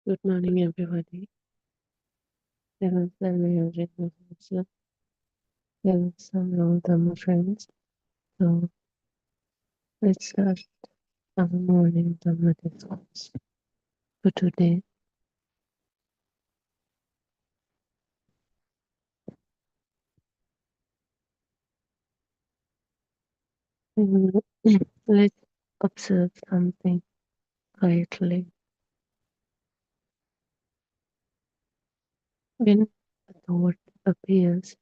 Good morning, everybody. This is the some of my friends. So let's start our morning Dhamma discourse for today. And let's observe something quietly. When a thought appears,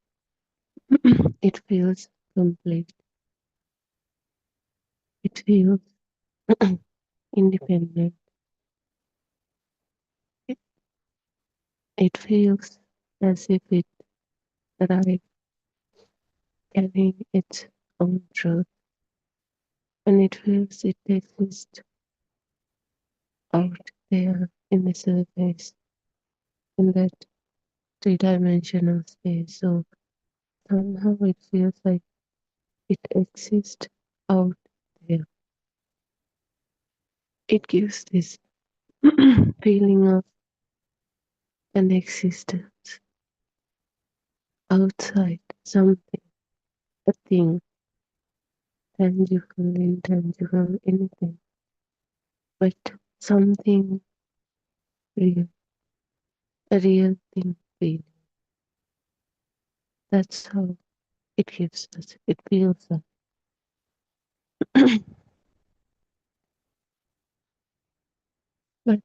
it feels complete. It feels independent. It, it feels as if it arrived carrying its own truth. And it feels it exists out there in the surface in that three-dimensional space. So somehow it feels like it exists out there. It gives this feeling of an existence outside something, a thing, tangible, intangible, anything, but something real, a real thing feeling. That's how it gives us, it feels us. But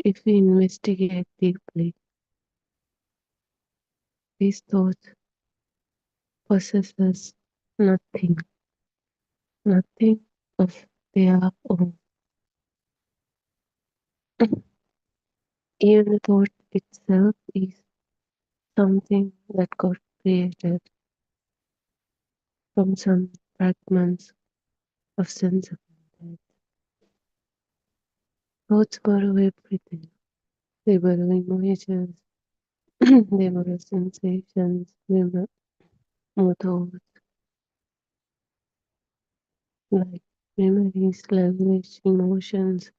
if we investigate deeply, these thoughts possesses nothing, nothing of their own. Even the thought itself is something that got created from some fragments of sense of content. Thoughts borrow everything. They borrow images, they borrow sensations, they borrow more thoughts, like memories, language, emotions,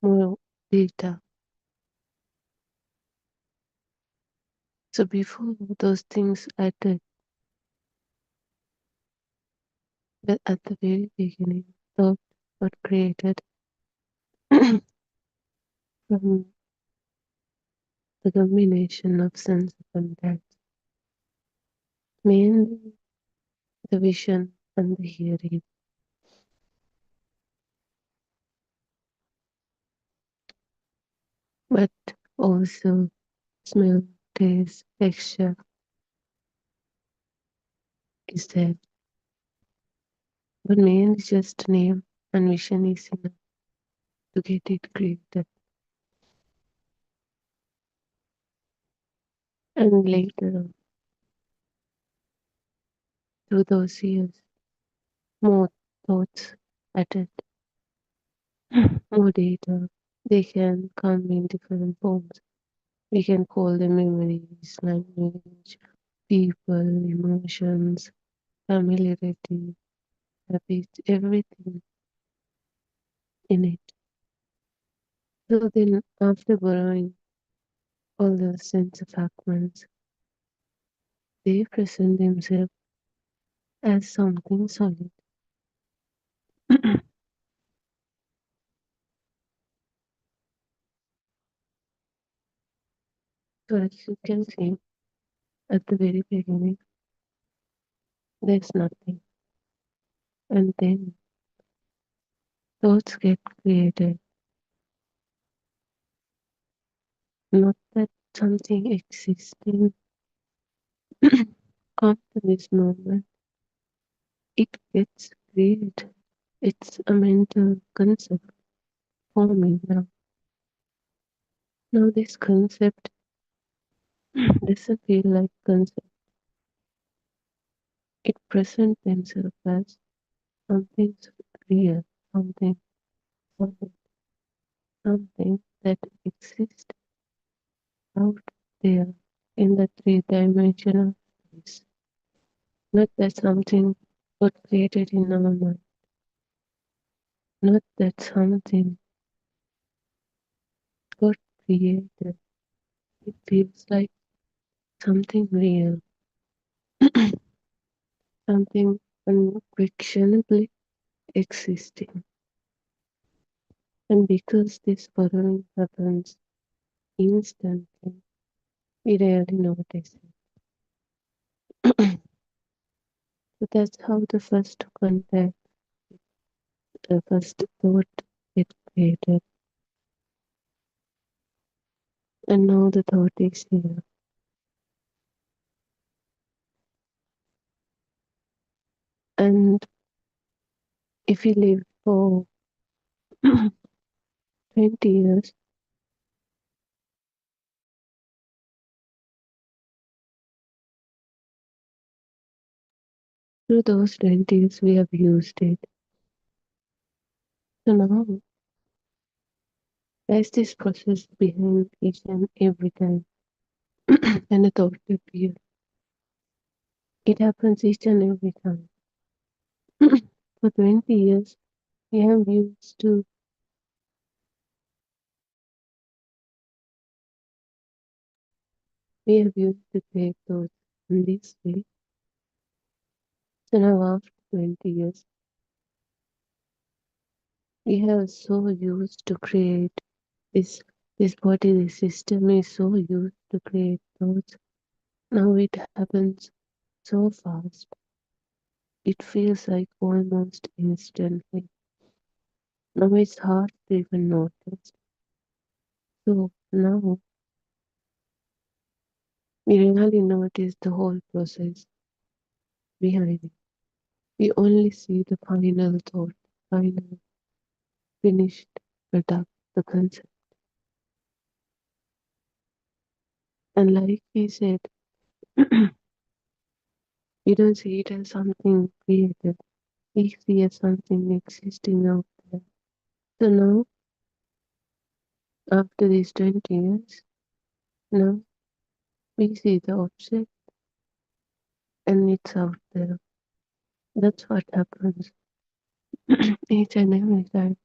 more data. So before those things added, but at the very beginning, thought got created from the combination of sense and contact, mainly the vision and the hearing, but also smell, taste, texture is there. But mainly just name and vision is enough to get it created. And later on, through those years, more thoughts added, more data. They can come in different forms. We can call them memories, language, people, emotions, familiarity, habits, everything in it. So then, after borrowing all the sense of fragments, they present themselves as something solid. So as you can see, at the very beginning, there's nothing. And then thoughts get created. Not that something existing after this moment, it gets created. It's a mental concept forming now. Now this concept doesn't feel like concept. It presents themselves as something real, something, something, something that exists out there in the three-dimensional space. Not that something got created in our mind. Not that something got created. It feels like something real, something unquestionably existing. And because this borrowing happens instantly, we rarely notice it. So that's how the first contact, the first thought get created. And now the thought is here. And if we live for 20 years, through those 20 years we have used it. So now there's this process behind each and every time when a thought appears. It happens each and every time. For 20 years, we have used to create thoughts in this way. So now after 20 years, we have so used to create this body, this system is so used to create thoughts. Now it happens so fast. It feels like almost instantly. Now it's hard to even notice. So now we really notice the whole process behind it. We only see the final thought, final finished product, the concept. And like we said, we don't see it as something created. We see it as something existing out there. So now, after these 20 years, now we see the object and it's out there. That's what happens each and every time.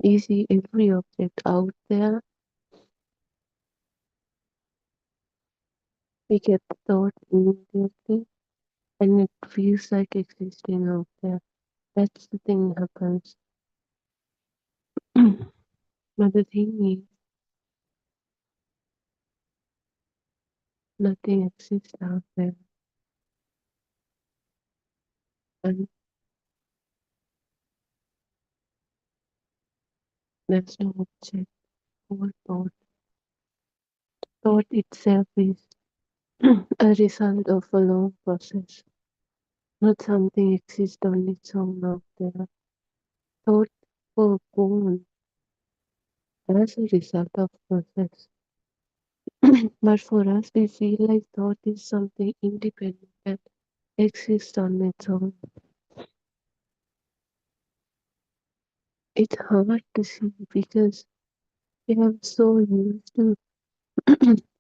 We see every object out there. We get the thought immediately and it feels like existing out there. That's the thing that happens. But the thing is, nothing exists out there. And there's no object or thought. Thought itself is a result of a long process, not something exists on its own out there. Thought were born as a result of process. But for us, we feel like thought is something independent that exists on its own. It's hard to see because we are so used to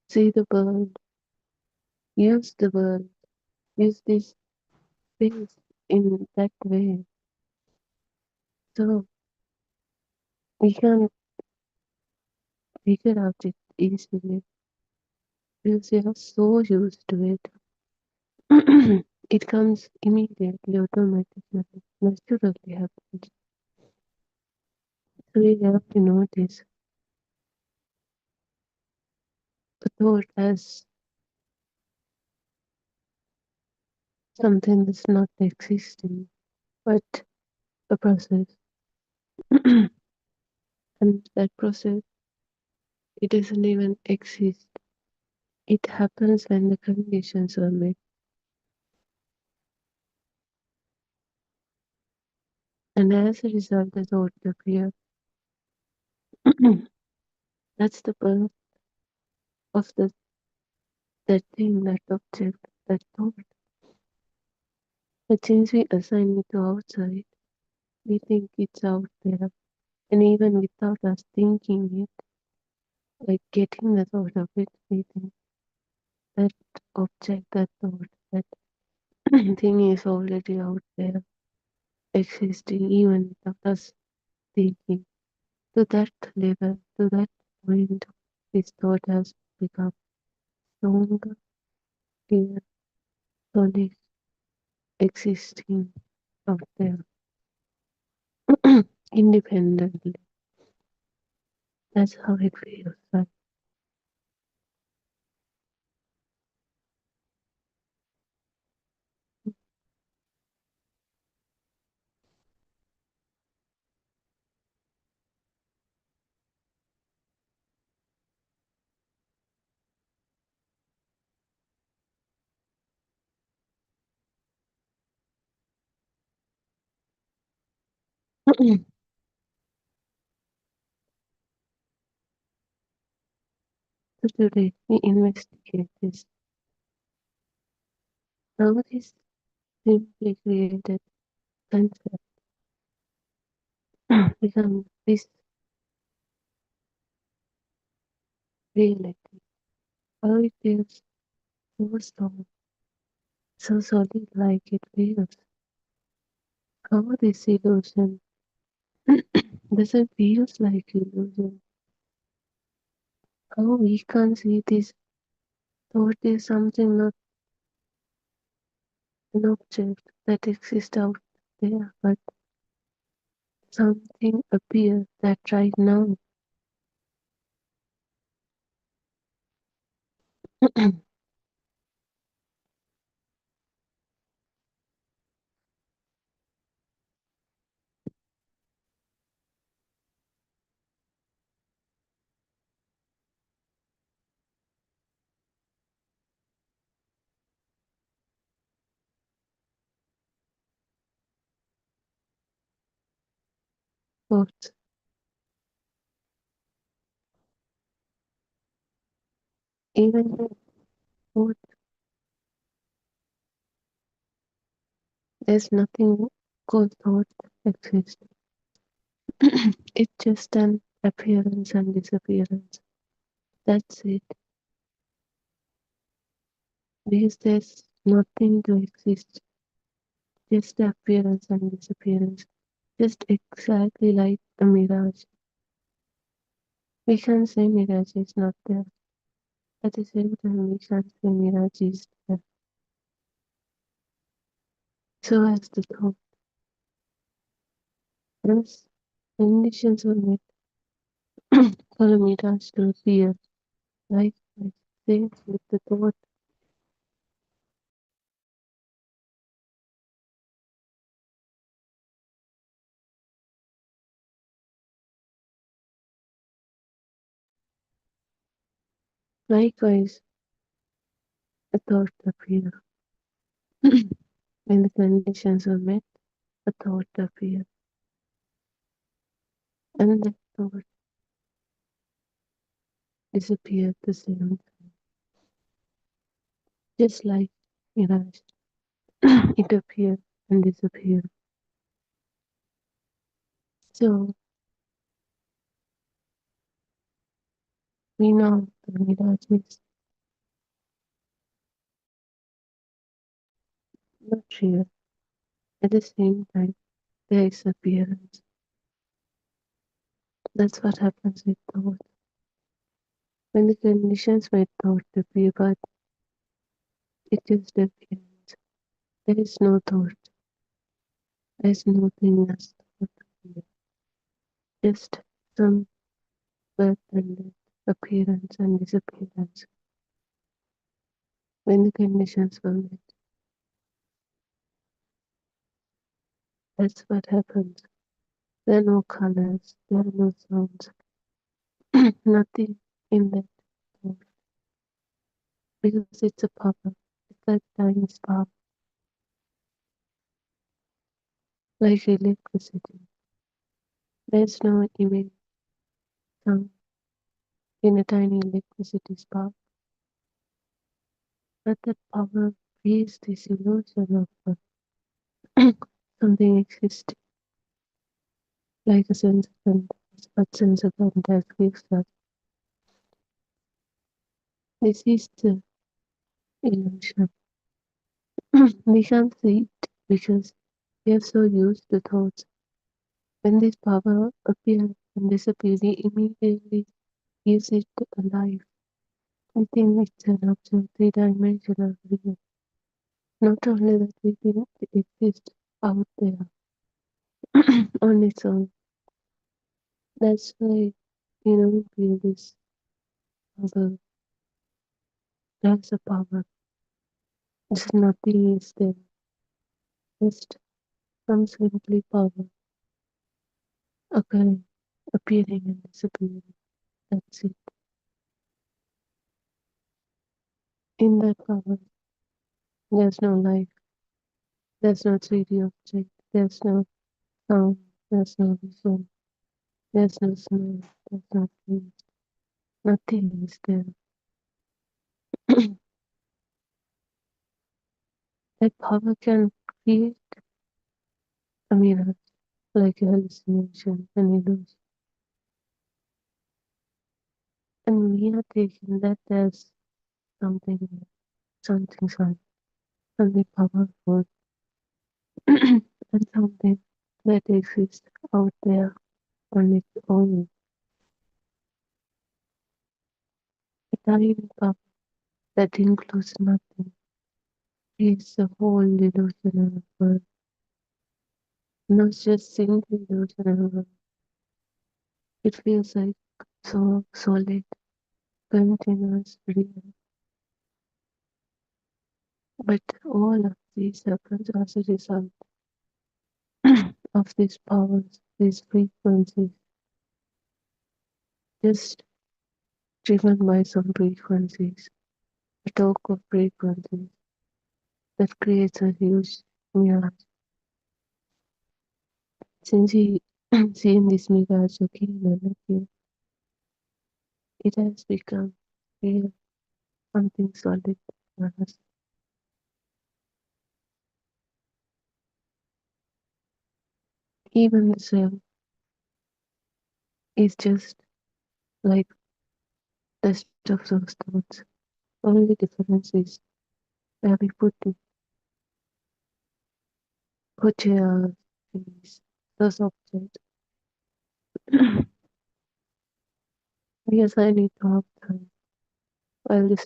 see the world, use the world, use this space in that way. So we can figure out it easily because we are so used to it. It comes immediately, automatically, naturally happens. So we have to notice the thought as something that's not existing, but a process. And that process, it doesn't even exist. It happens when the conditions are met. And as a result, the thought appears. That's the birth of that thing, that object, that thought. But since we assign it to outside, we think it's out there. And even without us thinking it, like getting the thought of it, we think that object, that thought, that thing is already out there, existing even without us thinking. To that level, to that point, this thought has become stronger, clear, solid, existing out there independently. That's how it feels like. So today we investigate this. How this simply created concept become this reality. How it feels so strong, so solid like it feels. How this illusion doesn't feel like illusion. How we can't see this thought is something, not an object that exists out there, but something appears that right now. But even though thought, there's nothing called thought exists. It's just an appearance and disappearance. That's it. Because there's nothing to exist, just appearance and disappearance. Just exactly like a mirage. We can't say mirage is not there. At the same time, we can't say mirage is there. So as the thought, as conditions were met for a mirage to appear, likewise, same with the thought. Likewise, a thought appear. When the conditions were met, a thought appear. And that thought disappeared the same, just like mirage. It appeared and disappeared. So we know the mirage is not real. At the same time, there is appearance. That's what happens with thought. When the conditions were thought to be, but it just appearance. There is no thought. There is nothing as thought here. Just some birth and death, appearance and disappearance. When the conditions were met, that's what happens. There are no colors, there are no sounds, nothing in that thought. Because it's a power. It's like tiny spark, like electricity. There's no image sound in a tiny electricity spark, but that power creates this illusion of something existing, like a sense of contact. But sense of contact gives us. This is the illusion. We can't see it because we are so used to thoughts. When this power appears and disappears, we immediately Is it alive? I think it's an object, three-dimensional real. Not only that we think it exists out there on its own. That's why, we feel this power. There's a power. Just nothing is there. Just some simply power occurring, appearing and disappearing. That's it. In that power, there's no life, there's no 3D object, there's no sound, there's no vision, there's no smell, there's no taste. Nothing is there. That power can create a mirage, like a hallucination, an illusion. And we are taking that as something, something, something powerful, and something that exists out there on its own. A tiny power that includes nothing creates the whole illusional world, not just single illusional world. It feels like so solid, continuous, real. But all of these happens as a result of these powers, these frequencies, just driven by some frequencies, a talk of frequencies that creates a huge mirage. Since we seen this mirage again and again, it has become real, something solid for us. Even the cell is just like the rest of those thoughts. Only difference is where we put things, those objects. Yes, I need to have time. While this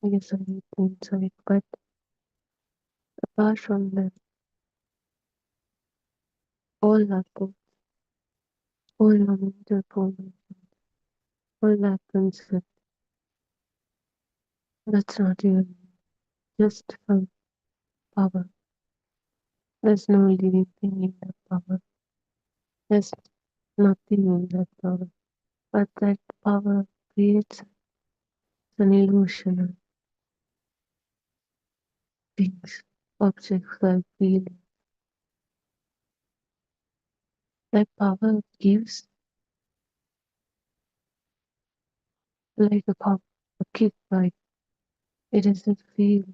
yes, I need insight. But apart from that, all our thoughts, all our mental formation, all our concept, that's not even just some power. There's no living thing in that power. There's nothing in that power. But that power creates an illusion of things, objects like feeling. That power gives like a pop, a kick like it doesn't feel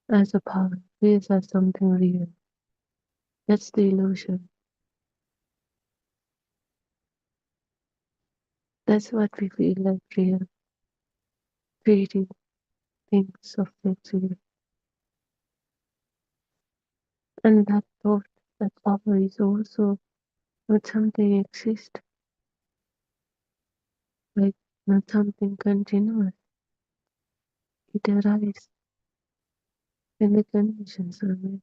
as a power, it feels as something real. That's the illusion. That's what we feel like real, creating things of that real. And that thought, that power is also not something exist, like not something continuous. It arises when the conditions are met.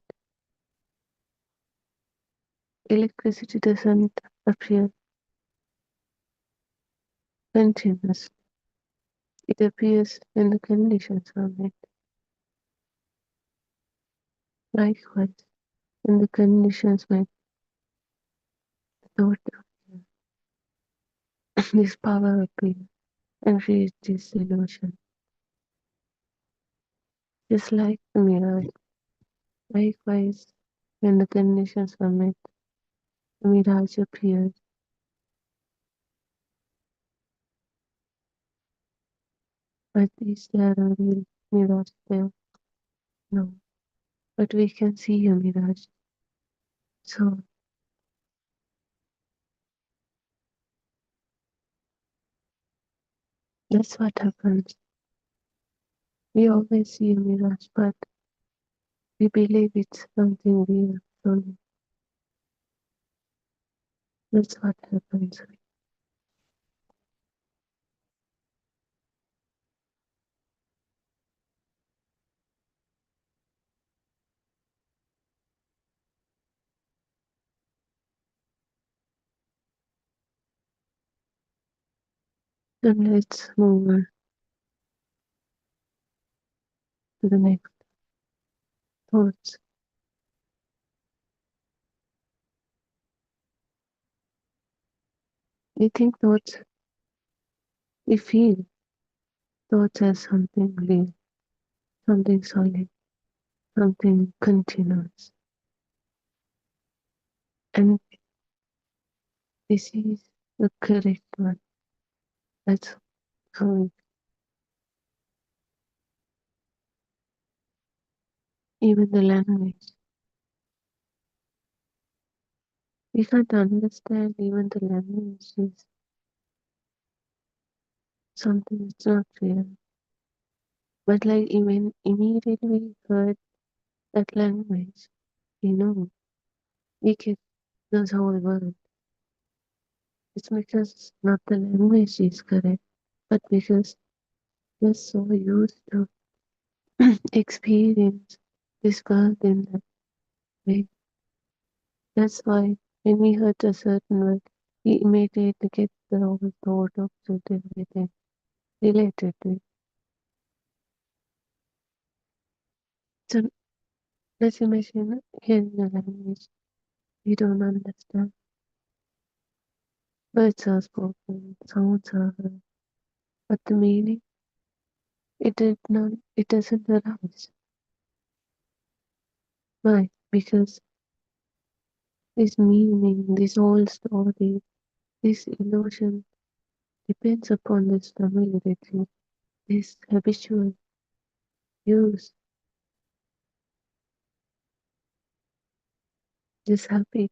Electricity doesn't appear continuous. It appears when the conditions are met. Likewise, when the conditions met, thought this power appears and creates this illusion. Just like the mirage. Likewise, when the conditions are met, the mirage appears. But is there a real mirage there? No. But we can see a mirage. So that's what happens. We always see a mirage, but we believe it's something real. So that's what happens. Then let's move on to the next thoughts. We think thoughts, we feel thoughts as something real, something solid, something continuous. And this is the correct one. That's how even the language. We can't understand even the language is something that's not real. But like even immediately we heard that language, we know we get this whole world. It's because not the language is correct, but because we're so used to experience this world in that way. That's why when we heard a certain word, we immediately get the whole thought of it, everything related to it. So let's imagine hearing a language we don't understand. Words are spoken, sounds are heard, but the meaning it doesn't arise. Why? Because this meaning, this whole story, this illusion depends upon this familiarity, this habitual use, this habit.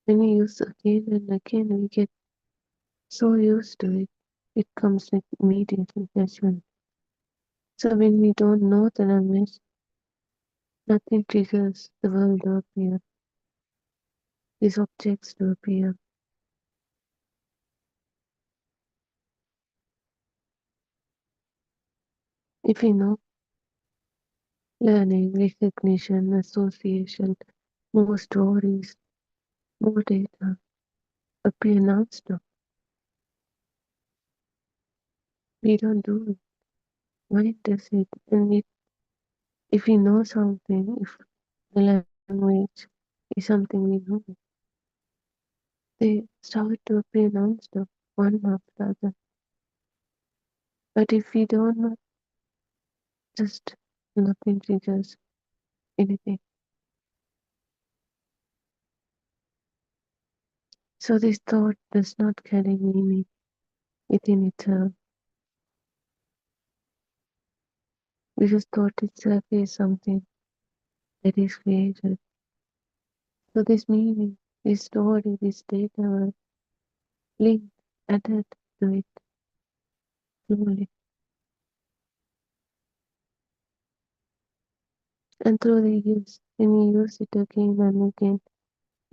When we use again and again, we get so used to it, it comes like immediately naturally. So when we don't know the language, nothing triggers the world to appear, these objects to appear. If we know learning, recognition, association, more stories, more data appear non-stop. We don't do it. Why does it? And if we know something, if the language is something we know, they start to appear non-stop, one after the other. But if we don't know, just nothing triggers anything. So this thought does not carry meaning within itself, because thought itself is something that is created. So this meaning, this story, this data were linked, added to it slowly. And through the years, when we use it again and again,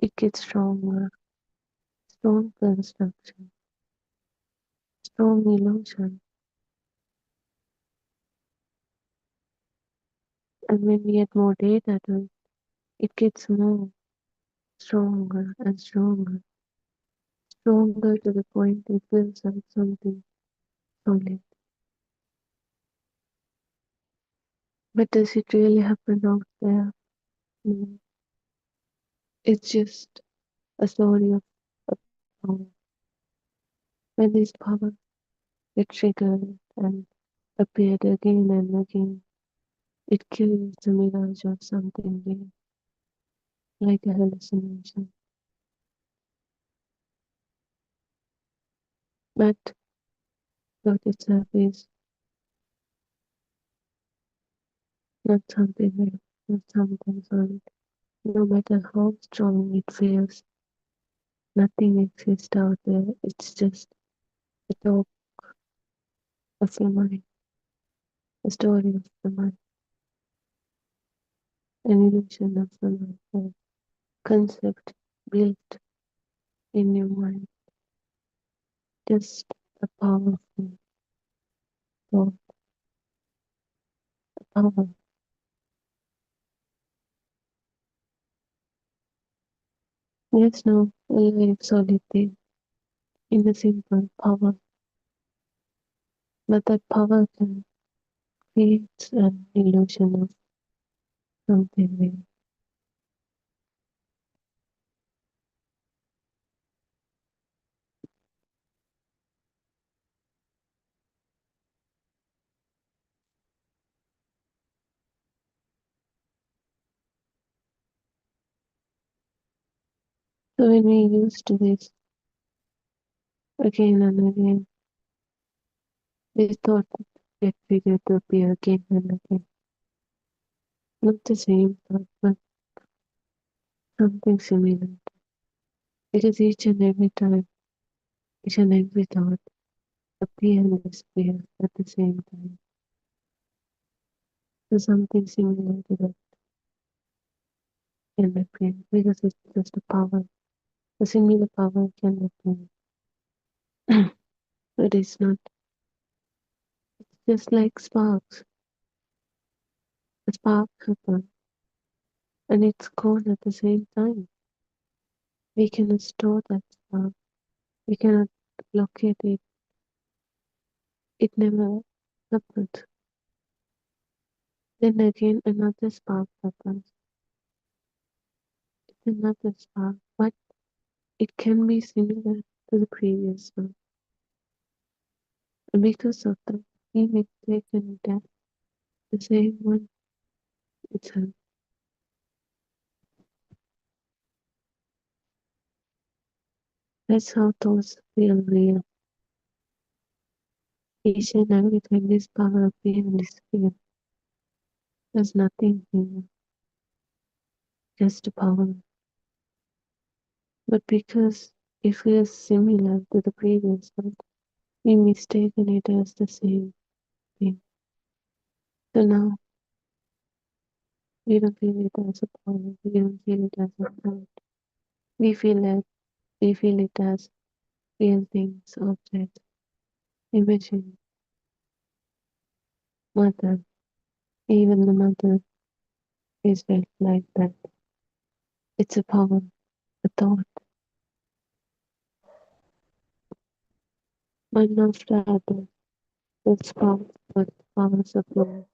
it gets stronger, strong construction, strong illusion. And when we add more data to it, it gets more stronger and stronger, stronger to the point it feels like something solid. But does it really happen out there? No. It's just a story of power. When this power gets triggered and appeared again and again, it creates a mirage of something real, like a hallucination. But thought itself is not something real, not something solid. No matter how strong it feels, nothing exists out there. It's just a talk of the mind, a story of the mind, an illusion of the mind, a concept built in your mind. Just a powerful thought, power. There's no alive solid thing. in a simple power, but that power can create an illusion of something real. So when we used to this again and again, we thought that figure to appear again and again. Not the same thought, but something similar. Because each and every time, each and every thought appear and disappear at the same time. So something similar to that can appear because it's just a power. A similar power can appear. But it's not just like sparks. A spark happens and it's gone at the same time. We cannot store that spark. We cannot locate it. It never happens. Then again another spark happens. It's another spark, but it can be similar to the previous one. And because of that, we mistaken it as the same one itself. That's how thoughts feel real. Each and every time this power appears and disappears, there's nothing here, just a power. But because it feels similar to the previous one, we mistaken it as the same thing. So now we don't feel it as a power, we don't feel it as a thought. We feel it as real things, objects, imagine, mother. Even the mother is felt like that. It's a power, a thought. One after other, those powers, but powers appear.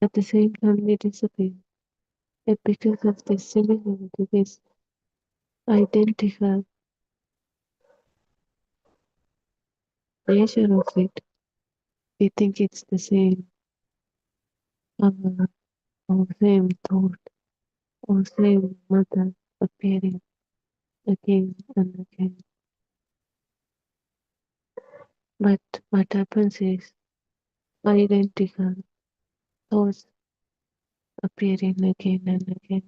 At the same time they disappear. Yet because of this similarity, this identical nature of it, we think it's the same power or same thought or same mother appearing again and again. But what happens is identical thoughts appearing again and again.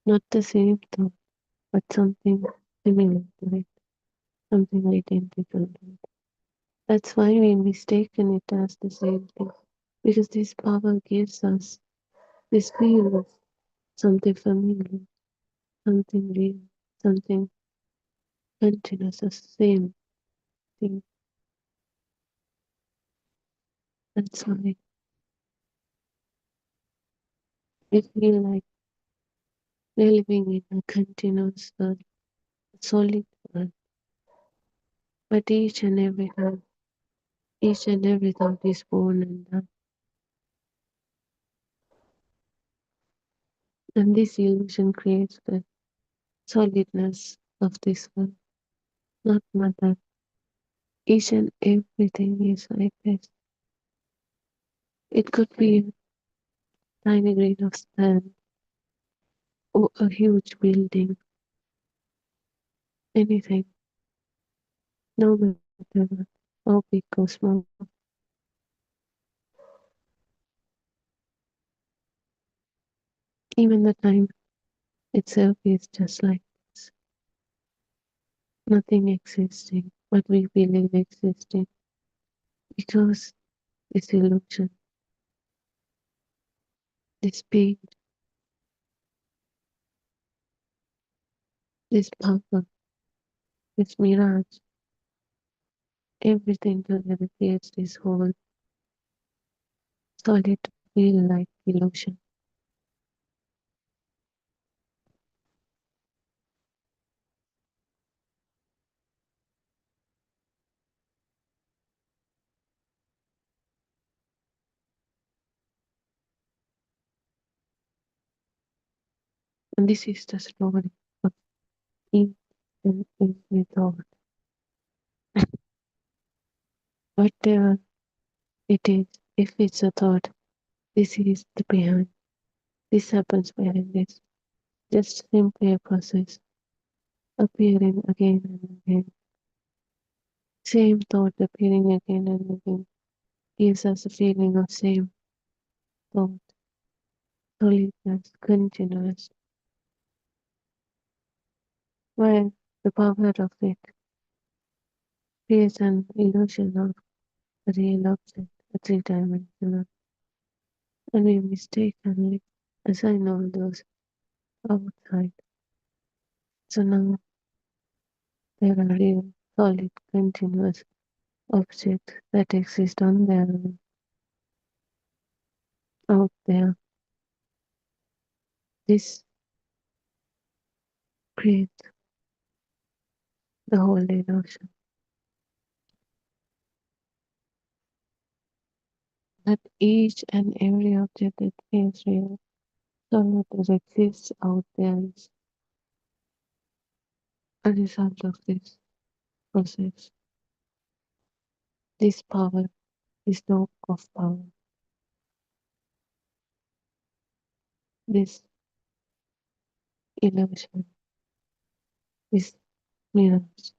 Not the same thought, but something similar to it, something identical to it. That's why we mistaken it as the same thing, because this power gives us this feel of something familiar, something real, something continuous, the same thing. That's why we feel like we're living in a continuous world, a solid world. But each and every time, each and every thought is born and done. And this illusion creates the solidness of this world, not matter. Each and everything is like this. It could be a tiny grain of sand or a huge building, anything, no matter what, how big or small. Even the time itself is just like this. Nothing existing, but we believe existing because this illusion, this speed, this power, this mirage, everything together creates this whole solid feel like illusion. And this is the story of each and every thought. Whatever it is, if it's a thought, this is the behind. This happens behind this. Just simply a process, appearing again and again. Same thought appearing again and again gives us a feeling of same thought, solidness, continuous. While the power of it creates an illusion of a real object, a three-dimensional, and we mistakenly assign all those outside. So now there are real, solid, continuous objects that exist on their own, out there. This creates the whole illusion that each and every object that feels real, solid, that exists out there is a result of this process, this power, this dog of power, this illusion, this mirage.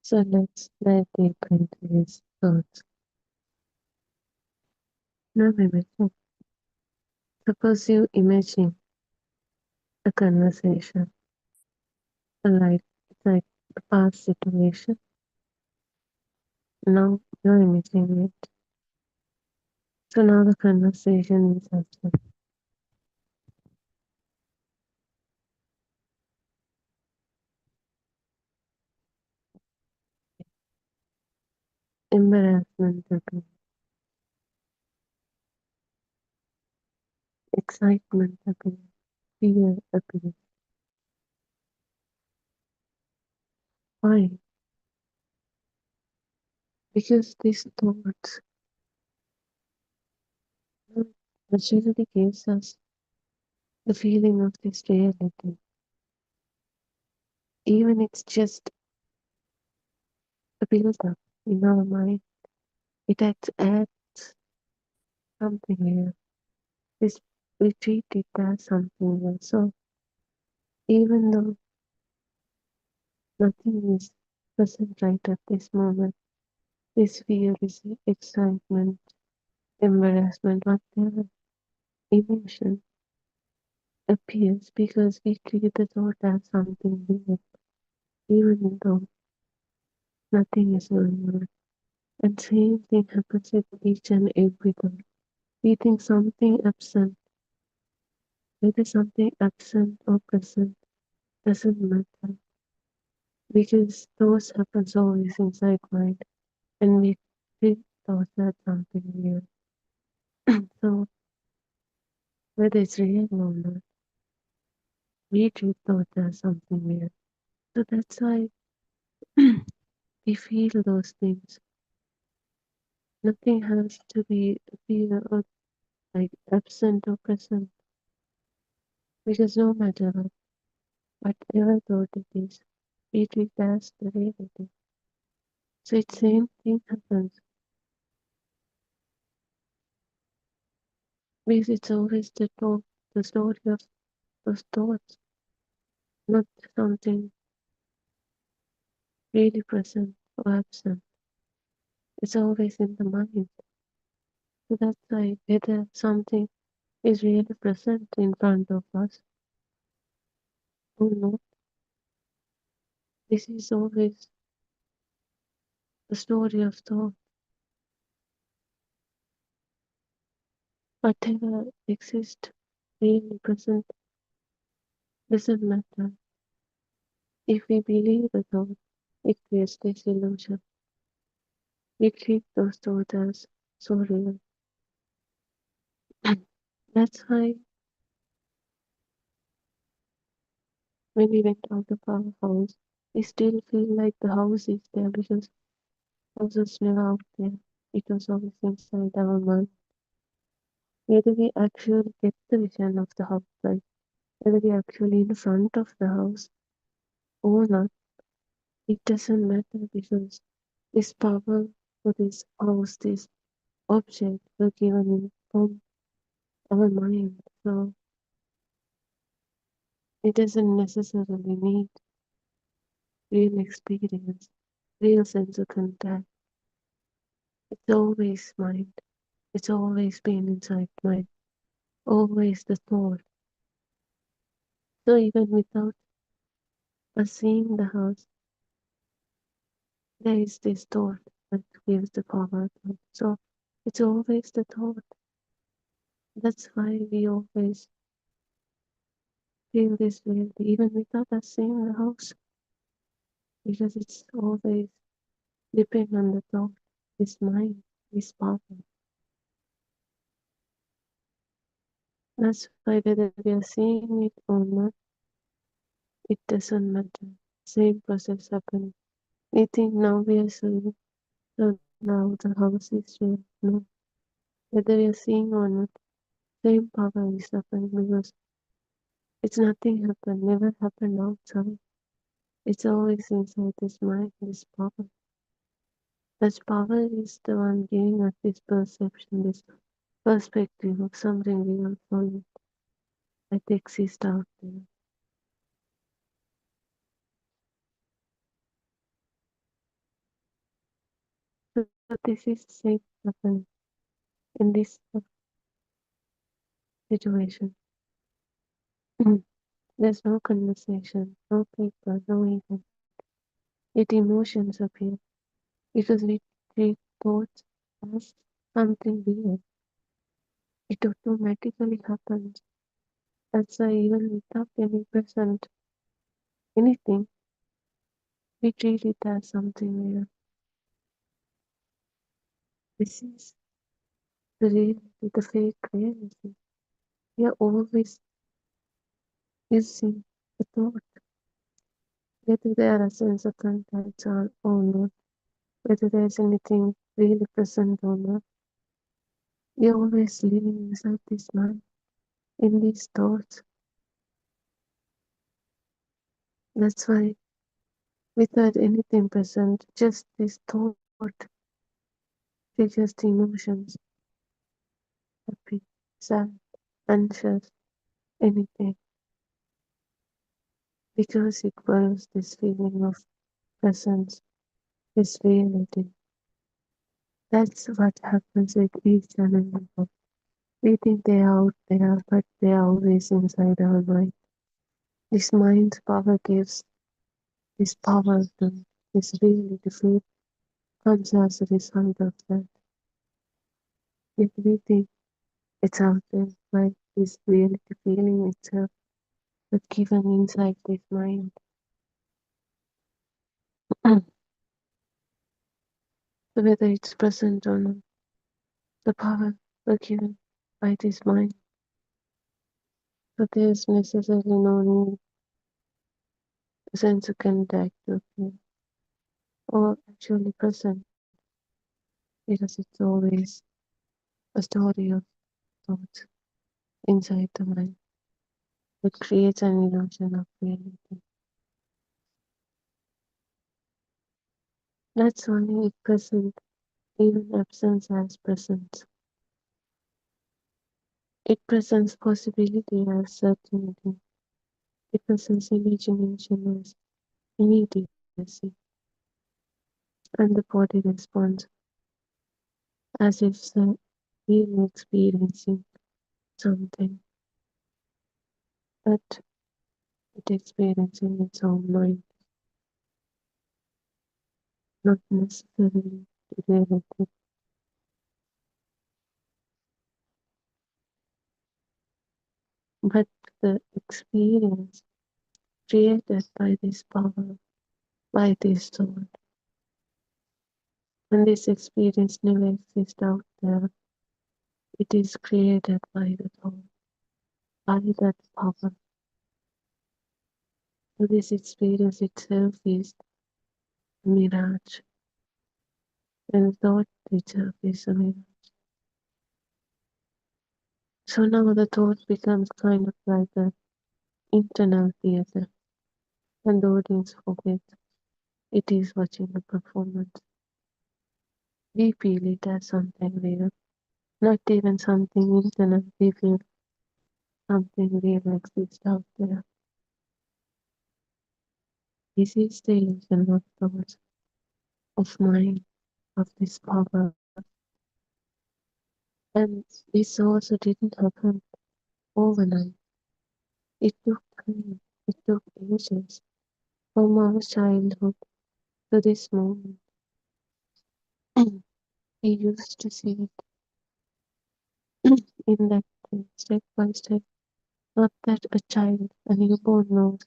So let's dive deep into these thoughts. Now imagine, suppose you imagine a conversation, like a past situation. Now you're imagining it. So now the conversation is happening. Embarrassment appears, excitement appears, fear appears. Why? Because these thoughts naturally gives us the feeling of this reality. Even it's just a build-up in our mind. It adds something here. This we treat it as something here. So even though nothing is present right at this moment, this fear is excitement, embarrassment, whatever emotion appears because we treat the thought as something real, even though nothing is going on. And same thing happens with each and every thought. We think something absent, whether something absent or present doesn't matter because those happens always inside mind and we treat thoughts as something real. So whether it's real or not, we treat thoughts as something real. So that's why we feel those things. Nothing has to be fear or like absent or present, because no matter whatever thought it is, we treat as the reality. So it's same thing happens because it's always the story of those thoughts, not something really present or absent. It's always in the mind. So that's why whether something is really present in front of us or not, this is always the story of thought. Whatever exists, really present, doesn't matter. If we believe the thought, it creates this illusion. We treat those thoughts as so real. That's why when we went out of our house, we still feel like the house is there because house was never out there. It was always inside our mind. Whether we actually get the vision of the house, like whether we actually in front of the house or not, it doesn't matter because this power for this house, this object were given in from our mind. So it doesn't necessarily need real experience, real sense of contact. It's always mind. It's always been inside mind. Always the thought. So even without us seeing the house, there is this thought that gives the power. So it's always the thought. That's why we always feel this way, even without us seeing the house, because it's always depend on the thought, this mind, this power. That's why whether we are seeing it or not, it doesn't matter. Same process happening. We think now we are seeing, so now the house is real. No, whether we are seeing or not, same power is happening because it's nothing happened, never happened outside. It's always inside this mind, this power. That power is the one giving us this perception, this perspective of something real, solid, that exists out there. So this is the same happening in this situation. There's no conversation, no people, no event. Yet emotions appear because we treat thoughts as something real. It automatically happens. That's why even without any present anything, we treat it as something real. This is the reality, the fake reality. We are always using the thought, whether there are a sense of contact or not, whether there's anything really present or not. We are always living inside this mind, in these thoughts. That's why, without anything present, just this thought triggers the emotions, happy, sad, anxious, anything, because it brings this feeling of presence, this reality. That's what happens with each and every one. We think they are out there, but they are always inside our mind. This mind's power gives this power to this reality feel comes as a result of that. If we think it's out there, like this reality feeling itself, but given inside this mind. So whether it's present or not, the power were given by this mind. So there's necessarily no need to sense a contact with you or actually present because it's always a story of thoughts inside the mind. It creates an illusion of reality. That's why it present even absence as presence. It presents possibility as certainty. It presents imagination as immediacy. And the body responds as if really experiencing something, but it experiencing its own mind, not necessarily reality. But the experience created by this power, by this soul, and this experience never exists out there. It is created by the soul, by that power. So this experience itself is a mirage, and thought itself is a mirage. So now the thought becomes kind of like an internal theater, and the audience forgets it is watching a performance. We feel it as something real, not even something internal. We feel something real exists out there. This is the illusion of thoughts, of mind, of this power. And this also didn't happen overnight. It took time, it took ages, from our childhood to this moment. We used to see it in that step by step. Not that a child, a newborn knows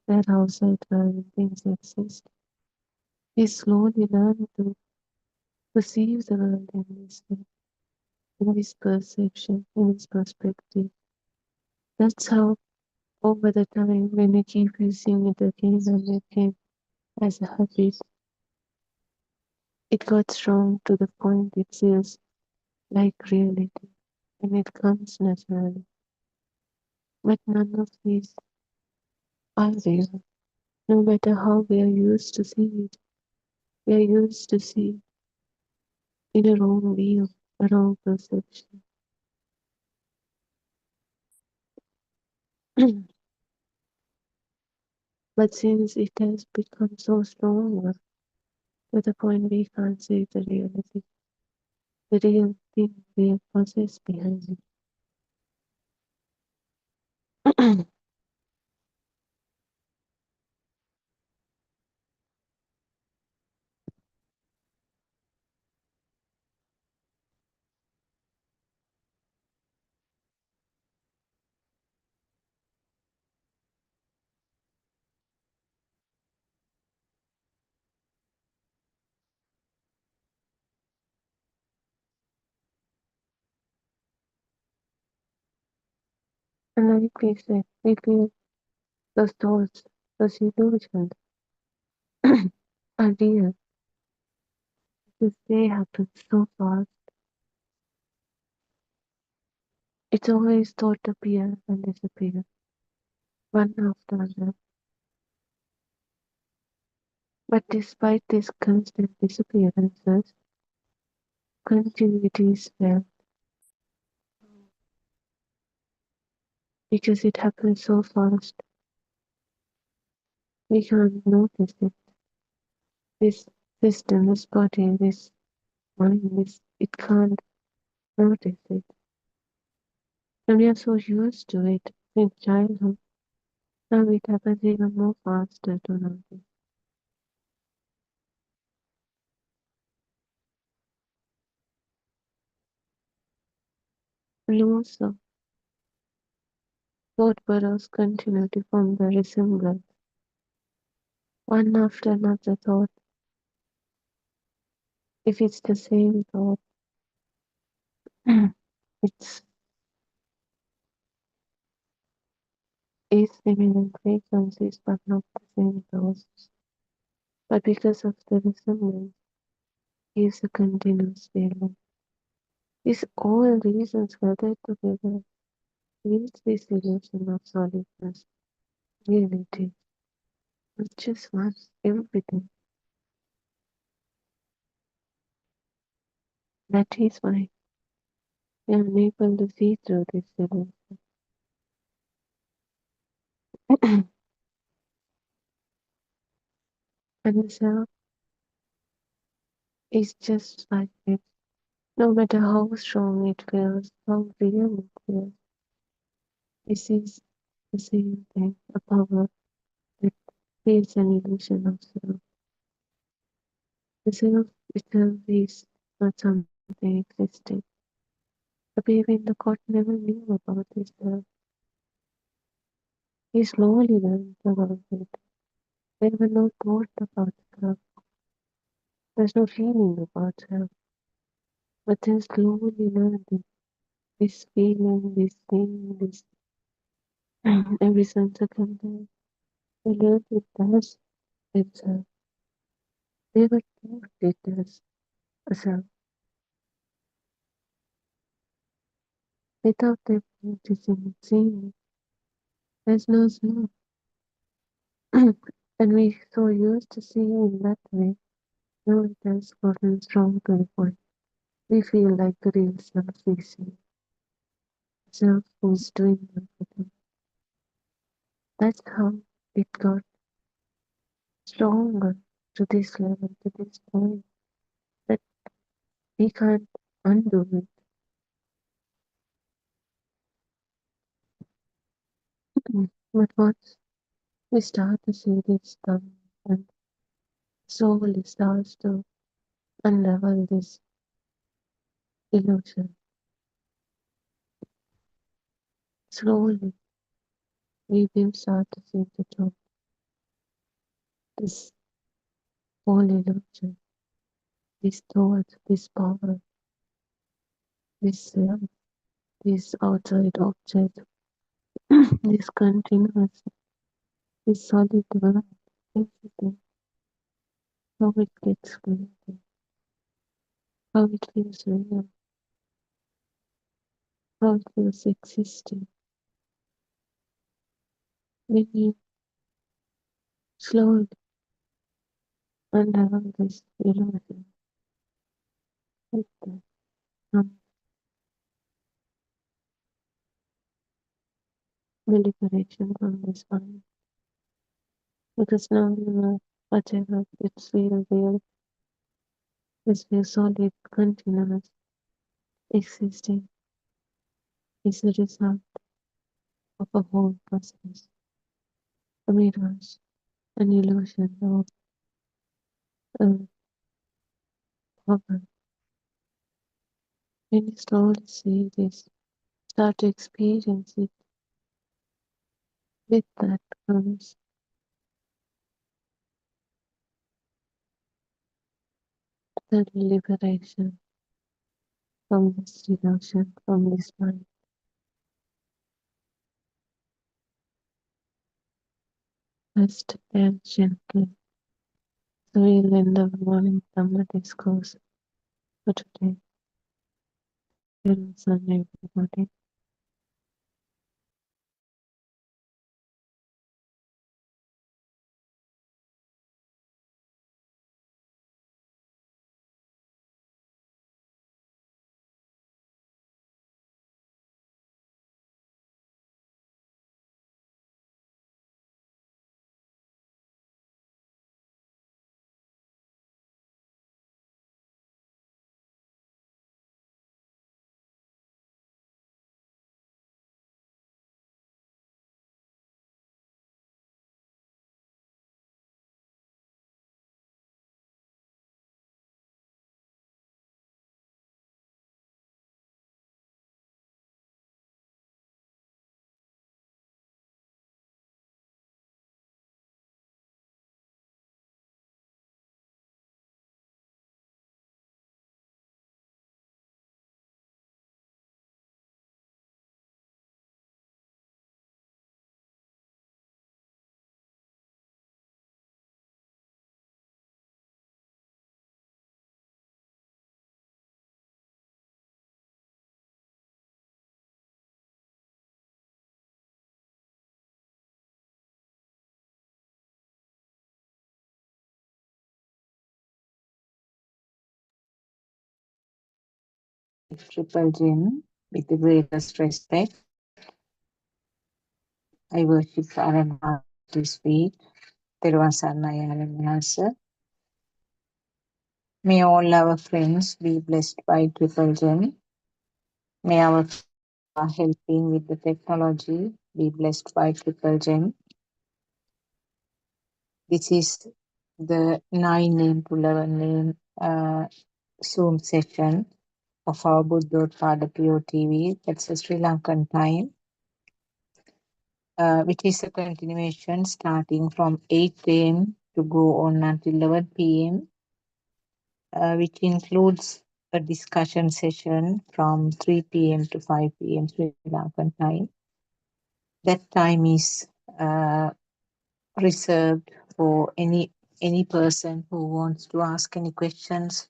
that outside world things exist. We slowly learn to perceive the world in this way, in this perception, in this perspective. That's how, over the time, when we keep using it again and again as a habit, it got strong to the point it feels like reality, and it comes naturally. But none of these are real, no matter how we are used to see it. We are used to see in a wrong view, a wrong perception. But since it has become so strong to the point we can't see the reality, the real thing, real process behind it. And like we said, we feel those thoughts, those illusions are real because they happen so fast. It's always thought appear and disappear, one after another. But despite these constant disappearances, continuity is felt because it happens so fast. We can't notice it. This system, this body, this mind, it can't notice it. And we are so used to it since childhood. Now it happens even more faster to notice. And also, thought burrows continue to form the resemblance. One after another thought, if it's the same thought, it's is similar frequencies but not the same thoughts. But because of the resemblance, gives a continuous feeling. These all reasons gathered together create this illusion of solidness, reality, which just wants everything. That is why we are unable to see through this illusion. And the self is just like it. No matter how strong it feels, how real it feels, this is the same thing, a power that creates an illusion of self. The self itself is not something existing. The baby in the cot never knew about his self. He slowly learned about it. There were no thoughts about self. There's no feeling about self. But then slowly learning this feeling, this thing, this every sense of contact. They learned it does itself. They were taught it does self. Without them noticing, seeing, there's no self. And we so used to see in that way, now it has gotten strong to the point. We feel like the real self we see, self who's doing everything. That's how it got stronger to this level, to this point, that we can't undo it. But once we start to see this stuff and slowly starts to unravel this illusion, slowly we will start to see the truth, this whole illusion, this thought, this power, this this outside object, this continuous, this solid world, everything, how it gets created, how it feels real, how it feels existing. When you slowly unravel this illusion, with the liberation from this mind, because now you know whatever it's real, this feels solid, continuous, existing, is the result of a whole process, a mirage, an illusion of a power. When you slowly see this, start to experience it, with that comes the liberation from this illusion, from this mind. Rest and gently. So we'll end the morning Dhamma discourse for today. Till Sunday, everybody. Triple Gem with the greatest respect. I worship Aran Master at his feet. Teruvan Sarnai Aran Master. May all our friends be blessed by Triple Gem. May our friends who are helping with the technology be blessed by Triple Gem. This is the 9 to 11 Zoom session of our Buddothpado PeoTV. That's a Sri Lankan time, which is a continuation starting from 8 a.m. to go on until 11 p.m., which includes a discussion session from 3 p.m. to 5 p.m. Sri Lankan time. That time is reserved for any person who wants to ask any questions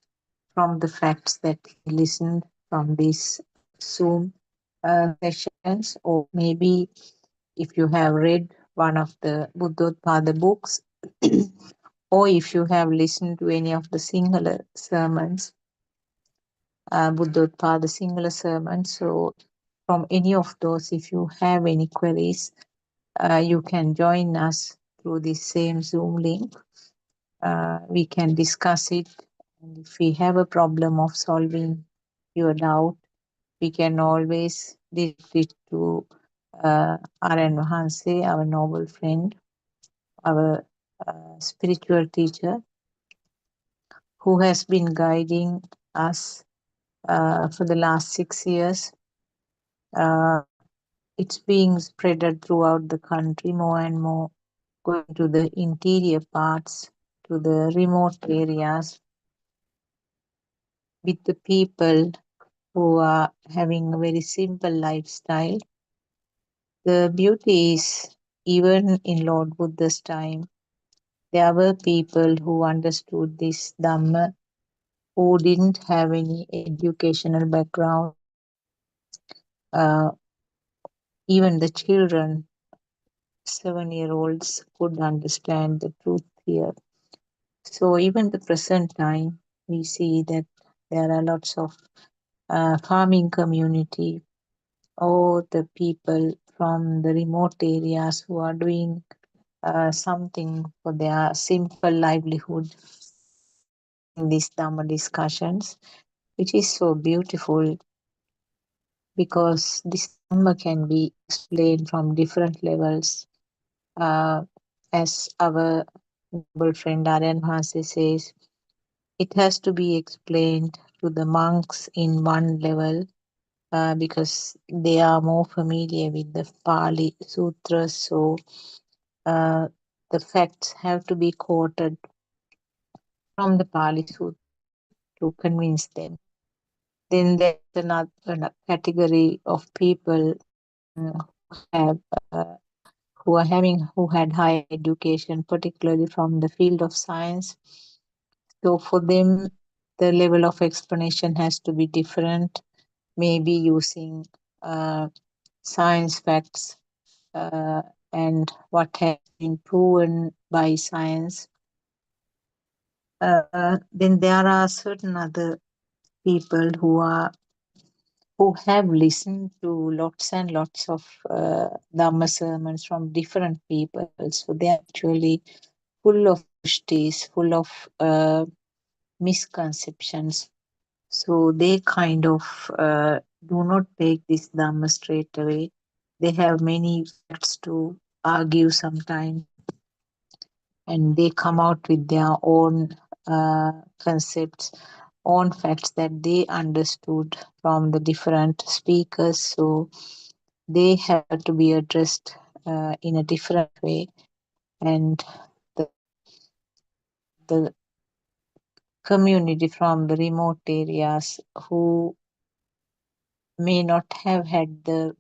from the facts that he listened from these Zoom sessions, or maybe if you have read one of the Buddothpado books, or if you have listened to any of the Sinhala sermons, Buddothpado Sinhala sermons. So from any of those, if you have any queries, you can join us through this same Zoom link. We can discuss it. And if we have a problem of solving your doubt, we can always direct it to R.N. Vahanse, our noble friend, our spiritual teacher, who has been guiding us for the last 6 years. Uh, it's being spreaded throughout the country more and more, going to the interior parts, to the remote areas, with the people who are having a very simple lifestyle. The beauty is, even in Lord Buddha's time, there were people who understood this Dhamma who didn't have any educational background. Uh, Even the children, 7-year-olds, could understand the truth here. So even the present time, we see that there are lots of farming community or the people from the remote areas who are doing something for their simple livelihood, attending these Dhamma discussions, which is so beautiful because this Dhamma can be explained from different levels. Uh, as our noble friend Aryan Hase says, it has to be explained to the monks in one level because they are more familiar with the Pali Sutras. So uh, the facts have to be quoted from the Pali Sutras to convince them. Then there's another category of people who have who had higher education, particularly from the field of science. So for them, the level of explanation has to be different, maybe using uh, science facts uh, and what has been proven by science. Then there are certain other people who have listened to lots and lots of Dhamma sermons from different people. So they are actually full of drishtis, full of misconceptions. So they kind of do not take this Dhamma straight away. They have many facts to argue sometimes, and they come out with their own concepts, own facts that they understood from the different speakers. So they have to be addressed in a different way, and the the community from the remote areas who may not have had the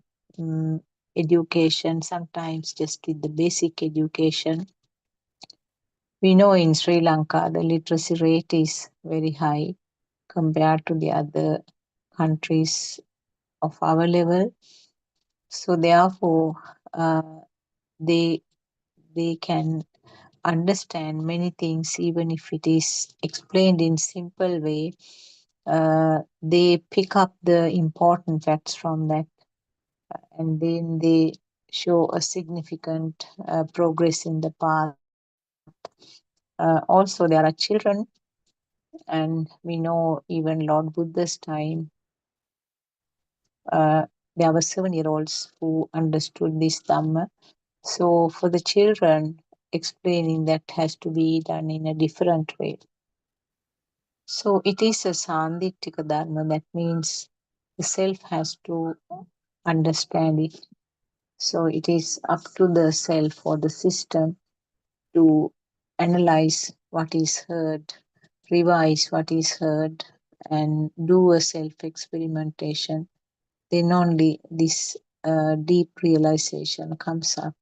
education, sometimes just with the basic education. We know in Sri Lanka the literacy rate is very high compared to the other countries of our level. So therefore, they they can understand many things even if it is explained in simple way. they pick up the important facts from that, and then they show a significant progress in the path. Also, there are children, and we know even Lord Buddha's time, there were 7-year-olds who understood this Dhamma. So, for the children, explaining that has to be done in a different way. So, it is a Sandittika Dharma, that means the self has to understand it. So, it is up to the self or the system to analyze what is heard, revise what is heard, and do a self experimentation. Then only this deep realization comes up.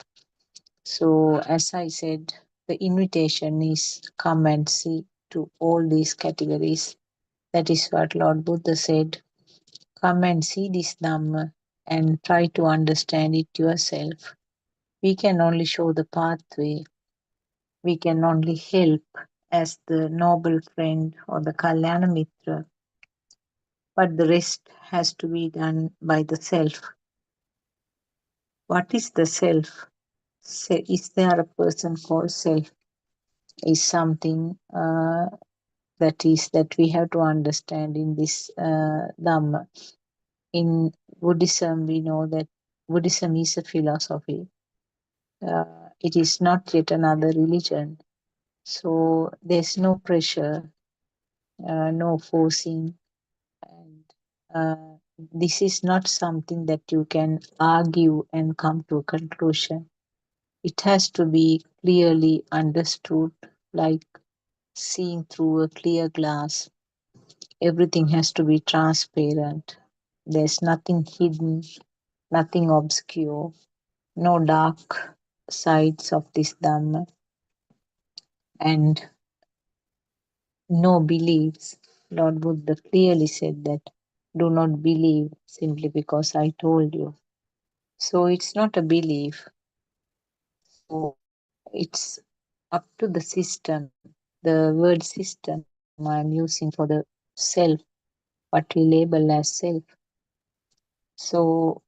So, as I said, the invitation is come and see to all these categories. That is what Lord Buddha said. Come and see this Dhamma and try to understand it yourself. We can only show the pathway, we can only help as the noble friend or the Kalyana Mitra, but the rest has to be done by the self. What is the self? Is there a person called self? Is something that we have to understand in this Dhamma. In Buddhism, we know that Buddhism is a philosophy. It is not yet another religion. So there's no pressure, no forcing, and this is not something that you can argue and come to a conclusion. It has to be clearly understood, like seeing through a clear glass. Everything has to be transparent. There's nothing hidden, nothing obscure, no dark sides of this Dhamma, and no beliefs. Lord Buddha clearly said that do not believe simply because I told you. So it's not a belief. So it's up to the system. The word system I'm using for the self, what we label as self. So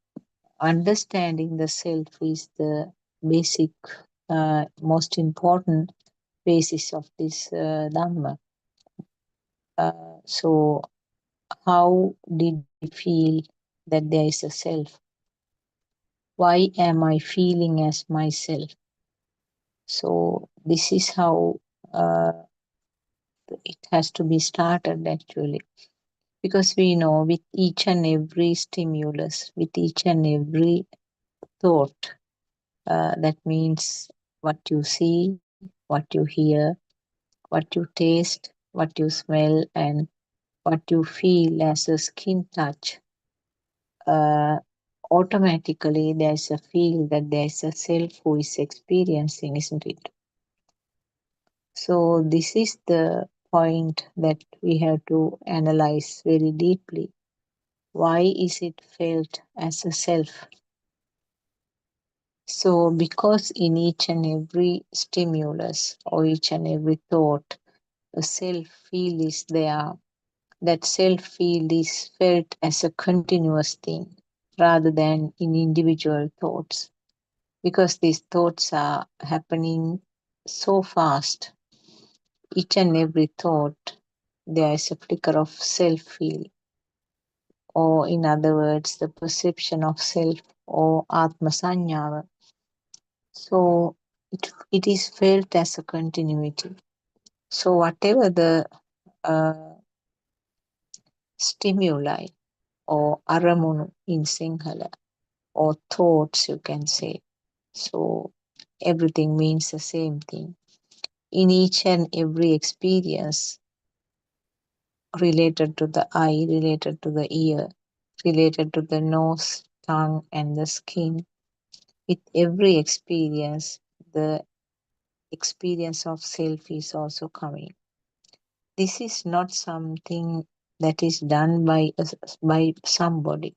understanding the self is the basic, most important basis of this Dhamma. So, how did we feel that there is a self? Why am I feeling as myself? So, this is how it has to be started actually. Because we know with each and every stimulus, with each and every thought, that means what you see, what you hear, what you taste, what you smell, and what you feel as a skin touch, uh, automatically there's a feel that there's a self who is experiencing, isn't it? So, this is the point that we have to analyze very deeply. Why is it felt as a self? So, because in each and every stimulus or each and every thought, a self feel is there. That self feel is felt as a continuous thing rather than in individual thoughts. Because these thoughts are happening so fast, each and every thought, there is a flicker of self feel, or in other words, the perception of self or Atma Sanyava. So it is felt as a continuity. So whatever the uh, stimuli or aramunu in Sinhala, or thoughts you can say, so everything means the same thing. In each and every experience related to the eye, related to the ear, related to the nose, tongue, and the skin, with every experience, the experience of self is also coming. This is not something that is done by somebody.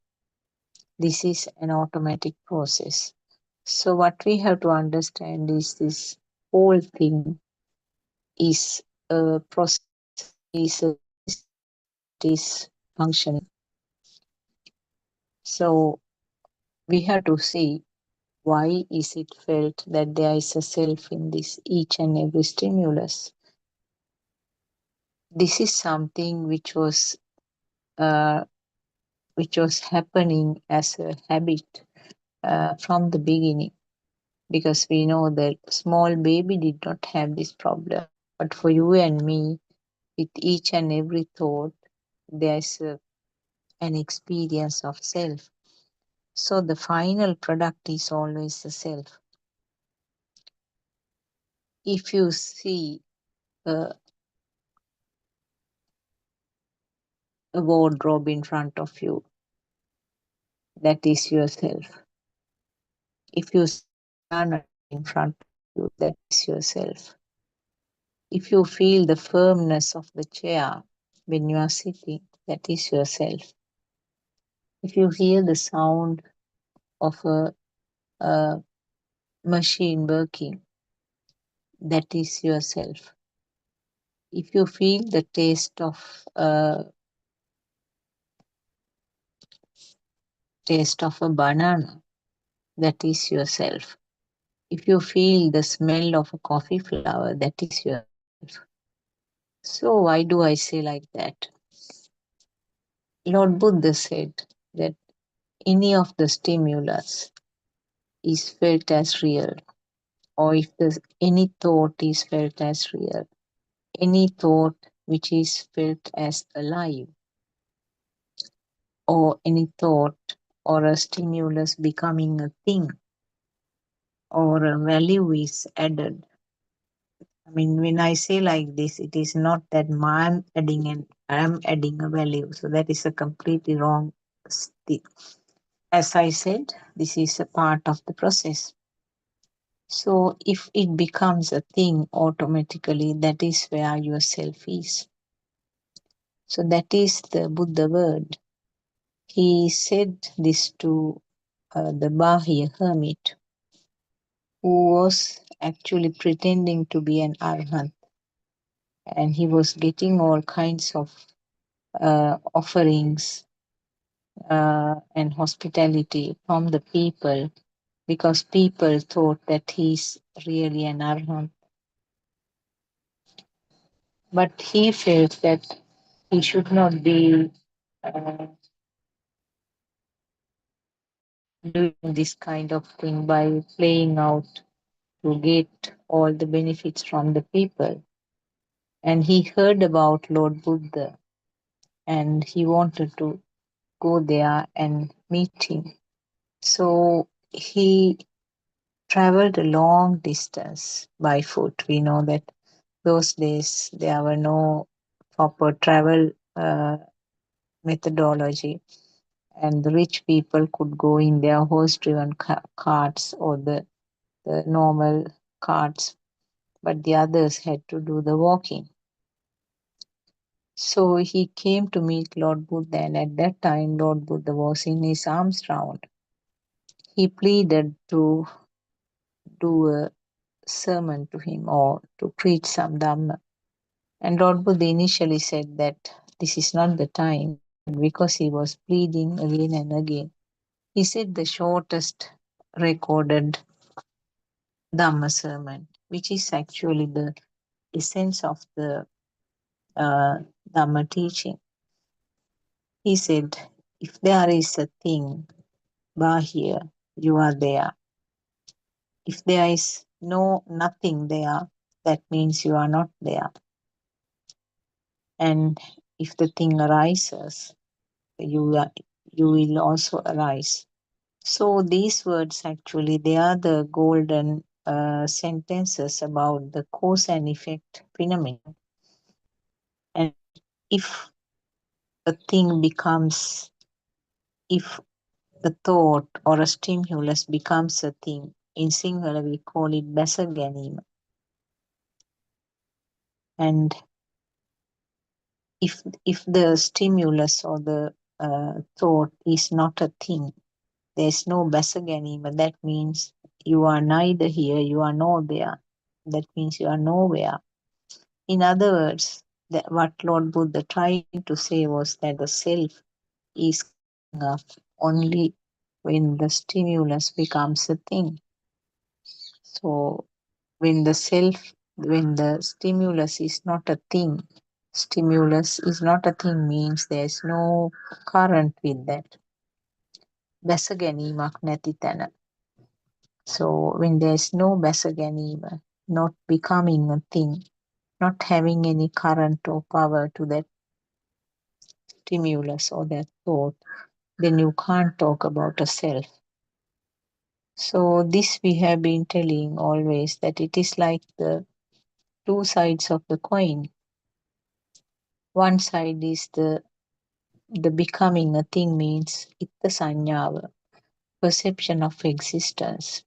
This is an automatic process. So what we have to understand is this whole thing is a process, is a system is functioning. So we have to see why is it felt that there is a self in this each and every stimulus. This is something uh, which was happening as a habit from the beginning, because we know that small baby did not have this problem, but for you and me, with each and every thought there is an experience of self. So the final product is always the self. If you see a, a wardrobe in front of you, that is yourself. If you see a piano in front of you, that is yourself. If you feel the firmness of the chair when you are sitting, that is yourself. If you hear the sound of a machine working, that is yourself. If you feel the taste of a banana, that is yourself. If you feel the smell of a coffee flower, that is yourself. So why do I say like that? Lord Buddha said that any of the stimulus is felt as real, or if there's any thought is felt as real, any thought which is felt as alive, or any thought or a stimulus becoming a thing or a value is added. I mean, when I say like this, it is not that I'm adding a value. So that is a completely wrong thing. As I said, this is a part of the process. So if it becomes a thing automatically, that is where your self is. So that is the Buddha word. He said this to the Bahya hermit, who was actually pretending to be an arhat, and he was getting all kinds of offerings and hospitality from the people, because people thought that he's really an arhat. But he felt that he should not be uh, doing this kind of thing by playing out to get all the benefits from the people. And he heard about Lord Buddha, and he wanted to go there and meet him. So he traveled a long distance by foot. We know that those days there were no proper travel methodology, and the rich people could go in their horse driven carts or the normal carts, but the others had to do the walking. So he came to meet Lord Buddha, and at that time, Lord Buddha was in his arms round. He pleaded to do a sermon to him or to preach some Dhamma. And Lord Buddha initially said that this is not the time, but because he was pleading again and again, he said the shortest recorded Dhamma sermon, which is actually the essence of the uh, Dhamma teaching. He said, if there is a thing, Bahya, you are there. If there is nothing there, that means you are not there. And if the thing arises, you are, you will also arise. So these words actually, they are the golden sentences about the cause and effect phenomenon. And if a thing becomes, if a thought or a stimulus becomes a thing, in Sinhala we call it Basaganima. And if the stimulus or the thought is not a thing, there's no Basaganima, that means you are neither here, you are nor there. That means you are nowhere. In other words, what Lord Buddha tried to say was that the self is coming up only when the stimulus becomes a thing. So when the stimulus is not a thing, stimulus is not a thing means there's no current with that. බැස ගැනීමක් නැති තැන. So when there's no බැස ගැනීම, not becoming a thing, not having any current or power to that stimulus or that thought, then you can't talk about a self. So this we have been telling always that it is like the two sides of the coin. One side is the becoming a thing means itta sanyava, perception of existence,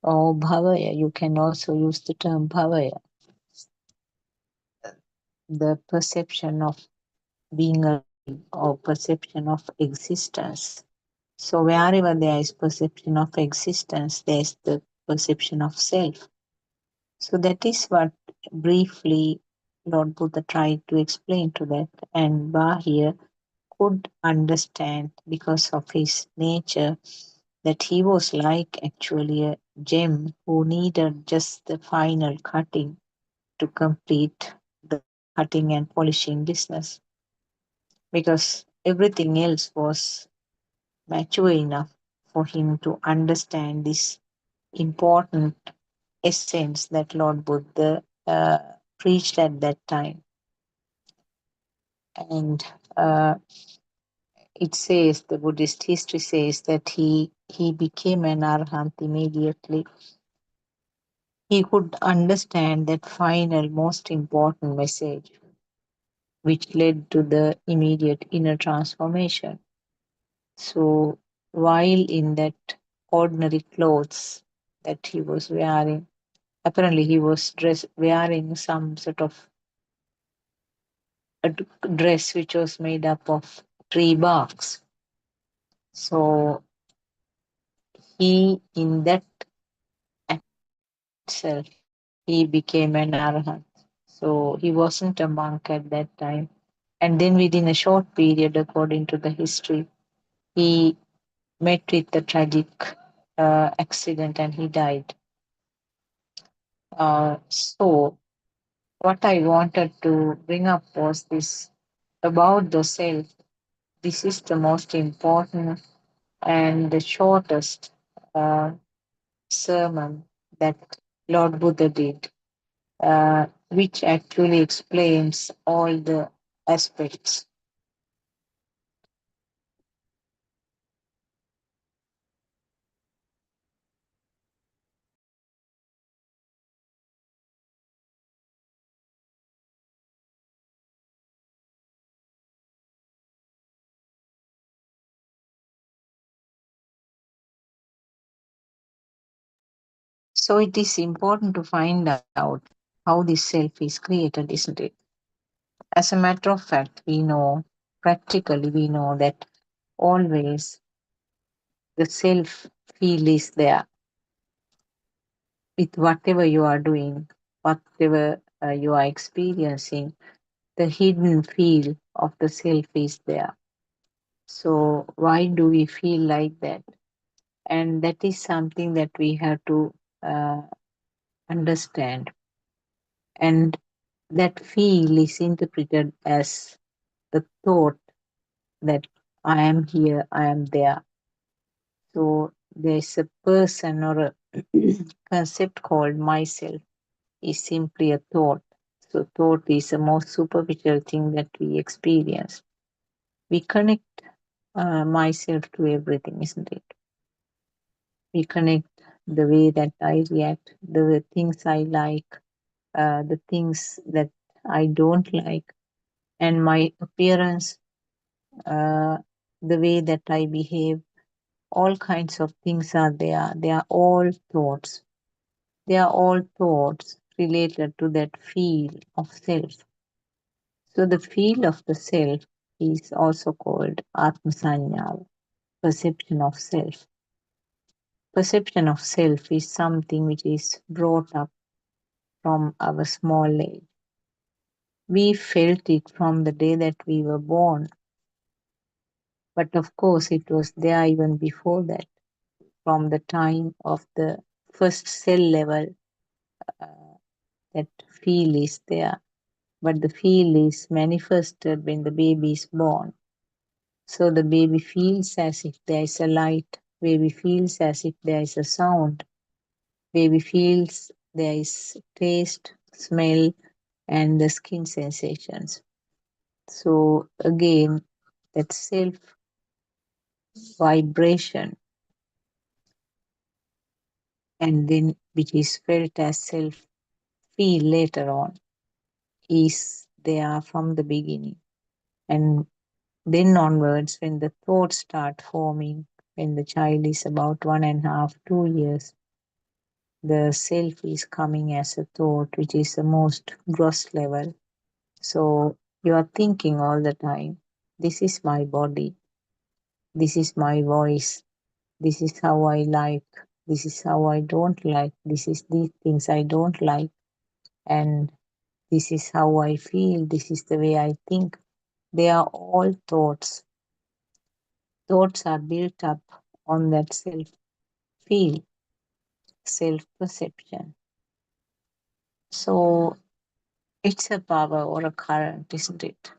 or bhavaya. You can also use the term bhavaya, the perception of being alive or perception of existence. So wherever there is perception of existence, there is the perception of self. So that is what briefly Lord Buddha tried to explain to that, and Bahir could understand because of his nature that he was like actually a gem who needed just the final cutting to complete the cutting and polishing business, because everything else was mature enough for him to understand this important essence that Lord Buddha preached at that time. And it says, the Buddhist history says that he became an arhat immediately. He could understand that final, most important message, which led to the immediate inner transformation. So, while in that ordinary clothes that he was wearing, apparently he was wearing some sort of a dress which was made up of tree barks. So he, in that itself, he became an arhat. So he wasn't a monk at that time. And then within a short period, according to the history, he met with a tragic accident and he died. So what I wanted to bring up was this about the self. This is the most important and the shortest uh, sermon that Lord Buddha did, which actually explains all the aspects. So it is important to find out how this self is created, isn't it? As a matter of fact, we know, practically, we know that always the self feel is there with whatever you are doing, whatever you are experiencing, the hidden feel of the self is there. So, why do we feel like that? And that is something that we have to uh, understand. And that feel is interpreted as the thought that I am here, I am there. So, there's a person or a concept called myself is simply a thought. So, thought is the most superficial thing that we experience. We connect myself to everything, isn't it? We connect the way that I react, the things I like, the things that I don't like, and my appearance, uh, the way that I behave. All kinds of things are there. They are all thoughts. They are all thoughts related to that feel of self. So the feel of the self is also called Atma Sanyal, perception of self. Perception of self is something which is brought up from our small age. We felt it from the day that we were born, but of course, it was there even before that, from the time of the first cell level, uh, that feel is there. But the feel is manifested when the baby is born. So the baby feels as if there is a light, baby feels as if there is a sound, baby feels there is taste, smell, and the skin sensations. So again, that self vibration, and then which is felt as self feel later on, is there from the beginning. And then onwards, when the thoughts start forming, when the child is about 1.5, 2 years, the self is coming as a thought, which is the most gross level. So you are thinking all the time, this is my body, this is my voice, this is how I like, this is how I don't like, this is these things I don't like, and this is how I feel, this is the way I think. They are all thoughts. Thoughts are built up on that self feel, self perception. So it's a power or a current, isn't it?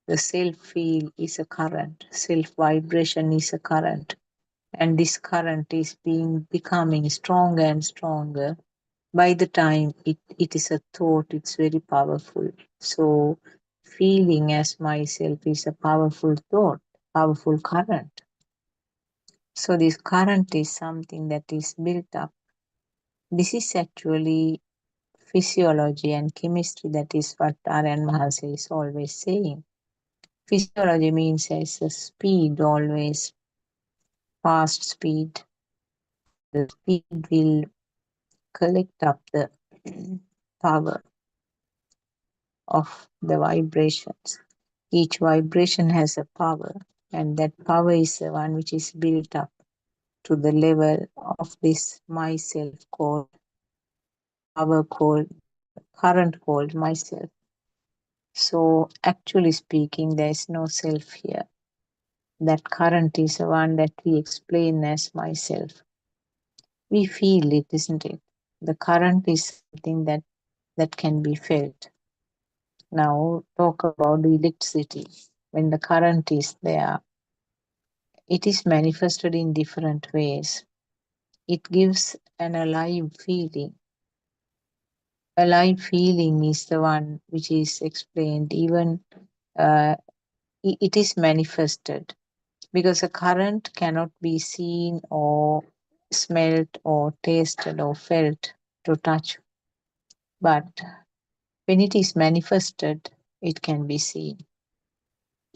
The self feel is a current, self vibration is a current, and this current is being becoming stronger and stronger. By the time it is a thought, it's very powerful. So feeling as myself is a powerful thought, powerful current. So this current is something that is built up. This is actually physiology and chemistry. That is what Aryan Mahasi is always saying. Physiology means as a speed, always fast speed, and the speed will collect up the power of the vibrations. Each vibration has a power, and that power is the one which is built up to the level of this myself called, the power called, the current called myself. So, actually speaking, there is no self here. That current is the one that we explain as myself. We feel it, isn't it? The current is something that can be felt. Now, talk about the electricity. When the current is there, it is manifested in different ways. It gives an alive feeling. Alive feeling is the one which is explained, even uh, it is manifested, because a current cannot be seen or smelt or tasted or felt to touch. But when it is manifested, it can be seen.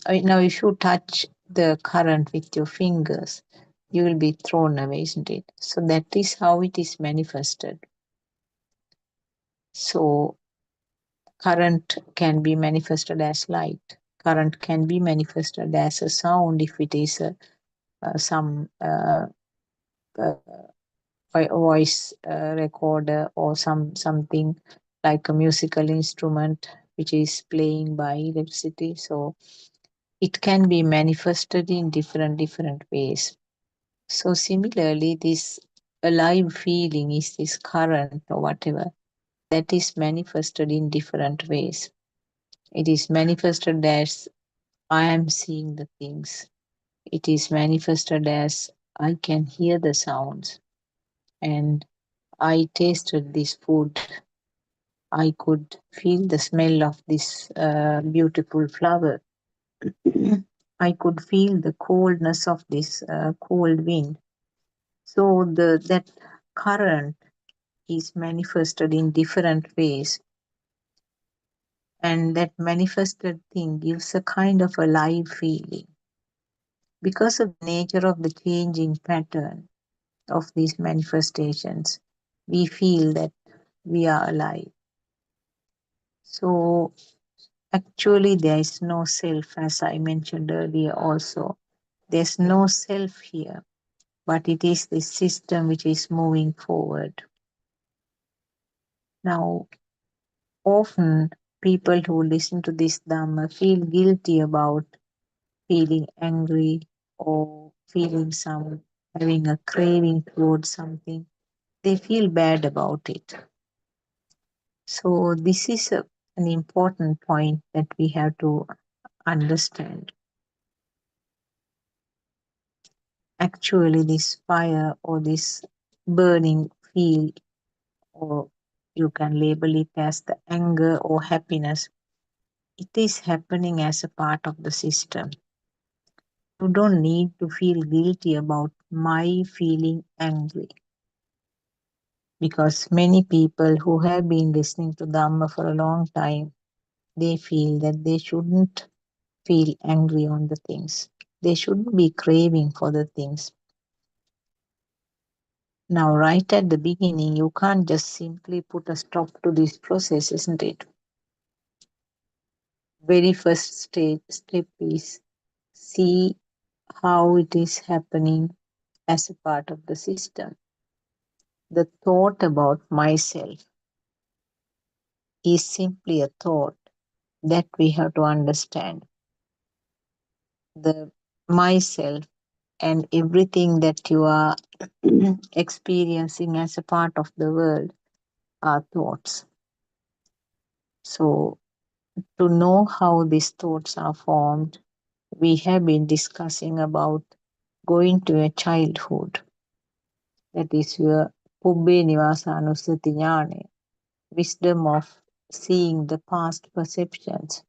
Now, if you touch the current with your fingers, you will be thrown away, isn't it? So that is how it is manifested. So current can be manifested as light. Current can be manifested as a sound if it is some uh, voice recorder or something like a musical instrument which is playing by electricity. So it can be manifested in different ways. So similarly, this alive feeling is this current or whatever that is manifested in different ways. It is manifested as I am seeing the things. It is manifested as I can hear the sounds, and I tasted this food. I could feel the smell of this beautiful flower. I could feel the coldness of this cold wind. So the that current is manifested in different ways, and that manifested thing gives a kind of a live feeling because of the nature of the changing pattern of these manifestations. We feel that we are alive. So actually, there is no self, as I mentioned earlier also. There's no self here, but it is the system which is moving forward. Now, often People who listen to this Dhamma feel guilty about feeling angry or feeling some having a craving towards something. They feel bad about it. So this is an important point that we have to understand. Actually, this fire or this burning feel, or you can label it as the anger or happiness, it is happening as a part of the system. You don't need to feel guilty about my feeling angry, because many people who have been listening to Dhamma for a long time, they feel that they shouldn't feel angry on the things. They shouldn't be craving for the things. Now, right at the beginning, you can't just simply put a stop to this process, isn't it? Very first step is see how it is happening as a part of the system. The thought about myself is simply a thought that we have to understand. The myself and everything that you are experiencing as a part of the world are thoughts. So, to know how these thoughts are formed, we have been discussing about going to a childhood. That is your Pubbe Nivasanusati Jnane, wisdom of seeing the past perceptions.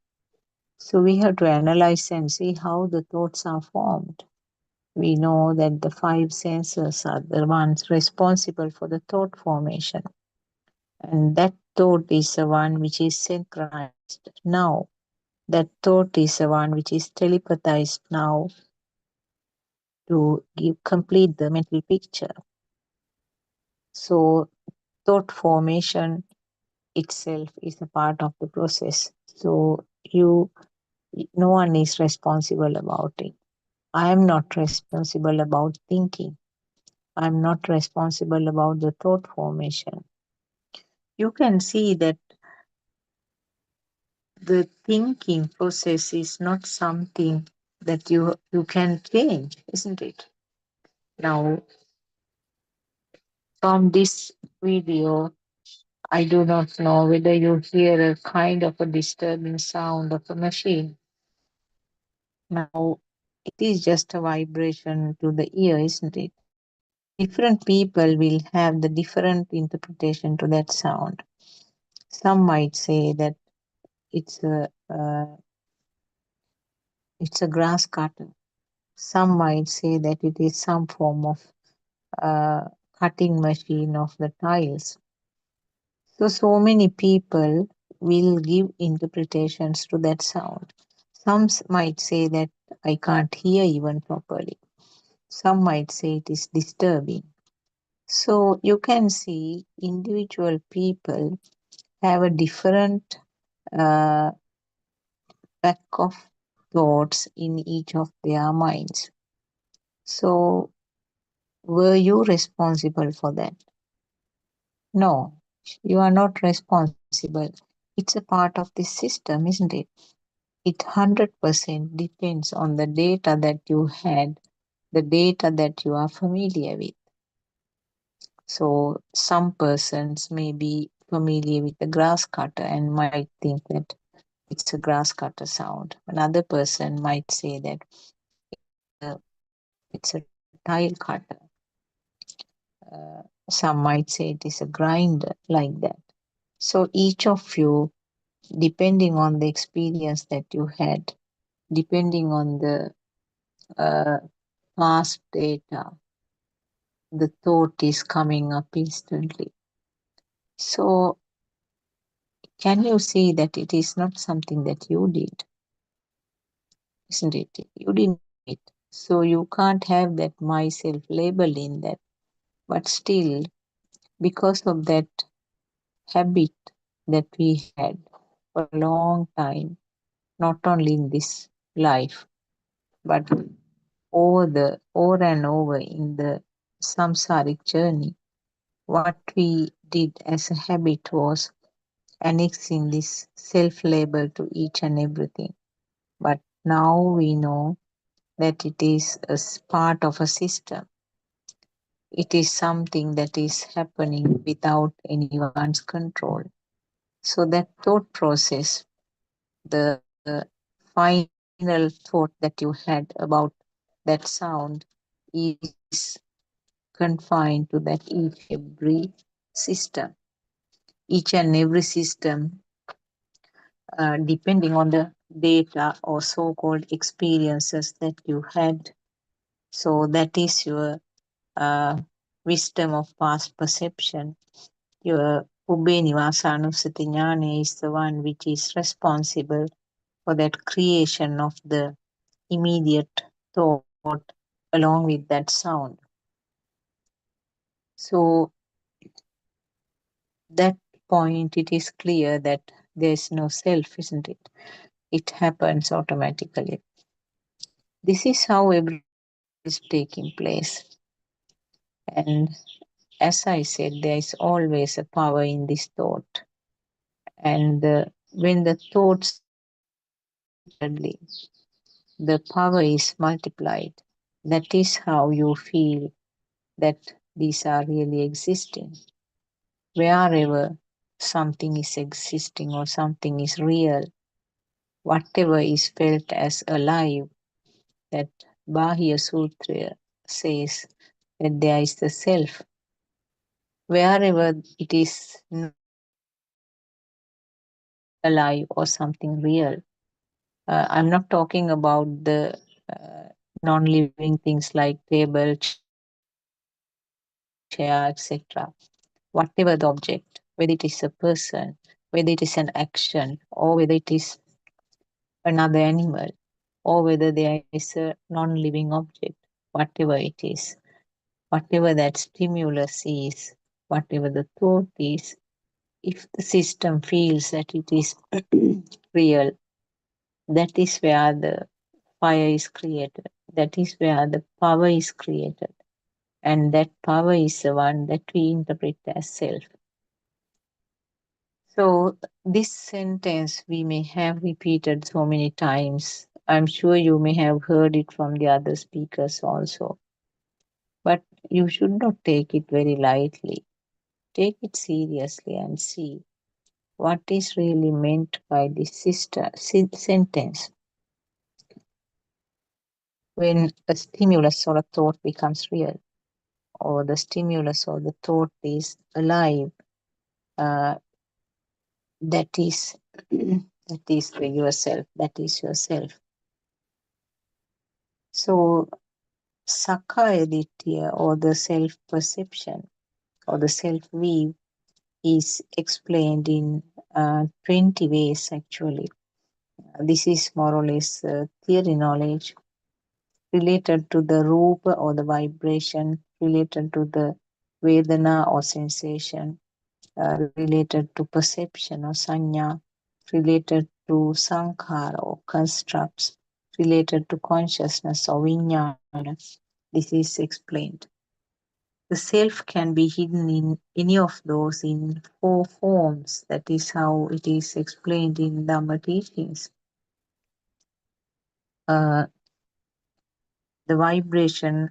So we have to analyze and see how the thoughts are formed. We know that the five senses are the ones responsible for the thought formation. And that thought is the one which is synchronized now. That thought is the one which is telepathized now to give complete the mental picture. So thought formation itself is a part of the process. So you no one is responsible about it. I am not responsible about thinking. I am not responsible about the thought formation. You can see that the thinking process is not something that you can change, isn't it? Now, from this video, I do not know whether you hear a kind of a disturbing sound of a machine. Now, it is just a vibration to the ear, isn't it? Different people will have the different interpretation to that sound. Some might say that it's a grass cutter. Some might say that it is some form of uh, cutting machine of the tiles. So many people will give interpretations to that sound. Some might say that I can't hear even properly. Some might say it is disturbing. So you can see individual people have a different uh, pack of thoughts in each of their minds. So were you responsible for that? No, you are not responsible. It's a part of this system, isn't it? It 100% depends on the data that you had, the data that you are familiar with. So some persons may be familiar with the grass cutter and might think that it's a grass cutter sound. Another person might say that uh, it's a tile cutter. Uh, some might say it is a grinder, like that. So each of you, depending on the experience that you had, depending on the uh, past data, the thought is coming up instantly. So can you see that it is not something that you did, isn't it? You didn't do it. So you can't have that myself label in that. But still, because of that habit that we had for a long time, not only in this life, but over and over in the samsaric journey, what we did as a habit was annexing this self label to each and everything. But now we know that it is part of a system. It is something that is happening without anyone's control. So that thought process, the final thought that you had about that sound, is confined to that each and every system. Each and every system, depending on the data or so-called experiences that you had. So that is your uh, wisdom of past perception. Your Ubbe Nivasanusati Jnana is the one which is responsible for that creation of the immediate thought along with that sound. So that point, it is clear that there is no self, isn't it? It happens automatically. This is how everything is taking place. And as I said, there is always a power in this thought. And when the thoughts speak repeatedly, the power is multiplied. That is how you feel that these are really existing. Wherever something is existing or something is real, whatever is felt as alive, that Bahya Sutra says that there is the self. Wherever it is not alive or something real, I'm not talking about the uh, non living things like table, chair, etc. Whatever the object, whether it is a person, whether it is an action, or whether it is another animal, or whether there is a non living object, whatever it is, whatever that stimulus is, whatever the thought is, if the system feels that it is real, that is where the fire is created. That is where the power is created. And that power is the one that we interpret as self. So, this sentence we may have repeated so many times. I'm sure you may have heard it from the other speakers also. But you should not take it very lightly. Take it seriously and see what is really meant by this sentence. When a stimulus or a thought becomes real, or the stimulus or the thought is alive, uh, that is that is the yourself. That is yourself. So Sakaya Ditya, or the self perception or the self view, is explained in 20 ways actually. This is more or less theory knowledge related to the rupa or the vibration, related to the vedana or sensation, related to perception or sanya, related to sankhara or constructs, related to consciousness or vijnana. This is explained. The self can be hidden in any of those in four forms. That is how it is explained in Dhamma teachings. Uh, the vibration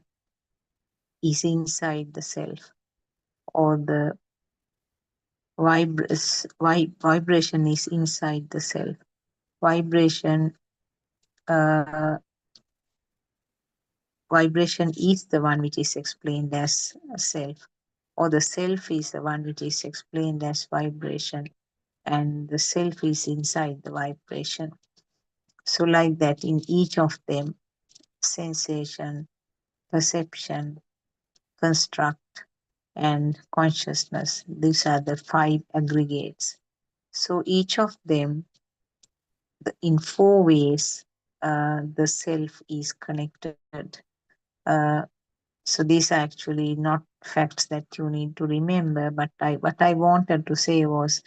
is inside the self, or the vibration is inside the self. Vibration, uh, vibration is the one which is explained as self, or the self is the one which is explained as vibration, and the self is inside the vibration. So, like that, in each of them, sensation, perception, construct, and consciousness, these are the five aggregates. So, each of them, in four ways, the self is connected. Uh, so, these are actually not facts that you need to remember, but what I wanted to say was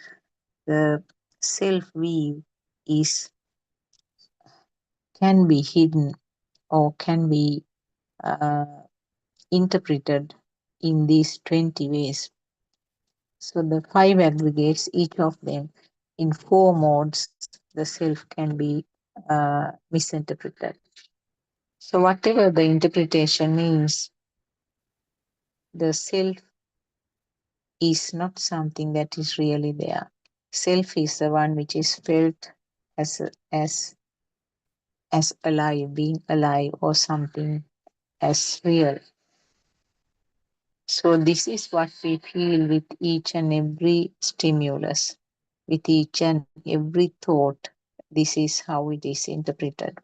the self view is can be hidden or can be uh, interpreted in these 20 ways. So the five aggregates, each of them, in four modes, the self can be misinterpreted. So, whatever the interpretation means, the self is not something that is really there. Self is the one which is felt as as alive, being alive, or something as real. So this is what we feel with each and every stimulus, with each and every thought. This is how it is interpreted.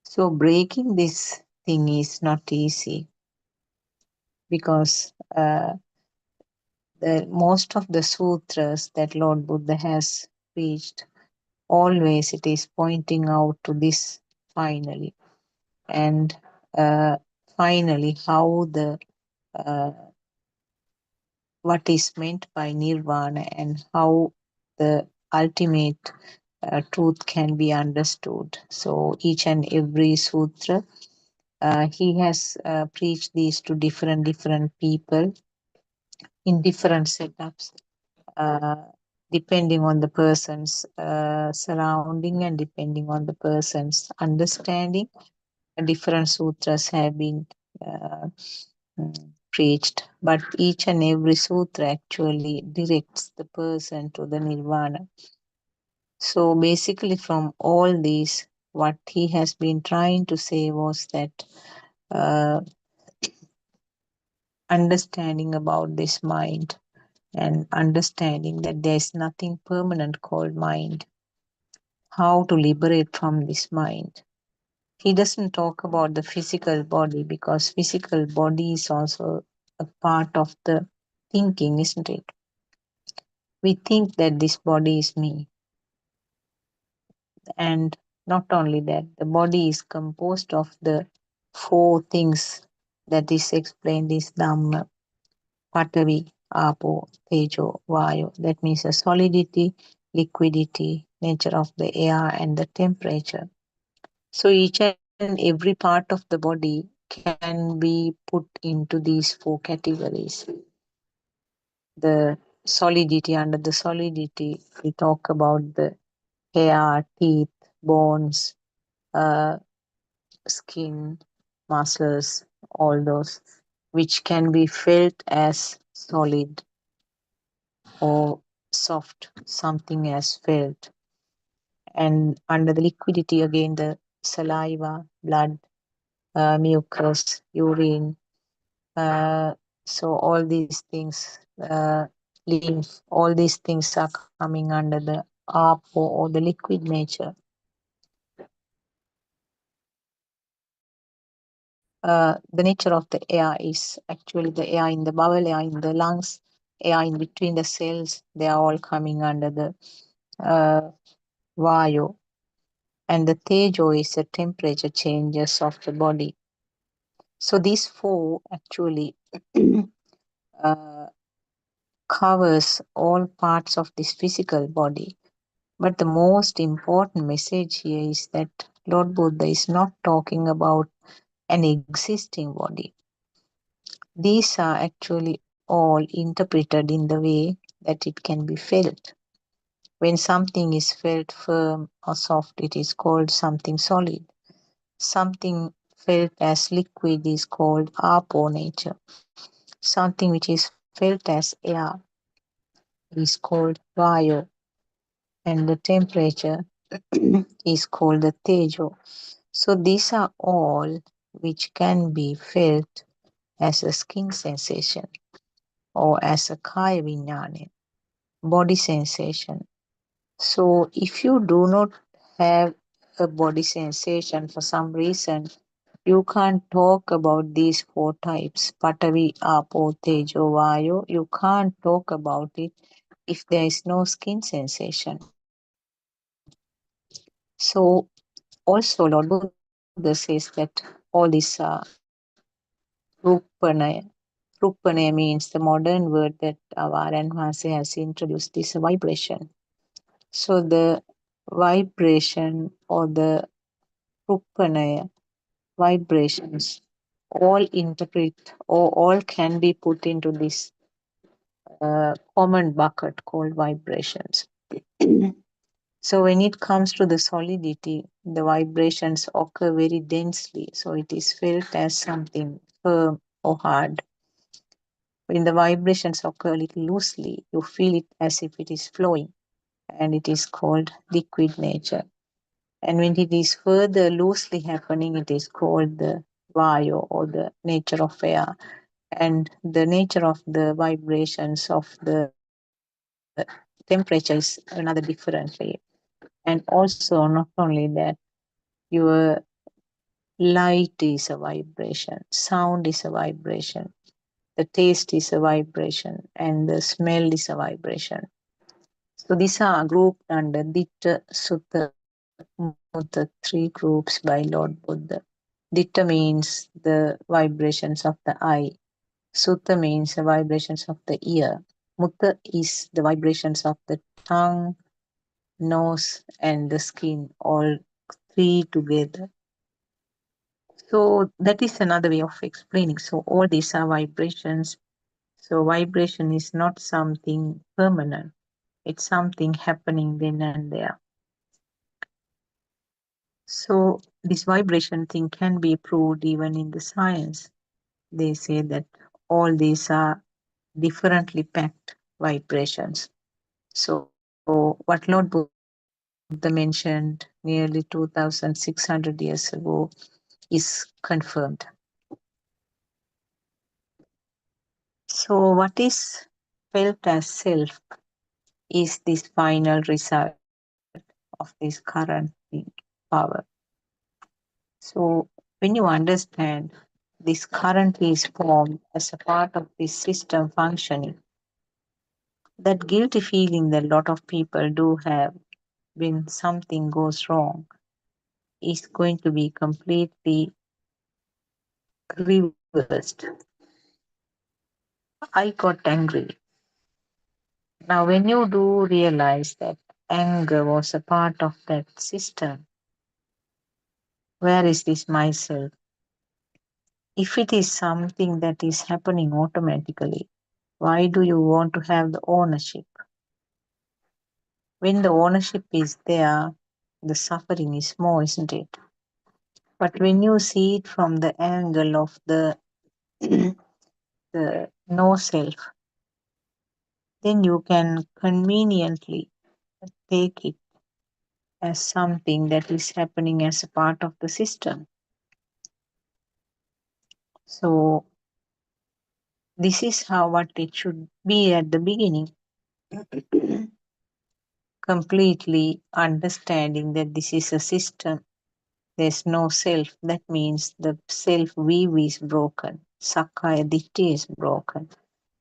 So breaking this thing is not easy because the most of the sutras that Lord Buddha has preached, always it is pointing out to this finally, and uh, finally how the uh, what is meant by nirvana and how the ultimate truth can be understood. So each and every sutra, he has preached these to different people in different setups, uh, depending on the person's surrounding and depending on the person's understanding. Different sutras have been uh, preached, but each and every sutra actually directs the person to the nirvana. So basically, from all these, what he has been trying to say was that uh, understanding about this mind and understanding that there is nothing permanent called mind, how to liberate from this mind. He doesn't talk about the physical body because physical body is also a part of the thinking, isn't it? We think that this body is me, and not only that, the body is composed of the four things that is explained is Dhamma, Patavi, Apo, Tejo, Vayu. That means the solidity, liquidity, nature of the air, and the temperature. So each and every part of the body can be put into these four categories. The solidity, under the solidity, we talk about the hair, teeth, bones, uh, skin, muscles, all those which can be felt as solid or soft, something as felt. And under the liquidity, again, the saliva, blood, mucus, urine. Uh, so all these things, lymph, all these things are coming under the apo or the liquid nature. The nature of the air is actually the air in the bowel, air in the lungs, air in between the cells. They are all coming under the uh, vayu. And the tejo is the temperature changes of the body. So these four actually uh, covers all parts of this physical body. But the most important message here is that Lord Buddha is not talking about an existing body. These are actually all interpreted in the way that it can be felt. When something is felt firm or soft, it is called something solid. Something felt as liquid is called apo nature. Something which is felt as air is called vayu, and the temperature is called the tejo. So these are all which can be felt as a skin sensation or as a kaya vinyana, body sensation. So if you do not have a body sensation for some reason, you can't talk about these four types, Patavi, Apo, Tejo, Vayu. You can't talk about it if there is no skin sensation. So also Lord Buddha says that all these Rupanaya. Rupanaya means the modern word that our Aranhase has introduced is vibration. So the vibration or the Rupanaya vibrations all interpret or all can be put into this common bucket called vibrations. So when it comes to the solidity, the vibrations occur very densely. So it is felt as something firm or hard. When the vibrations occur a little loosely, you feel it as if it is flowing, and it is called liquid nature. And when it is further loosely happening, it is called the vayu or the nature of air. And the nature of the vibrations of the temperature is another differently. And also, not only that, your light is a vibration, sound is a vibration, the taste is a vibration, and the smell is a vibration. So these are grouped under Ditta, Sutta, Mutta, three groups by Lord Buddha. Ditta means the vibrations of the eye. Sutta means the vibrations of the ear. Mutta is the vibrations of the tongue, nose, and the skin, all three together. So that is another way of explaining. So all these are vibrations. So vibration is not something permanent. It's something happening then and there. So this vibration thing can be proved even in the science. They say that all these are differently packed vibrations. So what Lord Buddha mentioned nearly 2600 years ago is confirmed. So what is felt as self is this final result of this current power. So when you understand this current is formed as a part of this system functioning, that guilty feeling that a lot of people do have when something goes wrong is going to be completely reversed. I got angry. Now, when you do realize that anger was a part of that system, where is this myself? If it is something that is happening automatically, why do you want to have the ownership? When the ownership is there, the suffering is more, isn't it? But when you see it from the angle of the no self, then you can conveniently take it as something that is happening as a part of the system. So this is how what it should be at the beginning. Completely understanding that this is a system. There's no self. That means the self view is broken. Sakkaya Ditthi is broken.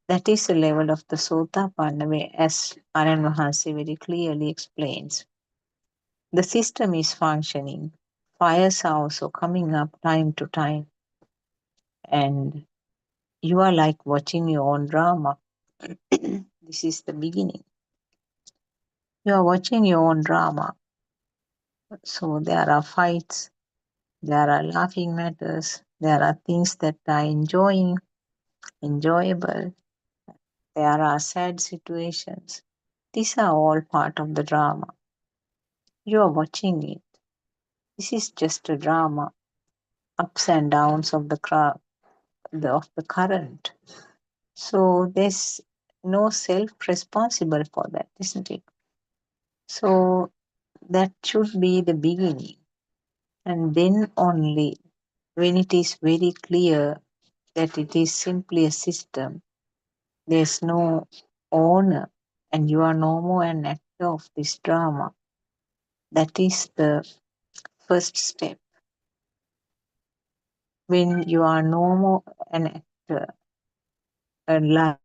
That is the level of the Sotapanna way, as Aran Mahansi very clearly explains. The system is functioning. Fires are also coming up time to time. And you are like watching your own drama. This is the beginning. You are watching your own drama. So there are fights, there are laughing matters, there are things that are enjoyable, there are sad situations. These are all part of the drama. You are watching it. This is just a drama, ups and downs of of the current. So there's no self responsible for that, isn't it? So that should be the beginning. And then only when it is very clear that it is simply a system, there's no owner, and you are no more an actor of this drama. That is the first step. When you are no more an actor, a live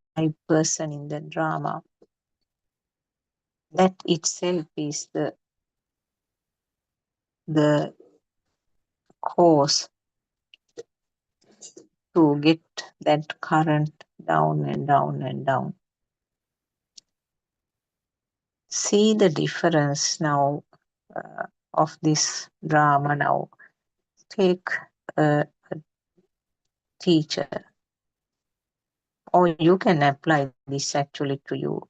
person in the drama, that itself is the cause to get that current down and down and down. See the difference now of this drama now. Take a teacher, or you can apply this actually to you.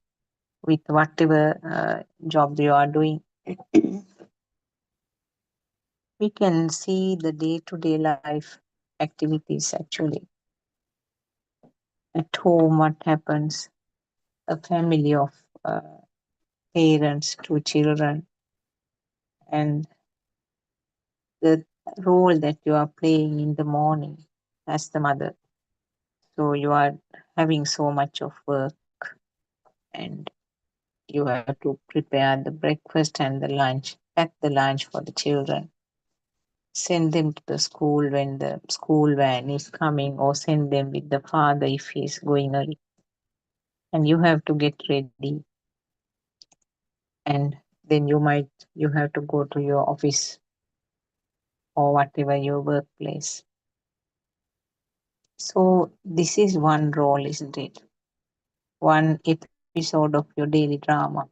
with whatever job you are doing. We can see the day-to-day life activities actually. At home, what happens? A family of parents, two children, and the role that you are playing in the morning as the mother. So you are having so much of work, and you have to prepare the breakfast and the lunch, pack the lunch for the children, send them to the school when the school van is coming, or send them with the father if he is going early. And you have to get ready, and then you have to go to your office or whatever your workplace. So this is one role, isn't it? One episode of your daily drama.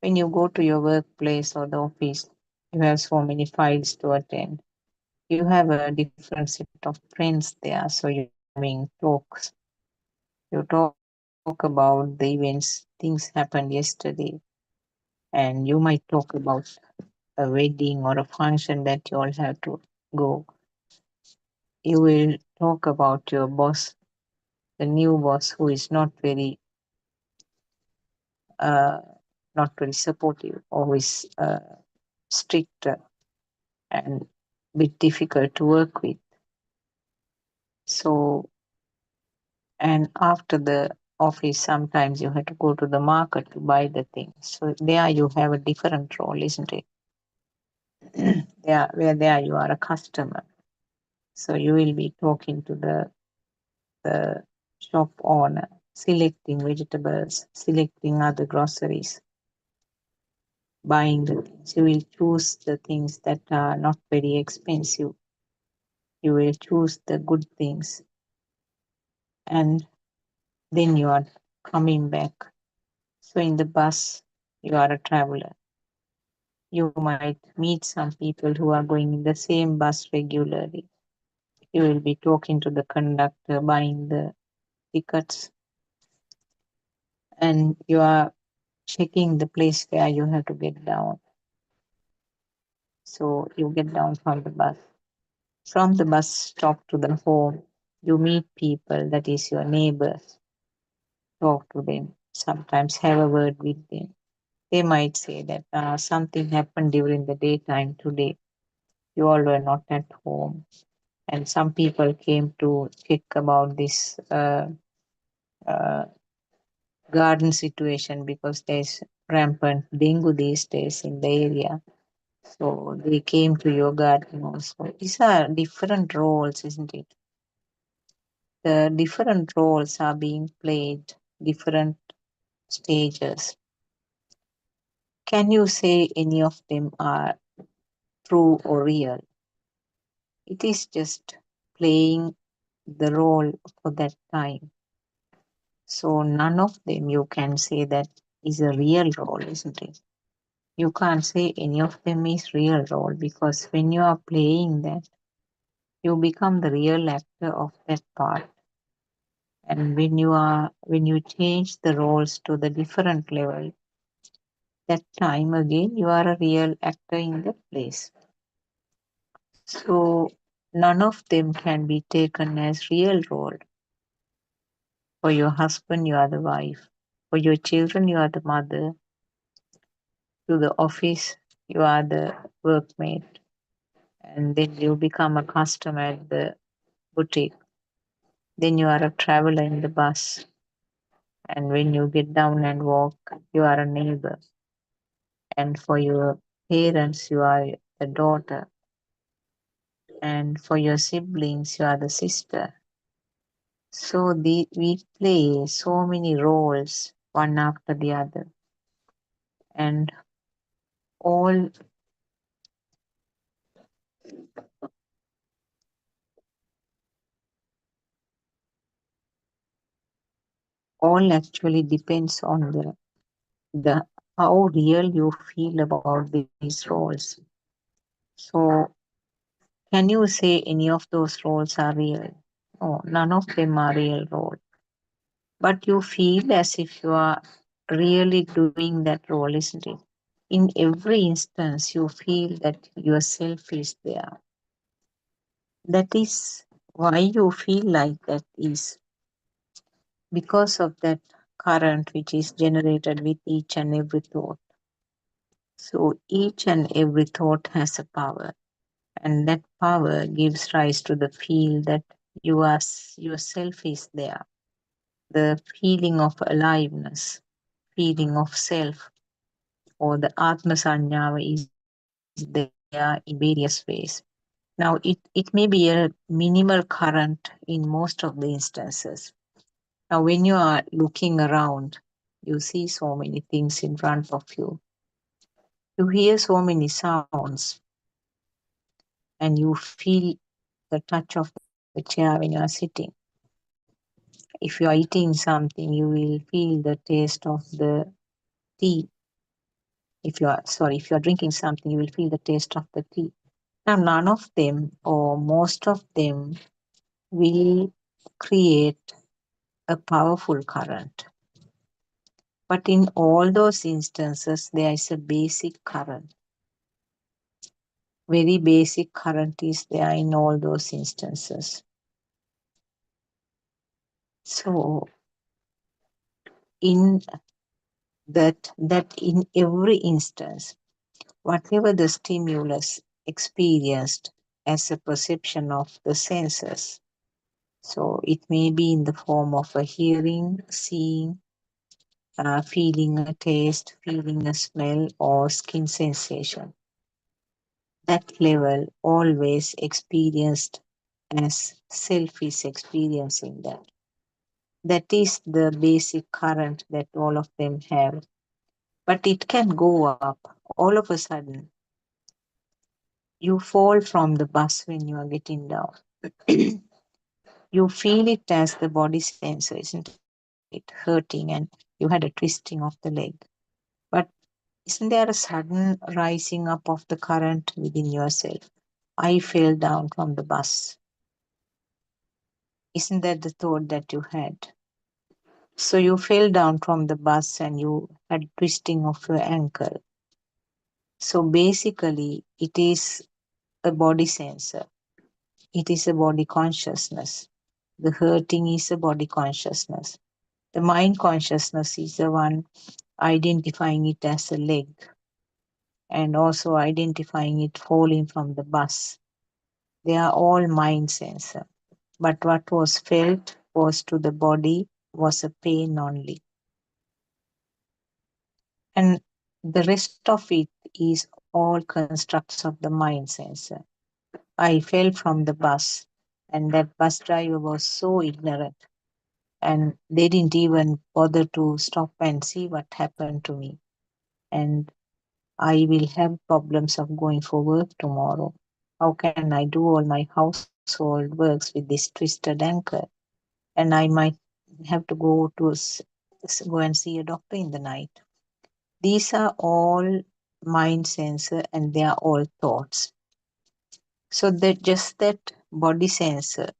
When you go to your workplace or the office, you have so many files to attend. You have a different set of friends there, so you are having talks. You talk about the events, things happened yesterday, and you might talk about a wedding or a function that you all have to go. You will talk about your boss, the new boss who is uh, not very supportive, or who is strict and bit difficult to work with. So, and after the office, sometimes you have to go to the market to buy the things. So there you have a different role, isn't it? There you are a customer. So you will be talking to the shop owner, selecting vegetables, selecting other groceries, buying the things. You will choose the things that are not very expensive. You will choose the good things, and then you are coming back. So in the bus, you are a traveler. You might meet some people who are going in the same bus regularly. You will be talking to the conductor, buying the tickets, and you are checking the place where you have to get down. So you get down from the bus. From the bus stop to the home, you meet people, that is your neighbors, talk to them, sometimes have a word with them. They might say that something happened during the daytime today. You all were not at home. And some people came to check about this uh, garden situation, because there's rampant dengue these days in the area. So they came to your garden also. These are different roles, isn't it? The different roles are being played, different stages. Can you say any of them are true or real? It is just playing the role for that time. So none of them you can say that is a real role, isn't it? You can't say any of them is real role, because when you are playing that, you become the real actor of that part. And when you change the roles to the different level, that time again you are a real actor in that place. So none of them can be taken as real role. For your husband, you are the wife. For your children, you are the mother. To the office, you are the workmate. And then you become a customer at the boutique. Then you are a traveler in the bus. And when you get down and walk, you are a neighbor. And for your parents, you are the daughter. And for your siblings, you are the sister. So we play so many roles, one after the other. And all all actually depends on the how real you feel about these roles. So can you say any of those roles are real? No, none of them are real role. But you feel as if you are really doing that role, isn't it? In every instance, you feel that yourself is there. That is why you feel like that is because of that current which is generated with each and every thought. So each and every thought has a power, and that power gives rise to the feel that yourself is there. The feeling of aliveness, feeling of self, or the Atma Sanyava is there in various ways. Now, it may be a minimal current in most of the instances. Now, when you are looking around, you see so many things in front of you. You hear so many sounds, and you feel the touch of the chair when you are sitting. If you are eating something, you will feel the taste of the tea. If you are drinking something, you will feel the taste of the tea. Now, none of them, or most of them, will create a powerful current. But in all those instances, there is a basic current. Very basic current is there in all those instances. So, in that in every instance, whatever the stimulus experienced as a perception of the senses, so it may be in the form of a hearing, seeing, feeling a taste, feeling a smell, or skin sensation. That level always experienced as self is experiencing that. That is the basic current that all of them have. But it can go up all of a sudden. You fall from the bus when you are getting down. You feel it as the body sensor, isn't it? Hurting, and you had a twisting of the leg. But isn't there a sudden rising up of the current within yourself? I fell down from the bus. Isn't that the thought that you had? So you fell down from the bus and you had twisting of your ankle. So basically, it is a body sensor. It is a body consciousness. The hurting is a body consciousness. The mind consciousness is the one identifying it as a leg and also identifying it falling from the bus. They are all mind sensor. But what was felt was to the body was a pain only. And the rest of it is all constructs of the mind sensor. I fell from the bus, and that bus driver was so ignorant, and they didn't even bother to stop and see what happened to me. And I will have problems of going for work tomorrow. How can I do all my household works with this twisted ankle? And I might have to go and see a doctor in the night. These are all mind sensor and they are all thoughts. So that just that body sensor,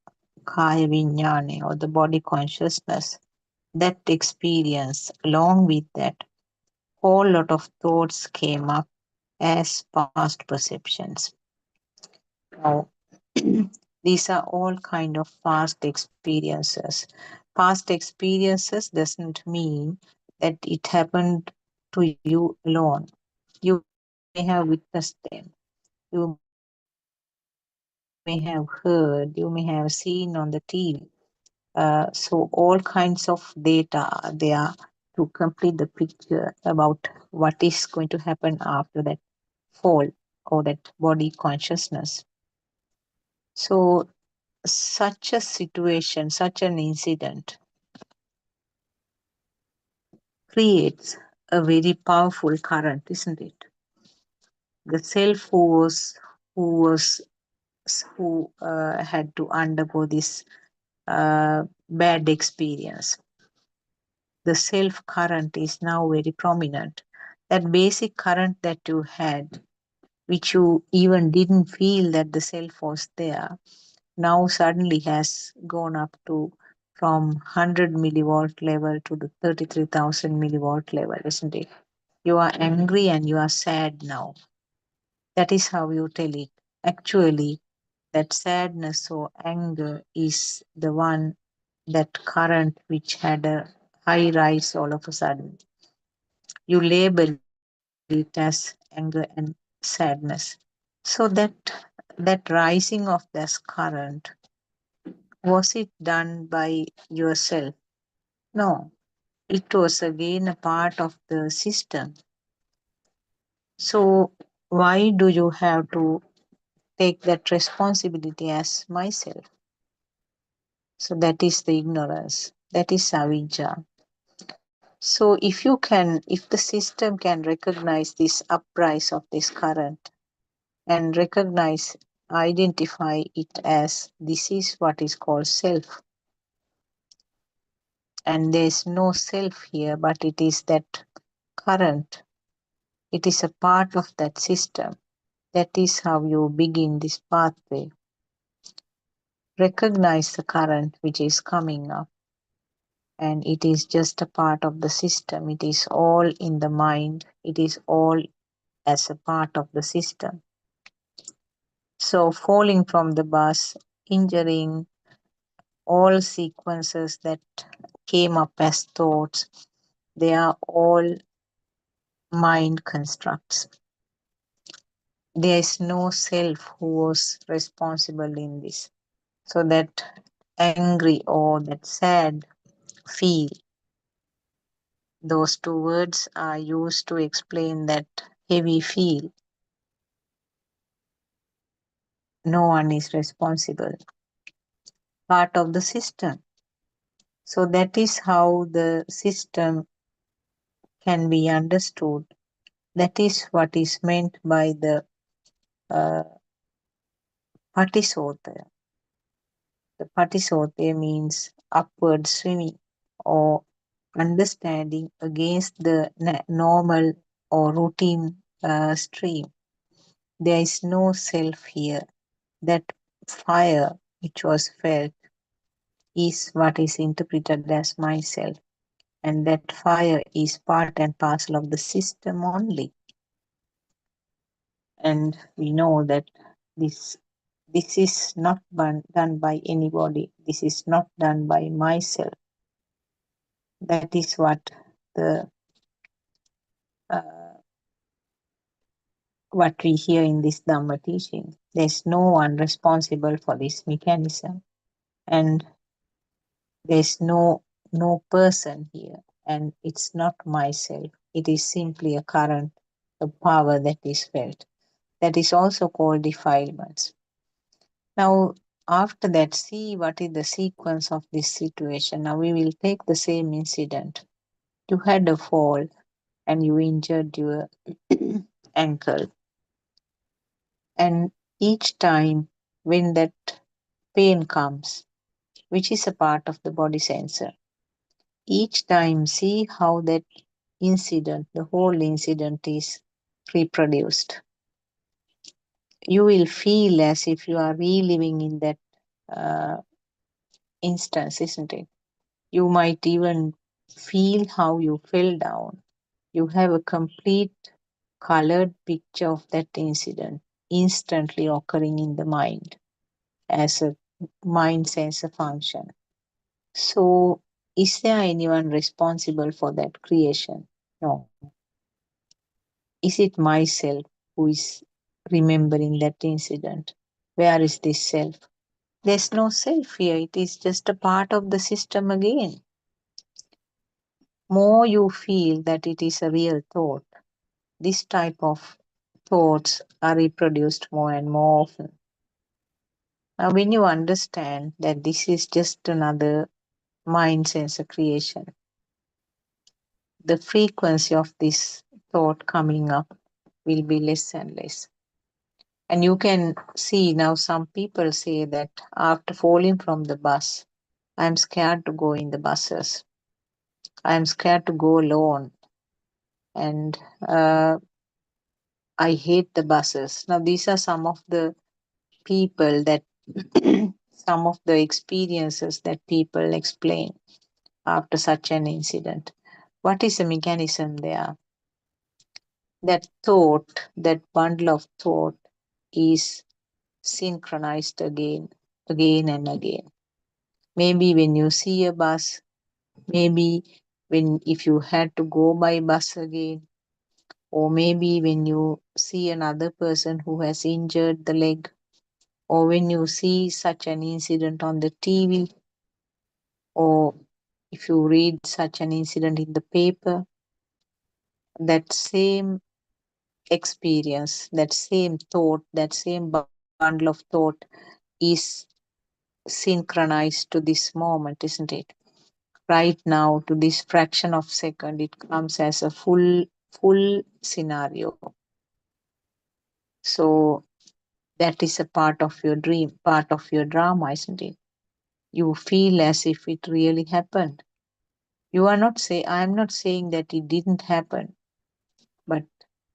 kaya vinyane or the body consciousness, that experience along with that whole lot of thoughts came up as past perceptions. Now these are all kind of past experiences. Past experiences doesn't mean that it happened to you alone. You may have witnessed them. You may have heard, you may have seen on the TV. So all kinds of data are there to complete the picture about what is going to happen after that fall or that body consciousness. So such a situation, such an incident creates a very powerful current, isn't it? The self who had to undergo this bad experience, the self current is now very prominent. That basic current that you had, which you even didn't feel that the self was there, now suddenly has gone up to from 100 millivolt level to the 33,000 millivolt level, isn't it? You are angry and you are sad now. That is how you tell it. Actually, that sadness or anger is the one, that current which had a high rise all of a sudden. You label it as anger and sadness. So that rising of this current, was it done by yourself? No, it was again a part of the system. So why do you have to take that responsibility as myself? So that is the ignorance. That is avijja. So if the system can recognize this uprise of this current and recognize, identify it as this is what is called self, and there is no self here, but it is that current. It is a part of that system. That is how you begin this pathway. Recognize the current which is coming up, and it is just a part of the system. It is all in the mind, it is all as a part of the system. So, falling from the bus, injuring, all sequences that came up as thoughts, they are all mind constructs. There is no self who was responsible in this. So, that angry or that sad feel, those two words are used to explain that heavy feel. No one is responsible, part of the system. So that is how the system can be understood. That is what is meant by the uh, patisotaya. The patisotaya means upward swimming or understanding against the normal or routine stream. There is no self here. That fire which was felt is what is interpreted as myself, and that fire is part and parcel of the system only. And we know that this this is not done by anybody. This is not done by myself. That is uh, what we hear in this Dhamma teaching. There's no one responsible for this mechanism, and there's no person here, and it's not myself. It is simply a current, a power that is felt. That is also called defilements. Now, after that, see what is the sequence of this situation. Now, we will take the same incident. You had a fall and you injured your ankle. And each time when that pain comes, which is a part of the body sensor, each time see how that incident, the whole incident is reproduced. You will feel as if you are reliving in that uh, instance, isn't it? You might even feel how you fell down. You have a complete colored picture of that incident instantly occurring in the mind as a mind sensor function. So, is there anyone responsible for that creation? No. Is it myself who is remembering that incident? Where is this self? There's no self here. It is just a part of the system again. More you feel that it is a real thought, this type of thoughts are reproduced more and more often. Now, when you understand that this is just another mind sensor creation, the frequency of this thought coming up will be less and less. And you can see now some people say that after falling from the bus, I'm scared to go in the buses. I'm scared to go alone. And I hate the buses. Now, these are some of the people that some of the experiences that people explain after such an incident. What is the mechanism there? That thought, that bundle of thought is synchronized again and again. Maybe when you see a bus, maybe when if you had to go by bus again, or maybe when you see another person who has injured the leg, or when you see such an incident on the TV, or if you read such an incident in the paper, that same experience, that same thought, that same bundle of thought is synchronized to this moment, isn't it? Right now, to this fraction of second, it comes as a full scenario. So that is a part of your dream, part of your drama, isn't it? You feel as if it really happened. You are not say I am not saying that it didn't happen, but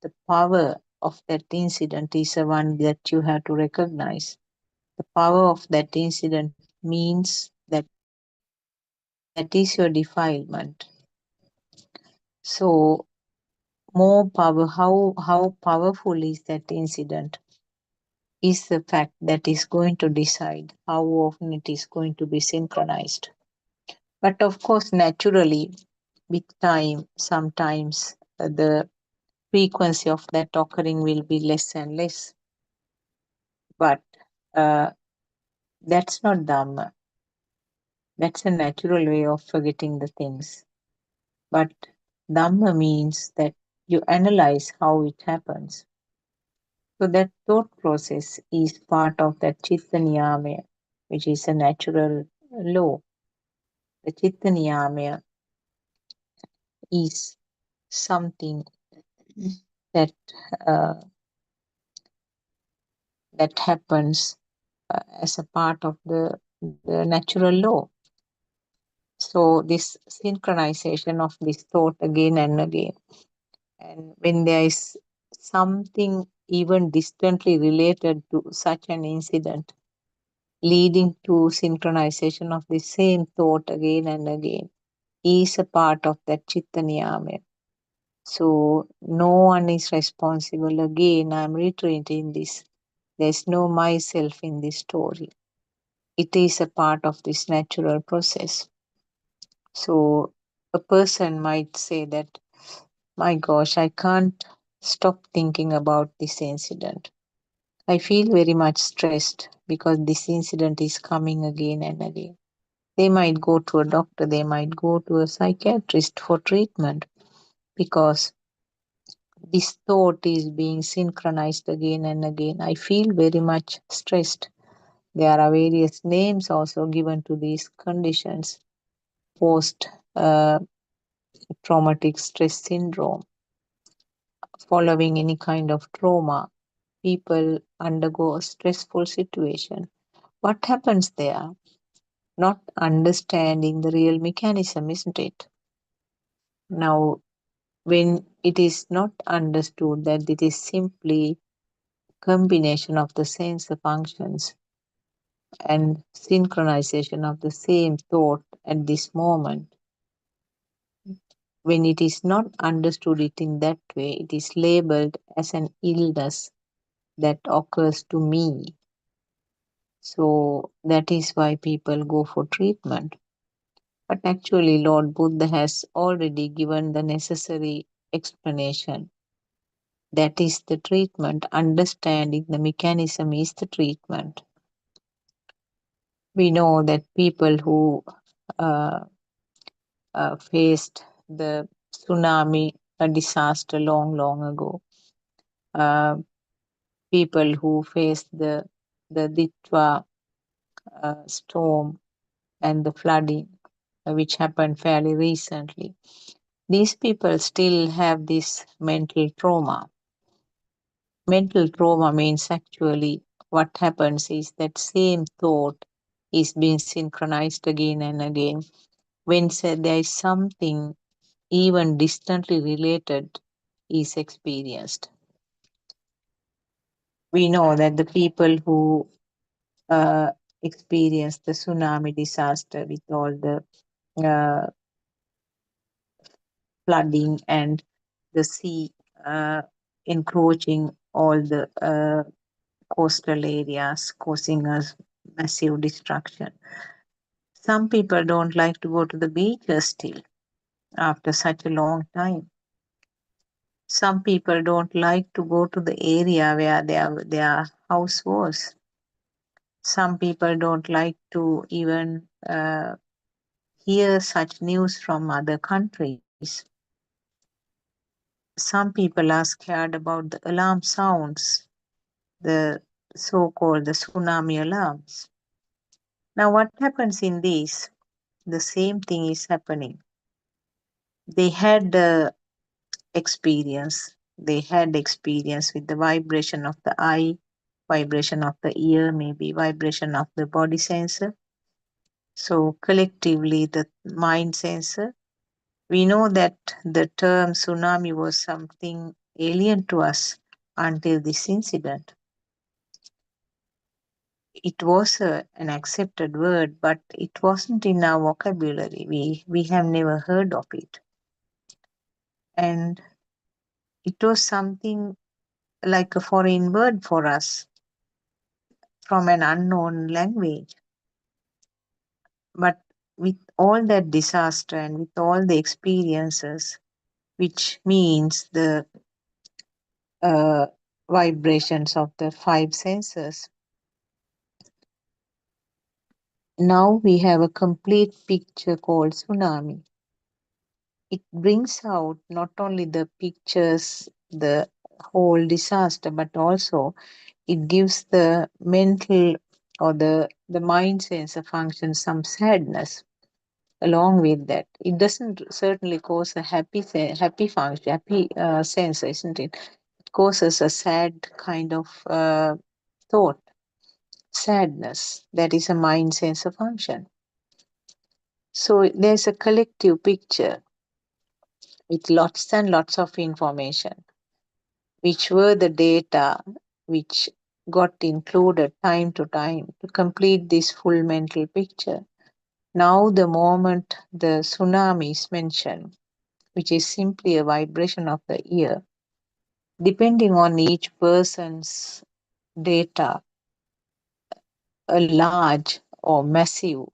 the power of that incident is the one that you have to recognize. The power of that incident means that is your defilement. So more power, how powerful is that incident is the fact that is going to decide how often it is going to be synchronized. But of course, naturally, with time, sometimes the frequency of that occurring will be less and less. But uh, that's not Dhamma. That's a natural way of forgetting the things. But Dhamma means that you analyze how it happens. So that thought process is part of that chitta niyamaya, which is a natural law. The chitta niyamaya is something that uh, that happens as a part of the natural law. So this synchronization of this thought again and again, and when there is something even distantly related to such an incident, leading to synchronization of the same thought again and again, is a part of that chitta niyama. So no one is responsible. Again, I'm reiterating this. There's no myself in this story. It is a part of this natural process. So a person might say that, my gosh, I can't stop thinking about this incident. I feel very much stressed because this incident is coming again and again. They might go to a doctor, they might go to a psychiatrist for treatment because this thought is being synchronized again and again. I feel very much stressed. There are various names also given to these conditions: post uh, traumatic stress syndrome, following any kind of trauma. People undergo a stressful situation. What happens there? Not understanding the real mechanism, isn't it? Now, when it is not understood that it is simply combination of the sensor functions and synchronization of the same thought at this moment, when it is not understood it in that way, it is labeled as an illness that occurs to me. So that is why people go for treatment. But actually, Lord Buddha has already given the necessary explanation. That is the treatment. Understanding the mechanism is the treatment. We know that people who uh, faced the tsunami disaster long ago, uh, people who faced the Ditwa storm and the flooding, which happened fairly recently, these people still have this mental trauma. Mental trauma means actually what happens is that same thought is being synchronized again and again. When said there is something even distantly related is experienced. We know that the people who experience the tsunami disaster with all the uh, flooding and the sea uh, encroaching all the coastal areas, causing us massive destruction. Some people don't like to go to the beaches still after such a long time. Some people don't like to go to the area where their house was. Some people don't like to even hear such news from other countries. Some people are scared about the alarm sounds, the so-called the tsunami alarms. Now, what happens in this? The same thing is happening. They had the experience. They had experience with the vibration of the eye, vibration of the ear, maybe vibration of the body sensor. So collectively, the mind sensor. We know that the term tsunami was something alien to us until this incident. It was an accepted word, but it wasn't in our vocabulary. We have never heard of it. And it was something like a foreign word for us from an unknown language. But with all that disaster and with all the experiences, which means the uh, vibrations of the five senses, now we have a complete picture called tsunami. It brings out not only the pictures, the whole disaster, but also it gives the mental or the mind sensor function some sadness along with that. It doesn't certainly cause a happy function, happy sense, isn't it? It causes a sad kind of thought, sadness. That is a mind sensor function. So there's a collective picture with lots and lots of information, which were the data which got included time to time to complete this full mental picture. Now, the moment the tsunami is mentioned, which is simply a vibration of the ear, depending on each person's data, a large or massive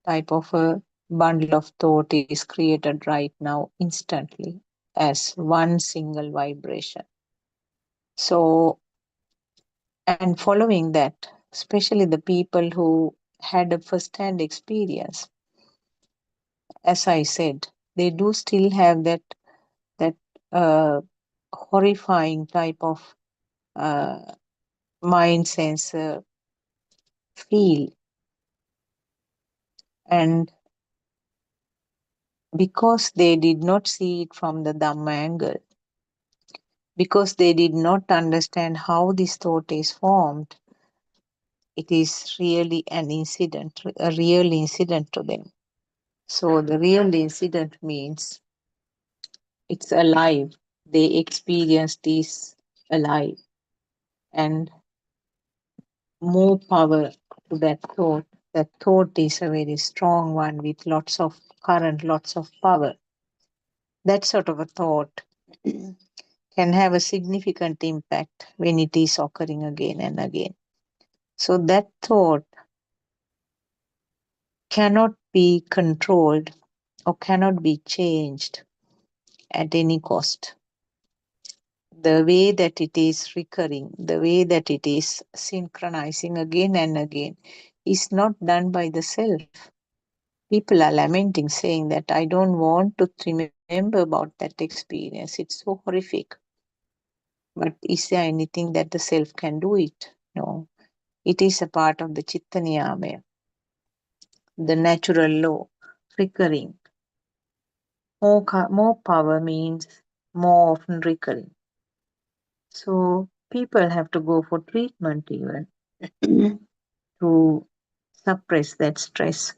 type of a bundle of thought is created right now instantly as one single vibration. So, and following that, especially the people who had a first-hand experience, as I said, they do still have that uh, horrifying type of uh, mind sensor feel. And because they did not see it from the Dhamma angle, because they did not understand how this thought is formed, it is really an incident, a real incident to them. So the real incident means it's alive. They experience this alive. And more power to that thought. That thought is a very strong one with lots of current, lots of power. That sort of a thought can have a significant impact when it is occurring again and again. So that thought cannot be controlled or cannot be changed at any cost. The way that it is recurring, the way that it is synchronizing again and again, is not done by the self. People are lamenting, saying that I don't want to remember about that experience. It's so horrific. But is there anything that the self can do it? No. It is a part of the Chitta Niyamaya, the natural law, recurring. More power means more often recurring. So people have to go for treatment even to suppress that stress.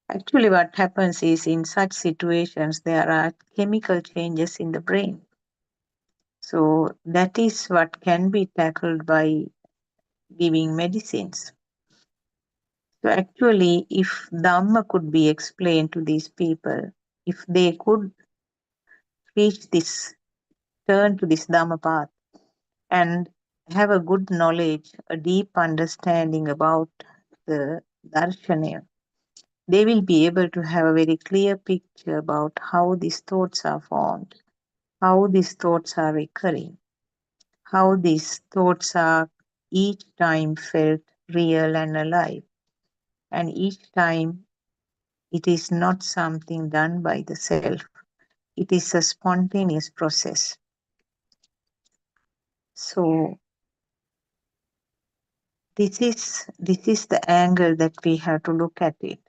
Actually, what happens is in such situations, there are chemical changes in the brain. So that is what can be tackled by giving medicines. So actually, if Dhamma could be explained to these people, if they could reach this, turn to this Dhamma path and have a good knowledge, a deep understanding about the Darshana, they will be able to have a very clear picture about how these thoughts are formed, how these thoughts are recurring, how these thoughts are each time felt real and alive, and each time it is not something done by the self. It is a spontaneous process. So this is the angle that we have to look at it.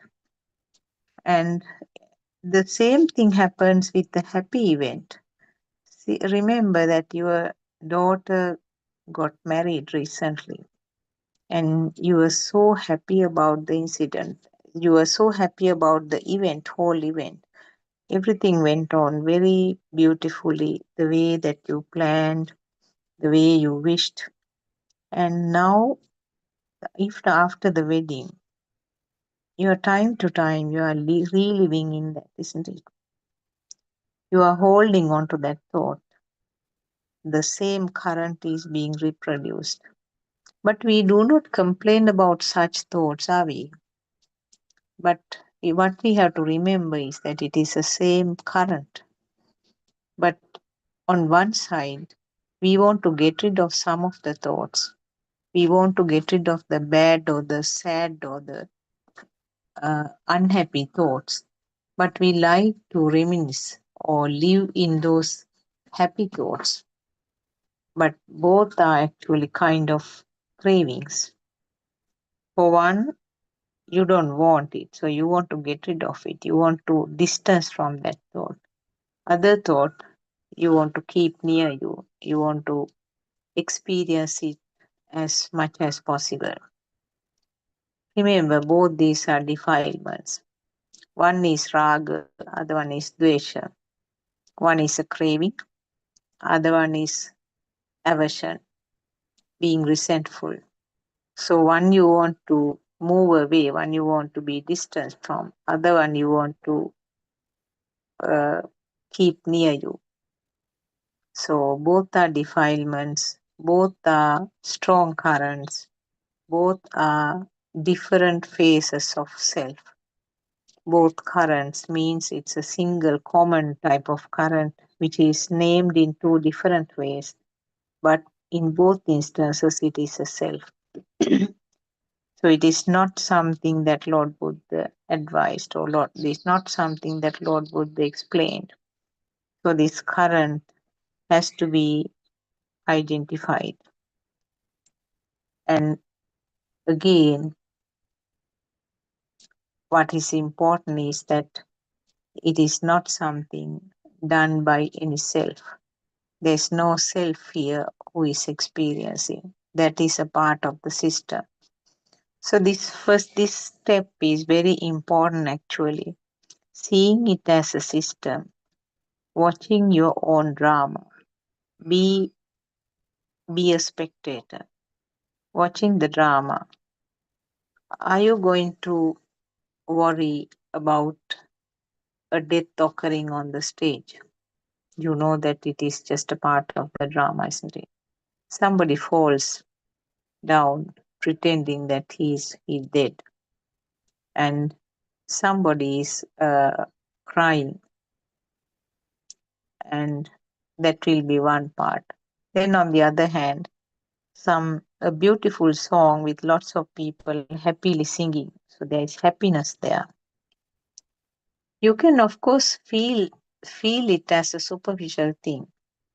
And the same thing happens with the happy event. See, remember that your daughter got married recently and you were so happy about the incident. You were so happy about the event, whole event. Everything went on very beautifully, the way that you planned, the way you wished. And now, if after the wedding, you are time to time, you are reliving in that, isn't it? You are holding on to that thought. The same current is being reproduced. But we do not complain about such thoughts, are we? But what we have to remember is that it is the same current. But on one side, we want to get rid of some of the thoughts. We want to get rid of the bad or the sad or the unhappy thoughts. But we like to reminisce or live in those happy thoughts. But both are actually kind of cravings. For one, you don't want it, so you want to get rid of it. You want to distance from that thought. Other thought, you want to keep near you. You want to experience it as much as possible. Remember, both these are defilements. One is raga, other one is dvesha. One is a craving, other one is aversion, being resentful. So one you want to move away, one you want to be distant from, other one you want to uh, keep near you. So both are defilements, both are strong currents, both are different phases of self. Both currents means it's a single common type of current which is named in two different ways, but in both instances it is a self. So it is not something that Lord Buddha advised, or Lord, it is not something that Lord Buddha explained. So this current has to be identified. And again, what is important is that it is not something done by any self. There's no self here who is experiencing. That is a part of the system. So this step is very important actually. Seeing it as a system, watching your own drama. Be be a spectator, watching the drama. Are you going to worry about a death occurring on the stage? You know that it is just a part of the drama, isn't it? Somebody falls down pretending that he's dead, and somebody is crying, and that will be one part. Then on the other hand, some a beautiful song with lots of people happily singing, so there is happiness there. You can of course feel it as a superficial thing,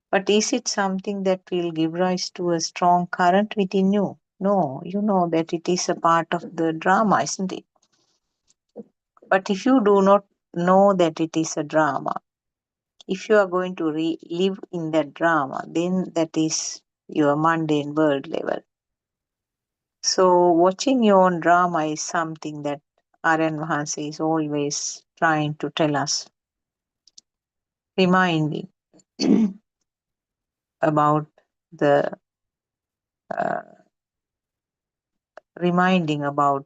but is it something that will give rise to a strong current within you? No, you know that it is a part of the drama, isn't it? But if you do not know that it is a drama, if you are going to live in that drama, then that is your mundane world level. So watching your own drama is something that Aryan Mahansa is always trying to tell us, reminding about the uh, reminding about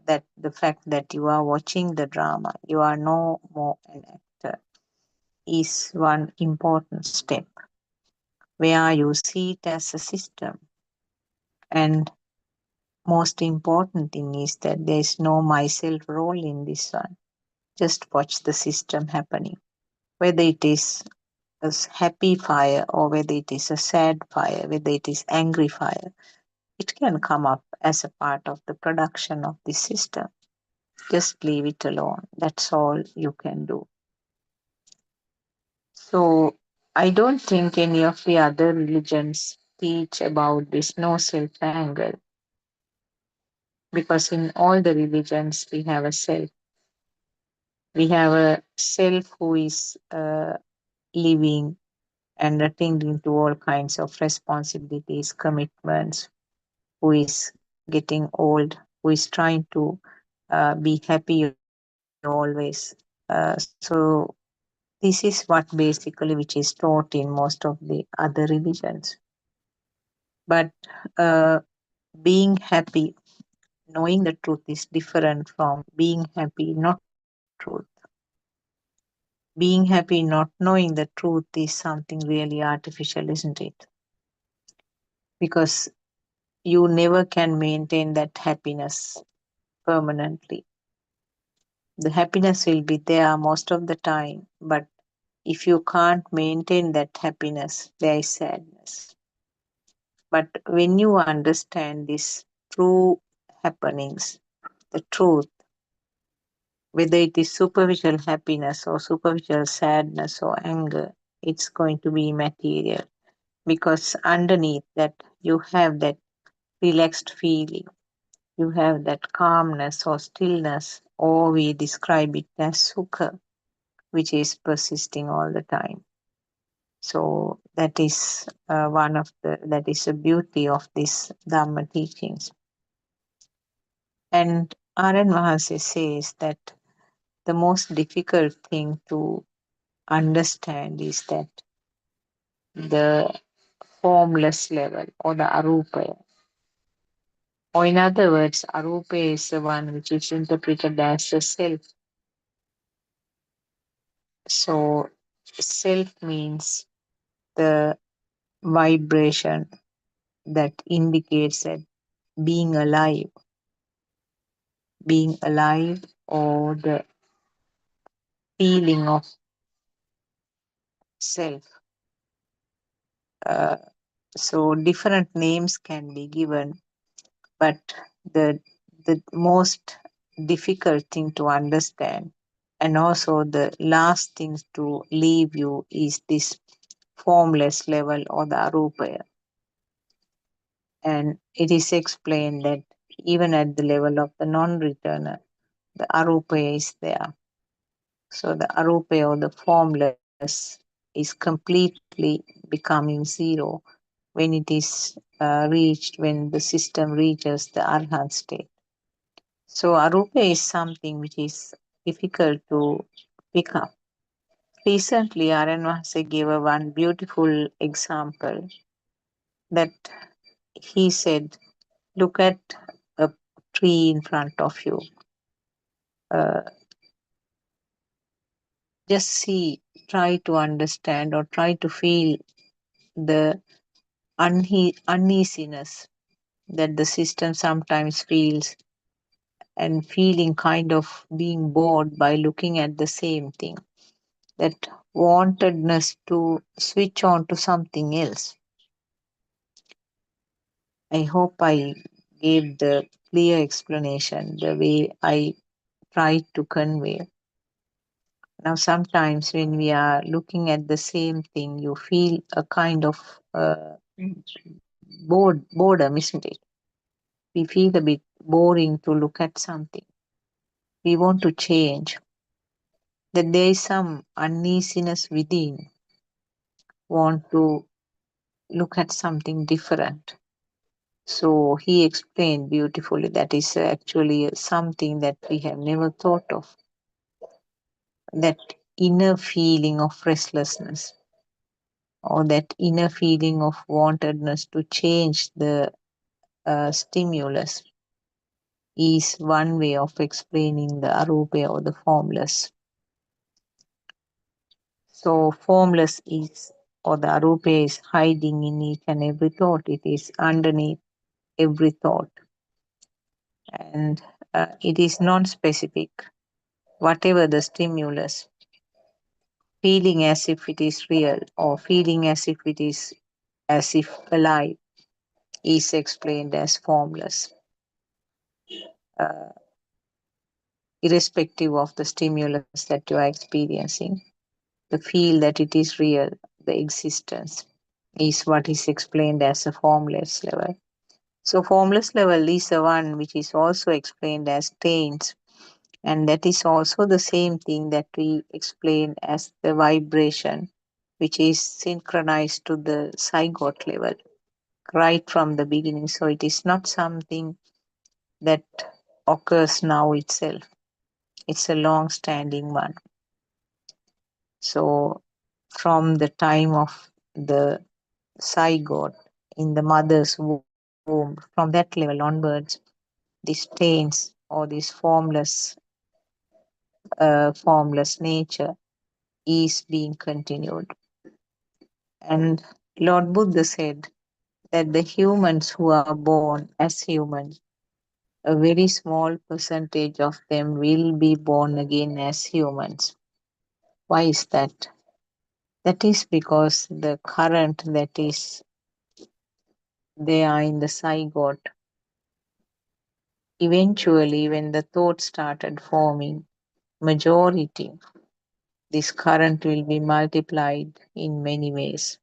that the fact that you are watching the drama, you are no more an actor, is one important step where you see it as a system. And most important thing is that there is no myself role in this one. Just watch the system happening, whether it is a happy fire or whether it is a sad fire, whether it is angry fire. It can come up as a part of the production of the system. Just leave it alone. That's all you can do. So I don't think any of the other religions teach about this no self angle, because in all the religions we have a self. We have a self who is living and attending to all kinds of responsibilities, commitments, who is getting old, who is trying to be happy always. So this is what basically which is taught in most of the other religions. But uh, being happy, knowing the truth is different from being happy, not truth. Being happy, not knowing the truth is something really artificial, isn't it? Because you never can maintain that happiness permanently. The happiness will be there most of the time, but if you can't maintain that happiness, there is sadness. But when you understand these true happenings, the truth, whether it is superficial happiness or superficial sadness or anger, it's going to be material, because underneath that you have that relaxed feeling, you have that calmness or stillness, or we describe it as sukha, which is persisting all the time. So that is one of the that is the beauty of this Dhamma teachings. And Aran Mahasi says that the most difficult thing to understand is that the formless level, or the arupa. Or in other words, arupa is the one which is interpreted as the self. So self means the vibration that indicates that being alive, being alive, or the feeling of self. Uh, so different names can be given, but the the most difficult thing to understand, and also the last thing to leave you, is this formless level, or the arupaya. And it is explained that even at the level of the non-returner, the arupaya is there. So the arupaya, or the formless, is completely becoming zero when it is reached, when the system reaches the arhat state. So arupa is something which is difficult to pick up. Recently, Aranvase gave a one beautiful example that he said, look at a tree in front of you. Uh, just see, try to understand or try to feel the uneasiness that the system sometimes feels, and feeling kind of being bored by looking at the same thing. That wantedness to switch on to something else. I hope I gave the clear explanation the way I tried to convey. Now, sometimes when we are looking at the same thing, you feel a kind of boredom, isn't it? We feel a bit boring to look at something. We want to change. That there is some uneasiness within, want to look at something different. So he explained beautifully that is actually something that we have never thought of. That inner feeling of restlessness, or that inner feeling of wantedness to change the stimulus. is one way of explaining the arupe or the formless. So formless is, or the arupe is hiding in each and every thought. It is underneath every thought, and it is non-specific. Whatever the stimulus, feeling as if it is real or feeling as if it is as if alive, is explained as formless, uh, irrespective of the stimulus that you are experiencing. The feel that it is real, the existence, is what is explained as a formless level. So, formless level is the one which is also explained as taints, and that is also the same thing that we explain as the vibration, which is synchronized to the zygote level right from the beginning. So, it is not something that occurs now itself, it's a long standing one. So, from the time of the zygote in the mother's womb, from that level onwards, these taints or this formless nature is being continued. And Lord Buddha said that the humans who are born as humans, a very small percentage of them will be born again as humans. Why is that? That is because the current that is there in the zygote, eventually, when the thought started forming, majority, this current will be multiplied in many ways.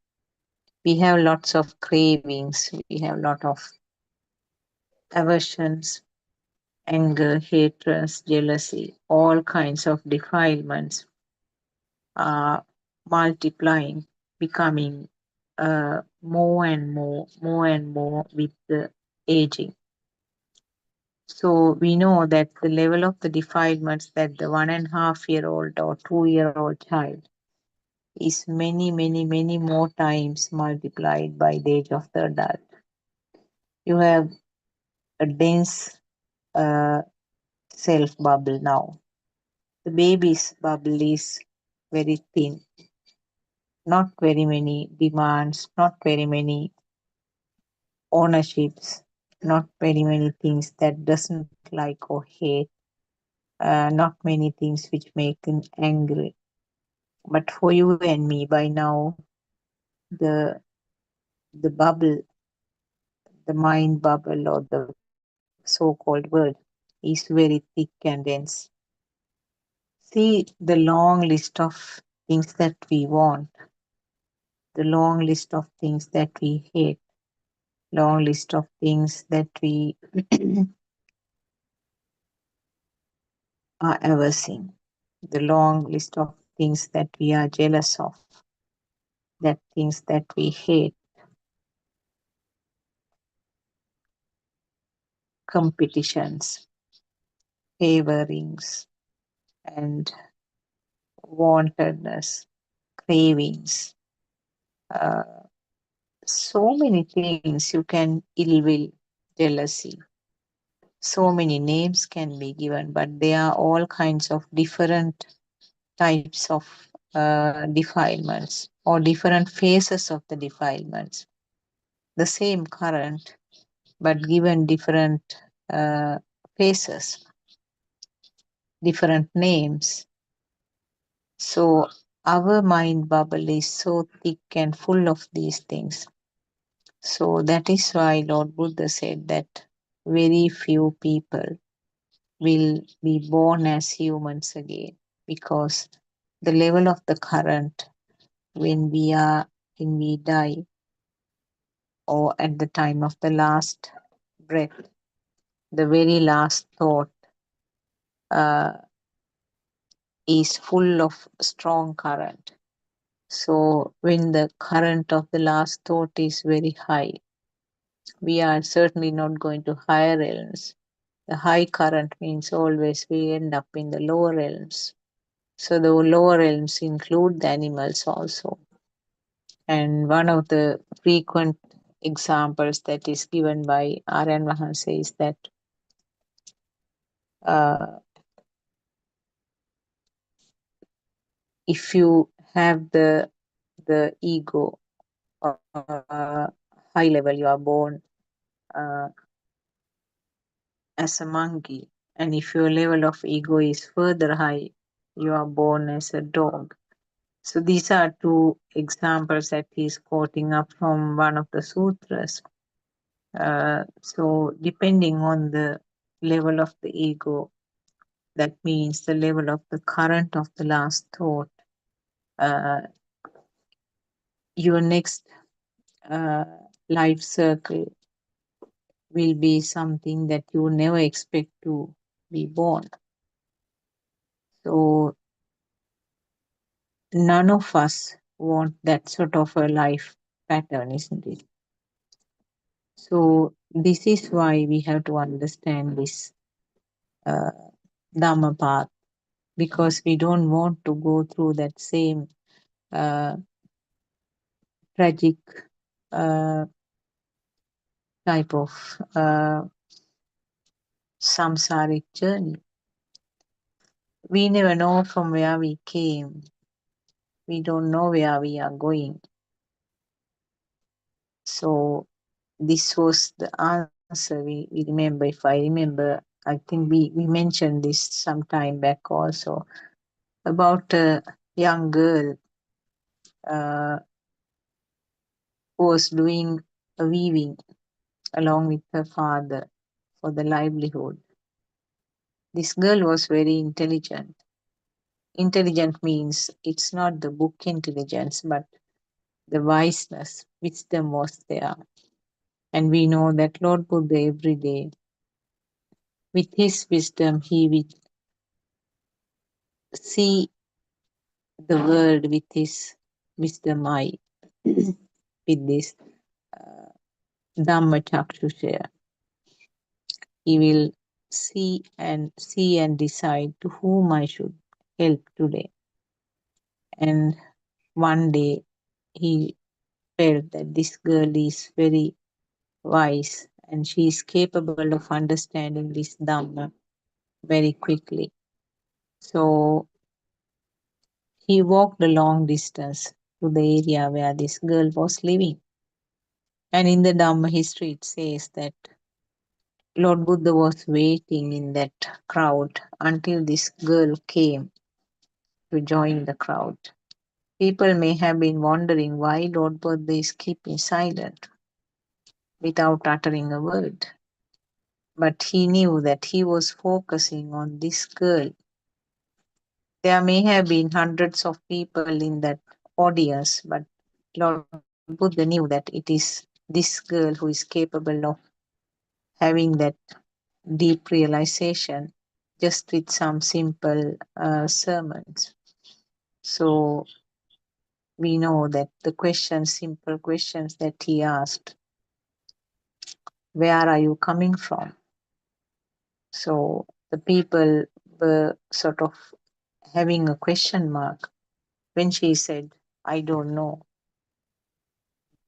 We have lots of cravings, we have lot of aversions, anger, hatred, jealousy, all kinds of defilements are multiplying, becoming more and more with the aging. So we know that the level of the defilements that the 1.5 year old or 2 year old child is many more times multiplied by the age of the adult. You have a dense uh, self bubble now. The baby's bubble is very thin, not very many demands, not very many ownerships, not very many things that doesn't like or hate, not many things which make him angry. But for you and me, by now, the the bubble, the mind bubble or the so-called world is very thick and dense. See the long list of things that we want, the long list of things that we hate, long list of things that we are aversing, the long list of things that we are jealous of, that things that we hate, competitions, favorings, and wantedness, cravings, uh, so many things you can ill will, jealousy. So many names can be given, but they are all kinds of different types of defilements or different phases of the defilements. The same current, but given different uh, phases, different names. So our mind bubble is so thick and full of these things. So that is why Lord Buddha said that very few people will be born as humans again, because the level of the current when we die or at the time of the last breath, the very last thought uh, is full of strong current. So when the current of the last thought is very high, we are certainly not going to higher realms. The high current means always we end up in the lower realms. So the lower realms include the animals also. And one of the frequent examples that is given by Aryan Mahansa is that Uh, if you have the ego high level, you are born uh, as a monkey, and if your level of ego is further high, you are born as a dog. So these are two examples that he's quoting up from one of the sutras. So depending on the level of the ego, that means the level of the current of the last thought, uh, your next uh, life circle will be something that you never expect to be born. So none of us want that sort of a life pattern, isn't it? So this is why we have to understand this uh, Dhamma path, because we don't want to go through that same uh, tragic uh, type of samsaric journey. We never know from where we came. We don't know where we are going. So this was the answer we remember. If I remember, I think we mentioned this some time back also about a young girl uh, who was doing a weaving along with her father for the livelihood. This girl was very intelligent. Intelligent means it's not the book intelligence, but the wiseness, wisdom was there. And we know that Lord Buddha every day, with his wisdom, he will see the world with his wisdom eye, with this uh, Dhamma Chakshusha. He will see and decide to whom I should help today. And one day he felt that this girl is very wise and she is capable of understanding this Dhamma very quickly. So he walked a long distance to the area where this girl was living. And in the Dhamma history, it says that Lord Buddha was waiting in that crowd until this girl came to join the crowd. People may have been wondering why Lord Buddha is keeping silent without uttering a word. But he knew that he was focusing on this girl. There may have been hundreds of people in that audience, but Lord Buddha knew that it is this girl who is capable of having that deep realization just with some simple sermons. So we know that the questions, simple questions that he asked, where are you coming from? So the people were sort of having a question mark when she said, I don't know.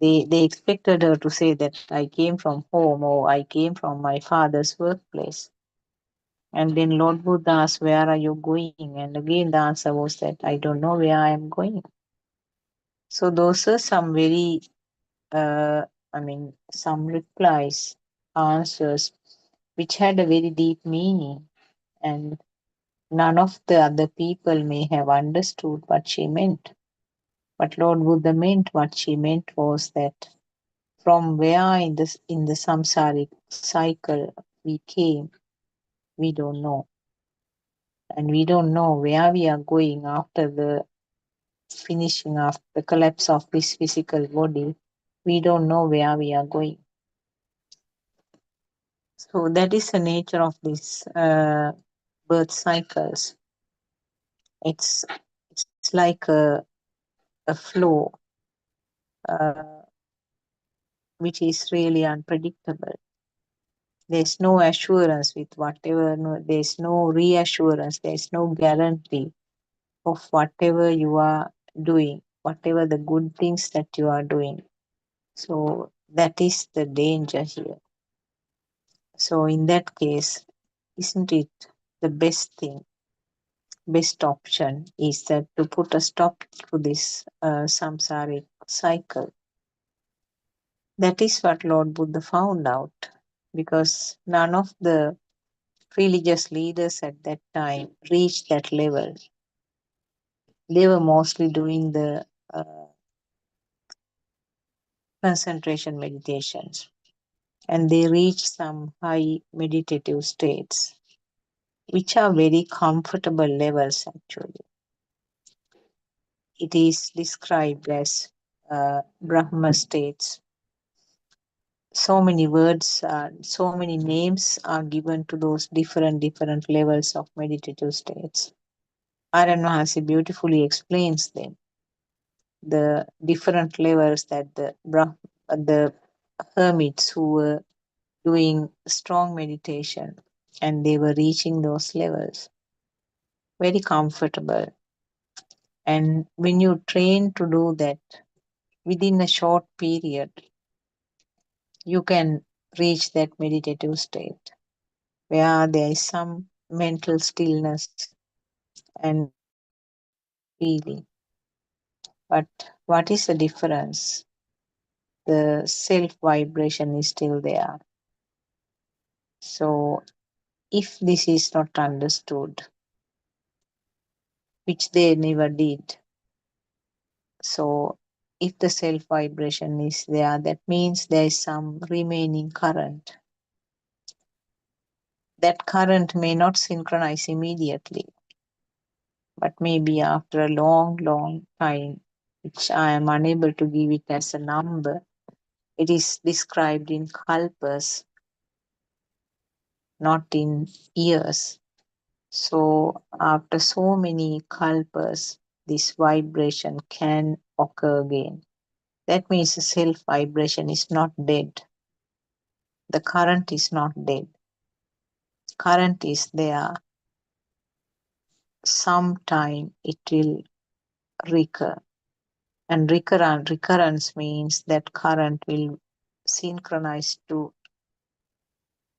They expected her to say that I came from home or I came from my father's workplace. And then Lord Buddha asked, where are you going? And again, the answer was that I don't know where I am going. So those are some very, some replies, answers, which had a very deep meaning. And none of the other people may have understood what she meant. But Lord Buddha meant what she meant was that from where in the samsaric cycle we came, we don't know. And we don't know where we are going after the finishing of the collapse of this physical body. We don't know where we are going. So that is the nature of these birth cycles. It's it's like a flow uh, which is really unpredictable. There's no assurance with whatever, no, there's no reassurance, there's no guarantee of whatever you are doing, whatever the good things that you are doing. So that is the danger here. So in that case, isn't it? the best option is that to put a stop to this samsaric cycle. That is what Lord Buddha found out, because none of the religious leaders at that time reached that level. They were mostly doing the concentration meditations, and they reached some high meditative states, which are very comfortable levels actually. It is described as Brahma states. So many words, so many names are given to those different levels of meditative states. Aranvahasi beautifully explains them, the different levels that the hermits who were doing strong meditation and they were reaching those levels very comfortable. And when you train to do that within a short period, you can reach that meditative state where there is some mental stillness and feeling. But what is the difference? The self vibration is still there. So, if this is not understood, which they never did, so if the self vibration is there, that means there is some remaining current. That current may not synchronize immediately, but maybe after a long time, which I am unable to give it as a number. It is described in kalpas, not in years. So, after so many kalpas, this vibration can occur again. That means the self vibration is not dead. The current is not dead. Current is there. Sometime it will recur. And recurrence means that current will synchronize to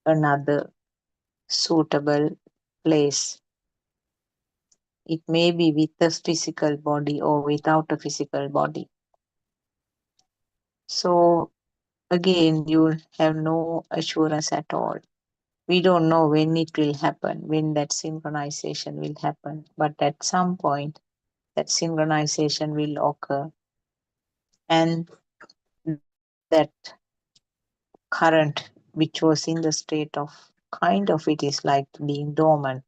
another suitable place. It may be with a physical body or without a physical body. So again, you have no assurance at all. We don't know when it will happen, when that synchronization will happen. But at some point, that synchronization will occur. And that current, which was in the state of kind of it is like being dormant,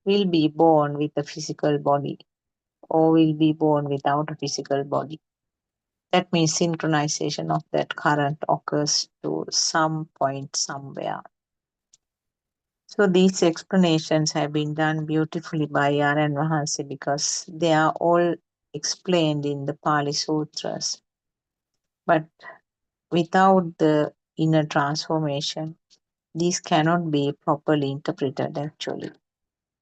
will be born with a physical body or will be born without a physical body. That means synchronization of that current occurs to some point somewhere. So these explanations have been done beautifully by Yaran Vahansi because they are all explained in the Pali Sutras. But without the inner transformation, these cannot be properly interpreted actually.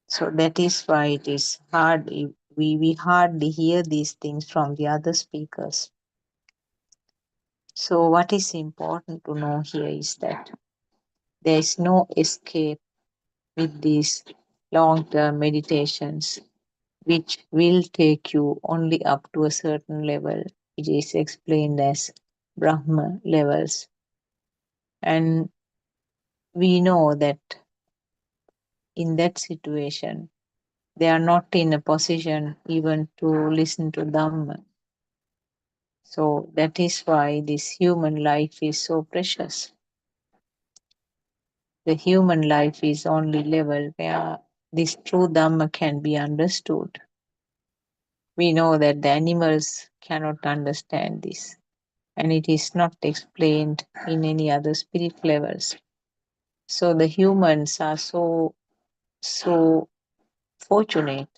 So that is why it is hard. We hardly hear these things from the other speakers. So, what is important to know here is that there is no escape with these long term meditations, which will take you only up to a certain level, which is explained as Brahma levels. And we know that in that situation, they are not in a position even to listen to Dhamma. So that is why this human life is so precious. The human life is only level where this true Dhamma can be understood. We know that the animals cannot understand this, and it is not explained in any other spirit levels. So the humans are so fortunate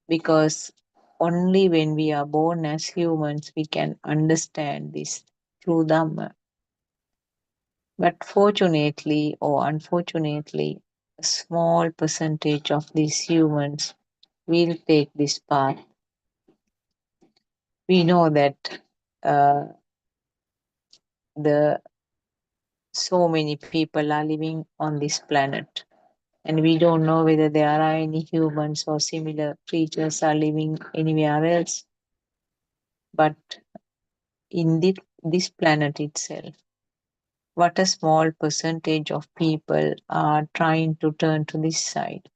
because only when we are born as humans we can understand this true Dhamma. But fortunately or unfortunately, a small percentage of these humans will take this path. We know that uh, the so many people are living on this planet, and we don't know whether there are any humans or similar creatures are living anywhere else. But in this planet itself, what a small percentage of people are trying to turn to this side.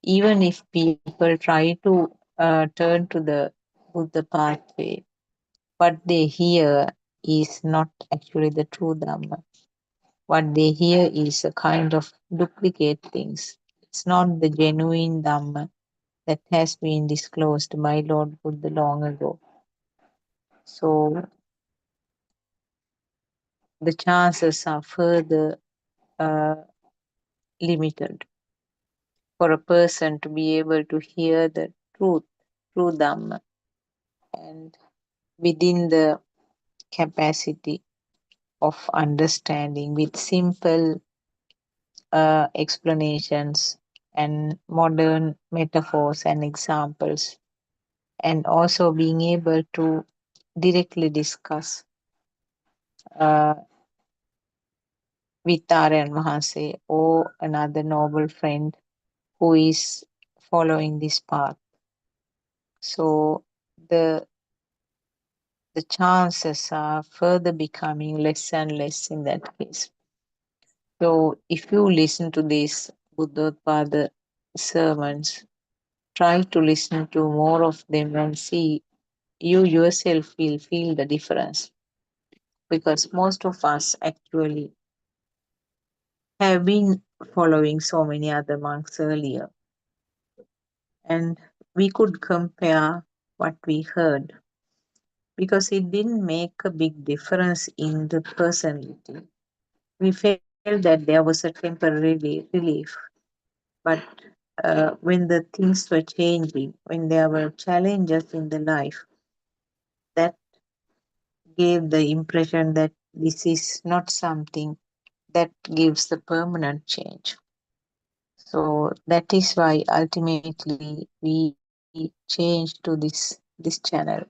Even if people try to turn to the Buddha pathway, what they hear is not actually the true Dhamma. What they hear is a kind of duplicate things. It's not the genuine Dhamma that has been disclosed by Lord Buddha long ago. So the chances are further uh, limited for a person to be able to hear the truth, true Dhamma, and within the capacity of understanding with simple explanations and modern metaphors and examples, and also being able to directly discuss uh, with Aryan Mahase or another noble friend who is following this path. So the the chances are further becoming less and less in that case. So if you listen to these Buddothpado sermons, try to listen to more of them and see you yourself will feel the difference, because most of us actually have been following so many other monks earlier, and we could compare what we heard, because it didn't make a big difference in the personality. We felt that there was a temporary relief, but when the things were changing, when there were challenges in the life, that gave the impression that this is not something that gives the permanent change. So that is why ultimately we changed to this channel.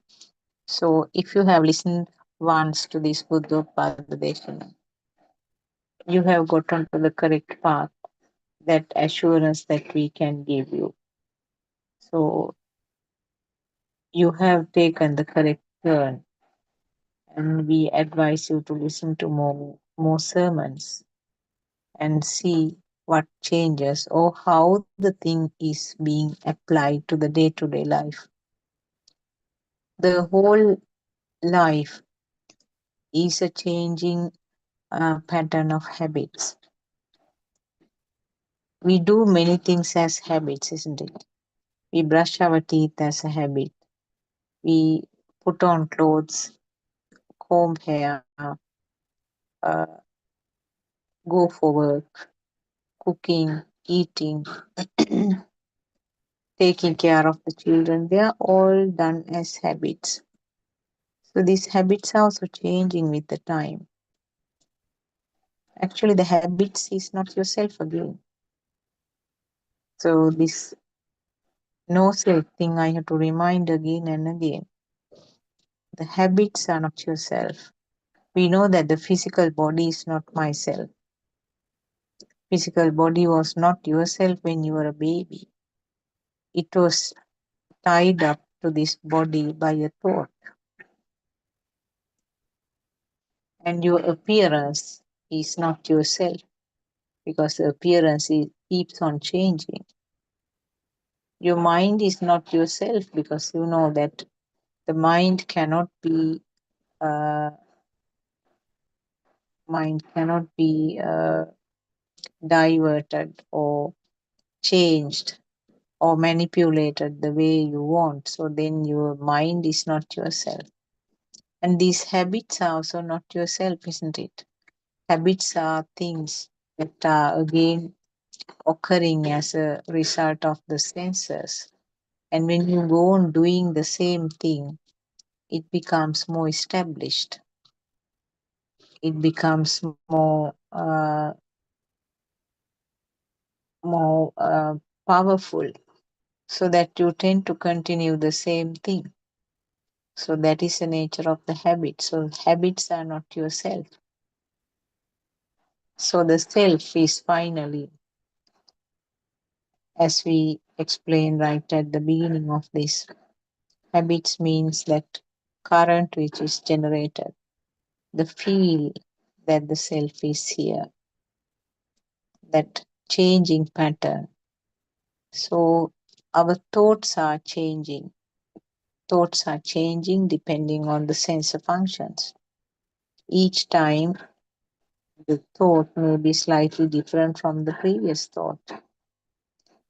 So if you have listened once to this Buddhopada Deshana, you have gotten to the correct path, that assurance that we can give you. So you have taken the correct turn, and we advise you to listen to more sermons and see what changes or how the thing is being applied to the day-to-day life. The whole life is a changing pattern of habits. We do many things as habits, isn't it? We brush our teeth as a habit. We put on clothes, comb hair, uh, go for work, cooking, eating, taking care of the children. They are all done as habits. So these habits are also changing with the time. Actually, the habits is not yourself again. So this no self thing I have to remind again and again. The habits are not yourself. We know that the physical body is not myself. Physical body was not yourself when you were a baby. It was tied up to this body by a thought. And your appearance is not yourself, because the appearance keeps on changing. Your mind is not yourself, because you know that the uh, mind cannot be diverted or changed or manipulated the way you want. So then your mind is not yourself. And these habits are also not yourself, isn't it? Habits are things that are again occurring as a result of the senses. And when you go on doing the same thing, it becomes more established. It becomes more powerful, so that you tend to continue the same thing. So that is the nature of the habit. So habits are not yourself. So the self is finally, as we explained right at the beginning of this, habits means that current which is generated, the feel that the self is here, that changing pattern. So our thoughts are changing. Thoughts are changing depending on the sensor functions. Each time the thought may be slightly different from the previous thought.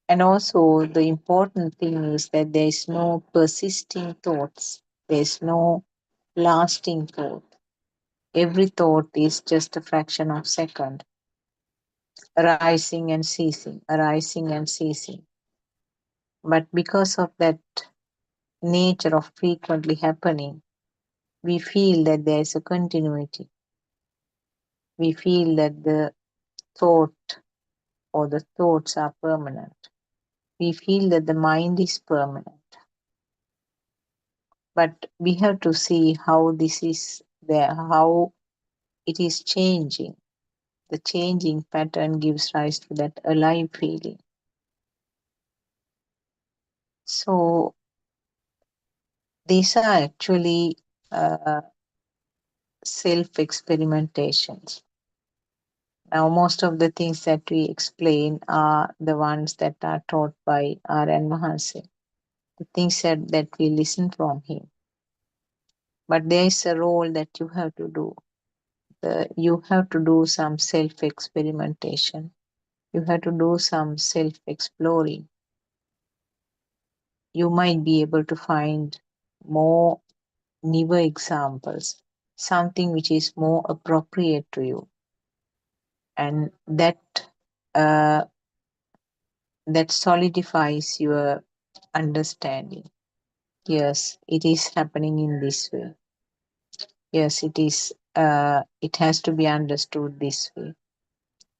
And also, the important thing is that there is no persisting thoughts, there is no lasting thought. Every thought is just a fraction of second, arising and ceasing, arising and ceasing. But because of that nature of frequently happening, we feel that there is a continuity. We feel that the thought or the thoughts are permanent. We feel that the mind is permanent. But we have to see how this is there, how it is changing. The changing pattern gives rise to that alive feeling. So these are actually self experimentations. Now, most of the things that we explain are the ones that are taught by R.N. Mahanse, the things that we listen from him. But there is a role that you have to do. You have to do some self experimentation. You have to do some self exploring. You might be able to find more newer examples, something which is more appropriate to you, and uh, that solidifies your understanding. Yes, it is happening in this way. Yes, it is. It has to be understood this way.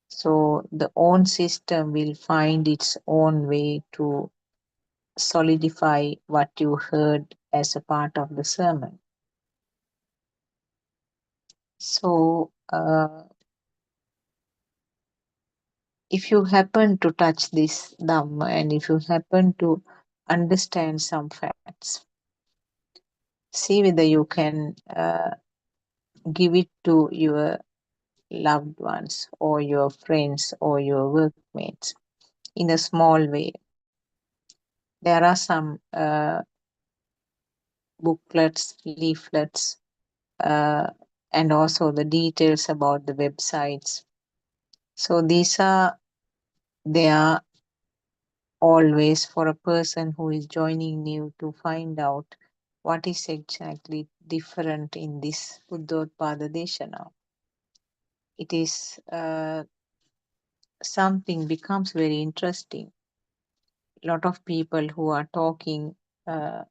So the own system will find its own way to solidify what you heard as a part of the sermon. So, if you happen to touch this Dhamma and if you happen to understand some facts, see whether you can give it to your loved ones or your friends or your workmates in a small way. There are some booklets, leaflets, uh, and also the details about the websites. So these are there always for a person who is joining new to find out what is exactly different in this Buddothpado Deshana. It is something becomes very interesting. A lot of people who are talking, uh,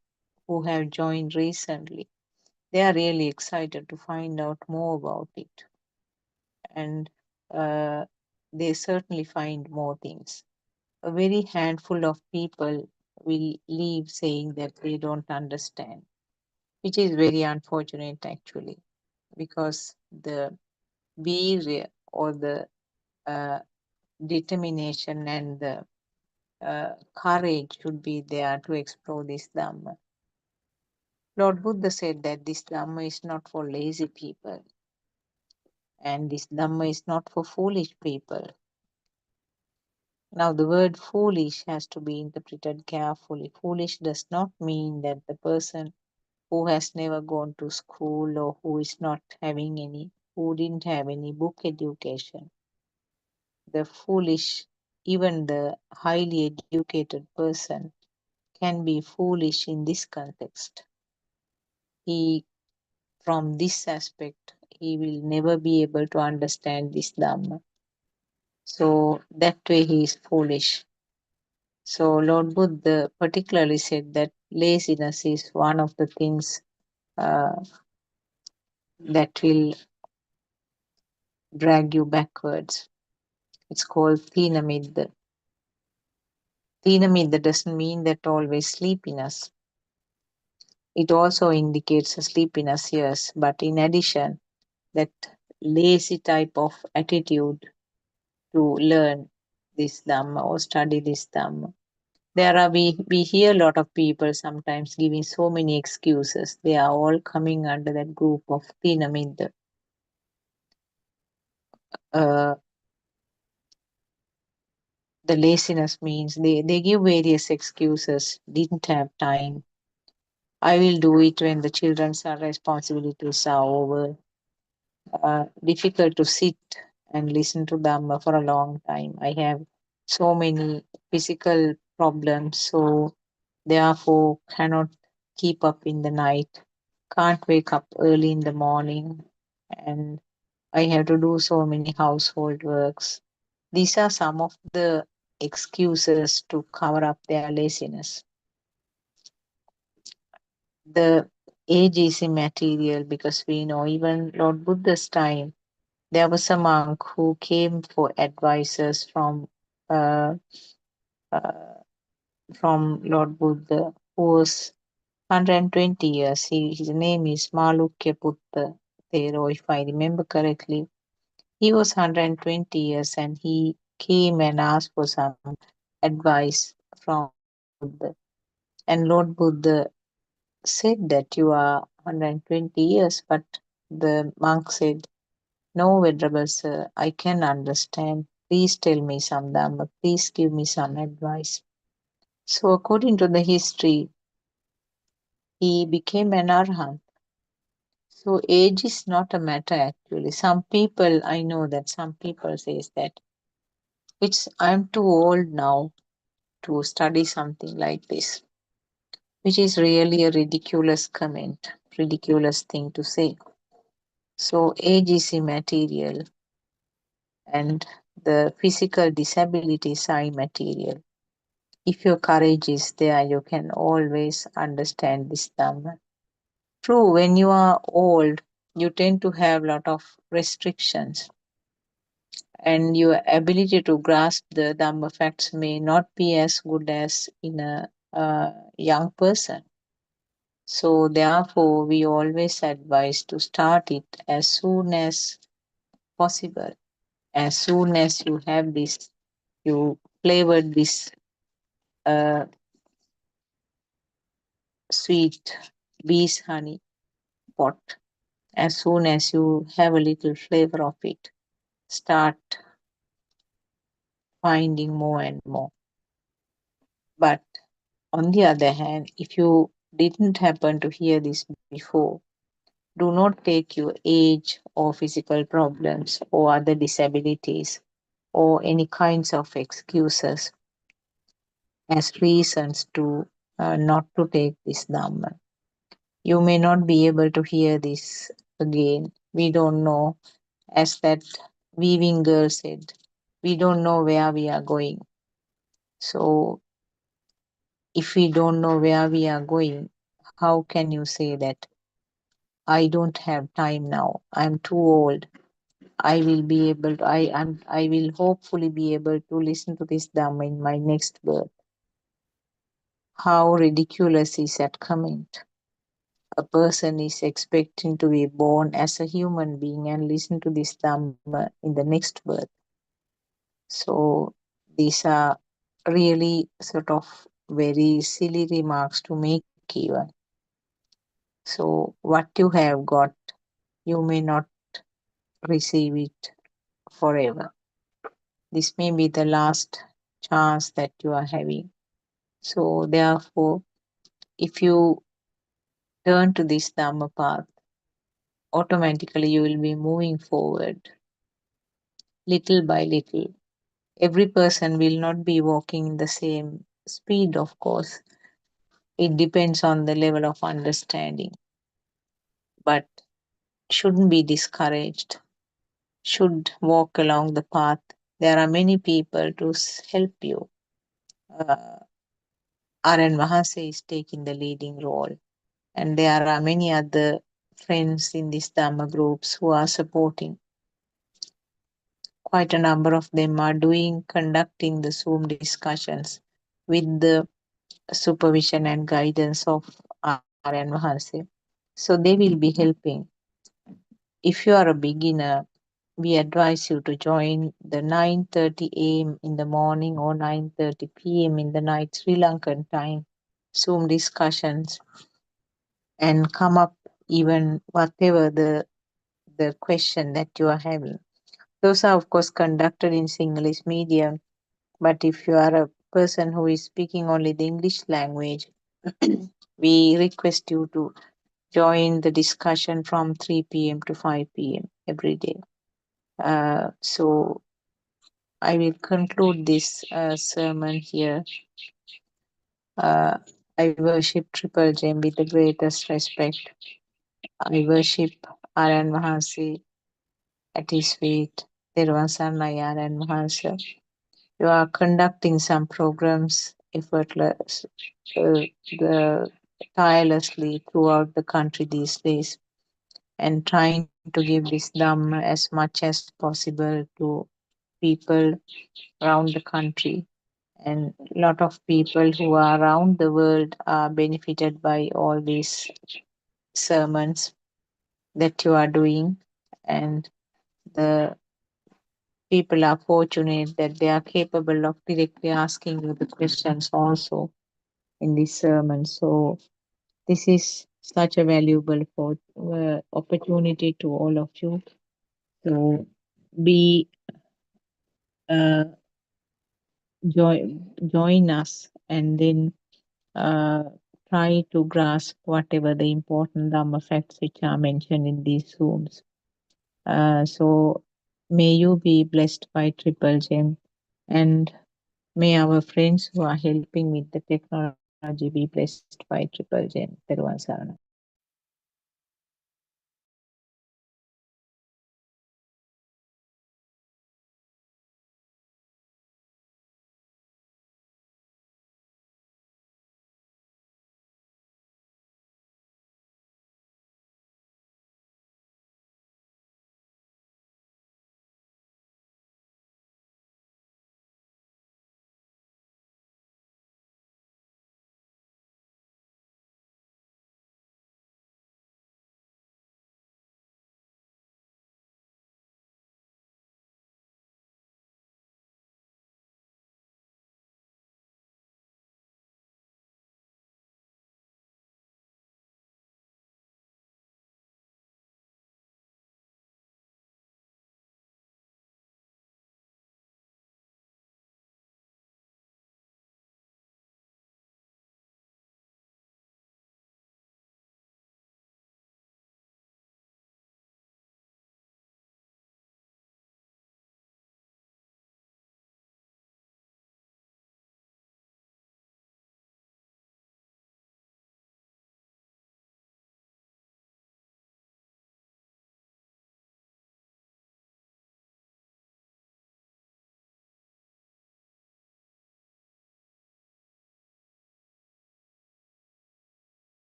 who have joined recently, they are really excited to find out more about it. And uh, they certainly find more things. A very handful of people will leave saying that they don't understand, which is very unfortunate actually, because the will or the uh, determination and the courage should be there to explore this Dhamma. Lord Buddha said that this Dhamma is not for lazy people and this Dhamma is not for foolish people. Now, the word foolish has to be interpreted carefully. Foolish does not mean that the person who has never gone to school or who is not having any, who didn't have any book education. The foolish, even the highly educated person, can be foolish in this context. He, from this aspect, he will never be able to understand this Dhamma. So that way he is foolish. So Lord Buddha particularly said that laziness is one of the things uh, that will drag you backwards. It's called Thinamidda. Thinamidda doesn't mean that always sleepiness. It also indicates a sleepiness, yes, but in addition, that lazy type of attitude to learn this Dhamma or study this Dhamma. We hear a lot of people sometimes giving so many excuses. They are all coming under that group of Tinaminda. Uh, the laziness means they give various excuses. Didn't have time. I will do it when the children's responsibilities are over. Difficult to sit and listen to Dhamma for a long time. I have so many physical problems, so therefore cannot keep up in the night, can't wake up early in the morning, and I have to do so many household works. These are some of the excuses to cover up their laziness. The age is immaterial because we know even Lord Buddha's time there was a monk who came for advices uh, uh, from Lord Buddha, who was 120 years. His name is Malukya Putta Thero, if I remember correctly. He was 120 years and he came and asked for some advice from Lord Buddha. And Lord Buddha said that you are 120 years, but the monk said, no, Venerable Sir, I can understand. Please tell me some Dhamma. Please give me some advice. So, according to the history, he became an arhat. So, age is not a matter actually. Some people, I know that some people says that I'm too old now to study something like this, which is really a ridiculous comment, ridiculous thing to say. So, age is immaterial and the physical disabilities are immaterial. If your courage is there, you can always understand this Dhamma. True, when you are old, you tend to have a lot of restrictions, and your ability to grasp the Dhamma facts may not be as good as in a young person. So, therefore, we always advise to start it as soon as possible. As soon as you have this, you flavored this uh, sweet bees honey pot. As soon as you have a little flavor of it, start finding more and more. But on the other hand, if you didn't happen to hear this before, do not take your age or physical problems or other disabilities or any kinds of excuses as reasons to not to take this Dhamma. You may not be able to hear this again. We don't know, as that weaving girl said, we don't know where we are going. So, if we don't know where we are going, how can you say that I don't have time now? I'm too old. I will be able to, I will hopefully be able to listen to this Dhamma in my next birth. How ridiculous is that comment? A person is expecting to be born as a human being and listen to this Dhamma in the next birth. So these are really sort of very silly remarks to make even. So what you have got, you may not receive it forever. This may be the last chance that you are having. So therefore, if you turn to this Dhamma path, automatically you will be moving forward little by little. Every person will not be walking in the same speed, of course. It depends on the level of understanding, but shouldn't be discouraged, should walk along the path. There are many people to help you. RN Mahase is taking the leading role, and there are many other friends in these Dhamma groups who are supporting. Quite a number of them are conducting the Zoom discussions with the supervision and guidance of RN Mahase. So they will be helping. If you are a beginner, we advise you to join the 9:30 a.m. in the morning or 9:30 p.m. in the night Sri Lankan time Zoom discussions, and come up even whatever the question that you are having. Those are of course conducted in Sinhalese medium, but if you are a person who is speaking only the English language, we request you to join the discussion from 3 p.m. to 5 p.m. every day. So I will conclude this sermon here. Uh, I worship Triple Gem with the greatest respect. I worship Aran Mahansi at his feet. Theruvan Sarnai Aran Mahansa. You are conducting some programs effortless, the, tirelessly throughout the country these days, and trying to give this Dhamma as much as possible to people around the country. And a lot of people who are around the world are benefited by all these sermons that you are doing. And the people are fortunate that they are capable of directly asking you the questions also in this sermon. So this is such a valuable opportunity to all of you to be uh, join us, and then uh, try to grasp whatever the important Dhamma facts which are mentioned in these Zooms. So may you be blessed by Triple Gem, and may our friends who are helping with the technology be blessed by Triple Gem. Teruvan Saranai.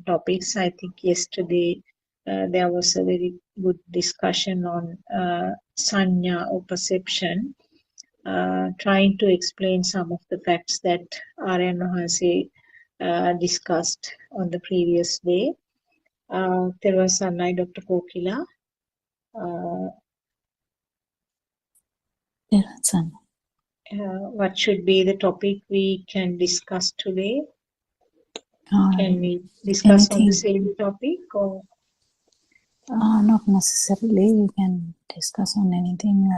topics. I think yesterday there was a very good discussion on sanya or perception, trying to explain some of the facts that Aryan Mahase discussed on the previous day. There was Sanai Dr. Kokila. Uh, Son. what should be the topic we can discuss today? Can we discuss on the Anything? same topic or? Not necessarily. We can discuss on anything.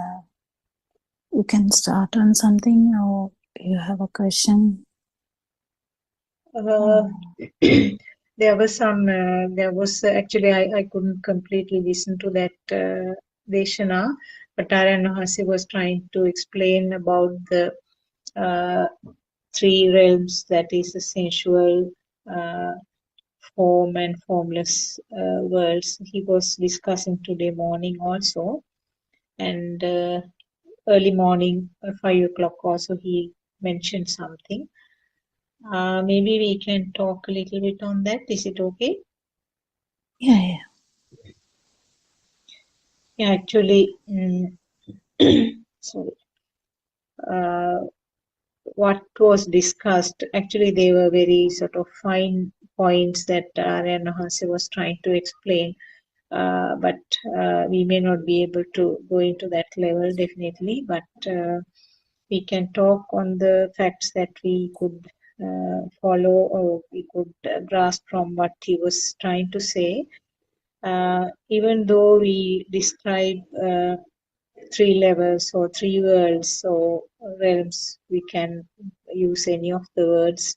You can start on something, or you have a question. There was some, there was actually, I couldn't completely listen to that Deshana, but Aryan Mahasi was trying to explain about the three realms, that is the sensual, form and formless worlds. He was discussing today morning also, and early morning, 5 o'clock also, he mentioned something. Maybe we can talk a little bit on that. Is it okay? Yeah. Yeah, actually, sorry. What was discussed, actually, they were very sort of fine points that Aryan Mahase was trying to explain. But we may not be able to go into that level, definitely. But we can talk on the facts that we could follow, or we could grasp from what he was trying to say. Even though we describe three levels or three worlds or realms, we can use any of the words.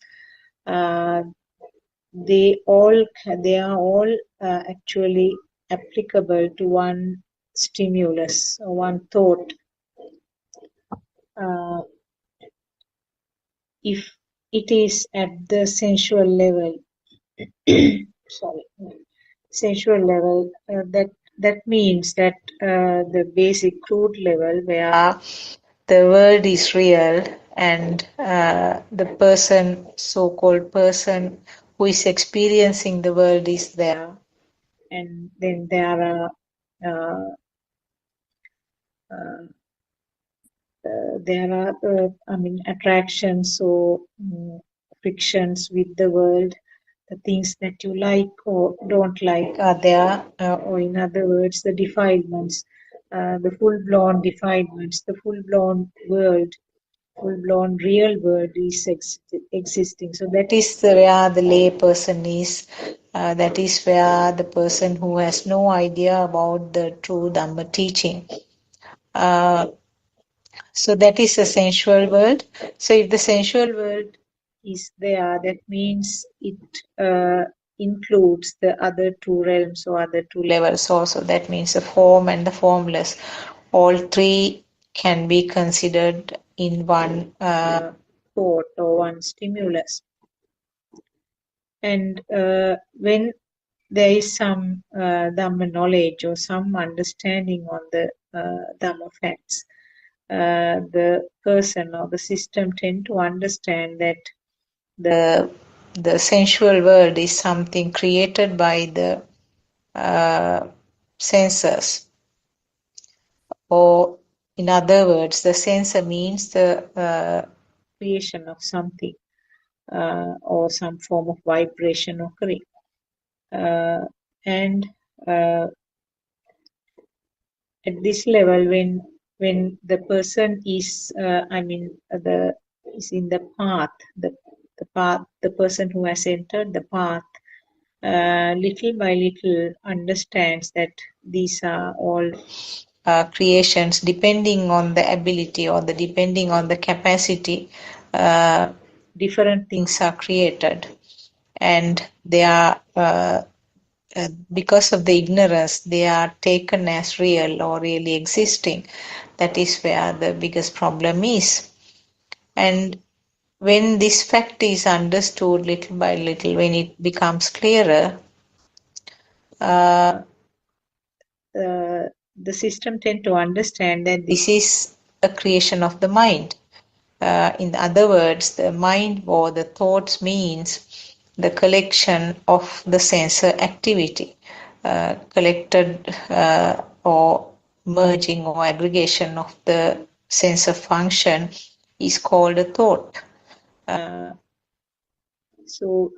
They are all actually applicable to one stimulus or one thought. If it is at the sensual level, sorry, sensual level, that means that the basic crude level where the world is real and the person, so-called person who is experiencing the world is there. And then there are attractions or frictions with the world. The things that you like or don't like are there, or in other words, the defilements, the full-blown defilements, the full-blown world, full-blown real world is existing. So that is where the lay person is. That is where the person who has no idea about the true Dhamma teaching. So that is the sensual world. So if the sensual world is there, that means it includes the other two realms or other two levels also. That means the form and the formless. All three can be considered in one thought or one stimulus. And when there is some Dhamma knowledge or some understanding on the Dhamma facts, the person or the system tend to understand that the sensual world is something created by the senses, or in other words, the sensor means the creation of something or some form of vibration occurring. And at this level, when the person is is in the path, the path, the person who has entered the path, little by little understands that these are all creations depending on the ability or the depending on the capacity. Different things are created, and they are because of the ignorance, they are taken as real or really existing. That is where the biggest problem is. And when this fact is understood little by little, when it becomes clearer, the system tend to understand that this is a creation of the mind. In other words, the mind or the thoughts means the collection of the sensor activity. Collected or merging or aggregation of the sensor function is called a thought. So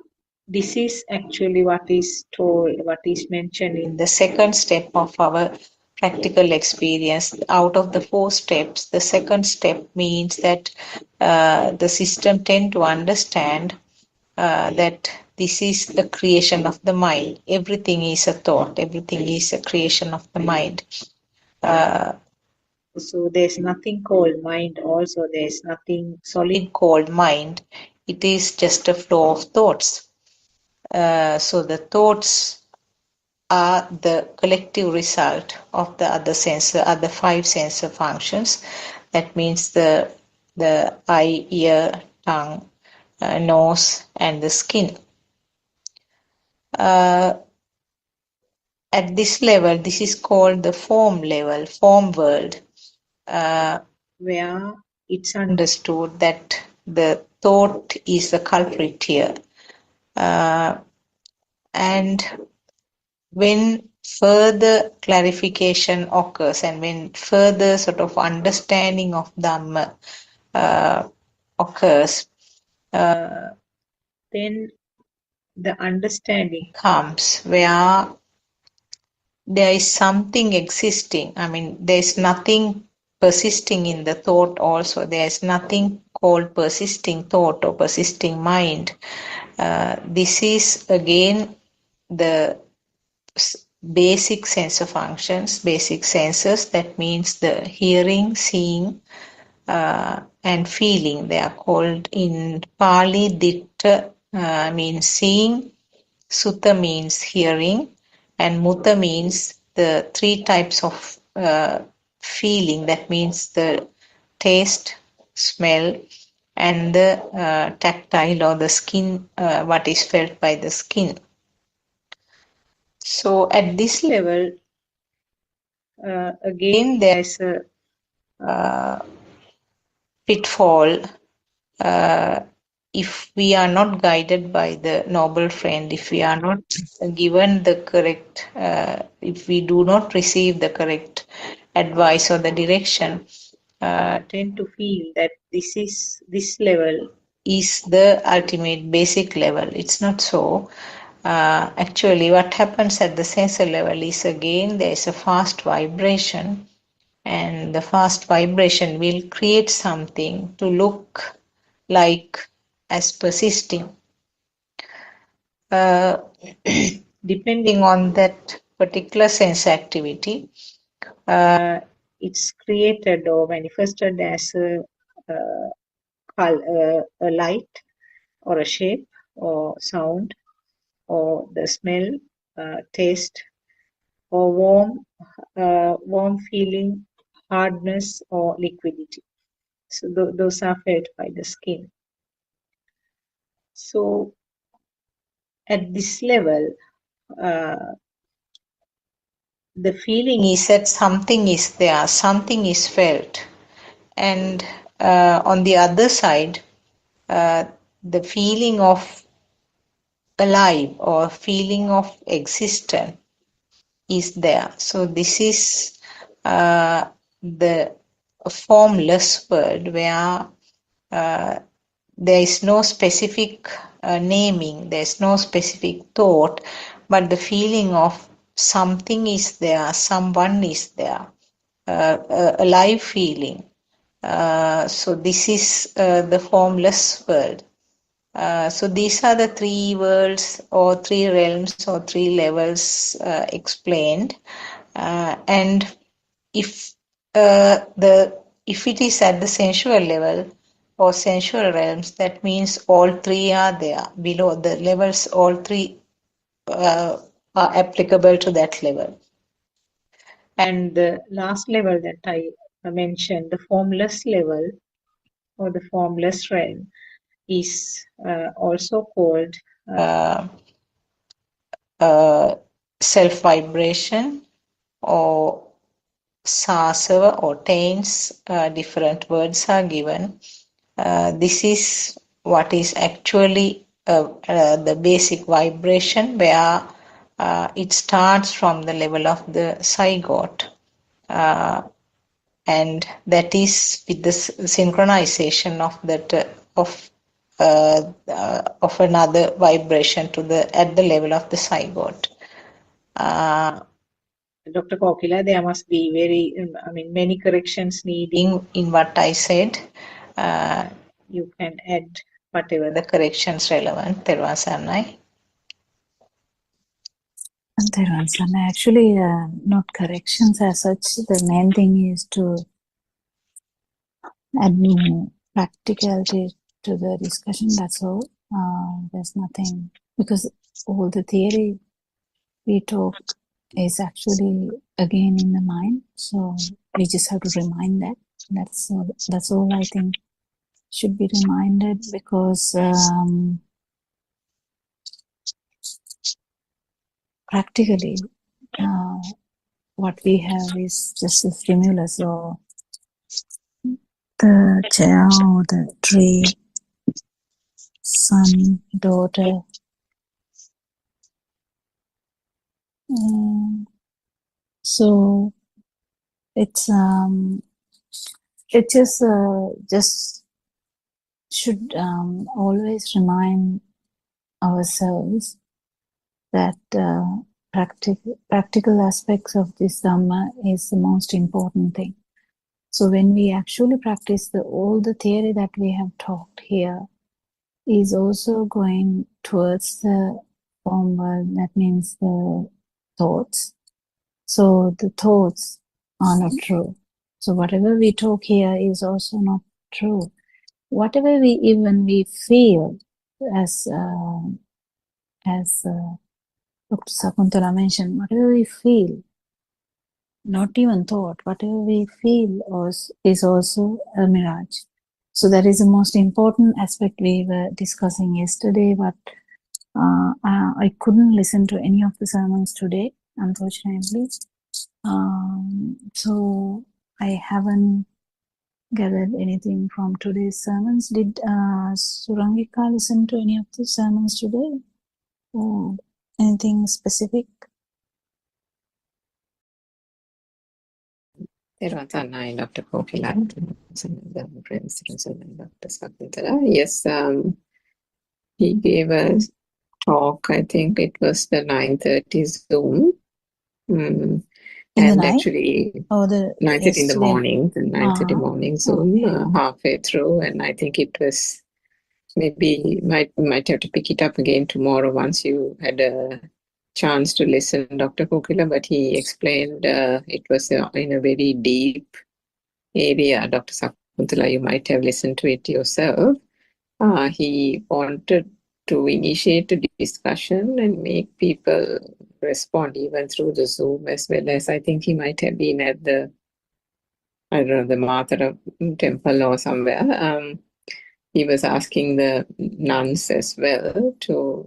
this is actually what is told, what is mentioned in the second step of our practical experience. Out of the 4 steps, the second step means that the system tend to understand that this is the creation of the mind. Everything is a thought. Everything is a creation of the mind. So there's nothing called mind. Also, there's nothing solid called mind. It is just a flow of thoughts. So the thoughts are the collective result of the other 5 sensor functions. That means the eye, ear, tongue, nose, and the skin. At this level, this is called the form level, form world, where it's understood that the thought is the culprit here. And when further clarification occurs and when further sort of understanding of Dhamma occurs, then the understanding comes where there is something existing. I mean, there's nothing persisting in the thought also. There's nothing called persisting thought or persisting mind. This is again the basic sensor functions, basic senses. That means the hearing, seeing, and feeling. They are called in Pali, Ditta means seeing, Sutta means hearing, and Mutta means the 3 types of feeling. That means the taste, smell, and the tactile or the skin, what is felt by the skin. So at this level, again, there is a pitfall if we are not guided by the noble friend, if we are not given the correct, if we do not receive the correct advice or the direction, tend to feel that this level is the ultimate basic level. It's not so. Actually, what happens at the sensor level is again there is a fast vibration, and the fast vibration will create something to look like as persisting. Depending on that particular sense activity, it's created or manifested as a light or a shape or sound or the smell, taste, or warm feeling, hardness, or liquidity. So those are felt by the skin. So at this level, the feeling is that something is there, something is felt. And on the other side, the feeling of alive or feeling of existence is there. So this is the formless world where there is no specific naming, there is no specific thought, but the feeling of something is there, someone is there, a live feeling. So this is the formless world. So these are the 3 worlds or 3 realms or 3 levels explained. And if if it is at the sensual level or sensual realms, that means all 3 are there. Below the levels, all 3 are applicable to that level. And the last level that I mentioned, the formless level or the formless realm, is also called self-vibration or sasava or taints. Different words are given. This is what is actually the basic vibration where it starts from the level of the zygote, and that is with the synchronization of that of another vibration to the at the level of the zygote. Dr. Kokila, there must be many corrections needing in what I said. You can add whatever the corrections relevant. Terwa Sarnai. And there are some actually not corrections as such. The main thing is to add more practicality to the discussion. That's all. There's nothing, because all the theory we talk is actually again in the mind. So we just have to remind that. That's all I think should be reminded, because practically what we have is just a stimulus, or the chair or the tree, son, daughter. So it's it just should always remind ourselves that practical aspects of this Dhamma is the most important thing. So when we actually practice all the theory that we have talked here is also going towards the form world, that means the thoughts. So the thoughts are not true. So whatever we talk here is also not true. Whatever we feel, as Dr. Sakuntala mentioned, whatever we feel, not even thought, whatever we feel is also a mirage. So that is the most important aspect we were discussing yesterday, but I couldn't listen to any of the sermons today, unfortunately. So I haven't gathered anything from today's sermons. Did Surangika listen to any of the sermons today? Or anything specific? Dr. Kokila, some of the friends and Dr. Sakuntala. Yes, he gave a talk. I think it was the 9:30 Zoom. In and the night? actually, Or the 9:30 in the yesterday? morning, the 9:30 morning Zoom, Okay. halfway through, and I think it was maybe might have to pick it up again tomorrow once you had a chance to listen, Dr. Kokila, but he explained it was in a very deep area. Dr. Sakuntala, you might have listened to it yourself. He wanted to initiate a discussion and make people respond even through the Zoom, as well as I think he might have been at the, I don't know, the Matara temple or somewhere. He was asking the nuns as well to,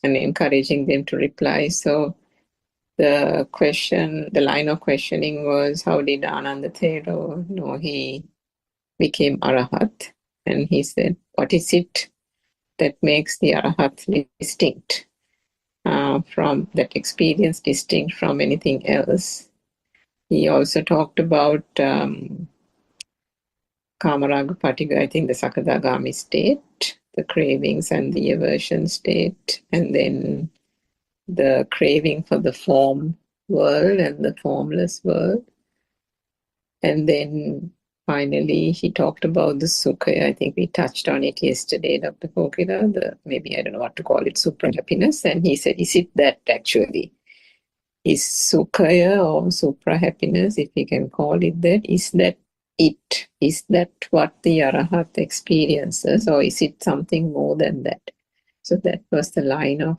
and encouraging them to reply. So the line of questioning was, how did Ananda Thero know he became Arahat? And he said, what is it that makes the Arahat distinct from that experience, distinct from anything else? He also talked about Kamaraga Patiga, I think the Sakadagami state, the cravings and the aversion state, and then the craving for the form world and the formless world. And then finally, he talked about the Sukha. I think we touched on it yesterday, Dr. Kokila, maybe I don't know what to call it, supra happiness. And he said, is it that actually? Is Sukhaya or supra happiness, if we can call it that, is that it? Is that what the Arahat experiences, or is it something more than that? So that was the line of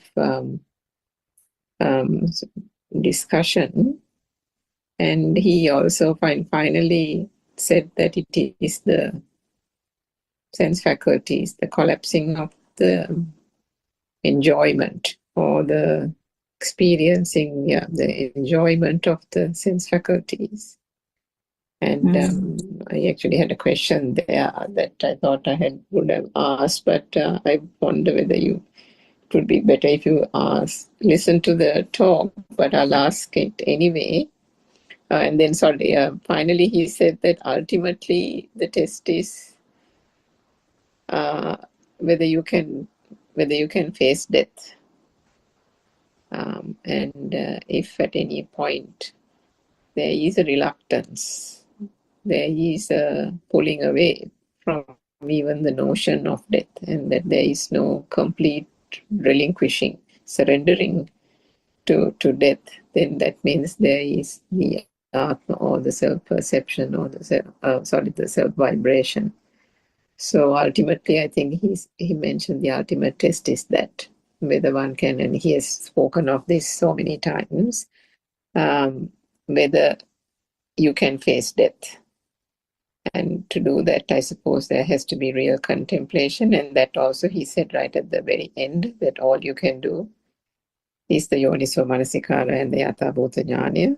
discussion. And he also finally said that it is the sense faculties, the collapsing of the enjoyment, or the experiencing, the enjoyment of the sense faculties. And I actually had a question there that I thought would have asked, but I wonder whether it would be better if you listen to the talk, but I'll ask it anyway. And then finally he said that ultimately the test is whether you can face death. And if at any point there is a reluctance, there is a pulling away from even the notion of death, and that there is no complete relinquishing, surrendering to death, then that means there is the Atma, or the self-perception, or the self-vibration. So ultimately, I think he mentioned the ultimate test is that whether one can, and he has spoken of this so many times, whether you can face death. And to do that, I suppose there has to be real contemplation, and that also he said right at the very end that all you can do is the yoniso manasikara and the yatha bhuta jnana.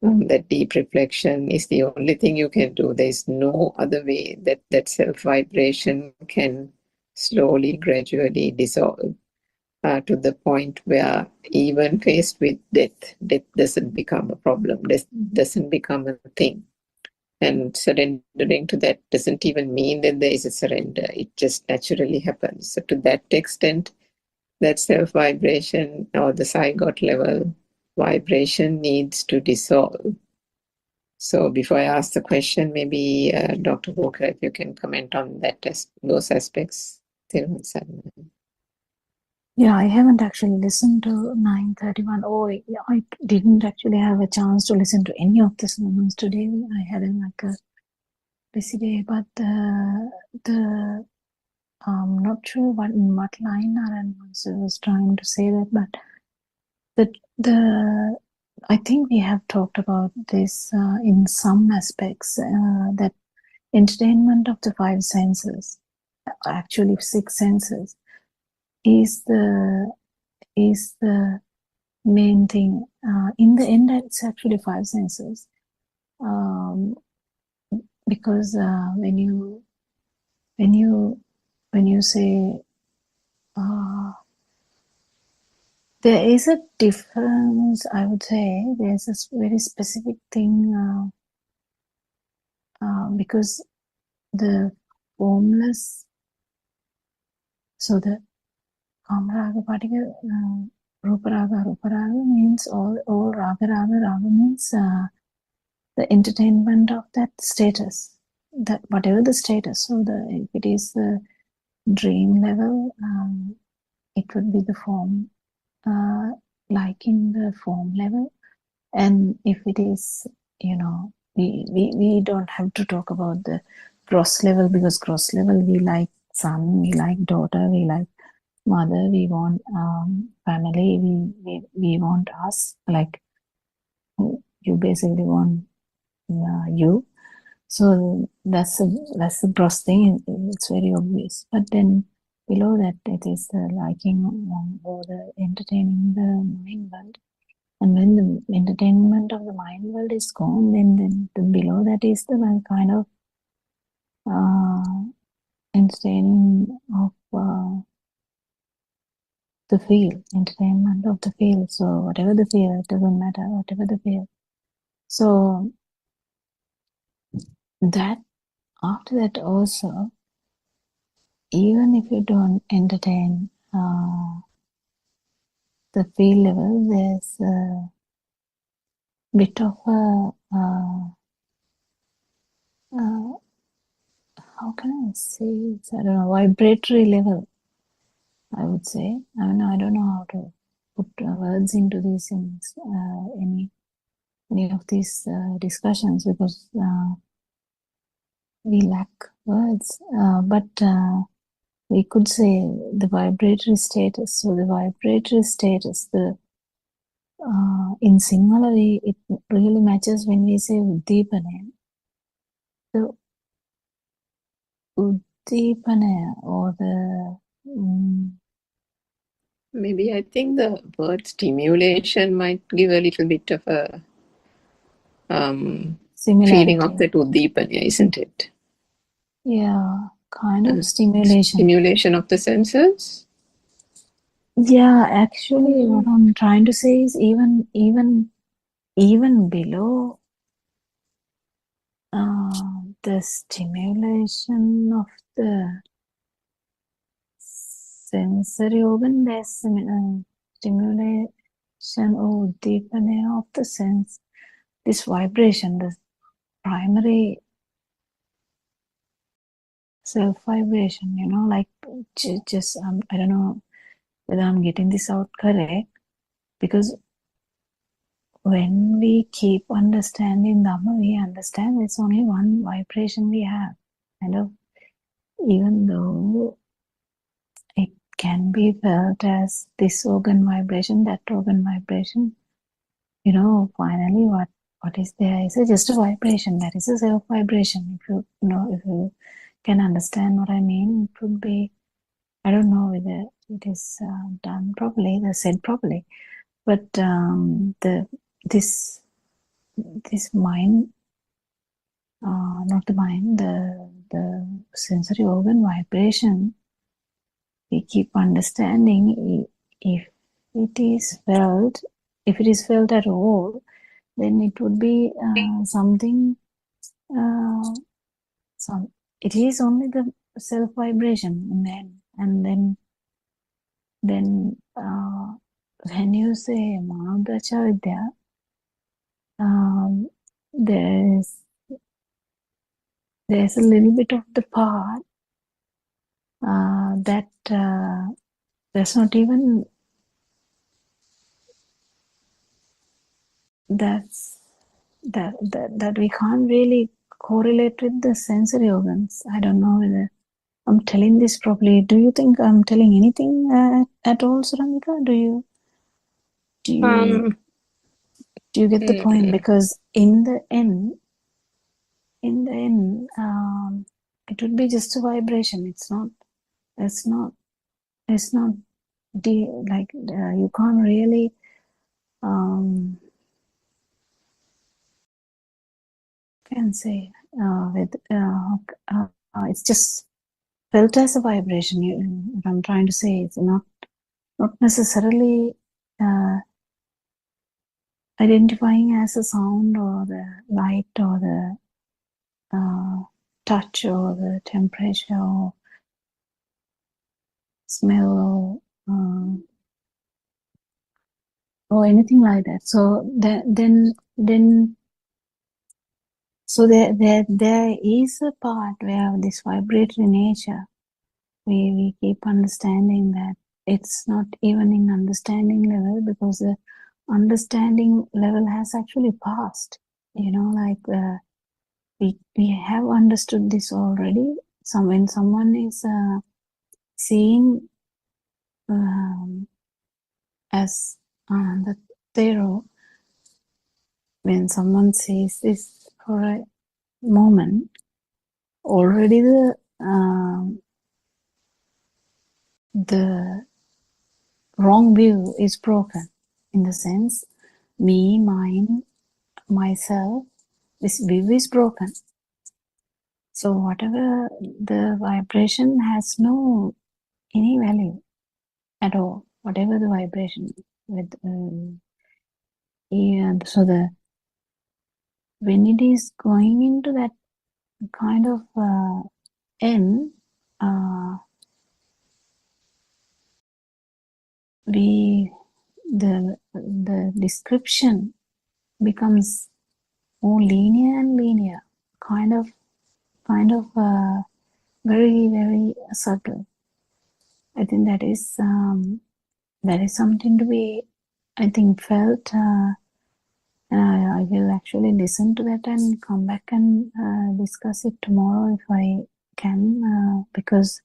That deep reflection is the only thing you can do. There is no other way that self-vibration can slowly, gradually dissolve to the point where even faced with death doesn't become a problem, death doesn't become a thing. And surrendering to that doesn't even mean that there is a surrender. It just naturally happens. So to that extent, that self-vibration or the zygote level vibration needs to dissolve. So before I ask the question, maybe Dr. Walker, if you can comment on those aspects. Yeah, I haven't actually listened to 931. Oh, I didn't actually have a chance to listen to any of the sermons today. I had a busy day, but I'm not sure what line Narayan was trying to say that, but I think we have talked about this in some aspects, that entertainment of the five senses, actually 6 senses, is the main thing. In the end, it's actually 5 senses, because when you say there is a difference, I would say there's a very specific thing, because the formless, so the Kamaraga particle, Ruparaga means all Raga means the entertainment of that status, that whatever the status. So if it is the dream level, it would be the form, like in the form level. And if it is, we don't have to talk about the gross level, because gross level, we like son, we like daughter, we like mother, we want family, we want us, like you basically want you. So that's the gross thing. It's very obvious. But then below that, it is the liking or the entertaining the mind world. And when the entertainment of the mind world is gone, then below that is the kind of entertaining of the feel, entertainment of the feel. So whatever the feel, it doesn't matter, whatever the feel. So that, after that also, even if you don't entertain the feel level, there's a bit of a how can I say it? I don't know, vibratory level, I would say. I don't know how to put words into these things, any of these discussions, because we lack words. But we could say the vibratory status. So the vibratory status, in Sinhala, it really matches when we say Uddipana. So Uddipana, or the maybe I think the word stimulation might give a little bit of a feeling of similarity. that uddipana, isn't it? Yeah, kind of stimulation. Stimulation of the senses. Yeah, actually, what I'm trying to say is even below the stimulation of the sensory organ, there's stimulation or deepening of the sense. This vibration, the primary self vibration, you know, like just I don't know whether I'm getting this out correct, because when we keep understanding Dhamma, we understand it's only one vibration we have. Kind of, even though it can be felt as this organ vibration, that organ vibration, you know, finally what is there is just a vibration. That is a self vibration. If you know, if you can understand what I mean, it would be, I don't know whether it is done properly, said properly, but this mind, not the mind, the sensory organ vibration, we keep understanding if it is felt, at all, then it would be something, it is only the self vibration in the end. And then when you say Manadacha Vidya, there's a little bit of the part that there's not even that we can't really correlate with the sensory organs. I don't know whether I'm telling this properly. Do you think I'm telling anything at all, Suramika? Do you get the point? Because in the end, it would be just a vibration. It's not you can't really can say with it's just felt as a vibration. What I'm trying to say, it's not necessarily identifying as a sound or the light or the touch or the temperature or smell or anything like that. So so there is a part where this vibratory nature, we keep understanding that it's not even in understanding level, because the understanding level has actually passed. You know, like we have understood this already. When someone is seeing as the Thero, when someone sees this for a moment, already the wrong view is broken. In the sense, me, mine, myself, this view is broken. So whatever the vibration has no any value at all. Whatever the vibration with so when it is going into that kind of end, the description becomes more linear and linear, kind of very, very subtle. I think that is something to be, I think, felt. I will actually listen to that and come back and discuss it tomorrow if I can, because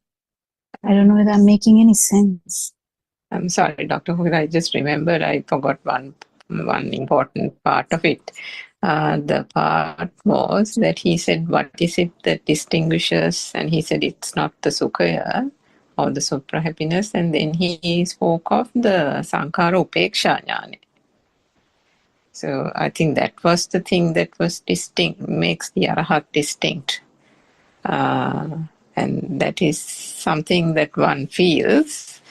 I don't know whether I'm making any sense. I'm sorry, Dr. Hook, I just remembered I forgot one important part of it. The part was that he said, what is it that distinguishes? And he said, it's not the sukhaya or the supra happiness. And then he spoke of the sankhara upeksha jnana. So I think that was the thing that was distinct, makes the Arahat distinct. And that is something that one feels,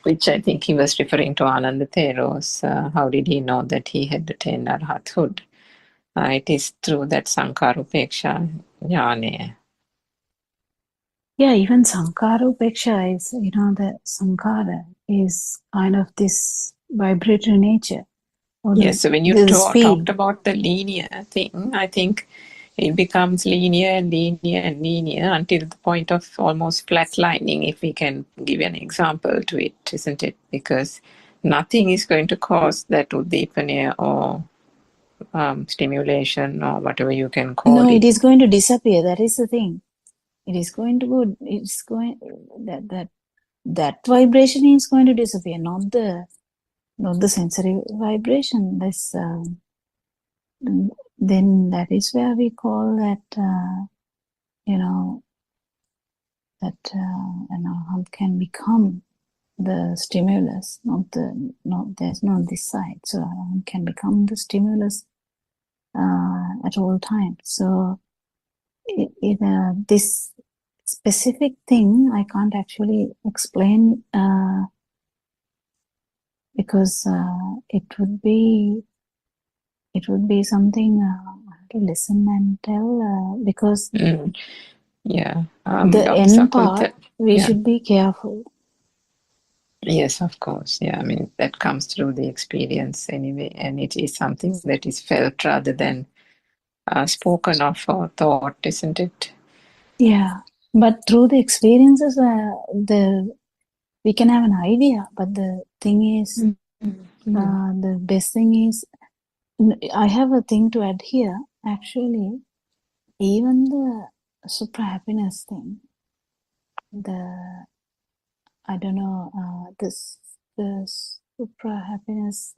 which I think he was referring to Ananda Theros. How did he know that he had attained Arhathood? It is through that Sankarupeksha jnana. Yeah, even Sankara Upeksha is, the Sankara is kind of this vibratory nature. Or Yes, so when you the talked speed. about the linear thing, I think it becomes linear and linear and linear until the point of almost flatlining, if we can give an example to it, isn't it? Because nothing is going to cause that uddipana or stimulation or whatever you can call No, it. it is going to disappear. That is the thing. It is going to go, it's going, that vibration is going to disappear, not the sensory vibration. This, then that is where we call that, that an arhat can become the stimulus, there's not this side. So arhat can become the stimulus at all times. So this specific thing I can't actually explain because it would be something I have to listen and tell because Yeah. the Dr. end part we yeah. should be careful. Yes, of course. Yeah, I mean, that comes through the experience anyway, and it is something that is felt rather than spoken of or thought, isn't it? Yeah, but through the experiences, we can have an idea. But the thing is, the best thing is, I have a thing to add here. Actually, even the super happiness thing, I don't know, the super happiness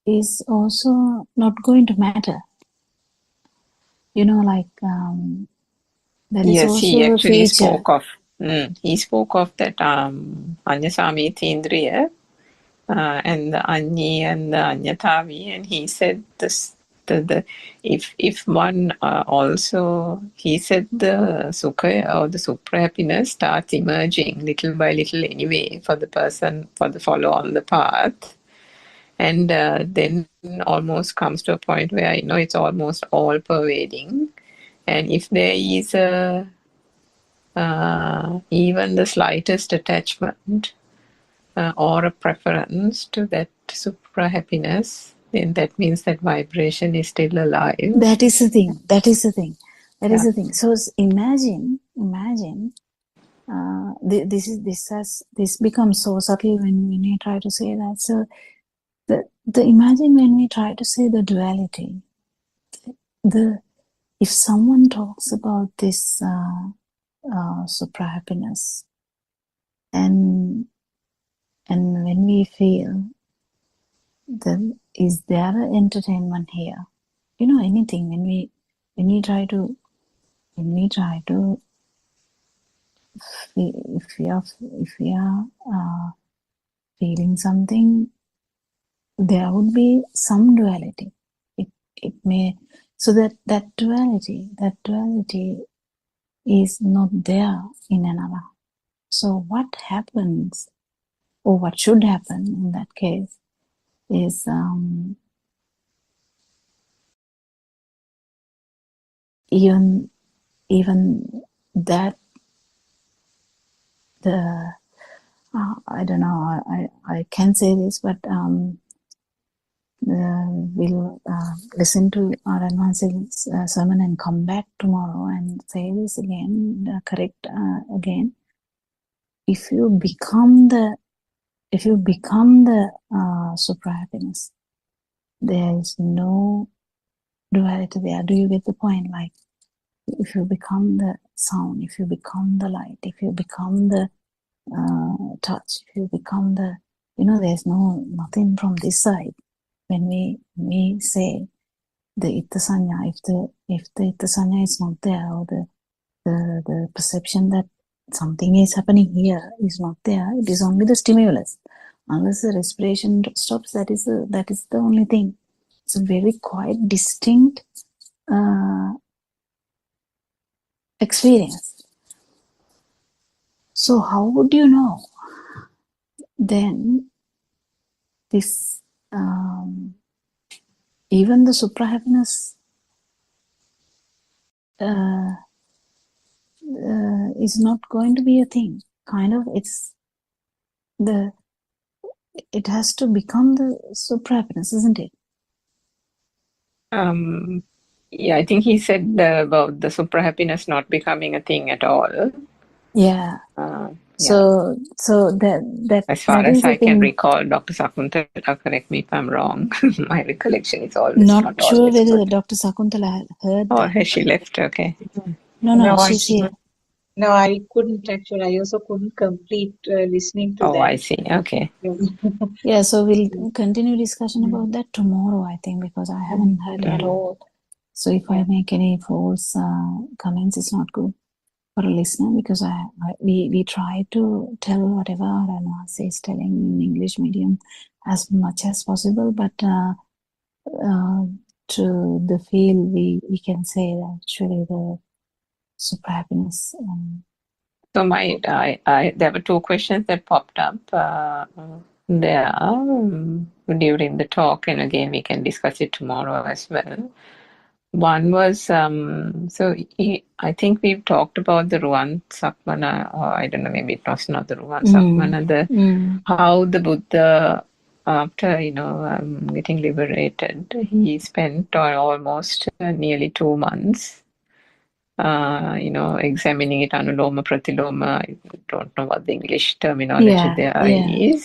is also not going to matter. Like that is Yes, he also a actually feature. spoke of that Anyasami Tindriya and the Anyi and the Anyatavi, and he said this. If one also, he said the sukha or the super happiness starts emerging little by little anyway for the person, for the follower on the path, and then almost comes to a point where it's almost all pervading, and if there is even the slightest attachment or a preference to that supra happiness, then that means that vibration is still alive. That is the thing. Is the thing. So imagine. This becomes so subtle when we try to say that. So the imagine when we try to say the duality. If someone talks about this supra happiness, and when we feel is there an entertainment here? Anything when we try to if we are feeling something, there would be some duality. It may, so that duality is not there in another. So what happens, or what should happen in that case, is even that I don't know, I can say this, but we'll listen to our advanced sermon and come back tomorrow and say this again, correct again. If you become the super happiness, there is no duality there. Do you get the point? Like, if you become the sound, if you become the light, if you become the touch, if you become the, there's nothing from this side. When we say the itta sanya, if the itta sanya is not there, or the perception that something is happening here is not there. It is only the stimulus. Unless the respiration stops, that is the only thing. It's a very quite distinct experience. So how would you know then this even the supra happiness is not going to be a thing? Kind of, it has to become the supra happiness, isn't it? Yeah, I think he said about the supra happiness not becoming a thing at all. Yeah. Yeah. So that As far that as is the I can thing. recall, Dr. Sakuntala, correct me if I'm wrong. My recollection is always Not sure always whether good. Dr. Sakuntala heard Or that. has she left? Okay. No, No, she's here. No, I couldn't actually. I also couldn't complete listening to Oh, that. I see. Okay. Yeah, so we'll continue discussion about that tomorrow, I think, because I haven't heard at all. So if I make any false comments, it's not good for a listener, because we try to tell whatever Ranwas is telling in English medium as much as possible, but to the field we can say that actually the super happiness. So there were two questions that popped up there during the talk, and again we can discuss it tomorrow as well. One was I think we've talked about the Ruan Sakmana, or I don't know, maybe it was not the Ruan Sakmana, how the Buddha, after getting liberated, he spent almost nearly 2 months examining it anuloma pratiloma. I don't know what the English terminology is.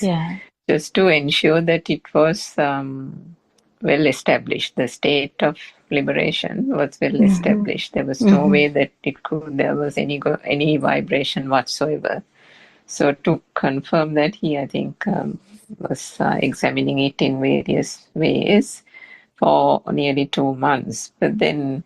Just to ensure that it was well established. The state of liberation was well established. There was no way that there was any vibration whatsoever. So to confirm that, he, I think, was examining it in various ways for nearly 2 months. But then,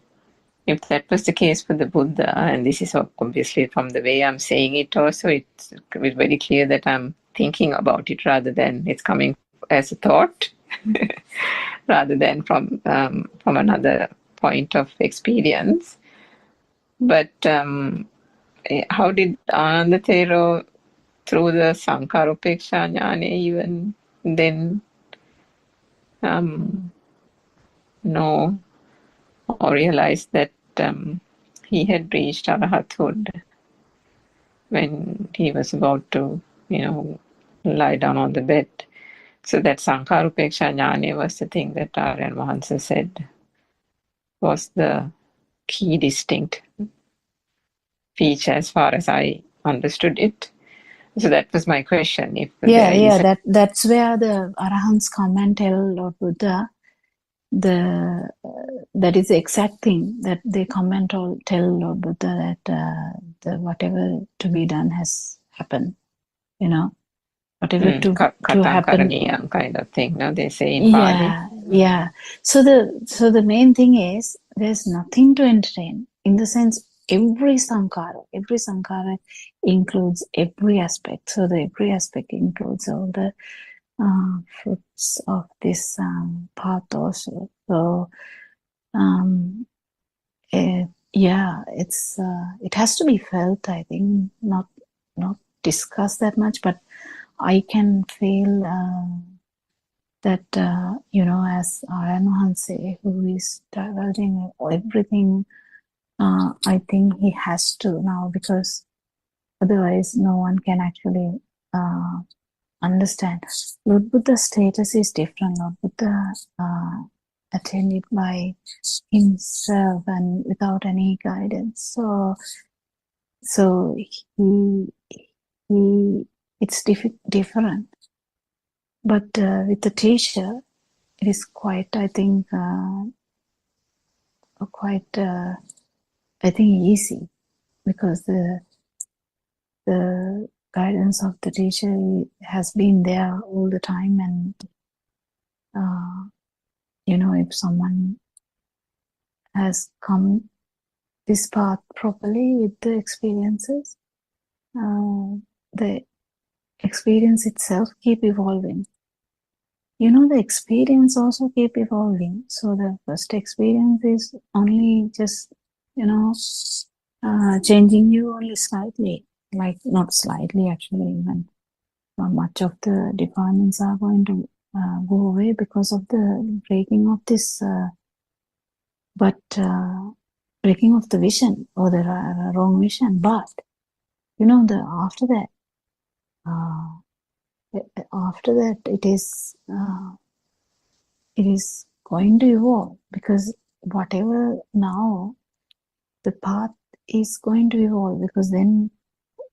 if that was the case for the Buddha, and this is obviously from the way I'm saying it also, it's very clear that I'm thinking about it rather than it's coming as a thought, rather than from another point of experience. But how did Ananda Thero, through the Sankarupeksha Jnana, even then know or realize that he had reached arahathood when he was about to, lie down on the bed? So that Sankarupeksha Jnana was the thing that Aryan Mahansa said was the key distinct feature as far as I understood it. So that was my question. If That's where the Arahants come and tell Lord Buddha that is the exact thing that they come and tell Lord Buddha that whatever to be done has happened, whatever to happen, kind of thing. No, they say in Pali. Yeah. So the main thing is there's nothing to entertain, in the sense every sankhara includes every aspect. So the every aspect includes all the fruits of this path also. So it has to be felt, I think, not discussed that much, but I can feel that as Aryan Mahansa, who is divulging everything, I think he has to now, because otherwise no one can actually understand. Lord Buddha's status is different. Lord Buddha attained it by himself and without any guidance. So he it's different. But with the teacher, it is quite, I think, easy, because the guidance of the teacher has been there all the time, and if someone has come this path properly with the experiences, the experience itself keep evolving. The experience also keep evolving. So the first experience is only just, changing you only slightly, like not slightly actually, even much of the defilements are going to go away because of the breaking of this, breaking of the vision or the wrong vision. But, after that, it is going to evolve, because whatever now the path is going to evolve, because then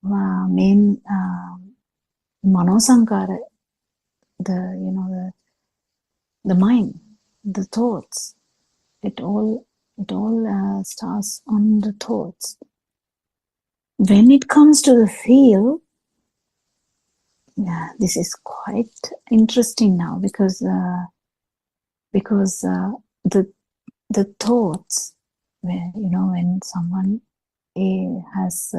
main manosankara, the mind, the thoughts, it all starts on the thoughts. When it comes to the feel, this is quite interesting now, because the thoughts, where when someone has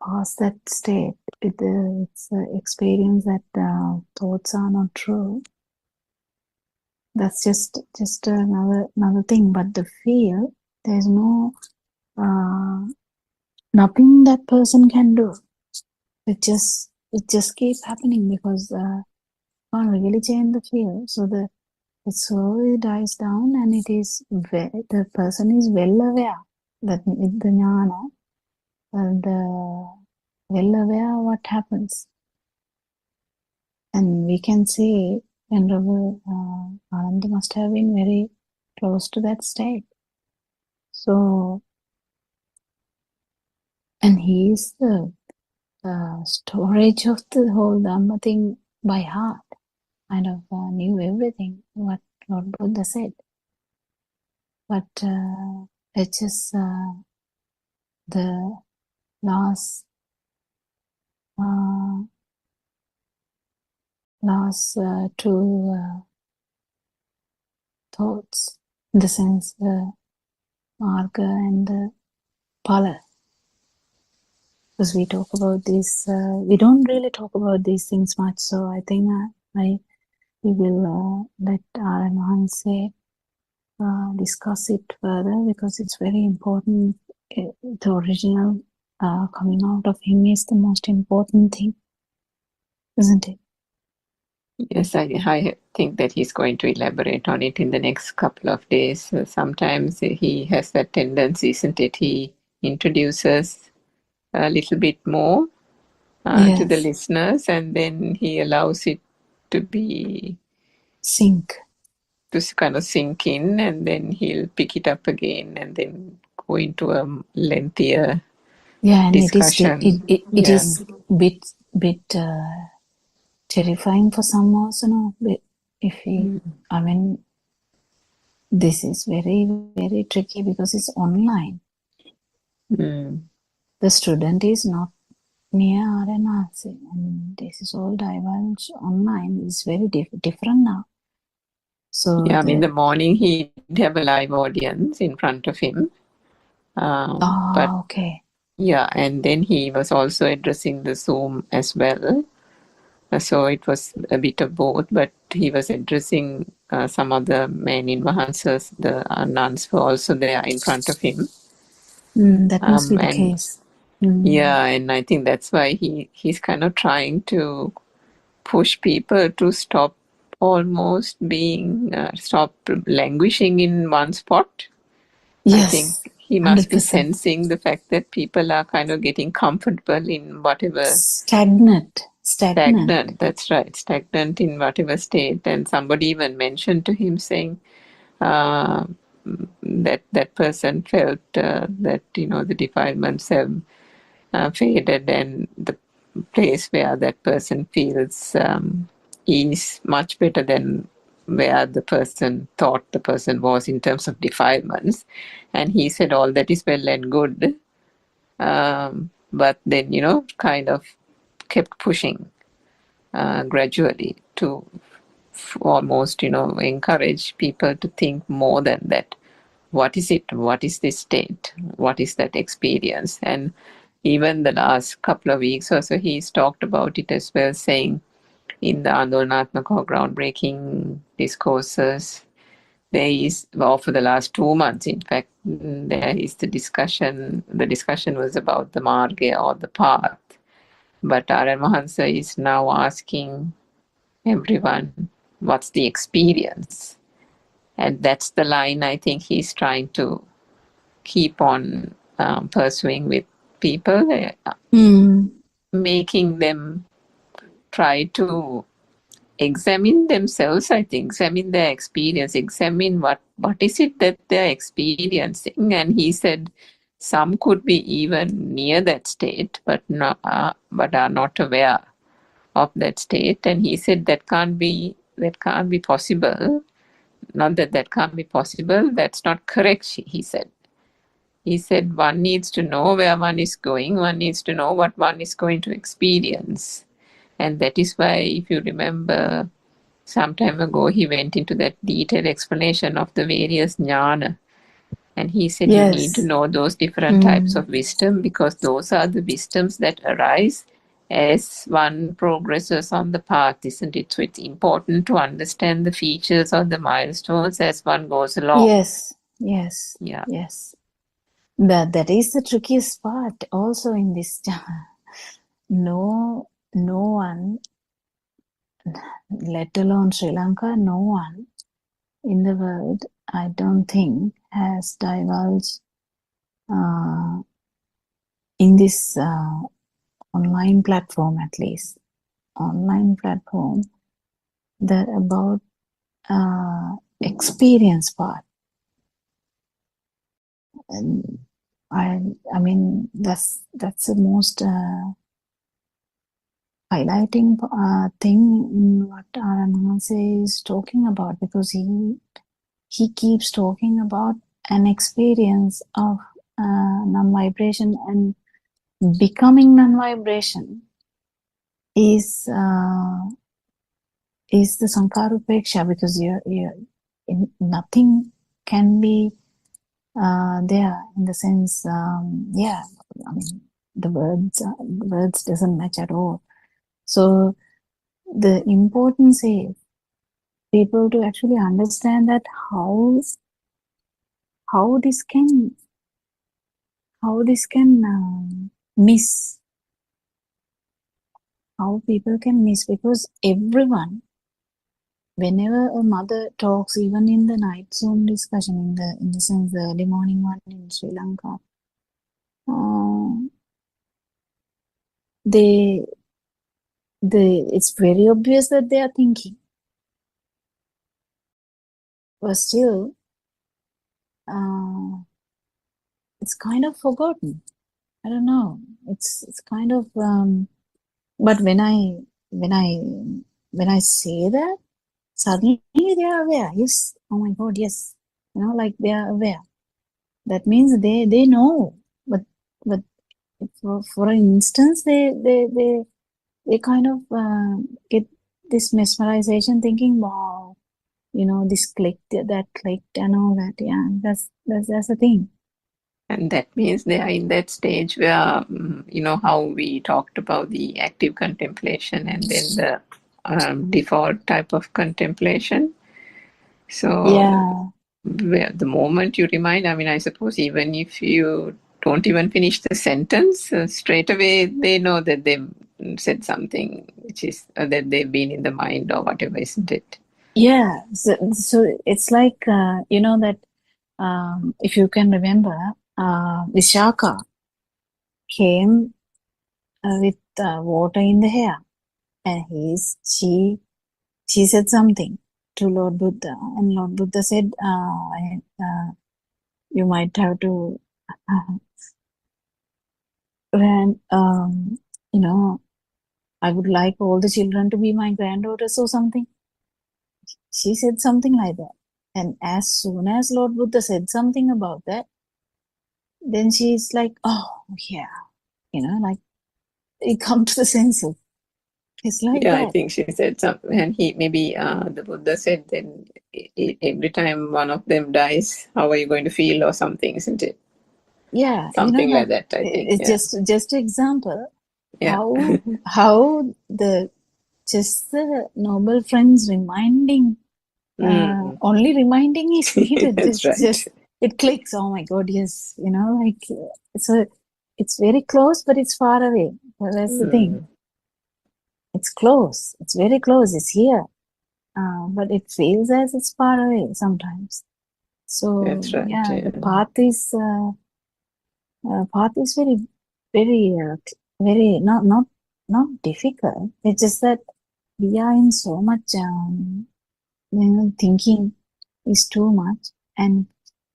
passed that state, it's experience that thoughts are not true. That's just another thing. But the feel, there's no nothing that person can do. It just keeps happening, because can't really change the feel. So it slowly dies down, and the person is well aware that with the jnana, well aware what happens. And we can see Venerable Ananda must have been very close to that state. So, and he is the storage of the whole Dhamma thing by heart. Kind of knew everything what Lord Buddha said. But it's just the last two thoughts, in the sense the marga and the phala. Because we talk about this, we don't really talk about these things much. So I think we will let Aramahan say discuss it further, because it's very important. The original coming out of him is the most important thing, isn't it? Yes, I think that he's going to elaborate on it in the next couple of days. Sometimes he has that tendency, isn't it? He introduces a little bit more to the Yes. listeners, and then he allows it to kind of sink in, and then he'll pick it up again and then go into a lengthier and discussion. it is bit terrifying for some also, no? If I mean, this is very, very tricky, because it's online. The student is not near RNRC, and this is all divulged online. It's very different now. So in the morning he did have a live audience in front of him. But okay. Yeah, and then he was also addressing the Zoom as well. So it was a bit of both, but he was addressing some of the men in Vahansas, the nuns were also there in front of him. That must be the case. Yeah, and I think that's why he's kind of trying to push people to stop stop languishing in one spot. Yes, I think he must 100%. be sensing the fact that people are kind of getting comfortable in whatever stagnant. That's right, stagnant in whatever state. And somebody even mentioned to him saying that person felt that the defilements have faded, and the place where that person feels is much better than where the person thought the person was in terms of defilements. And he said all that is well and good, but then kind of kept pushing gradually to almost encourage people to think more than that. What is it? What is this state? What is that experience? And even the last couple of weeks or so, he's talked about it as well, saying in the Andolanaatmaka or groundbreaking discourses, there is, well, for the last 2 months, in fact, there is the discussion was about the marga or the path. But Aryan Mahansa is now asking everyone, what's the experience? And that's the line I think he's trying to keep on pursuing with people, making them try to examine themselves, I think, examine their experience, examine what is it that they're experiencing. And he said some could be even near that state, but are not aware of that state. And he said that can't be possible. Not that can't be possible. That's not correct, he said. He said one needs to know where one is going. One needs to know what one is going to experience. And that is why, if you remember, some time ago, he went into that detailed explanation of the various jnana. And he said you need to know those different types of wisdom, because those are the wisdoms that arise as one progresses on the path, isn't it? So it's important to understand the features or the milestones as one goes along. Yes. Yeah. Yes. That is the trickiest part also in this. No one, let alone Sri Lanka, no one in the world, I don't think, has divulged in this online platform, at least online platform, that about experience part. And I mean that's the most highlighting thing in what Aranhase is talking about, because he keeps talking about an experience of non-vibration, and becoming non-vibration is the Sankarupeksha, because nothing can be there in the sense, I mean, the words doesn't match at all. So the importance is people to actually understand that how this can miss, how people can miss, because everyone, whenever a mother talks, even in the night Zoom discussion, in the sense the early morning one in Sri Lanka, it's very obvious that they are thinking, but still it's kind of forgotten. I don't know. It's kind of but when I say that, suddenly they are aware. Yes, oh my God, yes. Like they are aware. That means they know. But for an instance, they kind of get this mesmerization, thinking, wow, this clicked, that clicked, and all that. Yeah, that's the thing. And that means they are in that stage where, how we talked about the active contemplation and then the default type of contemplation. So the moment you remind, I mean, I suppose even if you don't even finish the sentence, straight away they know that they've said something which is that they've been in the mind or whatever, isn't it? Yeah. So it's like, that if you can remember, Vishaka came with water in the hair, and she said something to Lord Buddha, and Lord Buddha said, you might have to and I would like all the children to be my granddaughters or something. She said something like that. And as soon as Lord Buddha said something about that, then she's like, oh, yeah. Like, it come to the senses. It's like that. I think she said something. And the Buddha said, then every time one of them dies, how are you going to feel or something, isn't it? Yeah, Something like that that, I think. it's Yeah. just example Yeah. how the noble friends reminding, only reminding is needed. That's right. Just it clicks. Oh my God, yes, like so it's very close, but it's far away. Well, that's the thing. It's close. It's very close. It's here, but it feels as it's far away sometimes. So That's right. yeah, Yeah. the path is very, very, very not difficult. It's just that we are in so much, thinking is too much, and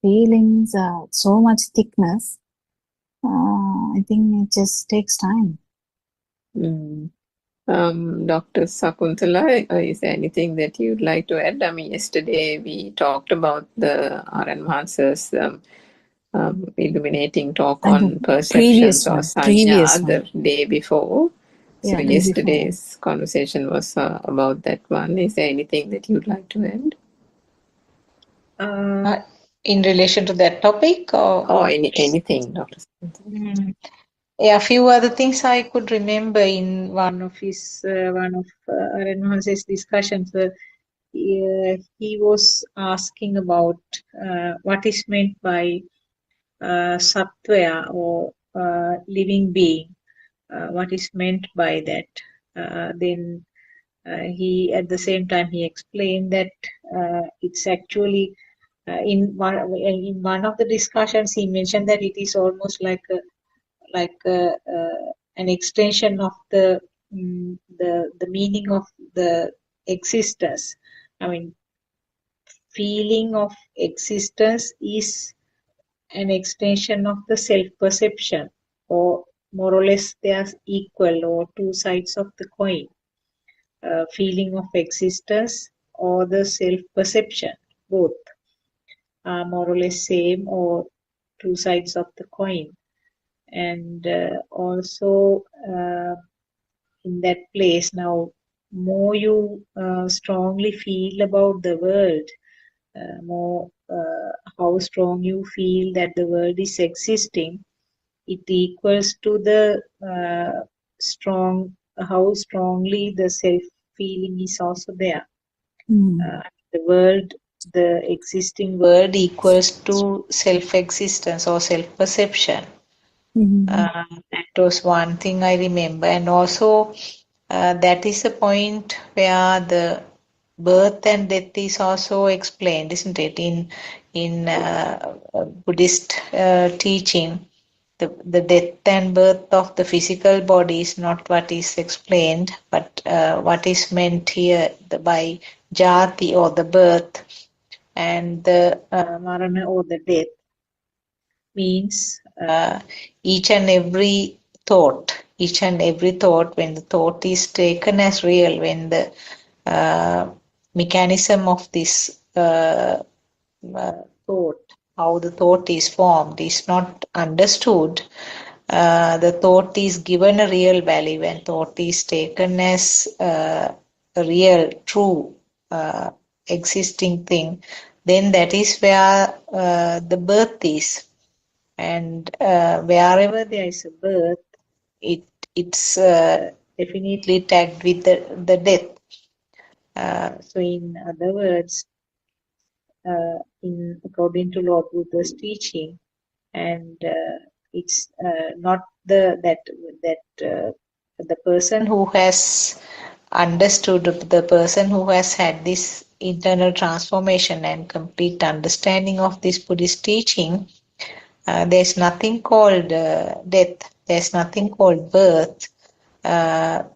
feelings are so much thickness. I think it just takes time. Dr. Sakuntala, is there anything that you'd like to add? I mean, yesterday we talked about the R.N. Maharsa's illuminating talk And on the perceptions or previous sanya one. the day before. So Yeah, day before. yesterday's conversation was about that one. Is there anything that you'd like to add? In relation to that topic, Or anything, Dr. Sakuntala? Yeah, a few other things I could remember in one of R.N. Maharsa's discussions. He was asking about what is meant by sattva or living being. What is meant by that? Then he, at the same time, he explained that it's actually in one of the discussions he mentioned that it is almost like an extension of the meaning of the existence. I mean, feeling of existence is an extension of the self-perception, or more or less they are equal or two sides of the coin. Feeling of existence or the self-perception, both are more or less same or two sides of the coin. And also in that place now, more you strongly feel about the world, more how strong you feel that the world is existing, it equals to the how strongly the self feeling is also there. The world, the existing world equals to self existence or self perception. That was one thing I remember. And also, that is a point where the birth and death is also explained, isn't it? In Buddhist teaching, the death and birth of the physical body is not what is explained, but what is meant here by jati or the birth, and the marana or the death means each and every thought, when the thought is taken as real, when the mechanism of this thought, how the thought is formed, is not understood, the thought is given a real value, and thought is taken as a real, true, existing thing, then that is where the birth is. And wherever there is a birth, it's definitely tagged with the death. So in other words, according to Lord Buddha's teaching, and it's not that the person who has understood, the person who has had this internal transformation and complete understanding of this Buddhist teaching, there's nothing called death, there's nothing called birth,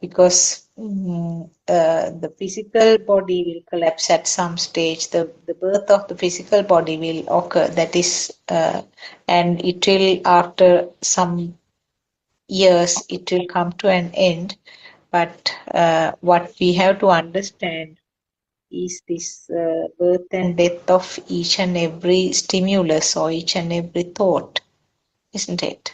because the physical body will collapse at some stage. The birth of the physical body will occur. That is, and it will, after some years, it will come to an end. But what we have to understand is this birth and death of each and every stimulus or each and every thought, isn't it?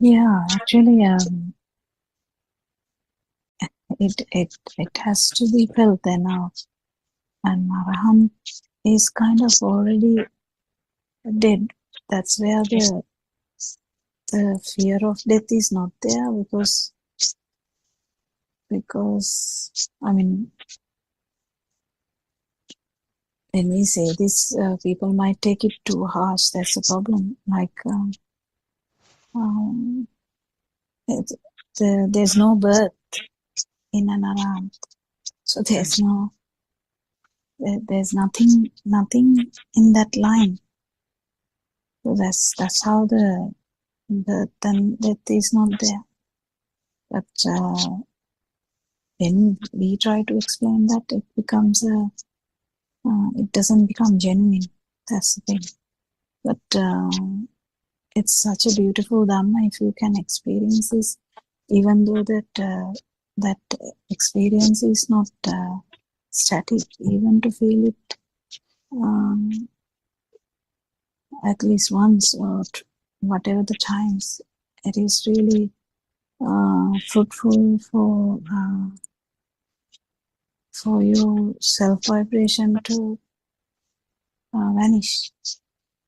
Yeah, actually, it has to be felt there now. and Arahant is kind of already dead. That's where the fear of death is not there, because I mean, when we say this, people might take it too harsh. That's a problem. Like there's no birth in an Arahant, so there's nothing in that line. So that's how the birth and death is not there. But when we try to explain that, it becomes it doesn't become genuine. That's the thing. But it's such a beautiful Dhamma if you can experience this, even though that experience is not static. Even to feel it at least once or whatever the times, it is really fruitful for your self vibration to vanish,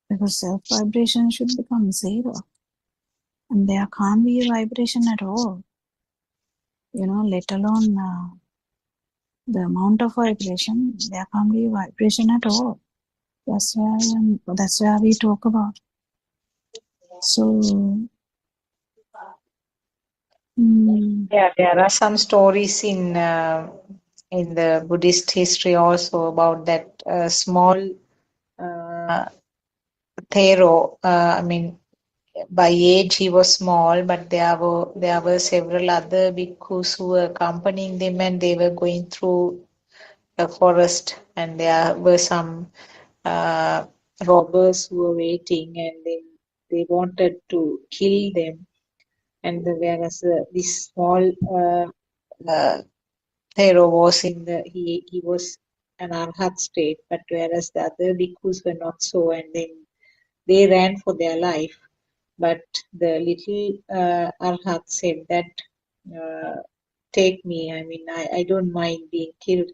because self vibration should become zero, and there can't be a vibration at all, let alone the amount of vibration. There can't be a vibration at all. That's where we talk about. So Yeah, there are some stories in the Buddhist history also about that small Thero. I mean, by age he was small, but there were several other bhikkhus who were accompanying them, and they were going through a forest, and there were some robbers who were waiting, and they wanted to kill them. And whereas this small Thero was he was an arhat state, but whereas the other bhikkhus were not so, and then they ran for their life. But the little arhat said that, take me, I mean, I don't mind being killed.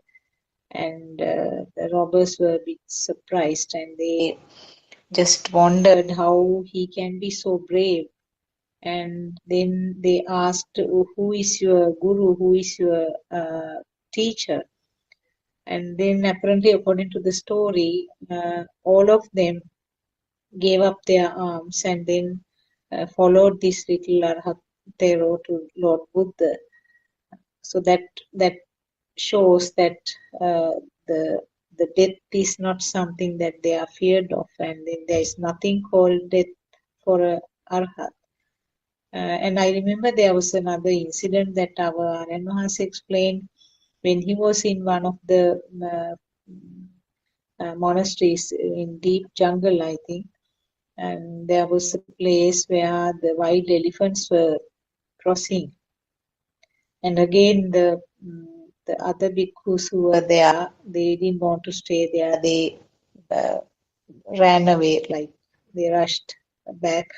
And the robbers were a bit surprised, and they just wondered how he can be so brave. And then they asked, who is your guru, who is your teacher? And then apparently, according to the story, all of them gave up their arms and then followed this little Arhat Thero to Lord Buddha. So that shows that the death is not something that they are feared of, and then there is nothing called death for a Arhat. And I remember there was another incident that our Aryan Mahas explained when he was in one of the monasteries in deep jungle, I think, and there was a place where the wild elephants were crossing, and again the other bhikkhus who were there, they didn't want to stay there. They ran away, like they rushed back.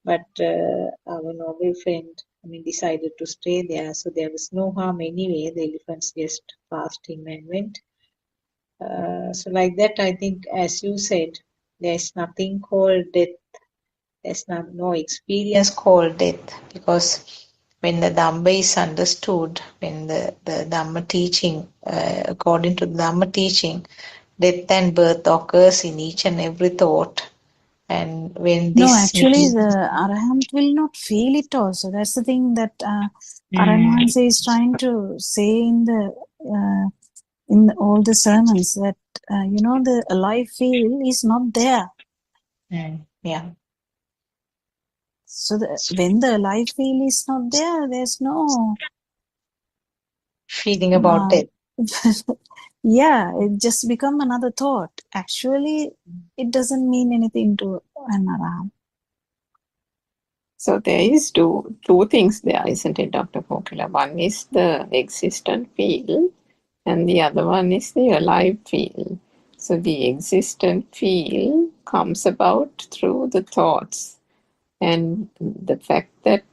But our noble friend, I mean, decided to stay there, so there was no harm anyway. The elephants just passed him and went. So like that, I think, as you said, there's nothing called death. There's no experience called death, because when the Dhamma is understood, when the Dhamma teaching, according to the Dhamma teaching, death and birth occurs in each and every thought. And when no, this actually, the Arahant will not feel it also. That's the thing that Arahant is trying to say in all the sermons, that the alive feel is not there. Yeah. So when the alive feel is not there, there's no Feeling about death. yeah, it just become another thought. Actually, it doesn't mean anything to an Arahant. So there is two things there, isn't it, Dr. Kokila? One is the existent field, and the other one is the alive field. So the existent field comes about through the thoughts, and the fact that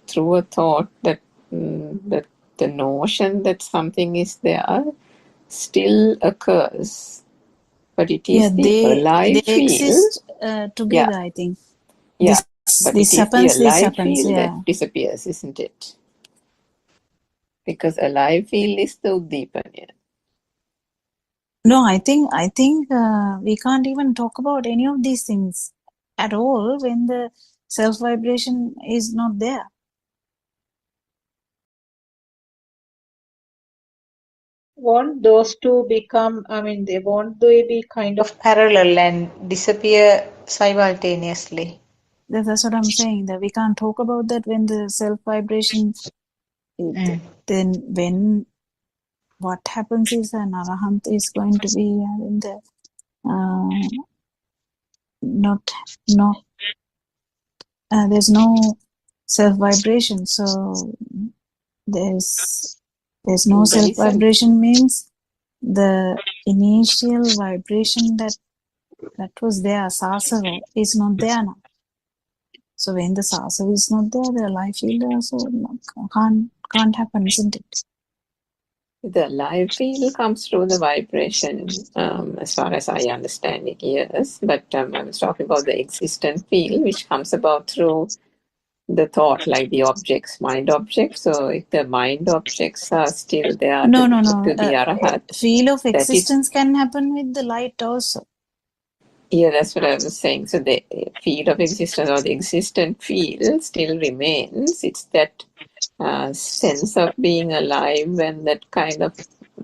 through a thought that the notion that something is there still occurs, but it is Yeah, the alive they field. exist together, Yeah, I think. yeah, but it is the This alive happens, field yeah. that disappears, isn't it? Because alive field is the uddipana. No, I think we can't even talk about any of these things at all when the self vibration is not there. Won't those two become, won't they be kind of parallel and disappear simultaneously? That's what I'm saying, that we can't talk about that when the self vibration, then when what happens is an arahant is going to be in the not there's no self vibration, so there's no There self is a vibration means the initial vibration that was there, sasava, is not there now. So when the sasava is not there, the life field also can't happen, isn't it? the live field comes through the vibration, as far as I understand it, yes. But I was talking about the existent field, which comes about through the thought, like the objects, mind objects. So if the mind objects are still there No. to the arahat, Feel of that is, existence can happen with the light also. yeah, that's what I was saying. So the field of existence or the existent field still remains. It's that sense of being alive and that kind of,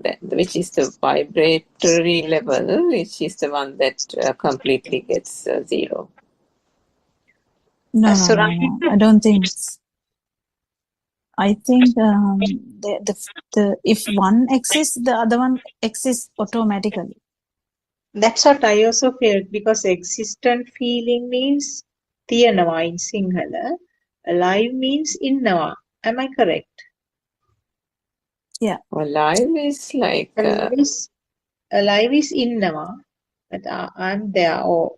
that, which is the vibratory level, which is the one that completely gets zero. No, So I don't think. I think the if one exists, the other one exists automatically. that's what I also felt, because existent feeling means තියනවා in Sinhala. Alive means ඉන්නවා. Am I correct? Yeah. Alive is like Alive is ඉන්නවා, but I'm there. Or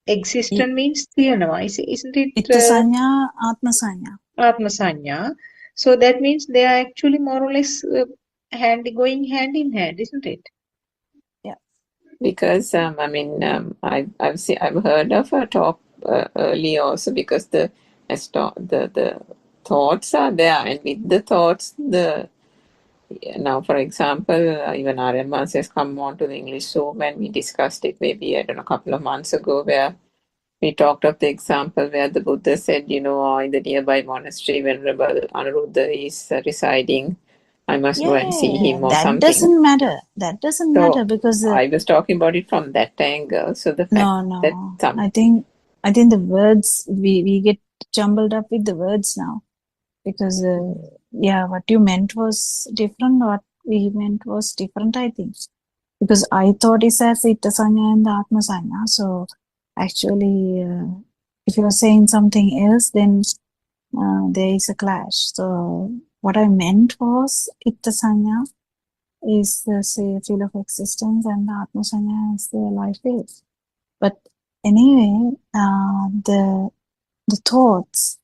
existent means තියනවා. Isn't it? Itta sanya, atma sanya. Atma sanya. So that means they are actually more or less going hand in hand, isn't it? Yeah. Because I've heard of a talk earlier also, because the thoughts are there, and with the thoughts, now, for example, even Aryan Mans has come on to the English Zoom, and we discussed it maybe, I don't know, a couple of months ago, where we talked of the example where the Buddha said, in the nearby monastery, Venerable Anuruddha is residing. I must go and see him or that something. doesn't matter. That doesn't matter, because I was talking about it from that angle. So the fact that I think the words, we get jumbled up with the words now, because what you meant was different, what we meant was different, I think, because I thought it says itta sanya and the atma sanya. So actually, if you're saying something else, then there is a clash. So what I meant was itta sanya is the field of existence, and the atma sanya is the life field. But anyway, the thoughts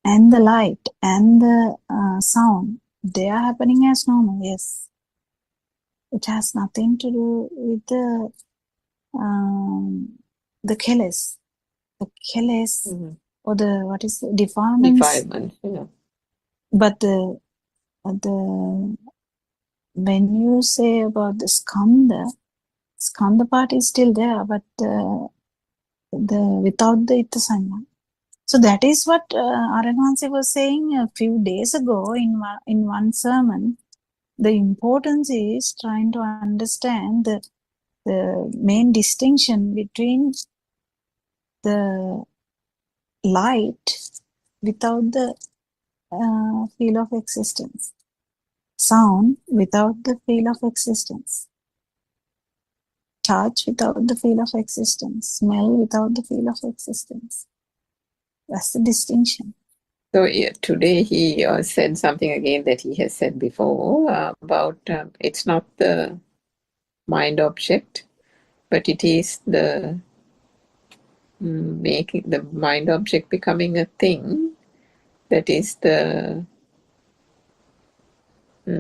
and the light and the sound, they are happening as normal. Yes, it has nothing to do with the keles. The keles or the what is it? Defilements. Yeah. But the when you say about the skandha part is still there, but the without the itta sanya. So that is what Aranwansi was saying a few days ago in one sermon. The importance is trying to understand the main distinction between the light without the feel of existence, sound without the feel of existence, touch without the feel of existence, smell without the feel of existence. That's the distinction. So today he said something again that he has said before about it's not the mind object, but it is the making the mind object becoming a thing that is the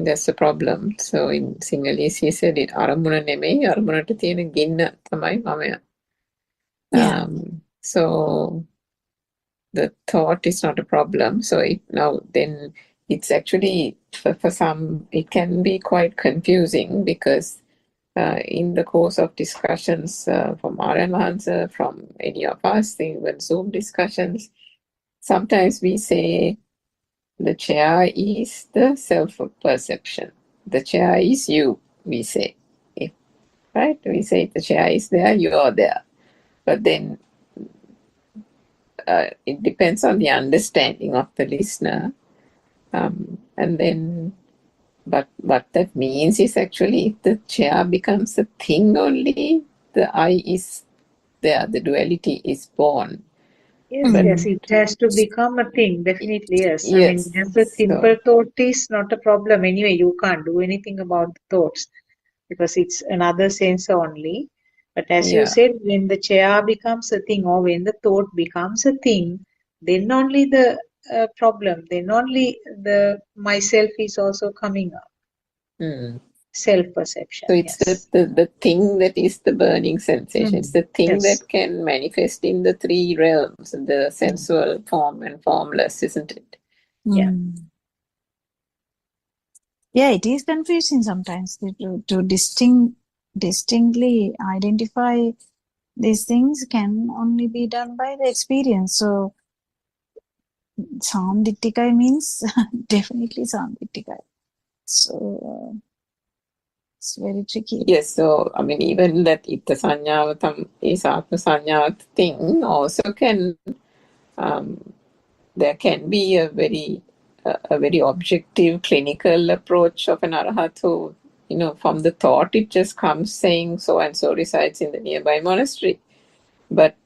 That's the problem. So in Sinhalese he said it අරමුණ නෙමෙයි අරමුණට තියෙන ගින්න තමයි මමයා. Yeah. So the thought is not a problem. So now then it's actually for some it can be quite confusing because in the course of discussions from Aryan Hansa, from any of us, even Zoom discussions, sometimes we say the chair is the self-perception. The chair is you, we say. Right? We say the chair is there, you are there. But then it depends on the understanding of the listener. And then, but what that means is actually if the chair becomes a thing only, the I is there, the duality is born. Yes, But yes, it has to become a thing, definitely, yes. I yes, mean, just a simple thought is not a problem anyway. You can't do anything about the thoughts because it's another sense only. But as you yeah. said, when the chair becomes a thing or when the thought becomes a thing, then only the problem, then only the myself is also coming up. Mm. Self-perception, So it's yes. the thing that is the burning sensation. It's the thing Yes. that can manifest in the three realms, the sensual, form, and formless, isn't it? Yeah. Yeah, it is confusing sometimes to distinctly identify these things can only be done by the experience. So Samdittikai means definitely Samdittikai. So it's very tricky. Yes, so I mean, even that itta sanyavatam is atma sanyavat thing also can there can be a very objective clinical approach of an arahat who, from the thought it just comes saying so and so resides in the nearby monastery, but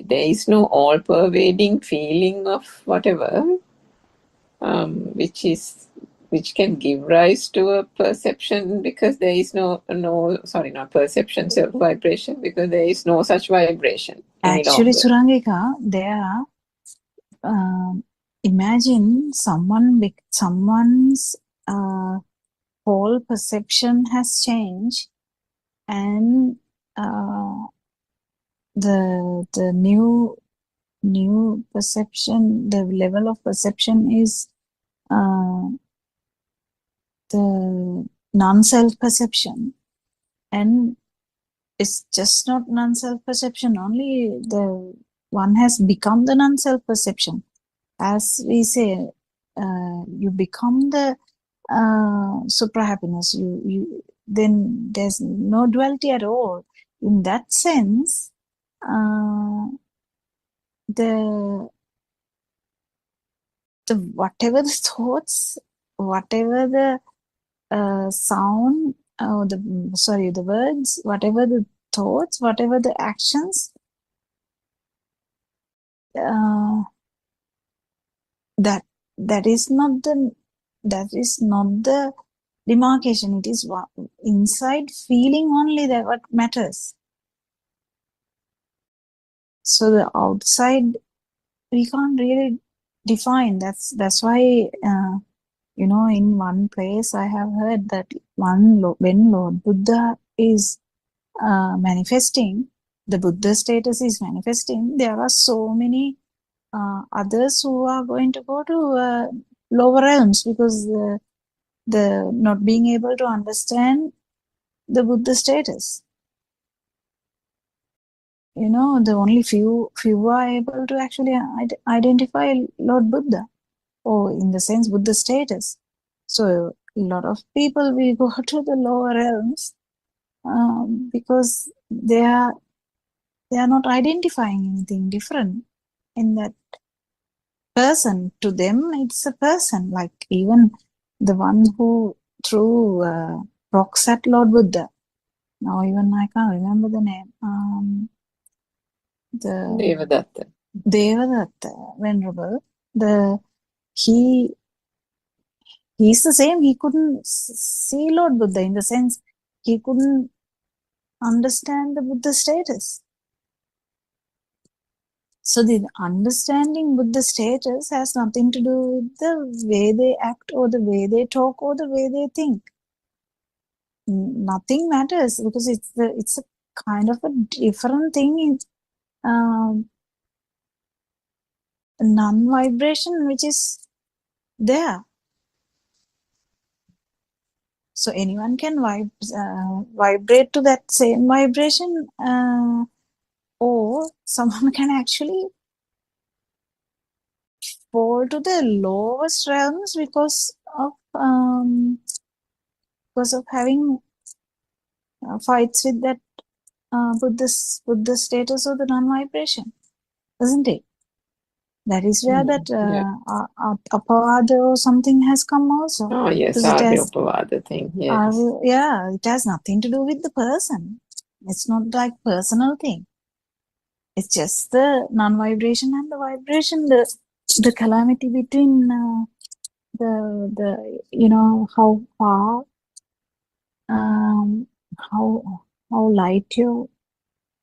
there is no all pervading feeling of whatever which can give rise to a perception because there is not perception, self vibration, because there is no such vibration any Actually, longer. Surangika, there imagine someone's whole perception has changed, and the new perception, the level of perception is the non-self perception, and it's just not non-self perception only. The one has become the non-self perception. As we say, you become the supra happiness. You then there's no duality at all. In that sense, the whatever the thoughts, whatever the sound, the words, whatever the thoughts, whatever the actions, that is not the demarcation. It is inside feeling only that what matters. So the outside we can't really define. That's why in one place I have heard that when Lord Buddha is manifesting, the Buddha status is manifesting, there are so many others who are going to go to lower realms because the not being able to understand the Buddha status. The only few are able to actually identify Lord Buddha, or in the sense Buddha status. So a lot of people will go to the lower realms because they are not identifying anything different in that person. To them, it's a person. Like even the one who threw rocks at Lord Buddha. Now even I can't remember the name. The Devadatta, Venerable. He's the same. He couldn't see Lord Buddha, in the sense he couldn't understand the Buddha status. So the understanding Buddha status has nothing to do with the way they act or the way they talk or the way they think. Nothing matters because it's a kind of a different thing in non-vibration which is there. So anyone can vibrate to that same vibration, or someone can actually fall to the lowest realms because of having fights with that Buddha status or the non-vibration, isn't it? That is where that apavada or something has come also. Oh yes, Because it has Apavada thing. Yes. it has nothing to do with the person. It's not like personal thing. It's just the non-vibration and the vibration, the calamity between the how far how light your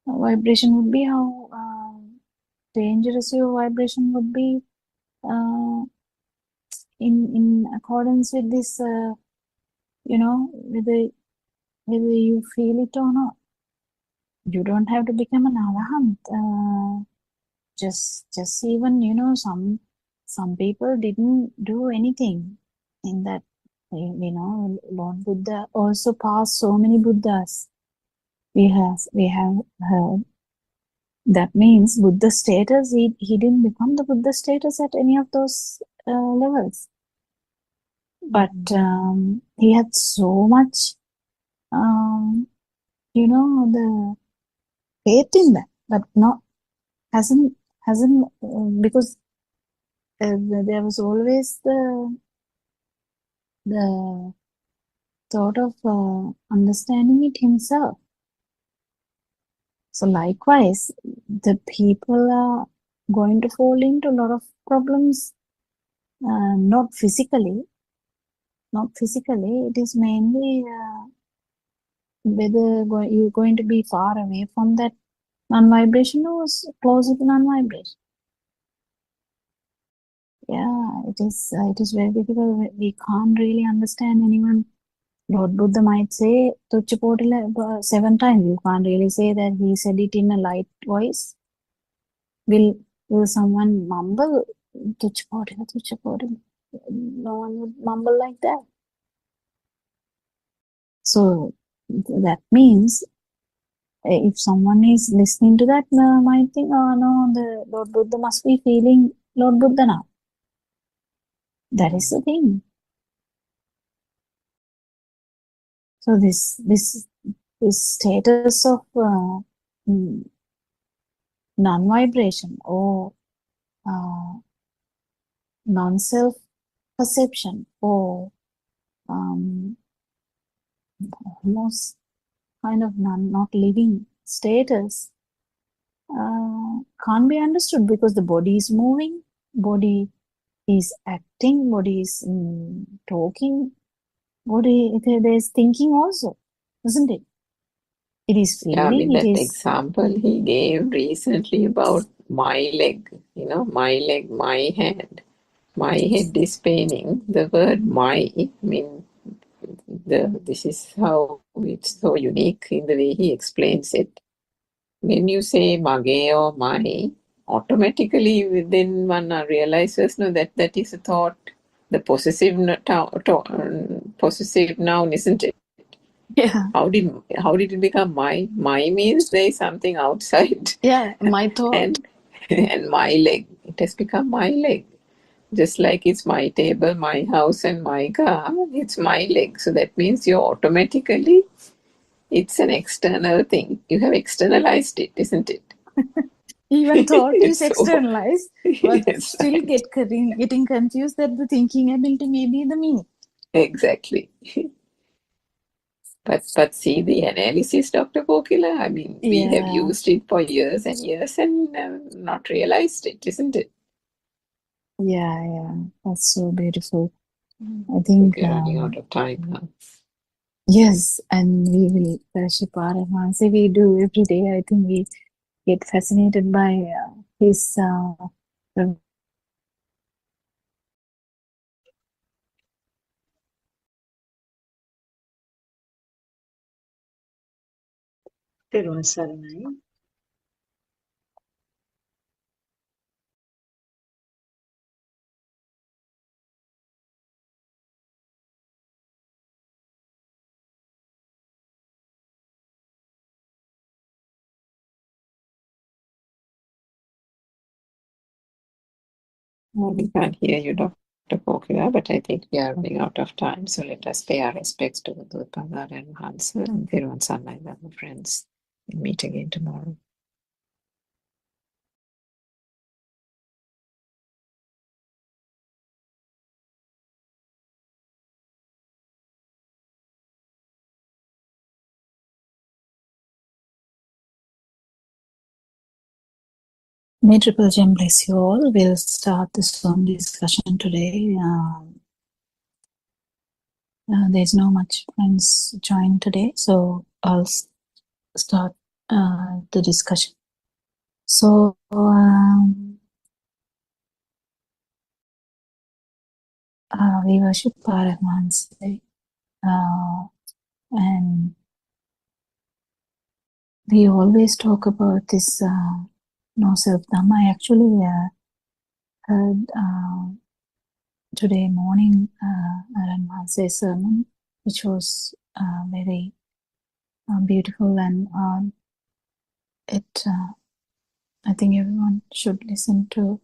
vibration would be, how dangerous your vibration would be in accordance with this whether you feel it or not. You don't have to become an arahant. Just even some people didn't do anything in that. Lord Buddha also passed so many Buddhas. We have heard. That means Buddha status, he didn't become the Buddha status at any of those levels. But he had so much, the faith in that, but hasn't because there was always the thought of understanding it himself. So likewise, the people are going to fall into a lot of problems, not physically. It is mainly whether you're going to be far away from that non-vibration or closer to non-vibration. Yeah, it is very difficult. We can't really understand anyone. Lord Buddha might say Tuchapotila 7 times. You can't really say that he said it in a light voice. Will someone mumble Tuchapotila? No one would mumble like that. So that means if someone is listening to that, might think, oh no, the Lord Buddha must be feeling Lord Buddha now. That is the thing. So this status of non-vibration or non-self perception or almost kind of not living status can't be understood because the body is moving, body is acting, body is talking, body there's thinking also, isn't it? It is feeling. Yeah, I mean, that example he gave recently about my leg, my leg, my hand. My head is paining. The word my, I mean, this is how it's so unique in the way he explains it. When you say mage or my, automatically within one realizes that is a thought, the possessive noun, isn't it? Yeah. How did it become my? My means there is something outside. Yeah, my thought. and my leg. It has become my leg. Just like it's my table, my house, and my car, it's my leg. So that means you're automatically, it's an external thing. You have externalized it, isn't it? Even thought is So, externalized, but yes, still right. getting confused that the thinking ability may be the meaning. Exactly. But see the analysis, Dr. Kokila. I mean, we have used it for years and years and not realized it, isn't it? Yeah, that's so beautiful. I think we're running out of time now. Yes, and we will worship our Mahansi. We do every day. I think we get fascinated by his තෙරුවන් සරණයි. We can't hear you, Dr. Kokila, but I think we are running out of time. So let us pay our respects to Buddothpado and Hansa and Thiruvan Sunlight, friends. We'll meet again tomorrow. May Triple Gem bless you all. We'll start the Zoom discussion today. There's no much friends joined today, so I'll start the discussion. So we worship Paramatma, and we always talk about this no self Dhamma. I actually heard today morning Aranman's sermon, which was very beautiful, and I think everyone should listen to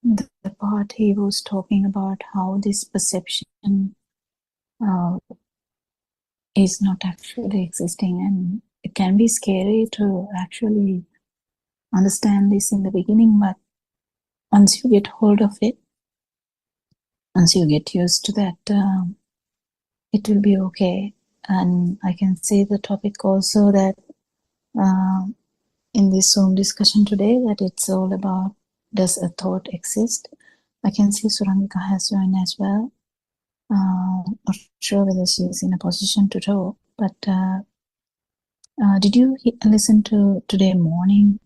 the part he was talking about how this perception is not actually existing, and it can be scary to actually understand this in the beginning, but once you get hold of it, once you get used to that, it will be okay. And I can see the topic also that in this Zoom discussion today, that it's all about, does a thought exist? I can see Surangika has joined as well. Not sure whether she's in a position to talk, but did you listen to today morning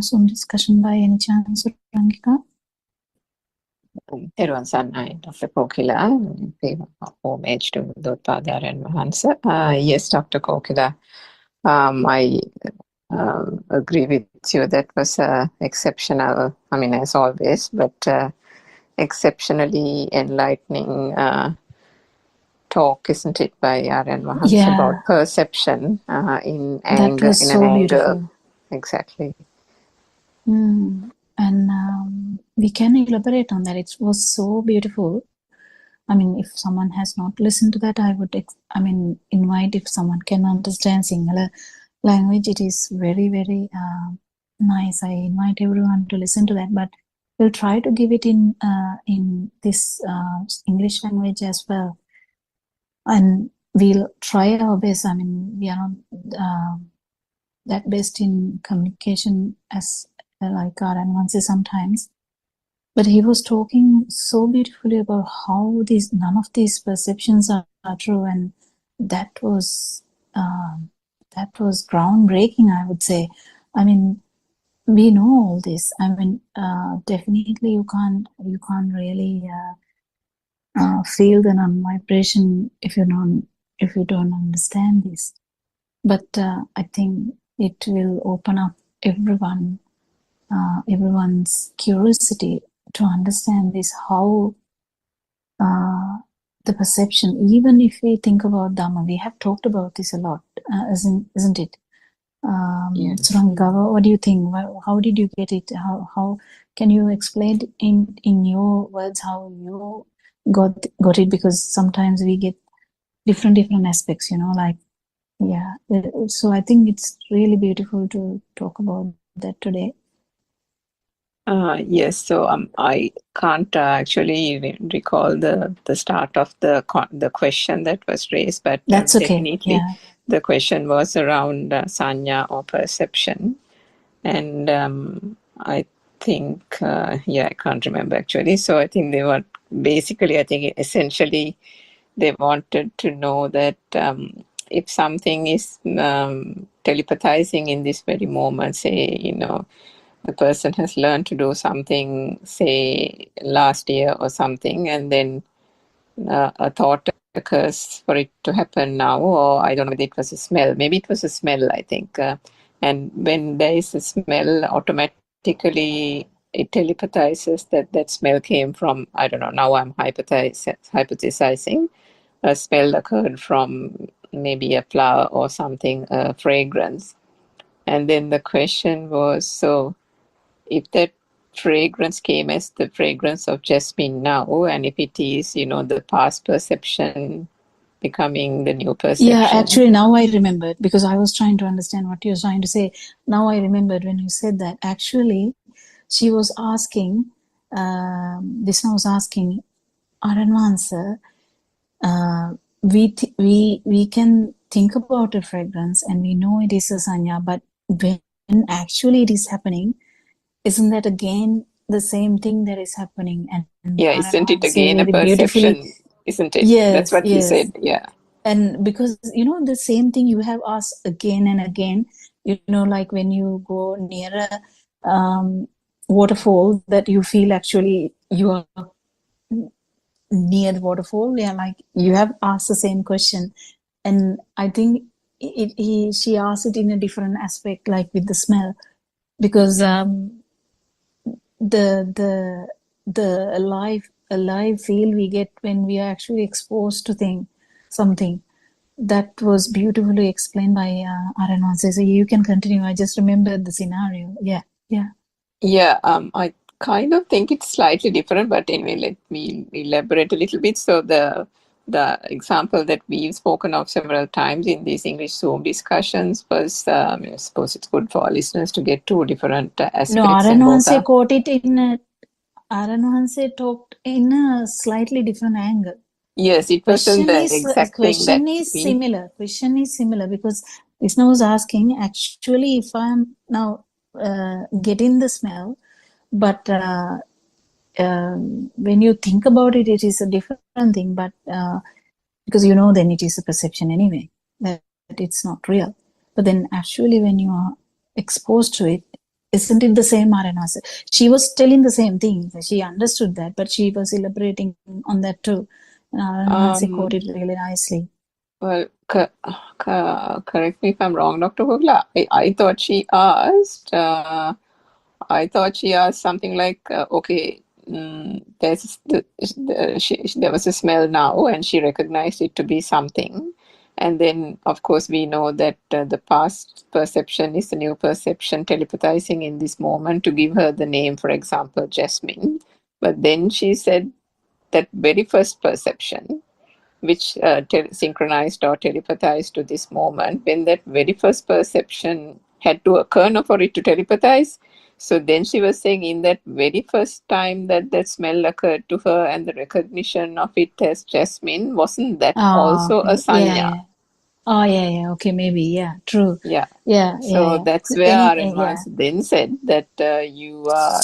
Zoom discussion by any chance, Surangika? Thiruvan Sunlight, Dr. Kokila, pay homage to Buddothpado and Hansa. Yes, Dr. Kokila, I agree with you. That was exceptional, I mean, as always, but exceptionally enlightening talk, isn't it, by R.N. Mahans about perception in anger. That was so beautiful. Exactly. And we can elaborate on that. It was so beautiful. I mean, if someone has not listened to that, I would, invite if someone can understand Sinhala language. It is very, very nice. I invite everyone to listen to that, but we'll try to give it in this English language as well. And we'll try our best. I mean, we are not that best in communication as like our advances sometimes. But he was talking so beautifully about how none of these perceptions are true, and that was groundbreaking, I would say. I mean, we know all this. I mean, definitely you can't really feel the non-vibration if you don't understand this. But I think it will open up everyone's curiosity to understand this, how the perception, even if we think about Dhamma, we have talked about this a lot, isn't it? Yes. Surangika, what do you think? How did you get it? How can you explain in your words how you got it? Because sometimes we get different aspects, like, yeah. So I think it's really beautiful to talk about that today. Yes, so I can't actually recall the start of the question that was raised, but that's okay. Definitely Yeah. The question was around sanya or perception, and I think I can't remember actually. So I think they were basically, I think essentially they wanted to know that if something is telepathizing in this very moment, say, the person has learned to do something, say last year or something, and then a thought occurs for it to happen now, or I don't know whether it was a smell. Maybe it was a smell, I think. And when there is a smell, automatically it telepathizes that that smell came from, I don't know, now I'm hypothesizing, a smell occurred from maybe a flower or something, a fragrance. And then the question was, so if that fragrance came as the fragrance of jasmine now, and if it is, the past perception becoming the new perception. Yeah, actually, now I remembered, because I was trying to understand what you were trying to say. Now I remembered when you said that. Actually, she was asking, Vishnu was asking, Aranvansa, we can think about a fragrance and we know it is a sanya, but when actually it is happening, isn't that again the same thing that is happening? And yeah, isn't it again a perception? Isn't it? Yes, that's what he said. Yeah. And because the same thing you have asked again and again, like when you go near a waterfall, that you feel actually you are near the waterfall. Yeah, like you have asked the same question, and I think she asked it in a different aspect, like with the smell, because the alive feel we get when we are actually exposed to something. That was beautifully explained by Aranvansa. So you can continue. I just remembered the scenario. Yeah. I kind of think it's slightly different, but anyway, let me elaborate a little bit. So the example that we've spoken of several times in these English Zoom discussions was, I suppose it's good for our listeners to get two different aspects. No, Aranvansa caught it in Aranvansa talked in a slightly different angle. Yes, it wasn't the exact thing that Question is similar because Vishnu was asking, actually, if I'm now getting the smell, but when you think about it, it is a different thing. But because then it is a perception anyway, that it's not real. But then actually, when you are exposed to it, isn't it the same, Aranvansa? She was telling the same thing. She understood that, but she was elaborating on that too. Aranvansa caught it really nicely. Well, correct me if I'm wrong, Dr. Hogla. I thought she asked. I thought she asked something like, "Okay, there was a smell now, and she recognized it to be something." And then, of course, we know that the past perception is the new perception telepathizing in this moment to give her the name, for example, Jasmine. But then she said that very first perception, which synchronized or telepathized to this moment, when that very first perception had to occur for it to telepathize. So then she was saying in that very first time that smell occurred to her and the recognition of it as jasmine, wasn't that also a sanya? Yeah. Okay, maybe. Yeah, true. Yeah. So that's where Aranvansa then said that you are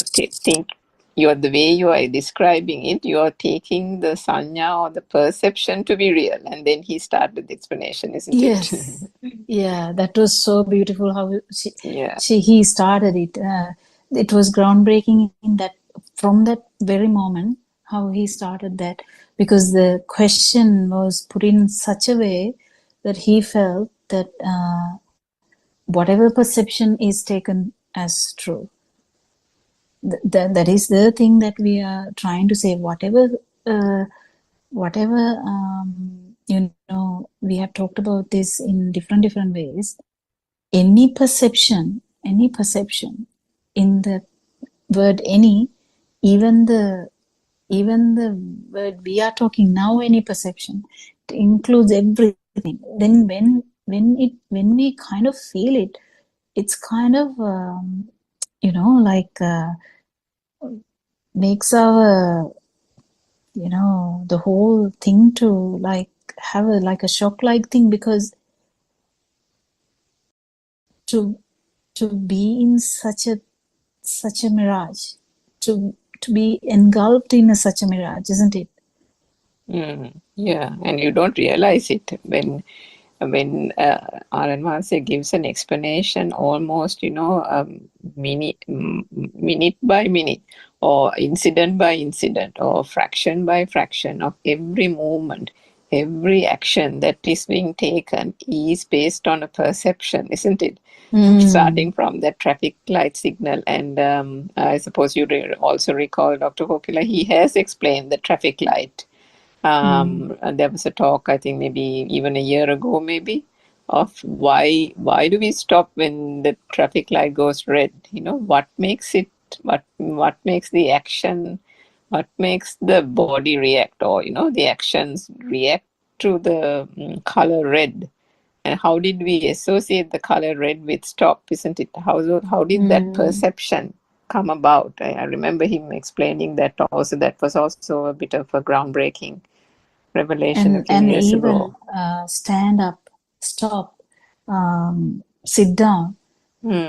the way you are describing it, you are taking the sanya or the perception to be real. And then he started the explanation, isn't it? Yes. Yeah, that was so beautiful how he started it. It was groundbreaking in that from that very moment, how he started that, because the question was put in such a way that he felt that whatever perception is taken as true. That is the thing that we are trying to say. Whatever we have talked about this in different ways. Any perception in the word any, even the word we are talking now, any perception, it includes everything. Then when we kind of feel it, it's kind of makes our the whole thing to like have a shock like thing, because to be in such a mirage, to be engulfed in such a mirage, isn't it? Yeah, and you don't realize it when when Aranwase gives an explanation almost, minute by minute, or incident by incident, or fraction by fraction of every movement, every action that is being taken is based on a perception, isn't it? Starting from that traffic light signal. And I suppose you also recall Dr. Kokila, he has explained the traffic light. And there was a talk, I think maybe even a year ago, maybe, of why do we stop when the traffic light goes red? What makes it, what makes the action, what makes the body react, or the actions react to the color red? And how did we associate the color red with stop, isn't it? How did that perception come about? I remember him explaining that also. That was also a bit of a groundbreaking revelation a few years ago. Stand up, stop, sit down,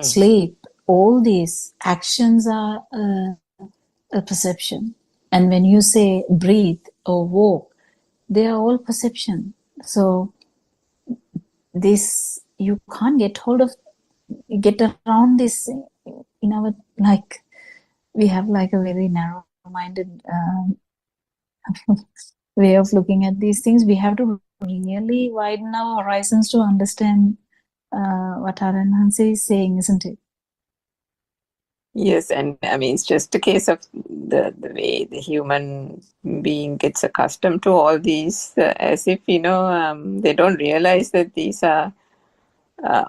sleep, all these actions are a perception. And when you say breathe or walk, they are all perception. So this, you can't get around this in our, like, we have like a very narrow-minded way of looking at these things. We have to really widen our horizons to understand what Aranhanse is saying, isn't it? Yes, and I mean, it's just a case of the way the human being gets accustomed to all these, as if, they don't realize that these are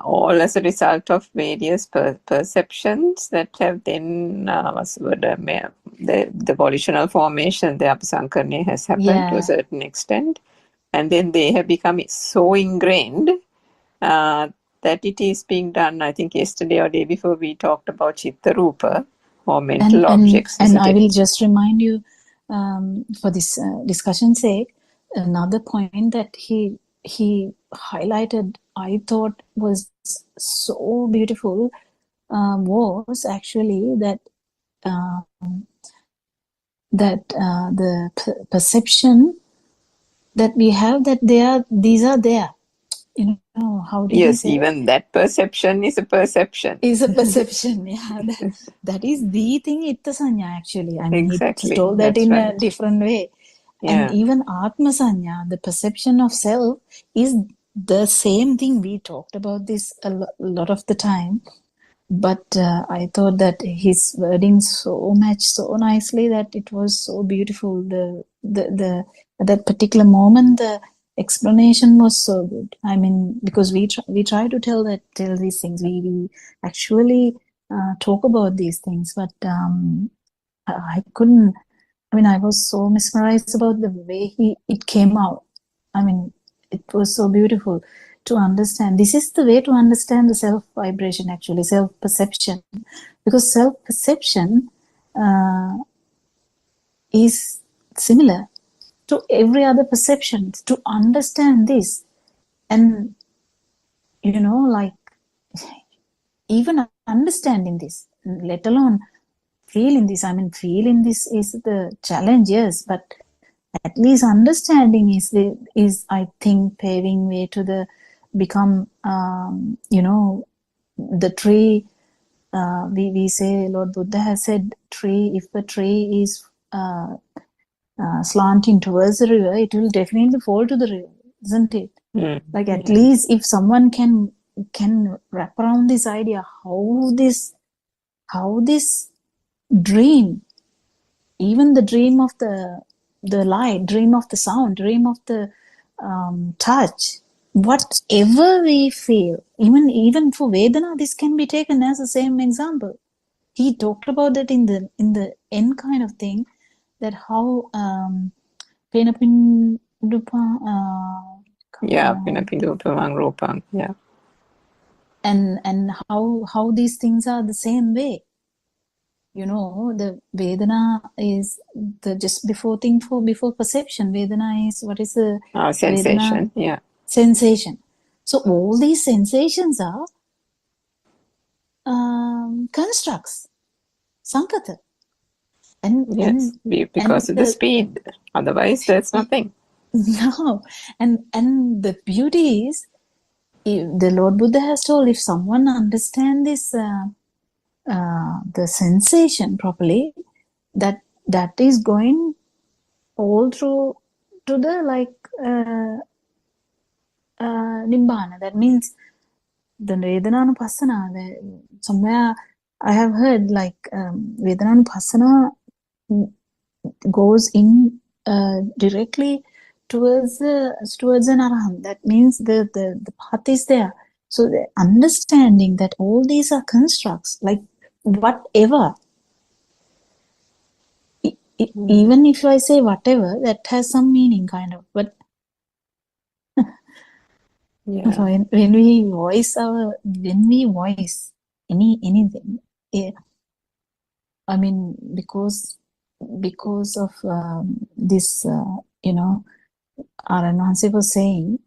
all as a result of various perceptions that have then, the volitional formation, the Apasankarana has happened to a certain extent. And then they have become so ingrained that it is being done. I think yesterday or day before we talked about Chitta Rupa, or mental objects. And I will just remind you, for this discussion's sake, another point that he highlighted, I thought was so beautiful, was actually that the perception that we have, that these are there. How did yes, even that perception is a perception. Is a perception, yeah. That is the thing, itta sanya, actually. I mean, exactly. He told that in a different way. Yeah. And even Atma Sanya, the perception of self, is the same thing. We talked about this a lot of the time. But I thought that his wording so matched so nicely that it was so beautiful. That particular moment, the explanation was so good. I mean, because we try to tell these things. We actually talk about these things, but I couldn't. I mean, I was so mesmerized about the way it came out. I mean, it was so beautiful to understand. This is the way to understand the self-vibration, actually, self-perception. Because self-perception is similar to every other perception. To understand this, and, like, even understanding this, let alone feeling this. I mean, feeling this is the challenge, yes, but at least understanding is I think paving way to the become the tree. We say Lord Buddha has said, tree, if a tree is slanting towards the river, it will definitely fall to the river, isn't it? Like, at least if someone can wrap around this idea, how this dream, even the dream of the light, dream of the sound, dream of the touch, whatever we feel, even for Vedana, this can be taken as the same example. He talked about that in the end kind of thing, that how Penapindupa Penapindupamang Rupang, yeah. And how these things are the same way. The Vedana is the just before thing before perception. Vedana is, what is the sensation? Vedana? Yeah, sensation. So all these sensations are constructs, sankata, yes, because of the speed. Otherwise, there's nothing. No, and the beauty is the Lord Buddha has told, if someone understands this, the sensation properly, that is going all through to the Nibbana. That means the Vedananupassana. Somewhere I have heard Vedananupassana goes in directly towards an arahant. That means the path is there. So the understanding that all these are constructs, like whatever. Even if I say whatever, that has some meaning, kind of. But when we voice anything, I mean, because of this, Aranwansi was saying,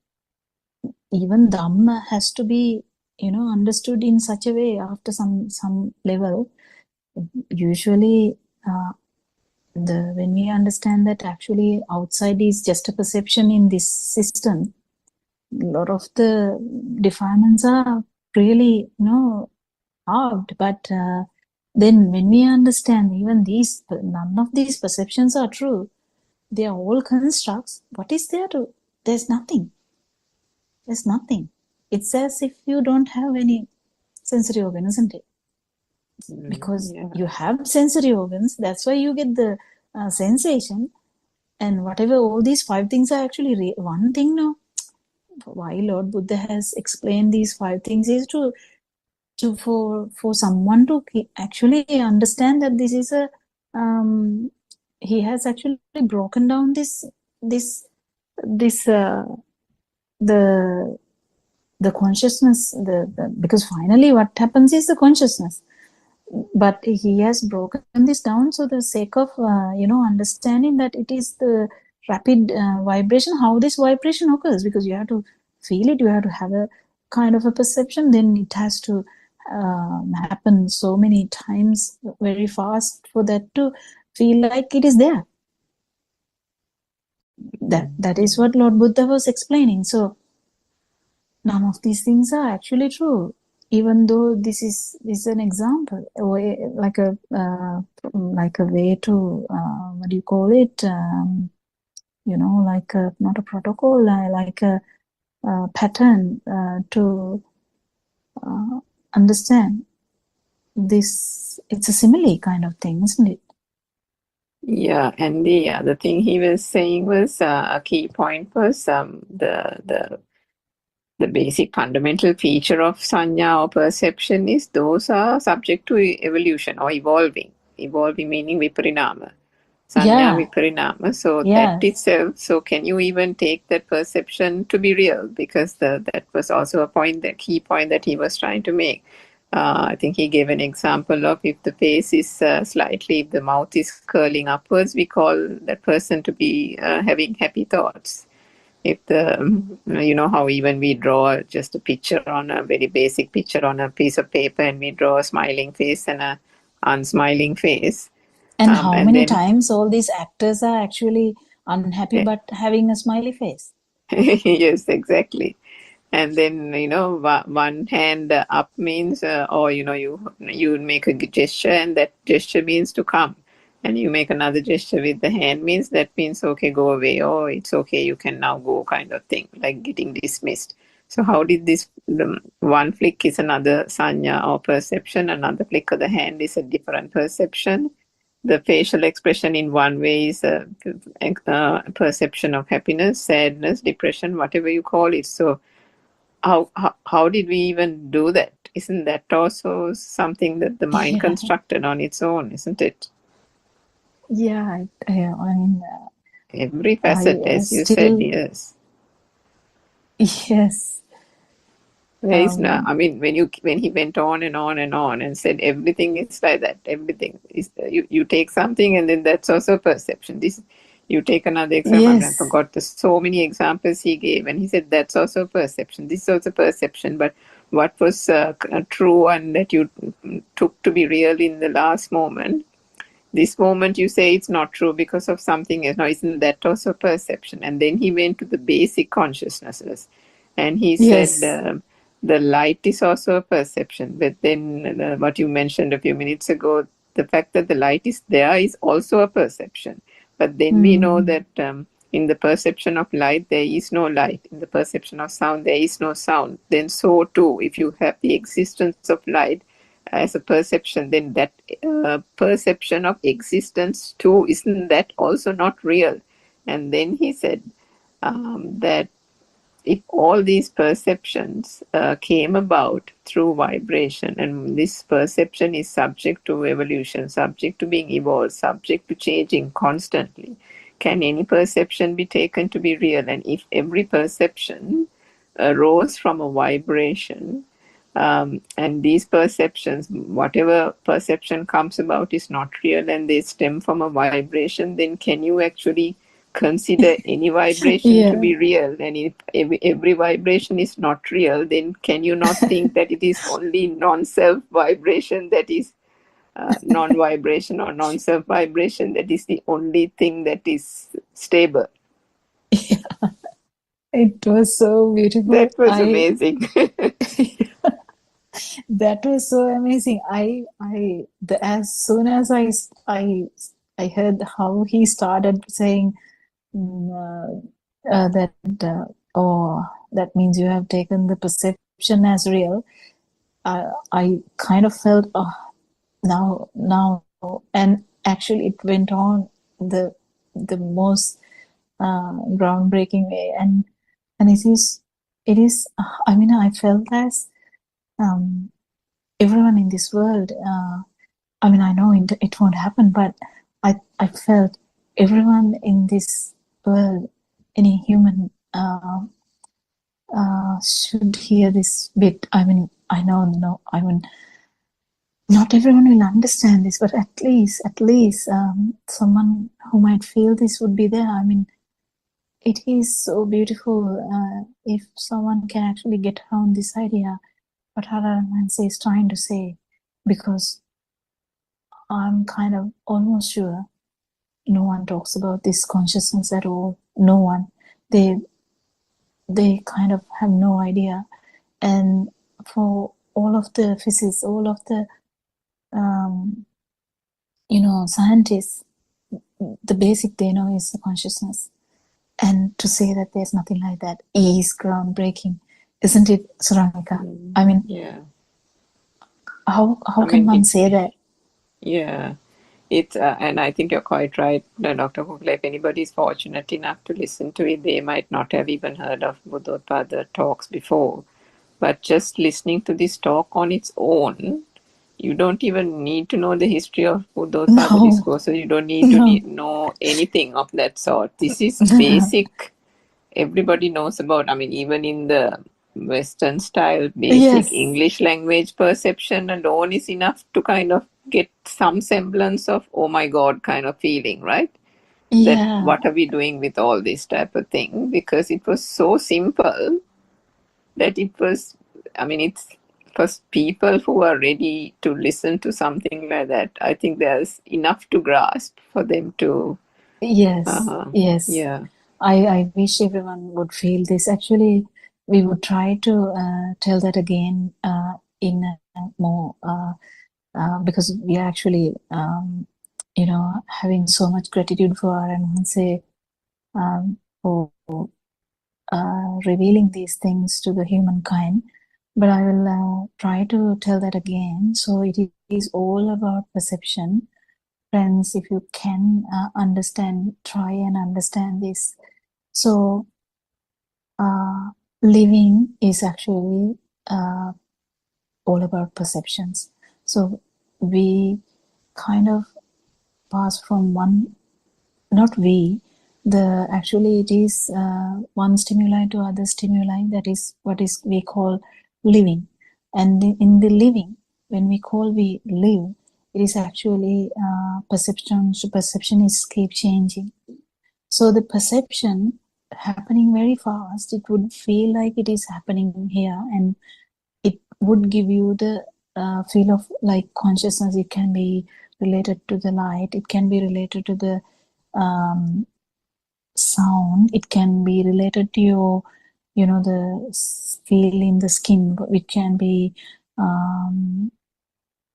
even Dhamma has to be, understood in such a way after some level. Usually, when we understand that actually outside is just a perception in this system, a lot of the defilements are really, out. But then when we understand even none of these perceptions are true, they are all constructs. What is there to? There's nothing. There's nothing. It's as if you don't have any sensory organ, isn't it? Because you have sensory organs, that's why you get the sensation. And whatever, all these 5 things are actually one thing. No, why Lord Buddha has explained these 5 things is for someone to actually understand that this is he has actually broken down the consciousness, because finally what happens is the consciousness. But he has broken this down so the sake of understanding that it is the rapid vibration, how this vibration occurs, because you have to feel it, you have to have a kind of a perception, then it has to happen so many times very fast for that to feel like it is there. That is what Lord Buddha was explaining. So none of these things are actually true, even though this is an example, like a way to what do you call it, like not a protocol, like a pattern to understand this. It's a simile kind of thing, isn't it? Yeah, and the other thing he was saying was a key point was the basic fundamental feature of sanya or perception is those are subject to evolution or evolving. Evolving meaning viparinama. Sanya viparinama. So that itself, so can you even take that perception to be real? Because that was also a point, the key point that he was trying to make. I think he gave an example of if the face is slightly, if the mouth is curling upwards, we call that person to be having happy thoughts. If how even we draw just a picture on a very basic picture on a piece of paper and we draw a smiling face and a unsmiling face. And how many times all these actors are actually unhappy but having a smiley face? Yes, exactly. And then, one hand up means, or, you make a gesture and that gesture means to come. And you make another gesture with the hand that means, okay, go away. Or it's okay, you can now go kind of thing, like getting dismissed. So how did this, one flick is another sanya or perception, another flick of the hand is a different perception. The facial expression in one way is a perception of happiness, sadness, depression, whatever you call it. So how did we even do that? Isn't that also something that the mind constructed on its own, isn't it? Yeah, I mean, every facet, as you said, yes. Yes. There is no, I mean, when he went on and on and on and said everything is like that, everything is, you take something and then that's also perception. This, you take another example, I forgot so many examples he gave, and he said that's also perception, this is also perception, but what was true and that you took to be real in the last moment, this moment you say it's not true because of something else. Now, isn't that also perception? And then he went to the basic consciousnesses and he said, the light is also a perception. But then what you mentioned a few minutes ago, the fact that the light is there is also a perception. But then we know that in the perception of light, there is no light. In the perception of sound, there is no sound. Then so too, if you have the existence of light as a perception, then that perception of existence too, isn't that also not real? And then he said that if all these perceptions came about through vibration, and this perception is subject to evolution, subject to being evolved, subject to changing constantly, can any perception be taken to be real? And if every perception arose from a vibration, and these perceptions, whatever perception comes about is not real and they stem from a vibration, then can you actually consider any vibration to be real? And if every vibration is not real, then can you not think that it is only non-self vibration that is non-vibration, or non-self vibration that is the only thing that is stable? Yeah. It was so beautiful. That was amazing. That was so amazing. As soon as I heard how he started saying that that means you have taken the perception as real, I kind of felt now, and actually it went on the most groundbreaking way, and it is I mean, I felt as everyone in this world, I mean, I know it won't happen, but I felt everyone in this world, any human should hear this bit. I mean, I mean, not everyone will understand this, but at least someone who might feel this would be there. I mean, it is so beautiful if someone can actually get around this idea what Haramanse is trying to say, because I'm kind of almost sure no one talks about this consciousness at all. No one. They kind of have no idea. And for all of the physicists, all of the scientists, the basic they know is the consciousness. And to say that there's nothing like that is groundbreaking, isn't it, Saramika? I mean, yeah. How can one say that? Yeah, it's and I think you're quite right, Dr. Kukla. If anybody is fortunate enough to listen to it, they might not have even heard of Buddothpado talks before. But just listening to this talk on its own, you don't even need to know the history of Buddothpado discourse, so you don't need to know anything of that sort. This is basic. Everybody knows about. I mean, even in the Western style, basic English language perception alone is enough to kind of get some semblance of, oh my God, kind of feeling, right? Yeah. That what are we doing with all this type of thing? Because it was so simple that it was, I mean, it's for people who are ready to listen to something like that. I think there's enough to grasp for them to. Yes. Yeah. I wish everyone would feel this. Actually, we would try to tell that again in more because we are actually having so much gratitude for Aranhanse for revealing these things to the humankind. But I will try to tell that again. So it is all about perception. Friends, if you can try and understand this. So living is actually all about perceptions. So we kind of pass from actually it is one stimuli to other stimuli. That is what we call living. And in the living, when we live, it is actually perception. So perception is keep changing. So the perception happening very fast, it would feel like it is happening here, and it would give you the feel of like consciousness. It can be related to the light, it can be related to the sound, it can be related to your the feel in the skin, which can be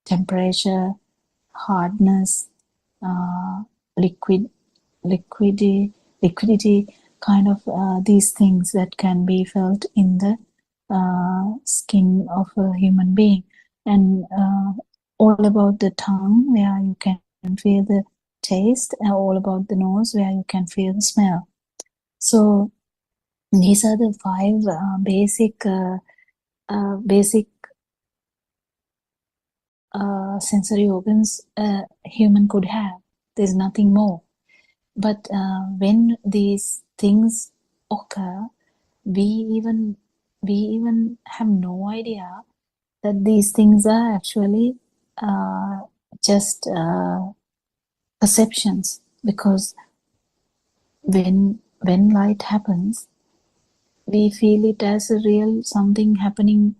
temperature, hardness, liquidity, kind of these things that can be felt in the skin of a human being. And all about the tongue, where you can feel the taste, and all about the nose, where you can feel the smell. So these are the 5 basic sensory organs human could have. There's nothing more. But when these things occur, we even have no idea that these things are actually just perceptions, because when light happens, we feel it as a real something happening,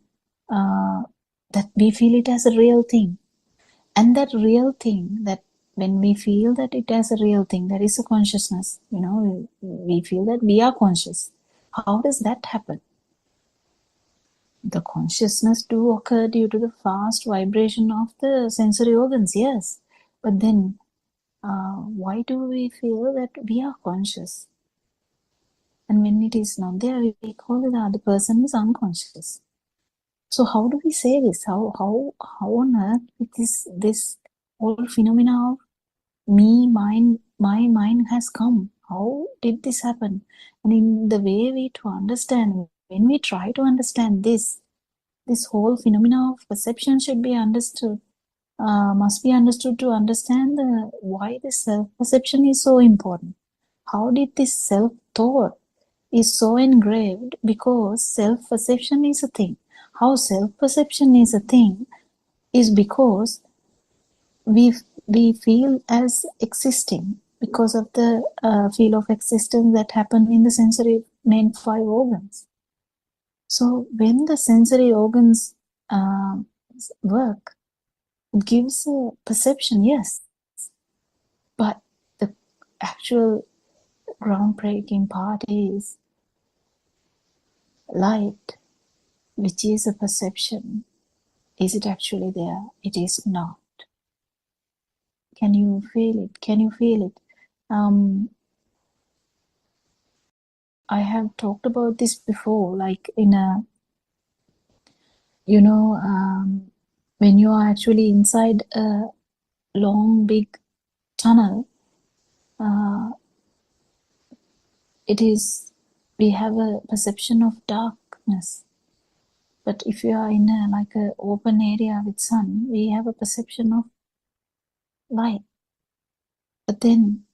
that we feel it as a real thing. And that real thing, that when we feel that it as a real thing, that is a consciousness, we feel that we are conscious. How does that happen? The consciousness do occur due to the fast vibration of the sensory organs, yes. But then, why do we feel that we are conscious? And when it is not there, we call it the other person is unconscious. So how do we say this? How on earth this whole phenomena of my mind has come? How did this happen? And in the way we to understand, when we try to understand this whole phenomena of perception should be understood, must be understood to understand why this self-perception is so important. How did this self-thought is so engraved? Because self-perception is a thing. How self-perception is a thing is because we feel as existing because of the feel of existence that happen in the sensory main 5 organs. So when the sensory organs work, it gives a perception, yes. But the actual groundbreaking part is light, which is a perception. Is it actually there? It is not. Can you feel it? Can you feel it? I have talked about this before, like in a, when you are actually inside a long, big tunnel, we have a perception of darkness. But if you are in like an open area with sun, we have a perception of light. But then,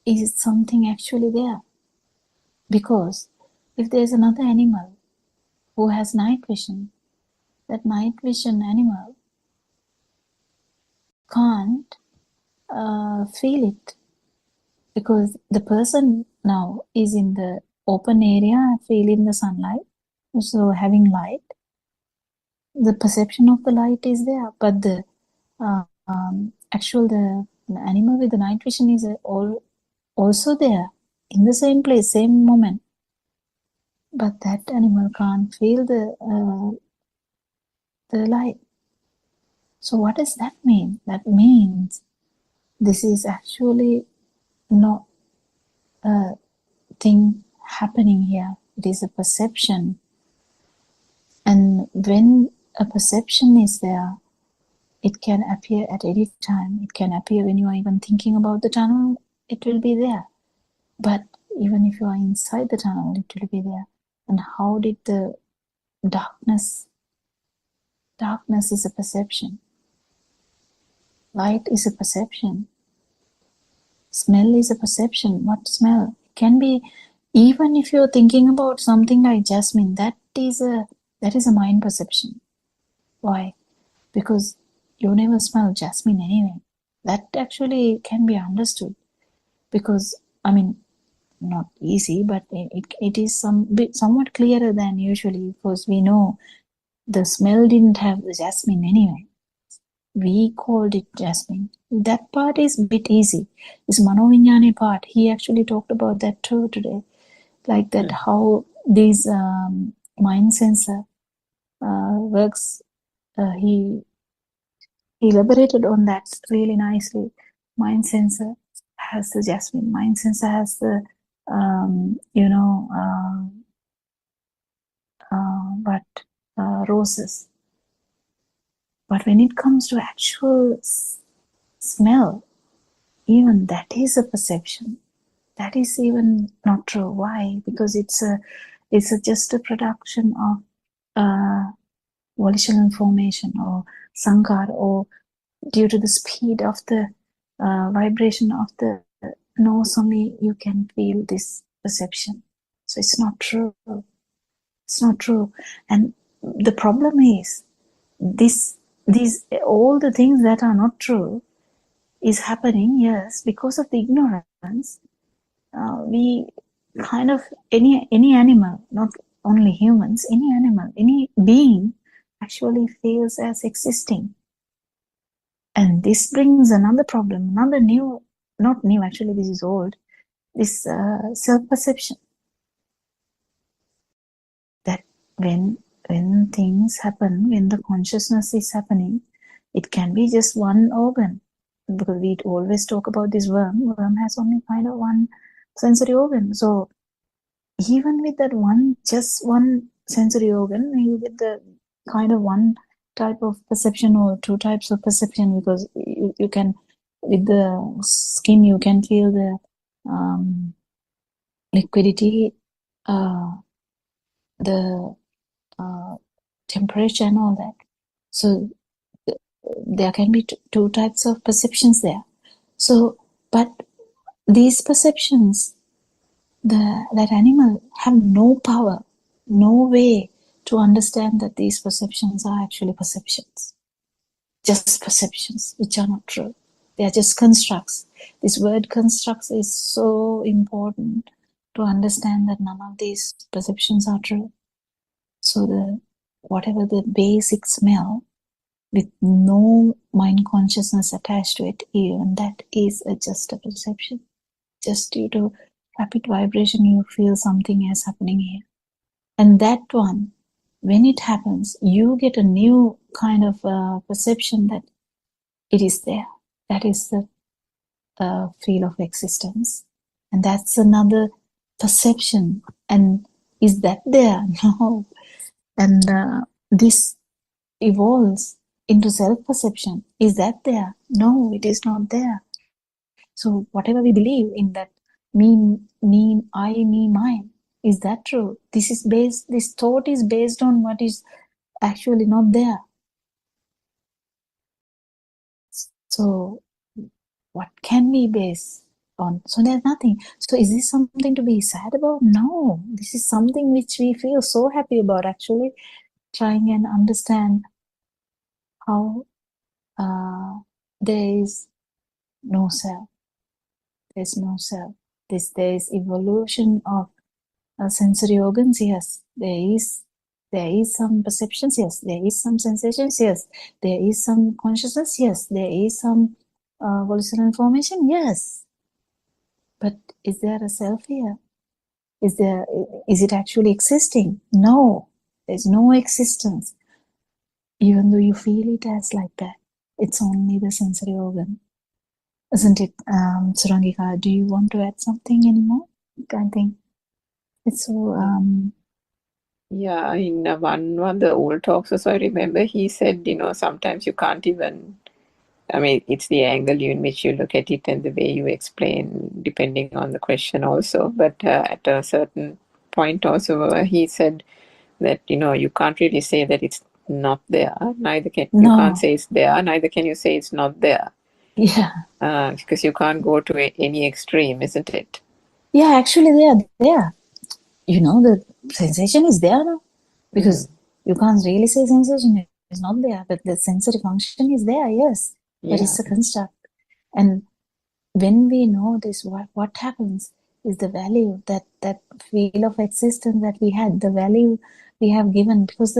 is something actually there? Because if there's another animal who has night vision, that night vision animal can't feel it, because the person now is in the open area, feeling the sunlight, so having light, the perception of the light is there, but the the animal with the night vision is also there in the same place, same moment, but that animal can't feel the light. So what does that mean? That means this is actually not a thing happening here. It is a perception. And when a perception is there, it can appear at any time. It can appear when you are even thinking about the tunnel, it will be there. But even if you are inside the tunnel, it will be there. And how did the darkness is a perception. Light is a perception. Smell is a perception. What smell? It can be, even if you're thinking about something like jasmine, that is a mind perception. Why? Because you never smell jasmine anyway. That actually can be understood, because, not easy, but it is somewhat clearer than usually, because we know the smell didn't have the jasmine anyway. We called it jasmine. That part is a bit easy. This Manovinyani part, he actually talked about that too today. Like that, how these mind sensor works. He elaborated on that really nicely. Mind sensor has the jasmine. Mind sensor has the roses. But when it comes to actual smell, even that is a perception. That is even not true. Why? Because it's just a production of volitional information or sankhara, or due to the speed of the vibration of the nose only you can feel this perception. So it's not true. It's not true. And the problem is these all the things that are not true is happening, yes, because of the ignorance. We kind of any animal, not only humans, any animal, any being actually feels as existing. And this brings another problem, another new, not new, actually this is old, this self-perception. That when things happen, when the consciousness is happening, it can be just one organ. Because we always talk about this worm. Worm has only kind of one sensory organ. So even with that just one sensory organ, you get the kind of one type of perception or two types of perception, because you can, with the skin, you can feel the liquidity, the temperature and all that. So there can be two types of perceptions there. So, but these perceptions, that animal have no power, no way to understand that these perceptions are actually perceptions. Just perceptions, which are not true. They are just constructs. This word constructs is so important to understand that none of these perceptions are true. So whatever the basic smell with no mind consciousness attached to it, even that is just a perception. Just due to rapid vibration, you feel something is happening here. And that one, when it happens, you get a new kind of perception that it is there. That is the feel of existence. And that's another perception. And is that there? No. And this evolves into self-perception. Is that there? No, it is not there. So whatever we believe in that me, I, me, mine, is that true? This thought is based on what is actually not there. So what can we base on? So there's nothing. So is this something to be sad about? No, this is something which we feel so happy about, actually trying and understand how there is no self. There's no self. There is evolution of sensory organs, yes. There is some perceptions, yes. There is some sensations, yes. There is some consciousness, yes. There is some volitional information, yes. But is there a self here? Is it actually existing? No, there's no existence. Even though you feel it as like that, it's only the sensory organ. Isn't it, Surangika? Do you want to add something anymore? I think it's so... Yeah, in one of the old talks also, I remember he said, sometimes you can't even, it's the angle in which you look at it and the way you explain, depending on the question also. But at a certain point also, he said that, you can't really say that it's not there. You can't say it's there, neither can you say it's not there. Yeah. Because you can't go to any extreme, isn't it? Yeah, actually they are there. The sensation is there now. Because you can't really say sensation is not there, but the sensory function is there, yes. But it's a construct. And when we know this, what happens is the value, that feel of existence that we had, the value we have given, because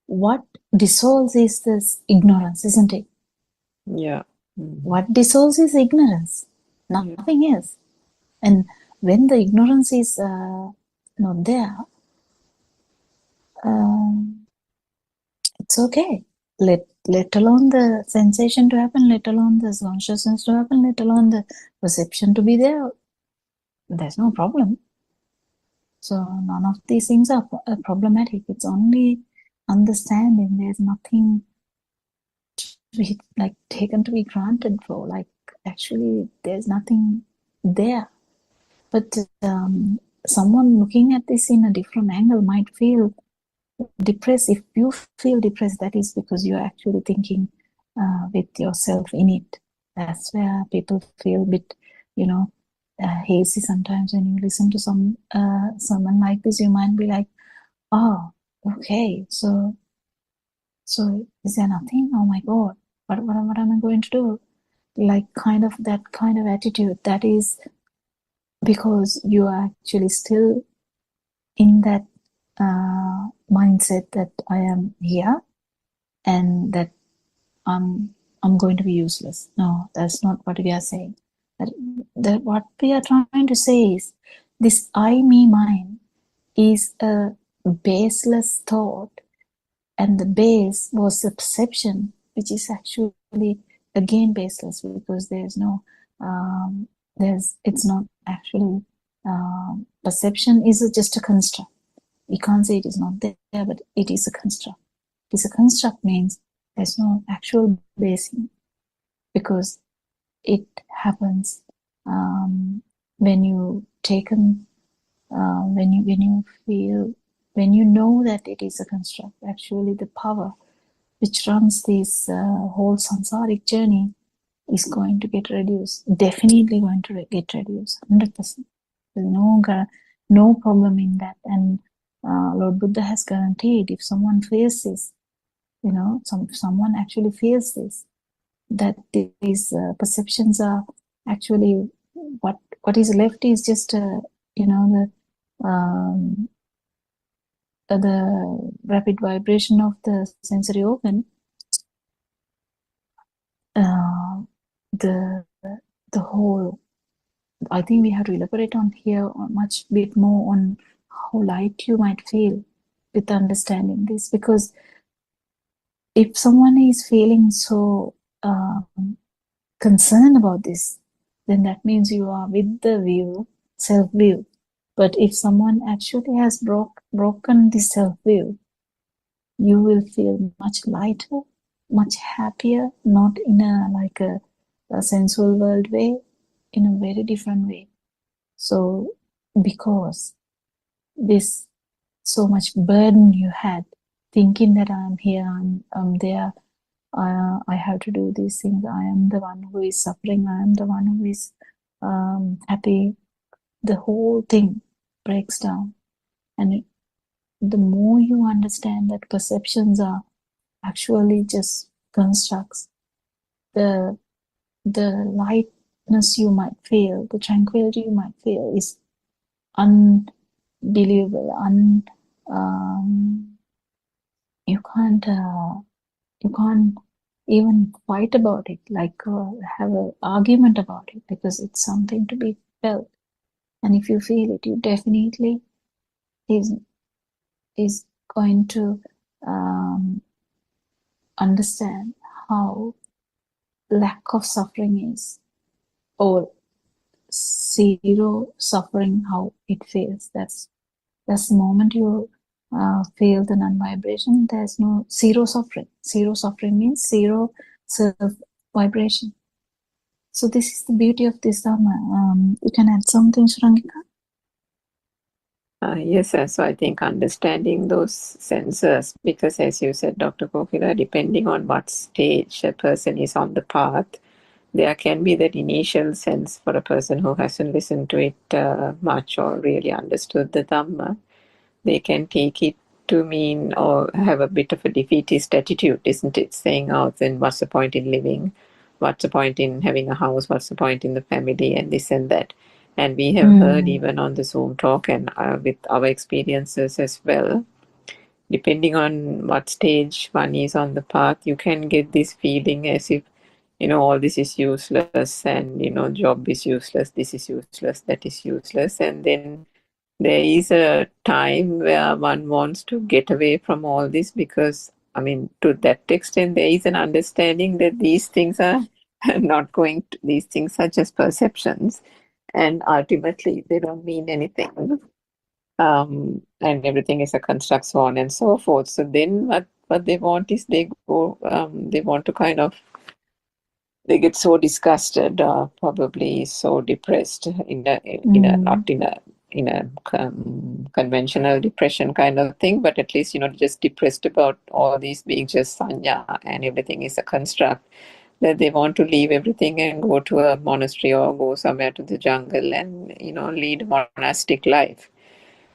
what dissolves is this ignorance, isn't it? Yeah. What dissolves is ignorance, nothing else. And when the ignorance is not there, it's okay. Let alone the sensation to happen, let alone the consciousness to happen, let alone the perception to be there. There's no problem. So none of these things are problematic. It's only understanding. There's nothing to be like taken to be granted for. Like actually, there's nothing there. But someone looking at this in a different angle might feel depressed. If you feel depressed, that is because you're actually thinking with yourself in it. That's where people feel a bit, hazy sometimes. When you listen to someone like this, you might be like, oh, okay, so is there nothing? Oh my God, what am I going to do? Like that kind of attitude. That is because you are actually still in that mindset that I am here and that I'm going to be useless. No, that's not what we are saying. That what we are trying to say is this I, me, mine is a baseless thought, and the base was the perception, which is actually again baseless because there's no it's not actually perception is just a construct. We can't say it is not there, but it is a construct. It is a construct means there's no actual basing because it happens when you when you know that it is a construct. Actually, the power which runs this whole samsaric journey is going to get reduced. Definitely going to get reduced. 100%. There's no problem in that. And Lord Buddha has guaranteed if someone feels this, someone actually feels this, that these perceptions are actually what is left is just the rapid vibration of the sensory organ. The whole, I think we have to elaborate on here much bit more on how light you might feel with understanding this, because if someone is feeling so concerned about this, then that means you are with the view, self-view. But if someone actually has broken the self-view, you will feel much lighter, much happier, not in a sensual world way, in a very different way. So because this so much burden you had, thinking that I'm here, I'm there, I have to do these things, I am the one who is suffering, I am the one who is happy, the whole thing breaks down. And the more you understand that perceptions are actually just constructs, the lightness you might feel, the tranquility you might feel is unbelievable. You can't even fight about it, have an argument about it, because it's something to be felt. And if you feel it, you definitely is going to understand how lack of suffering is, or zero suffering, how it feels. That's the moment you feel the non-vibration, there's no zero suffering. Zero suffering means zero self-vibration. So this is the beauty of this Dharma. You can add something, Shrangika? Yes, sir. So I think understanding those sensors, because as you said, Dr. Kokila, depending on what stage a person is on the path, there can be that initial sense for a person who hasn't listened to it much or really understood the Dhamma. They can take it to mean or have a bit of a defeatist attitude, isn't it? Saying, oh, then what's the point in living? What's the point in having a house? What's the point in the family and this and that? And we have heard even on the Zoom talk and with our experiences as well, depending on what stage one is on the path, you can get this feeling as if, all this is useless and, job is useless, this is useless, that is useless. And then there is a time where one wants to get away from all this because, I mean, to that extent, there is an understanding that these things are not going to, these things are just perceptions and ultimately they don't mean anything. And everything is a construct, so on and so forth. So then what they want is they want to kind of, they get so disgusted, probably so depressed not in a conventional depression kind of thing, but at least just depressed about all these being just sanya and everything is a construct, that they want to leave everything and go to a monastery or go somewhere to the jungle and lead a monastic life.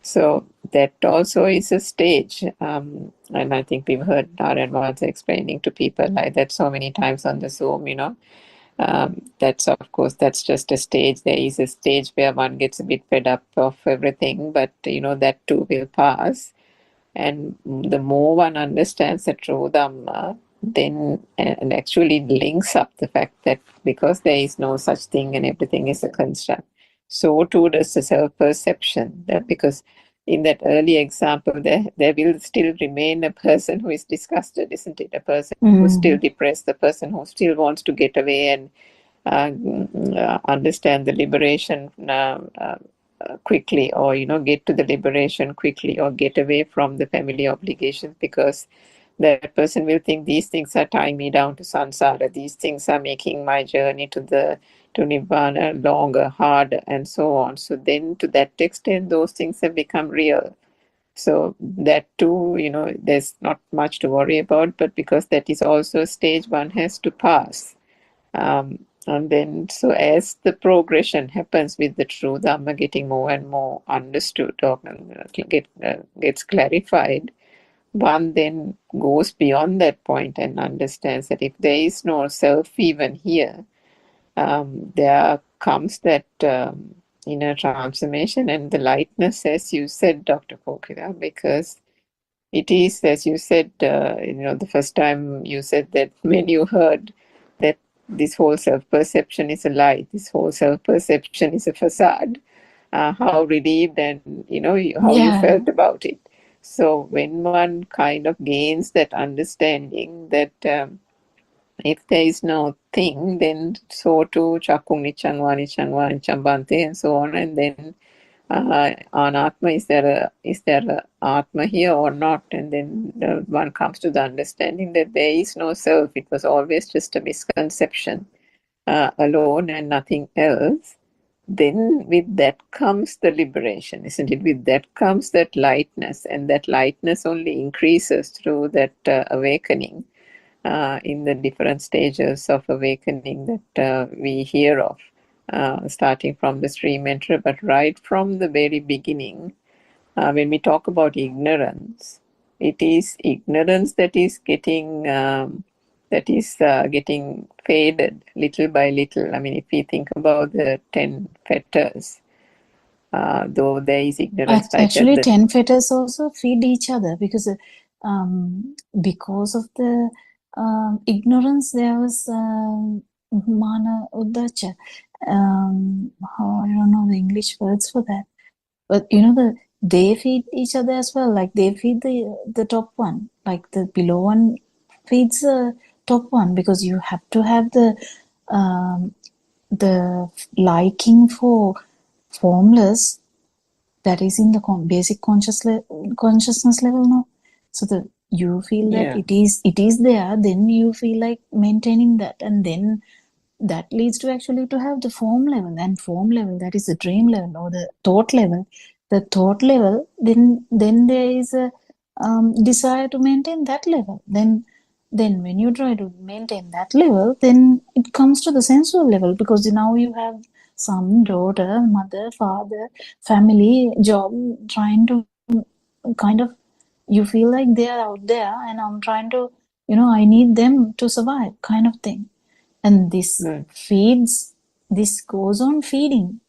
So that also is a stage. And I think we've heard our advisor explaining to people like that so many times on the Zoom, that's, of course, that's just a stage. There is a stage where one gets a bit fed up of everything, but that too will pass. And the more one understands the true Dhamma, then and actually links up the fact that because there is no such thing and everything is a construct, so too does the self-perception. That because in that early example, there will still remain a person who is disgusted, isn't it? A person who's still depressed, the person who still wants to get away and understand the liberation quickly, or get to the liberation quickly, or get away from the family obligations, because that person will think these things are tying me down to samsara, these things are making my journey to nirvana longer, harder, and so on. So then to that extent those things have become real. So that too, there's not much to worry about, but because that is also a stage one has to pass. And then, so as the progression happens with the true Dhamma getting more and more understood or gets clarified, one then goes beyond that point and understands that if there is no self even here, there comes that inner transformation and the lightness, as you said, Dr. Kokila, because it is, as you said, the first time you said that when you heard that this whole self-perception is a lie, this whole self-perception is a facade, how relieved and, how you felt about it. So when one kind of gains that understanding that if there is no thing, then so too chakung nichang vanichang bante and so on, and then anatma, is there a atma here or not? And then one comes to the understanding that there is no self. It was always just a misconception alone and nothing else. Then with that comes the liberation, isn't it? With that comes that lightness, and that lightness only increases through that awakening in the different stages of awakening that we hear of. Starting from the stream entry, but right from the very beginning, when we talk about ignorance, it is ignorance that is getting faded little by little. I mean, if we think about the 10 fetters, though there is ignorance like Actually, that. 10 fetters also feed each other because of the ignorance, there was mana uddacha. I don't know the English words for that, but they feed each other as well. Like they feed the top one, like the below one feeds the top one, because you have to have the liking for formless that is in the basic consciousness level now. So you feel that it is there, then you feel like maintaining that, and then that leads to actually to have the form level, and form level, that is the dream level or the thought level. The thought level, then there is a desire to maintain that level. Then when you try to maintain that level, then it comes to the sensual level, because now you have son, daughter, mother, father, family, job, trying to kind of, you feel like they are out there and I'm trying to, I need them to survive, kind of thing. And this this goes on feeding.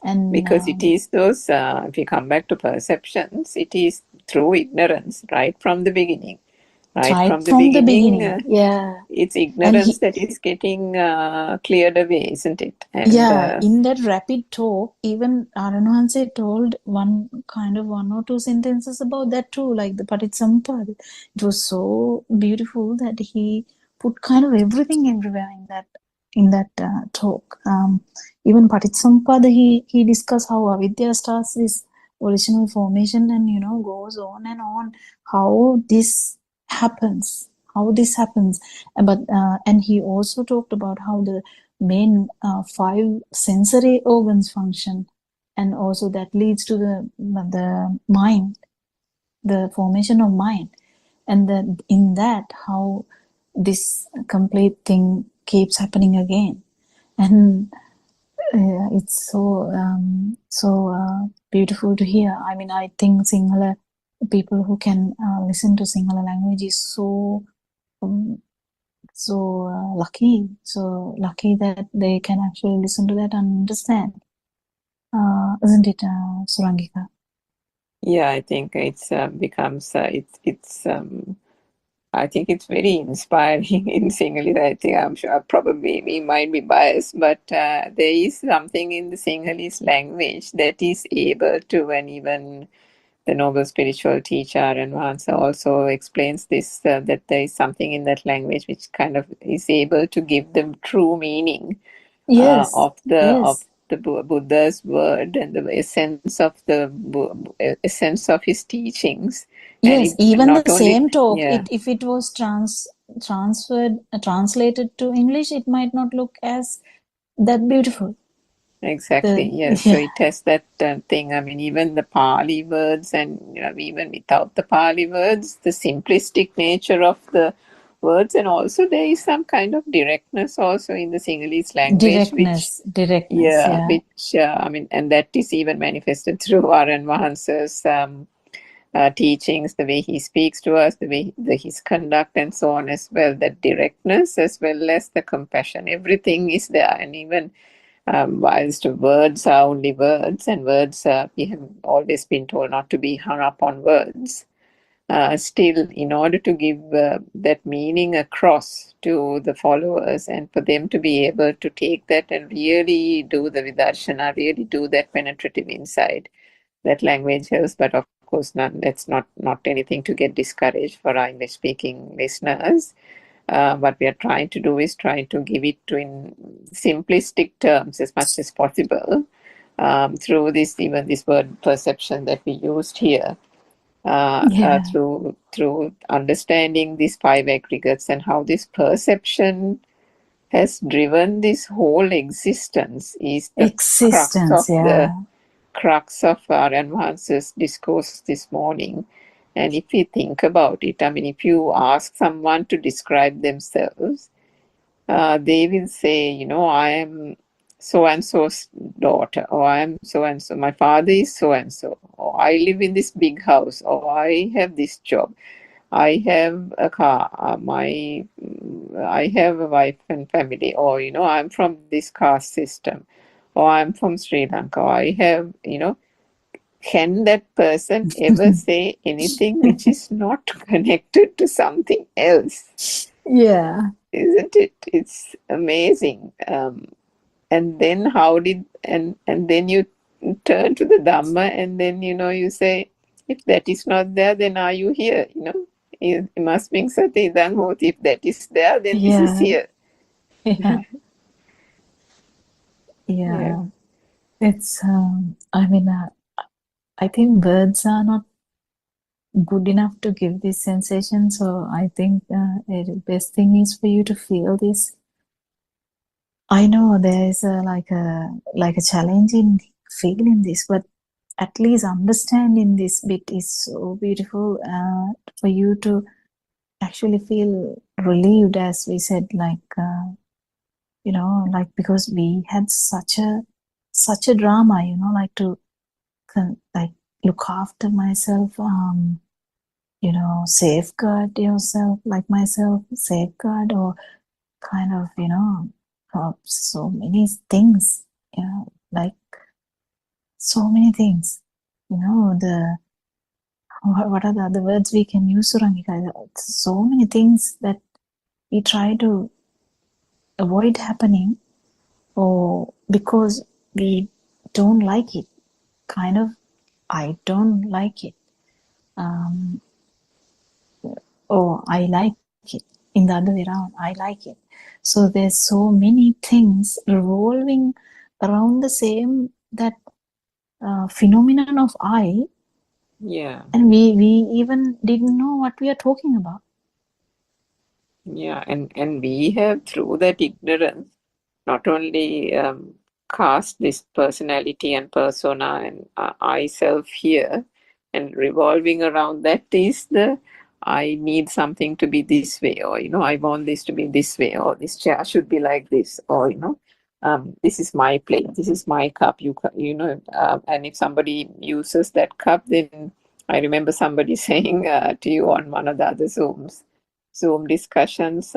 And because it is those, if you come back to perceptions, it is through ignorance right from the beginning. Right from the from the beginning, beginning. Yeah. it's And ignorance that is getting cleared away, isn't it? And yeah, in that rapid talk, even Aranwanse told one or two sentences about that too, like the Patitsamuppada. It was so beautiful that he put kind of everything everywhere in that talk. Even Patitsamuppada, he discussed how avidya starts this original formation and goes on and on. How this happens, and he also talked about how the main five sensory organs function, and also that leads to the mind, the formation of mind, and then in that how this complete thing keeps happening again. And it's so beautiful to hear. I mean, I think Sinhala people who can listen to Sinhala language is um, so lucky that they can actually listen to that and understand, isn't it, Surangika? yeah, I think it's becomes it's I think it's very inspiring in Sinhalese. I think I'm sure probably we might be biased, but there is something in the Sinhalese language that is able to, and even the noble spiritual teacher and Vansa also explains this, that there is something in that language which kind of is able to give them true meaning Yes, of yes, the Buddha's word and the essence of the essence of his teachings. And yes. it Even not the only, same talk, yeah, if it was translated to English, it might not look as that beautiful. exactly, yes. So Yeah, it has that thing. I mean, even the Pali words, and even without the Pali words, the simplistic nature of the words, and also there is some kind of directness also in the Sinhalese language, which, directness. yeah, Yeah, which I mean, and that is even manifested through Aran Mahansa's teachings, the way he speaks to us, the way his conduct, and so on as well. That directness as well as the compassion, everything is there, and even whilst words are only words, and words, we have always been told not to be hung up on words. Still, in order to give that meaning across to the followers and for them to be able to take that and really do the vidarshana, really do that penetrative insight, that language helps. But of course, that's not anything to get discouraged for our English speaking listeners. What we are trying to do is trying to give it to in simplistic terms as much as possible, through this word perception that we used here, yeah, through understanding these five aggregates and how this perception has driven this whole existence is the existence. Yeah, crux of our advances discourse this morning. And if we think about it, I mean, if you ask someone to describe themselves, they will say, I am so and so's daughter, or I am so and so, my father is so and so, or I live in this big house, or I have this job, I have a car, I have a wife and family, or I'm from this caste system, or I'm from Sri Lanka, or I have, can that person ever say anything which is not connected to something else? yeah, Isn't it? It's amazing. And then and then you turn to the Dhamma, and then you say, if that is not there, then are you here? It must be sati idang hoti. If that is there, then this is yeah, here. yeah, Yeah. yeah. It's I mean, I think words are not good enough to give this sensation. So I think the best thing is for you to feel this. I know there is a challenge in feeling this, but at least understanding this bit is so beautiful for you to actually feel relieved, as we said, like because we had such a drama, like to like look after myself, safeguard yourself, like myself, safeguard, or kind of, so many things, like so many things, the what are the other words we can use, Surangika? So many things that we try to avoid happening, or because we don't like it. Kind of, I don't like it. Or I like it. In the other way around, I like it. So there's so many things revolving around the same that phenomenon of I, Yeah. and we even didn't know what we are talking about. Yeah, and we have, through that ignorance, not only cast this personality and persona and I self here, and revolving around that is the I need something to be this way, or I want this to be this way, or this chair should be like this, or this is my plate, this is my cup. And if somebody uses that cup, then I remember somebody saying to you on one of the other Zoom discussions.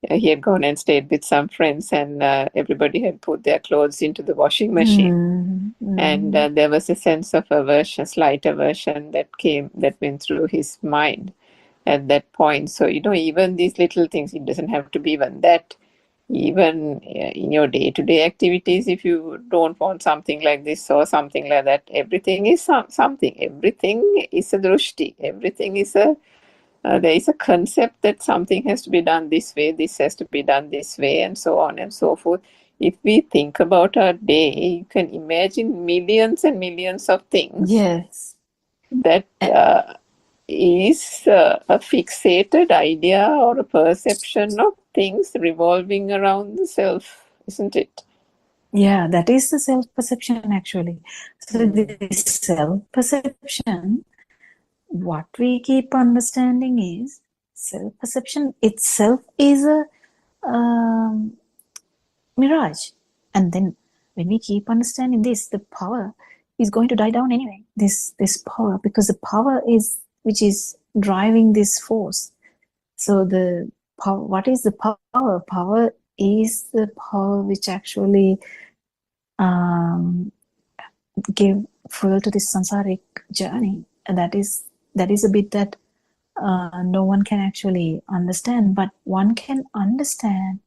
He had gone and stayed with some friends, and everybody had put their clothes into the washing machine. And there was a sense of aversion, slight aversion that went through his mind at that point. So, even these little things, it doesn't have to be even that. Even in your day-to-day activities, if you don't want something like this or something like that, everything is something. Everything is a drushti. Everything is there is a concept that something has to be done this way, this has to be done this way, and so on and so forth. If we think about our day, you can imagine millions and millions of things. Yes. That is a fixated idea or a perception of things revolving around the self, isn't it? Yeah, that is the self-perception actually. So this self-perception, what we keep understanding is self-perception itself is a mirage. And then when we keep understanding this, the power is going to die down anyway. This power, because the power is which is driving this force. So the power, what is the power? Power is the power which actually give fuel to this samsaric journey. And that is a bit that no one can actually understand, but one can understand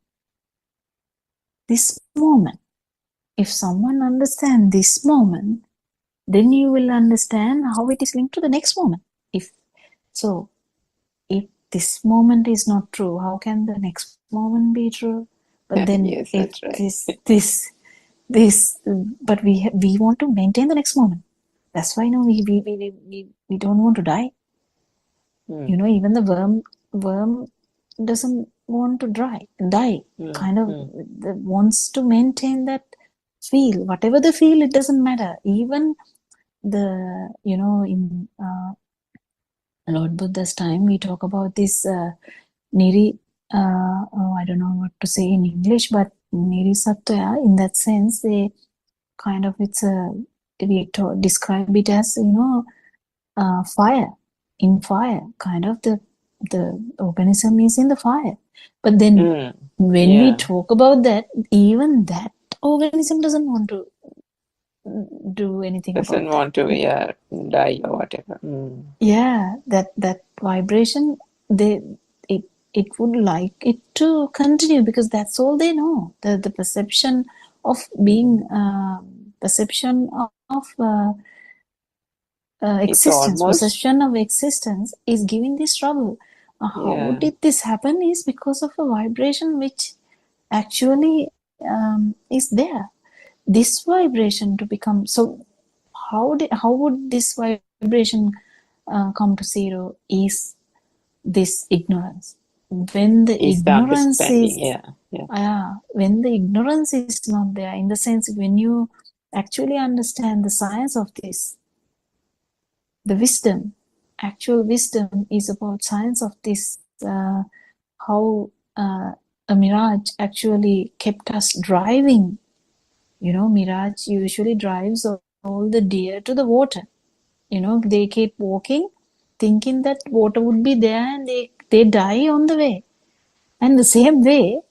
this moment. If someone understands this moment, then you will understand how it is linked to the next moment. If this moment is not true, how can the next moment be true? But then Yes, if that's right. but we want to maintain the next moment. That's why we don't want to die. Even the worm doesn't want to die. Kind of wants to maintain that feel. Whatever the feel, it doesn't matter. Even in Lord Buddha's time, we talk about this niri. I don't know what to say in English, but niri sattva. In that sense, they kind of describe it as fire. In fire, kind of the organism is in the fire. But then when we talk about that, even that organism doesn't want to do anything doesn't about want that. to die or whatever. Yeah, that vibration, it would like it to continue because that's all they know. The perception of being perception of existence, possession of existence is giving this trouble. How did this happen? Is because of a vibration which actually is there. This vibration to become so. How would this vibration come to zero? Is this ignorance? When the ignorance is when the ignorance is not there, in the sense when you actually understand the science of this. The wisdom, actual wisdom, is about science of this, how a mirage actually kept us driving. Mirage usually drives all the deer to the water. They keep walking, thinking that water would be there, and they die on the way. And the same way,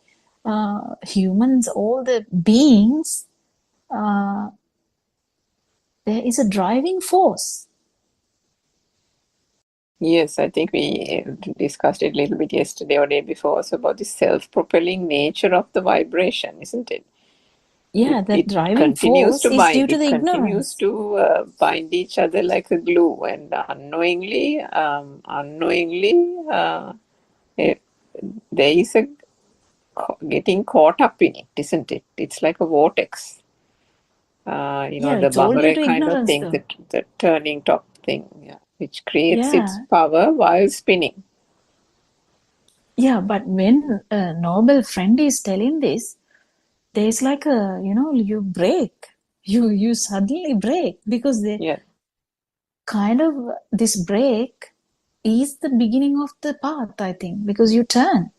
humans, all the beings, there is a driving force. Yes, I think we discussed it a little bit yesterday or day before also about the self-propelling nature of the vibration, isn't it? Yeah, that It driving continues force to is due bind. to It the continues ignorance. to bind each other like a glue, and unknowingly, it, there is a getting caught up in it, isn't it? It's like a vortex. Yeah, The it's all due bummer to kind of ignorance thing, though. the turning top thing, yeah, which creates its Yeah, power while spinning. yeah, but when a noble friend is telling this, there's like a, you break. You suddenly break because they Yeah. kind of, this break is the beginning of the path, I think, because you turn.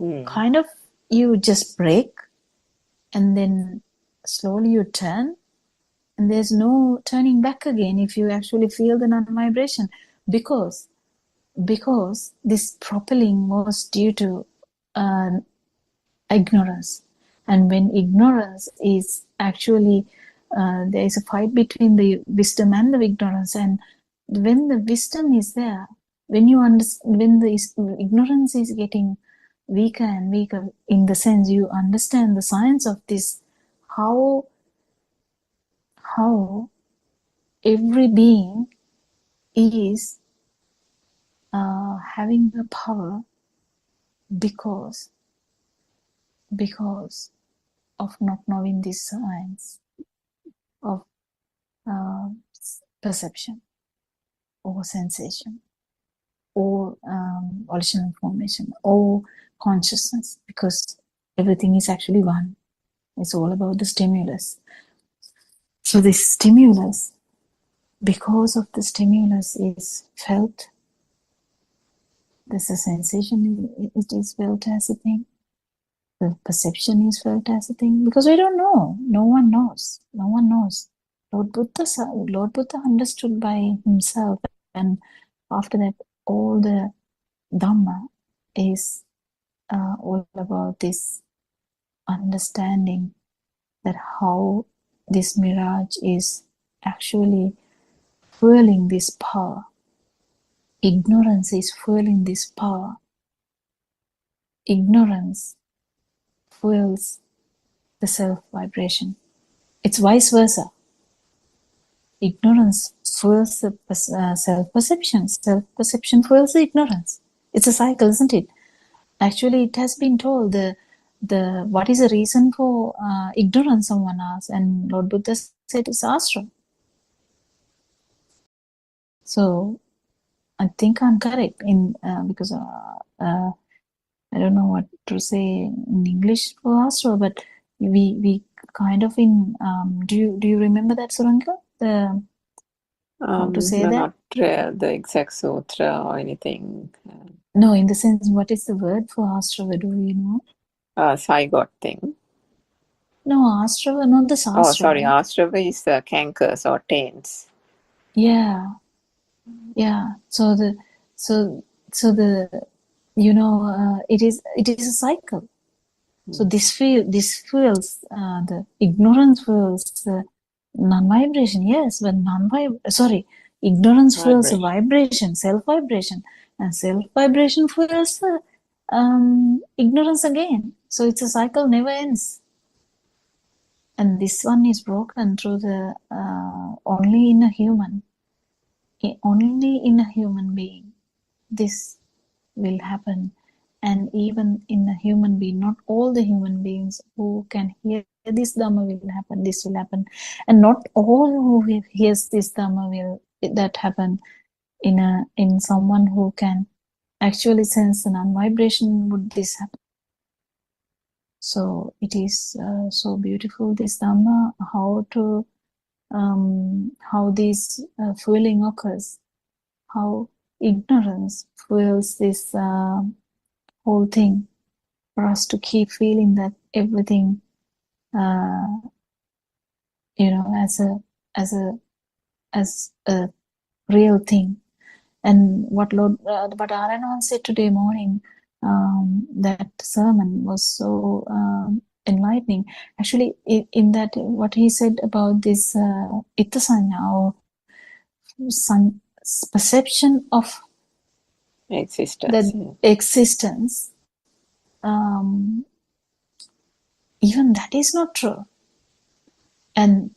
Mm. Kind of, you just break and then slowly you turn, and there's no turning back again if you actually feel the non-vibration, because this propelling was due to ignorance. And when ignorance is actually, there is a fight between the wisdom and the ignorance, and when the wisdom is there, when you understand, when the ignorance is getting weaker and weaker, in the sense you understand the science of this, how every being is having the power because of not knowing this science of uh, perception or sensation or volitional information or consciousness, because everything is actually one. It's all about the stimulus. So this stimulus, because of the stimulus is felt, there's a sensation, it is felt as a thing. The perception is felt as a thing, because we don't know. No one knows. No one knows. Lord Buddha understood by himself, and after that, all the Dhamma is all about this understanding that how this mirage is actually fueling this power. Ignorance is fueling this power. Ignorance fuels the self vibration. It's vice versa. Ignorance fuels the self-perception. Self-perception fuels the ignorance. It's a cycle, isn't it? Actually, it has been told the what is the reason for ignorance, someone asked, and Lord Buddha said it's ashram. So I think I'm correct in because I don't know what to say in English for ashram, but we kind of in do you remember that, Suranka? The how to say No, that? not the exact sutra or anything. No, in the sense, what is the word for Astrava? Do you know? Zygote thing. No, Astrava, not the Astrava. Oh, sorry, Astrava is cankers or taints. Yeah, yeah. So the it is a cycle. So this fuels the ignorance fuels the non-vibration. Yes, but ignorance fuels the vibration, self-vibration, and self-vibration fuels the ignorance again. So it's a cycle, never ends. And this one is broken through the only in a human being this will happen. And even in a human being, not all the human beings who can hear this Dhamma this will happen, and not all who hears this Dhamma will that happen in someone who can actually sense the non-vibration would this happen. So it is so beautiful, this Dhamma, how this fueling occurs, how ignorance fuels this whole thing, for us to keep feeling that everything, as a real thing. And what Aranon said today morning, that sermon was so enlightening. Actually, in that, what he said about this Itta Sanya, or perception of Existence. that existence, even that is not true. And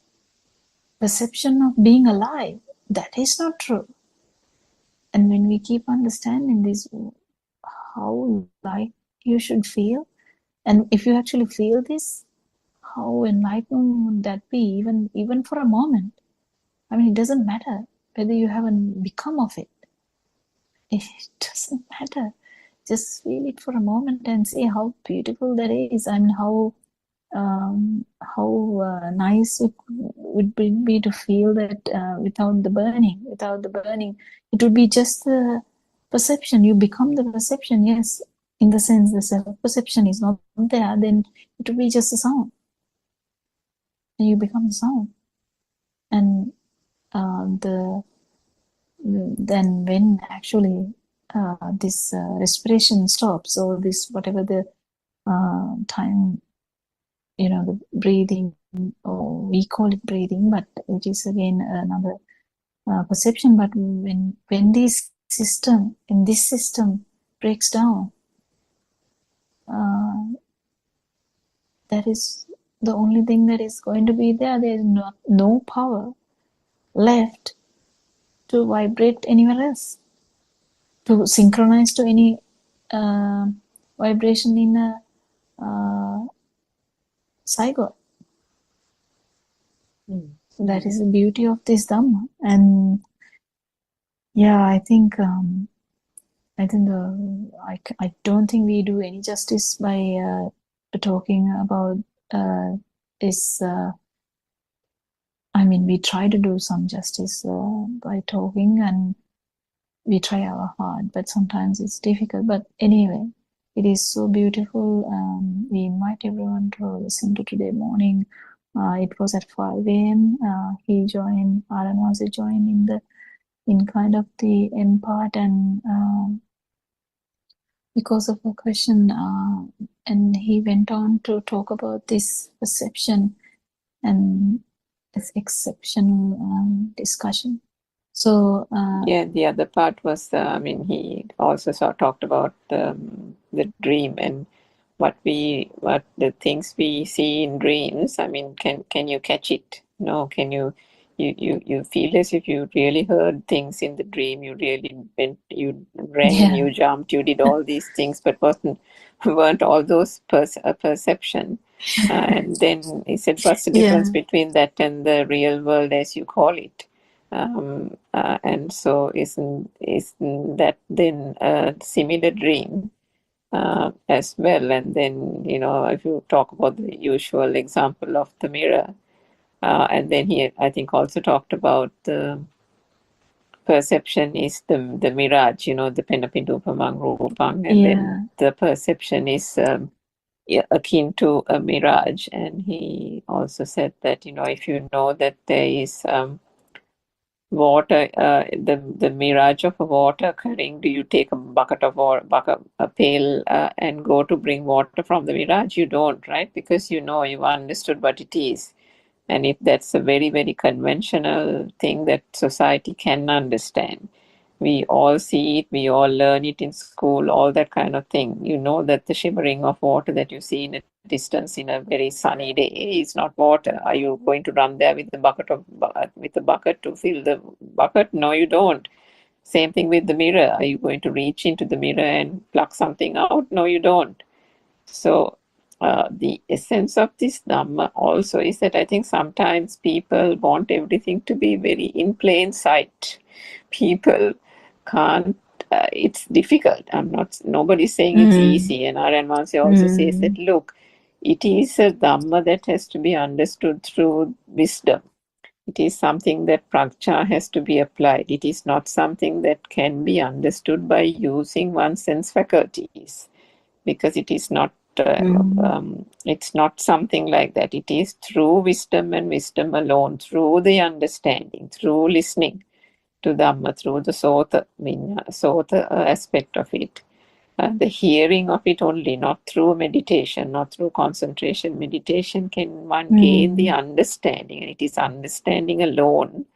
perception of being alive, that is not true. And when we keep understanding this, how like you should feel, and if you actually feel this, how enlightening would that be, even for a moment? I mean, it doesn't matter whether you haven't become of it. It doesn't matter. Just feel it for a moment and see how beautiful that is. I mean, how nice it would be to feel that without the burning. It would be just the perception. You become the perception, yes, in the sense the self-perception is not there, then it would be just a sound. And you become the sound. And then when actually this respiration stops, or this whatever the time, the breathing, or we call it breathing, but it is again another perception. But when this system breaks down, that is the only thing that is going to be there. There is no power left to vibrate anywhere else, to synchronize to any vibration in a zygote. That is the beauty of this Dhamma. And yeah, I don't think we do any justice by talking about this. I mean, we try to do some justice by talking, and we try our hard, but sometimes it's difficult. But anyway, it is so beautiful. We invite everyone to listen to today morning. It was at 5 a.m. He joined, Aranwasi joined in kind of the end part, and because of a question, and he went on to talk about this perception and this exceptional discussion. So yeah, the other part was, he also talked about the dream and what the things we see in dreams. I mean, can you catch it? No, can you feel as if you really heard things in the dream. You really went, you ran, you jumped, you did all these things, but weren't all those perception. And then he said, what's the difference between that and the real world, as you call it? And so isn't that then a similar dream as well? And then, if you talk about the usual example of the mirror, and then he, I think, also talked about the perception is the mirage, the penapindupamang rupang, and then the perception is akin to a mirage. And he also said that, if you know that there is water, the mirage of water occurring, do you take a bucket of a pail and go to bring water from the mirage? You don't, right? Because you've understood what it is. And if that's a very, very conventional thing that society can understand, we all see it, we all learn it in school, all that kind of thing. You know that the shimmering of water that you see in a distance in a very sunny day is not water. Are you going to run there with a bucket to fill the bucket? No, you don't. Same thing with the mirror. Are you going to reach into the mirror and pluck something out? No, you don't. So the essence of this Dhamma also is that I think sometimes people want everything to be very in plain sight. People can't, it's difficult. Nobody's saying it's easy. And Aranwasi also says that, look, it is a Dhamma that has to be understood through wisdom. It is something that prajna has to be applied. It is not something that can be understood by using one's sense faculties, because it is not it's not something like that. It is through wisdom and wisdom alone, through the understanding, through listening to Dhamma, through the sota aspect of it, the hearing of it only, not through meditation, not through concentration. Meditation can one gain the understanding, and it is understanding alone,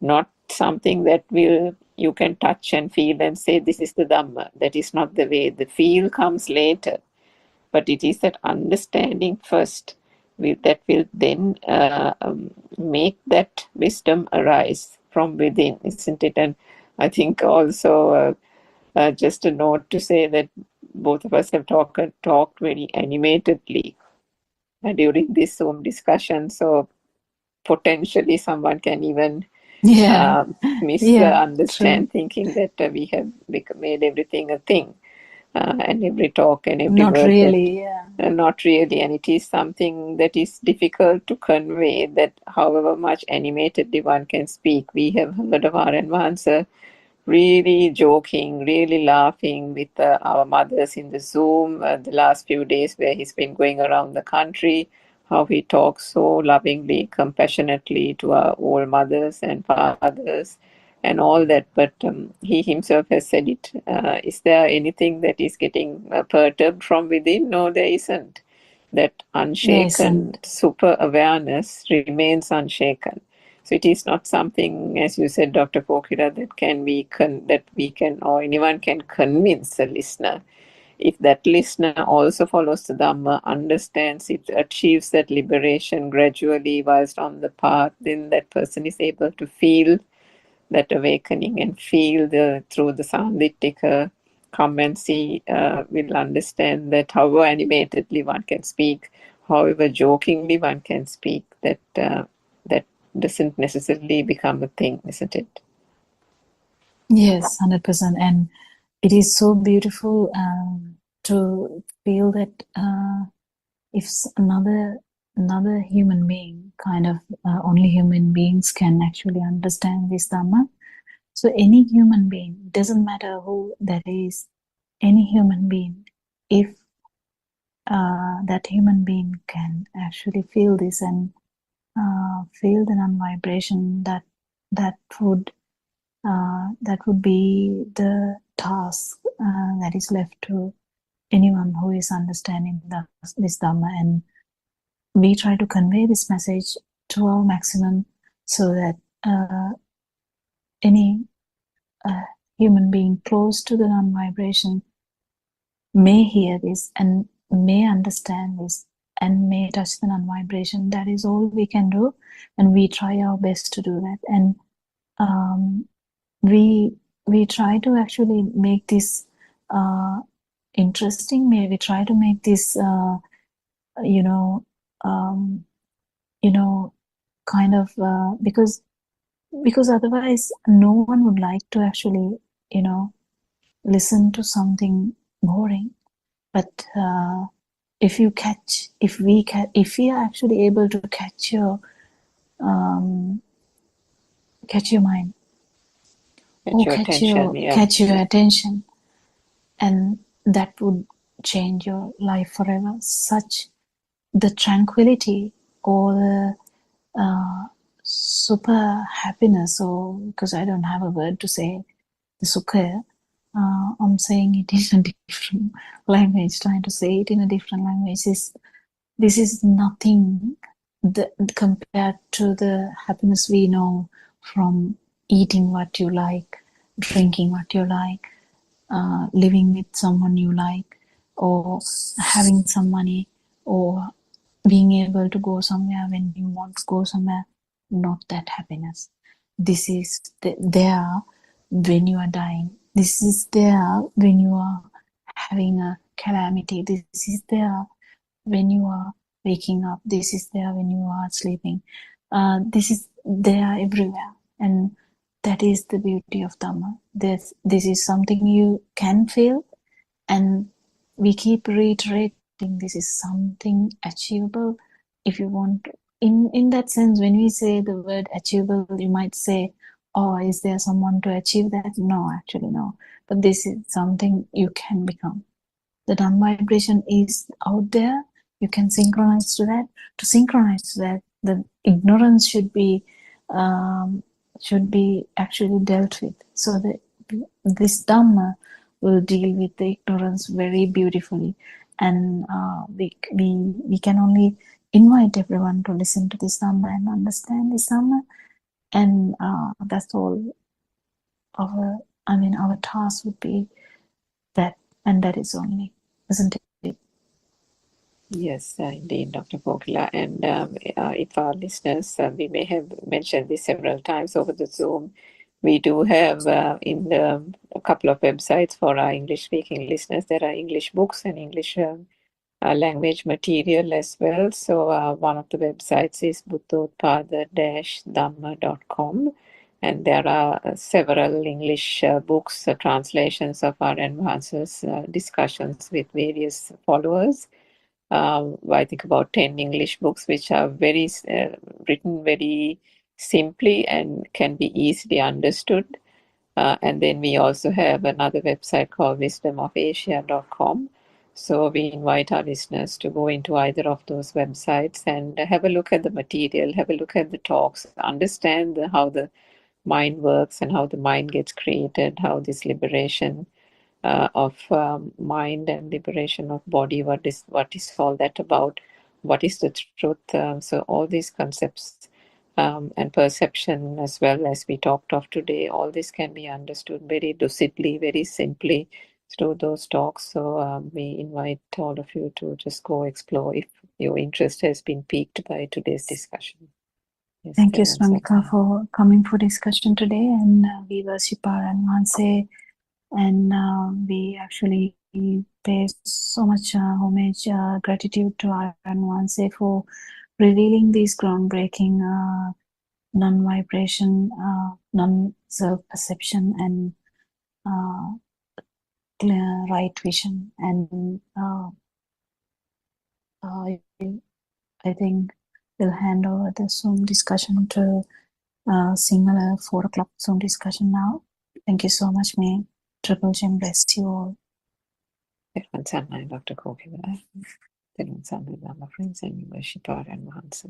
not something that you can touch and feel and say, this is the Dhamma. That is not the way. The feel comes later. But it is that understanding first that will then make that wisdom arise from within, isn't it? And I think also just a note to say that both of us have talked very animatedly during this Zoom discussion. So potentially someone can even Yeah, misunderstand, true. thinking that we have made everything a thing. And every talk and every Not word that really, yeah. not really, and it is something that is difficult to convey, that however much animatedly one can speak. We have heard of our advancer really joking, really laughing with our mothers in the Zoom the last few days where he's been going around the country, how he talks so lovingly, compassionately to our old mothers and fathers and all that. But he himself has said it. Is there anything that is getting perturbed from within? No, there isn't. That There unshaken isn't. super awareness remains unshaken. So it is not something, as you said, Dr. Pokira, that we can or anyone can convince a listener. If that listener also follows the Dhamma, understands it, achieves that liberation gradually whilst on the path, then that person is able to feel that awakening and feel through the Sandittika, come and see, will understand that however animatedly one can speak, however jokingly one can speak, that that doesn't necessarily become a thing, isn't it? Yes, 100%. And it is so beautiful to feel that if another human being, kind of only human beings can actually understand this Dhamma. So any human being, doesn't matter who that is, any human being, if that human being can actually feel this and feel the non-vibration, that would be the task that is left to anyone who is understanding this Dhamma. And we try to convey this message to our maximum so that any human being close to the non-vibration may hear this and may understand this and may touch the non-vibration. That is all we can do, and we try our best to do that. And we try to actually make this interesting. We try to make this kind of because otherwise no one would like to actually listen to something boring. But if we are actually able to catch your mind or catch your attention, and that would change your life forever. Such the tranquility or the super happiness, or because I don't have a word to say the sukha, I'm saying it in a different language, trying to say it in a different language. This is nothing compared to the happiness we know from eating what you like, drinking what you like, living with someone you like, or having some money, or being able to go somewhere when you want to go somewhere. Not that happiness. This is there when you are dying. This is there when you are having a calamity. This is there when you are waking up. This is there when you are sleeping. This is there everywhere. And that is the beauty of Dhamma. This is something you can feel, and we keep reiterating this is something achievable. If you want, in that sense, when we say the word achievable, you might say, oh, is there someone to achieve that? No, actually no. But this is something you can become. The non-vibration is out there. You can synchronize to that. To synchronize to that, the ignorance should be actually dealt with. So that this Dhamma will deal with the ignorance very beautifully. And we can only invite everyone to listen to this Dhamma and understand this Dhamma, And that's all our task would be that, and that is only, isn't it? Yes, indeed, Dr. Kokila. And if our listeners, we may have mentioned this several times over the Zoom, we do have a couple of websites for our English-speaking listeners. There are English books and English language material as well. So one of the websites is Buddothpado-dhamma.com. And there are several English books, translations of our advances, discussions with various followers. I think about 10 English books, which are very written very simply and can be easily understood. And then we also have another website called wisdomofasia.com. So we invite our listeners to go into either of those websites and have a look at the material, have a look at the talks, understand how the mind works and how the mind gets created, how this liberation of mind and liberation of body, what is all that about, what is the truth. So all these concepts and perception, as well as we talked of today, all this can be understood very lucidly, very simply through those talks. So we invite all of you to just go explore if your interest has been piqued by today's discussion. Yes, Thank you, Swamika, for coming for discussion today. And we worship our Anwanse, and we actually pay so much homage, gratitude to our Anwanse for revealing these groundbreaking non-vibration, non-self-perception, and clear right vision. And I think we'll hand over the Zoom discussion to Sinhala 4 o'clock Zoom discussion now. Thank you so much. May Triple Gem bless you all. Dr. Kokila. My friends, and we worship our advance.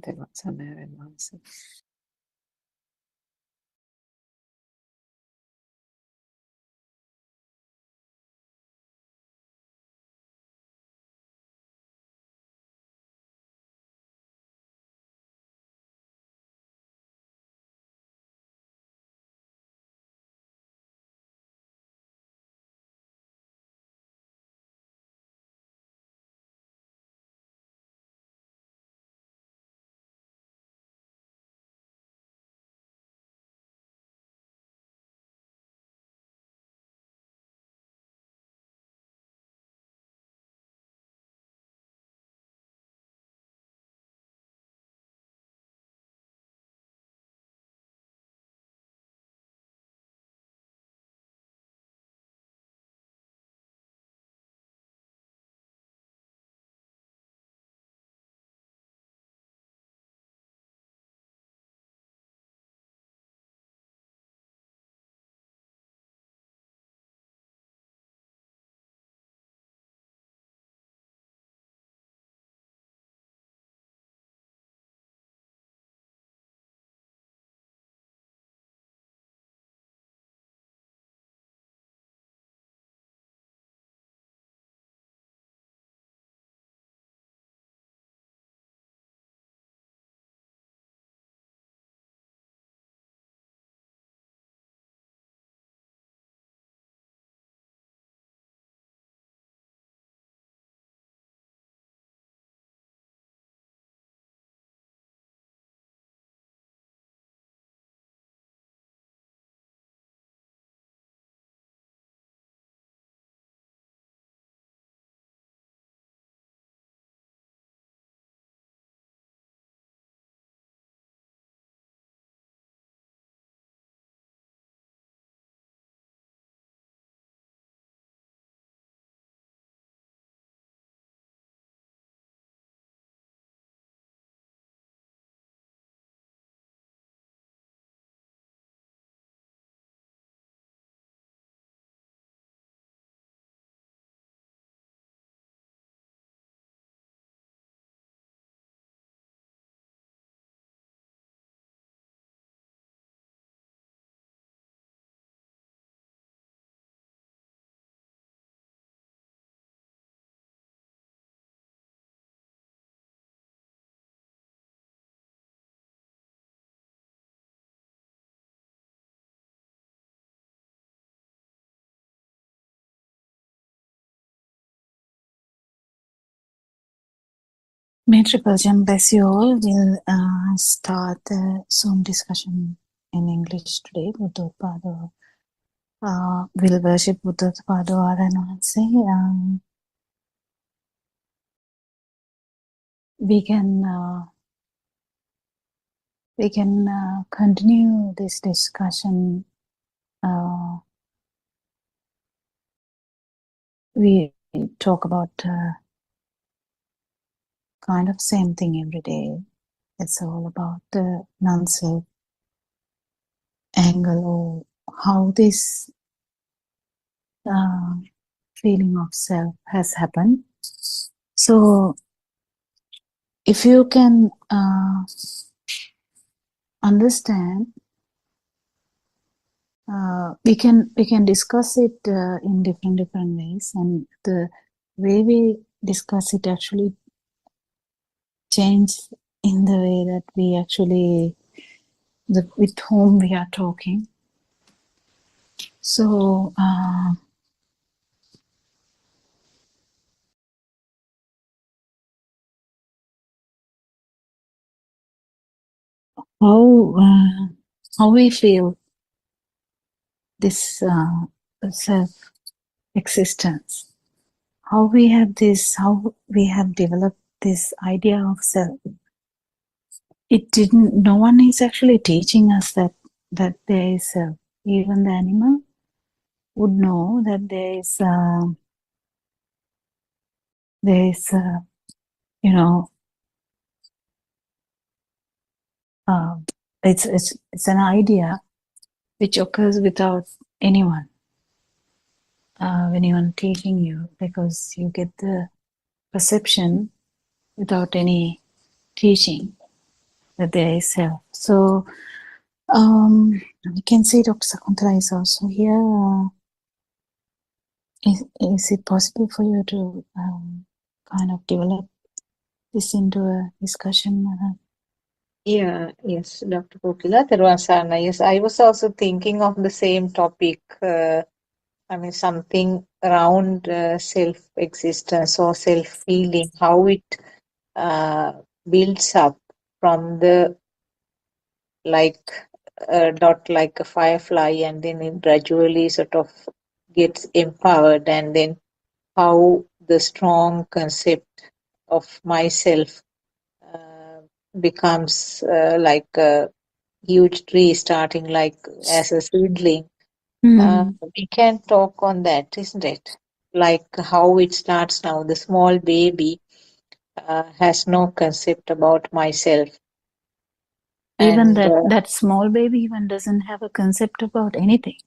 May Triple Gem bless you all. We'll start the Zoom discussion in English today. Buddothpado. We'll worship Buddothpado Aranwanse. We can continue this discussion. We talk about kind of same thing every day. It's all about the non-self angle, or how this feeling of self has happened. So if you can understand, we can discuss it in different ways, and the way we discuss it actually change in the way that we actually with whom we are talking. So how we feel this self existence, how we have developed this idea of self. No one is actually teaching us that there is self. Even the animal would know that there is it's an idea which occurs without anyone teaching you, because you get the perception without any teaching that there is self. So you can see Dr. Sakuntala is also here. Is it possible for you to kind of develop this into a discussion? Yes, Dr. Kokila, Terwasana. Yes, I was also thinking of the same topic. Something around self-existence or self-feeling, how it builds up from the dot like a firefly, and then it gradually sort of gets empowered, and then how the strong concept of myself becomes like a huge tree starting like as a seedling. We can talk on that, isn't it? Like how it starts now. The small baby has no concept about myself. Even And that small baby even doesn't have a concept about anything.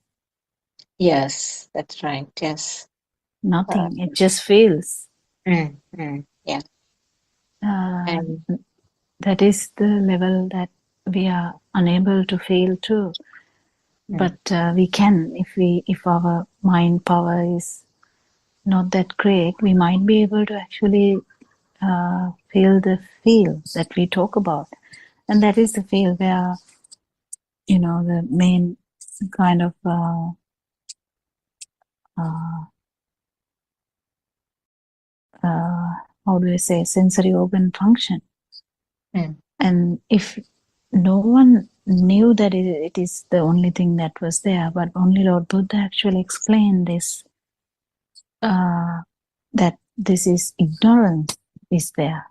yes, that's right. Yes. Nothing. It just feels. Yeah. And that is the level that we are unable to feel too. But we can, if our mind power is not that great, we might be able to actually feel the feel that we talk about. And that is the feel where, the main kind of how do I say, sensory organ function. And if no one knew that it is the only thing that was there, but only Lord Buddha actually explained this, that this is ignorance is there.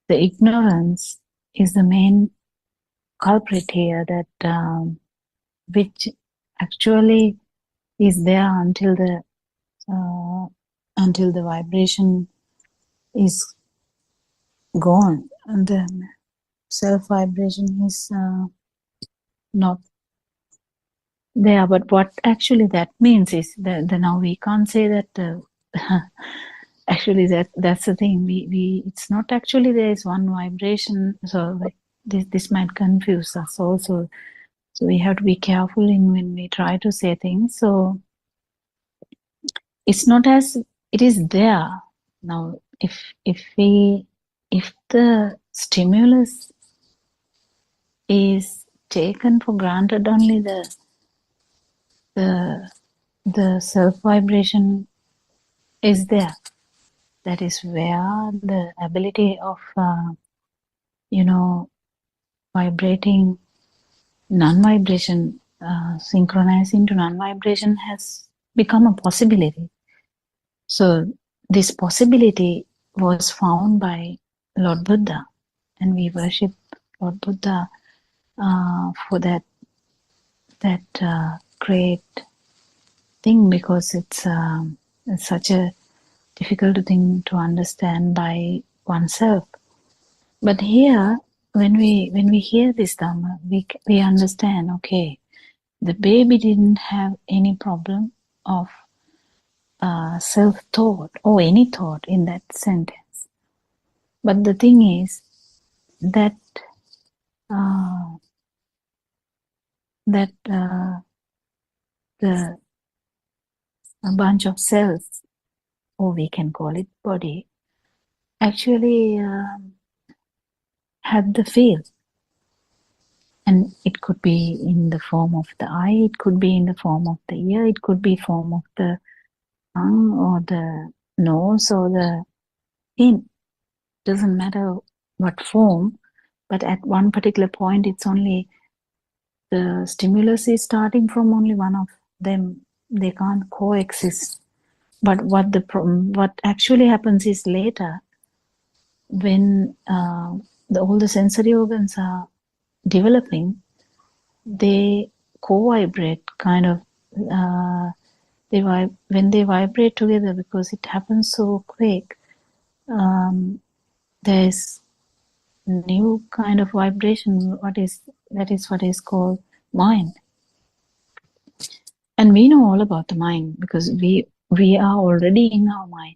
The ignorance is the main culprit here, that which actually is there until the vibration is gone, and the self vibration is not there. But what actually that means is that now we can't say that actually that's the thing. We it's not actually there is one vibration. So like this might confuse us also. So we have to be careful when we try to say things. So it's not as it is there. Now if the stimulus is taken for granted, only the self vibration is there. that is where the ability of, vibrating non-vibration, synchronizing to non-vibration has become a possibility. So this possibility was found by Lord Buddha, and we worship Lord Buddha for that great thing, because it's such a difficult thing to understand by oneself. But here, when we hear this Dhamma, we understand, okay, the baby didn't have any problem of self-thought or any thought in that sentence. But the thing is that the a bunch of cells, or we can call it body, actually had the feel. And it could be in the form of the eye, it could be in the form of the ear, it could be form of the tongue or the nose or the chin. Doesn't matter what form, but at one particular point it's only the stimulus is starting from only one of them. They can't coexist. But what actually happens is later, when all the sensory organs are developing, they co-vibrate kind of. When they vibrate together, because it happens so quick, there's new kind of vibration. That is what is called mind. And we know all about the mind because we are already in our mind.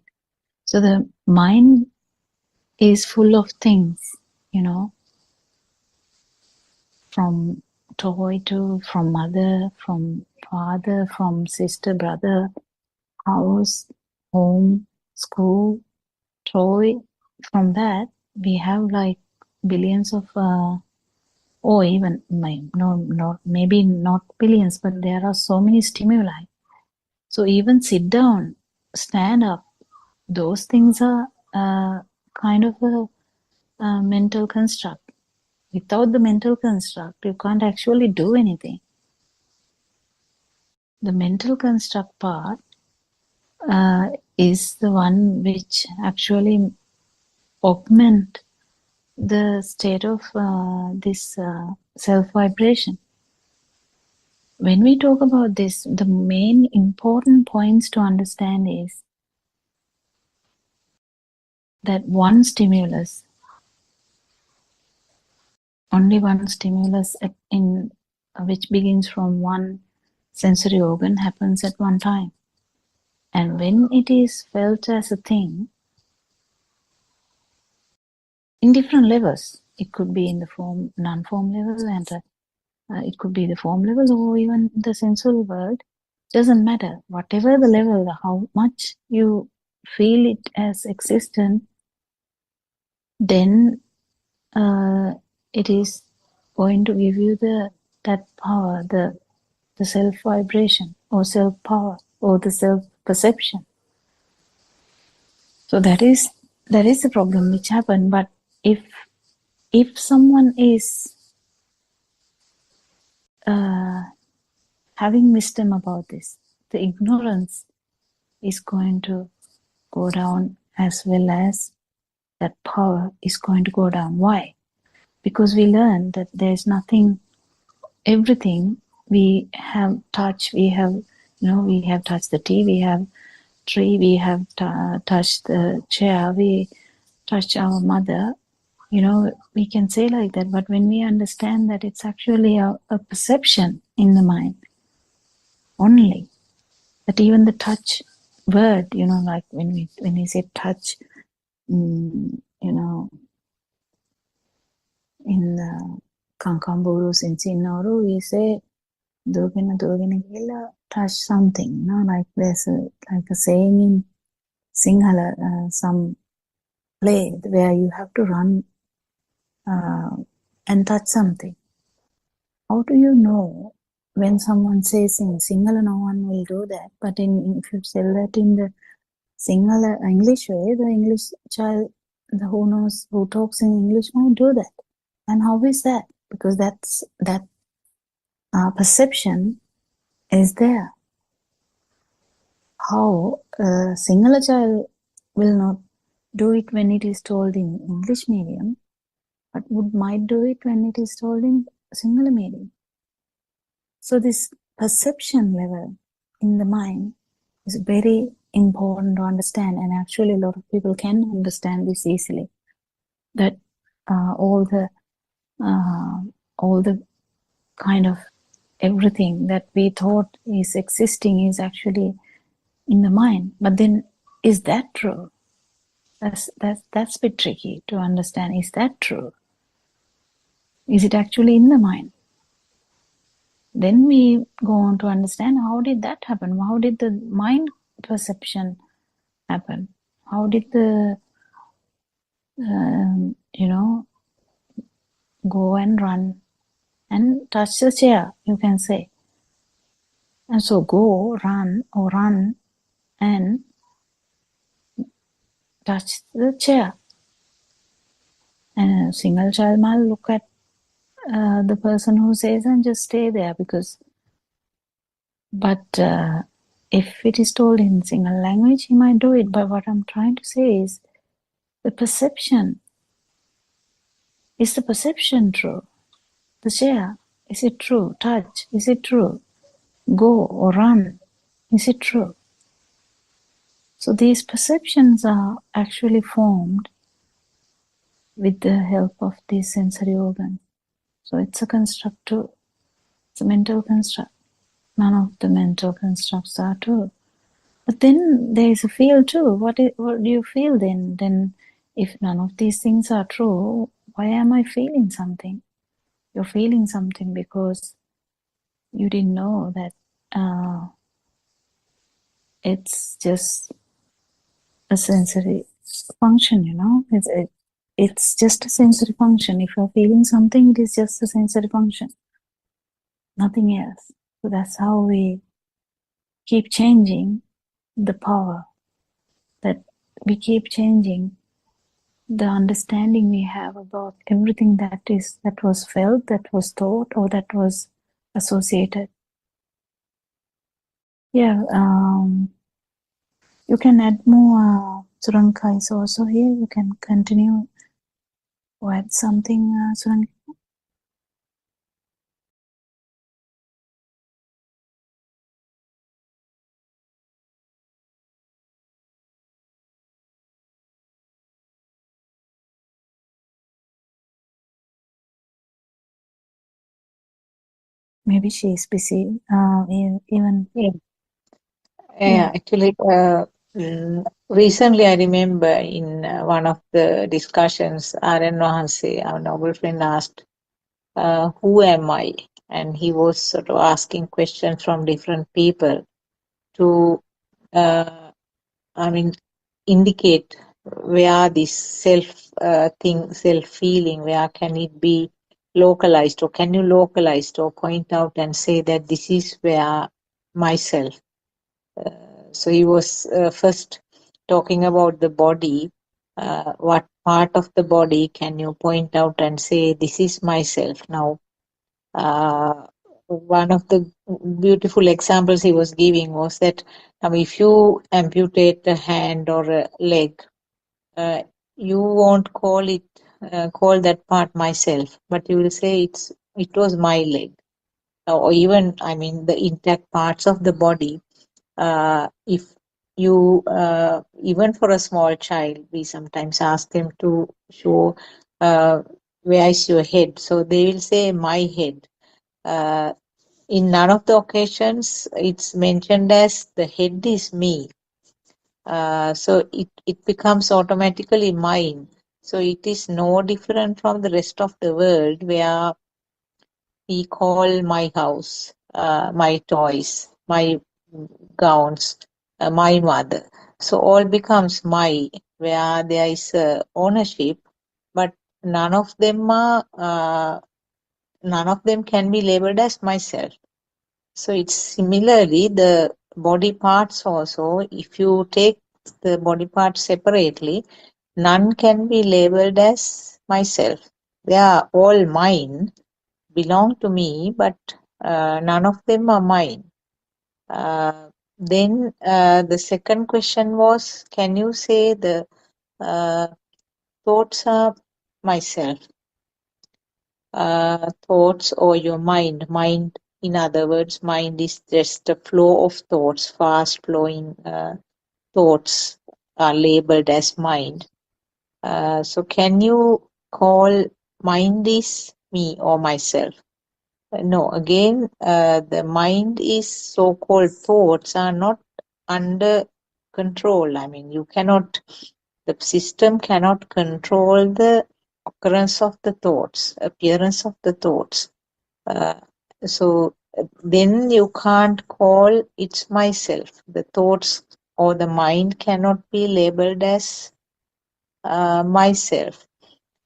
So the mind is full of things, from toy to, from mother, from father, from sister, brother, house, home, school, toy. From that, we have like billions of, or even, maybe not billions, but there are so many stimuli. So even sit down, stand up, those things are kind of a mental construct. Without the mental construct, you can't actually do anything. The mental construct part is the one which actually augment the state of this self-vibration. When we talk about this, the main important points to understand is that one stimulus, only one stimulus in which begins from one sensory organ happens at one time. And when it is felt as a thing, in different levels, it could be in the form, non-form level, and it could be the form level, or even the sensory world. Doesn't matter. Whatever the level, how much you feel it as existent, then it is going to give you that power, the self-vibration, or self-power, or the self-perception. So that is the problem which happened. But if someone is having wisdom about this, the ignorance is going to go down, as well as that power is going to go down. Why? Because we learn that there's nothing, everything we have touched, we have touched the tea, we have tree, we have touched the chair, we touched our mother, we can say like that. But when we understand that it's actually a perception in the mind only, that even the touch word, like when we say touch, in the Kankamburus in Sinauru, we say dogena gila touch something, like there's like a saying in Sinhala, some play where you have to run and touch something. How do you know when someone says in Sinhala, no one will do that, but if you say that in the Sinhala English way, the English child, who talks in English might do that. And how is that? Because that perception is there. How a Sinhala child will not do it when it is told in English medium, but might do it when it is told in Sinhala medium. So this perception level in the mind is very important to understand, and actually a lot of people can understand this easily. That all the kind of everything that we thought is existing is actually in the mind. But then, is that true? That's a bit tricky to understand. Is that true? Is it actually in the mind? Then we go on to understand, how did that happen? How did the mind perception happen? How did the go and run and touch the chair, you can say. And so go, run, or run and touch the chair. And a single child might look at the person who says and just stay there, but if it is told in single language, he might do it. But what I'm trying to say is the perception. Is the perception true? The chair, is it true? Touch, is it true? Go or run, is it true? So these perceptions are actually formed with the help of these sensory organs. So it's a construct too. It's a mental construct. None of the mental constructs are true. But then there is a feel too. What do you feel then? Then if none of these things are true, why am I feeling something? You're feeling something because you didn't know that it's just a sensory function, it's just a sensory function. If you're feeling something, it is just a sensory function, nothing else. So that's how we keep changing the power, that we keep changing the understanding we have about everything that was felt, that was thought, or that was associated. Yeah, you can add more. Suranka is also here. You can continue or add something, Suranka. Maybe she is busy. Actually, recently I remember in one of the discussions, Aryan Wahanse, our noble friend, asked, who am I? And he was sort of asking questions from different people to, indicate where this self-feeling, where can it be localized, or can you localize or point out and say that this is where myself. So he was first talking about the body. What part of the body can you point out and say, this is myself? Now, one of the beautiful examples he was giving was that if you amputate a hand or a leg, you won't call that part myself, but you will say it was my leg. Or even, the intact parts of the body. If you, even for a small child, we sometimes ask them to show where is your head. So they will say my head. In none of the occasions it's mentioned as the head is me. So it becomes automatically mine. So it is no different from the rest of the world, where we call my house, my toys, my gowns, my mother. So all becomes my, where there is ownership, but none of them can be labeled as myself. So it's similarly the body parts also. If you take the body parts separately, none can be labeled as myself. They are all mine, belong to me, but none of them are mine. Then the second question was, can you say the thoughts are myself? Thoughts or your mind. Mind, in other words, mind is just a flow of thoughts, fast flowing thoughts are labeled as mind. So can you call mind is me or myself? No, again, the mind is so-called thoughts are not under control. I mean, you cannot, the system cannot control the occurrence of the thoughts, appearance of the thoughts. So then you can't call it's myself. The thoughts or the mind cannot be labeled as myself.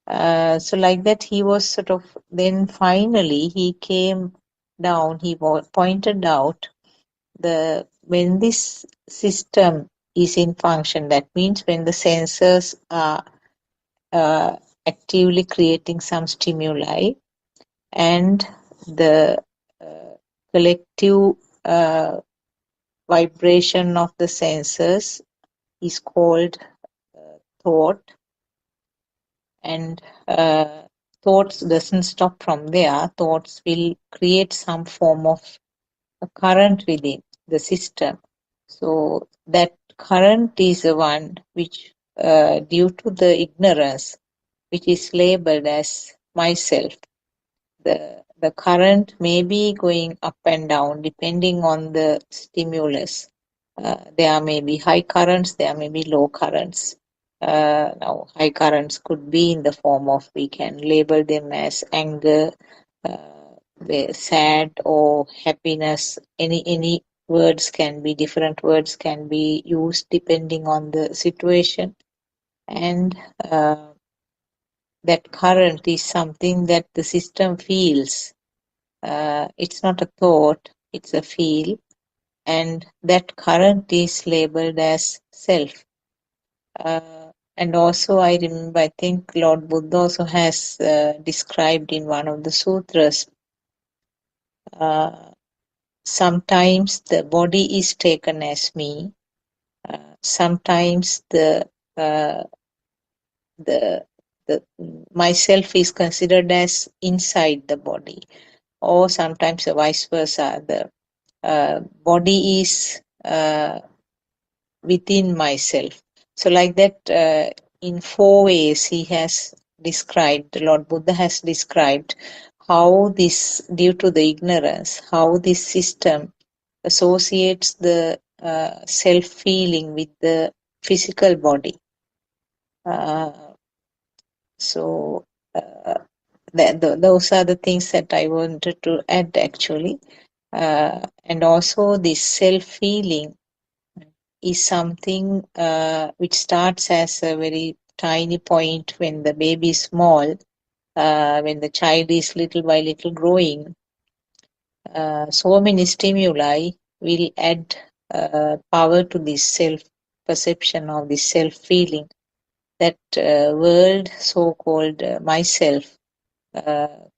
So like that, he was sort of, then finally he came down, he pointed out the when this system is in function, that means when the sensors are actively creating some stimuli and the collective vibration of the sensors is called thought, and thoughts doesn't stop from there. Thoughts will create some form of a current within the system. So that current is the one which, due to the ignorance, which is labeled as myself. The current may be going up and down depending on the stimulus. There may be high currents, there may be low currents. Now, high currents could be in the form of, we can label them as anger, sad, or happiness. Any words can be, different words can be used depending on the situation. And that current is something that the system feels. It's not a thought, it's a feel. And that current is labeled as self. And also, I remember, I think Lord Buddha also has described in one of the sutras, sometimes the body is taken as me, sometimes uh, the myself is considered as inside the body, or sometimes vice versa. The body is within myself. So like that, in 4 ways he has described, the Lord Buddha has described how this, due to the ignorance, how this system associates the self-feeling with the physical body. So those are the things that I wanted to add actually. And also this self-feeling is something which starts as a very tiny point when the baby is small, when the child is little by little growing. So many stimuli will add power to this self-perception of this self-feeling. That world, so-called myself,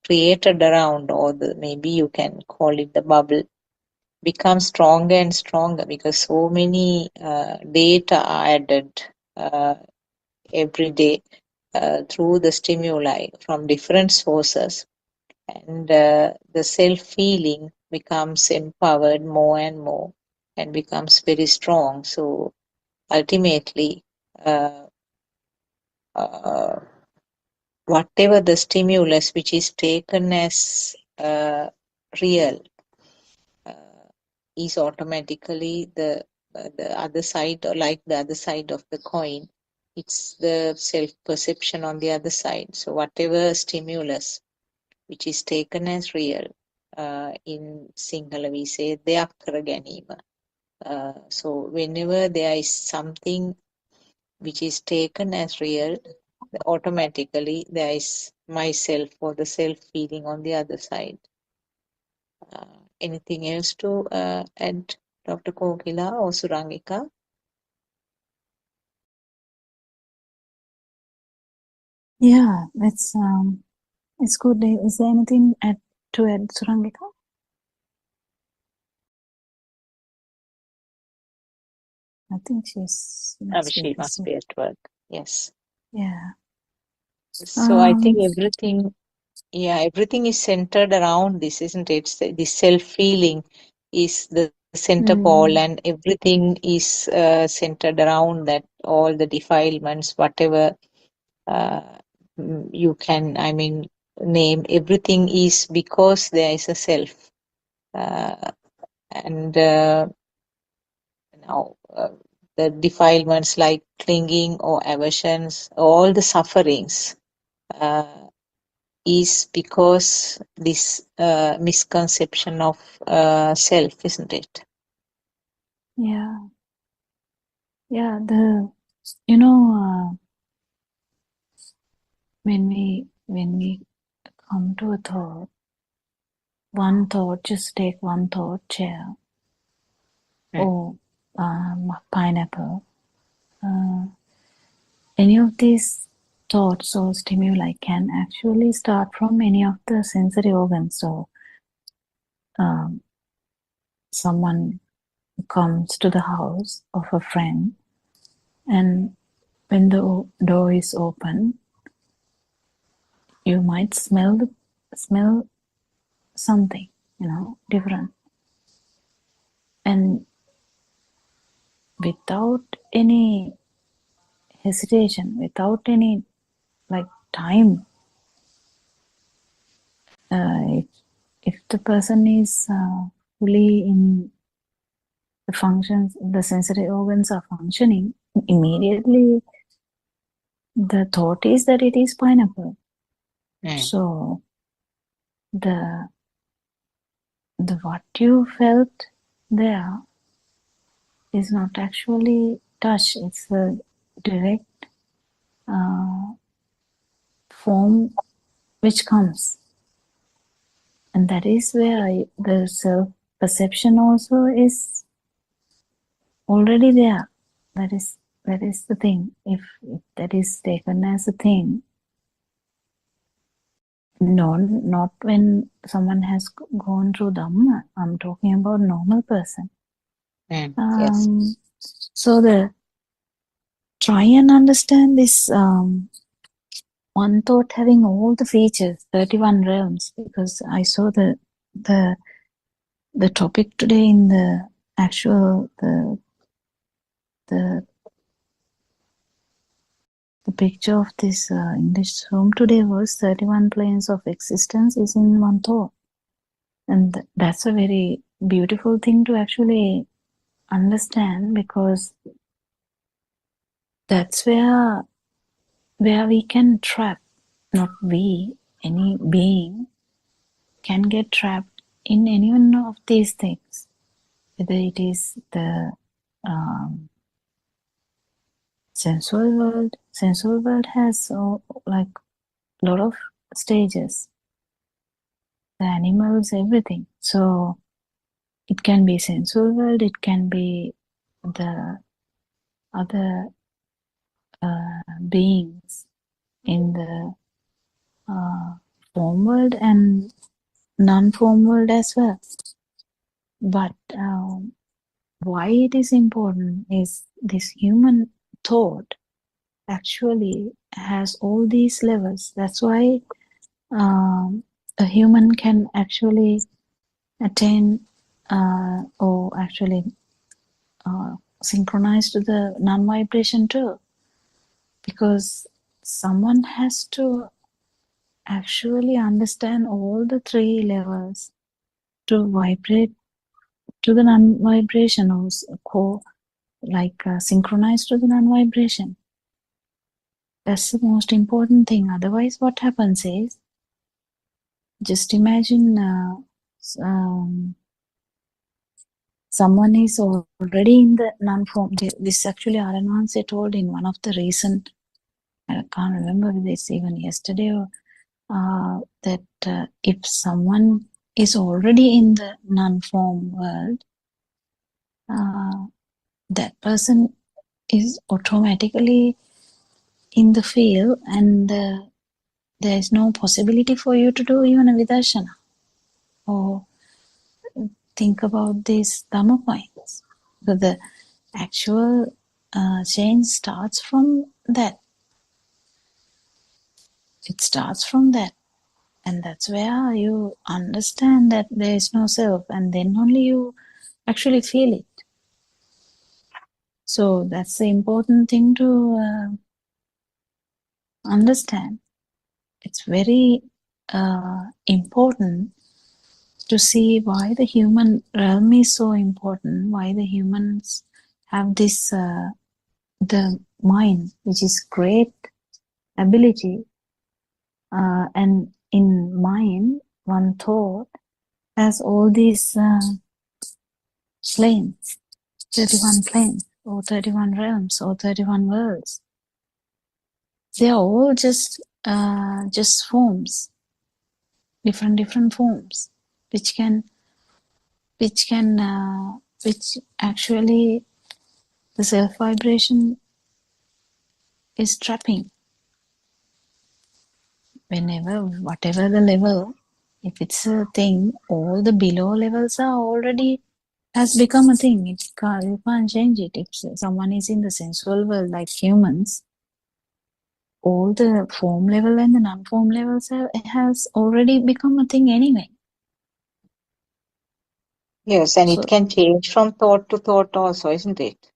created around, or maybe you can call it the bubble, becomes stronger and stronger because so many data are added every day through the stimuli from different sources, and the self-feeling becomes empowered more and more and becomes very strong. So ultimately, uh, uh, whatever the stimulus which is taken as real is automatically the other side, or like the other side of the coin. It's the self-perception on the other side. So whatever stimulus which is taken as real, in Sinhala we say deyak kara ganima. So whenever there is something which is taken as real, automatically there is myself or the self feeling on the other side. Anything else to add, Dr. Kokila or Surangika? Yeah, it's good. Is there anything to add, Surangika? I think she must be She must busy. be at work. Yes. Yeah. So I think Um, everything is centered around this, isn't it? The self-feeling is the center pole, and mm, everything is centered around that. All the defilements, whatever uh, you can, I mean, name, everything is because there is a self. And now, the defilements like clinging or aversions, all the sufferings. Is because this misconception of self, isn't it? yeah. Yeah. When we come to a thought, one thought, just take one thought, chair or pineapple. Any of these thoughts or stimuli can actually start from any of the sensory organs. So, someone comes to the house of a friend, and when the door is open, you might smell something, different, and without any hesitation, without any like time, if the person is fully in the functions, the sensory organs are functioning, immediately the thought is that it is pineapple. So the what you felt there is not actually touch, it's a direct form which comes, and that is where the self perception also is already there. That is the thing. If that is taken as a thing, not when someone has gone through Dhamma. I'm talking about normal person. Yes. So try and understand this one thought having all the features, 31 realms, because I saw the topic today in the actual the picture of this English room today was 31 planes of existence is in one thought. And that's a very beautiful thing to actually understand, because that's where we can trap, not we, any being can get trapped in any one of these things, whether it is the sensual world. Sensual world has like a lot of stages, the animals, everything. So it can be sensual world, it can be the other beings in the form world and non-form world as well. But why it is important is this human thought actually has all these levels. That's why a human can actually attain or actually synchronize to the non-vibration too, because someone has to actually understand all the three levels to vibrate to the non-vibration, or synchronize to the non-vibration. That's the most important thing. Otherwise, what happens is, just imagine someone is already in the non-form. This actually Aranwanse told in one of the recent, I can't remember whether it's even yesterday or that if someone is already in the non-form world, that person is automatically in the field, and there is no possibility for you to do even a vidarshana or think about these Dhamma points. So the actual change starts from that. It starts from that. And that's where you understand that there is no self, and then only you actually feel it. So that's the important thing to understand. It's very important to see why the human realm is so important, why the humans have this, the mind, which is great ability, and in mind, one thought has all these planes, 31 planes, or 31 realms, or 31 worlds. They are all just forms, different forms, which actually the self vibration is trapping. Whenever, whatever the level, if it's a thing, all the below levels are already has become a thing. You can't change it. If someone is in the sensual world like humans, all the form level and the non-form levels has already become a thing anyway. Yes, and So, it can change from thought to thought also, isn't it?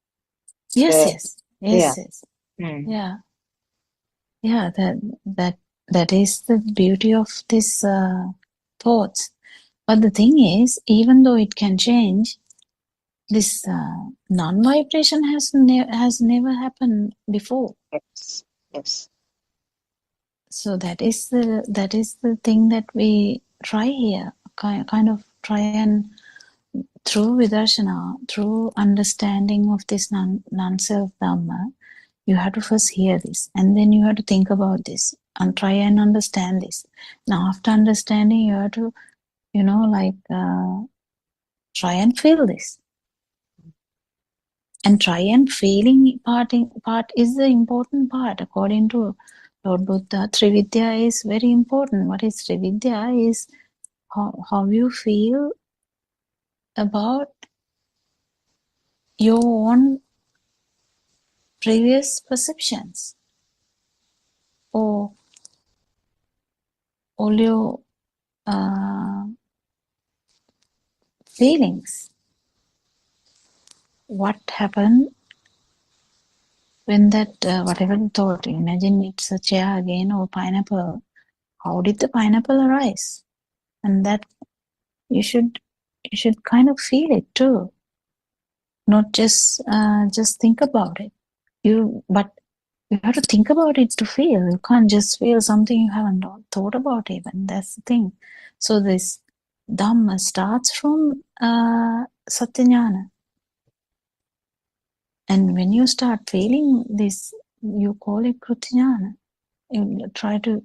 yes. Yeah. Yeah, that is the beauty of this thoughts. But the thing is, even though it can change, this non-vibration has never happened before. Yes. So that is the thing that we try here, kind of try and through vidarshana, through understanding of this non-self dhamma, you have to first hear this, and then you have to think about this and try and understand this. Now, after understanding, you have to, try and feel this. And try and feeling part is the important part. According to Lord Buddha, Trividya is very important. What is Trividya is how you feel about your own previous perceptions or all your feelings. What happened when that, whatever the thought, imagine it's a chair again or pineapple. How did the pineapple arise? And that you should kind of feel it too. Not just think about it. But you have to think about it to feel. You can't just feel something you haven't thought about even. That's the thing. So this Dhamma starts from Satyajnana. And when you start feeling this, you call it Krutyajnana. You try to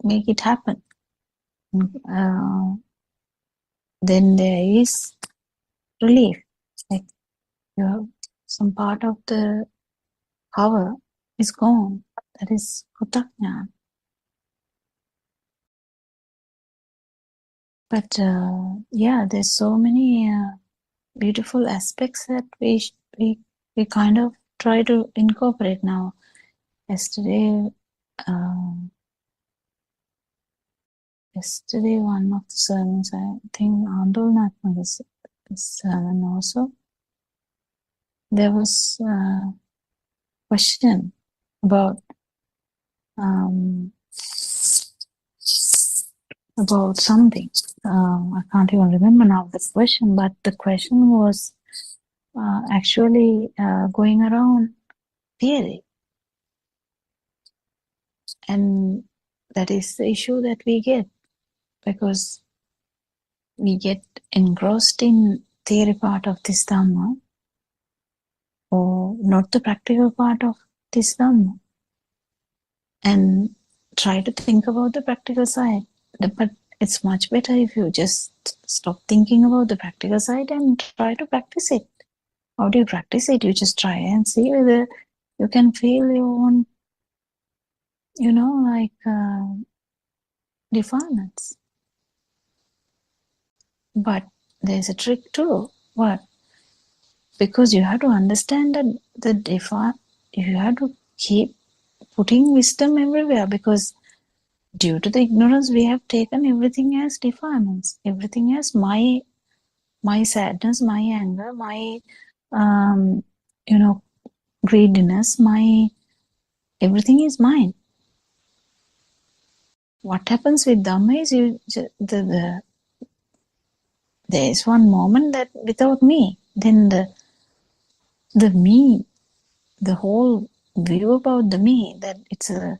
make it happen. Then there is relief. Like you have some part of the power is gone. That is Krutajnana. But there's so many beautiful aspects that we kind of try to incorporate now. Yesterday, one of the sermons, I think Andolnath's sermon also, there was a question about something. I can't even remember now the question, but the question was actually going around theory. And that is the issue that we get, because we get engrossed in theory part of this Dhamma, or not the practical part of this Dhamma, and try to think about the practical side. But it's much better if you just stop thinking about the practical side and try to practice it. How do you practice it? You just try and see whether you can feel your own defilements. But there's a trick too. What? Because you have to understand that you have to keep putting wisdom everywhere, because due to the ignorance we have taken everything as defilements, everything as my sadness, my anger, my greediness, my everything is mine. What happens with Dhamma is there is one moment that without me, then the me, the whole view about the me, that it's a,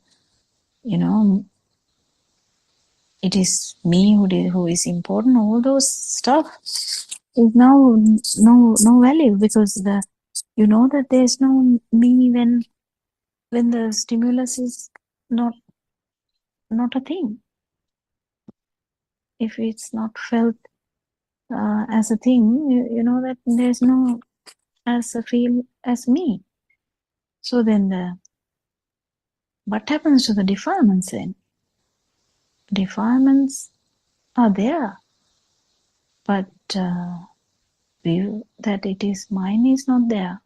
it is me who is important, all those stuff is now no value, because that there's no me when the stimulus is not a thing. If it's not felt as a thing, you know that there's no as a feel as me. So then what happens to the defilements then? Defilements are there, but view that it is mine is not there.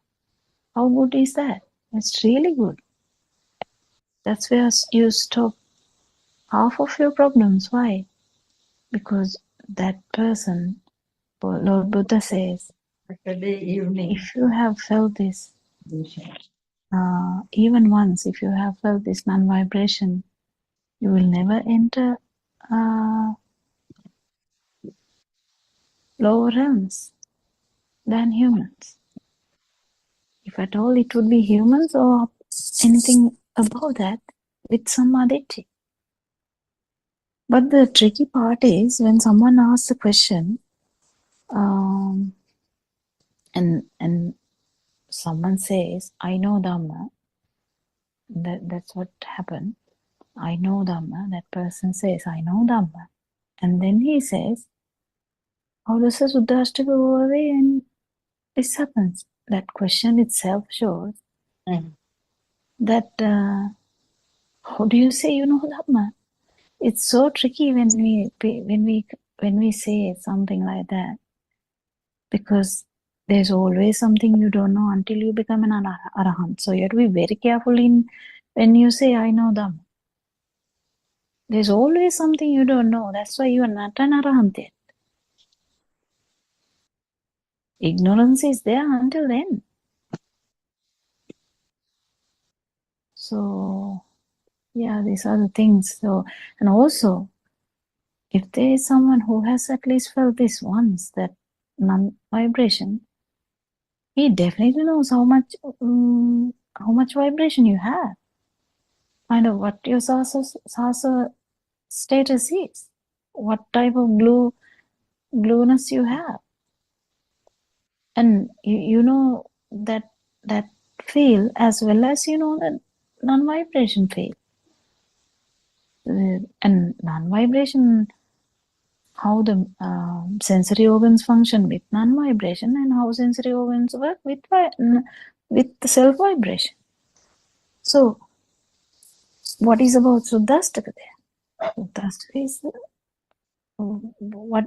How good is that? It's really good. That's where you stop half of your problems. Why? Because that person, Lord Buddha says, if you have felt this, even once, if you have felt this non-vibration, you will never enter lower realms than humans. If at all, it would be humans or anything above that with some additive. But the tricky part is when someone asks a question, and someone says, I know Dhamma, that's what happened. I know Dhamma. That person says, I know Dhamma. And then he says, how does the Suddhashtaka go away and this happens? That question itself shows that how do you say you know Dhamma? It's so tricky when we say something like that, because there's always something you don't know until you become an arahant. So you have to be very careful when you say I know Dhamma. There's always something you don't know. That's why you are not an arahant yet. Ignorance is there until then. So yeah, these are the things. So, and also, if there is someone who has at least felt this once, that non-vibration, he definitely knows how much vibration you have. Find out what your sasa status is, what type of glueness you have, and you know that field as well as you know that non-vibration field. And non-vibration, how the sensory organs function with non-vibration, and how sensory organs work with the self-vibration. So, what is about Suddhashtaka there? Suddhashtaka is what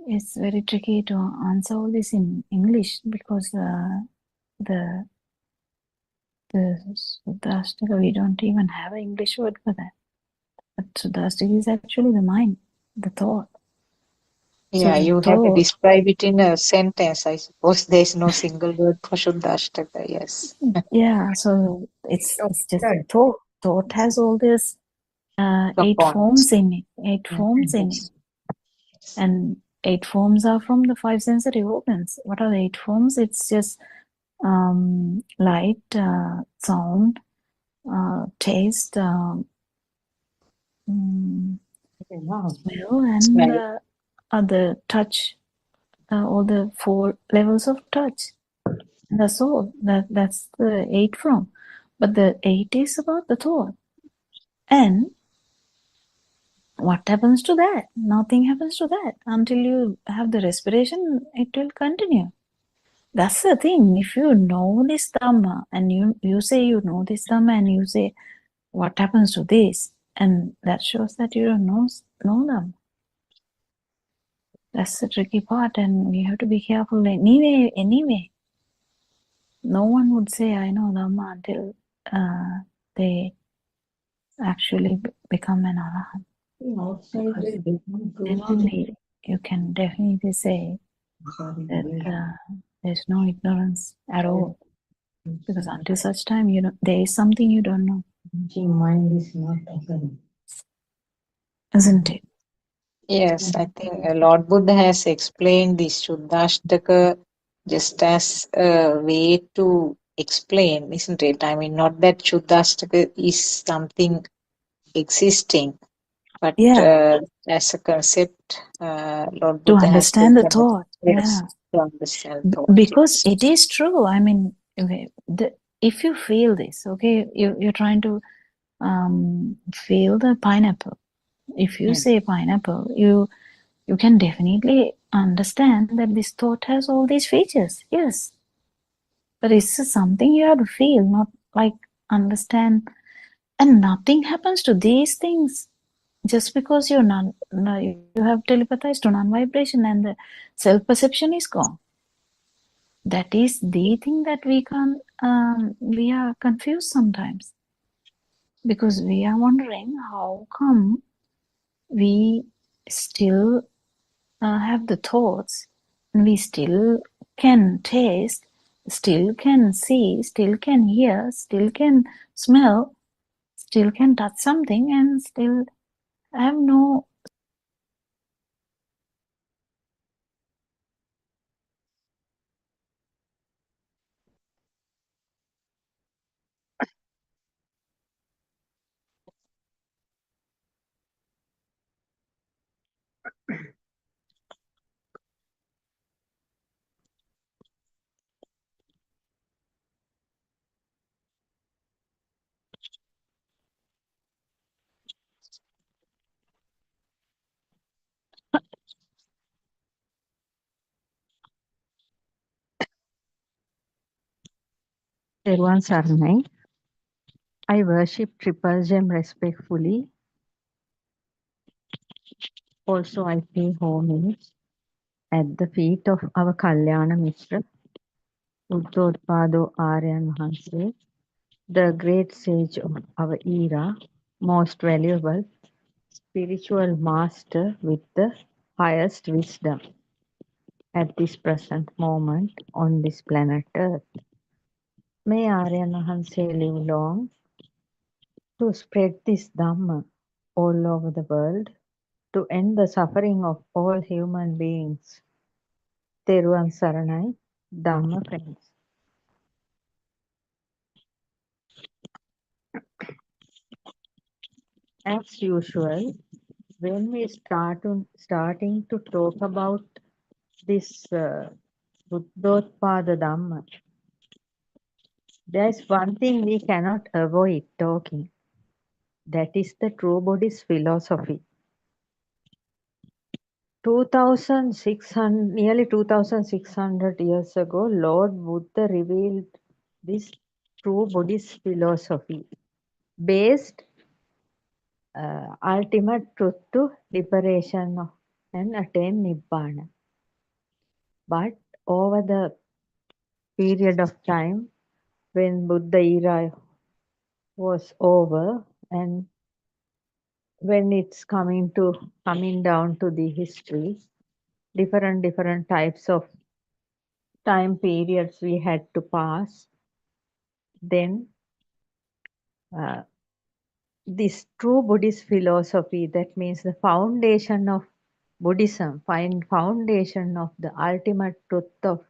it's very tricky to answer all this in English, because the Suddhashtaka, we don't even have an English word for that. But Suddhashtaka is actually the mind, the thought. Yeah, So you have to describe it in a sentence. I suppose there is no single word for Shuddhashtaka. Yes. Yeah, so it's just thought. Thought has all this 8 forms in it. 8 forms in it. And 8 forms are from the 5 sensory organs. What are the 8 forms? It's just light, sound, taste, smell, and other touch. All the 4 levels of touch. That's all. That's the 8 from. But the 8 is about the thought. And what happens to that? Nothing happens to that. Until you have the respiration, it will continue. That's the thing. If you know this Dhamma and you say you know this Dhamma and you say what happens to this, and that shows that you don't know them. That's the tricky part, and we have to be careful. Anyway, no one would say I know Dhamma until they actually become an arahant. Then only you can definitely say that there's no ignorance at all. Because until such time, there is something you don't know, isn't it? Yes, I think Lord Buddha has explained the Shuddhashtaka just as a way to explain, isn't it? I mean, not that Shuddhashtaka is something existing, but Yeah, as a concept, Lord to Buddha has understand the taken it, thought. yes, Yeah, to understand thought. because Yes. it is true. I mean, if you feel this, okay, you're trying to feel the pineapple. If you say pineapple, you can definitely understand that this thought has all these features. Yes, but it's something you have to feel, not like understand. And nothing happens to these things just because you have telepathized to non-vibration and the self-perception is gone. That is the thing that we are confused sometimes, because we are wondering how come we still have the thoughts, and we still can taste, still can see, still can hear, still can smell, still can touch something, and still have no. Therwan Sarnai. I worship Triple Gem respectfully. Also, I pay homage at the feet of our Kalyana Mitra, Buddothpado Aryan Mahanse, the great sage of our era, most valuable spiritual master with the highest wisdom at this present moment on this planet Earth. May Aryan Mahanse live long to spread this Dhamma all over the world, to end the suffering of all human beings. Teruvan Saranai, Dhamma friends. As usual, when we starting to talk about this Buddhothpada Dhamma, there's one thing we cannot avoid talking. That is the true Buddhist philosophy. 2600, nearly 2600 years ago, Lord Buddha revealed this true Buddhist philosophy based ultimate truth to liberation and attain Nibbana. But over the period of time when Buddha era was over and when it's coming down to the history, different types of time periods we had to pass, then uh, this true Buddhist philosophy, that means the foundation of Buddhism, foundation of the ultimate truth of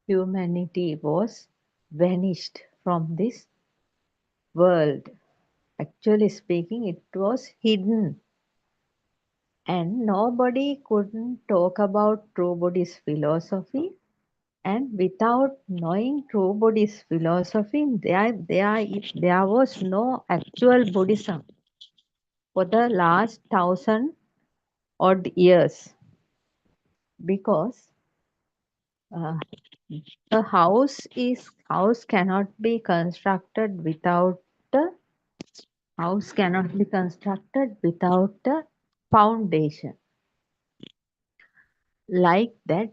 humanity, was vanished from this world. Actually speaking, it was hidden, and nobody couldn't talk about true Buddhist philosophy. And without knowing true Buddhist philosophy, there was no actual Buddhism for the last 1,000 odd years, because Uh, a house cannot be constructed without a foundation. Like that,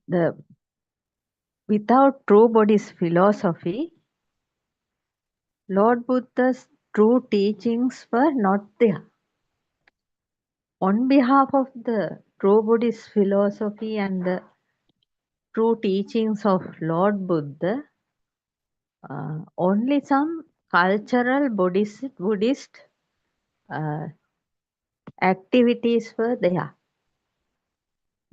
the without true Buddhist philosophy, Lord Buddha's true teachings were not there. On behalf of the true Buddhist philosophy and the true teachings of Lord Buddha, only some cultural Buddhist uh, activities were there,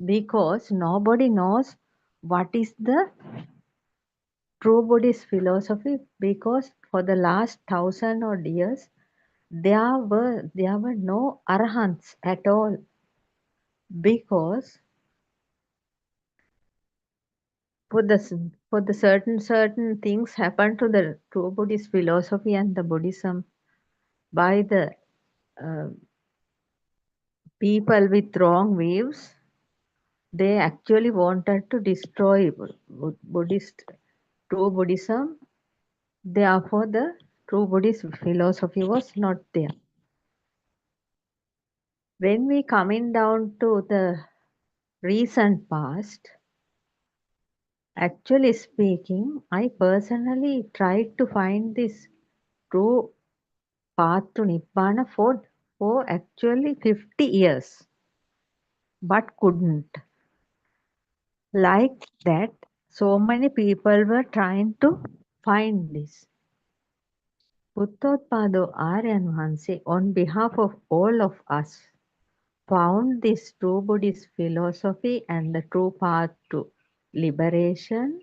because nobody knows what is the true Buddhist philosophy, because for the last 1,000 odd years there were no arahants at all, because for the certain things happened to the true Buddhist philosophy and the Buddhism by the uh, people with wrong views. They actually wanted to destroy true Buddhism. Therefore, the true Buddhist philosophy was not there. When we coming down to the recent past, actually speaking, I personally tried to find this true path to Nibbana for actually 50 years, but couldn't. Like that, so many people were trying to find this. Buddothpado Aryan Vanse, on behalf of all of us, found this true Buddhist philosophy and the true path to liberation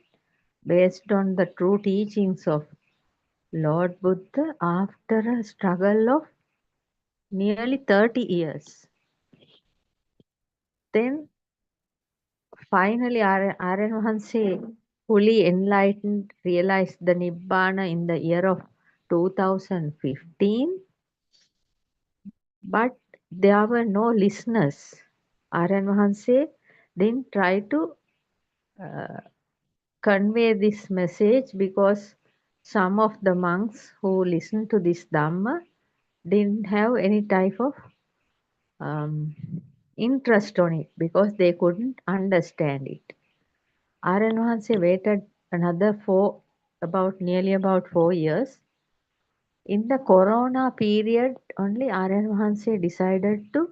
based on the true teachings of Lord Buddha after a struggle of nearly 30 years. Then finally Aryan Vanse, fully enlightened, realized the Nibbana in the year of 2015, but there were no listeners. Aryan Vanse didn't try to uh, convey this message, because some of the monks who listened to this Dhamma didn't have any type of interest on it, because they couldn't understand it. Aryan Vahanse waited nearly about 4 years. In the Corona period, only Aryan Vahanse decided to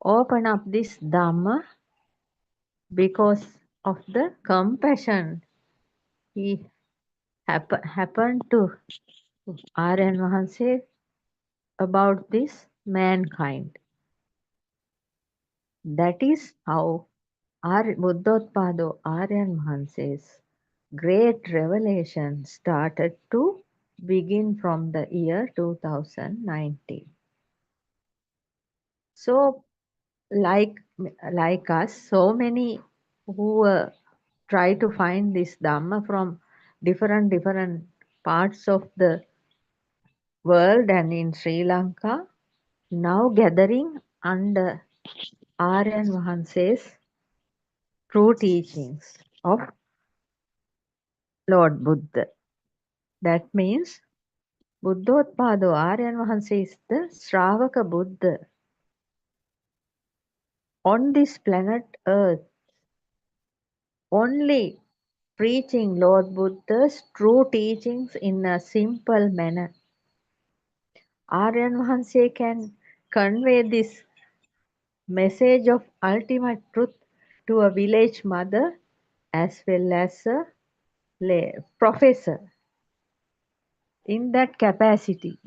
open up this Dhamma, because of the compassion he happened to Aryan Vahanse about this mankind. That is how Buddothpado Aryan Vahanse's great revelation started to begin from the year 2019. So, like us, so many who try to find this Dhamma from different parts of the world and in Sri Lanka, now gathering under Aryan Vahanse's true teachings of Lord Buddha. That means Buddothpado Aryan Vahanse is the Shravaka Buddha on this planet Earth, only preaching Lord Buddha's true teachings in a simple manner. Aryan Vahanse can convey this message of ultimate truth to a village mother as well as a professor. In that capacity,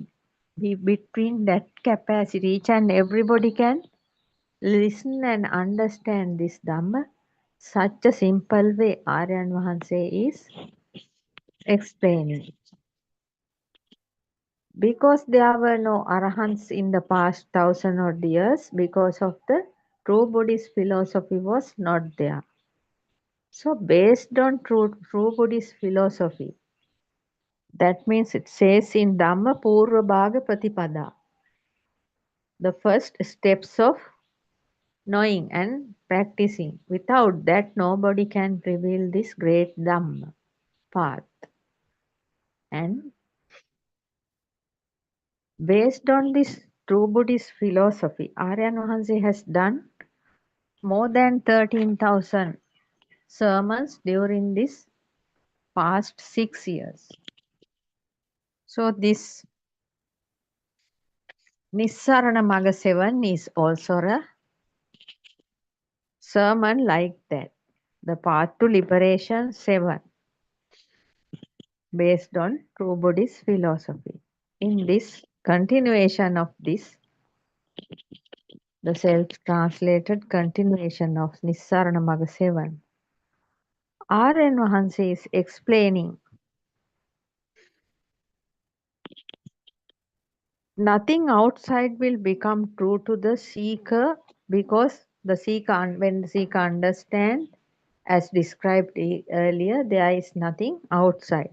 between that capacity, each and everybody can listen and understand this Dhamma. Such a simple way Aryan Vahanse is explaining. Because there were no arahants in the past 1,000 odd years, because of the true Buddhist philosophy was not there. So based on true Buddhist philosophy, that means it says in Dhamma Purva Bhaga Pratipada, the first steps of knowing and practicing. Without that, nobody can reveal this great Dhamma path. And based on this true Buddhist philosophy, Aryan Vahanse has done more than 13,000 sermons during this past 6 years. So this Nissarana Magga 7 is also a sermon like that. The Path to Liberation 7, based on true Buddhist philosophy. In this continuation of this, the self-translated continuation of Nissarana Magga 7, R.N. Vahanse is explaining nothing outside will become true to the seeker, because the seeker, when the seeker understands, as described earlier, there is nothing outside.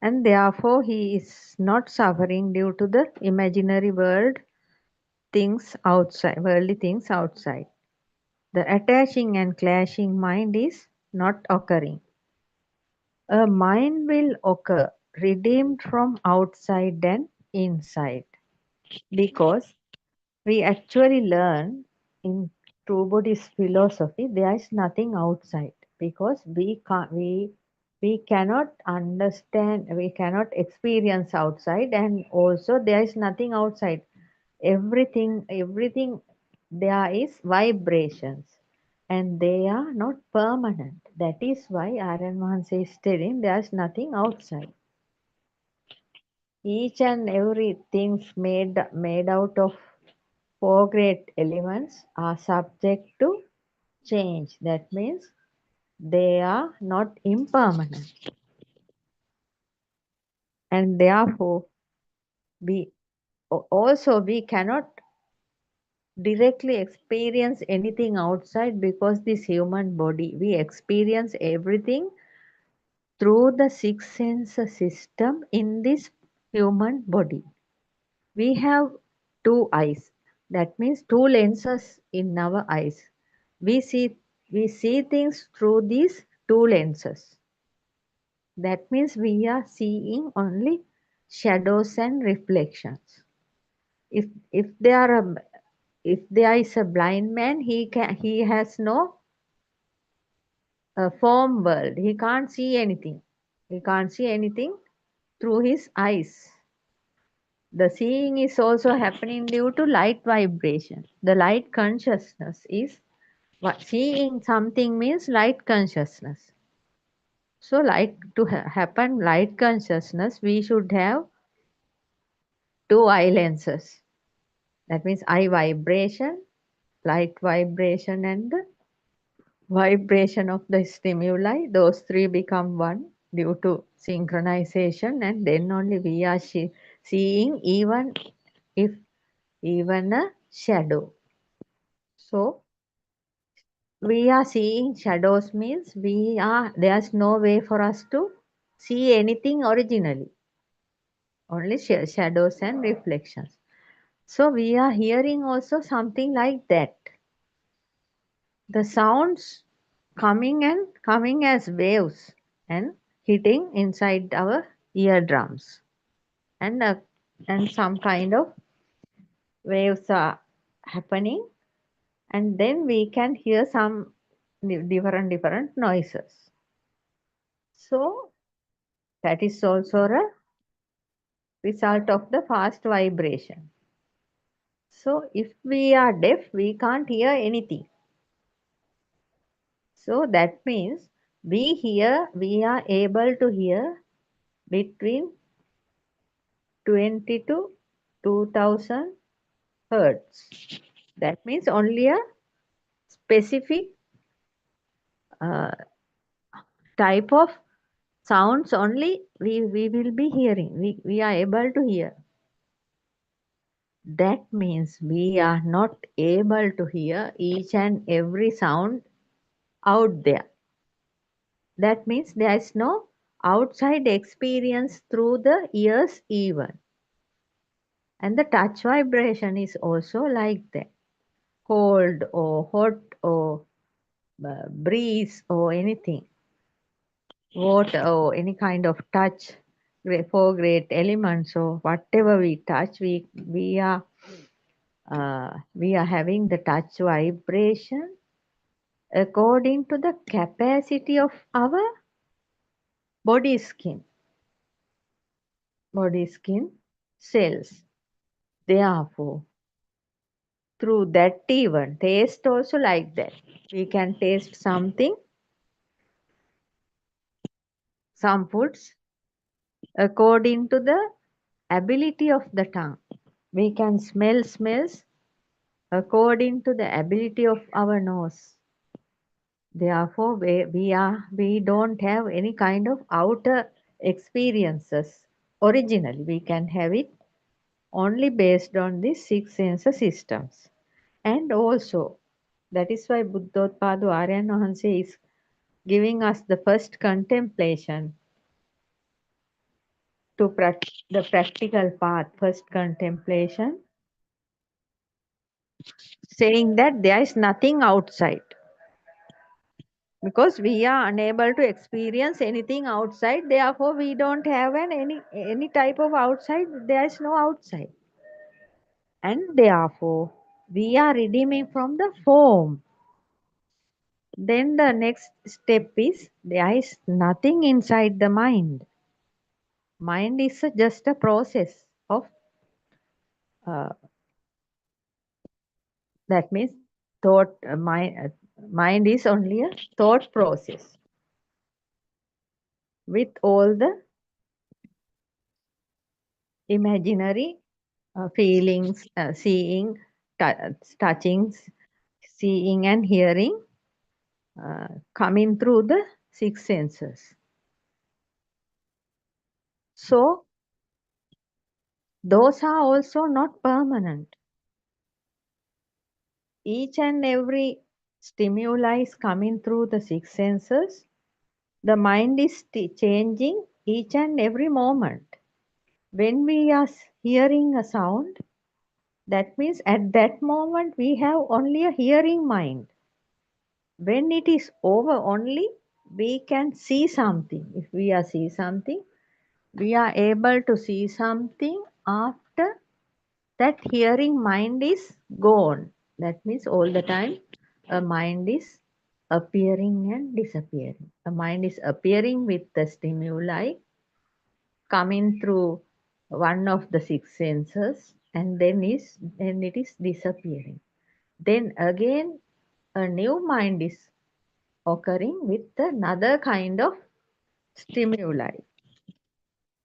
And therefore he is not suffering due to the imaginary world things outside, worldly things outside. The attaching and clashing mind is not occurring. A mind will occur, redeemed from outside and inside, because we actually learn in true Buddhist philosophy there is nothing outside, because we cannot understand, we cannot experience outside, and also there is nothing outside. Everything there is vibrations, and they are not permanent. That is why Aryan Mahansa is telling there is nothing outside. Each and every things made out of four great elements are subject to change. That means they are not impermanent. And therefore, we we cannot directly experience anything outside, because this human body, we experience everything through the six sense system in this human body. We have two eyes. That means two lenses in our eyes. We see things through these two lenses. That means we are seeing only shadows and reflections. If there is a blind man, he has no form world. He can't see anything. He can't see anything through his eyes. The seeing is also happening due to light vibration. The light consciousness is seeing something means light consciousness. So light to happen light consciousness, we should have two eye lenses. That means eye vibration, light vibration, and the vibration of the stimuli. Those three become one due to synchronization, and then only we are seeing even a shadow. So we are seeing shadows means there's no way for us to see anything originally, only shadows and reflections. So we are hearing also something like that. The sounds coming as waves and hitting inside our eardrums, and some kind of waves are happening, and then we can hear some different noises. So that is also a result of the fast vibration. So if we are deaf, we can't hear anything. So that means we are able to hear between 20 to 2000 hertz. That means only a specific uh, type of sounds only we will be hearing. We are able to hear. That means we are not able to hear each and every sound out there. That means there is no outside experience through the ears even. And the touch vibration is also like that. cold or hot or breeze or anything, water or any kind of touch, four great elements or whatever we touch, we are having the touch vibration according to the capacity of our body skin cells. Therefore, through that even taste also like that. We can taste something, some foods according to the ability of the tongue. We can smell smells according to the ability of our nose. Therefore, we don't have any kind of outer experiences originally. We can have it only based on these six sense systems. And also, that is why Buddothpado Aryan Wahanse is giving us the first contemplation to the practical path, first contemplation, saying that there is nothing outside. Because we are unable to experience anything outside, therefore we don't have any type of outside, there is no outside. And therefore, we are redeeming from the form. Then the next step is there is nothing inside the mind. Mind is just a process of, that means thought, mind is only a thought process with all the imaginary feelings, seeing, touching, seeing and hearing coming through the six senses. So those are also not permanent. Each and every stimuli is coming through the six senses. The mind is changing each and every moment. When we are hearing a sound, that means at that moment we have only a hearing mind. When it is over only, we can see something. If we are see something, we are able to see something after that hearing mind is gone. That means all the time a mind is appearing and disappearing. A mind is appearing with the stimuli coming through one of the six senses, and then it is disappearing. Then again a new mind is occurring with another kind of stimuli.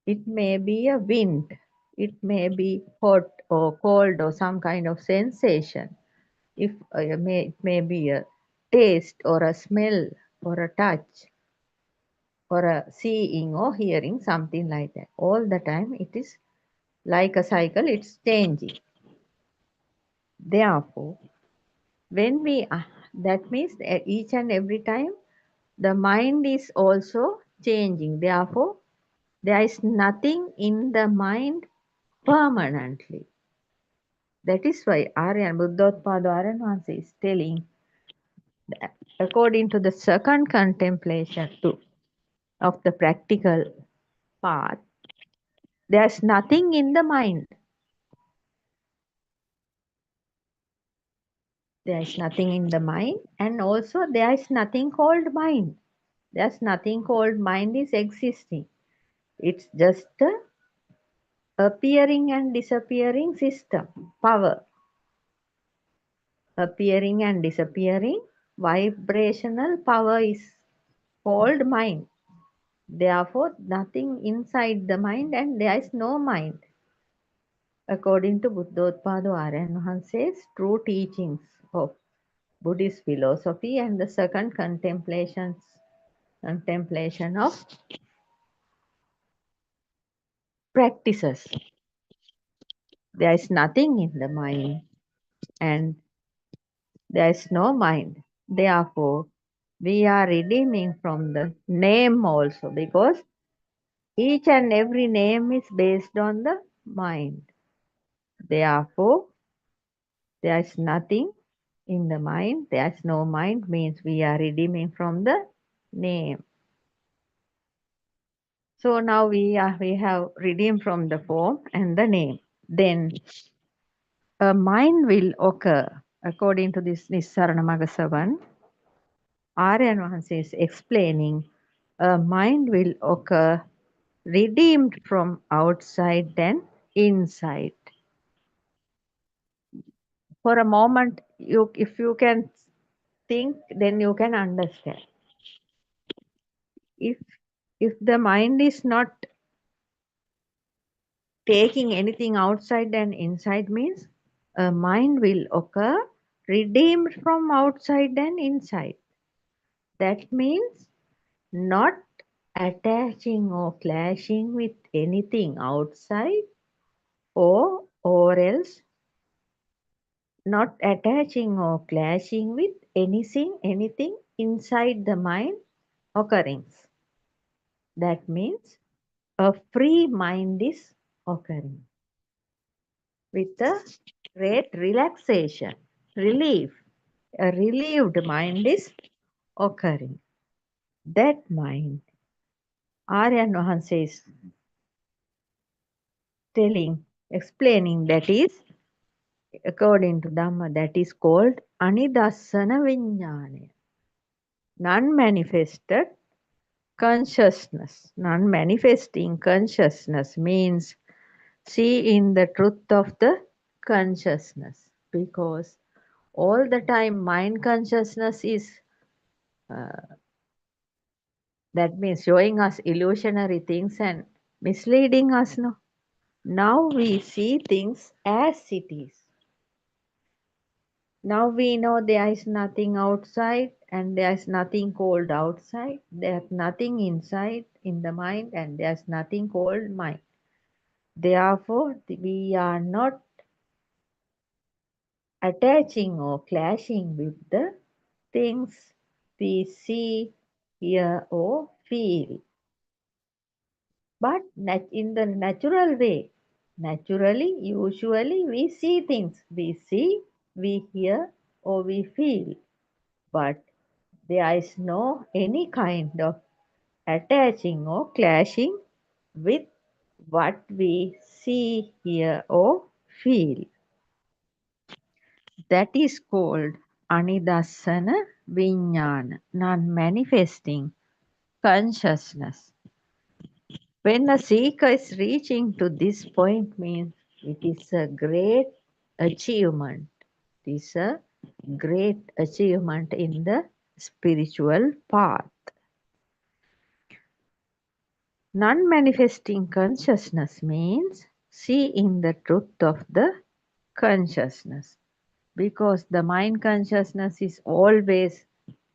It may be a wind, it may be hot or cold or some kind of sensation. It may be a taste or a smell or a touch or a seeing or hearing, something like that. All the time it is like a cycle, it's changing. Therefore, when that means each and every time the mind is also changing. Therefore, there is nothing in the mind permanently. That is why Buddothpado Aryan Wahanse is telling, that according to the second contemplation too, of the practical path, there is nothing in the mind. There is nothing in the mind, and also there is nothing called mind. There's nothing called mind is existing. It's just a appearing and disappearing system, power. Appearing and disappearing vibrational power is called mind. Therefore, nothing inside the mind and there is no mind. According to Buddothpado Aryan Wahanse's true teachings of Buddhist philosophy and the second contemplation of practices. There is nothing in the mind and there is no mind. Therefore, we are redeeming from the name also, because each and every name is based on the mind. Therefore, there is nothing in the mind. There's no mind means we are redeeming from the name. So now we have redeemed from the form and the name. Then a mind will occur according to this Nissarana Magasavan. Aryan Vahansa is explaining a mind will occur redeemed from outside then inside. For a moment, if you can think, then you can understand. If the mind is not taking anything outside and inside means a mind will occur redeemed from outside and inside. That means not attaching or clashing with anything outside or else not attaching or clashing with anything inside the mind occurrings. That means a free mind is occurring with a great relaxation, relief. A relieved mind is occurring. That mind, Aryan Vahansa is explaining that is, according to Dhamma, that is called Anidassana Vijnana, non-manifested consciousness. Non-manifesting consciousness means see in the truth of the consciousness, because all the time mind consciousness is that means showing us illusionary things and misleading us. No, now we see things as it is. Now we know there is nothing outside and there is nothing called outside. There's nothing inside in the mind and there's nothing called mind. Therefore, we are not attaching or clashing with the things we see, hear, or feel. But in the natural way, naturally, usually we see things. We see, we hear, or we feel. But there is no any kind of attaching or clashing with what we see, hear, or feel. That is called Anidassana Vijnana, non-manifesting consciousness. When a seeker is reaching to this point means it is a great achievement. It is a great achievement in the spiritual path. Non-manifesting consciousness means seeing the truth of the consciousness, because the mind consciousness is always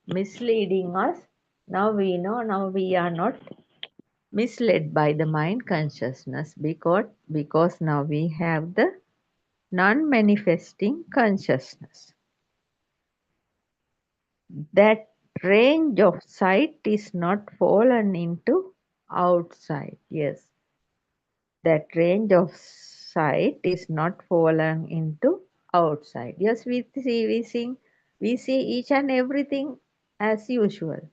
misleading us. Now we know, now we are not misled by the mind consciousness because now we have the non-manifesting consciousness. That range of sight is not fallen into outside. Yes, that range of sight is not fallen into outside. Yes, we see each and everything as usual.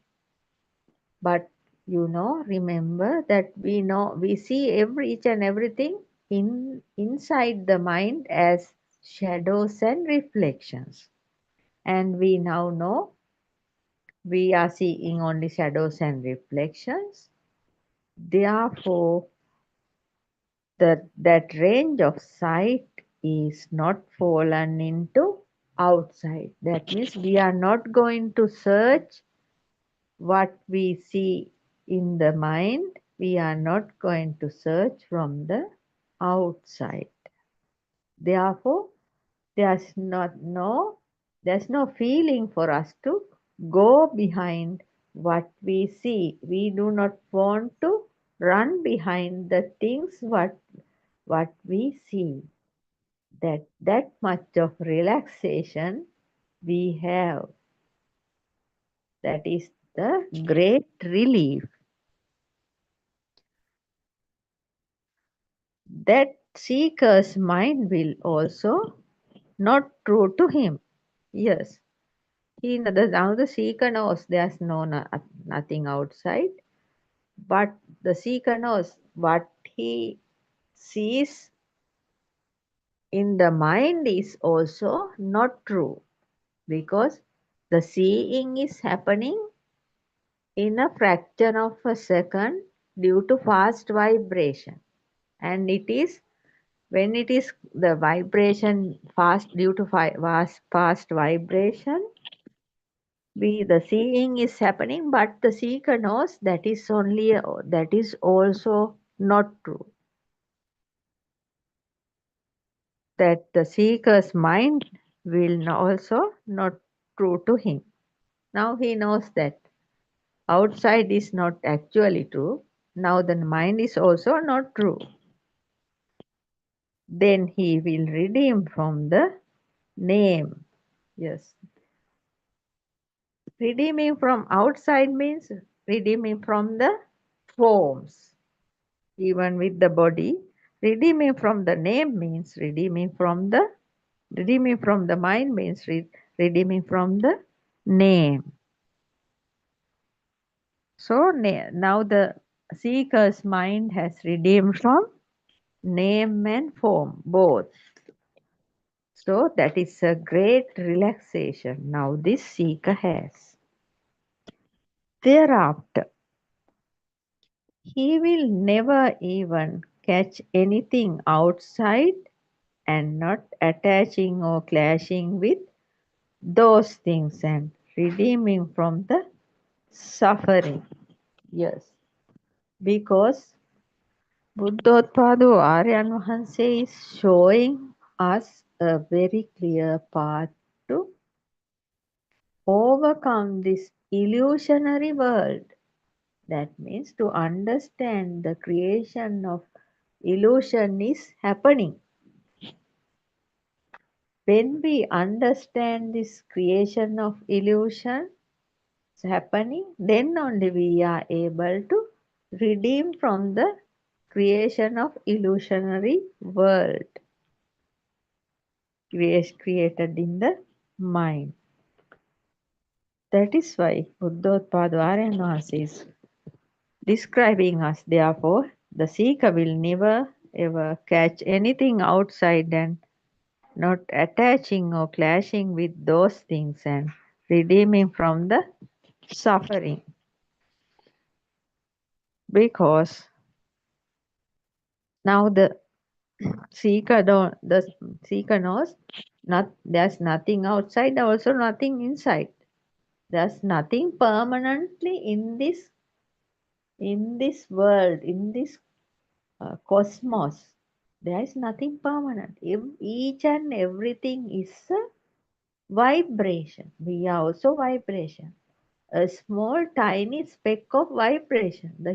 But remember that we see each and everything inside the mind as shadows and reflections. And we now know we are seeing only shadows and reflections. Therefore, that range of sight is not fallen into outside. That means we are not going to search what we see in the mind. We are not going to search from the outside. Therefore, there's no feeling for us to go behind what we see. We do not want to run behind the things what we see. That much of relaxation we have. That is the great relief. That seeker's mind will also not true to him. Yes. Now the seeker knows there's nothing outside, but the seeker knows what he sees in the mind is also not true, because the seeing is happening in a fraction of a second due to fast vibration, and it is when it is the vibration fast due to fast vibration, the seeing is happening, but the seeker knows that is also not true, that the seeker's mind will also not true to him. Now he knows that outside is not actually true. Now the mind is also not true. Then he will redeem from the name. Yes. Redeeming from outside means redeeming from the forms, even with the body. Redeeming from the name means redeeming from the mind means redeeming from the name. So now the seeker's mind has redeemed from name and form, both. So that is a great relaxation now this seeker has. Thereafter, he will never even catch anything outside and not attaching or clashing with those things and redeeming from the suffering. Yes, because Buddothpado Aryan Vahanse is showing us a very clear path to overcome this illusionary world. That means to understand the creation of illusion is happening. When we understand this creation of illusion is happening, then only we are able to redeem from the creation of illusionary world created in the mind. That is why Buddothpado Aryanvas is describing us. Therefore, the seeker will never ever catch anything outside and not attaching or clashing with those things and redeeming from the suffering. Because now the seeker knows there's nothing outside, also nothing inside. There's nothing permanently in this world, in this cosmos. There is nothing permanent. Each and everything is a vibration. We are also vibration. A small tiny speck of vibration. The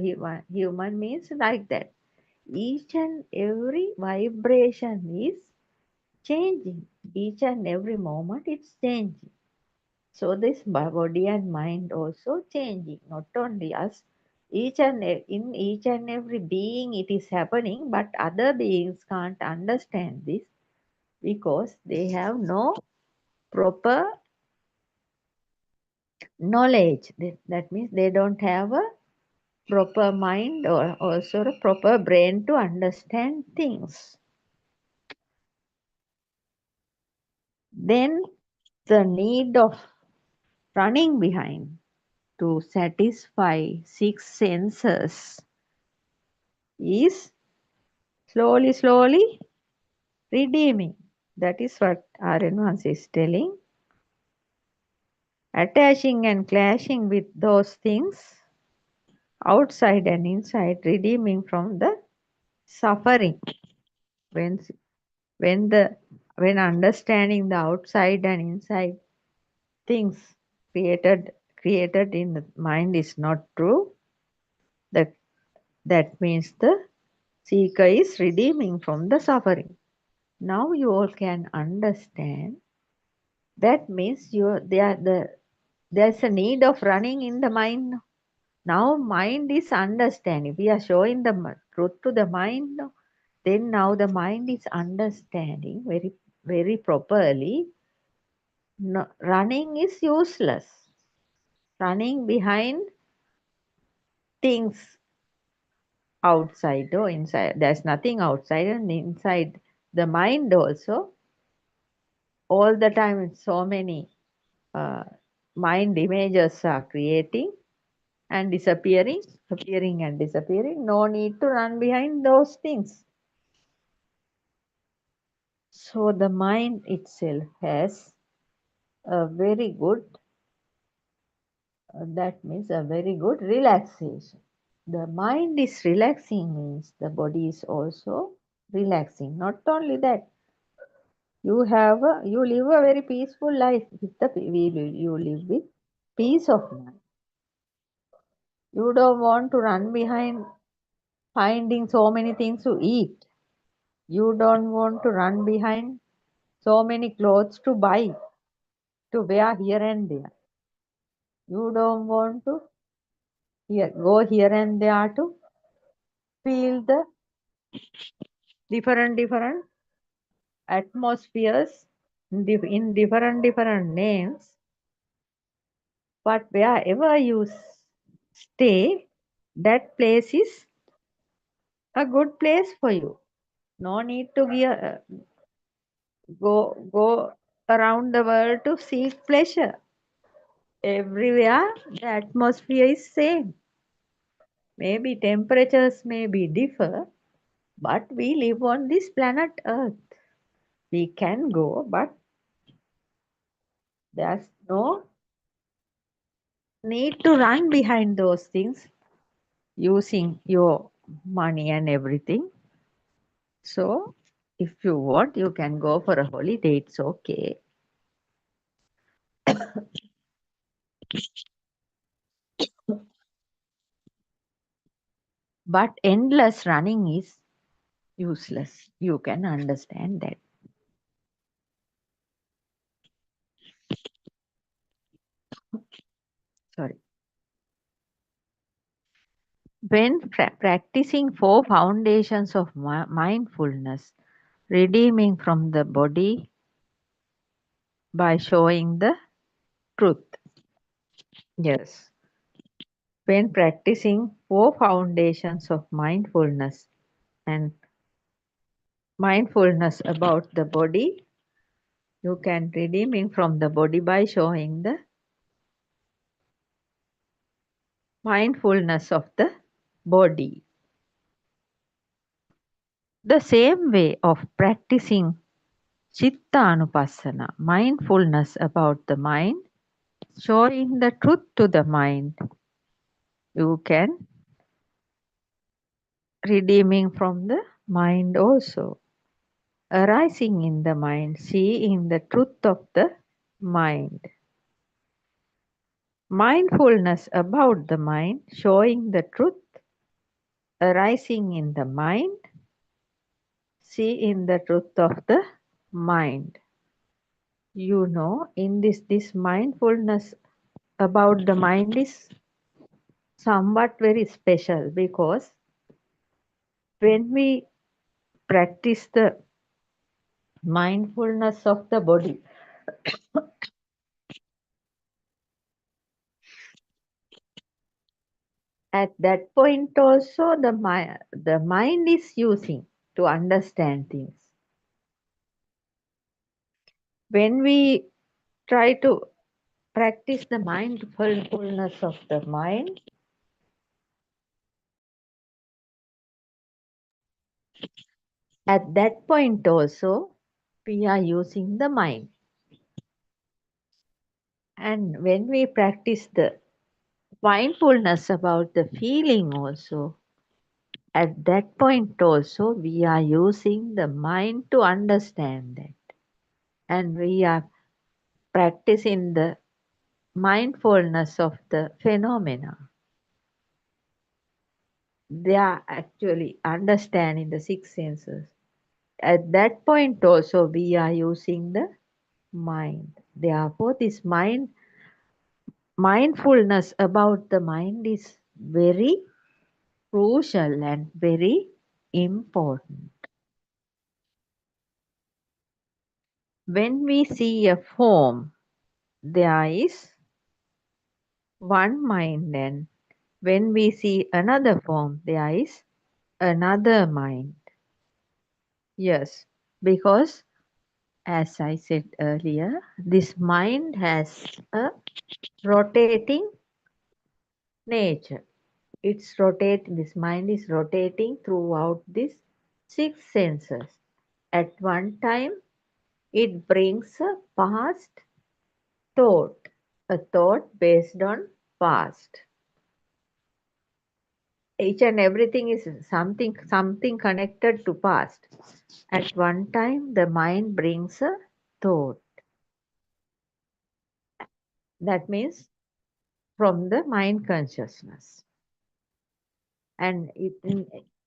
human means like that. Each and every vibration is changing. Each and every moment it's changing. So this body and mind also changing. Not only us, in each and every being it is happening, but other beings can't understand this because they have no proper knowledge. That means they don't have a proper mind or also a proper brain to understand things. Then the need of running behind to satisfy six senses is slowly redeeming. That is what Aryanvas is telling. Attaching and clashing with those things outside and inside, redeeming from the suffering. When understanding the outside and inside things created in the mind is not true, that means the seeker is redeeming from the suffering. Now you all can understand. That means there's a need of running in the mind. Now mind is understanding. We are showing the truth to the mind. Then now the mind is understanding very, very properly No, running is useless. Running behind things outside or inside. There's nothing outside and inside the mind also. All the time, so many uh, mind images are creating and disappearing, appearing and disappearing. No need to run behind those things. So the mind itself has a very good, that means a very good relaxation. The mind is relaxing means the body is also relaxing. Not only that, you live a very peaceful life with you live with peace of mind. You don't want to run behind finding so many things to eat. You don't want to run behind so many clothes to buy, to wear here and there. You don't want to go here and there to feel the different atmospheres in different names. But wherever you stay, that place is a good place for you. No need to go around the world to seek pleasure. Everywhere the atmosphere is same. Maybe temperatures may be differ, but we live on this planet Earth. We can go, but there's no need to run behind those things using your money and everything. So if you want, you can go for a holiday, it's okay. But endless running is useless. You can understand that. Sorry. When practicing 4 foundations of mindfulness, redeeming from the body by showing the truth. Yes. When practicing 4 foundations of mindfulness and mindfulness about the body, you can redeeming from the body by showing the mindfulness of the body. The same way of practicing Chitta Anupassana, mindfulness about the mind, showing the truth to the mind, you can redeeming from the mind also. Arising in the mind, seeing the truth of the mind. Mindfulness about the mind, showing the truth, arising in the mind, seeing the truth of the mind. You know, in this mindfulness about the mind is somewhat very special, because when we practice the mindfulness of the body, at that point also the mind is using to understand things. When we try to practice the mindfulness of the mind, at that point also we are using the mind. And when we practice the mindfulness about the feeling also, at that point also we are using the mind to understand that. And we are practicing the mindfulness of the phenomena. They are actually understanding the 6 senses. At that point also we are using the mind. Therefore, this mindfulness about the mind is very crucial and very important. When we see a form, there is one mind, and when we see another form, there is another mind. Yes, because as I said earlier, this mind has a rotating nature. This mind is rotating throughout these six senses. At one time, it brings a past thought, a thought based on past. Each and everything is something connected to past. At one time, the mind brings a thought. That means from the mind consciousness. And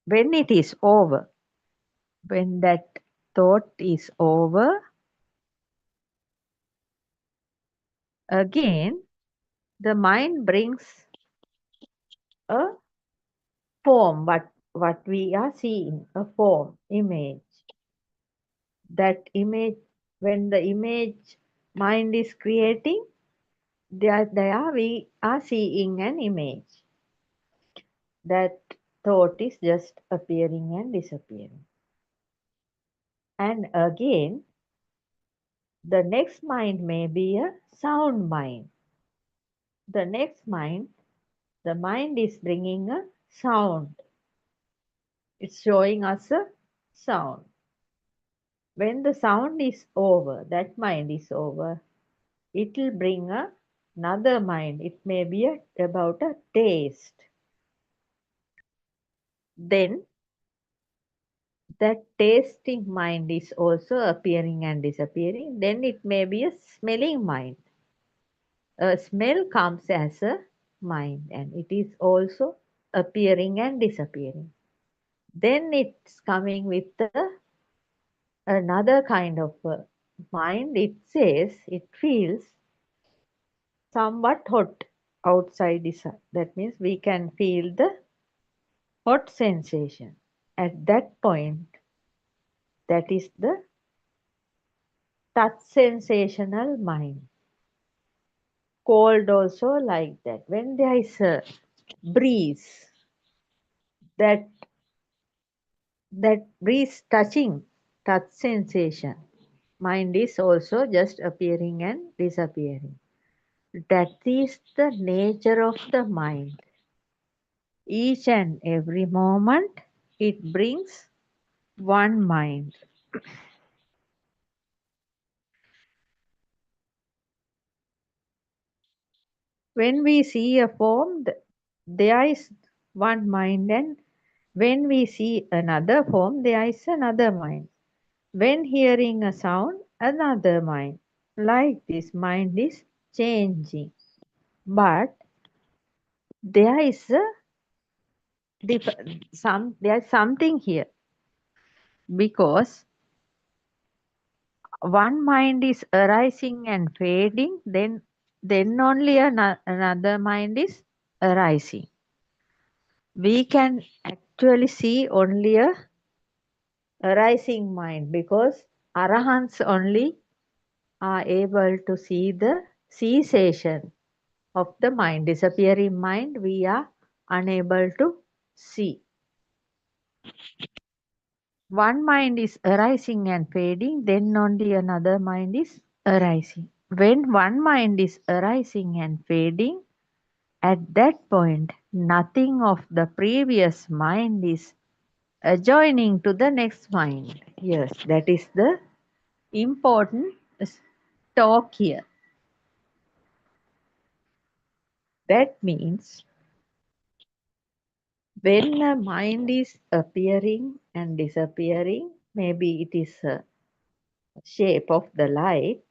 when it is over, when that thought is over, again the mind brings a form, what we are seeing, a form, image. That image, when the image mind is creating, there we are seeing an image. That thought is just appearing and disappearing. And again, the next mind may be a sound mind. The next mind, the mind is bringing a sound. It's showing us a sound. When the sound is over, that mind is over, it will bring another mind. It may be about a taste. Then that tasting mind is also appearing and disappearing. Then it may be a smelling mind. A smell comes as a mind and it is also appearing and disappearing. Then it's coming with another kind of mind. It says, it feels somewhat hot outside is that means we can feel the hot sensation. At that point, that is the touch sensational mind. Cold also like that. When there is a breeze, that breeze touching, touch sensation, mind is also just appearing and disappearing. That is the nature of the mind. Each and every moment it brings one mind. When we see a form, there is one mind, and when we see another form, there is another mind. When hearing a sound, another mind. Like this, mind is changing. But there is there's something here, because one mind is arising and fading, then only another mind is arising. We can actually see only a arising mind, because arahants only are able to see the cessation of the mind. Disappearing mind we are unable to see. One mind is arising and fading, then only another mind is arising. When one mind is arising and fading, at that point nothing of the previous mind is adjoining to the next mind. Yes, that is the important talk here. That means when a mind is appearing and disappearing, maybe it is a shape of the light,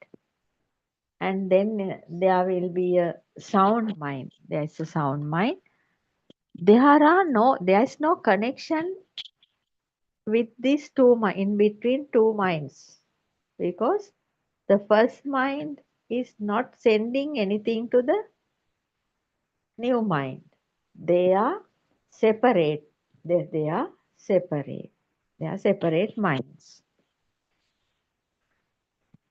and then there will be a sound mind. There is a sound mind. There is no connection with these two in between two minds, because the first mind is not sending anything to the new mind. They are separate. They are separate. They are separate minds.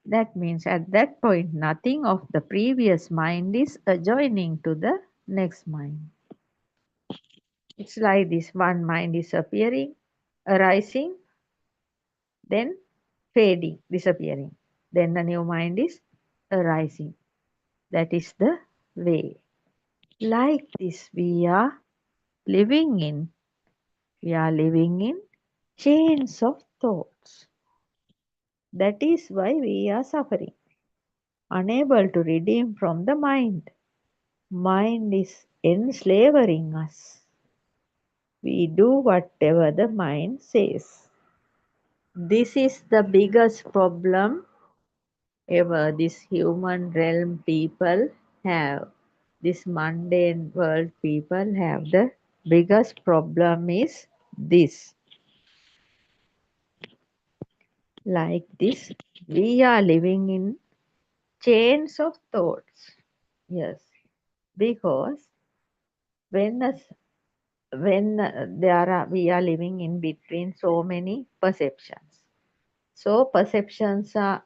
That means at that point, nothing of the previous mind is adjoining to the next mind. It's like this: one mind is appearing, arising, then fading, disappearing. Then a new mind is arising. That is the way. Like this, we are living in chains of thoughts. That is why we are suffering, unable to redeem from the mind. Mind is enslaving us. We do whatever the mind says. This is the biggest problem ever this human realm people have. This mundane world people have. The biggest problem is this. Like this, we are living in chains of thoughts. Yes, because when we are living in between so many perceptions. So perceptions are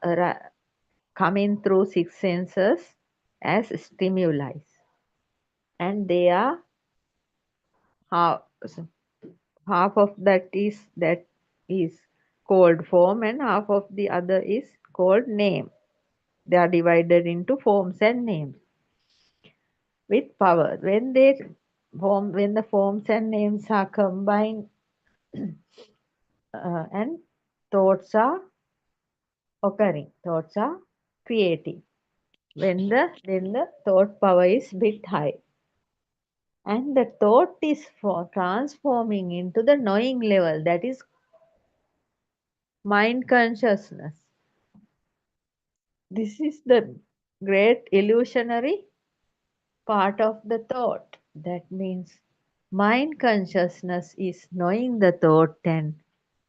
coming through six senses as stimuli, and they are half, half of that is called form, and half of the other is called name. They are divided into forms and names with power. When the forms and names are combined, and thoughts are occurring, thoughts are creating. Then the thought power is bit high, and the thought is transforming into the knowing level, that is mind consciousness. This is the great illusionary part of the thought. That means mind consciousness is knowing the thought and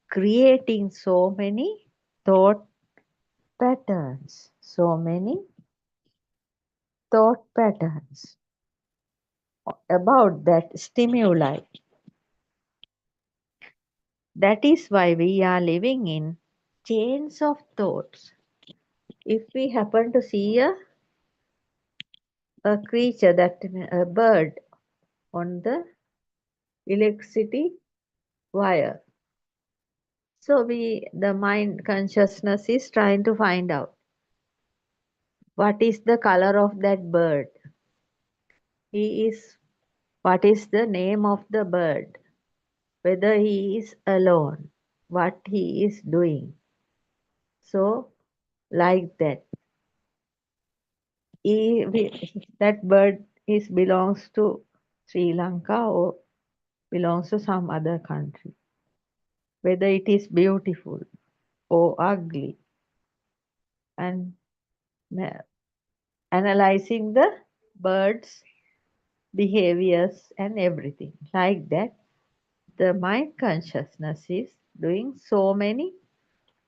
creating so many thought patterns, so many thought patterns about that stimuli. That is why we are living in chains of thoughts. If we happen to see a creature, a bird on the electricity wire, so the mind consciousness is trying to find out what is the color of that bird. What is the name of the bird? Whether he is alone, what he is doing. So, like that. That bird belongs to Sri Lanka or belongs to some other country. Whether it is beautiful or ugly, and analyzing the bird's behaviors and everything. Like that, the mind consciousness is doing so many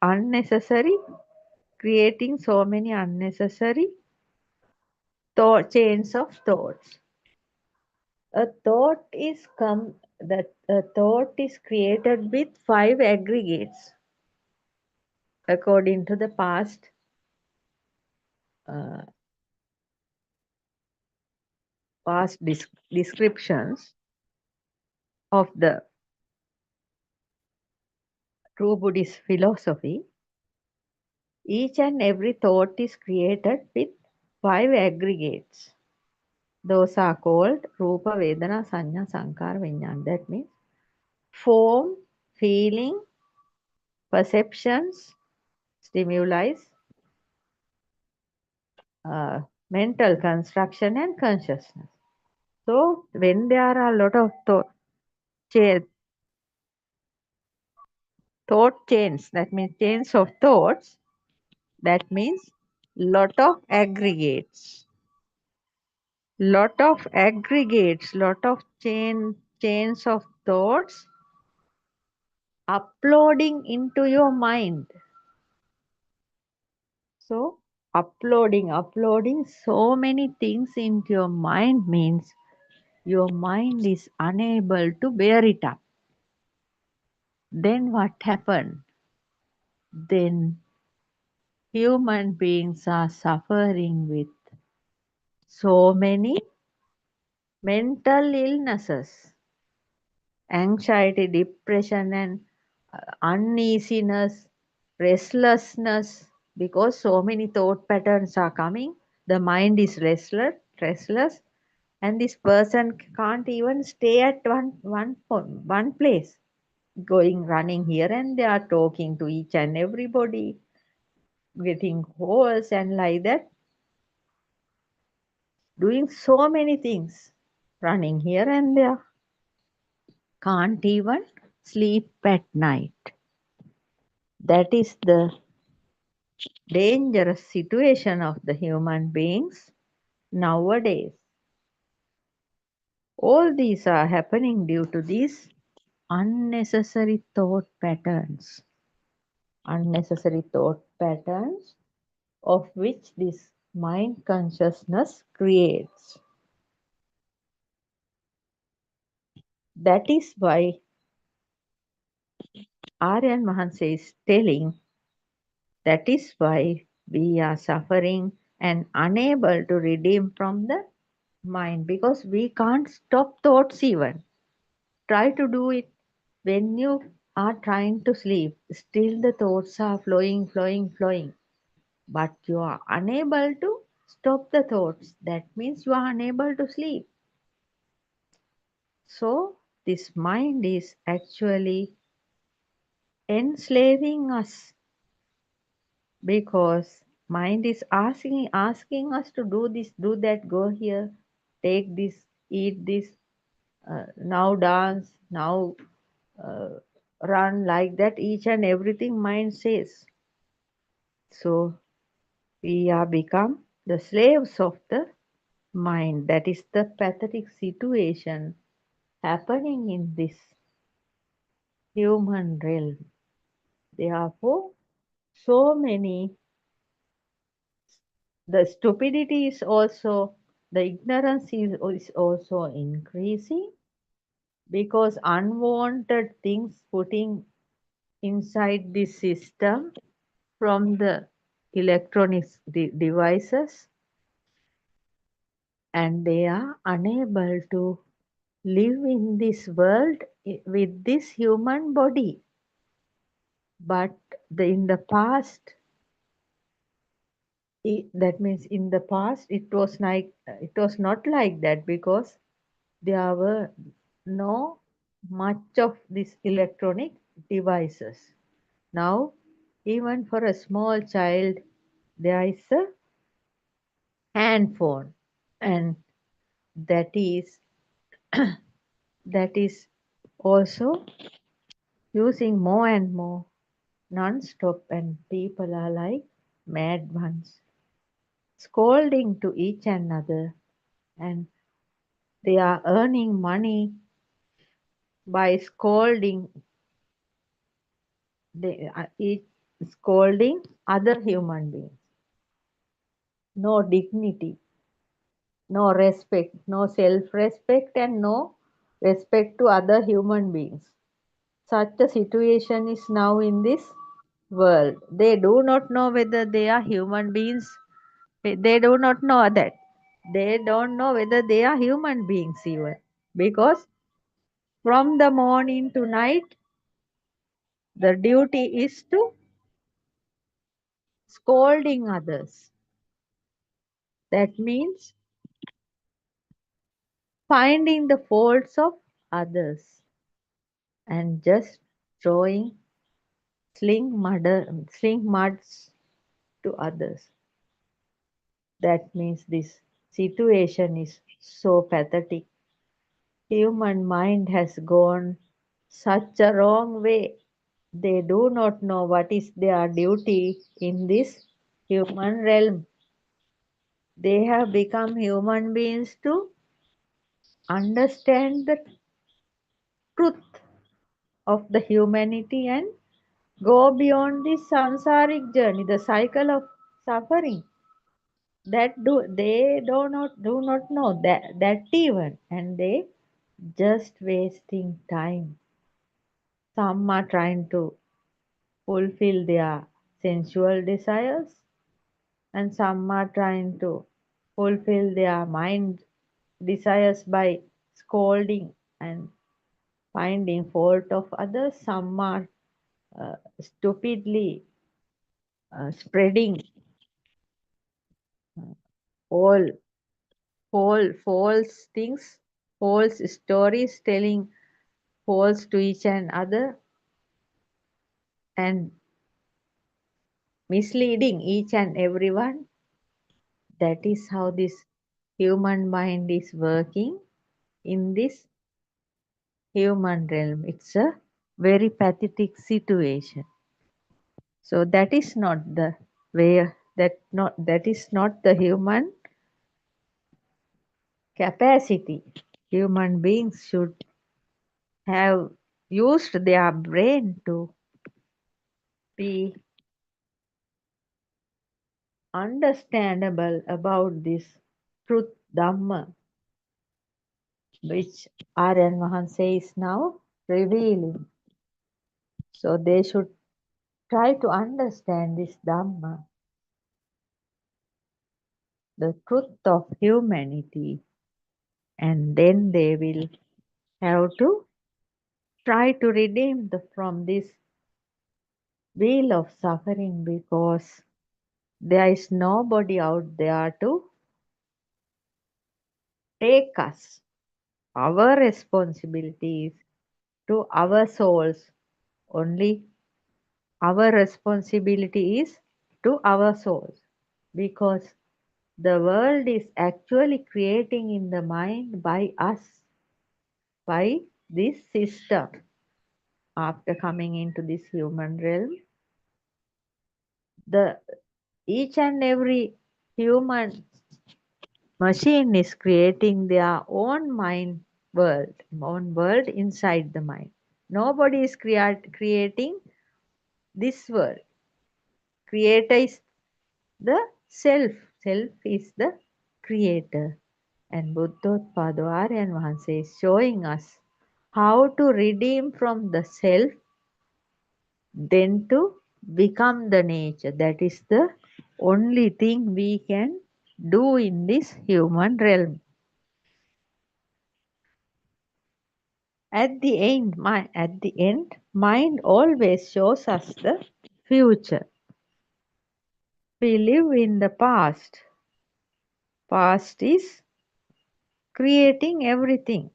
unnecessary, creating so many unnecessary chains of thoughts. A thought is created with 5 aggregates according to the past uh, descriptions of the true Buddhist philosophy. Each and every thought is created with 5 aggregates. Those are called Rupa, Vedana, Sanya, Sankara, Vijnana. That means form, feeling, perceptions, stimuli, mental construction, and consciousness. So when there are a lot of thought chains, that means chains of thoughts, that means lot of aggregates. Lot of aggregates, lot of chains of thoughts uploading into your mind. So uploading so many things into your mind means your mind is unable to bear it up. Then what happened? Then human beings are suffering with so many mental illnesses, anxiety, depression, and uneasiness, restlessness, because so many thought patterns are coming. The mind is restless, and this person can't even stay at one place, running here and they are talking to each and everybody, getting calls and like that, doing so many things, running here and there, can't even sleep at night. That is the dangerous situation of the human beings nowadays. All these are happening due to these unnecessary thought patterns. Unnecessary thought patterns of which this mind consciousness creates. That is why Aryan Mahansa is telling, that is why we are suffering and unable to redeem from the mind, because we can't stop thoughts even. Try to do it when you are trying to sleep. Still the thoughts are flowing. But you are unable to stop the thoughts. That means you are unable to sleep. So this mind is actually enslaving us, because mind is asking us to do this, do that, go here, take this, eat this, now dance, now uh, run, like that, each and everything mind says. So we are become the slaves of the mind. That is the pathetic situation happening in this human realm. Therefore, so many, the stupidity is also, the ignorance is also increasing, because unwanted things putting inside this system from the electronic devices, and they are unable to live in this world with this human body. But in the past, that means in the past it was not like that, because there were no much of these electronic devices. Now even for a small child there is a handphone, and that is that is also using more and more non-stop, and people are like mad ones, scolding to each another, and they are earning money by scolding, they are scolding other human beings. No dignity, no respect, no self-respect, and no respect to other human beings. Such a situation is now in this world. They do not know whether they are human beings. They do not know that. They don't know whether they are human beings even. Because from the morning to night, the duty is to scolding others. That means finding the faults of others and just throwing sling muds to others. That means this situation is so pathetic. Human mind has gone such a wrong way. They do not know what is their duty in this human realm. They have become human beings to understand the truth of the humanity and go beyond this samsaric journey, the cycle of suffering. That they do not know that even, and they just wasting time. Some are trying to fulfill their sensual desires, and some are trying to fulfill their mind desires by scolding and finding fault of others. Some are stupidly spreading all false things, false stories, telling false to each and other, and misleading each and everyone. That is how this human mind is working in this human realm. It's a very pathetic situation. So that is not the way, that is not the human capacity. Human beings should have used their brain to be understandable about this truth Dhamma, which Aryan Mahanse is now revealing. So they should try to understand this Dhamma, the truth of humanity, and then they will have to try to redeem from this wheel of suffering, because there is nobody out there to take us. Our responsibility is to our souls. Only our responsibility is to our souls, because the world is actually creating in the mind by us, by this system. After coming into this human realm, the each and every human machine is creating their own mind world, own world inside the mind. Nobody is creating this world. Creator is the self. Self is the creator. And Buddothpado Aryan Mahanse is showing us how to redeem from the self, then to become the nature. That is the only thing we can do in this human realm. At the end, mind always shows us the future. We live in the past. Past is creating everything.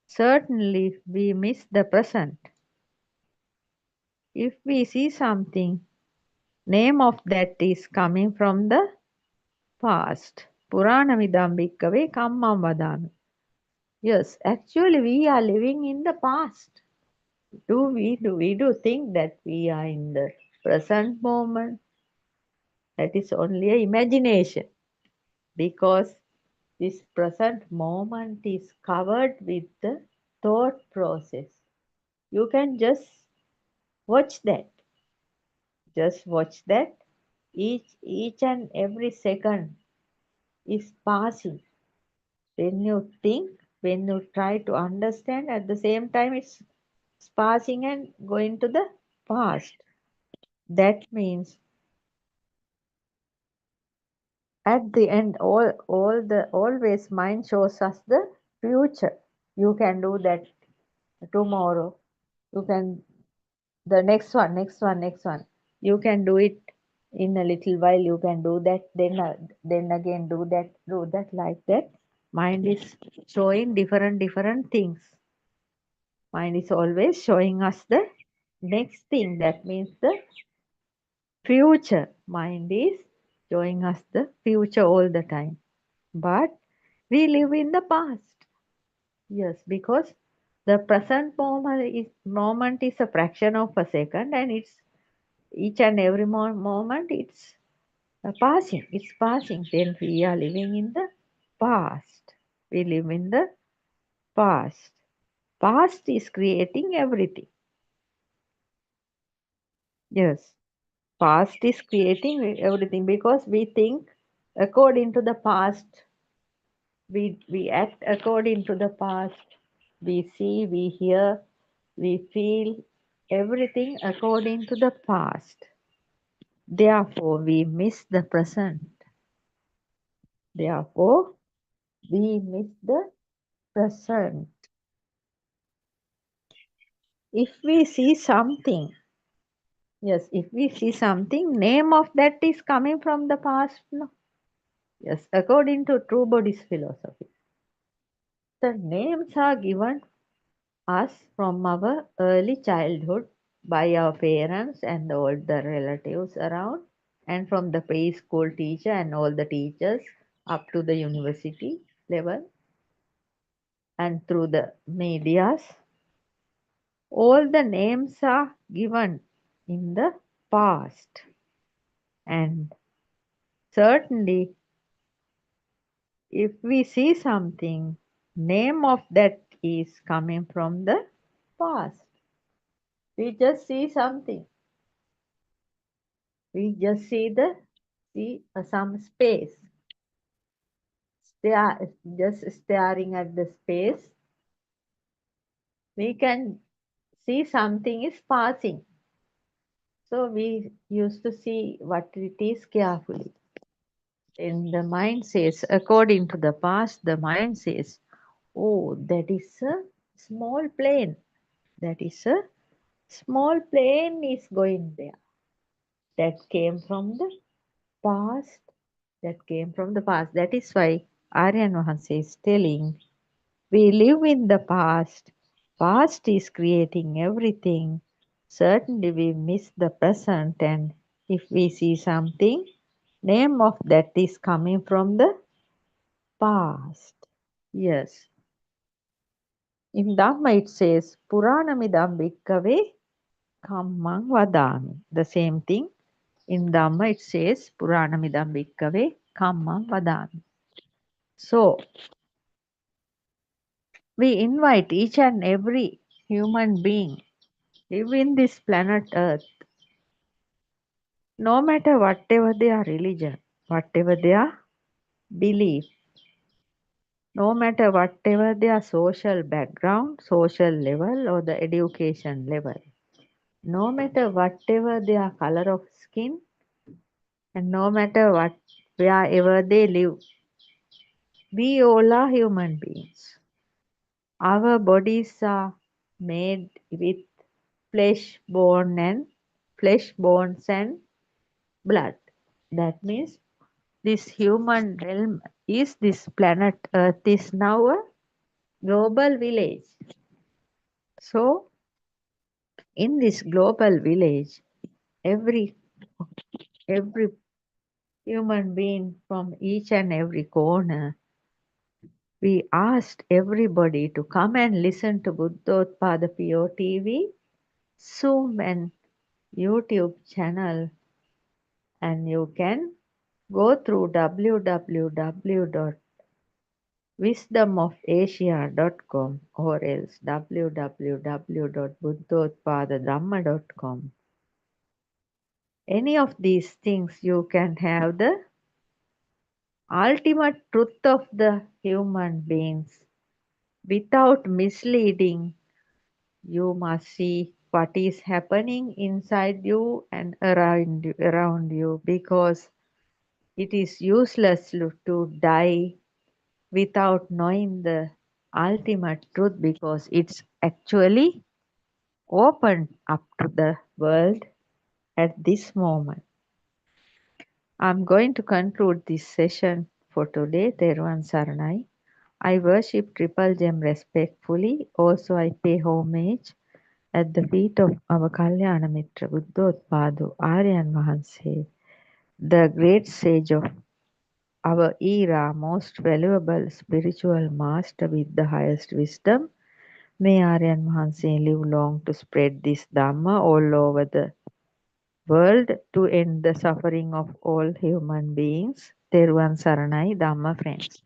Certainly, we miss the present. If we see something, name of that is coming from the past. Purana vidam bhikkave kammam vadami. Yes, actually we are living in the past. We do think that we are in the present moment. That is only an imagination, because this present moment is covered with the thought process. You can just watch that. Just watch that. Each and every second is passing. When you think, when you try to understand, at the same time it's passing and going to the past. That means at the end, always mind shows us the future. You can do that tomorrow. You can the next one. You can do it in a little while. You can do that. Then again do that like that. Mind is showing different things. Mind is always showing us the next thing. That means the future. Mind is showing us the future all the time. But we live in the past. Yes, because the present moment is a fraction of a second, and it's each and every moment it's passing. It's passing. Then we are living in the past. We live in the past. Past is creating everything. Yes, past is creating everything, because we think according to the past. We act according to the past. We see, we hear, we feel everything according to the past. Therefore, we miss the present. Therefore, we miss the present. If we see something, yes, if we see something, name of that is coming from the past. No. Yes, according to true Buddhist philosophy, the names are given us from our early childhood by our parents and all the relatives around, and from the preschool teacher and all the teachers up to the university level, and through the medias. All the names are given in the past, and certainly if we see something, name of that is coming from the past. We just see something. We just see some space. Just staring at the space. We can see something is passing. So we used to see what it is carefully. And the mind says, according to the past, the mind says, oh, that is a small plane. That is a small plane is going there. That came from the past. That came from the past. That is why Aryan Vahanse is telling, we live in the past. Past is creating everything. Certainly we miss the present, and if we see something, name of that is coming from the past. Yes. In Dhamma it says, Puranamidam bhikkave kammang vadami. The same thing. In Dhamma it says, Puranamidam bhikkave kammang vadami. So, we invite each and every human being live in this planet Earth, no matter whatever their religion, whatever their belief, no matter whatever their social background, social level, or the education level, no matter whatever their color of skin, and no matter what wherever they live, we all are human beings. Our bodies are made with flesh, bones and blood. That means this human realm is this planet Earth is now a global village. So in this global village, every human being from each and every corner, we asked everybody to come and listen to Buddothpado PeoTV, Zoom and YouTube channel, and you can go through www.wisdomofasia.com or else www.buddhothpadadhamma.com. Any of these things you can have the ultimate truth of the human beings without misleading. You must see what is happening inside you and around you, because it is useless to die without knowing the ultimate truth, because it's actually open up to the world at this moment. I'm going to conclude this session for today. Teruvan Saranai. I worship Triple Gem respectfully. Also, I pay homage at the feet of our Kalyana Mitra Buddothpado Aryan Vahanse, the great sage of our era, most valuable spiritual master with the highest wisdom. May Aryan Vahanse live long to spread this Dhamma all over the world to end the suffering of all human beings. Teruvan Saranai, Dhamma friends.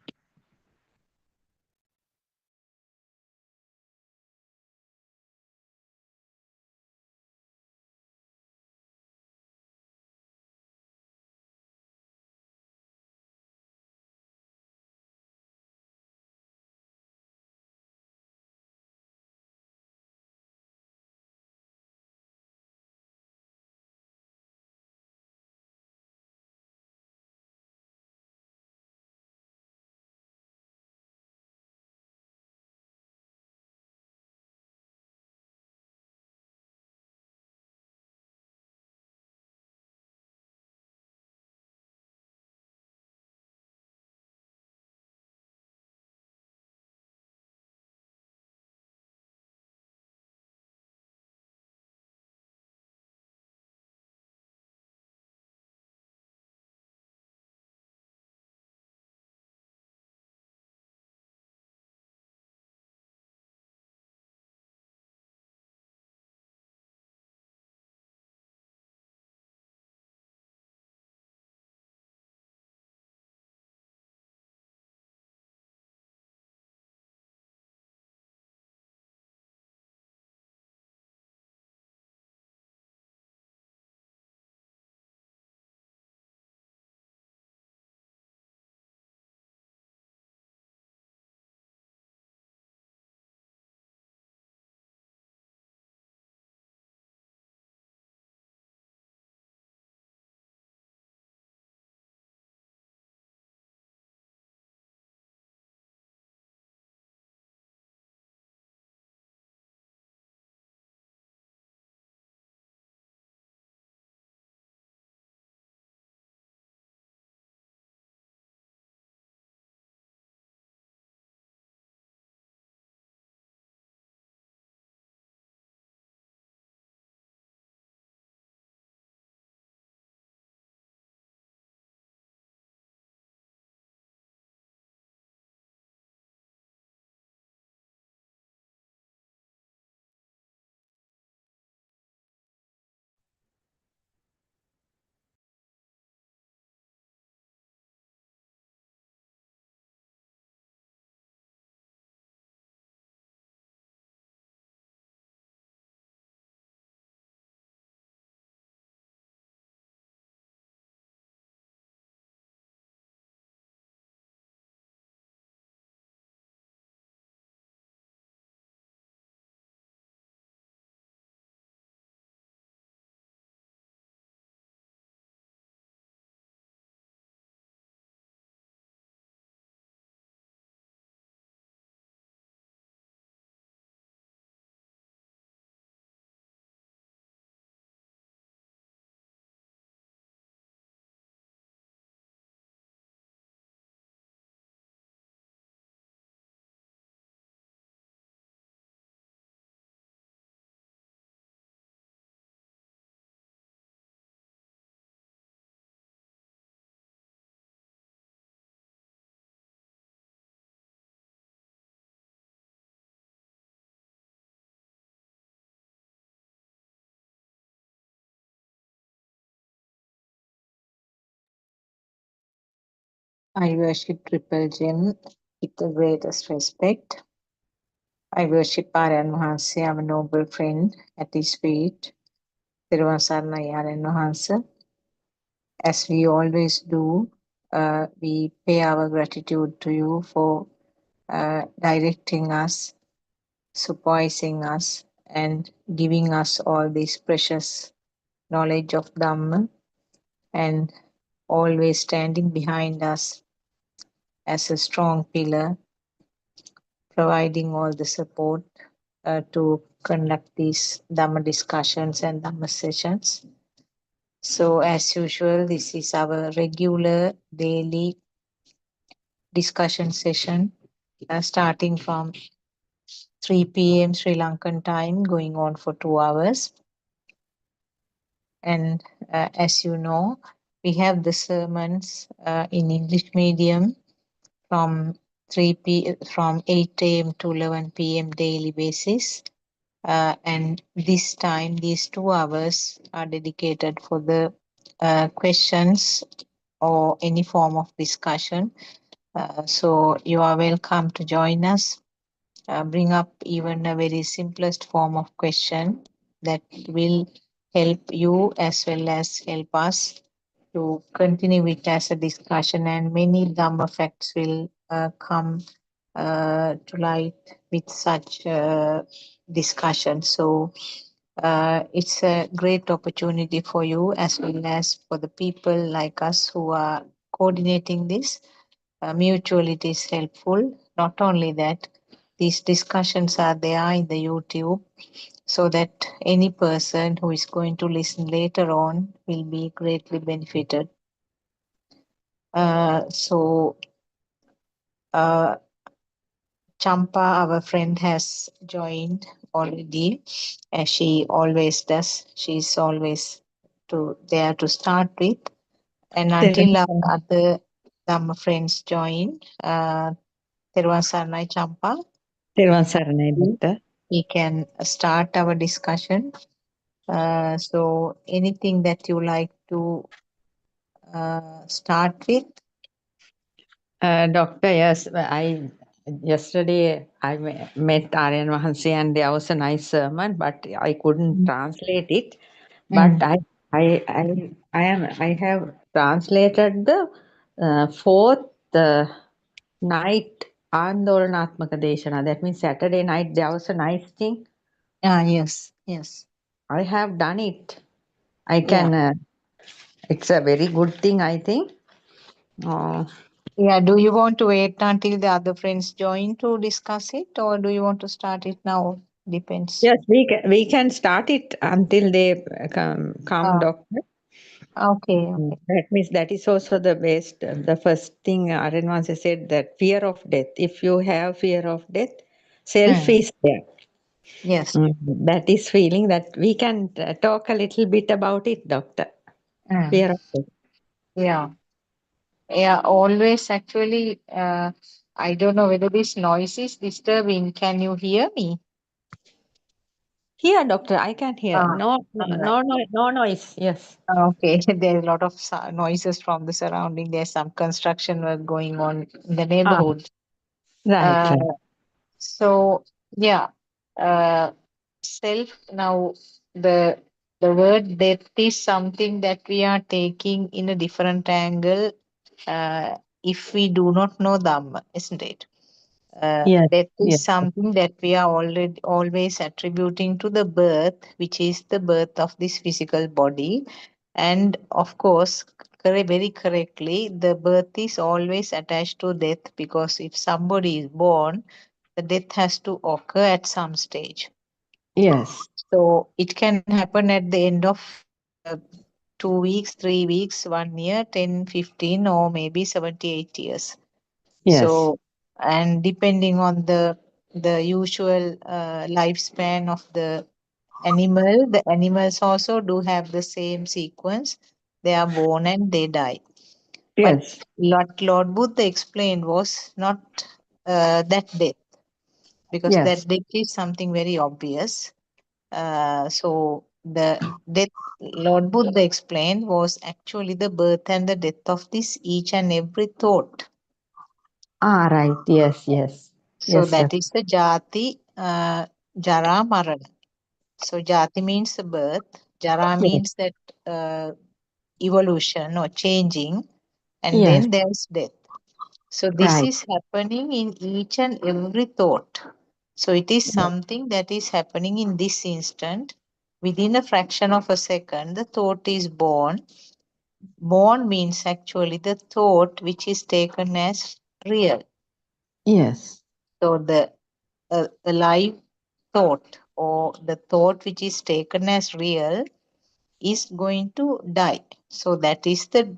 I worship Triple Gem with the greatest respect. I worship Aryan Mahanse, our noble friend, at his feet. Thiruvan Saranai Aryan Mahanse. As we always do, we pay our gratitude to you for directing us, supervising us, and giving us all this precious knowledge of Dhamma, and always standing behind us as a strong pillar, providing all the support to conduct these Dhamma discussions and Dhamma sessions. So, as usual, this is our regular daily discussion session starting from 3 p.m. Sri Lankan time, going on for 2 hours. And as you know, we have the sermons in English medium from from 8 a.m. to 11 p.m. daily basis. And this time, these 2 hours are dedicated for the questions or any form of discussion. So you are welcome to join us. Bring up even a very simplest form of question that will help you as well as help us to continue it as a discussion, and many Dhamma facts will come to light with such discussion. So it's a great opportunity for you as well as for the people like us who are coordinating this. Mutually, it is helpful. Not only that, these discussions are there in the YouTube so that any person who is going to listen later on will be greatly benefited. So, Champa, our friend, has joined already, as she always does. She's always there to start with. And until our other Dhamma friends join, Theruvan Saranai Champa, Therwan Saranai, Doctor. we can start our discussion. So, anything that you like to start with? Doctor, yes, yesterday I met Aryan Mahansi and there was a nice sermon, but I couldn't translate it. But I have translated the fourth night Andolanatmaka Deshana. That means Saturday night there was a nice thing. Yes, yes. I have done it. I Yeah. can. It's a very good thing, I think. Yeah, do you want to wait until the other friends join to discuss it, or do you want to start it now? Depends. Yes, we can start it until they come, Ah, doctor. okay, okay. That means that is also the best. The first thing Aryan once said, that fear of death. If you have fear of death, self is there. Yes. That is feeling that we can talk a little bit about it, doctor. Fear of death. Yeah. Yeah, always actually, I don't know whether this noise is disturbing. Can you hear me? Here, doctor, I can hear. Ah, No, no, no, no, no noise. Yes. okay. There's a lot of noises from the surrounding. There's some construction work going on in the Ah, neighborhood. right, Uh, right. so yeah, uh, self now the word death is something that we are taking in a different angle if we do not know Dhamma, isn't it? Yes, Death is yes, something that we are already always attributing to the birth, which is the birth of this physical body. And of course, very correctly, the birth is always attached to death, because if somebody is born, the death has to occur at some stage. yes, So it can happen at the end of 2 weeks, 3 weeks, 1 year, 10, 15, or maybe 78 years. yes, So, and depending on the usual lifespan of the animals also do have the same sequence. They are born and they die. But yes, Lord Buddha explained was not that death, because yes, that death is something very obvious. So the death, Lord Buddha explained, was actually the birth and the death of this each and every thought. Ah, right. Yes, yes. So Yes, sir. that is the jati, jara, marana. So jati means the birth, jara Yes, means that evolution or changing, and yes, then there's death. So this right. is happening in each and every thought. So it is something that is happening in this instant. Within a fraction of a second, the thought is born. Born means actually the thought which is taken as real. Yes, So the alive thought or the thought which is taken as real is going to die. So that is the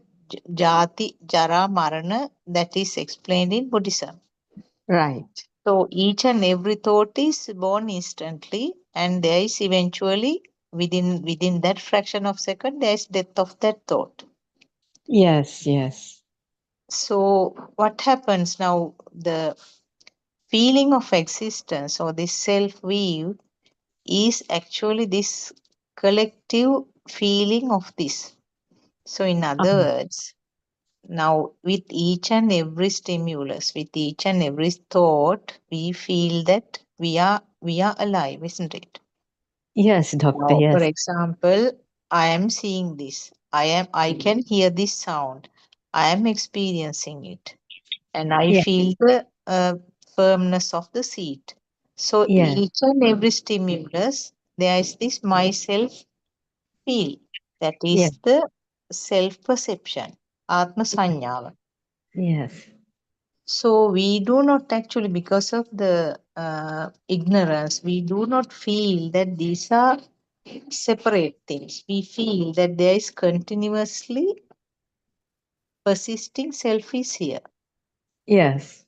jati, jara, marana that is explained in Buddhism. right. So each and every thought is born instantly, and there is eventually within that fraction of second there is death of that thought. Yes, yes. So what happens now? The feeling of existence or this self view is actually this collective feeling of this. So in other Um, words, now with each and every stimulus, with each and every thought, we feel that we are alive, isn't it? yes, doctor. Now, for Yes, example, I am seeing this. I can hear this sound. I am experiencing it. And I yes, feel the firmness of the seat. So yes, each and every stimulus, there is this myself feel. That yes, is the self perception, Atma Sanyava. yes, So we do not actually, because of the ignorance, we do not feel that these are separate things. We feel that there is continuously persisting self is here. yes,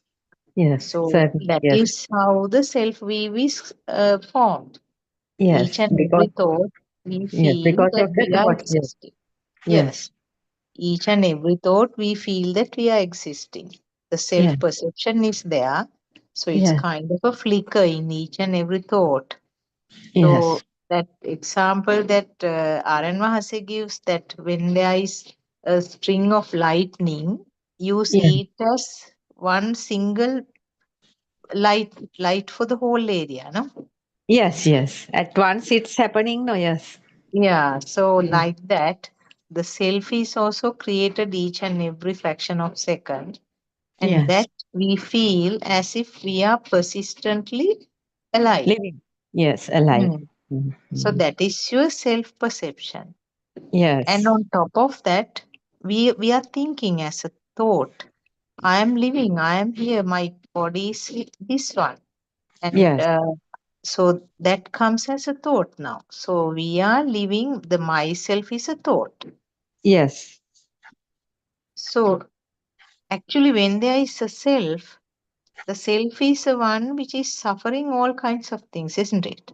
yes, So certainly. that Yes, is how the self weave is formed. Each yes, and because every thought we yes, feel because that of the we are thought. Yes, existing. yes, Yes, each and every thought we feel that we are existing. The yes, self perception is there. So it's yes, kind of a flicker in each and every thought. So yes, that example that Aran Mahase gives, that when there is a string of lightning, you yes, see it as one single light for the whole area, no? yes, yes. At once it's happening. No, yes, Yeah, so yes, like that, the self is also created each and every fraction of second, and yes. that we feel as if we are persistently alive. Living. Yes, alive. Mm. So Mhm. that is your self perception. And Yes, on top of that, we are thinking as a thought. I am living, I am here, my body is this one. And yes, so that comes as a thought now. So we are living, the myself is a thought. yes, So actually, when there is a self, the self is the one which is suffering all kinds of things, isn't it?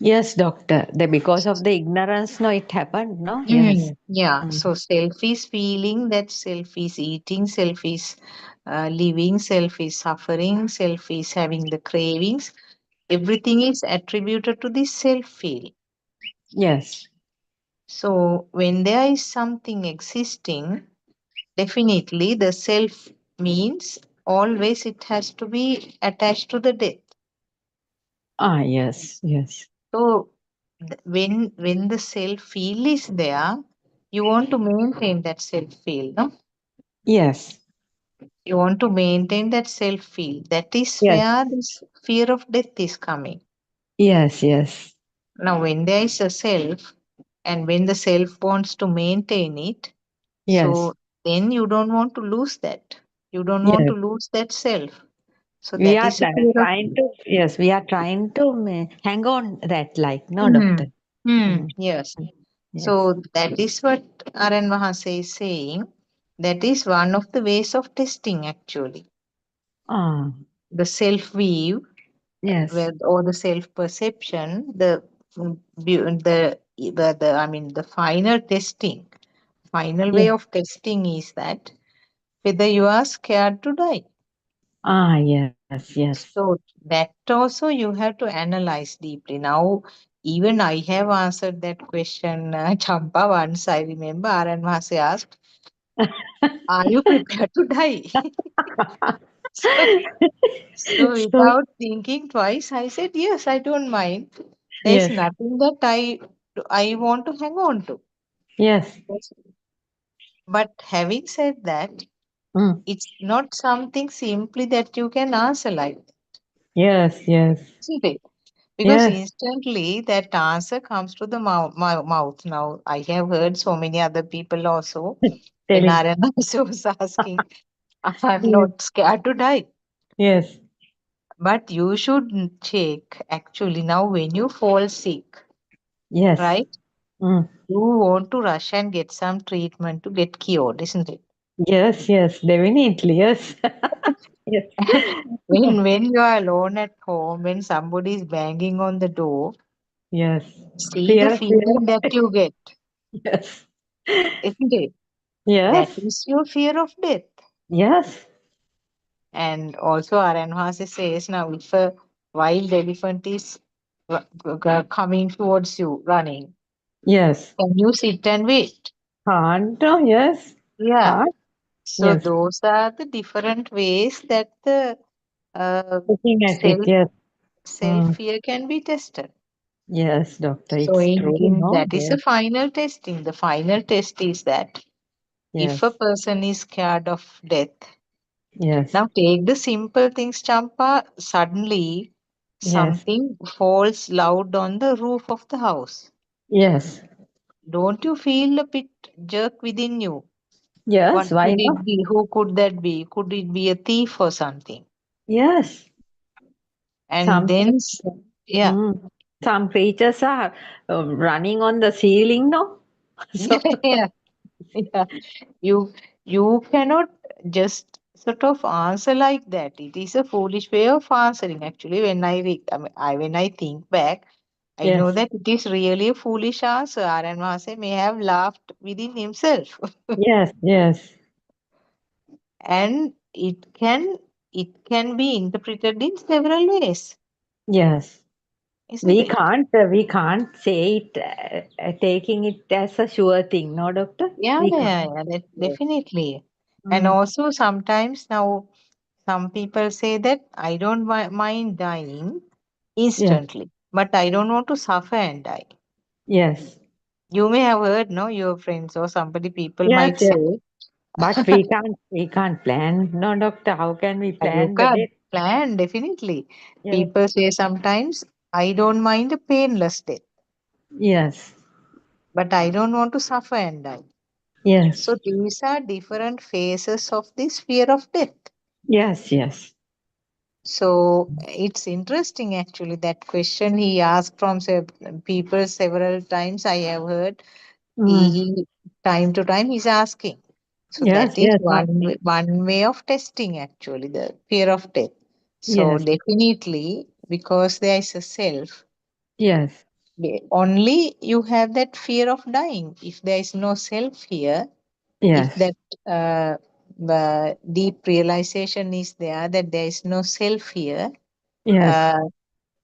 yes, doctor. Because of the ignorance, no, it happened. No, yes. Yeah, Mm. so self is feeling, that self is eating, self is living, self is suffering, self is having the cravings. Everything is attributed to this self feel. Yes, So when there is something existing, definitely the self means always it has to be attached to the death. ah, yes, yes, So when the self feel is there, you want to maintain that self feel, no? yes, You want to maintain that self feel. That is yes, where this fear of death is coming. yes, yes, Now, when there is a self, and when the self wants to maintain it, yes, so then you don't want to lose that. You don't want yes. to lose that self. So We that are is a fear of. trying to, yes, we are trying to hang on that, like, no, Hmm. doctor. Mm, Yes. mm, yes. So that is what Aran Mahase is saying. That is one of the ways of testing actually. Ah, The self view, yes, where or the self perception, the I mean the final way yes. of testing is that whether you are scared to die. Ah, yes, yes. So that also you have to analyze deeply. Now Even I have answered that question, Champa, once. I remember Aran Mahasi asked, are you prepared to die? So, so So, without thinking twice, I said, yes, I don't mind. There is yes, nothing that I want to hang on to. yes. Yes. But having said that, Mm. it's not something simply that you can answer like that, Yes, yes, isn't it? Because yes. instantly that answer comes to the mouth. Now, I have heard so many other people also, when Telling. Arana was asking, I'm Yes, not scared to die. yes, But you should check actually now when you fall sick, yes. right? Mm. You want to rush and get some treatment to get cured, isn't it? Yes, yes, definitely. Yes. Yes. When you are alone at home, when somebody is banging on the door, Yes. see the Fear, feeling that fear. you get, Yes. isn't it? That Yes. is your fear of death. Yes. And also, Aranhasi says now, if a wild elephant is coming towards you, running, Yes. can you sit and wait? Can't. Oh, yes. Yeah. Can't. So Yes. those are the different ways that the Looking at it. self Yes. self Mm. fear can be tested. Yes, doctor. So It's true. in No. that is Yes. a final testing. The final test is that if a Yes. person is scared of death, Yes. now take the simple things, Champa. Suddenly Yes. something falls loud on the roof of the house. Yes. Don't you feel a bit jerk within you? What Yes. Why could not? it be? Who could that be? Could it be a thief or something? Yes. And Some. then, yeah, Mm. Some creatures are running on the ceiling now. So. yeah, yeah. You you cannot just sort of answer like that. It is a foolish way of answering. Actually, when I think back, I know Yes. that it is really a foolish answer. Aran Mase may have laughed within himself, Yes. Yes. and it can be interpreted in several ways, Yes. isn't it? We can't say it, taking it as a sure thing, no, doctor? Yeah, We yeah, can't. yeah, that Yes. definitely. And Mm. also sometimes now some people say that I don't mind dying Yes. instantly, but I don't want to suffer and die. Yes. You may have heard, no, your friends or somebody people Yes. might Yes. say, But we can't plan. No, doctor, how can we you plan the can death? plan definitely. Yes. People say sometimes, I don't mind a painless death, Yes. but I don't want to suffer and die. So Yes. these are different phases of this fear of death. Yes. Yes. So it's interesting actually that question he asked from people several times. I have heard Mm. he time to time he's asking. So Yes. that is Yes. one way of testing actually the fear of death. So Yes. definitely because there is a self, Yes. only you have that fear of dying. If there is no self here, if Yes. that deep realization is there that there is no self here, Yes. uh,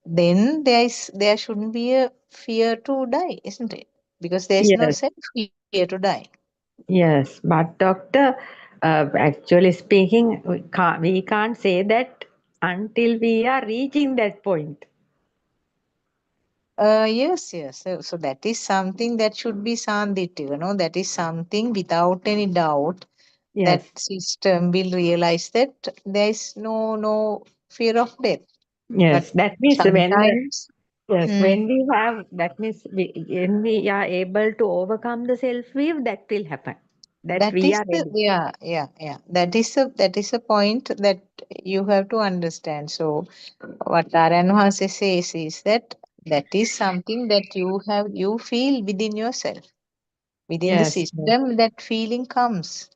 then there shouldn't be a fear to die, isn't it? Because there is no Yes. self fear to die. Yes. But doctor, actually speaking, we can't say that until we are reaching that point. Yes, yes. So that is something that should be sandhiti, that is something without any doubt that Yes. system will realize that there is no fear of death. But Yes. That means when sometimes, yes, hmm, when we have that means when we are able to overcome the self view, that will happen. That that we is are the ready. yeah, yeah, yeah. That is a point that you have to understand. So what Aranuhase says is that that is something that you feel within yourself, within the Yes. Yes. system. That feeling comes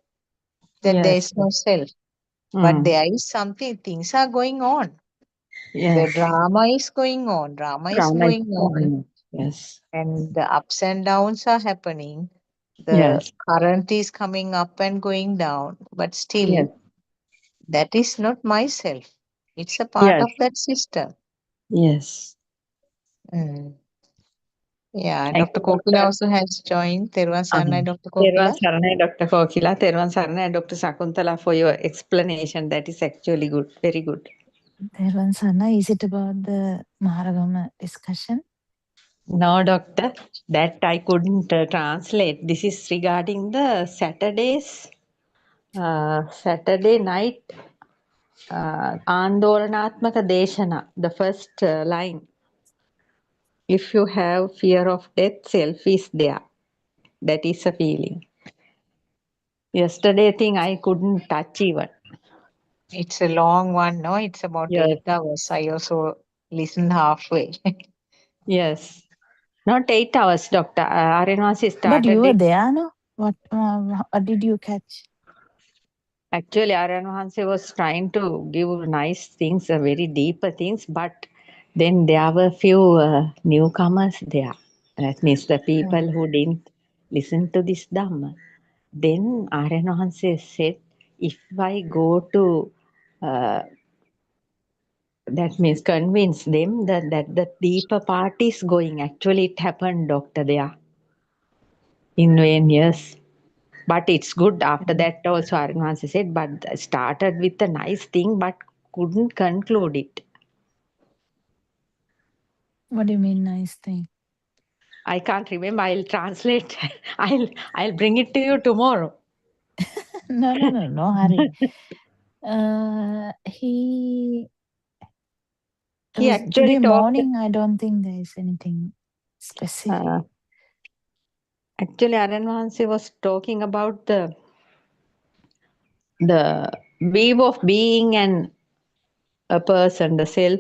that there Yes. is no self, but Mm. there is something. Things are going on. The Yes. drama is going on. Drama is Drama is going on, on. Yes. and the ups and downs are happening. The Yes. current is coming up and going down, but still, Yes. that is not myself. It's a part Yes. of that system. Yes. Mm. Yeah, Thank Dr. you, Kokila Dr. also has joined. Teruvan Saranai, Dr. Tervan Kokila. Saranai, Dr. Kokila, Tervan Saranai, Dr. Sakuntala for your explanation. That is actually good, very good. Devan Sana, is it about the Maharagama discussion? No, doctor, that I couldn't translate. This is regarding the Saturday night Andolanatmaka Deshana, the first line. If you have fear of death, self is there. That is a feeling. Yesterday thing I couldn't touch even. It's a long one, no? It's about Yes, 8 hours. I also listened halfway. yes. Not 8 hours, doctor. Arenvasi But you started were it. there, no? What did you catch? Actually, Arenvasi was trying to give nice things, very deeper things, but then there were few newcomers there. That means the people who didn't listen to this Dhamma. Then Arenvasi said, if I go to that means convince them that the deeper part is going. Actually, it happened, doctor, there in years. But it's good after that also, Arinvansi said, but started with a nice thing, but couldn't conclude it. What do you mean, nice thing? I can't remember. I'll translate. I'll bring it to you tomorrow. No hurry. He He was actually today talked. morning. I don't think there is anything specific. Actually, Arinvansi was talking about the view of being and a person, the self,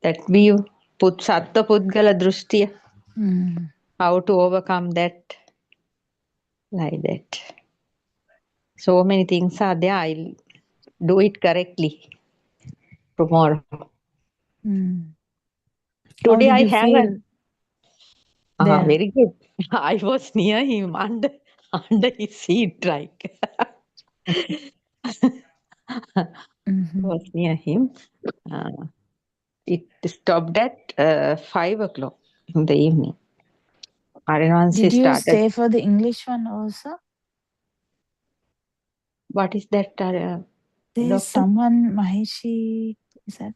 that view, sattva pudgala drushtiya, how to overcome that, like that. So many things are there. I'll do it correctly tomorrow. How Today did I you have feel there? very good. I was near him under his seat, like was near him. It stopped at 5 o'clock in the evening. Arenvansi Did you started. stay for the English one also? What is that, There's doctor? someone, Maheshi, is that?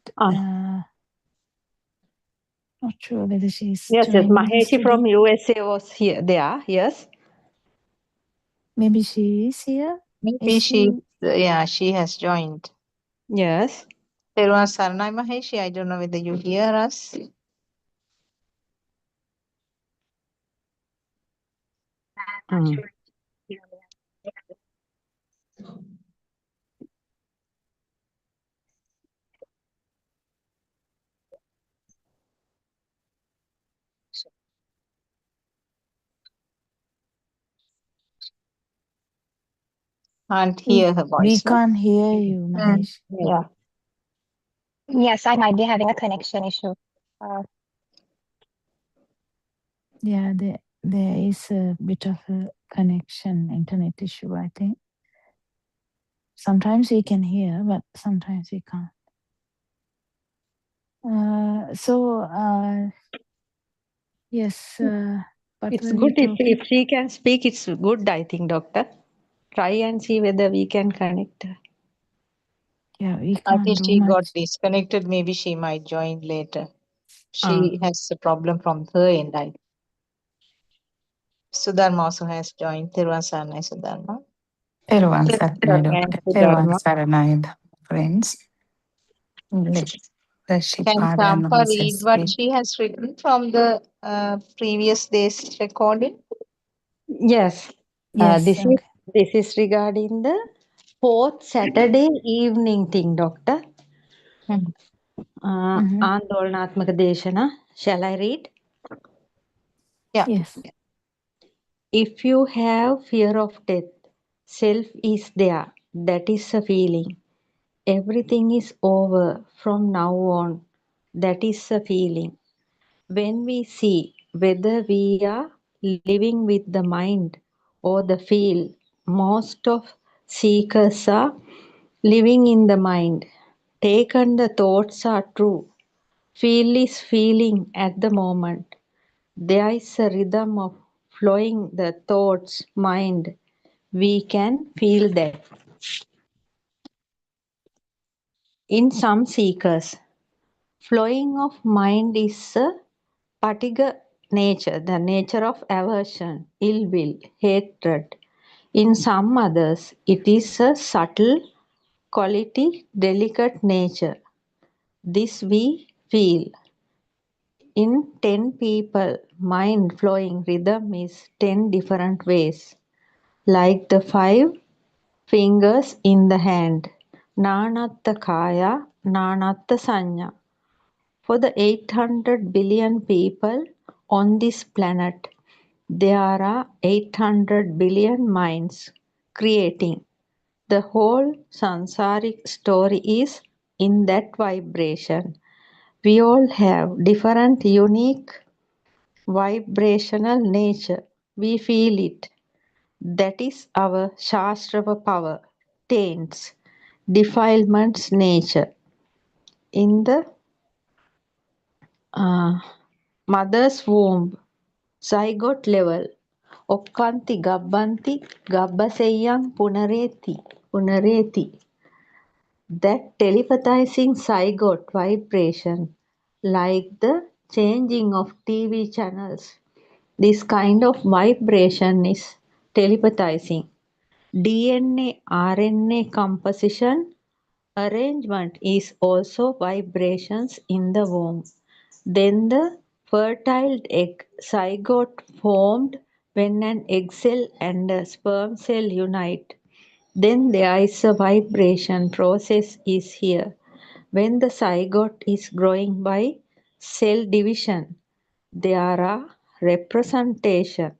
Not sure whether she's Yes, joining us Maheshi from today. USA was here. There, yes. Maybe she is here. Maybe she has joined. Yes. Teruvan Saranai Maheshi, I don't know whether you hear us. Can't hear her We voice. No? can't hear you, Mahesh. Yeah. Yes, I might be having a connection issue. Yeah, there is a bit of a connection, internet issue, I think. Sometimes we can hear, but sometimes we can't. Yes, what It's were we good talking? if she can speak. It's good, I think, doctor. Try and see whether we can connect. Yeah, we I can't think do she got much. disconnected. Maybe she might join later. She has a problem from her end. Sudharma also has joined. Thiruvan Saranai Sudharma. Teruvan Saranai, Doctor. Teruvan Saranai, friends. Let's Can Pada Champa read nonsense what speak. she has written from the previous day's recording? Yes. Yes, This is regarding the fourth Saturday evening thing, doctor. Andolanatmaka Deshana. Shall I read? Yeah. Yes. If you have fear of death, self is there. That is a feeling. Everything is over from now on. That is a feeling. When we see whether we are living with the mind or the feel, most of seekers are living in the mind. Taken the thoughts are true. Feel is feeling at the moment. There is a rhythm of flowing the thoughts, mind. We can feel that. In some seekers, flowing of mind is a particular nature, the nature of aversion, ill will, hatred. In some others, it is a subtle quality, delicate nature. This we feel. In 10 people, mind flowing rhythm is 10 different ways, like the 5 fingers in the hand. Nanatta kaya, nanatta sanya. For the 800 billion people on this planet, there are 800 billion minds creating. The whole sansaric story is in that vibration. We all have different unique vibrational nature. We feel it. That is our Shastrava power, taints, defilements nature. In the mother's womb, zygote level, Okkanti Gabbanti Gabbaseyang Punareti. That telepathizing zygote vibration, like the changing of TV channels. This kind of vibration is telepathizing. DNA RNA composition arrangement is also vibrations in the womb. Then the fertile egg zygote formed when an egg cell and a sperm cell unite. Then there is a vibration process is here. When the zygote is growing by cell division, there are representation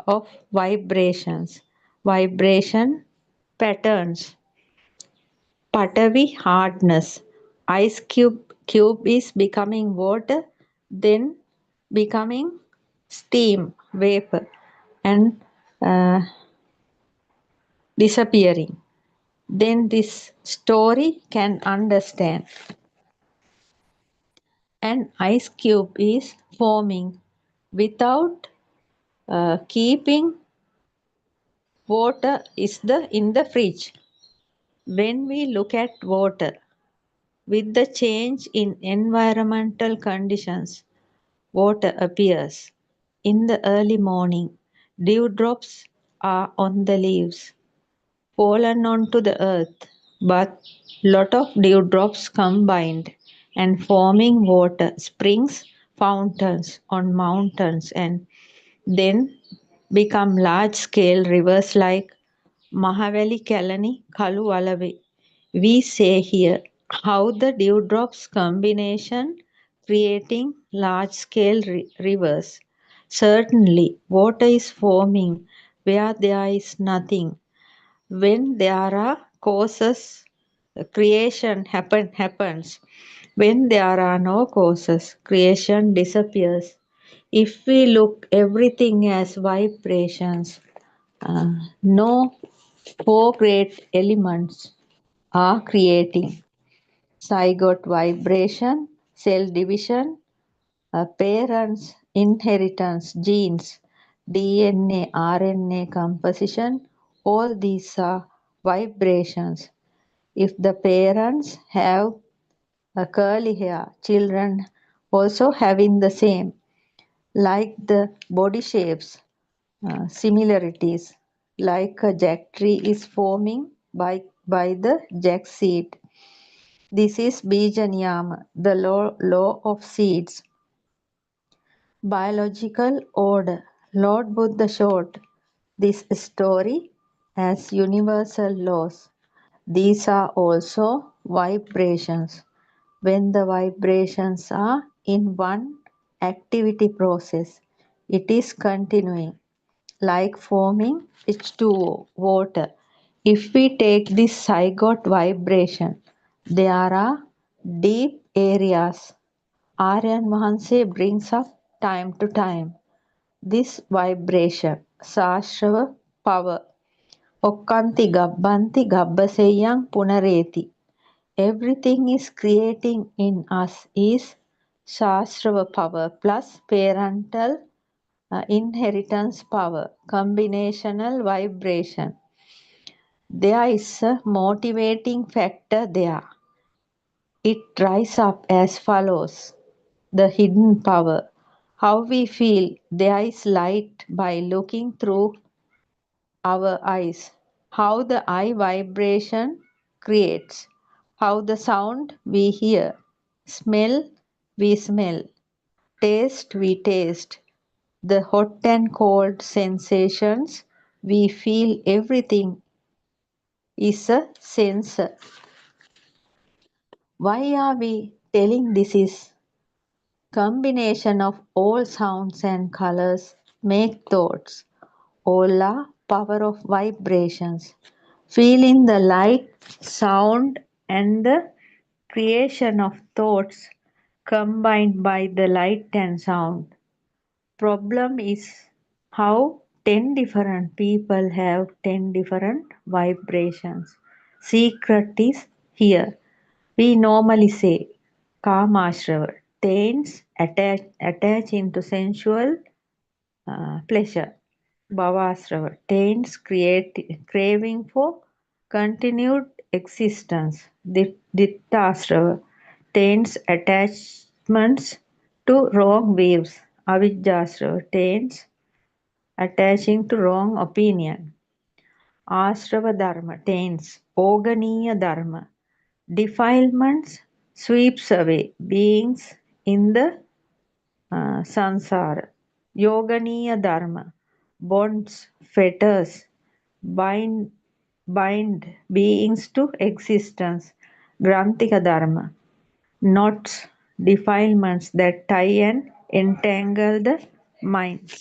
of vibrations, vibration patterns. Patavi hardness. Ice cube is becoming water, then becoming steam, vapor, and disappearing. Then this story can understand. An ice cube is forming without keeping water in the fridge. When we look at water, with the change in environmental conditions, water appears. In the early morning, dewdrops are on the leaves, fallen onto the earth, but lot of dewdrops combined and forming water springs, fountains on mountains, and then become large-scale rivers like Mahaveli Kalani Kalu Alavi. We say here how the dewdrops combination creating large-scale rivers. Certainly, water is forming where there is nothing. When there are causes, creation happens. When there are no causes, creation disappears. If we look everything as vibrations, no 4 great elements are creating. Zygote vibration, cell division, parents' inheritance, genes, DNA, RNA composition, all these are vibrations. If the parents have a curly hair, children also having the same, like the body shapes, similarities, like a jack tree is forming by the jack seed. This is Bija Niyama, the law of seeds. Biological order. Lord Buddha showed this story as universal laws. These are also vibrations. When the vibrations are in one activity process, it is continuing, like forming H2O, water. If we take this zygote vibration, there are deep areas. Aryan Mahanse brings up time to time. This vibration, Sashrava power, Okkanti Gabbanti Gabbaseyang Punareti. Everything is creating in us is Shashrava power plus parental inheritance power, combinational vibration. There is a motivating factor there. It rises up as follows. The hidden power. How we feel there is light by looking through our eyes. How the eye vibration creates. How the sound we hear. Smell we smell. Taste we taste. The hot and cold sensations we feel, everything is a sensor. Why are we telling this is combination of all sounds and colors make thoughts. All are power of vibrations. Feeling the light, sound and the creation of thoughts combined by the light and sound. Problem is how 10 different people have 10 different vibrations. Secret is here. We normally say Kamashrava, taints attach into sensual pleasure. Bhavasrava, taints craving for continued existence. Dittasrava, taints attachments to wrong views. Avijjasrava, taints attaching to wrong opinion. Asrava dharma, taints. Organiya dharma, defilements sweeps away beings in the sansara. Yoganiya dharma, bonds, fetters, bind, bind beings to existence. Grantika dharma, knots, defilements that tie and entangle the mind.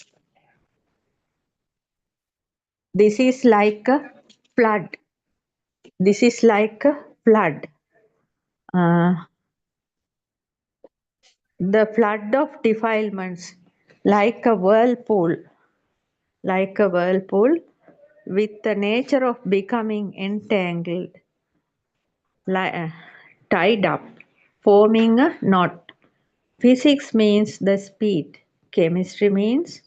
This is like a flood. This is like a flood. Uh, the flood of defilements, like a whirlpool, with the nature of becoming entangled, tied up, forming a knot. Physics means the speed, chemistry means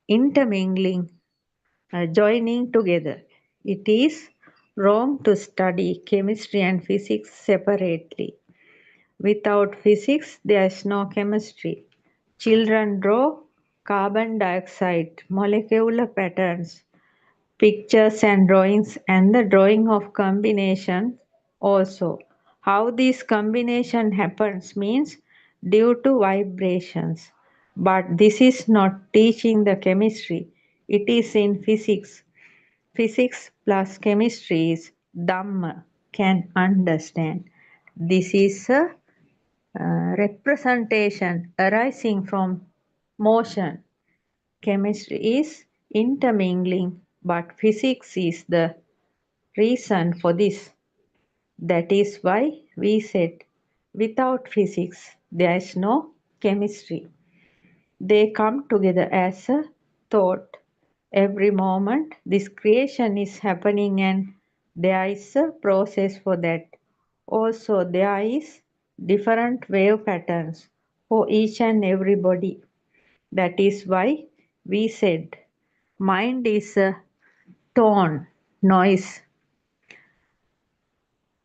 intermingling, joining together. It is wrong to study chemistry and physics separately. Without physics, there is no chemistry. Children draw carbon dioxide molecular patterns, pictures and drawings, and the drawing of combination also. How this combination happens means due to vibrations. But this is not teaching the chemistry. It is in physics. Physics plus chemistry is Dhamma, can understand. This is a representation arising from motion. Chemistry is intermingling, but physics is the reason for this. That is why we said without physics there is no chemistry. They come together as a thought. Every moment this creation is happening and there is a process for that. Also there is different wave patterns for each and every body. That is why we said mind is a tone, noise,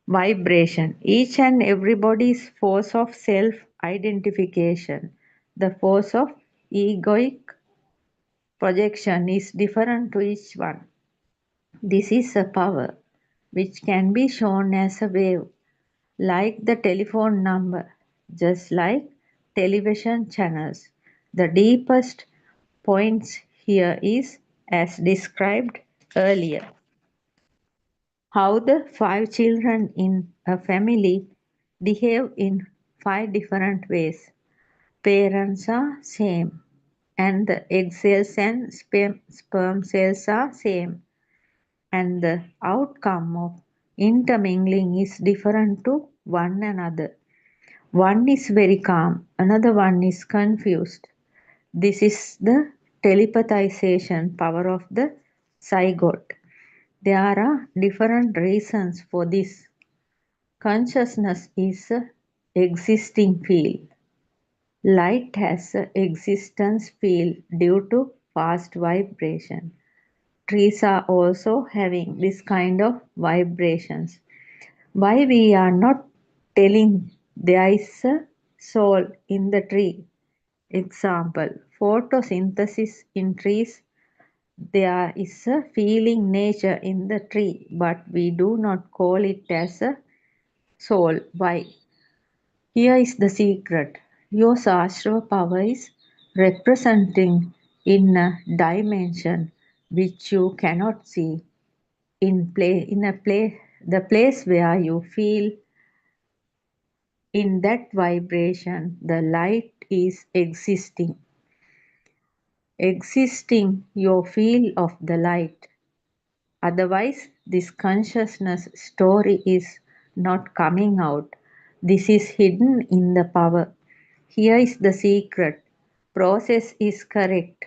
vibration. Each and everybody's force of self-identification, the force of egoic projection is different to each one. This is a power which can be shown as a wave, like the telephone number, just like television channels. The deepest points here is as described earlier. How the 5 children in a family behave in 5 different ways. Parents are same and the egg cells and sperm cells are same, and the outcome of intermingling is different to one another. One is very calm, another one is confused. This is the telepathization power of the zygote. There are different reasons for this. Consciousness is a existing field. Light has an existence field due to fast vibration. Trees are also having this kind of vibrations. Why we are not telling there is a soul in the tree? Example, photosynthesis in trees. There is a feeling nature in the tree, but we do not call it as a soul. Why? Here is the secret. Your Sastra power is representing in a dimension which you cannot see. The place where you feel in that vibration, the light is existing. Existing your feel of the light. Otherwise, this consciousness story is not coming out. This is hidden in the power. Here is the secret. Process is correct.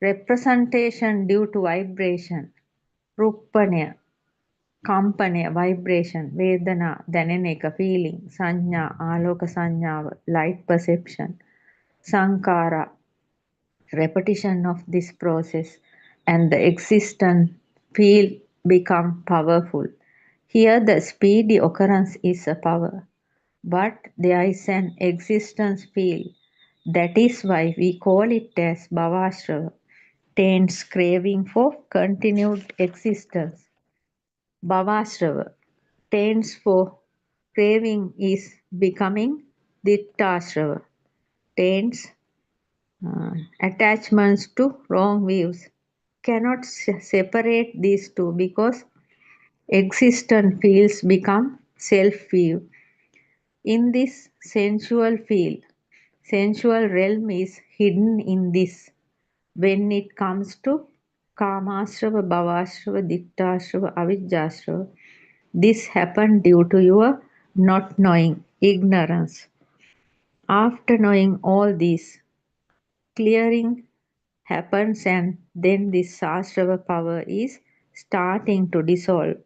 Representation due to vibration. Ruppanya, කම්පනය, vibration, වේදනා, දැනෙන එක, feeling, සංඥා, ආලෝක සංඥාව, light perception, සංකාරා, repetition of this process, and the existence feel become powerful. Here the speedy occurrence is a power, but there is an existence field. That is why we call it as bhavasrava, taints craving for continued existence. Bhavasrava tends for craving is becoming ditthasrava, tends attachments to wrong views. Cannot separate these two because existent fields become self-view. In this sensual field, sensual realm is hidden in this. When it comes to Kamasrava, Bhavasrava, Ditthasrava, Avijjasrava, this happened due to your not knowing, ignorance. After knowing all this, clearing happens and then this Sasrava power is starting to dissolve.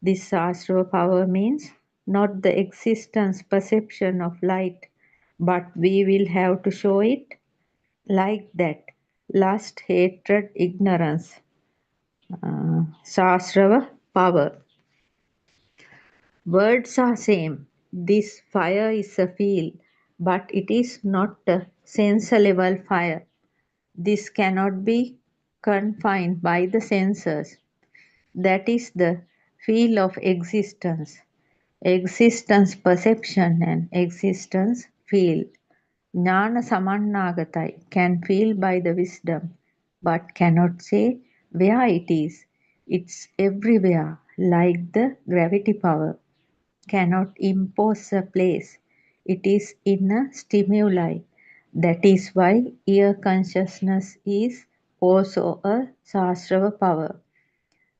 This Sasrava power means not the existence perception of light, but we will have to show it like that. Lust, hatred, ignorance. Sasrava power. Words are same. This fire is a feel, but it is not a sense level fire. This cannot be confined by the senses. That is the feel of existence. Existence perception and existence feel. Jnana samannagatai can feel by the wisdom, but cannot say where it is. It's everywhere, like the gravity power. Cannot impose a place. It is in a stimuli. That is why ear consciousness is also a Sasrava power.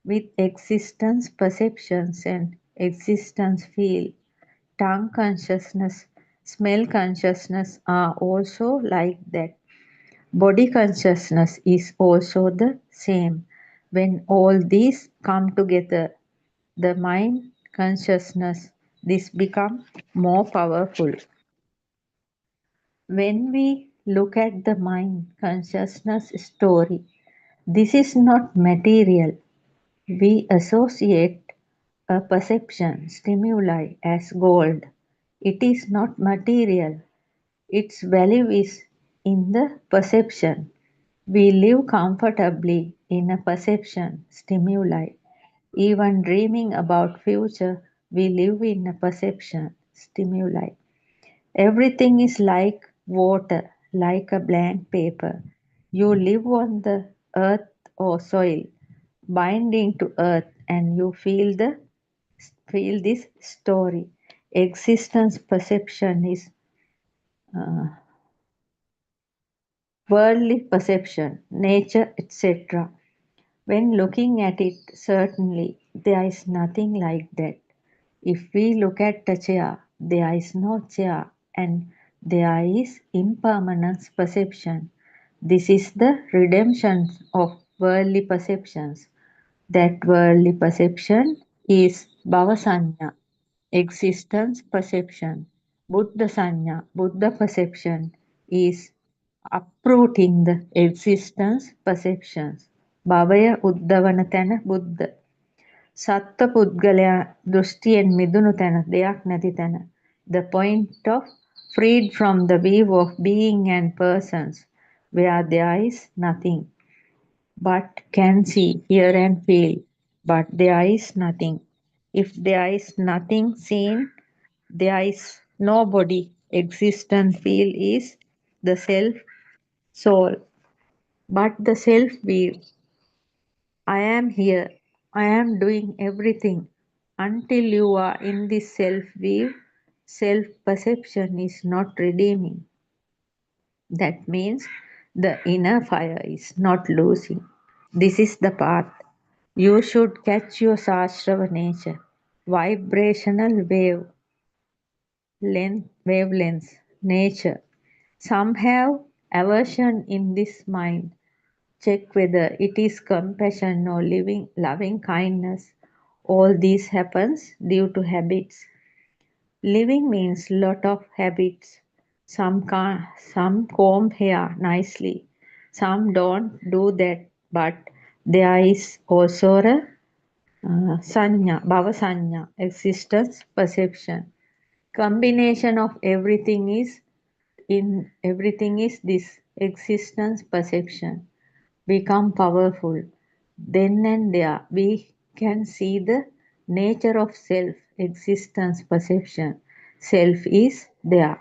With existence perceptions and existence feel, tongue consciousness, smell consciousness are also like that. Body consciousness is also the same. When all these come together, the mind consciousness, this become more powerful. When we look at the mind consciousness story, this is not material. We associate a perception stimuli as gold. It is not material. Its value is in the perception. We live comfortably in a perception stimuli. Even dreaming about future, we live in a perception stimuli. Everything is like water, like a blank paper. You live on the earth or soil, binding to earth, and you feel this story. Existence perception is worldly perception, nature, etc. When looking at it, certainly there is nothing like that. If we look at the chair, there is no chair and there is impermanence perception. This is the redemption of worldly perceptions. That worldly perception is bhavasanya, existence perception. Buddha Sanya, Buddha perception is uprooting the existence perceptions. Bhavaya Uddhavana Tana Buddha. Satta Pudgalaya Drushtiyen Midunu Tana Deyak Nati Tana. The point of freed from the weave of being and persons, where there is nothing, but can see, hear and feel, but there is nothing. If there is nothing seen, there is no body. Existence feel is the self soul, but the self will. I am here. I am doing everything. Until you are in this self view, self perception is not redeeming. That means the inner fire is not losing. This is the path. You should catch your Sashrava nature, vibrational wavelengths, nature. Some have aversion in this mind. Check whether it is compassion or loving kindness. All this happens due to habits. Living means lot of habits. Some comb hair nicely. Some don't do that, but there is also a sanya, bhava sanya, existence, perception. Combination of everything is this existence perception become powerful. Then and there we can see the nature of self, existence perception. Self is there.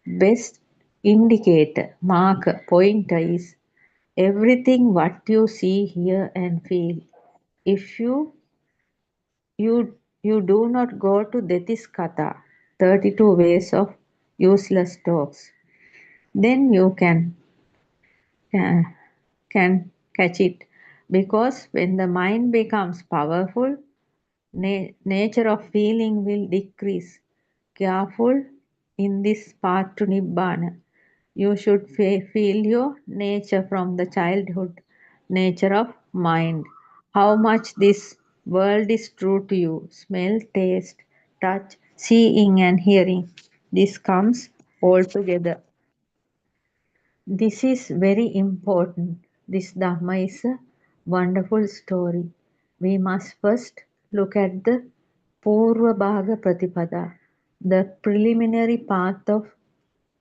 Best indicator, marker, pointer is everything what you see, hear and feel. If you do not go to Detis Katha, 32 ways of useless talks, then you uh, can catch it. Because when the mind becomes powerful, nature of feeling will decrease. Careful in this path to Nibbana. You should feel your nature from the childhood, nature of mind. How much this world is true to you. Smell, taste, touch, seeing, and hearing. This comes all together. This is very important. This Dhamma is a wonderful story. We must first look at the Purva Bhaga Pratipada. The preliminary path of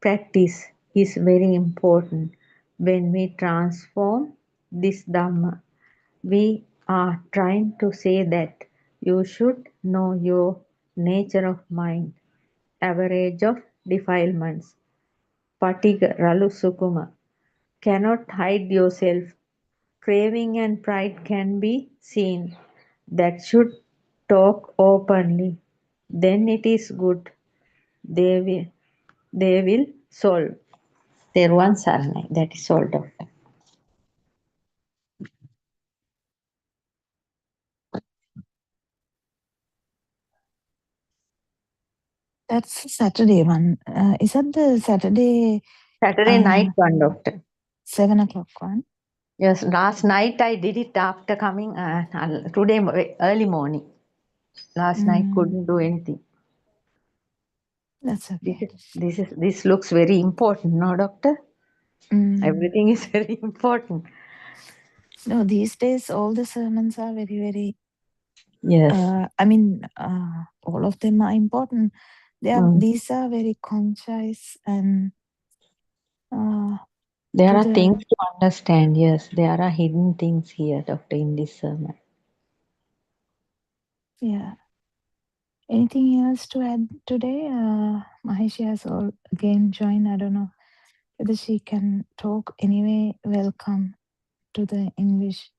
practice is very important. When we transform this Dhamma, we are trying to say that you should know your nature of mind, average of defilements, Patiga Ralu Sukuma, cannot hide yourself. Craving and pride can be seen. That should talk openly. Then it is good. They will solve. Teruvan Saranai. That is all, doctor. That's Saturday one. Is that the Saturday Saturday night one, doctor. 7 o'clock one? Yes, last night I did it after coming. Today early morning. Last night couldn't do anything. That's okay. This looks very important, no, doctor? Everything is very important. No, these days all the sermons are very, very. Yes. All of them are important. These are very concise and. There are things to understand. Yes, there are hidden things here, doctor, in this sermon. Yeah. Anything else to add today? Maheshi has again joined. I don't know whether she can talk. Anyway, welcome to the English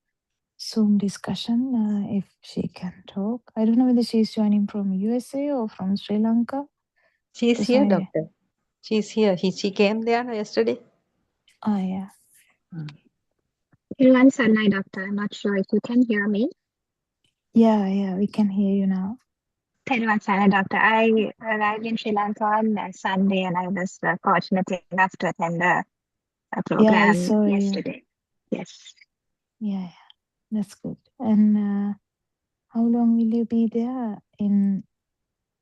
Zoom discussion. If she can talk, I don't know whether she's joining from USA or from Sri Lanka. She's here, doctor. She's here. She came there yesterday. Oh, yeah. Everyone said my doctor. I'm not sure if you can hear me. Yeah, we can hear you now. Everyone said doctor. I arrived in Sri Lanka on Sunday and I was fortunate enough to attend a program yesterday. Yes. Yeah, that's good. And how long will you be there in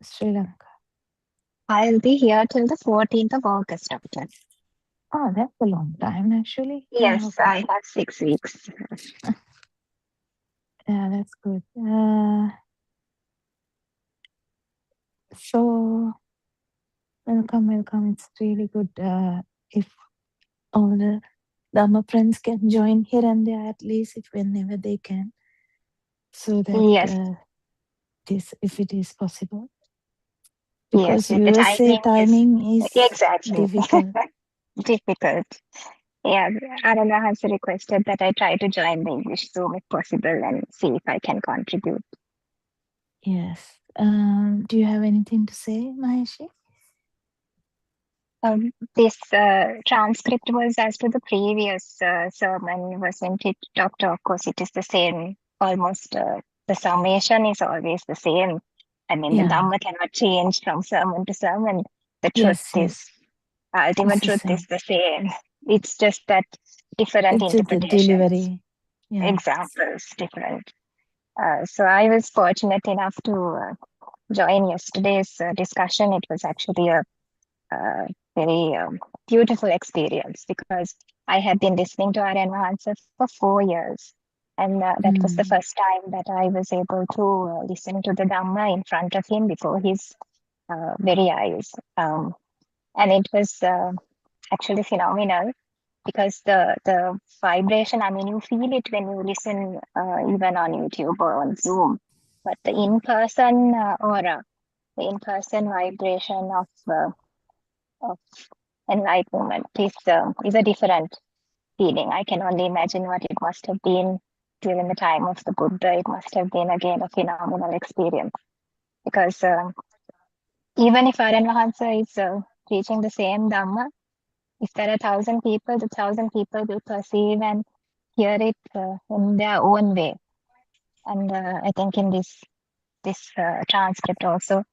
Sri Lanka? I'll be here till the 14th of August, Doctor. Oh, that's a long time, actually. Yes, Okay. I have 6 weeks. Yeah, that's good. So, welcome. It's really good if all the Dharma friends can join here and there, at least if whenever they can, so that Yes, if it is possible. yes, Because the viewers say timing is exactly difficult. difficult. Yeah, Arana has requested that I try to join the English Zoom if possible and see if I can contribute. Yes. Do you have anything to say, Maheshi? This transcript was as to the previous sermon, wasn't it, Doctor? Of course, it is the same. Almost the summation is always the same. I mean, the Yeah. Dhamma cannot change from sermon to sermon. The truth Yes. ultimate It's the truth is same. the same. It's just that different It's just the interpretations, delivery. Yeah. examples, different. So I was fortunate enough to join yesterday's discussion. It was actually a very beautiful experience because I had been listening to Aryan Mahansa for 4 years. And that was the first time that I was able to listen to the Dhamma in front of him before his very eyes. And it was actually phenomenal because the vibration, I mean, you feel it when you listen even on YouTube or on Zoom, but the in-person aura, the in-person vibration of enlightenment is a different feeling. I can only imagine what it must have been during the time of the Buddha. It must have been again a phenomenal experience because even if Aryan Mahansa is teaching the same Dhamma, if there are 1,000 people, the 1,000 people will perceive and hear it in their own way. And I think in this transcript also,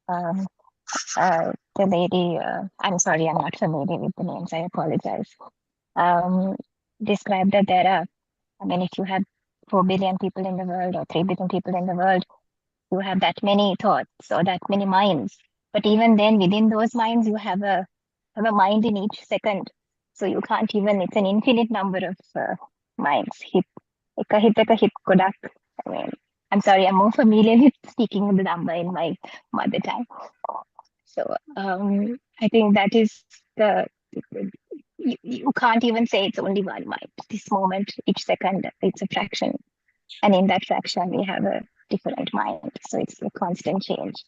the lady, I'm sorry, I'm not familiar with the names, I apologize, described that there are, I mean, if you have 4 billion people in the world or 3 billion people in the world, you have that many thoughts or that many minds. But even then, within those minds, you have a mind in each second. So you can't even, it's an infinite number of minds. Hip kodak. I mean, I'm sorry, I'm more familiar with speaking the number in my mother tongue. So I think that is you can't even say it's only one mind. This moment, each second, it's a fraction. And in that fraction, we have a different mind. So it's a constant change.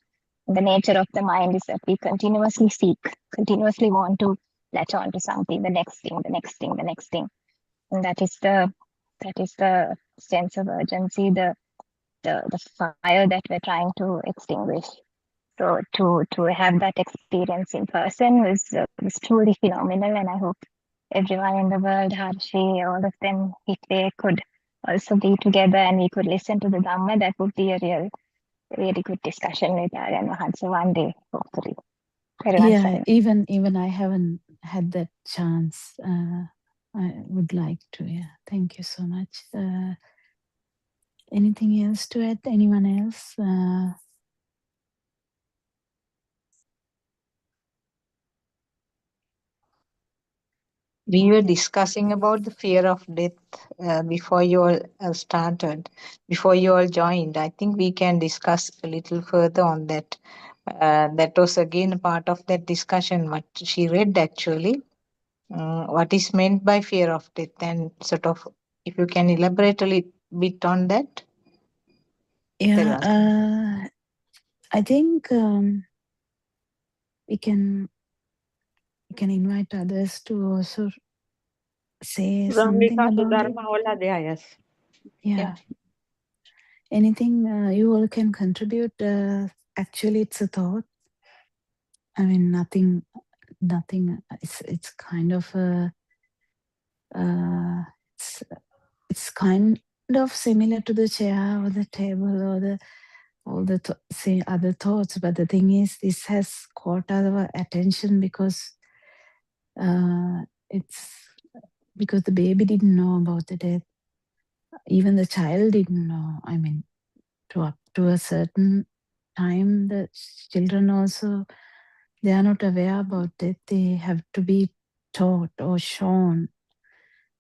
The nature of the mind is that we continuously seek, continuously want to latch on to something, the next thing, the next thing, the next thing. And that is the sense of urgency, the fire that we're trying to extinguish. So to have that experience in person was truly phenomenal, and I hope everyone in the world, Harshi, all of them, if they could also be together and we could listen to the Dhamma, that would be a really good discussion with Aryan Mahansa one day, hopefully. Yeah, even I haven't had that chance. I would like to. Yeah, thank you so much. Anything else to add? Anyone else? We were discussing about the fear of death before you all started, before you all joined. I think we can discuss a little further on that. That was again a part of that discussion, what she read actually. What is meant by fear of death, and sort of if you can elaborate a little bit on that. Yeah, I think we can invite others to also say something about it. Yes. Yeah. Anything you all can contribute? Actually, it's a thought. I mean, nothing. It's kind of a. It's kind of similar to the chair or the table or all the say other thoughts, but the thing is, this has caught our attention because it's because the baby didn't know about the death. Even the child didn't know. I mean, up to a certain time, the children also they are not aware about it. They have to be taught or shown,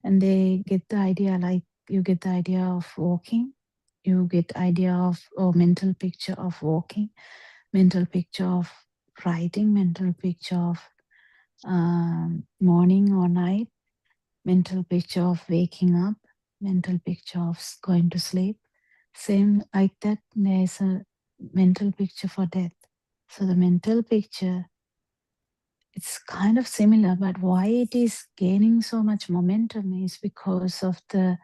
and they get the idea, like you get the idea of walking, you get idea of or mental picture of walking, mental picture of writing, mental picture of morning or night, mental picture of waking up, mental picture of going to sleep. Same like that, there's a mental picture for death. So the mental picture, it's kind of similar, but why it is gaining so much momentum is because of the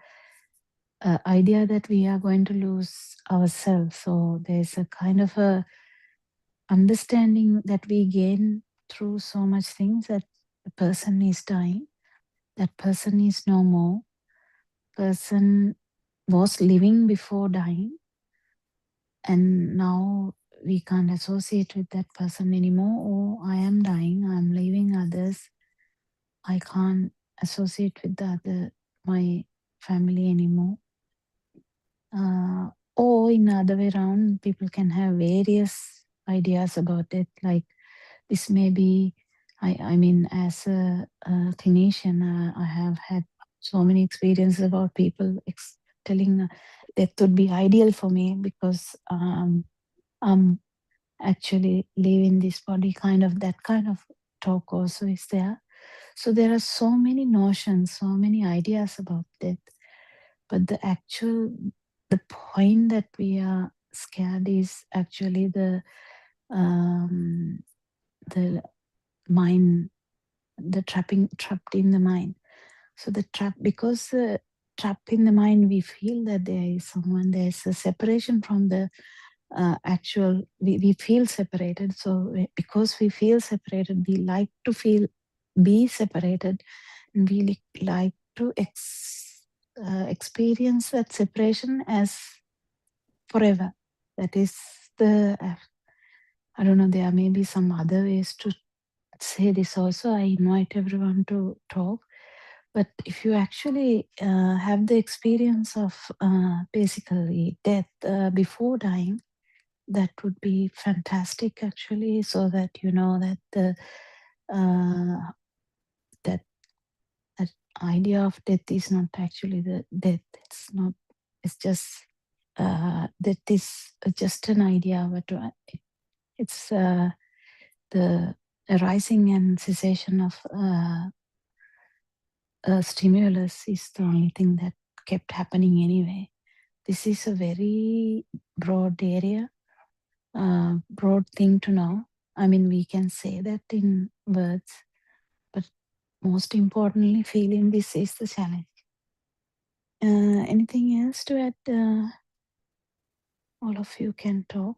idea that we are going to lose ourselves. So there's a kind of a understanding that we gain through so much things, that the person is dying, that person is no more, person was living before dying, and now we can't associate with that person anymore. Or I am dying, I'm leaving others, I can't associate with the other, my family anymore. Or in the other way around, people can have various ideas about it. Like this may be, I mean, as a clinician, I have had so many experiences about people telling that would be ideal for me because I'm actually leaving this body, kind of that kind of talk also is there. So there are so many notions, so many ideas about death, but the point that we are scared is actually the mind, the trapped in the mind. So the trap, because trapped in the mind, we feel that there is someone, there's a separation from the actual, we feel separated. So because we feel separated, we like to be separated, and we like to experience that separation as forever. That is the I don't know, there may be some other ways to say this also. I invite everyone to talk. But if you actually have the experience of basically death before dying, that would be fantastic actually, so that you know that the that that idea of death is not actually the death. It's not. It's just that is just an idea, but it's the arising and cessation of a stimulus is the only thing that kept happening anyway. This is a very broad area, broad thing to know. I mean, we can say that in words, but most importantly, feeling this is the challenge. Anything else to add? All of you can talk.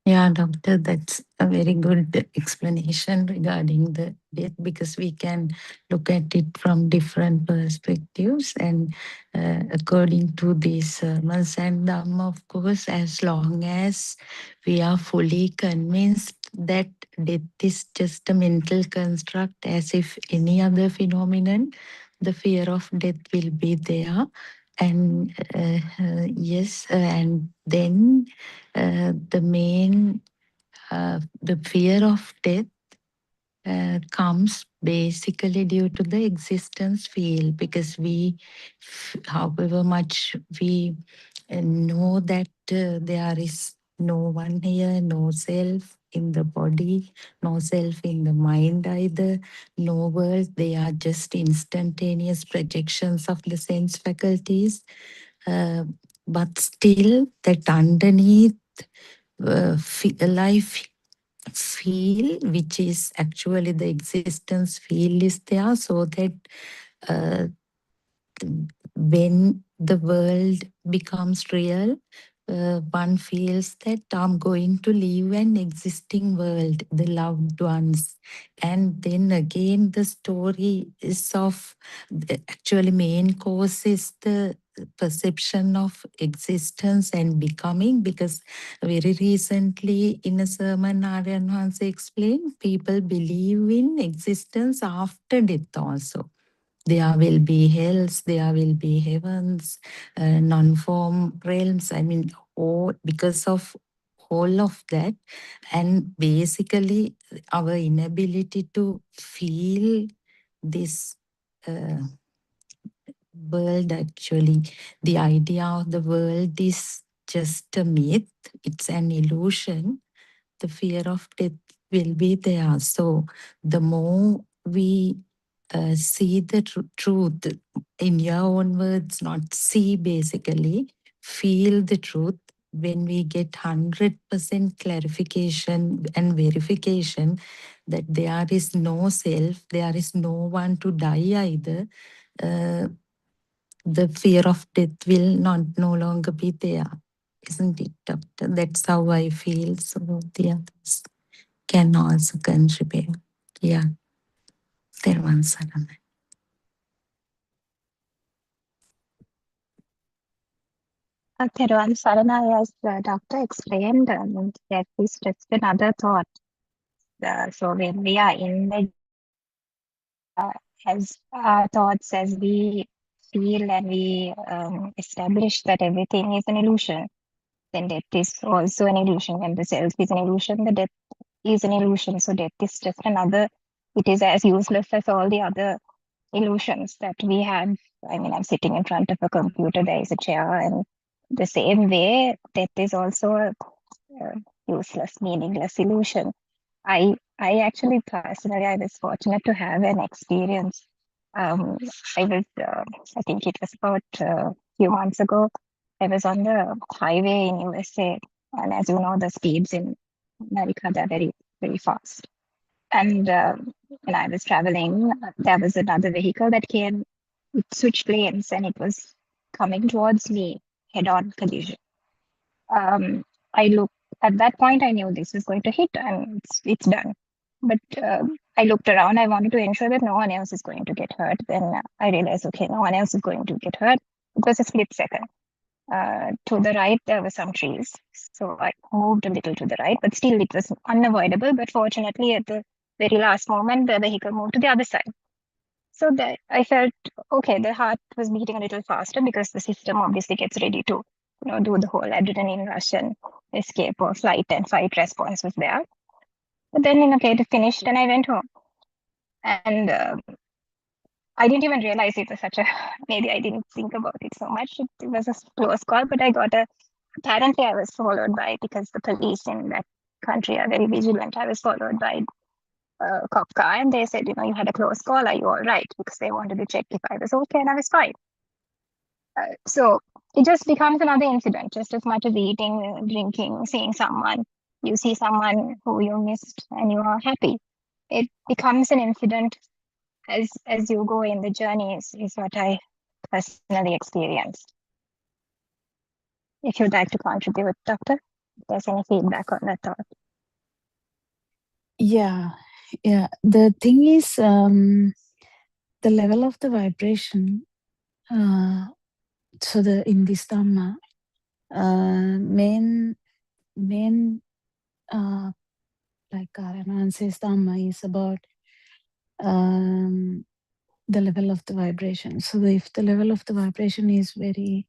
Yeah, doctor, that's a very good explanation regarding the death, because we can look at it from different perspectives and according to these sermons and Dhamma, of course, as long as we are fully convinced that death is just a mental construct as if any other phenomenon, the fear of death will be there. And yes, and then the fear of death comes basically due to the existence feel, because however much we know that there is no one here, no self in the body, no self in the mind either, no world, they are just instantaneous projections of the sense faculties. But still, that underneath life feel, which is actually the existence feel, is there, so that uh, when the world becomes real, one feels that I'm going to leave an existing world, the loved ones. And then again, the story is of actually main cause is the perception of existence and becoming, because very recently in a sermon Aryan Hanse explained, people believe in existence after death also. there will be hells, there will be heavens, non-form realms. I mean, all because of all of that, and basically our inability to feel this world. Actually, the idea of the world is just a myth, it's an illusion. The fear of death will be there. So the more we see the truth, in your own words, not see, basically feel the truth. When we get 100% clarification and verification that there is no self, there is no one to die either, uh, the fear of death will not no longer be there, isn't it, Doctor? That's how I feel. So the others can also contribute. Yeah, there once again. Theruvan Saranai, as the doctor explained, that is just another thought. So when we are in the as our thoughts, as we feel and we establish that everything is an illusion, then death is also an illusion. When the self is an illusion, the death is an illusion. So death is just another, it is as useless as all the other illusions that we have. I mean, I'm sitting in front of a computer, there is a chair, and the same way, death is also a useless, meaningless illusion. I actually personally, I was fortunate to have an experience. I was, I think it was about a few months ago. I was on the highway in USA, and as you know, the speeds in America, they're very, very fast. And when I was traveling, there was another vehicle that came, it switched lanes, and it was coming towards me, head-on collision. I looked at that point. I knew this was going to hit, and it's done. But I looked around. I wanted to ensure that no one else is going to get hurt. Then I realized, okay, no one else is going to get hurt. It was a split second. To the right, there were some trees, so I moved a little to the right, but still it was unavoidable. But fortunately, at the very last moment, the vehicle moved to the other side. So that I felt okay. The heart was beating a little faster because the system obviously gets ready to, do the whole adrenaline rush and escape or flight and fight response was there. But then, it finished and I went home. And I didn't even realize it was such a, maybe I didn't think about it so much. It was a close call, but apparently I was followed by, because the police in that country are very vigilant, I was followed by a cop car, and they said, you had a close call, are you all right? Because they wanted to check if I was okay, and I was fine. So it just becomes another incident, just as much as eating, drinking, seeing someone. You see someone who you missed and you are happy. It becomes an incident as you go in the journey is what I personally experienced. If you'd like to contribute, Doctor, if there's any feedback on that thought. Yeah. The thing is, the level of the vibration, so in this Dhamma, main like Karaman says, Dhamma is about the level of the vibration. So if the level of the vibration is very,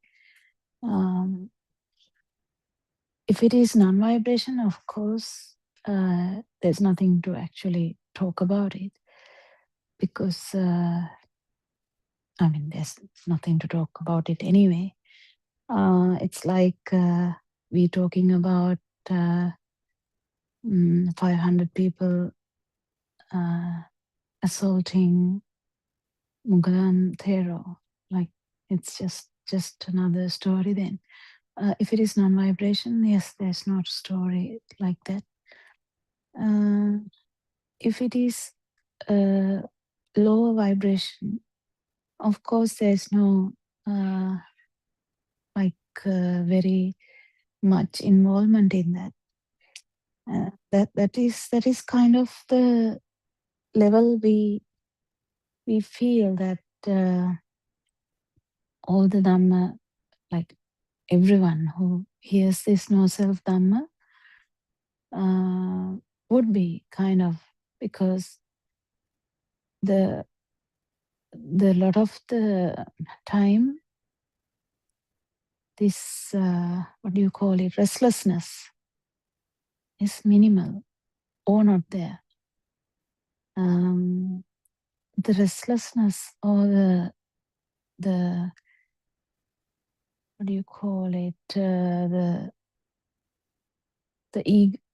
if it is non-vibration, of course, there's nothing to actually talk about it, because there's nothing to talk about it anyway. It's like we're talking about 500 people assaulting Mughal Thero. Like, it's just another story then. If it is non-vibration, yes, there's not a story like that. If it is lower vibration, of course, there's no very much involvement in that. That is kind of the level we feel that all the Dhamma, like everyone who hears this no self Dhamma, would be kind of, because the the lot of the time, this what do you call it, restlessness is minimal or not there. The restlessness or the what do you call it, the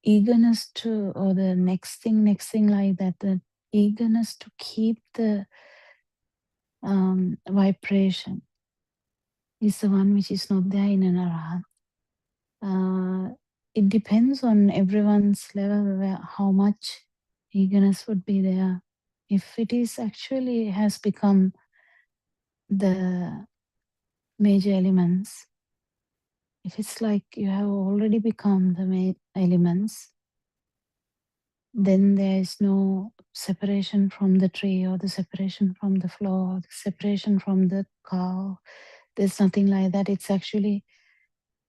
eagerness to, or the next thing like that, the eagerness to keep the vibration is the one which is not there in an arhat. It depends on everyone's level where how much eagerness would be there. If it is actually has become the major elements, if it's like you have already become the elements, then there is no separation from the tree or the separation from the floor, or the separation from the cow. There's nothing like that. It's actually,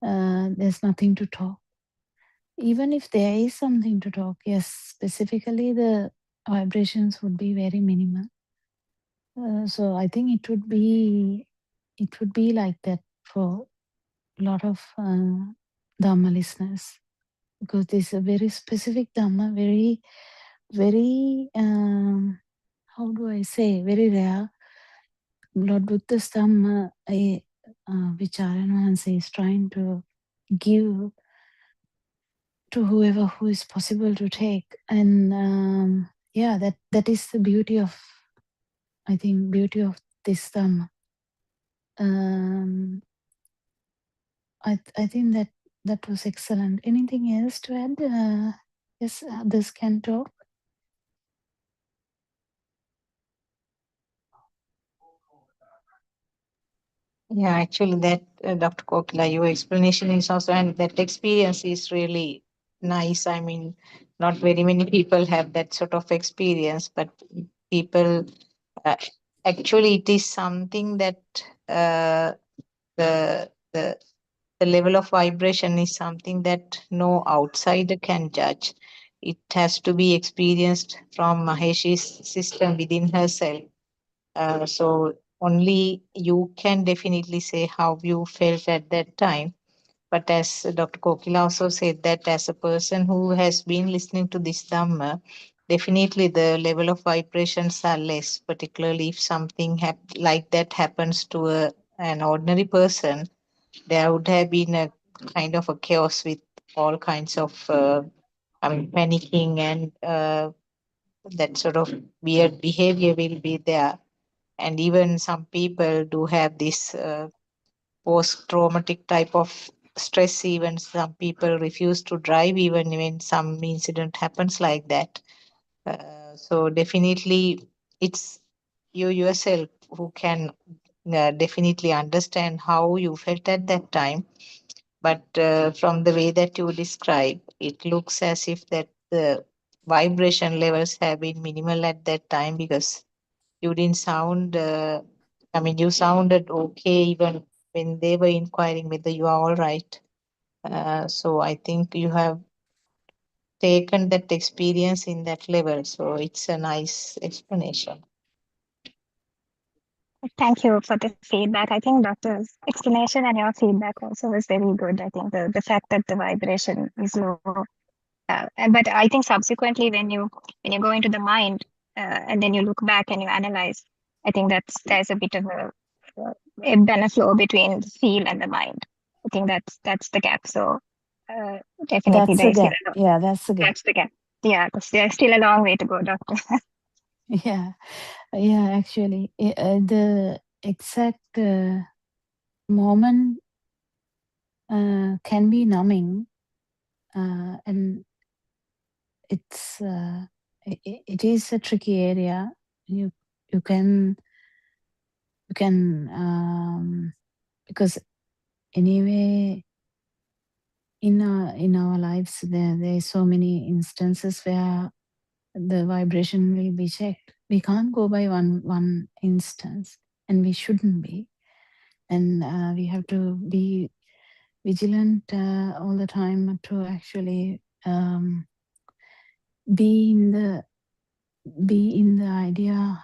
there's nothing to talk. Even if there is something to talk, yes, specifically the vibrations would be very minimal. So I think it would be like that for a lot of Dhamma listeners, because this is a very specific Dhamma, very, very, how do I say, very rare. Lord Buddha's Dhamma, which Aryan is trying to give to whoever who is possible to take. And yeah, that is the beauty of, I think, beauty of this Dhamma. I think that was excellent. Anything else to add? Yes, others can talk. Yeah, actually, that Dr. Kokila, your explanation is also, and that experience is really nice. I mean, not very many people have that sort of experience, but people uh, actually, it is something that the the the level of vibration is something that no outsider can judge. It has to be experienced from Maheshi's system within herself. So only you can definitely say how you felt at that time. But as Dr. Kokila also said, that as a person who has been listening to this Dhamma, definitely the level of vibrations are less, particularly if something like that happens to an ordinary person. There would have been a kind of a chaos with all kinds of, panicking and that sort of weird behavior will be there. And even some people do have this post-traumatic type of stress. Even some people refuse to drive even when some incident happens like that. So definitely it's you yourself who can definitely understand how you felt at that time. But from the way that you describe, it looks as if that the vibration levels have been minimal at that time, because you didn't sound, you sounded okay even when they were inquiring whether you are all right. So I think you have taken that experience in that level. So it's a nice explanation. Thank you for the feedback. I think Doctor's explanation and your feedback also was very good. I think the fact that the vibration is low. But I think subsequently when you go into the mind and then you look back and you analyze, I think there's a bit of a ebb and a flow between the feel and the mind. I think that's the gap. So definitely That's the there's still gap. Yeah, that's the gap. that's the gap. Yeah, because there's still a long way to go, Doctor. Yeah, actually, the exact moment can be numbing, and it's it is a tricky area. You can because anyway in our lives there is so many instances where the vibration will be checked. We can't go by one instance, and we shouldn't be. And we have to be vigilant all the time to actually be in the idea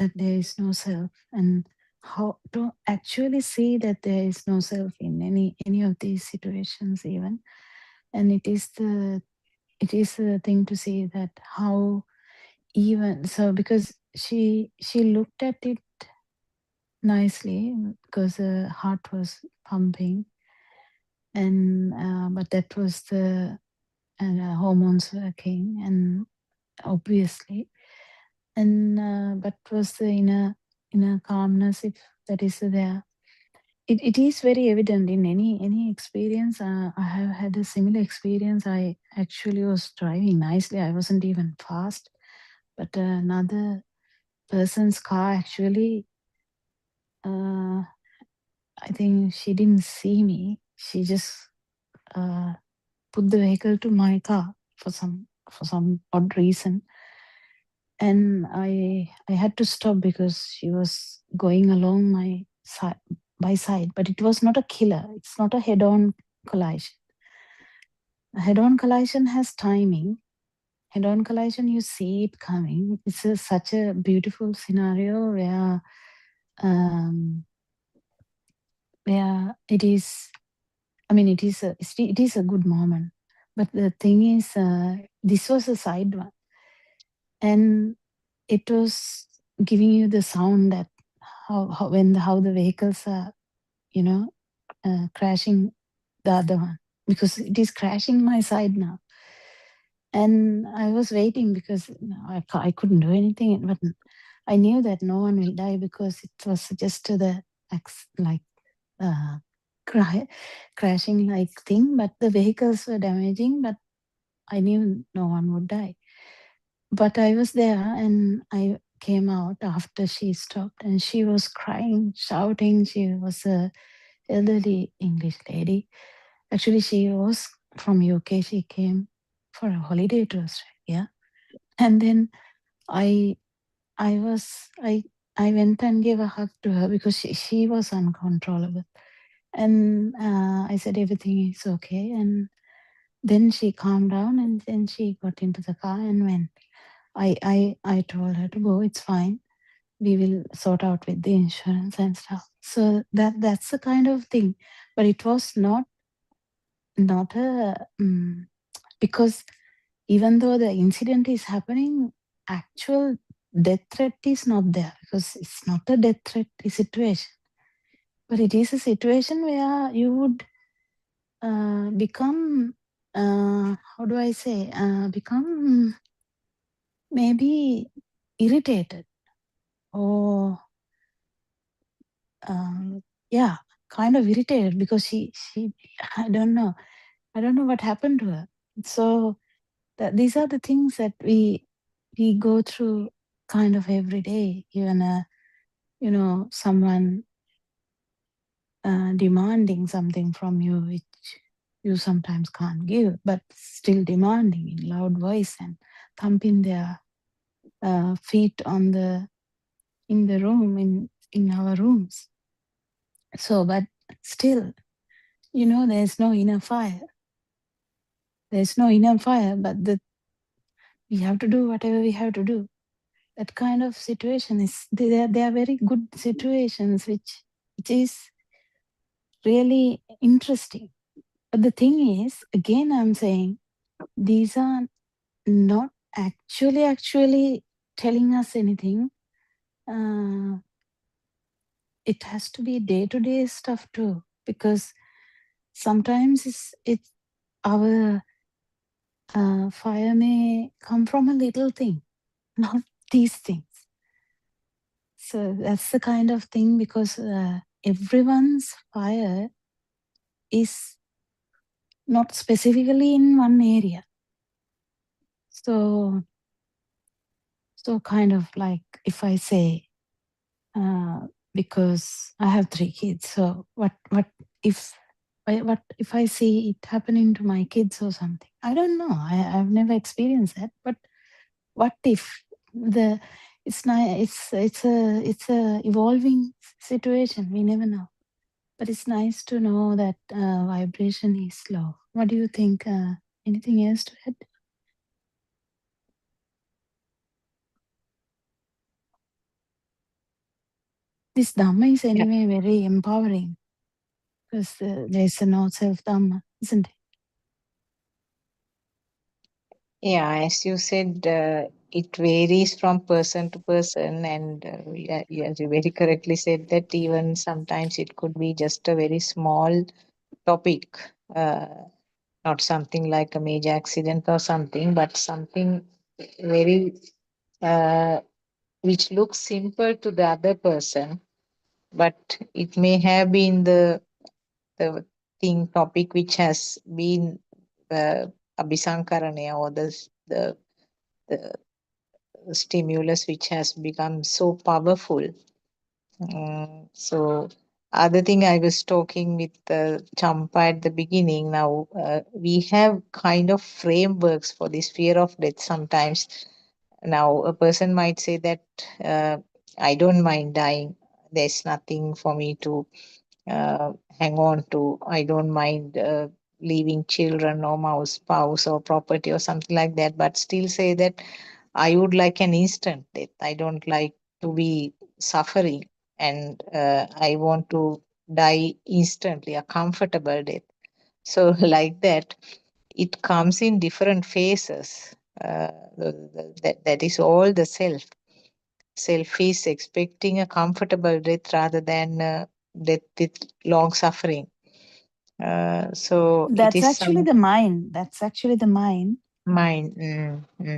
that there is no self, and how to actually see that there is no self in any of these situations even. And it is the thing to see that how even so, because she looked at it nicely because her heart was pumping, and but that was the hormones working, and obviously, and but was the inner calmness, if that is there. It is very evident in any experience. I have had a similar experience. I actually was driving nicely. I wasn't even fast, but another person's car actually, I think she didn't see me. She just put the vehicle to my car for some odd reason, and I had to stop because she was going along my side. But it was not a killer. It's not a head-on collision. A head-on collision has timing. Head-on collision, you see it coming. It's such a beautiful scenario where it is. I mean, it is a good moment. But the thing is, this was a side one, and it was giving you the sound that how the vehicles are, crashing the other one, because it is crashing my side now. And I was waiting because I couldn't do anything, but I knew that no one will die because it was just the like crashing like thing, but the vehicles were damaging, but I knew no one would die. But I was there, and I came out after she stopped, and she was crying, shouting. She was a elderly English lady. Actually, she was from UK. She came for a holiday to Australia, and then I I went and gave a hug to her because she was uncontrollable, and I said everything is okay, and then she calmed down, and then she got into the car and went. I told her to go. It's fine. We will sort out with the insurance and stuff. So that's the kind of thing. But it was not a because even though the incident is happening, actual death threat is not there, because it's not a death threat situation. But it is a situation where you would become how do I say become maybe irritated, or yeah, kind of irritated, because she I don't know what happened to her. So these are the things that we go through kind of every day. Even someone demanding something from you which you sometimes can't give, but still demanding in loud voice and thumping their feet on in the room, in our rooms. So, but still, there's no inner fire. There's no inner fire, but we have to do whatever we have to do. That kind of situation they are very good situations, which is really interesting. But the thing is, again, I'm saying these are not actually telling us anything. It has to be day-to-day stuff too, because sometimes it's our fire may come from a little thing, not these things. So that's the kind of thing, because everyone's fire is not specifically in one area. So kind of like, if I say, because I have 3 kids, so what if I see it happening to my kids or something? I don't know. I've never experienced that. But what if it's a evolving situation? We never know. But it's nice to know that vibration is low. What do you think? Anything else to add? this Dhamma is anyway very empowering because there's no self Dhamma, isn't it? Yeah, as you said, it varies from person to person, and yeah, as you very correctly said that even sometimes it could be just a very small topic, not something like a major accident or something, but something very which looks simple to the other person, but it may have been the thing topic which has been abhisankarana, or the stimulus which has become so powerful. So other thing I was talking with Champa at the beginning, now we have kind of frameworks for this fear of death sometimes. Now a person might say that I don't mind dying, there's nothing for me to hang on to, I don't mind leaving children or spouse or property or something like that, but still say that I would like an instant death. I don't like to be suffering, and I want to die instantly, a comfortable death. So, like that, it comes in different phases. That is all the self. Self is expecting a comfortable death rather than death with long suffering. So it That's is actually some the mind. That's actually the mind. mind.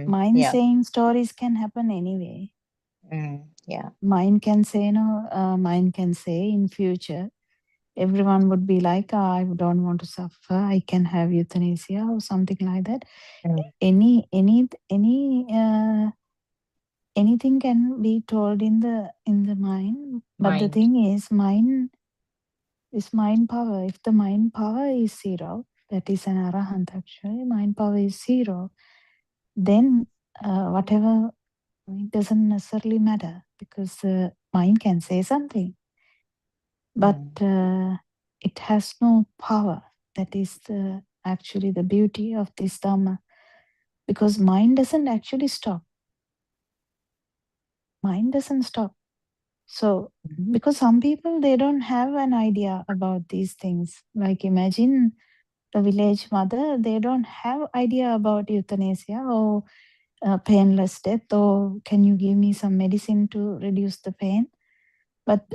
Mind Yeah. saying stories can happen anyway. Yeah. Mind can say, mind can say in future, everyone would be like, I don't want to suffer, I can have euthanasia or something like that. Mm, Anything can be told in the mind, but the mind. thing is, mind is mind power. If the mind power is zero, that is an arahant actually, mind power is zero, then whatever, it doesn't necessarily matter because mind can say something, but it has no power. That is actually the beauty of this Dhamma, because mind doesn't actually stop. Mind doesn't stop. So, because some people, they don't have an idea about these things. Like imagine the village mother, they don't have idea about euthanasia or painless death, or can you give me some medicine to reduce the pain? But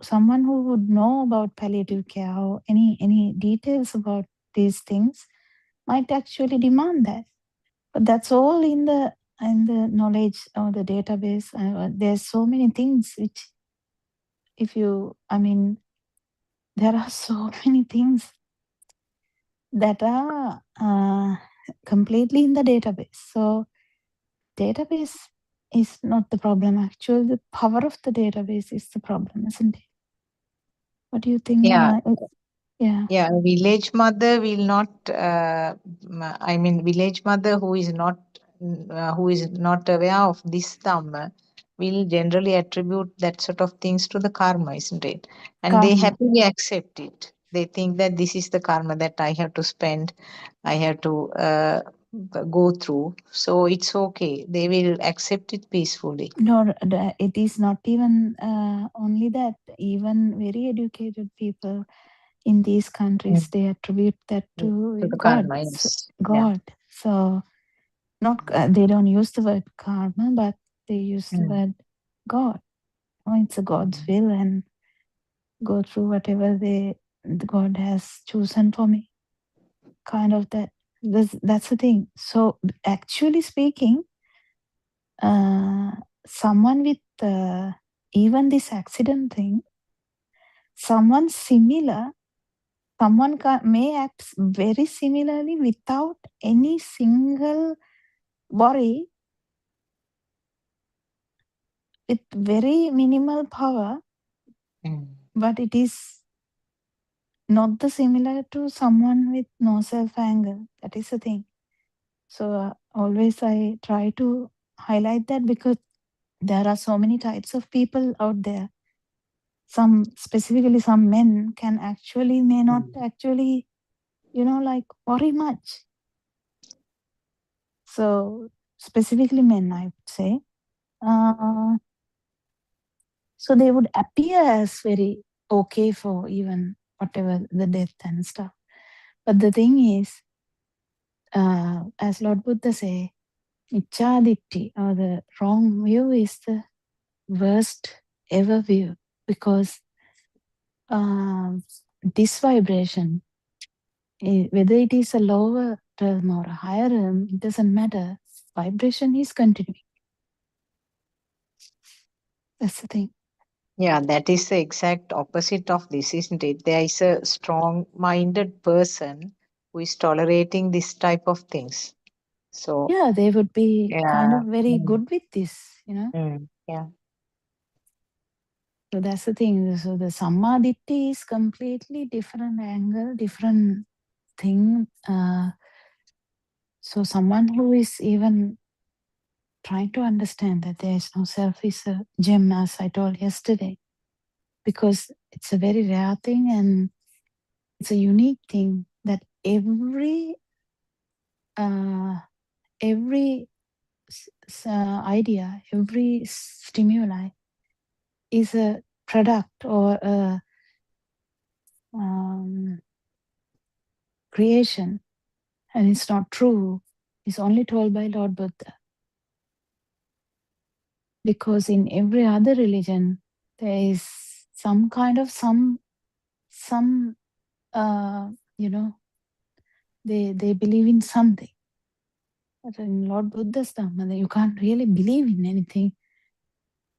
someone who would know about palliative care or any details about these things might actually demand that. But that's all in the knowledge or the database. There's so many things which, there are so many things that are completely in the database. So database is not the problem. Actually, the power of the database is the problem, isn't it? What do you think, Yeah. Mama? Yeah. Yeah, a village mother will not. I mean, village mother who is not aware of this Dhamma will generally attribute that sort of things to the karma, isn't it? And they Karma. happily accept it. They think that this is the karma that I have to spend, I have to go through. So it's okay. They will accept it peacefully. No, it is not even only that. Even very educated people in these countries, they attribute that to To the God. karma, yes. Yeah. God. So not they don't use the word karma, but they use the word God. Oh, it's a God's will, and go through whatever the God has chosen for me. Kind of that. That's the thing. So actually speaking, someone with even this accident thing, someone similar, someone may act very similarly without any single worry, with very minimal power, but it is not the similar to someone with no self-anger. That is the thing. So always I try to highlight that, because there are so many types of people out there. Specifically some men may not actually, like worry much. So specifically men, I would say. So they would appear as very okay for even whatever the death and stuff. But the thing is, as Lord Buddha say, Michaditti, or the wrong view, is the worst ever view, because this vibration, whether it is a lower realm or a higher realm, it doesn't matter. Vibration is continuing. That's the thing. Yeah, that is the exact opposite of this, isn't it? There is a strong-minded person who is tolerating this type of things. So, Yeah, they would be kind yeah. of very good with this, you know. Yeah. So that's the thing. So the Sammaditthi is completely different angle, different thing. So someone who is even trying to understand that there is no self is a gem, as I told yesterday, because it's a very rare thing and it's a unique thing that every idea, every stimuli is a product or a creation, and it's not true. It's only told by Lord Buddha. Because in every other religion, there is some kind of you know, they believe in something. But in Lord Buddha's Dhamma, you can't really believe in anything.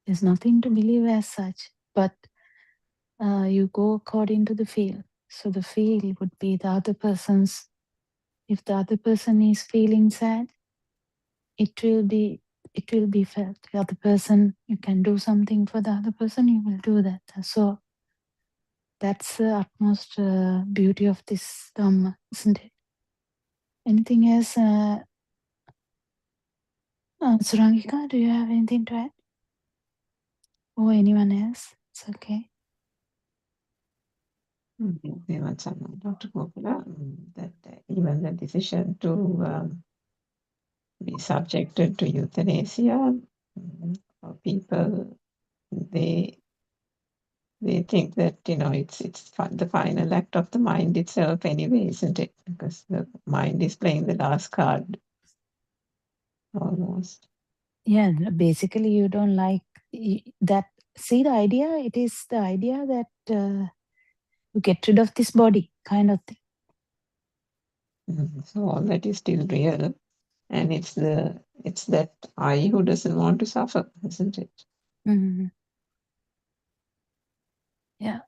There's nothing to believe as such, but you go according to the feel. So the feel would be the other person's. If the other person is feeling sad, it will be felt. The other person, you can do something for the other person, you will do that. So that's the utmost beauty of this Dhamma, isn't it? Anything else? Surangika, do you have anything to add? Or anyone else? It's okay. Thank you very much, Dr. Gopala. That even the decision to be subjected to euthanasia, for people, they think that it's the final act of the mind itself anyway, isn't it? Because the mind is playing the last card almost. Yeah, basically you don't like that. See the idea? It is the idea that you get rid of this body, kind of thing. So all that is still real, and it's that I who doesn't want to suffer, isn't it? Mm-hmm. Yeah.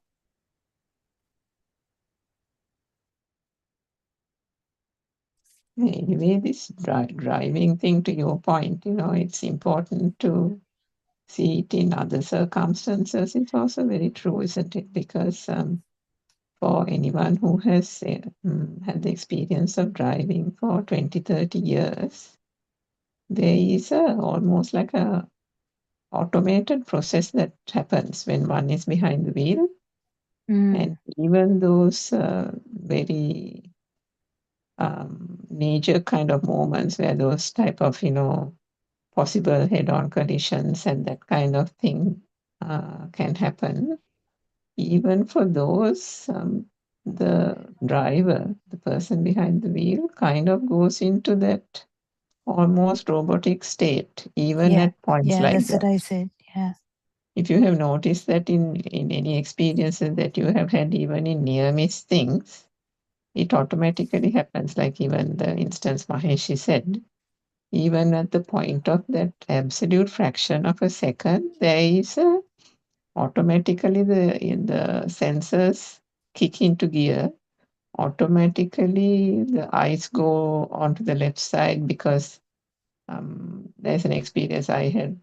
Anyway, this driving thing, to your point, it's important to see it in other circumstances. It's also very true, isn't it? Because for anyone who has had the experience of driving for 20, 30 years, there is almost like a automated process that happens when one is behind the wheel. And even those very major kind of moments where those type of, possible head-on collisions and that kind of thing can happen, even for those, the driver, the person behind the wheel, kind of goes into that almost robotic state, even at points like That's that. what I said. Yeah. If you have noticed that in any experiences that you have had, even in near-miss things, it automatically happens. Like even the instance Maheshi said, even at the point of that absolute fraction of a second, there is automatically the sensors kick into gear. Automatically, the eyes go onto the left side because there's an experience I had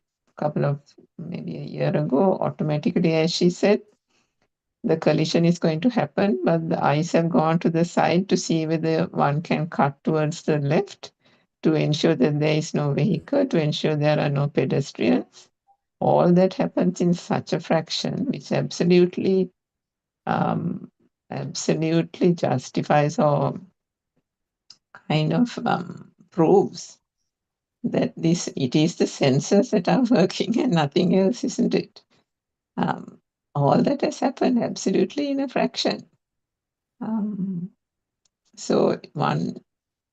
maybe a year ago. Automatically, as she said, the collision is going to happen, but the eyes have gone to the side to see whether one can cut towards the left to ensure that there is no vehicle, to ensure there are no pedestrians. All that happens in such a fraction, which absolutely justifies or kind of proves that it is the sensors that are working and nothing else, isn't it? all that has happened absolutely in a fraction. So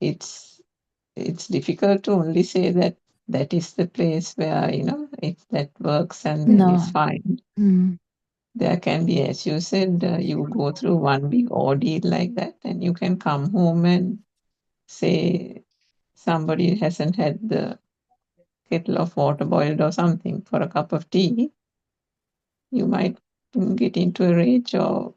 it's difficult to only say that that is the place where, if that works and then it's fine. There can be, as you said, you go through one big ordeal like that, and you can come home and say somebody hasn't had the kettle of water boiled or something for a cup of tea. You might get into a rage or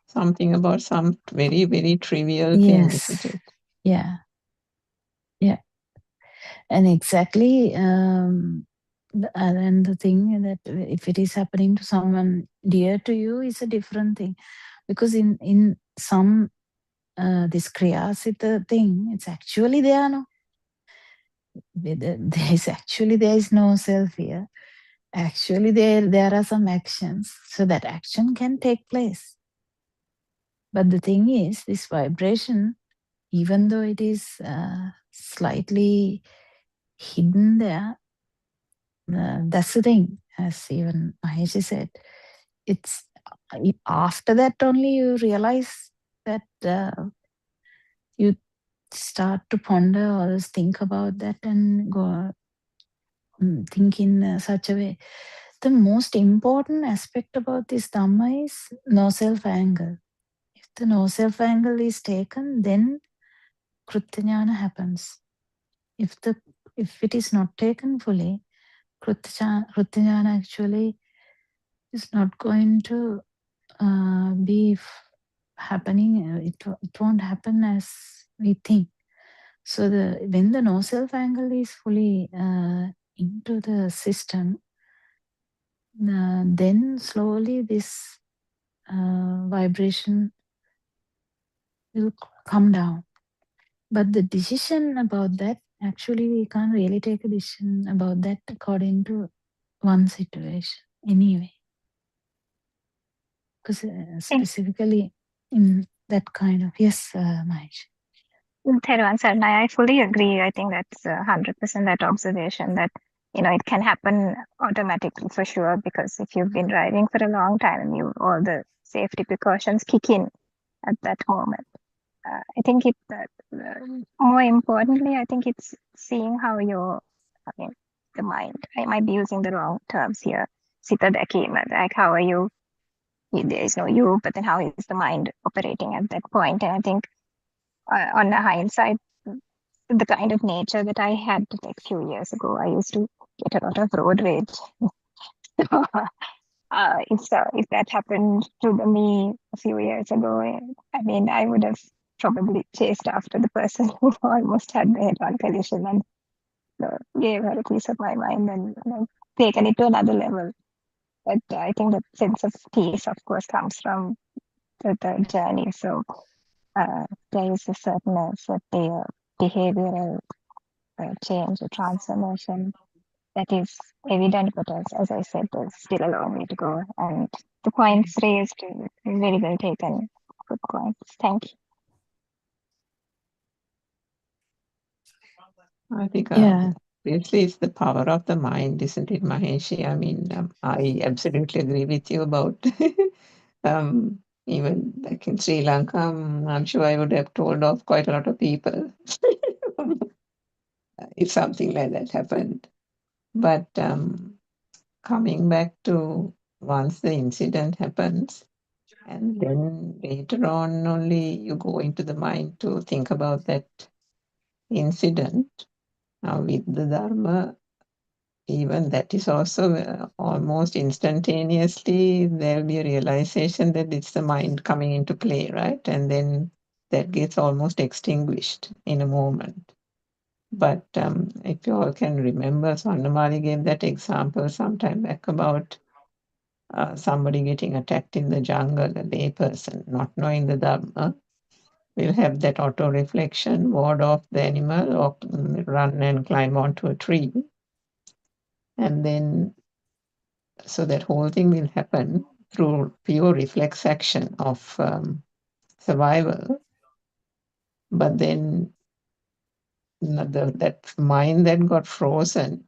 something about some very, very trivial thing, isn't it? Yeah. And exactly, and the thing that if it is happening to someone dear to you is a different thing, because in some this kriyasita thing, it's actually there, no. There is no self here. Actually, there are some actions, so that action can take place. But the thing is, this vibration, even though it is slightly hidden there, that's the thing, as even Mahesh said. It's after that only you realize that you start to ponder or think about that and go think in such a way. The most important aspect about this Dhamma is no self angle. If the no self angle is taken, then Krutya Jnana happens. If it is not taken fully, Krutya Jnana actually is not going to be happening. It won't happen as we think. So when the no self angle is fully into the system, then slowly this vibration will come down. But the decision about that, actually we can't really take a decision about that according to one situation anyway. Because specifically in that kind of, yes, Mahesh. Theruvan Saranai, I fully agree. I think that's 100% that observation that, it can happen automatically for sure, because if you've been driving for a long time and all the safety precautions kick in at that moment. I think more importantly, I think it's seeing how the mind, I might be using the wrong terms here. Sita Dakima, like how are you? There is no you, but then how is the mind operating at that point? And I think on the hindsight, the kind of nature that I had like a few years ago, I used to get a lot of road rage. So, if that happened to me a few years ago, I mean, I would have probably chased after the person who almost had the head-on collision and gave her a piece of my mind and taken it to another level. But I think that sense of peace, of course, comes from the journey. So there is a certain behavioral change or transformation that is evident, but as I said, there's still a long way to go. And the points raised are very well taken. Good points. Thank you. I think Yeah. obviously it's the power of the mind, isn't it, Maheshi? I mean, I absolutely agree with you about even like in Sri Lanka, I'm sure I would have told off quite a lot of people if something like that happened. But coming back to once the incident happens, and then later on only you go into the mind to think about that incident. Now with the Dharma, even that is also almost instantaneously there'll be a realization that it's the mind coming into play, right? And then that gets almost extinguished in a moment. But if you all can remember, Swarnamali gave that example some time back about somebody getting attacked in the jungle, a lay person, not knowing the Dharma, will have that auto-reflection, ward off the animal or run and climb onto a tree. And then, so that whole thing will happen through pure reflex action of survival. But then that mind that got frozen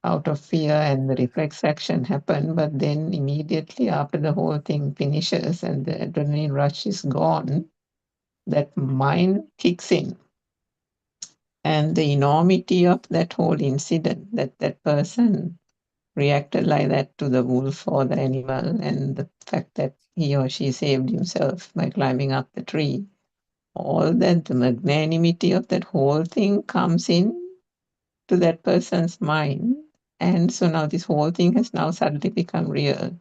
out of fear, and the reflex action happen, but then immediately after the whole thing finishes and the adrenaline rush is gone, that mind kicks in. And the enormity of that whole incident, that that person reacted like that to the wolf or the animal, and the fact that he or she saved himself by climbing up the tree, all that, the magnanimity of that whole thing comes in to that person's mind. And so now this whole thing has now suddenly become real.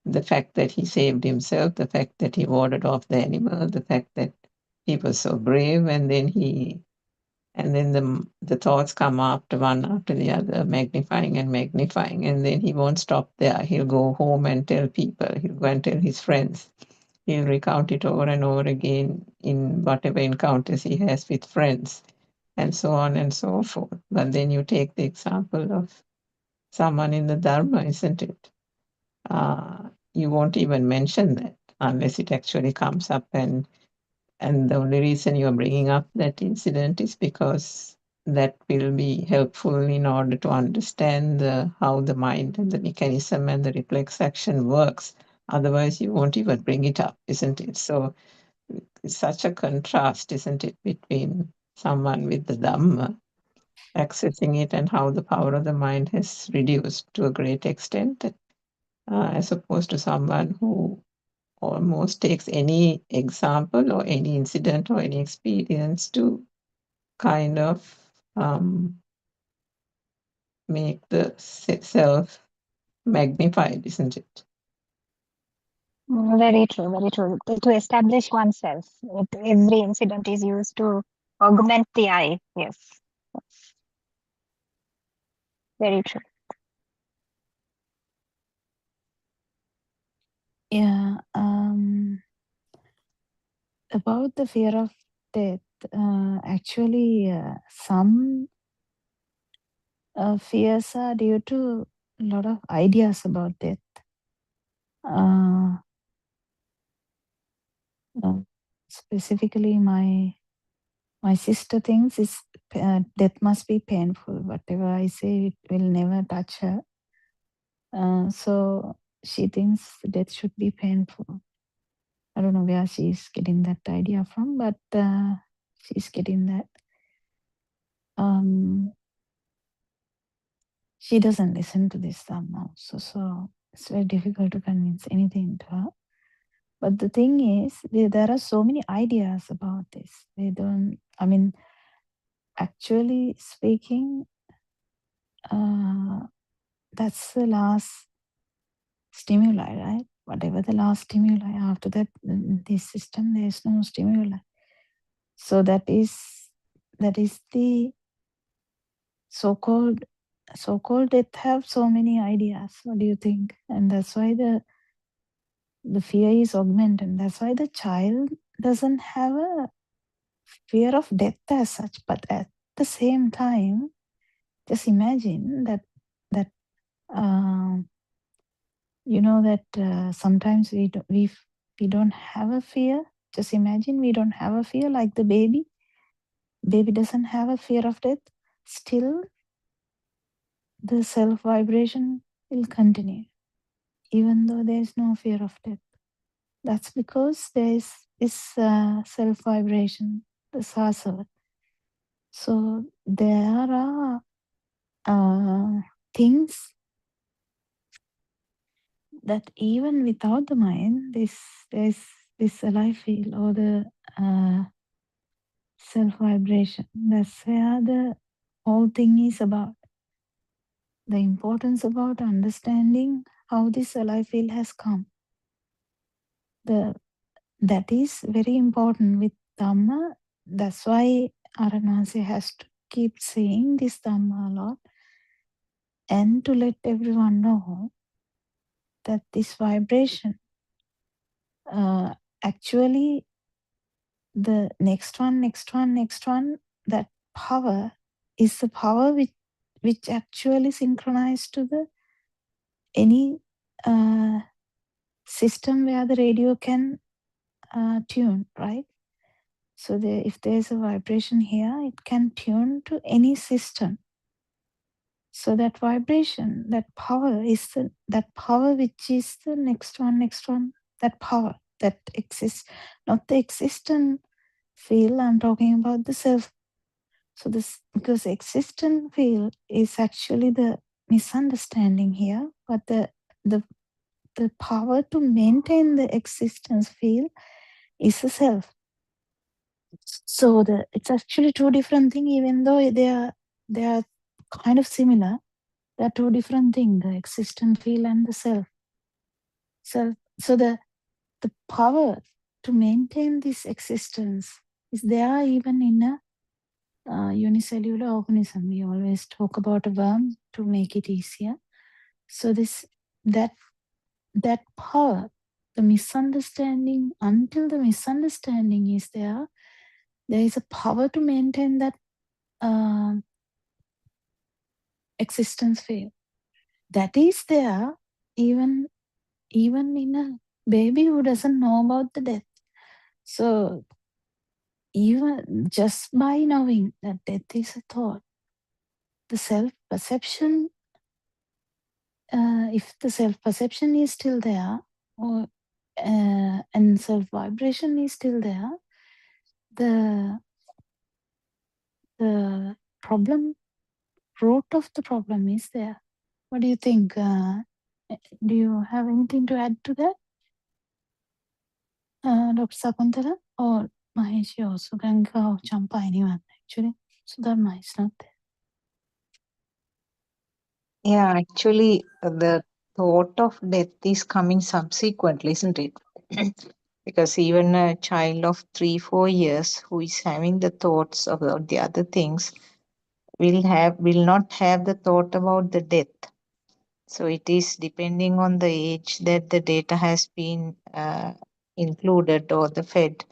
The fact that he saved himself, the fact that he warded off the animal, the fact that he was so brave, and then the thoughts come after one after the other, magnifying, and then he won't stop there. He'll go home and tell people. He'll go and tell his friends. He'll recount it over and over again in whatever encounters he has with friends, and so on and so forth. But then you take the example of someone in the Dharma, isn't it? You won't even mention that unless it actually comes up, and the only reason you're bringing up that incident is because that will be helpful in order to understand how the mind and the mechanism and the reflex action works. Otherwise, you won't even bring it up, isn't it? So it's such a contrast, isn't it, between someone with the Dhamma accessing it and how the power of the mind has reduced to a great extent, as opposed to someone who almost takes any example or any incident or any experience to kind of make the self magnified, isn't it? Very true, very true. To establish oneself, every incident is used to augment the I. Yes, yes. Very true. Yeah. About the fear of death, actually, some fears are due to a lot of ideas about death. Specifically, my sister thinks death must be painful. Whatever I say, it will never touch her. So she thinks death should be painful. I don't know where she's getting that idea from, but she's getting that. She doesn't listen to this now, so it's very difficult to convince anything to her. But the thing is, there are so many ideas about this. They don't, I mean, actually speaking, that's the last stimuli, right? Whatever the last stimuli, after that, in this system, there's no stimuli. So that is the so-called death have so many ideas. What do you think? And that's why the fear is augmented. That's why the child doesn't have a fear of death as such. But at the same time, just imagine that you know that sometimes we don't have a fear. Just imagine we don't have a fear like the baby. Baby doesn't have a fear of death. Still, the self vibration will continue, even though there is no fear of death. That's because there is this self vibration, the sasa. So there are things that even without the mind, there's this alive feel or the self vibration. That's where the whole thing is about. The importance about understanding how this alive feel has come. That is very important with Dhamma. That's why Aranase has to keep saying this Dhamma a lot, and to let everyone know that this vibration, actually the next one, that power is the power which actually synchronized to the any system where the radio can tune, right? So if there's a vibration here, it can tune to any system. So that vibration, that power is that power which is the next one, that power that exists, not the existent field. I'm talking about the self. So this, because existent field is actually the misunderstanding here, but the power to maintain the existence field is the self. So it's actually two different things, even though they are kind of similar. There are two different things: the existent field and the self. So the power to maintain this existence is there even in a unicellular organism. We always talk about a worm to make it easier. So that power, the misunderstanding, until the misunderstanding is there is a power to maintain that existence field. That is there even in a baby who doesn't know about the death. So even just by knowing that death is a thought, the self-perception, if the self-perception is still there, or and self-vibration is still there, the problem, root of the problem is there. What do you think? Do you have anything to add to that, Dr. Sakuntala or Mahesh? Also, Ganga or Champa, anyone actually? Sudharma is not there. Yeah, actually, the thought of death is coming subsequently, isn't it? Because even a child of 3-4 years who is having the thoughts about the other things will not have the thought about the death. So it is depending on the age that the data has been included or the fed.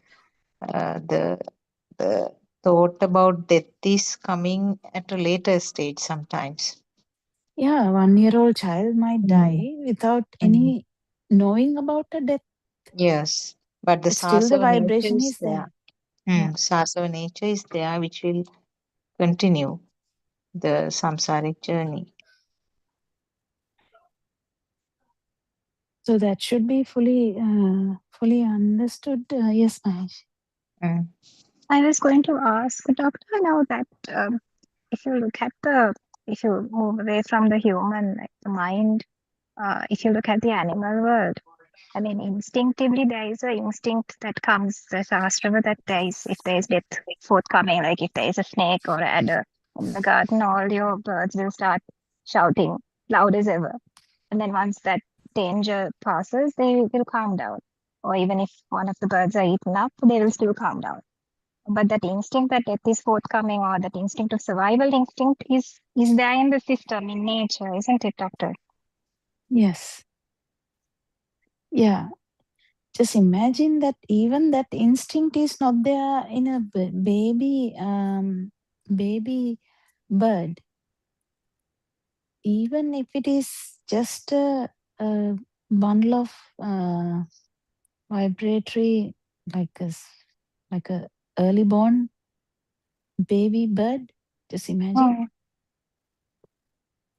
The thought about death is coming at a later stage sometimes. Yeah, 1-year-old child might die without any knowing about the death. Yes, but the But still the Sasava nature vibration is is there. there. Yeah. Sasava nature is there, which will continue the samsaric journey. So that should be fully understood. Yes, Mahesh. Mm. I was going to ask Doctor now that if you look at if you move away from the human, like the mind, if you look at the animal world, I mean, instinctively there is an instinct that comes, there's a Astrava that if there is death forthcoming, like if there is a snake or an adder in the garden, all your birds will start shouting loud as ever. And then once that danger passes, they will calm down. Or even if one of the birds are eaten up, they will still calm down. But that instinct that death is forthcoming, or that instinct of survival instinct is there in the system, in nature, isn't it, Doctor? Yes. Yeah. Just imagine that even that instinct is not there in a baby bird. Even if it is just a bundle of vibratory, like a early born baby bird. Just imagine. Oh.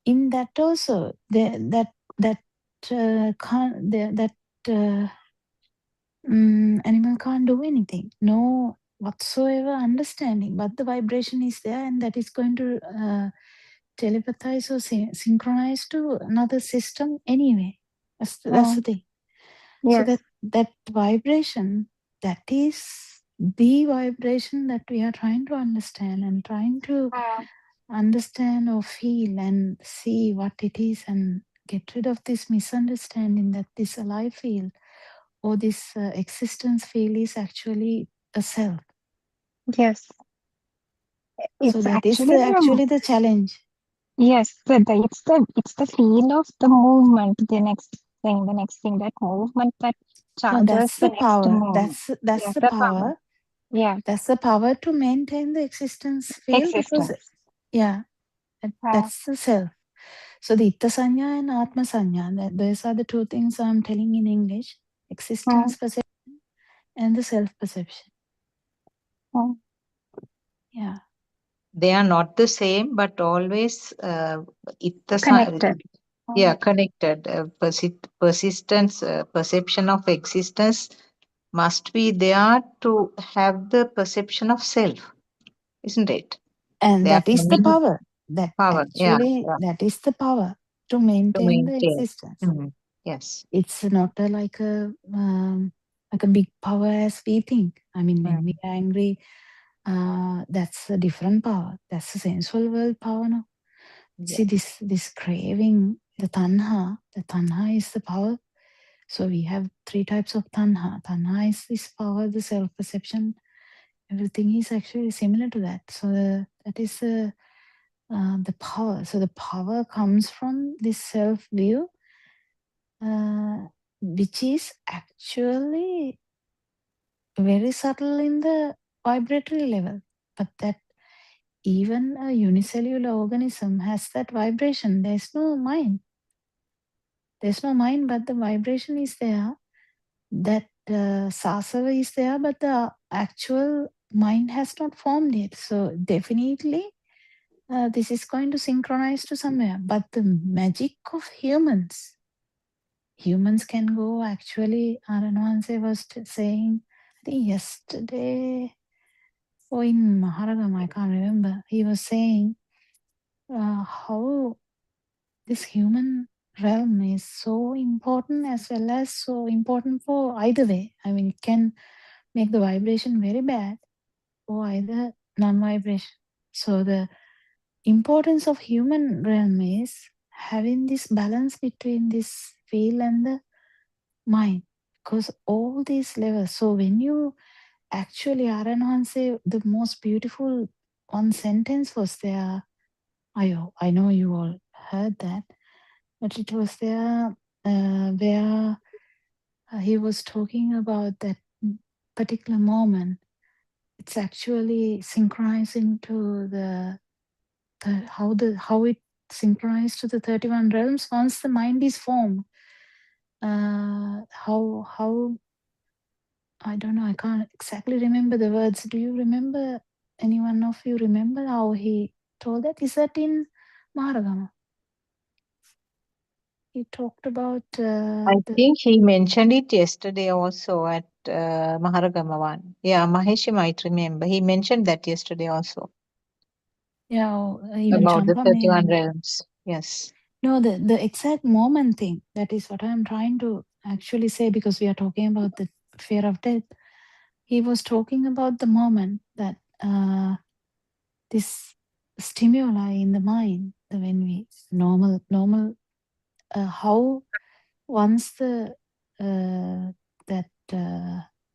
In that also, animal can't do anything. No whatsoever understanding, but the vibration is there, and that is going to telepathize or synchronize to another system anyway. That's the thing. Yes. So that vibration, that is the vibration that we are trying to understand and trying to understand or feel and see what it is, and get rid of this misunderstanding that this alive field or this existence field is actually a self. Yes. So that is actually the challenge. Yes, it's the feel of the movement, the next thing, that movement that charges that's the the next power. move. That's the power. Yeah. That's the power to maintain the existence field, because that's the self. So the Itta Sanya and Atma Sanya, those are the two things I'm telling in English: existence perception and the self perception. Yeah. they are not the same, but always Connected. connected. Persistence, perception of existence must be there to have the perception of self, isn't it? And They are that is the coming power. That power, actually, yeah, that is the power to to maintain the maintain. existence. Yes. It's not like a big power as we think. I mean, when we are angry, that's a different power. That's the sensual world power, no? See, this craving, the tanha is the power. So we have 3 types of tanha. Tanha is this power, the self-perception. Everything is actually similar to that. So that is the power. So the power comes from this self-view, which is actually very subtle in the vibratory level. But that even a unicellular organism has that vibration. There's no mind. There's no mind, but the vibration is there. That sasava is there, but the actual mind has not formed yet. So definitely this is going to synchronize to somewhere. But the magic of humans can go actually, Aranwanse was saying, I think yesterday or in Maharagama, I can't remember, he was saying how this human realm is so important as well as so important for either way. I mean, it can make the vibration very bad or either non-vibration. So the importance of human realm is having this balance between this feel and the mind, because all these levels. So when you actually, Aranhan say the most beautiful one sentence was there. I know you all heard that, but it was there where he was talking about that particular moment. It's actually synchronizing to the how it synchronized to the 31 realms once the mind is formed. How I don't know, I can't exactly remember the words. Do you remember, any one of you remember how he told that? Is that in Maharagama? He talked about I think he mentioned it yesterday also at Maharagama one. Yeah, Mahesh might remember. He mentioned that yesterday also. yeah, even About the Champa 31 may. realms. Yes. No, the exact moment thing. That is what I'm trying to actually say, because we are talking about the fear of death. He was talking about the moment that this stimuli in the mind, when we normal, how once the that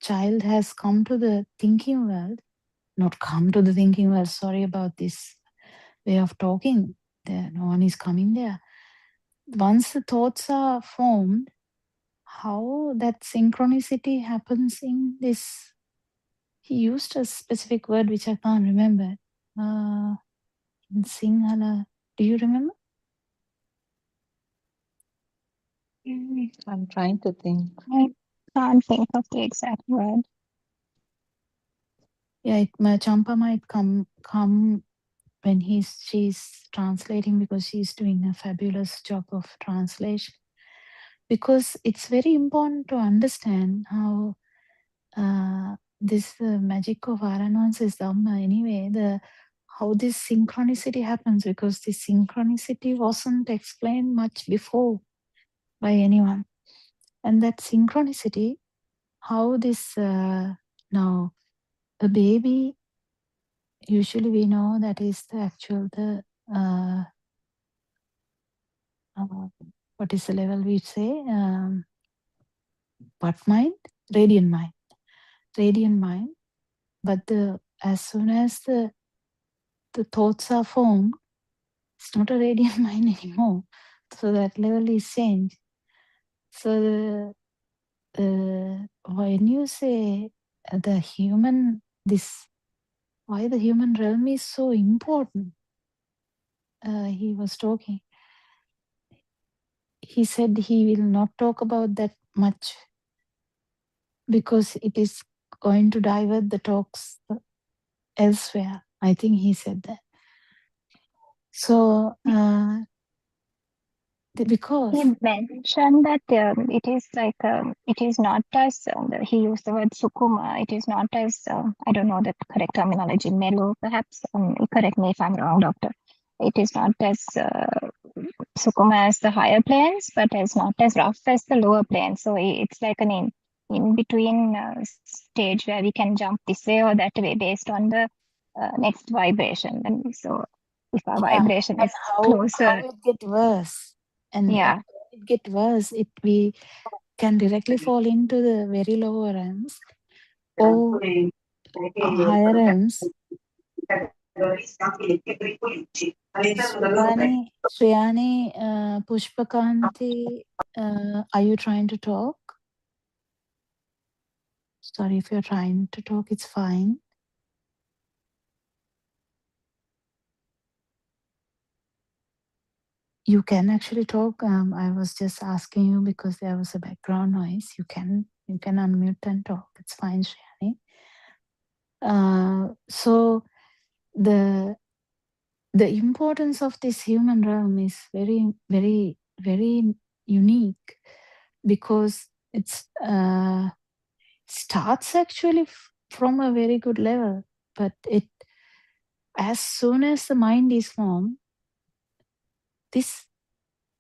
child has come to the thinking world, not come to the thinking world. Sorry about this way of talking. There, no one is coming there. Once the thoughts are formed, how that synchronicity happens in this. He used a specific word which I can't remember. In Sinhala, do you remember? I'm trying to think. I can't think of the exact word. Yeah, Champa might come when she's translating, because she's doing a fabulous job of translation. Because it's very important to understand how this magic of Varanasi Dhamma, anyway, how this synchronicity happens, because this synchronicity wasn't explained much before by anyone. And that synchronicity, how this now a baby, usually we know that is the actual what is the level we say, what mind? Radiant mind. But as soon as the thoughts are formed, it's not a radiant mind anymore. So that level is changed. So when you say the human, why the human realm is so important, he was talking. He said he will not talk about that much because it is going to divert the talks elsewhere. I think he said that. So because He mentioned that it is like it is not as he used the word sukuma. It is not as I don't know the correct terminology. Melu, perhaps. Correct me if I'm wrong, doctor. It is not as sukuma as the higher planes, but as not as rough as the lower planes. So it's like an in between stage where we can jump this way or that way based on the next vibration. And so if our vibration and is how closer, it get worse, and yeah. it get worse, we can directly fall into the very lower realms or higher realms. Shriyani, Pushpakanti, are you trying to talk? Sorry, if you're trying to talk, it's fine. You can actually talk. I was just asking you because there was a background noise. You can unmute and talk. It's fine, Shriyani. So the importance of this human realm is very, very, very unique because it's starts actually from a very good level, but it as soon as the mind is formed, this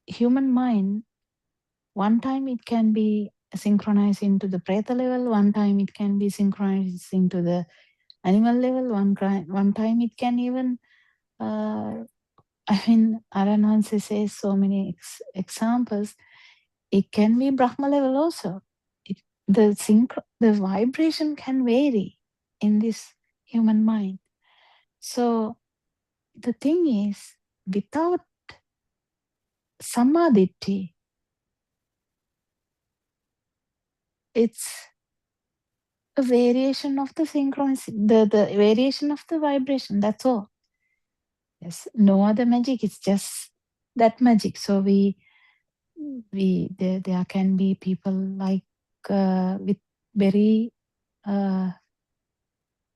human mind, one time it can be synchronized into the preta level, one time it can be synchronized into the animal level, one time it can even Aranhanse says so many examples. It can be Brahma level also. The vibration can vary in this human mind. So the thing is, without samadhi, it's a variation of the synchronicity, the variation of the vibration. That's all. Yes, no other magic. It's just that magic. So there can be people like with very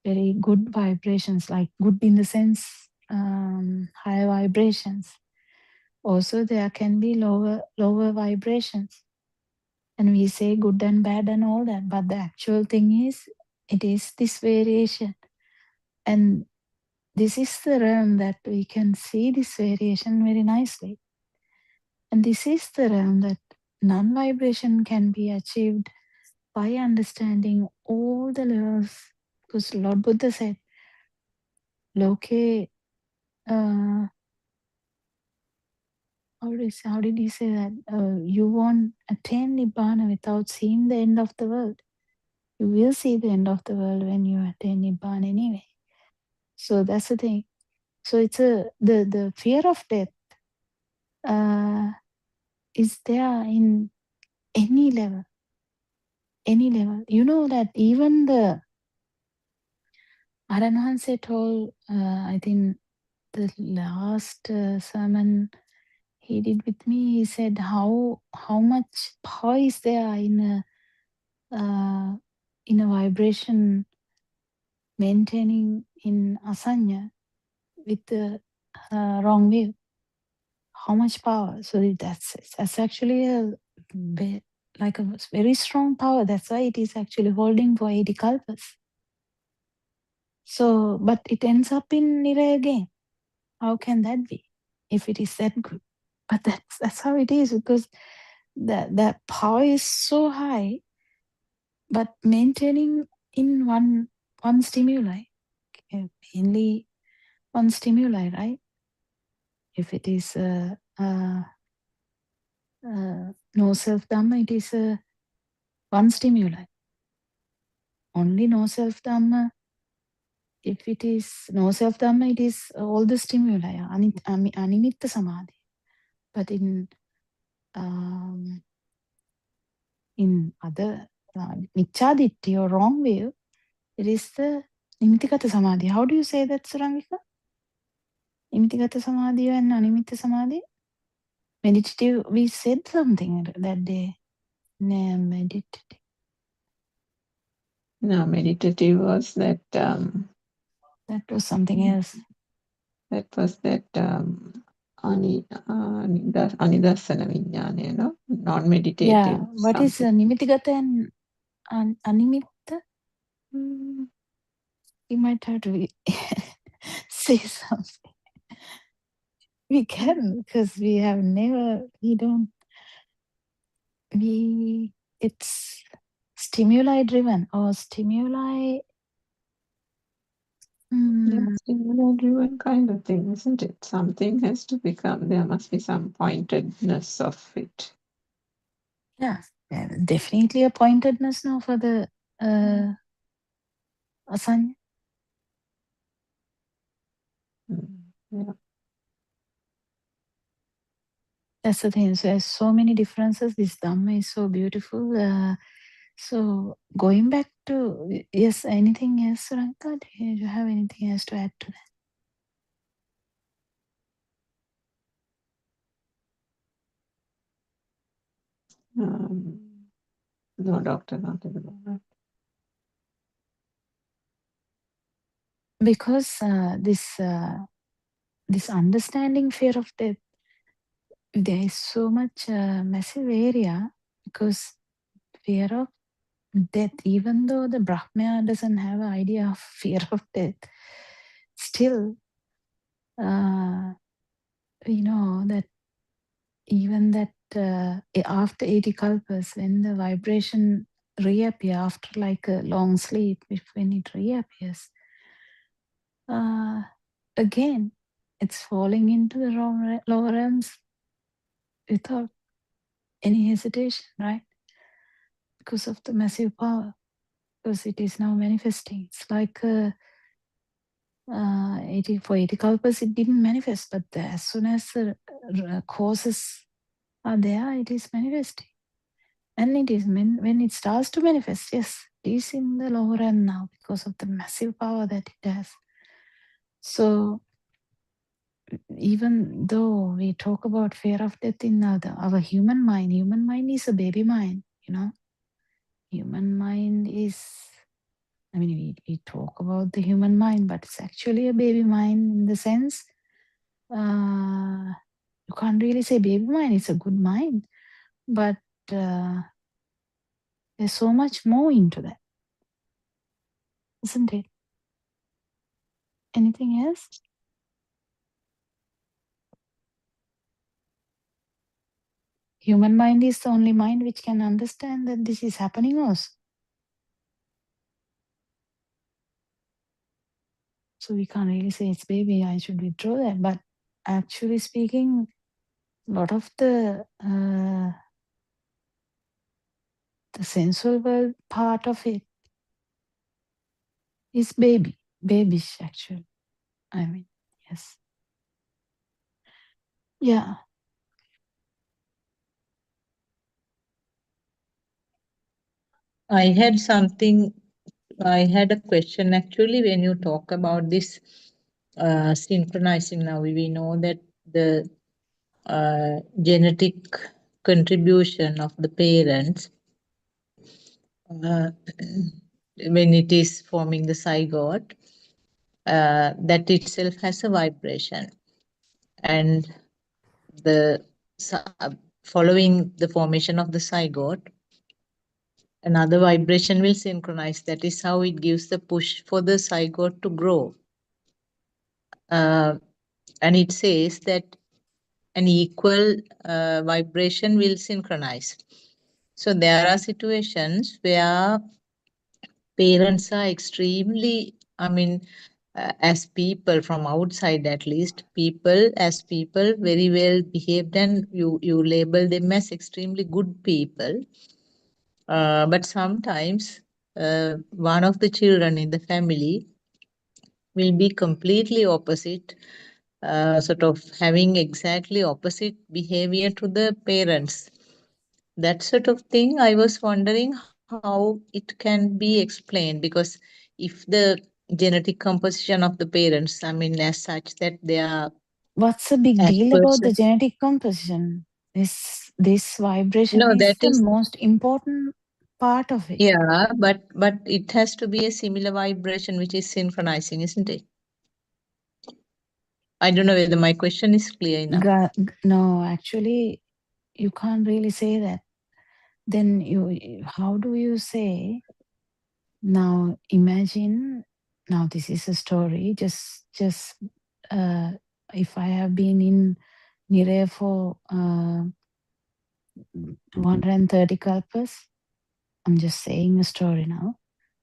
very good vibrations, like good in the sense high vibrations. Also, there can be lower vibrations, and we say good and bad and all that. But the actual thing is, it is this variation, and this is the realm that we can see this variation very nicely. And this is the realm that non-vibration can be achieved by understanding all the levels. Because Lord Buddha said, Loke, how did he say that? You won't attain Nibbana without seeing the end of the world. You will see the end of the world when you attain Nibbana anyway. So that's the thing. So it's the fear of death is there in any level. Any level. You know that even the Aranhanse told, I think the last sermon he did with me, he said how much power is there in a vibration maintaining in asanya with the wrong view. How much power? So that's actually like a very strong power. That's why it is actually holding for 80 kalpas. So, but it ends up in Nira again. How can that be if it is that good? But that's how it is, because the power is so high, but maintaining in one stimuli, mainly one stimuli, right? If it is no self dhamma, it is one stimuli. Only no self dhamma. If it is no self dhamma, it is all the stimuli, animitta samadhi. But in other michaditti or wrong view, it is the nimitikata samadhi. How do you say that, Surangika? Nimitikata samadhi and animitta samadhi? Meditative, we said something that day. Meditative. No, meditative was that. That was something else. That was that Anidassana Vijnana, non-meditative. Yeah. What is Nimitigata and Animitta? Mm, You might have to say something. We can, because we have never, it's stimuli driven or stimuli. yeah, stimuli-driven kind of thing, isn't it? Something has to become, there must be some pointedness of it. Yeah, definitely a pointedness now for the asanya. Yeah. That's the thing. So there's so many differences. This Dhamma is so beautiful. So going back to, yes, anything else, Ranka? Do you have anything else to add to that? No, doctor, not at the moment. Because this understanding fear of death, there is so much massive area, because fear of death, even though the Brahmya doesn't have an idea of fear of death, still we know that even that after 80 kalpas, when the vibration reappear after like a long sleep, when it reappears, again it's falling into the lower realms without any hesitation, right? Because of the massive power, because it is now manifesting. It's like 80 kalpas, it didn't manifest, but as soon as the causes are there, it is manifesting. And it is when it starts to manifest, yes, it is in the lower end now because of the massive power that it has. So even though we talk about fear of death in our human mind is a baby mind, Human mind is, we talk about the human mind, but it's actually a baby mind in the sense, you can't really say baby mind, it's a good mind, but there's so much more into that, isn't it? Anything else? Human mind is the only mind which can understand that this is happening also. So we can't really say it's baby, I should withdraw that. But actually speaking, a lot of the sensual world part of it is babyish actually. Yes. Yeah. I had a question actually when you talk about this synchronizing. Now we know that the genetic contribution of the parents when it is forming the zygote, that itself has a vibration, and the following the formation of the zygote, another vibration will synchronize. That is how it gives the push for the zygote to grow. And it says that an equal vibration will synchronize. So there are situations where parents are extremely, as people from outside, at least people as people very well behaved, and you label them as extremely good people. But sometimes one of the children in the family will be completely opposite, sort of having exactly opposite behavior to the parents. That sort of thing, I was wondering how it can be explained, because if the genetic composition of the parents, as such that they are What's the big as deal about the person. genetic composition? This vibration No, is that the is, most important part of it. yeah, but it has to be a similar vibration which is synchronizing, isn't it? I don't know whether my question is clear enough. No, actually, you can't really say that. Then how do you say? Now imagine. Now this is a story. Just if I have been in Niraya for 230 kalpas, I'm just saying a story now.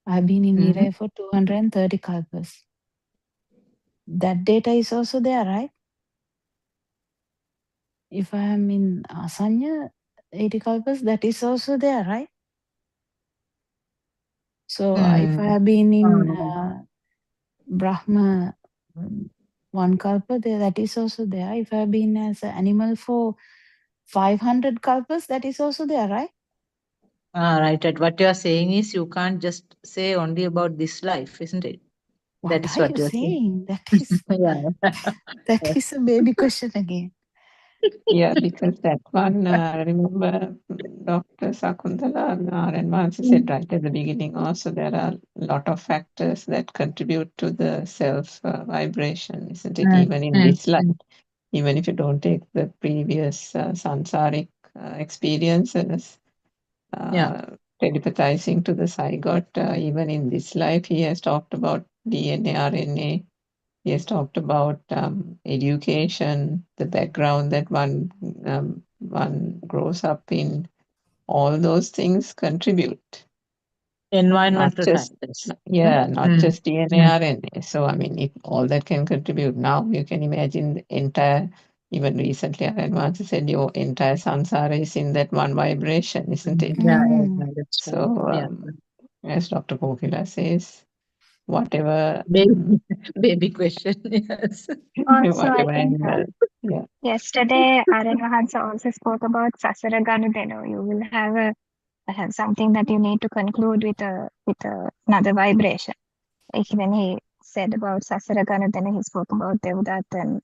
I've been in Niraya for 230 kalpas. That data is also there, right? If I am in Asanya 80 kalpas, that is also there, right? So if I have been in Brahma one kalpa, that is also there. If I have been as an animal for 500 kalpas, that is also there, right? Right. What you are saying is you can't just say only about this life, isn't it? What That is are what you you're saying. saying? That is a baby question again. Yeah, because that one, I remember Dr. Sakuntala and Mansi said right at the beginning also, there are a lot of factors that contribute to the self vibration, isn't it? Even in this life, even if you don't take the previous sansaric experiences, telepathizing to the zygote, even in this life, he has talked about DNA, RNA. He has talked about education, the background that one grows up in. All those things contribute. Environmental Not just factors. not just DNA, RNA. So I mean, if all that can contribute, now you can imagine the entire. Even recently, Advanced said your entire samsara is in that one vibration, isn't it? That's So, right. as Dr. Kokila says, whatever Baby question, yes. Also, I whatever think animal, yeah. yesterday Aryan Mahansa also spoke about Sasara Ganudeno. You will have something that you need to conclude with another vibration. Like when he said about Sasara Ganudeno, he spoke about Devdutt and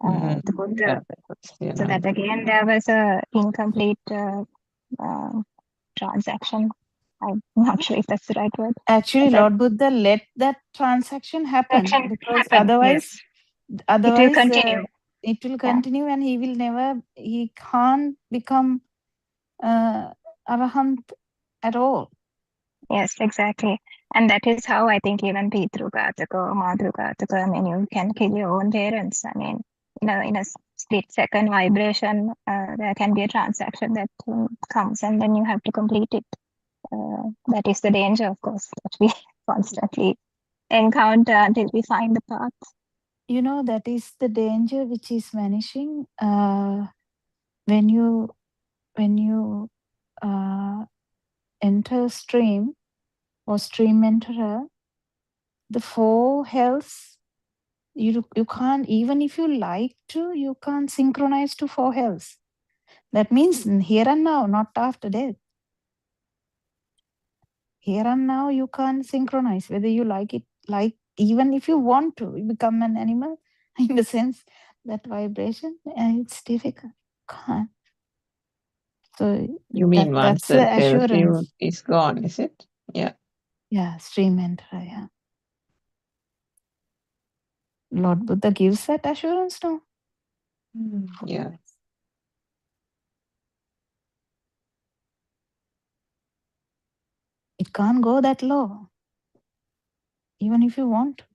the Buddha. So that again, there was a incomplete transaction. I'm not sure if that's the right word. Actually, But Lord Buddha let that transaction happen transaction because happened, otherwise, yes. It will continue. It will continue, and he can't become arahant at all. Yes, exactly. And that is how I think even Pitrugataka or Madrugataka, I mean, you can kill your own parents. I mean, in a split second vibration, there can be a transaction that comes and then you have to complete it. That is the danger, of course, that we constantly encounter until we find the path. You know, that is the danger which is vanishing when you enter stream or stream enterer. The four hells, you can't, even if you like to, you can't synchronize to four hells. That means here and now, not after death. Here and now, you can't synchronize whether you like it, even if you want to become an animal, in the sense that vibration, it's difficult. Can't. So You mean once that's the the assurance. is gone, is it? Yeah. Yeah, stream enterer, yeah. Lord Buddha gives that assurance, no? Yeah. It can't go that low, even if you want to.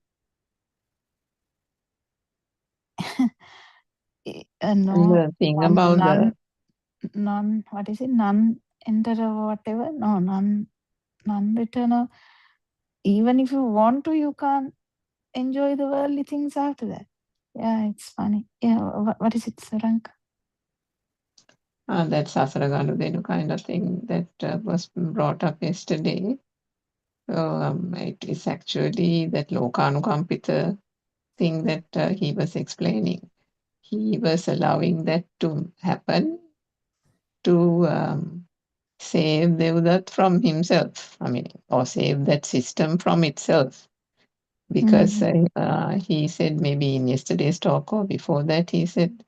The thing about what is it? Non-enter or whatever? No, non-returner. Even if you want to, you can't enjoy the worldly things after that. Yeah, it's funny. Yeah, what is it, Sarank? that Sasaraganu kind of thing that was brought up yesterday. So it is actually that Lokanukampita thing that he was explaining. He was allowing that to happen to save Devdutt from himself. I mean, or save that system from itself. Because he said, maybe in yesterday's talk or before that, he said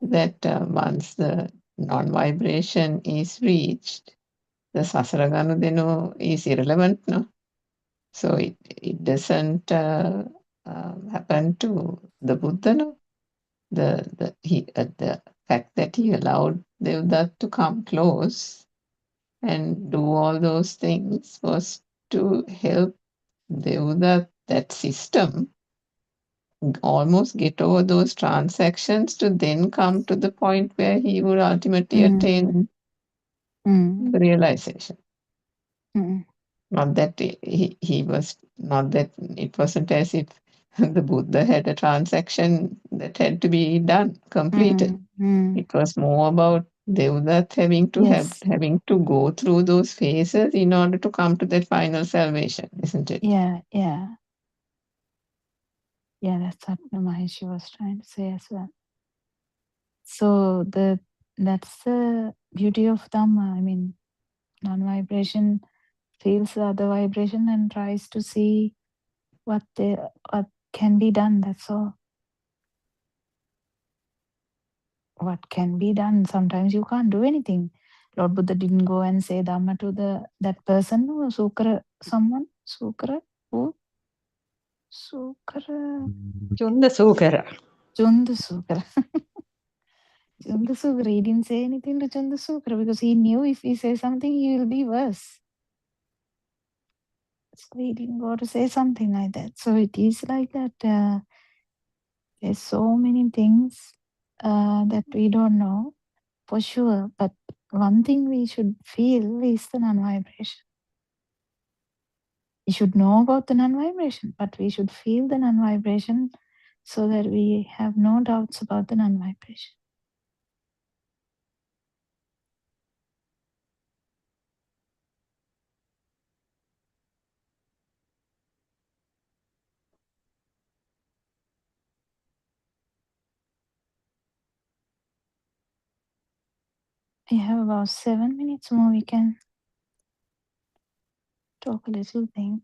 that once the non-vibration is reached, the Sasaraganudenu is irrelevant, no? So it doesn't happen to the Buddha, no? the fact that he allowed Devdutt to come close and do all those things was to help Devdutt, that system, almost get over those transactions to then come to the point where he would ultimately attain the realization. Not that he was, not that it wasn't as if the Buddha had a transaction that had to be done, completed. It was more about Devdutt having to go through those phases in order to come to that final salvation, isn't it? Yeah, that's what Maheshi was trying to say as well. So that's the beauty of Dhamma. I mean, non-vibration feels the other vibration and tries to see what can be done. That's all. What can be done? Sometimes you can't do anything. Lord Buddha didn't go and say Dhamma to that person who Sukara, someone Sukara, who Sukara, Chunda Sukara. Chunda Sukara. Chunda Sukara. He didn't say anything to Chunda Sukara because he knew if he says something, he will be worse. So he didn't go to say something like that. So it is like that. There's so many things that we don't know for sure. But one thing we should feel is the non-vibration. We should know about the non-vibration, but we should feel the non-vibration so that we have no doubts about the non-vibration. We have about 7 minutes more. We can talk a little thing.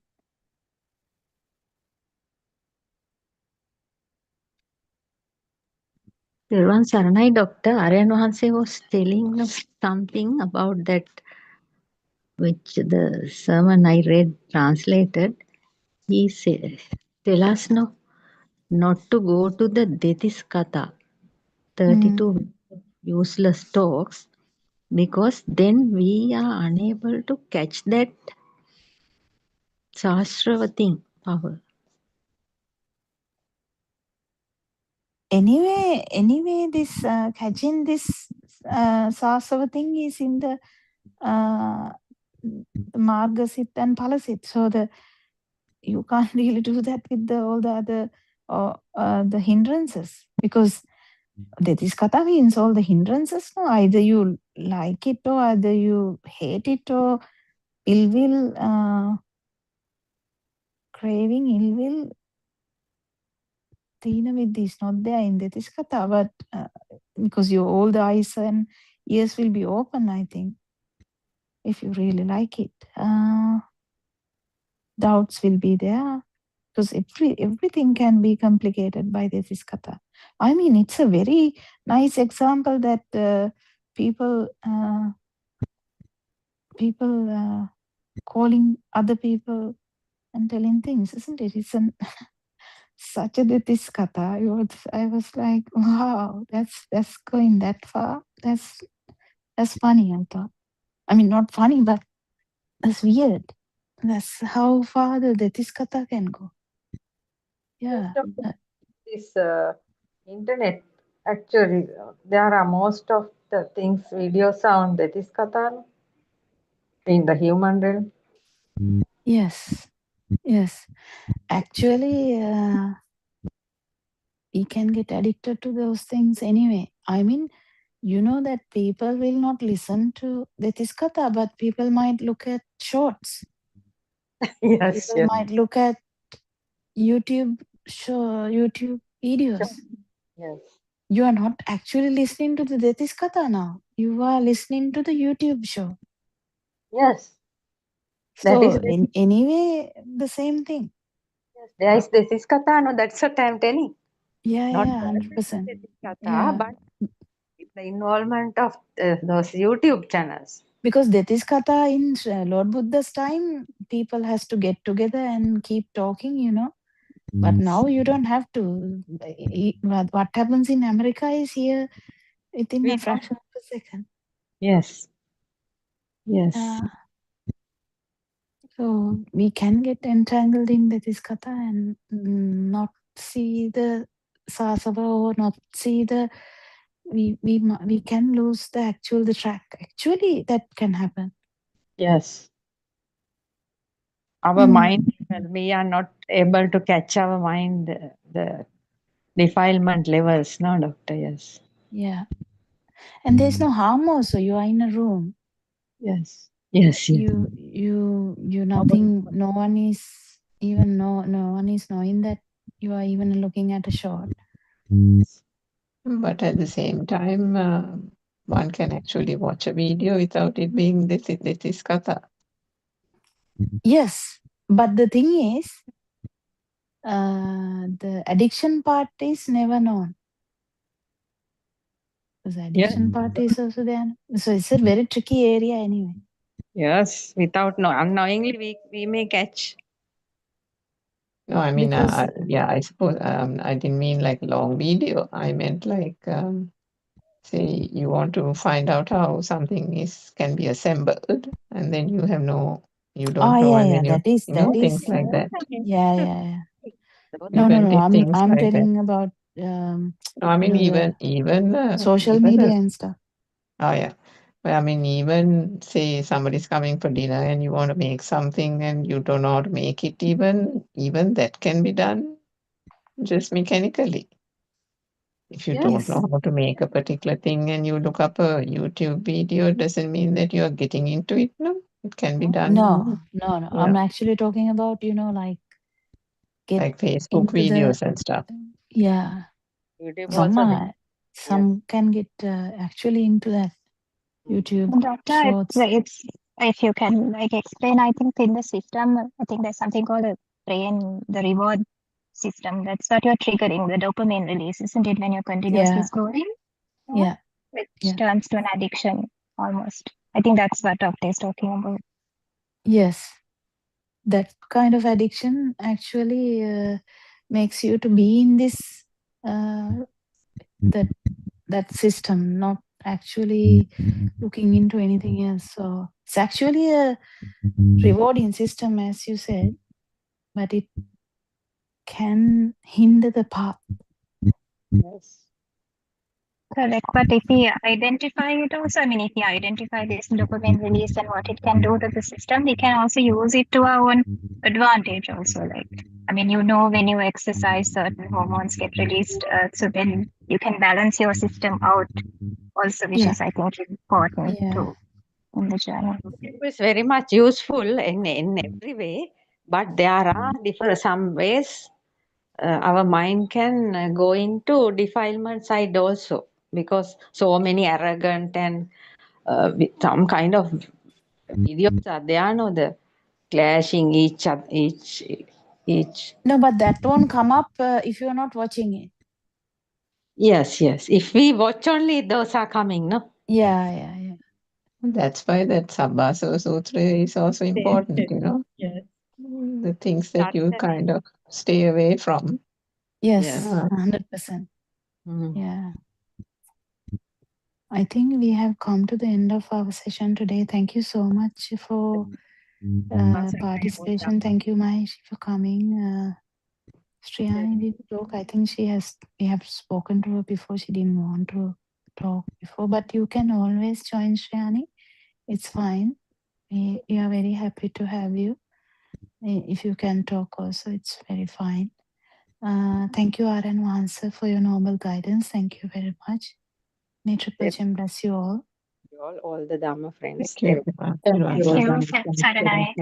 Therwan Saranai, Dr. Aryan Wahanse was telling us something about that, which the sermon I read translated. He said, tell us no, not to go to the Detis Katha, 32 useless talks, because then we are unable to catch that Sahasrava power. Anyway, this catching this Sasava thing is in the Margasit and Palasit. So you can't really do that with all the other the hindrances, because Detis Katha means all the hindrances. No, either you like it or either you hate it, or ill will, craving ill will. Tina with is not there in Detis Katha, but because all the eyes and ears will be open, I think, if you really like it. Doubts will be there, because everything can be complicated by Detis Katha. I mean, it's a very nice example that people calling other people and telling things, isn't it? It's such a Detis Katha. I was like, wow, that's going that far. That's funny, I thought. I mean, not funny, but that's weird. That's how far the Detis Katha can go. Yeah. This internet, actually, there are most of the things, videos on Detis Katha in the human realm. Yes. Actually, we can get addicted to those things anyway. I mean, you know that people will not listen to Detis Katha, but people might look at shorts. Yes. People might look at YouTube videos. Yes. You are not actually listening to the Detis Katha now. You are listening to the YouTube show. Yes. So anyway, the same thing. Yes, there is Detis Katha. No, that's what I'm telling. Yeah, Not 100%. Detis Katha, Yeah. but the involvement of those YouTube channels. Because Detis Katha in Lord Buddha's time, people has to get together and keep talking, But now you don't have to. What happens in America is here within We a know. fraction of a second. Yes. Yes. So we can get entangled in the Tiskata and not see the Sasava or not see the we can lose the track. Actually, that can happen. Yes. Our mind, we are not able to catch our mind, the defilement levels, no, doctor? Yes. Yeah. And there's no harm also. You are in a room. Yes. Yes. Yes. You nothing, no one is even no one is knowing that you are even looking at a shot. But at the same time, one can actually watch a video without it being this kata. Yes, but the thing is, the addiction part is never known. The addiction part is also there. So it's a very tricky area anyway. Yes, without unknowingly we may catch. No, I mean, Because I suppose I didn't mean like long video. I meant like, say you want to find out how something can be assembled, and then you don't know, and then that is things like that. yeah. You No, can get things I'm like telling that. about No, I mean even social even media and stuff. Oh yeah. But I mean, even say somebody's coming for dinner and you want to make something and you don't know how to make it, even that can be done just mechanically. If you don't Yes. know how to make a particular thing and you look up a YouTube video, it doesn't mean that you're getting into it. No, it can be done. No. Yeah. I'm actually talking about, like get Like Facebook into videos and stuff. yeah. YouTube Some also are, some can get actually into that YouTube Doctor, shorts. it's if you can like explain, I think in the system, I think there's something called a brain, the reward system. That's what you're triggering, the dopamine release, isn't it, when you're continuously Yeah. scrolling? Yeah. Which Yeah. turns to an addiction almost. I think that's what doctor is talking about. Yes. That kind of addiction actually makes you to be in this that system, not actually looking into anything else. So it's actually a rewarding system, as you said, but it can hinder the path. Yes. Correct. But if we identify it also, I mean, if we identify this dopamine release and what it can do to the system, we can also use it to our own advantage also. Like, I mean, when you exercise, certain hormones get released. So then you can balance your system out also, which Yeah. is, I think, important Yeah. too in the journey. It is very much useful in every way, but there are different some ways our mind can go into defilement side also, because so many arrogant and with some kind of videos are there, no, the clashing each. No, but that won't come up if you're not watching it. Yes. If we watch only, those are coming, no. Yeah. That's why that Sabbasava Sutra is also important, Yes. the things that you kind of stay away from. Yes. Yes. 100%. Mm. Yeah. I think we have come to the end of our session today. Thank you so much for participation. Thank you, Mahesh, for coming. Shriyani didn't talk. I think we have spoken to her before. She didn't want to talk before, but you can always join, Shriyani. It's fine. We are very happy to have you. If you can talk also, it's very fine. Thank you, Aran Vansa, for your noble guidance. Thank you very much. May Triple Gem bless you all. All the Dhamma friends. Thank you very much. Thank you. Saranai.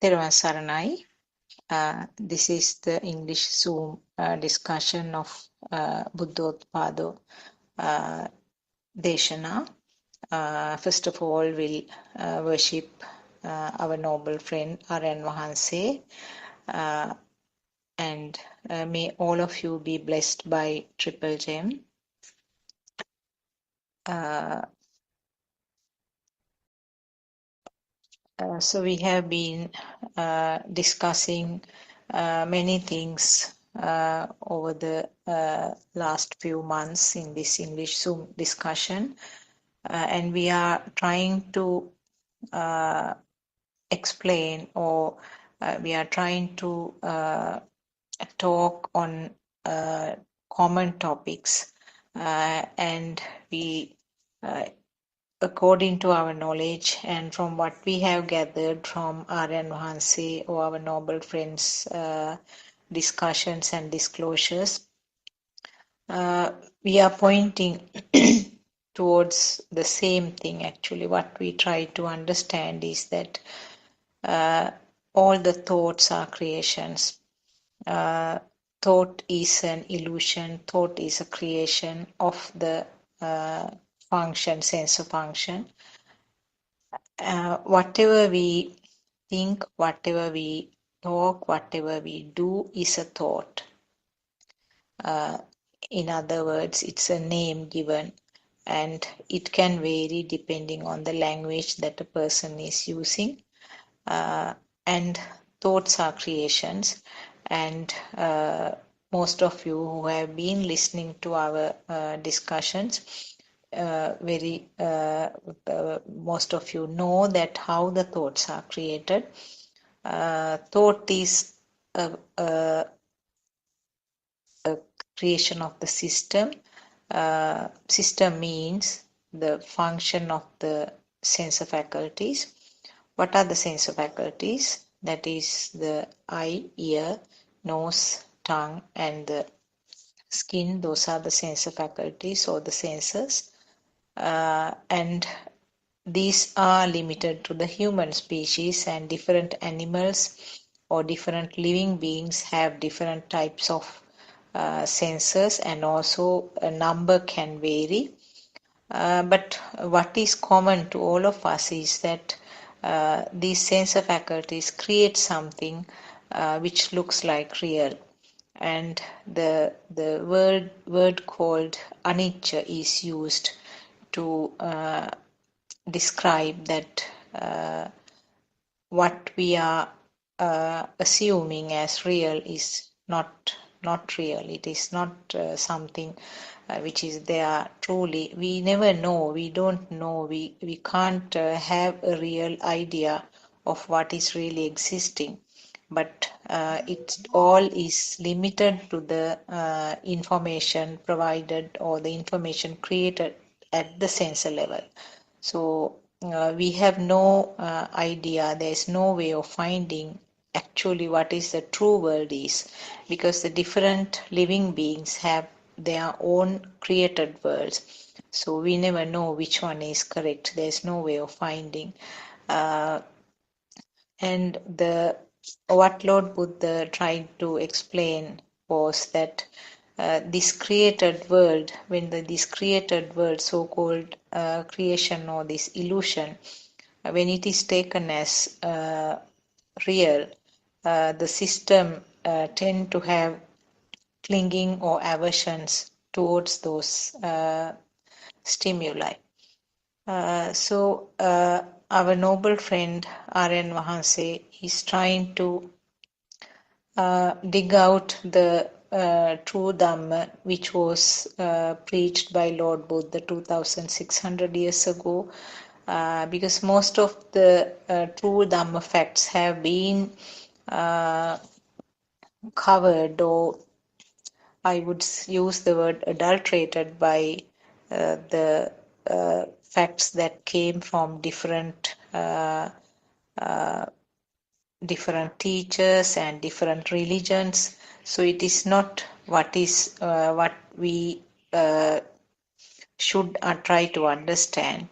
Therwan Saranai. This is the English Zoom discussion of Buddothpado Deshana. First of all, we'll worship our noble friend Aryan Wahanse, and may all of you be blessed by Triple Gem. So we have been discussing many things over the last few months in this English Zoom discussion, and we are trying to explain, or we are trying to talk on common topics, and we according to our knowledge and from what we have gathered from Aryan Wahanse or our noble friends' discussions and disclosures, we are pointing towards the same thing. Actually, what we try to understand is that all the thoughts are creations. Thought is an illusion. Thought is a creation of the function, sense of function. Whatever we think, whatever we talk, whatever we do is a thought. In other words, it's a name given, and it can vary depending on the language that a person is using. And thoughts are creations, and most of you who have been listening to our discussions, most of you know that how the thoughts are created. Thought is a creation of the system. System means the function of the sense faculties. What are the sense faculties? That is the eye, ear, nose, tongue, and the skin. Those are the sense faculties or the senses. And these are limited to the human species, and different animals or different living beings have different types of senses, and also a number can vary. But what is common to all of us is that these sense faculties create something which looks like real. And the word called anicca is used to describe that what we are assuming as real is not real. It is not something which is there truly. We never know. We don't know. We can't have a real idea of what is really existing. But it all is limited to the information provided or the information created at the sensor level. So we have no idea. There's no way of finding actually what is the true world is, because the different living beings have their own created worlds. So we never know which one is correct. There's no way of finding. And what Lord Buddha tried to explain was that this created world, when this created world, so-called creation or this illusion, when it is taken as real, the system tend to have clinging or aversions towards those stimuli. So our noble friend Aryan Wahanse is trying to dig out the true Dhamma which was preached by Lord Buddha 2600 years ago, because most of the true Dhamma facts have been covered, or I would use the word adulterated, by the facts that came from different teachers and different religions. So it is not what we should try to understand.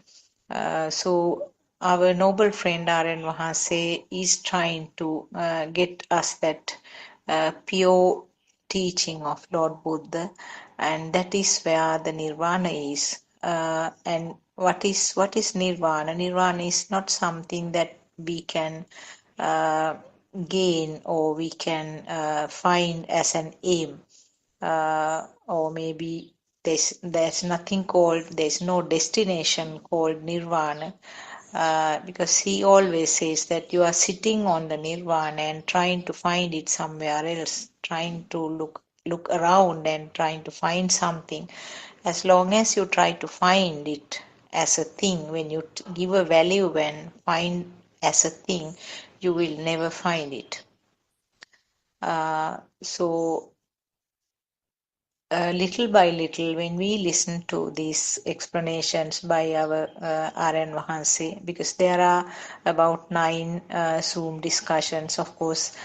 So our noble friend R.N. Vahase is trying to get us that pure teaching of Lord Buddha, and that is where the nirvana is. And what is nirvana? Nirvana is not something that we can gain or we can find as an aim, or maybe there's nothing called, there's no destination called nirvana, because he always says that you are sitting on the nirvana and trying to find it somewhere else, trying to look around and trying to find something. As long as you try to find it as a thing, when you give a value and find as a thing, you will never find it. So little by little, when we listen to these explanations by our R.N. Vahase, because there are about 9 Zoom discussions, of course,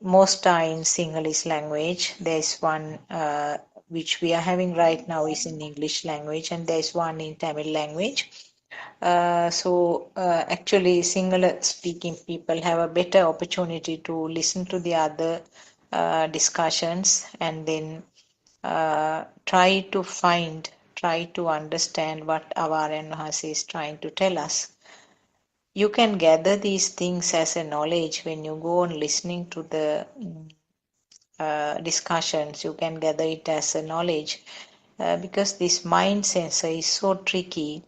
most are in Sinhalese language. There's one which we are having right now is in English language, and there's one in Tamil language. Actually, Sinhala speaking people have a better opportunity to listen to the other discussions and then try to understand what our Vahase is trying to tell us. You can gather these things as a knowledge when you go on listening to the discussions. You can gather it as a knowledge because this mind sensor is so tricky.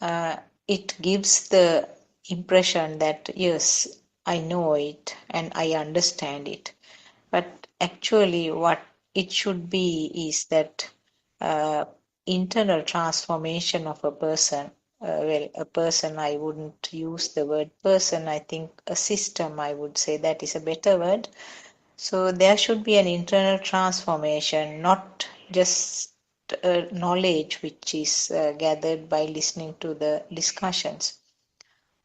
It gives the impression that yes, I know it and I understand it. But actually, what it should be is that internal transformation of a person. A person, I wouldn't use the word person, I think a system, I would say that is a better word. So there should be an internal transformation, not just knowledge which is gathered by listening to the discussions.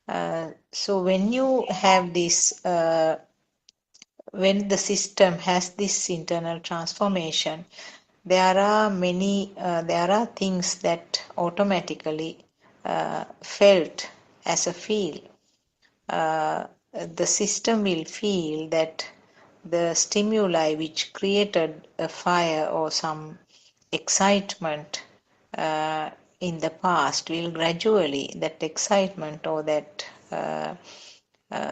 So when you have this when the system has this internal transformation, there are things that automatically felt as a feel. The system will feel that the stimuli which created a fire or some excitement in the past will gradually, that excitement or that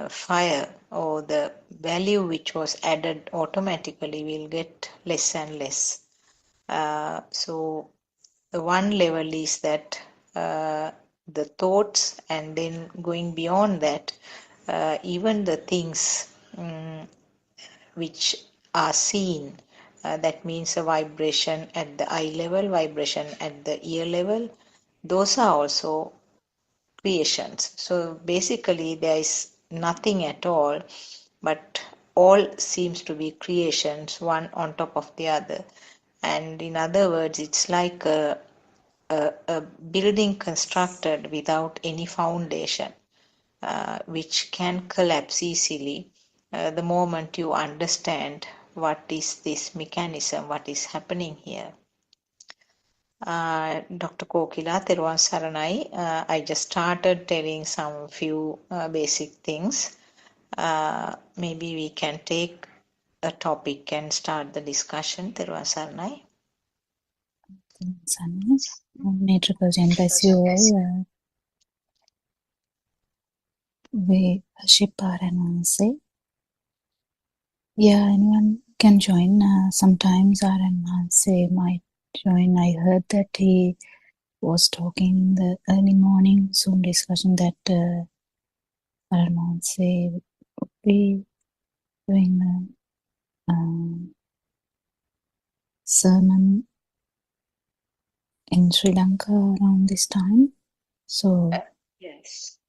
fire or the value which was added automatically will get less and less. So the one level is that the thoughts, and then going beyond that, even the things which are seen, that means a vibration at the eye level, vibration at the ear level, those are also creations. So basically there is nothing at all, but all seems to be creations, one on top of the other. And in other words, it's like a building constructed without any foundation, which can collapse easily the moment you understand what is this mechanism, what is happening here. Dr. Kokila, Teruvan Saranai, I just started telling some few basic things. Maybe we can take a topic and start the discussion. Teruvan Saranai. May Triple bless you all. We worship our Vahase. Yeah, anyone can join. Sometimes our Vahase might join. I heard that he was talking in the early morning Zoom discussion that our Vahase would be doing the sermon in Sri Lanka around this time. So Yes.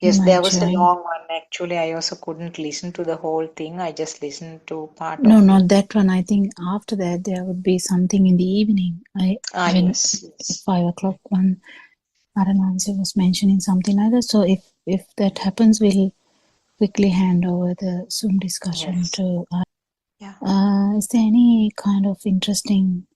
Yes, might there was a join. long one. Actually, I also couldn't listen to the whole thing. I just listened to part No, of not it. that one. I think after that there would be something in the evening. Yes. 5 o'clock one. Aranansi was mentioning something like that. So if that happens, we'll quickly hand over the Zoom discussion Yes. to. Yeah. Is there any kind of interesting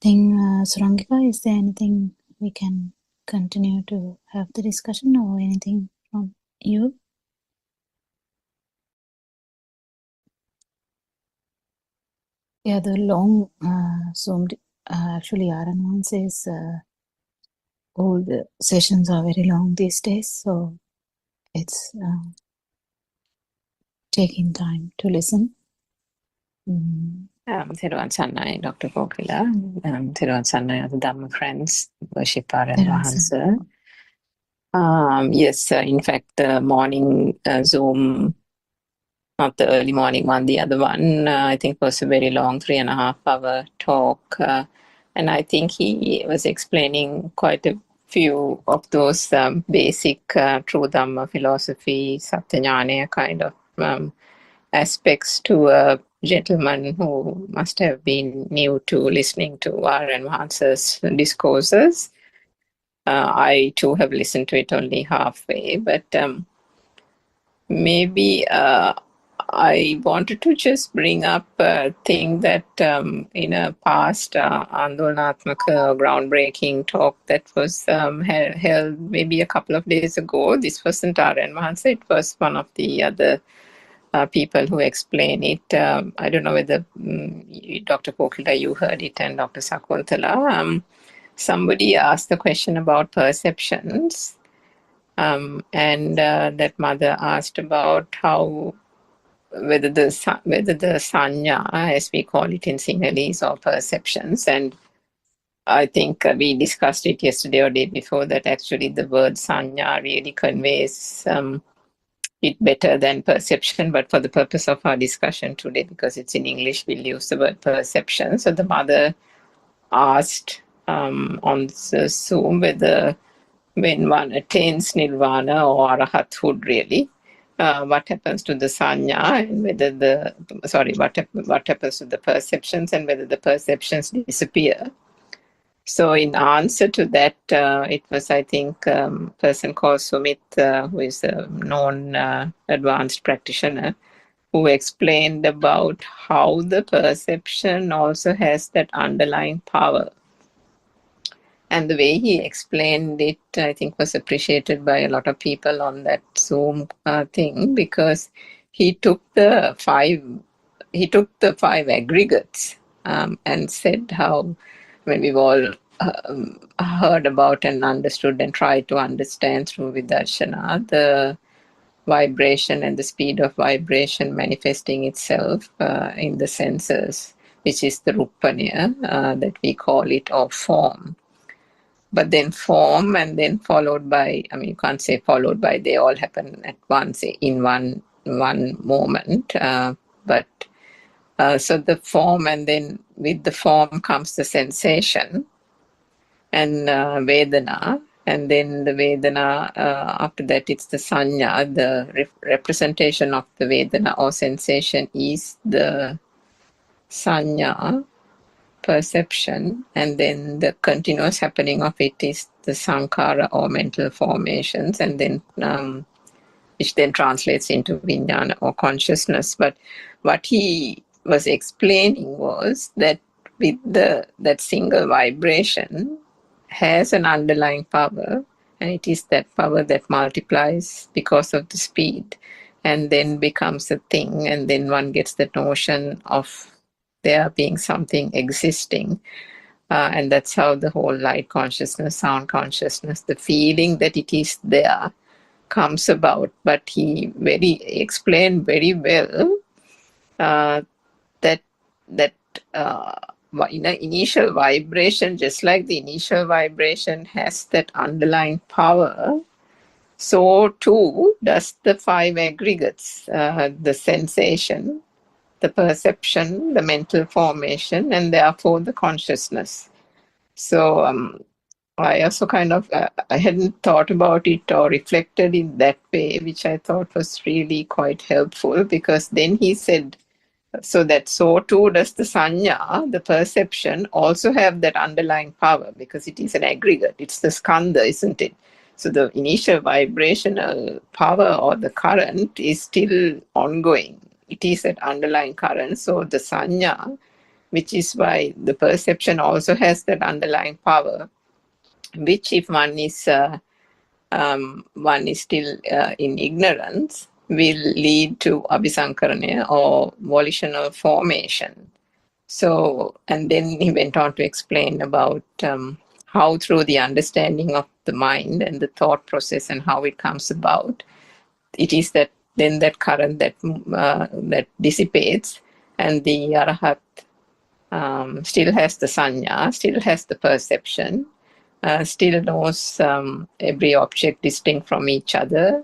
thing, Surangika? Is there anything we can continue to have the discussion or anything from you? Yeah, the long Zoom, actually RN1 says all the sessions are very long these days, so it's taking time to listen. Thiruvan Sannai, Dr. Kokila, Thiruvan Sannai of the Dhamma Friends, Worship and Vahansa. Yes, in fact, the morning Zoom, not the early morning one, the other one, I think was a very long 3.5 hour talk. And I think he was explaining quite a few of those basic true Dhamma philosophy, Satyajnana kind of aspects to a gentleman who must have been new to listening to R.N. Vahansa's discourses. I too have listened to it only halfway, but maybe I wanted to just bring up a thing that in a past Andolanaatmaka groundbreaking talk that was held maybe a couple of days ago. This wasn't R.N. Vahansa, it was one of the other people who explain it. I don't know whether Dr. Kokila, you heard it, and Dr. Sakuntala. Somebody asked the question about perceptions, and that mother asked about how whether the sanya, as we call it in Sinhalese, or perceptions, and I think we discussed it yesterday or day before that actually the word sanya really conveys it better than perception, but for the purpose of our discussion today, because it's in English, we'll use the word perception. So the mother asked on the Zoom whether when one attains nirvana or arahathood really, what happens to the sanya, and whether what happens to the perceptions, and whether the perceptions disappear. So in answer to that, it was, I think, person called Sumit, who is a known advanced practitioner, who explained about how the perception also has that underlying power. And the way he explained it, I think, was appreciated by a lot of people on that Zoom thing, because he took the five aggregates and said how when we've all heard about and understood and tried to understand through Vidarshana, the vibration and the speed of vibration manifesting itself in the senses, which is the Rupanya, that we call it, or form. But then form and then followed by, I mean, you can't say followed by, they all happen at once in one moment. But so the form, and then with the form comes the sensation and Vedana, and then the Vedana, after that it's the Sanya, the representation of the Vedana or sensation is the Sanya, perception, and then the continuous happening of it is the Sankara or mental formations, and then which then translates into Vijnana or consciousness. But what he was explaining was that with that single vibration has an underlying power, and it is that power that multiplies because of the speed and then becomes a thing, and then one gets the notion of there being something existing. And that's how the whole light consciousness, sound consciousness, the feeling that it is there comes about. But he explained very well that in an initial vibration, just like the initial vibration has that underlying power, so too does the five aggregates, the sensation, the perception, the mental formation, and therefore the consciousness. So I also kind of, I hadn't thought about it or reflected in that way, which I thought was really quite helpful, because then he said, so too does the sanya, the perception, also have that underlying power, because it is an aggregate. It's the skandha, isn't it? So the initial vibrational power or the current is still ongoing. It is that underlying current. So the sanya, which is why the perception also has that underlying power, which if one is still in ignorance, will lead to abhisankarana or volitional formation. So, and then he went on to explain about how through the understanding of the mind and the thought process and how it comes about, it is that then that current that dissipates, and the arahat still has the sanya, still has the perception, still knows every object distinct from each other,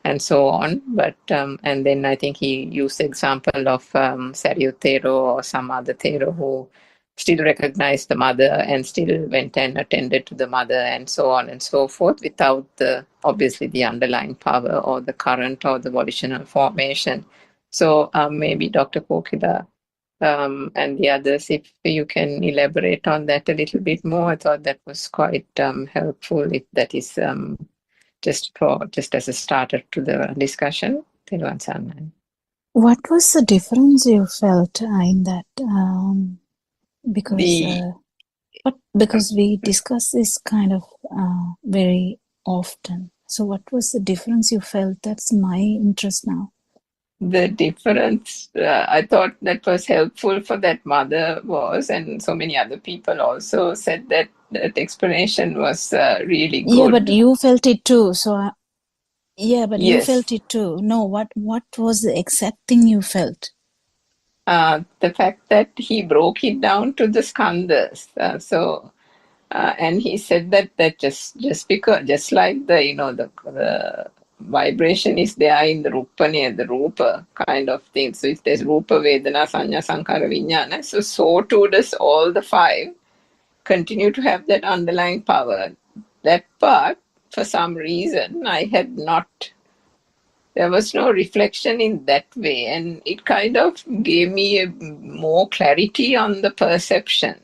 and so on. But and then I think he used the example of Saryu Thero or some other Thero who still recognized the mother and still went and attended to the mother, and so on and so forth, without the obviously the underlying power or the current or the volitional formation. So maybe Dr. Kokila and the others, if you can elaborate on that a little bit more. I thought that was quite helpful, if that is just as a starter to the discussion. Thiruvan Sarnai. What was the difference you felt in that? Because because we discuss this kind of very often. So what was the difference you felt? That's my interest now. The difference I thought that was helpful for that mother was, and so many other people also said that that explanation was really good. Yeah, but you felt it too. So yeah, but you Yes. felt it too. No, what was the exact thing you felt? The fact that he broke it down to the skandhas. And he said that just because, just like the vibration is there in the rupane, the rupa kind of thing. So if there's rupa, vedana, sanya, sankara, vijnana, so too does all the five continue to have that underlying power. That part, for some reason, I had not. There was no reflection in that way, and it kind of gave me more clarity on the perception.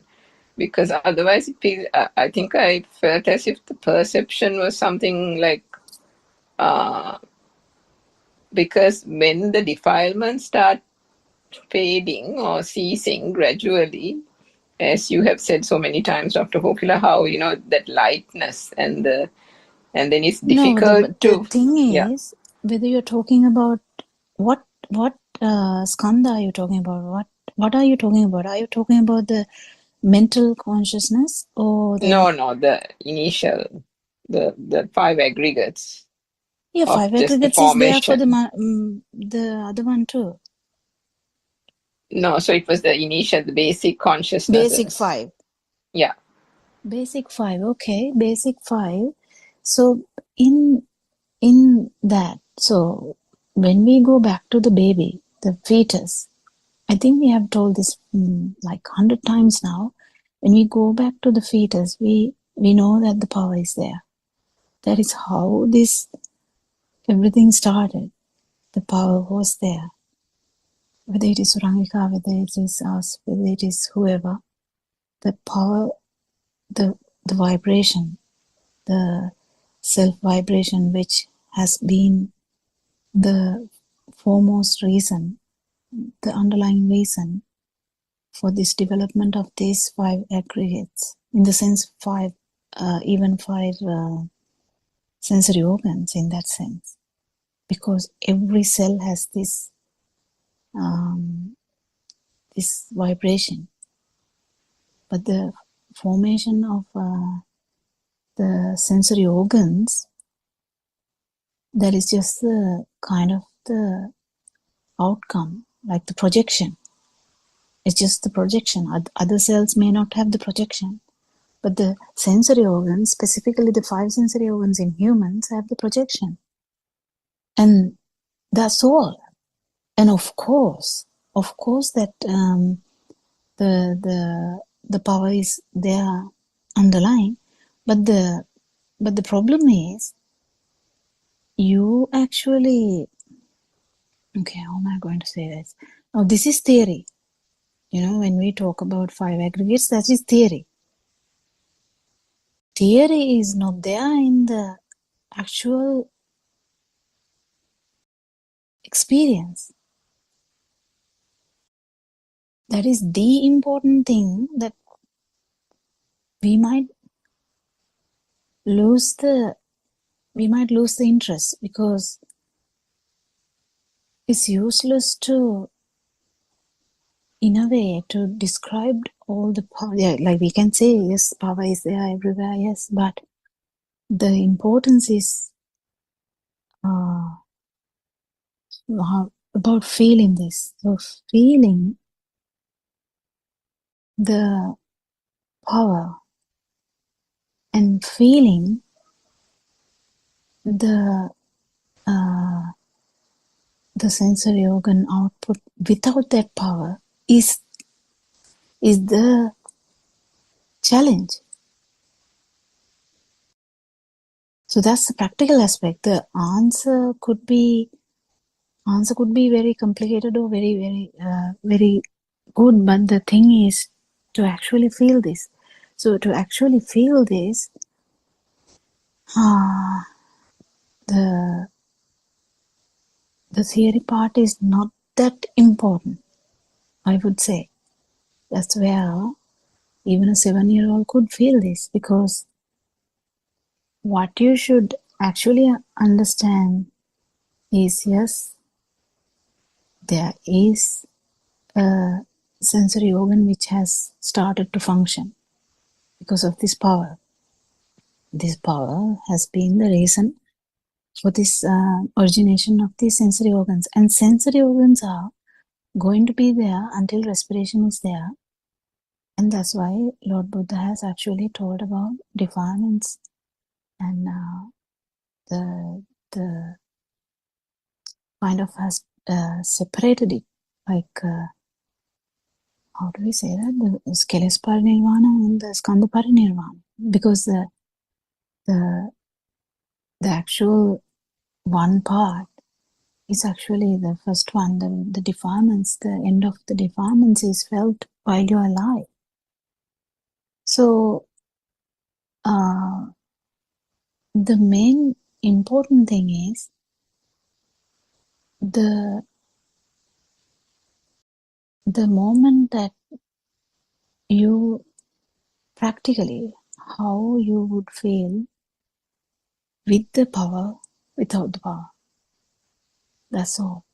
Because otherwise, I think I felt as if the perception was something like, because when the defilements start fading or ceasing gradually, as you have said so many times, Dr. Kokila, how that lightness and then it's difficult the thing is, whether you're talking about what skandha are you talking about? What are you talking about? Are you talking about the mental consciousness or the No, the initial, the five aggregates. Yeah, of five just the aggregates is there for formation. the other one too. No, so it was the initial, the basic consciousness. Basic five. Yeah. Basic five. Okay, basic five. So in that, so when we go back to the baby, the fetus, I think we have told this like 100 times now. When we go back to the fetus, we know that the power is there. That is how this everything started. The power was there. Whether it is Surangika, whether it is us, whether it is whoever, the power, the vibration, the self-vibration, which has been the foremost reason, the underlying reason for this development of these five aggregates, in the sense five, even five sensory organs in that sense, because every cell has this this vibration. But the formation of the sensory organs, that is just the kind of the outcome, like the projection. It's just the projection. Other cells may not have the projection, but the sensory organs, specifically the five sensory organs in humans, have the projection. And that's all. And of course that the power is there underlying, but the problem is you actually, okay, how am I going to say this? Now this is theory. When we talk about five aggregates, that is theory. Theory is not there in the actual experience. That is the important thing that we might we might lose the interest, because it's useless to, in a way, to describe all the power. Yeah, like we can say, yes, power is there everywhere, yes, but the importance is about feeling this. So feeling the power and feeling the sensory organ output without that power is the challenge. So that's the practical aspect. The answer could be very complicated or very very good, but the thing is to actually feel this. So to actually feel this, the theory part is not that important, I would say. That's where even a 7-year-old could feel this, because what you should actually understand is, yes, there is a sensory organ which has started to function because of this power. This power has been the reason for this origination of these sensory organs. And sensory organs are going to be there until respiration is there. And that's why Lord Buddha has actually told about defilements and the kind of has separated it, like how do we say that, the Skeles Parinirvana and the Skandha Parinirvana, because the actual one part is actually the first one. The defilements, the end of the defilements is felt while you're alive. So the main important thing is the moment that you practically, how you would feel with the power, without the power. That's all.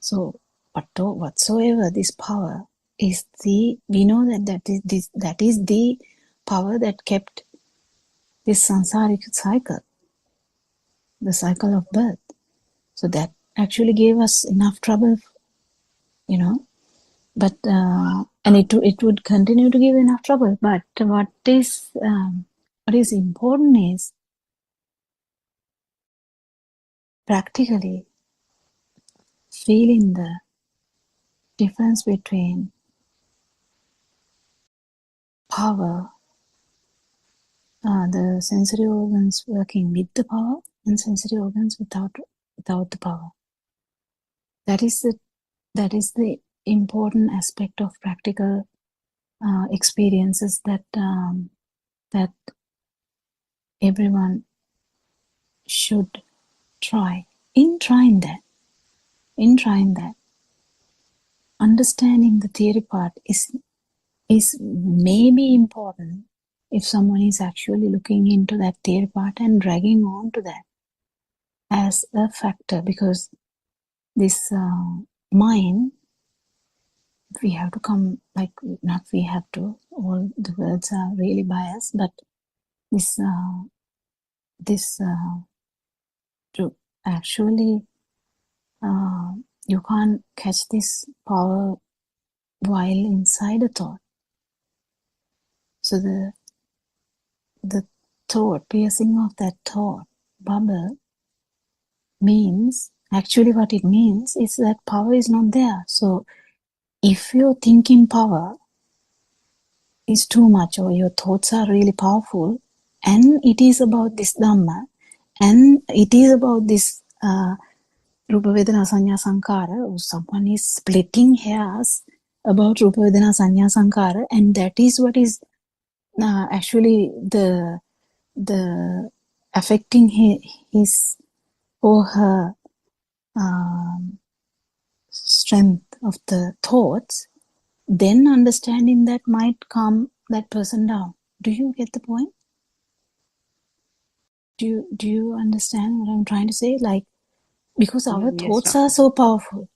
So whatsoever this power is, we know that is the power that kept this samsaric cycle, the cycle of birth. So that actually gave us enough trouble, but and it would continue to give enough trouble. But what is important is practically feeling the difference between power, the sensory organs working with the power, and sensory organs without the power. That is the important aspect of practical experiences that everyone should try. In trying that, understanding the theory part is maybe important if someone is actually looking into that theory part and dragging on to that as a factor, because this mind, we have to come, like, not we have to, all the words are really biased, but this to actually you can't catch this power while inside a thought. So the thought, piercing of that thought bubble means, actually what it means is that power is not there. So if your thinking power is too much, or your thoughts are really powerful, and it is about this Dhamma, and it is about this Rupa Vedana Sanya Sankara, or someone is splitting hairs about Rupa Vedana Sanya Sankara, and that is what is actually the affecting his or her strength of the thoughts, then understanding that might calm that person down. Do you get the point? Do you understand what I'm trying to say? Like, because our Yes, thoughts doctor. are so powerful.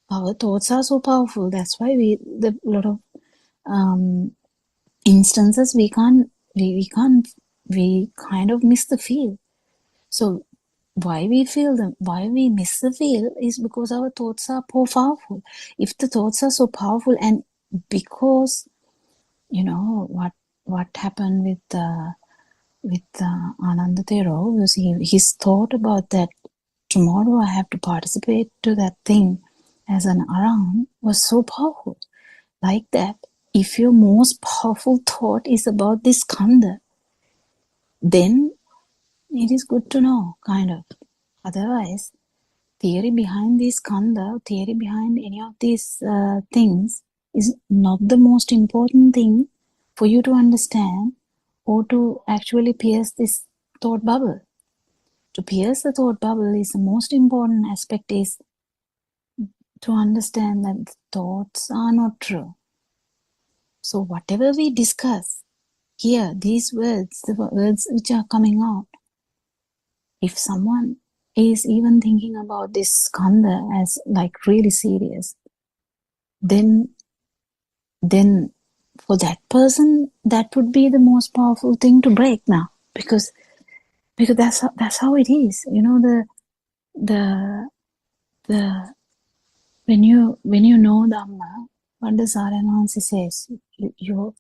Our thoughts are so powerful. That's why the lot of instances we kind of miss the feel. So why we miss the feel is because our thoughts are powerful. If the thoughts are so powerful, and because you know what happened with Ananda Thero was his thought about that tomorrow I have to participate to that thing as an around was so powerful. Like that, if your most powerful thought is about this skandha, then it is good to know, kind of. Otherwise, theory behind this skandha, theory behind any of these things is not the most important thing for you to understand or to actually pierce this thought bubble. To pierce the thought bubble is the most important aspect is to understand that thoughts are not true. So whatever we discuss here, these words, the words which are coming out, if someone is even thinking about this skandha as like really serious, then for that person, that would be the most powerful thing to break now, because that's how it is. You know, the when you know Dhamma, what the Saranansi says, you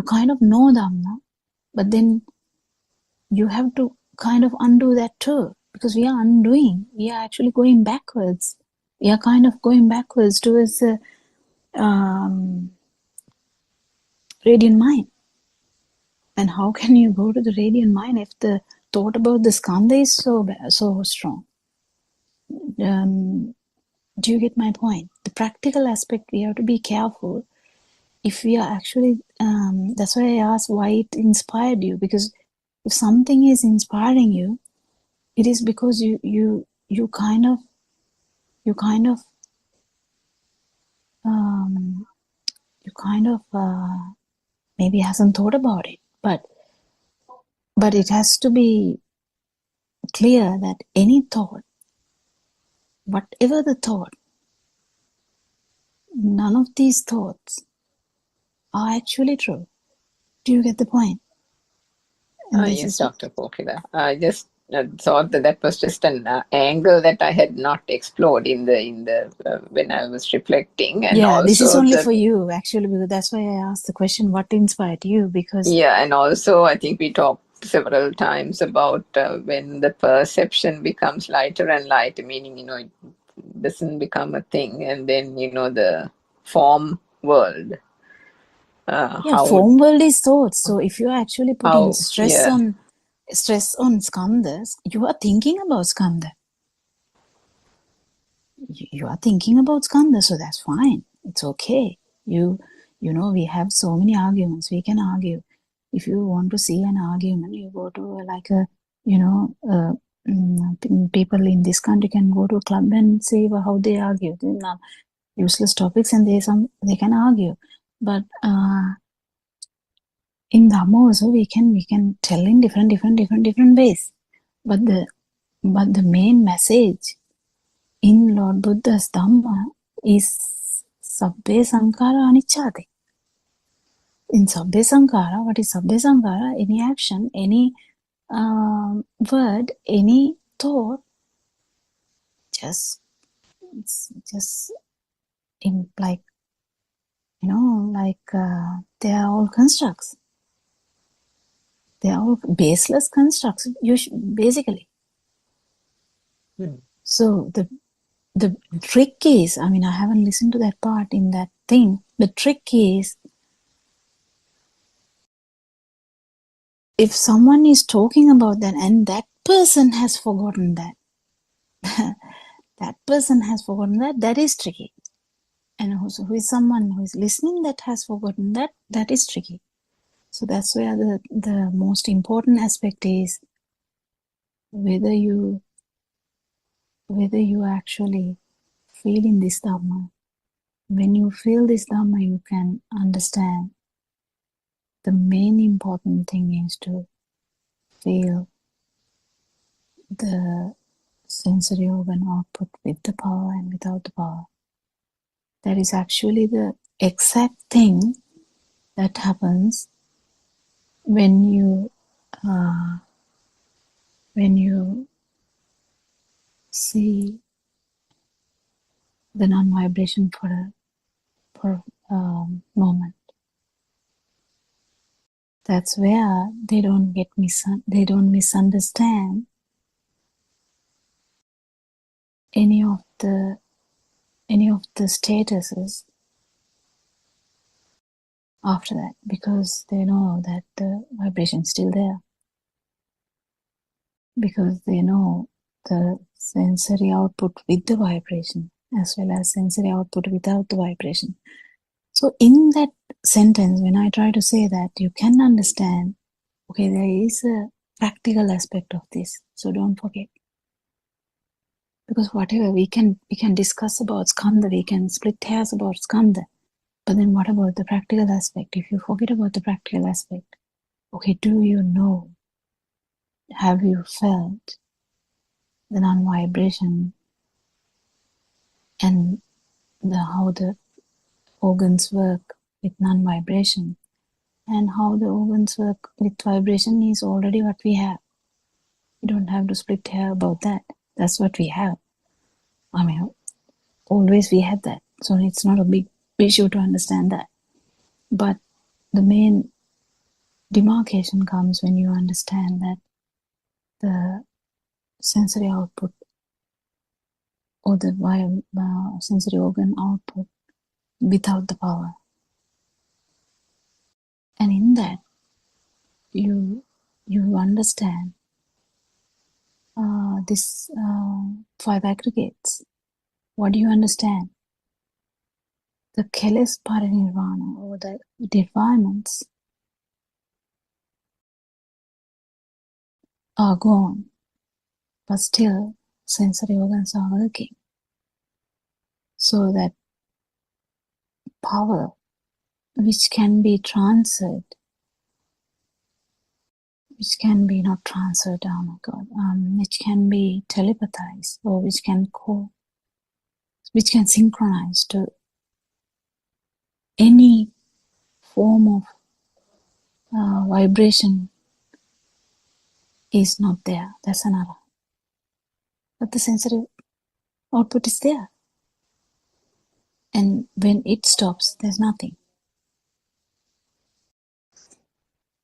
kind of know Dhamma, but then you have to kind of undo that too, because we are undoing. We are actually going backwards. We are kind of going backwards towards the radiant mind. And how can you go to the radiant mind if the thought about the skandha is so strong? Do you get my point? The practical aspect, we have to be careful. If we are actually, that's why I asked why it inspired you, because if something is inspiring you, it is because you kind of maybe hasn't thought about it, but it has to be clear that any thought, whatever the thought, none of these thoughts are actually true. Do you get the point? And this Yes, is Dr. Kokila. I just thought that was just an angle that I had not explored in the when I was reflecting, and yeah, this is also only the for you actually, because that's why I asked the question, what inspired you? Because yeah, and also I think we talked several times about when the perception becomes lighter and lighter, meaning it doesn't become a thing, and then the form world. yeah, How form world is thoughts. So if you're actually putting how stress yeah. on skandhas, you are thinking about skandha. You are thinking about skandha, so that's fine. It's okay. You know, we have so many arguments. We can argue. If you want to see an argument, you go to like a, people in this country can go to a club and see how they argue. They're useless topics, and they can argue. But in Dhamma also we can tell in different ways. But the main message in Lord Buddha's Dhamma is Sabbe Sankara Anicchate. In Sabbe Sankara, what is Sabbe Sankara? Any action, any word, any thought, just in like, they are all constructs. They are all baseless constructs, basically. So the trick is, I mean, I haven't listened to that part in that thing. The trick is, if someone is talking about that and that person has forgotten that, that is tricky. And also, who is someone who is listening that has forgotten that is tricky. So that's where the most important aspect is whether you actually feel in this Dhamma. When you feel this Dhamma, you can understand the main important thing is to feel the sensory organ output with the power and without the power. That is actually the exact thing that happens when you see the non-vibration for a moment. That's where they don't misunderstand any of the statuses after that, because they know that the vibration is still there, because they know the sensory output with the vibration as well as sensory output without the vibration. So in that sentence, when I try to say that, you can understand, okay, there is a practical aspect of this, so don't forget. Because whatever we can discuss about skandha, we can split hairs about skandha, but then what about the practical aspect? If you forget about the practical aspect, okay, do you know, have you felt the non-vibration and how the organs work with non-vibration, and how the organs work with vibration is already what we have. You don't have to split hair about that. That's what we have. I mean, always we had that. So it's not a big issue to understand that. But the main demarcation comes when you understand that the sensory output or the sensory organ output without the power. And in that, you understand this 5 aggregates. What do you understand? The keles parinirvana, or the defilements, are gone, but still sensory organs are working. So that power which can be transferred, which can be not transferred, oh my God, which can be telepathized, or which can synchronize to any form of vibration is not there. That's another. But the sensory output is there. And when it stops, there's nothing.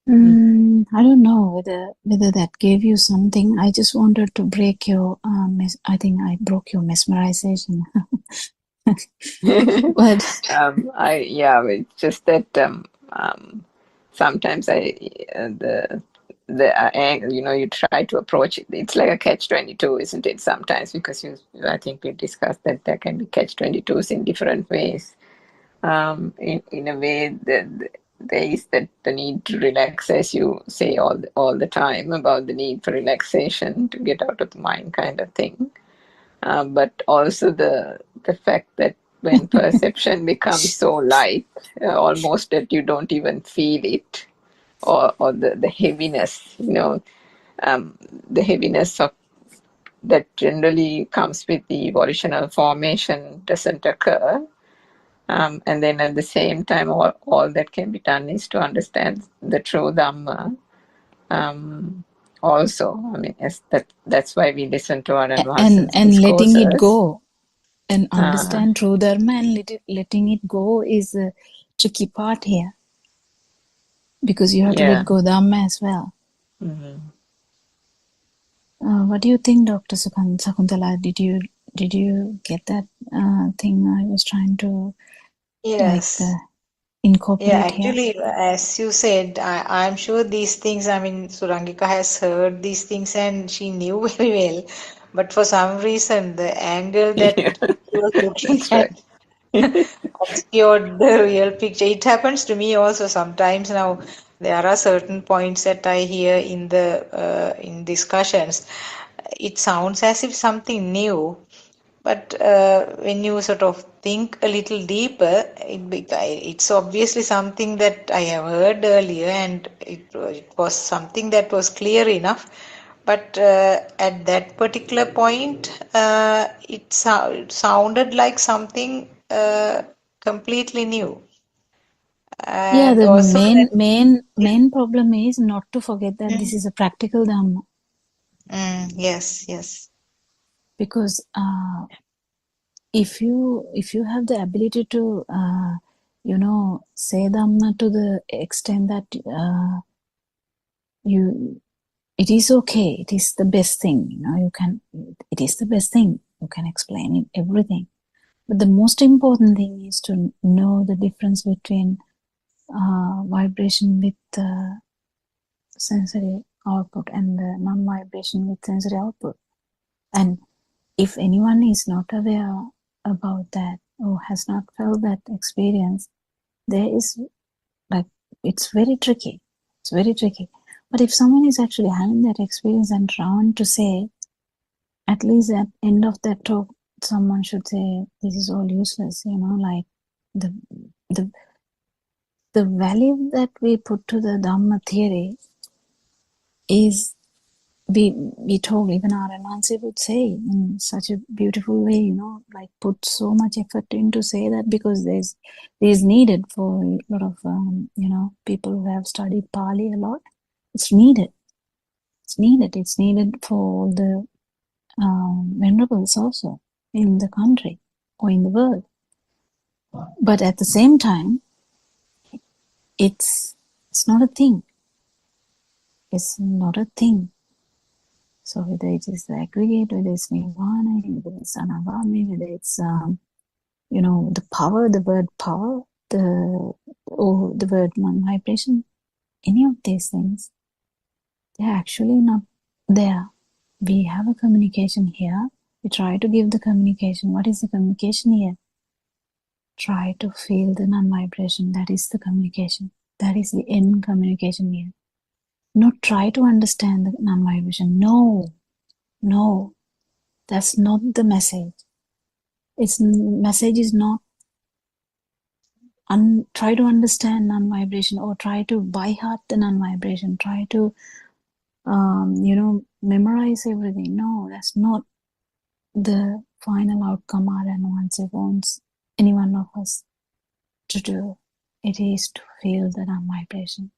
I don't know whether that gave you something. I just wanted to break your, I think I broke your mesmerization. But it's just that sometimes you try to approach it. It's like a catch-22, isn't it? Sometimes, because I think we discussed that there can be catch-22s in different ways. In a way, there is the need to relax, as you say all the time about the need for relaxation to get out of the mind, kind of thing. But also the fact that when perception becomes so light, almost that you don't even feel it, or the heaviness, the heaviness of that generally comes with the volitional formation doesn't occur. And then at the same time, all that can be done is to understand the true Dhamma. Also, I mean, that's why we listen to our advances and letting it discourses. go and understand true Dharma, and letting it go is a tricky part here, because you have to let go Dhamma as well. Mm-hmm. What do you think, Dr. Sakuntala? Did you get that thing I was trying to incorporate Yeah, here? actually, as you said, I'm sure these things, I mean, Surangika has heard these things and she knew very well. But for some reason, the angle that she was looking That's at right. obscured the real picture. It happens to me also sometimes now. There are certain points that I hear in the in discussions. It sounds as if something new, But when you sort of think a little deeper, it's obviously something that I have heard earlier, and it was something that was clear enough. But at that particular point, it sounded like something completely new. Yeah, And the also that, main problem is not to forget that this is a practical dhamma, yes. because if you have the ability to say dhamma to the extent that it is okay, it is the best thing, it is the best thing, you can explain it, everything. But the most important thing is to know the difference between vibration with sensory output and the non-vibration with sensory output. And if anyone is not aware about that or has not felt that experience, there is it's very tricky. It's very tricky. But if someone is actually having that experience and trying to say, at least at end of that talk, someone should say, this is all useless, like the the value that we put to the Dhamma theory is, we told, even our Anansi would say in such a beautiful way, like put so much effort in to say that, because there's needed for a lot of people who have studied Pali a lot. It's needed. It's needed for all the venerables also in the country or in the world. But at the same time, it's not a thing. It's not a thing. So whether it is the aggregate, whether it's nirvana, whether it's anagami, whether it's the power, the word power, or the word non-vibration, any of these things, they're actually not there. We have a communication here. We try to give the communication. What is the communication here? Try to feel the non-vibration. That is the communication. That is the end communication here. Not try to understand the non-vibration. No, that's not the message. Message is not try to understand non-vibration or try to by heart the non-vibration. Try to memorize everything. No, that's not the final outcome Adhanwansa wants any one of us to do. It is to feel the non-vibration.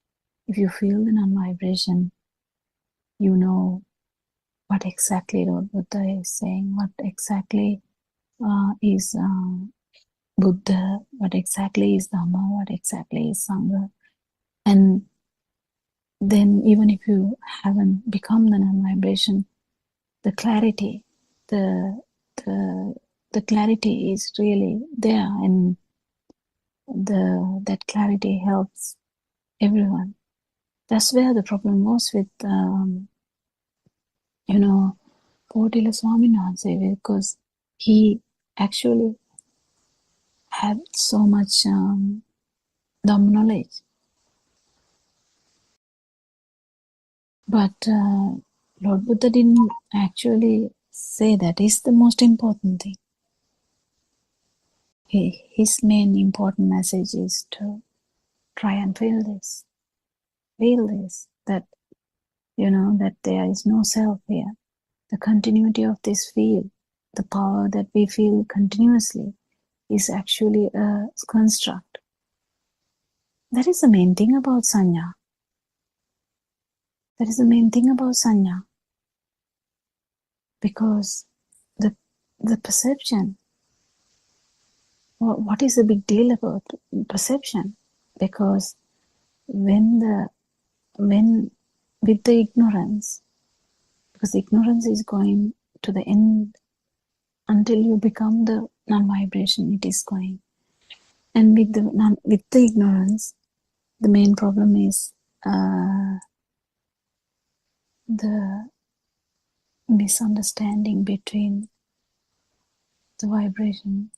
If you feel the non-vibration, you know what exactly Lord Buddha is saying, what exactly is Buddha, what exactly is Dhamma, what exactly is Sangha. And then even if you haven't become the non-vibration, the clarity, the clarity is really there, and that clarity helps everyone. That's where the problem was with Potila Swaminathan, because he actually had so much Dhamma knowledge. But Lord Buddha didn't actually say that is the most important thing. His main important message is to try and feel this, that that there is no self here. The continuity of this field, the power that we feel continuously, is actually a construct. That is the main thing about sanya. That is the main thing about sanya. Because the perception, what is the big deal about perception? Because when with the ignorance, because ignorance is going to the end until you become the non-vibration, it is going. And with the ignorance, the main problem is the misunderstanding between the vibration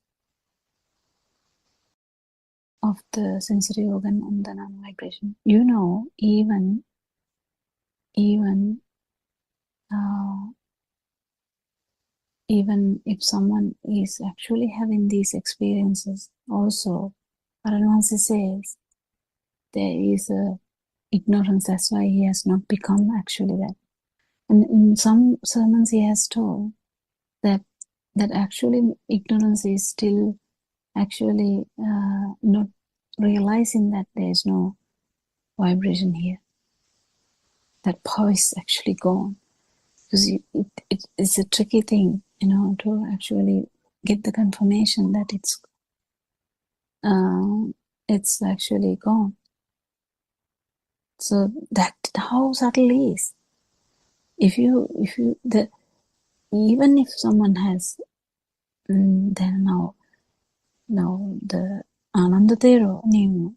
of the sensory organ and the non-vibration. Even even if someone is actually having these experiences, also, Aranwansi says there is a ignorance. That's why he has not become actually that. And in some sermons, he has told that actually ignorance is still actually not realizing that there is no vibration here. That power is actually gone. Because it's a tricky thing, to actually get the confirmation that it's actually gone. So that how subtle is. Even if someone has then now the Anandatero name,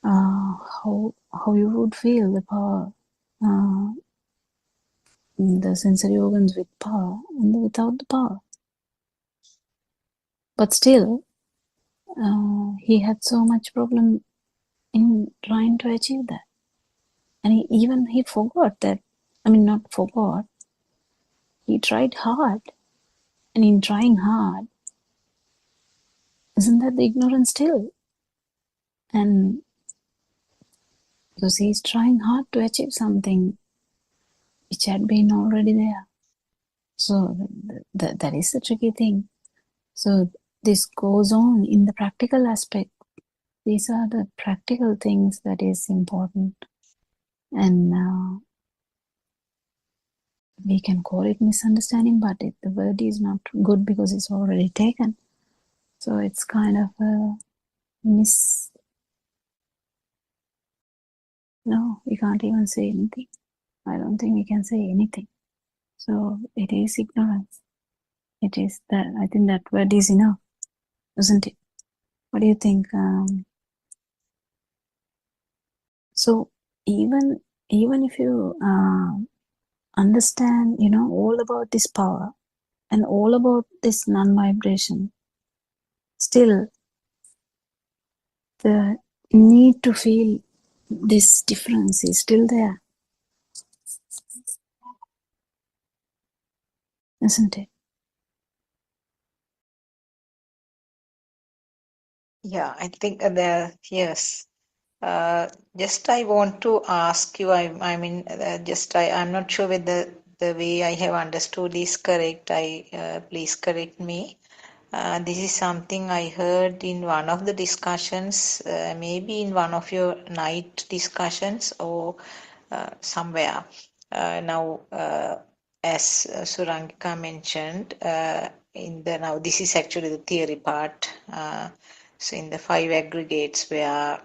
how you would feel the power, the sensory organs with power and without the power. But still, he had so much problem in trying to achieve that. And he forgot that, not forgot, he tried hard. And in trying hard, isn't that the ignorance still? And because he's trying hard to achieve something which had been already there. So that is the tricky thing. So this goes on in the practical aspect. These are the practical things that is important. And we can call it misunderstanding, but the word is not good because it's already taken. So it's kind of a no, we can't even say anything. I don't think we can say anything. So it is ignorance. It is that. I think that word is enough, isn't it? What do you think? So even if you understand, all about this power and all about this non-vibration, still the need to feel this difference is still there, isn't it? Yeah, I think yes. Just I want to ask you, I'm not sure whether the way I have understood is correct. Please correct me. This is something I heard in one of the discussions, maybe in one of your night discussions or somewhere. As Surangika mentioned, now this is actually the theory part. So in the 5 aggregates where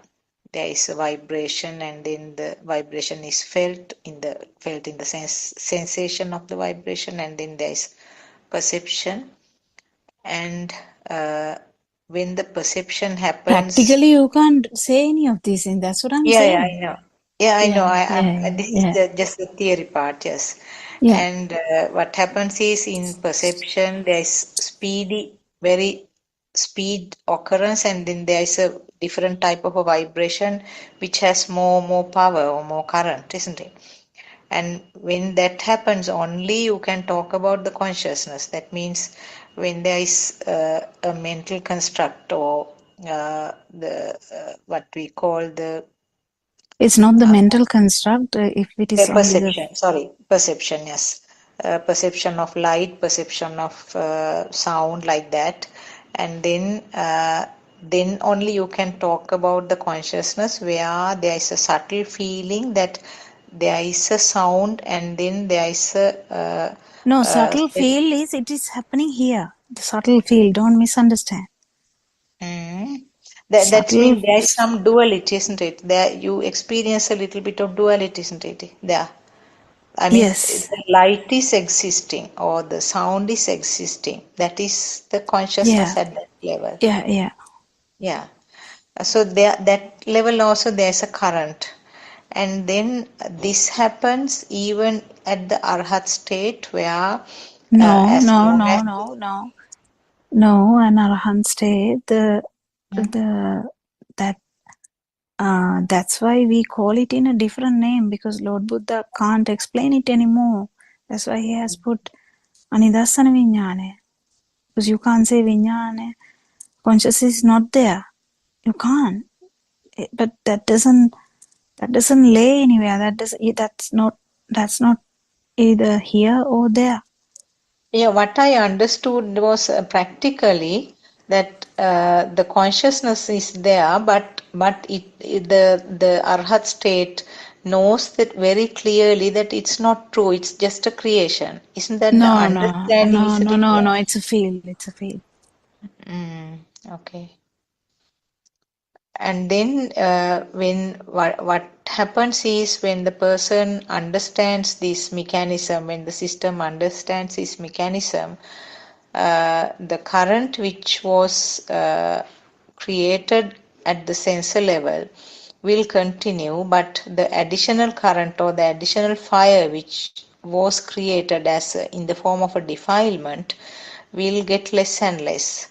there is a vibration and then the vibration is felt in the sensation of the vibration, and then there is perception. And when the perception happens, Practically, you can't say any of these things. That's what I'm saying. I know. I know. This is just the theory part, yes. Yeah. And what happens is in perception, there is very speed occurrence, and then there is a different type of a vibration which has more power or more current, isn't it? And when that happens, only you can talk about the consciousness. That means when there is a mental construct or what we call the It's not the mental construct if it is only perception, yes. Perception of light, perception of sound, like that. And then only you can talk about the consciousness where there is a subtle feeling that there is a sound, and then there is a no subtle feel is it is happening here. The subtle feel, don't misunderstand. That means there is some duality, isn't it? There you experience a little bit of duality, isn't it? There. I mean, yes. the light is existing or the sound is existing. That is the consciousness at that level. Yeah. So there, that level also there's a current. And then this happens even at the Arhat state where No, an Arahant state, that's why we call it in a different name, because Lord Buddha can't explain it anymore. That's why he has put Anidasana vinyane. Because you can't say vinyane. Consciousness is not there. You can't. But that doesn't lay anywhere. That's not either here or there. Yeah, what I understood was practically that the consciousness is there, but the arhat state knows that very clearly that it's not true. It's just a creation. Isn't that the understanding is different? No. It's a field. It's a field. Okay. And then when what happens is when the person understands this mechanism, when the system understands this mechanism, the current which was created at the sensor level will continue, but the additional current or the additional fire which was created as in the form of a defilement will get less and less.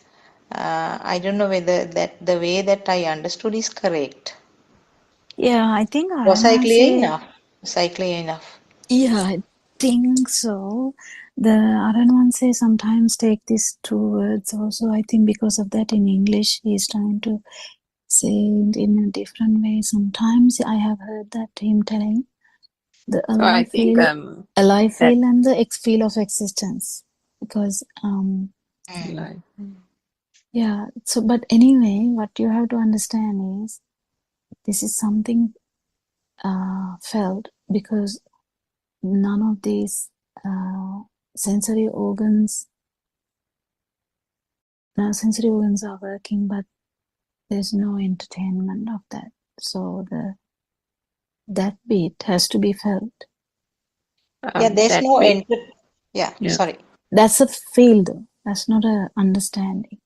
I don't know whether that the way that I understood is correct. Yeah, I think Was I clear say. enough? Was I clear enough? Yeah, I think so. The Aranwanse sometimes take these two words also. I think because of that in English he's trying to say it in a different way. Sometimes I have heard that him telling the So I think alive that feel and the feel of existence. Because like, yeah, so but anyway, what you have to understand is this is something felt because none of these sensory organs are working, but there's no entertainment of that. So that bit has to be felt. Yeah, there's that no bit, yeah, yeah. sorry. That's a feel though. That's not a understanding.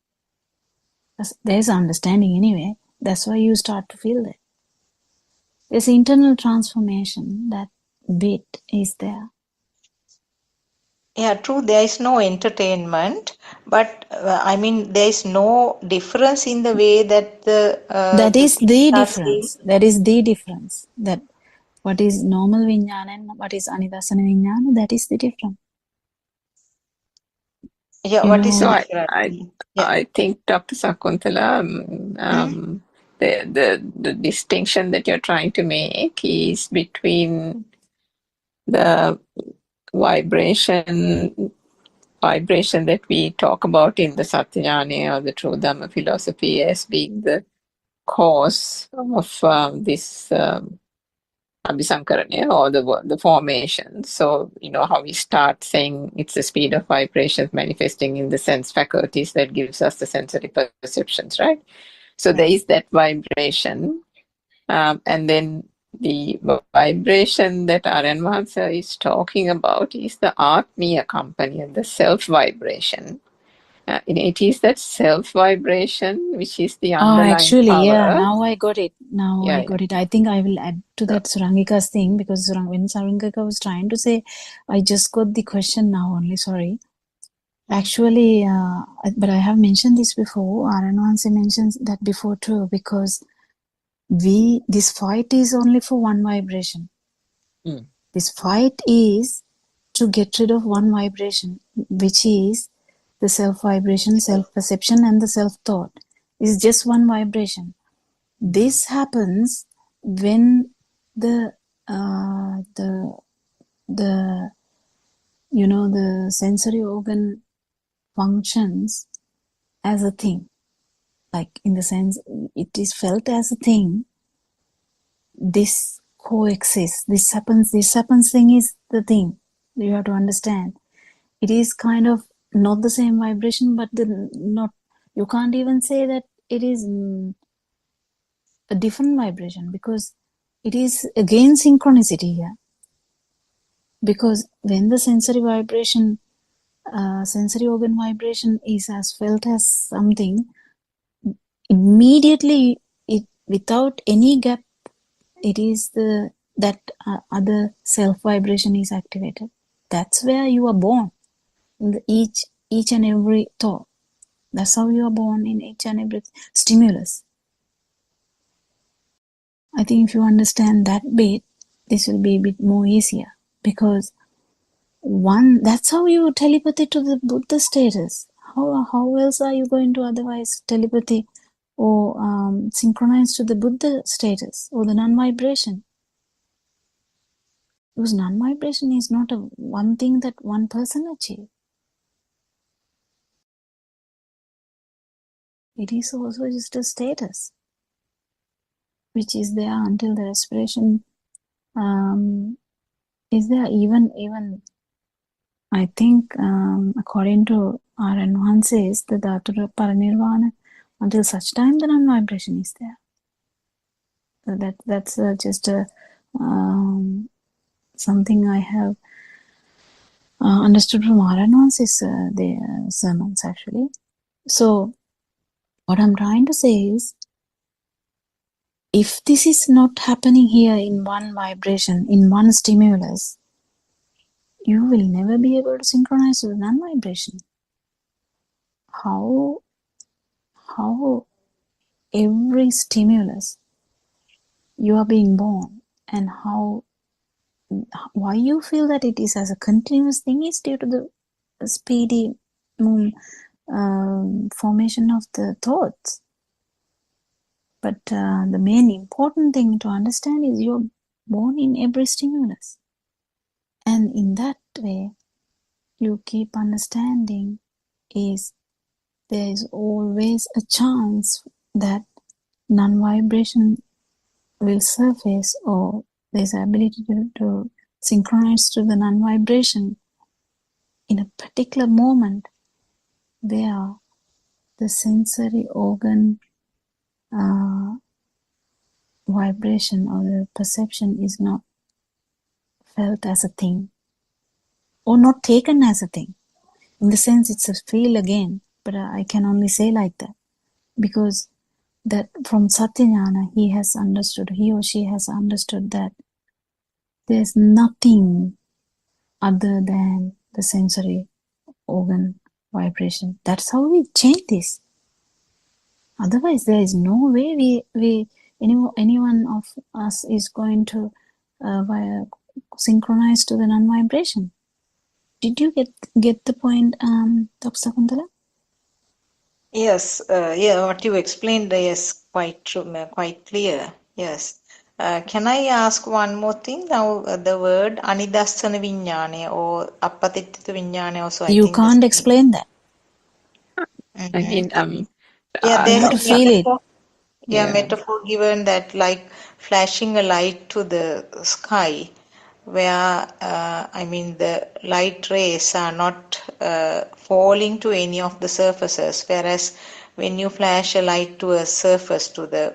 There's understanding anyway. That's why you start to feel it. There's internal transformation. That bit is there. Yeah, true. There is no entertainment, but I mean, there is no difference in the way that That the is things the are seen. difference. That is the difference. That what is normal vinyana and what is anidasana vinyana, that is the difference. Yeah, You what is the know, difference? Yeah. I think Dr. Sakuntala, the distinction that you're trying to make is between the vibration that we talk about in the Satyajnana or the True Dhamma philosophy as being the cause of this Abhisankarana or the formation. So, you know, how we start saying it's the speed of vibrations manifesting in the sense faculties that gives us the sensory perceptions, right? So there is that vibration. And then the vibration that Aryan Mahatsa is talking about is the Atmiya company and the self vibration. It is that self vibration which is the underlying actually, power. yeah, now I got it. I got it. I think I will add to that Surangika's thing because when Surangika was trying to say, I just got the question now only, sorry. Actually, but I have mentioned this before. Aranwansi mentions that before too, because this fight is only for one vibration. This fight is to get rid of one vibration, which is the self vibration, self perception, and the self thought. Is just one vibration. This happens when the sensory organ functions as a thing, like in the sense it is felt as a thing. This coexists. This happens thing is the thing. You have to understand. It is kind of not the same vibration, but you can't even say that it is a different vibration because it is again synchronicity here. Because when the sensory vibration, sensory organ vibration is as felt as something, immediately without any gap, it is that other self vibration is activated. That's where you are born in each and every thought. That's how you are born in each and every stimulus. I think if you understand that bit, this will be a bit more easier because That's how you telepathy to the Buddha status. How else are you going to otherwise telepathy or synchronize to the Buddha status or the non-vibration? Because non-vibration is not a one thing that one person achieves. It is also just a status which is there until the respiration is there. Even I think according to our advances, the Dhatura Paranirvana, until such time the non-vibration is there. So that's just a something I have understood from our advances, the sermons actually. So what I'm trying to say is, if this is not happening here in one vibration, in one stimulus, you will never be able to synchronize with non-vibration. How every stimulus you are being born, and why you feel that it is as a continuous thing is due to the speedy formation of the thoughts. But the main important thing to understand is you're born in every stimulus, and in that way you keep understanding is there is always a chance that non-vibration will surface, or there's ability to synchronize to the non-vibration in a particular moment where the sensory organ vibration or the perception is not felt as a thing or not taken as a thing. In the sense it's a feel again, but I can only say like that because that from Satyajnana he or she has understood that there's nothing other than the sensory organ vibration. That's how we change this. Otherwise, there is no way anyone of us is going to synchronize to the non-vibration. Did you get the point, Dr. Sakuntala? Yes, what you explained is quite true, quite clear. Yes. Can I ask one more thing? Now, the word anidassana viññāne or appatittita viññāne also, I You think can't explain that. I mean, yeah, You there's have to feel it. metaphor given that like flashing a light to the sky, where I mean the light rays are not falling to any of the surfaces, whereas when you flash a light to a surface, to the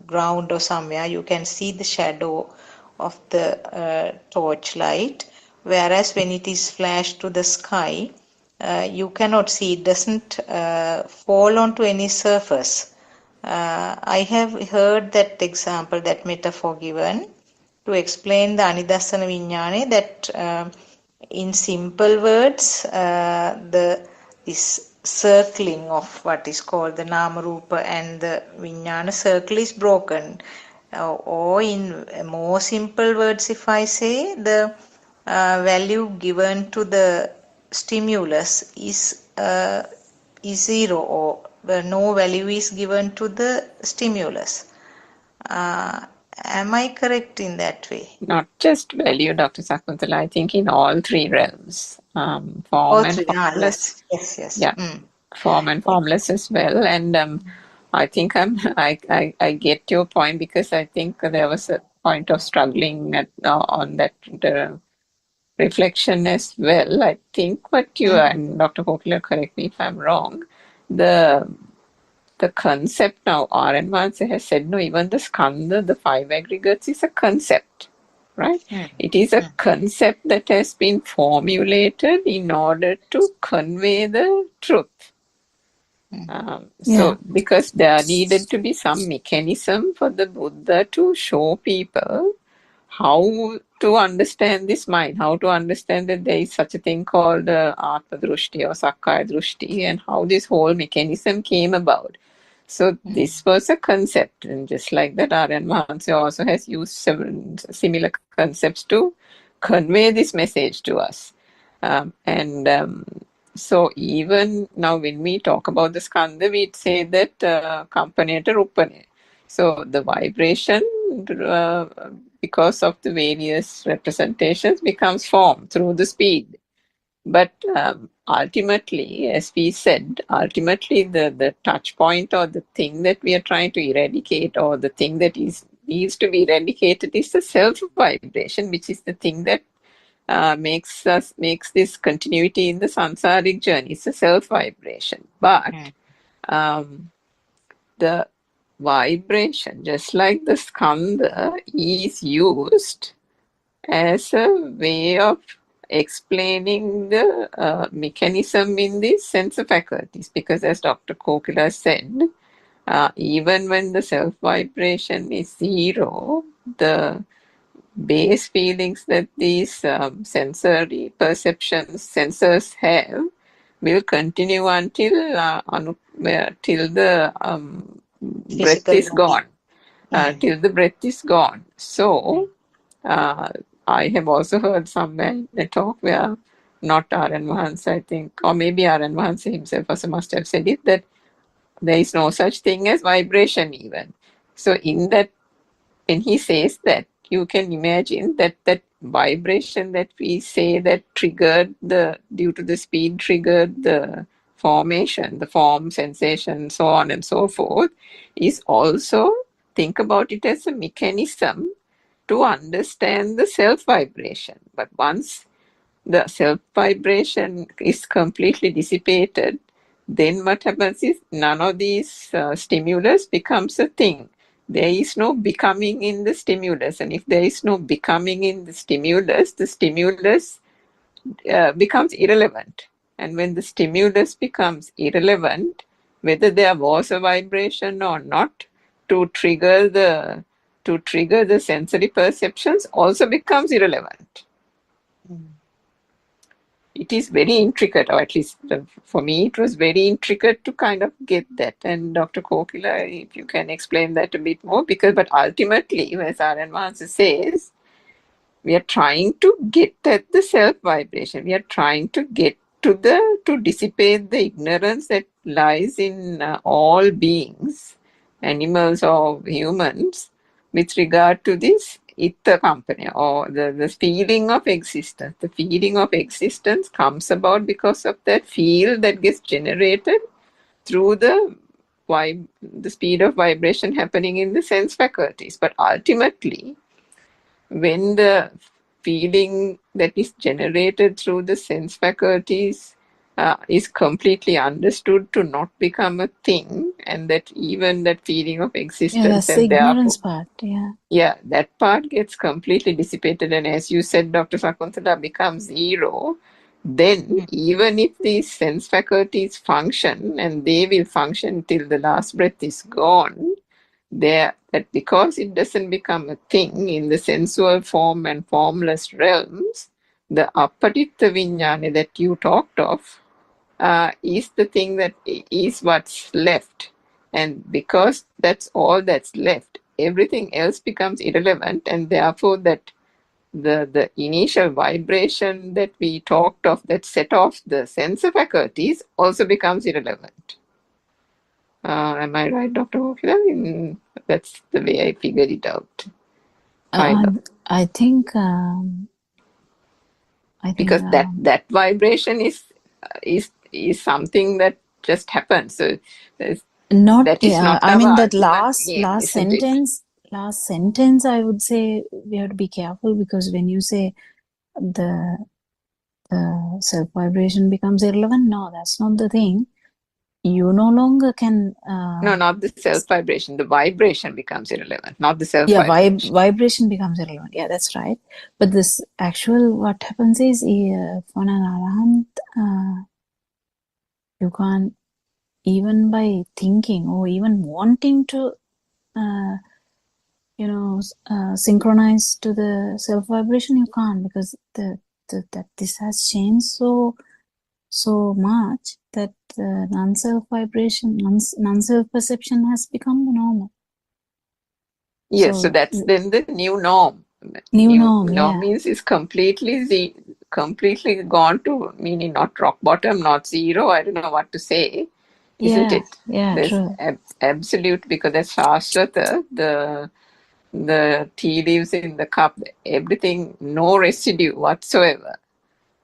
ground or somewhere, you can see the shadow of the torch light, whereas when it is flashed to the sky, you cannot see, it doesn't fall onto any surface. I have heard that example, that metaphor given to explain the Anidassana Viññāne, that in simple words, this circling of what is called the Nama Rupa and the Viññāna circle is broken. Or in more simple words, if I say, the value given to the stimulus is zero, or no value is given to the stimulus. Am I correct in that way? not just value, Dr. Sakuntala, I think in all three realms, form All and three. formless. Yes. Yeah, form and formless as well. And I think I get your point, because I think there was a point of struggling on that reflection as well. I think what you and Dr. Kokila, correct me if I'm wrong, the concept now, R.N. Vanse has said, no, even the skandha, the five aggregates, is a concept, right? It is a concept that has been formulated in order to convey the truth. So, because there needed to be some mechanism for the Buddha to show people how to understand this mind, how to understand that there is such a thing called Atma Drushti or Sakkaya Drushti, and how this whole mechanism came about. So this was a concept, and just like that, R.N. Mahansa also has used several similar concepts to convey this message to us. So even now when we talk about the skandha, we say that kampaneta rupane. So the vibration, because of the various representations, becomes form through the speed. But ultimately, as we said, ultimately the touch point or the thing that we are trying to eradicate, or the thing that needs to be eradicated, is the self vibration, which is the thing that makes this continuity in the samsaric journey. It's a self vibration. But the vibration, just like the skandha, is used as a way of explaining the mechanism in the sense faculties. Because as Dr. Kokila said, even when the self vibration is zero, the base feelings that these sensory perceptions sensors have will continue until till the breath is gone. Till the breath is gone. So I have also heard somewhere in a talk where not R.N. Vance, I think, or maybe R.N. Vance himself also must have said it, that there is no such thing as vibration even. So in that, when he says that, you can imagine that that vibration that we say that triggered due to the speed triggered the formation, the form, sensation, so on and so forth, is also, think about it as a mechanism to understand the self vibration. But once the self vibration is completely dissipated, then what happens is none of these stimulus becomes a thing. There is no becoming in the stimulus, and if there is no becoming in the stimulus becomes irrelevant. And when the stimulus becomes irrelevant, whether there was a vibration or not, to trigger the sensory perceptions also becomes irrelevant. It is very intricate, or at least for me, it was very intricate to kind of get that. And Dr. Kokila, if you can explain that a bit more, but ultimately, as R.N. Vance says, we are trying to get at the self vibration. We are trying to get to dissipate the ignorance that lies in all beings, animals or humans, with regard to this Itta company, or the feeling of existence. The feeling of existence comes about because of that field that gets generated through the speed of vibration happening in the sense faculties. But ultimately, when the feeling that is generated through the sense faculties is completely understood to not become a thing, and that even that feeling of existence, that's the ignorance part. That part gets completely dissipated, and as you said, Dr. Sakuntala, becomes zero. Then even if these sense faculties function, and they will function till the last breath is gone, that because it doesn't become a thing in the sensual form and formless realms, the apatitta vijnana that you talked of is the thing that is what's left. And because that's all that's left, everything else becomes irrelevant, and therefore that the initial vibration that we talked of that set off the sense faculties also becomes irrelevant. Am I right, Dr. Kokila? That's the way I figured it out. I think because that vibration is something that just happens. So not I mean that last sentence I would say we have to be careful, because when you say the self vibration becomes irrelevant, no, that's not the thing. You no longer can no, not the self vibration, the vibration becomes irrelevant, not the self vibration. Vibration becomes irrelevant, that's right. But this actual, what happens is for an arahant, you can't, even by thinking or even wanting to synchronize to the self vibration, you can't, because that this has changed so much that non-self vibration, non-self perception has become the normal. Yes, so that's then the new norm. New norm, norm yeah. means is completely gone to, meaning not rock bottom, not zero. I don't know what to say, isn't Yeah, it? yeah, There's true. absolute, because that's Shaswata, the tea leaves in the cup, everything, no residue whatsoever.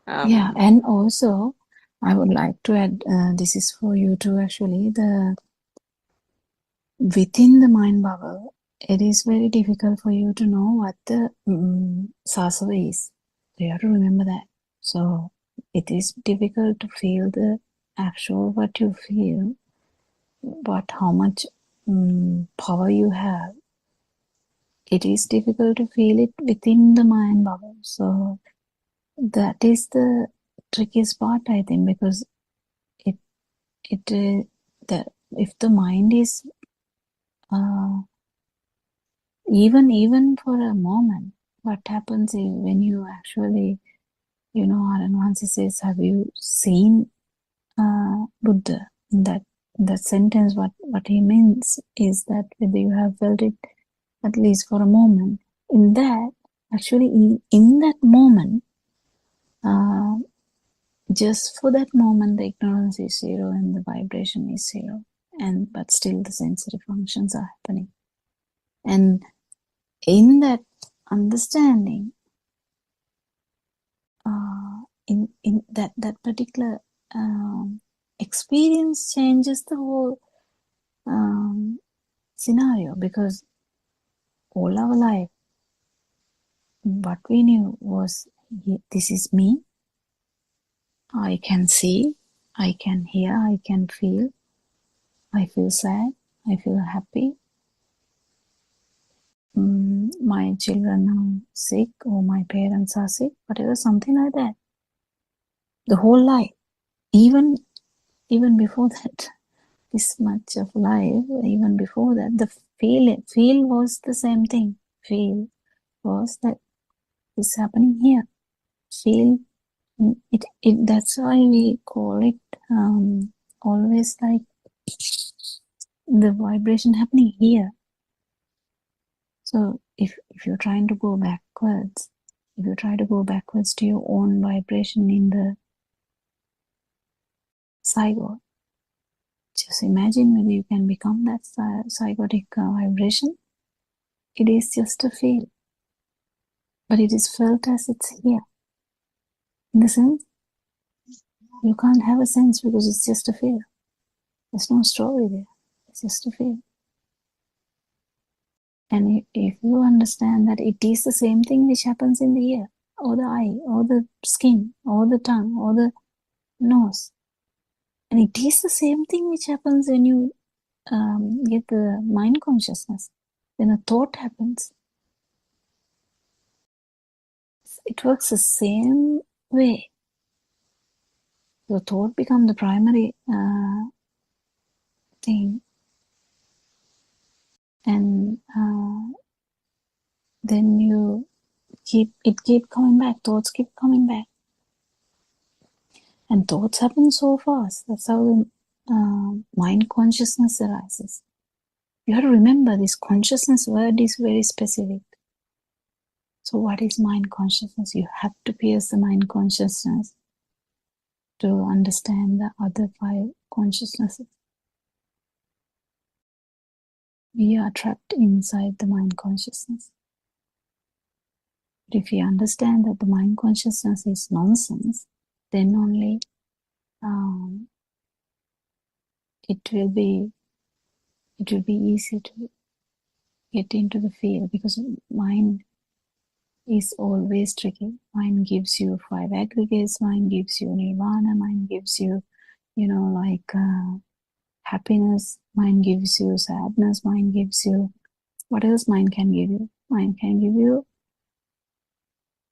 Yeah, and also I would like to add, this is for you too actually, within the mind bubble, it is very difficult for you to know what the sasava is. You have to remember that. So it is difficult to feel the actual what you feel, but how much power you have. It is difficult to feel it within the mind bubble. So that is the trickiest part, I think, because if the mind is even for a moment, what happens is when you actually, Aran Vansi says, have you seen Buddha? That sentence, what he means is that whether you have felt it at least for a moment, in that, actually in that moment, just for that moment, the ignorance is zero and the vibration is zero, but still the sensory functions are happening. And in that understanding, in that particular experience changes the whole scenario, because all our life, what we knew was, this is me. I can see, I can hear, I can feel. I feel sad, I feel happy. My children are sick, or my parents are sick, whatever, something like that. The whole life, even before that, this much of life, even before that, the feel was the same thing. Feel was that it's happening here. Feel it. That's why we call it always like the vibration happening here. So if you're trying to go backwards, if you try to go backwards to your own vibration in the zygote, just imagine whether you can become that zygotic vibration. It is just a feel, but it is felt as it's here. In the sense, you can't have a sense because it's just a feel. There's no story there. It's just a feel. And if you understand that it is the same thing which happens in the ear, or the eye, or the skin, or the tongue, or the nose, and it is the same thing which happens when you get the mind consciousness, then a thought happens. It works the same way. The thought becomes the primary thing, and then you keep coming back. Thoughts keep coming back, and thoughts happen so fast. That's how the mind consciousness arises. You have to remember, this consciousness word is very specific. So what is mind consciousness? You have to pierce the mind consciousness to understand the other 5 consciousnesses. We are trapped inside the mind consciousness. But if you understand that the mind consciousness is nonsense, then only it will be easy to get into the field, because mind is always tricky. Mind gives you 5 aggregates, mind gives you nirvana, mind gives you, happiness, mind gives you sadness, mind gives you, what else mind can give you? Mind can give you,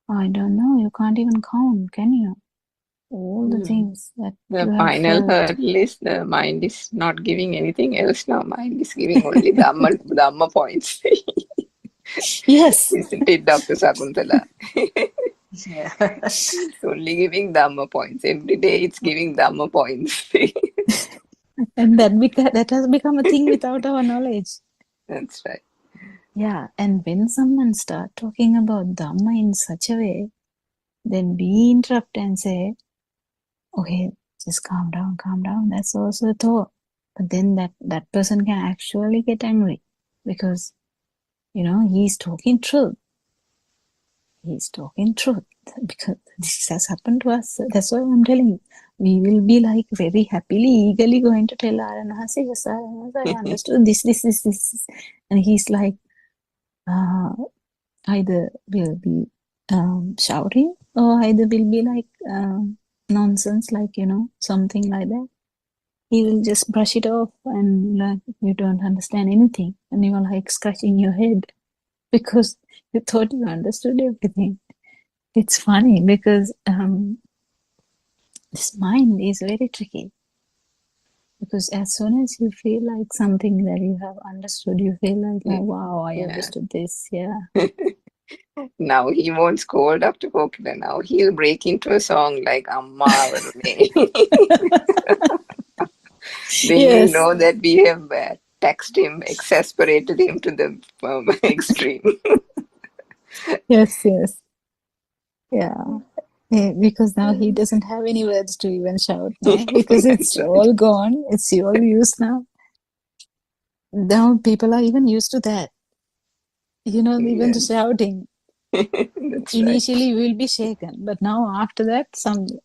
I don't know, you can't even count, can you? All the things that the you have final felt. hurdle is the mind is not giving anything else now. Mind is giving only Dhamma points. Yes. Isn't it, Dr. Sakuntala? Yeah. It's only giving Dhamma points. Every day it's giving Dhamma points. And that has become a thing without our knowledge. That's right. Yeah, and when someone start talking about Dhamma in such a way, then we interrupt and say, okay, just calm down. That's also a thought. But then that person can actually get angry because, he's talking truth. He's talking truth because this has happened to us. That's why I'm telling you. We will be like very happily, eagerly going to tell Aranahasi, yes, I understood this. And he's like, either will be shouting or either will be like nonsense, like, something like that. He will just brush it off and like, you don't understand anything. And you're like scratching your head because you thought you understood everything. It's funny because this mind is very tricky. Because as soon as you feel like something that you have understood, you feel like, oh, wow, I understood this. Yeah. Now he won't scold Dr. Kokila. Now he'll break into a song like Amma Varune. Then Yes. you know that we have taxed him, exasperated him to the extreme. Yes. Yeah. Because now he doesn't have any words to even shout now because it's all gone. It's all used now. Now people are even used to that. Even to shouting. That's Initially you will be shaken, but now after that,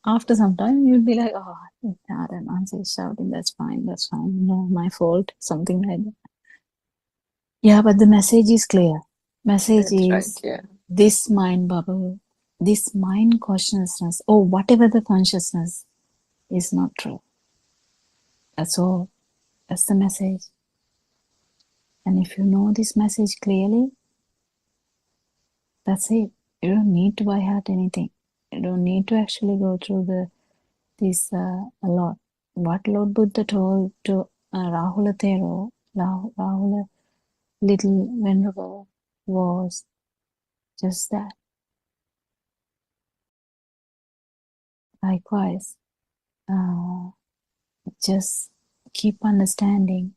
after some time you'll be like, oh, I don't know, I'm shouting. That's fine. No, my fault. Something like that. Yeah, but the message is clear. Message is this mind bubble, this mind consciousness, or whatever the consciousness is not true. That's all. That's the message. And if you know this message clearly, that's it. You don't need to by heart anything. You don't need to actually go through this a lot. What Lord Buddha told to Rahula Thero, Rahula Little Venerable, was just that. Likewise, just keep understanding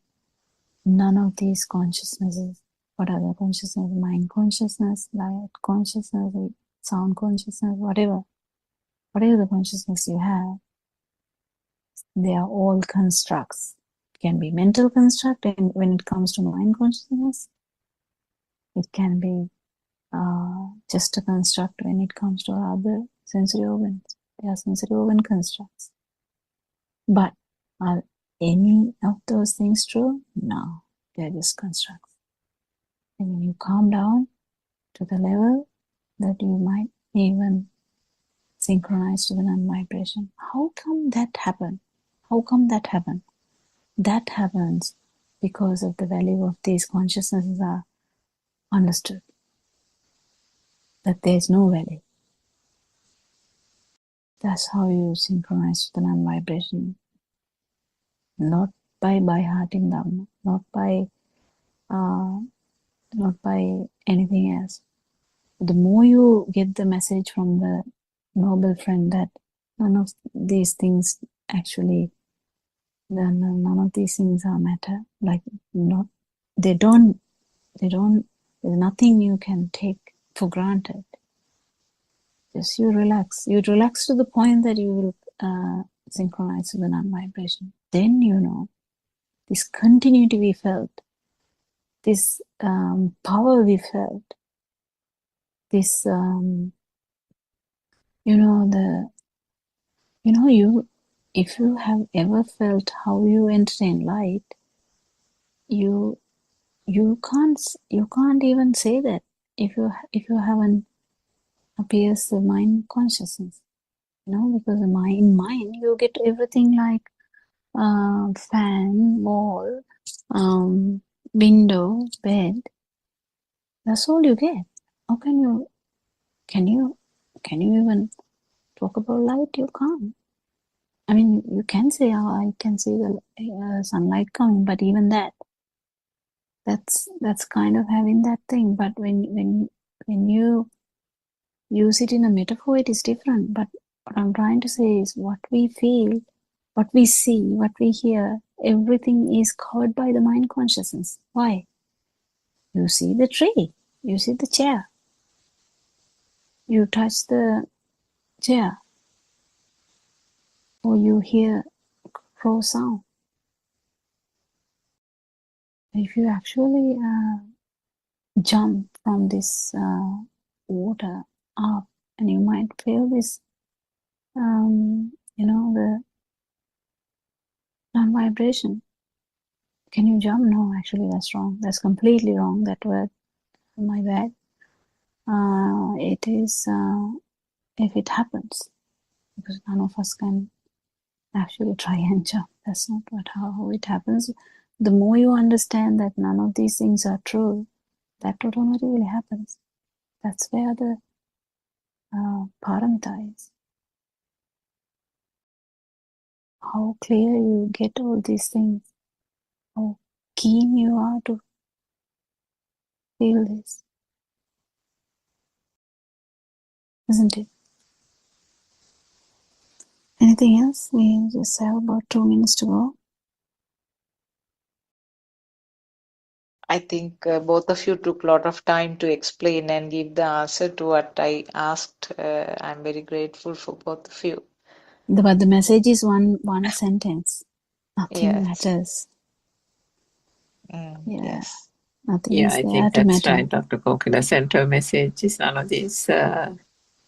none of these consciousnesses. What are the consciousness? Mind consciousness, light consciousness, sound consciousness, whatever the consciousness you have, they are all constructs. It can be mental construct, and when it comes to mind consciousness, it can be just a construct when it comes to other sensory organs. They are sensory organ constructs. But are any of those things true? No, they're just constructs. And when you calm down to the level that you might even synchronize to the non-vibration, how come that happen? That happens because of the value of these consciousnesses are understood. That there's no value. That's how you synchronize to the non-vibration. Not by hearting Dhamma, not by anything else. The more you get the message from the noble friend that none of these things actually, none of these things are matter. Like they don't. There's nothing you can take for granted. Just you relax. You relax to the point that you will synchronize with the non-vibration. Then this continuity we felt, this power we felt, this if you have ever felt how you entertain light, you can't even say that if you haven't appears the mind consciousness, because in mind you get everything like fan, wall, window, bed. That's all you get. How can you even talk about light? You can't. I mean, you can say, oh, I can see the sunlight coming, but even that's kind of having that thing. But when you use it in a metaphor, it is different. But what I'm trying to say is what we feel, what we see, what we hear, everything is covered by the mind consciousness. Why? You see the tree, you see the chair, you touch the chair, or you hear crow sound. If you actually jump from this water up, and you might feel this, the non-vibration. Can you jump? No, actually that's wrong. That's completely wrong, that word. My bad. It is if it happens, because none of us can actually try and jump. That's not how it happens. The more you understand that none of these things are true, that automatically happens. That's where the paramita is. How clear you get all these things, how keen you are to feel this, isn't it? Anything else? We just have about 2 minutes to go. I think both of you took a lot of time to explain and give the answer to what I asked. I'm very grateful for both of you. But the message is one sentence. Nothing Yes. matters. Yeah. Yes. Nothing Yeah, is I there think to that's matter. right, Dr. Kokila. Center message is none of these,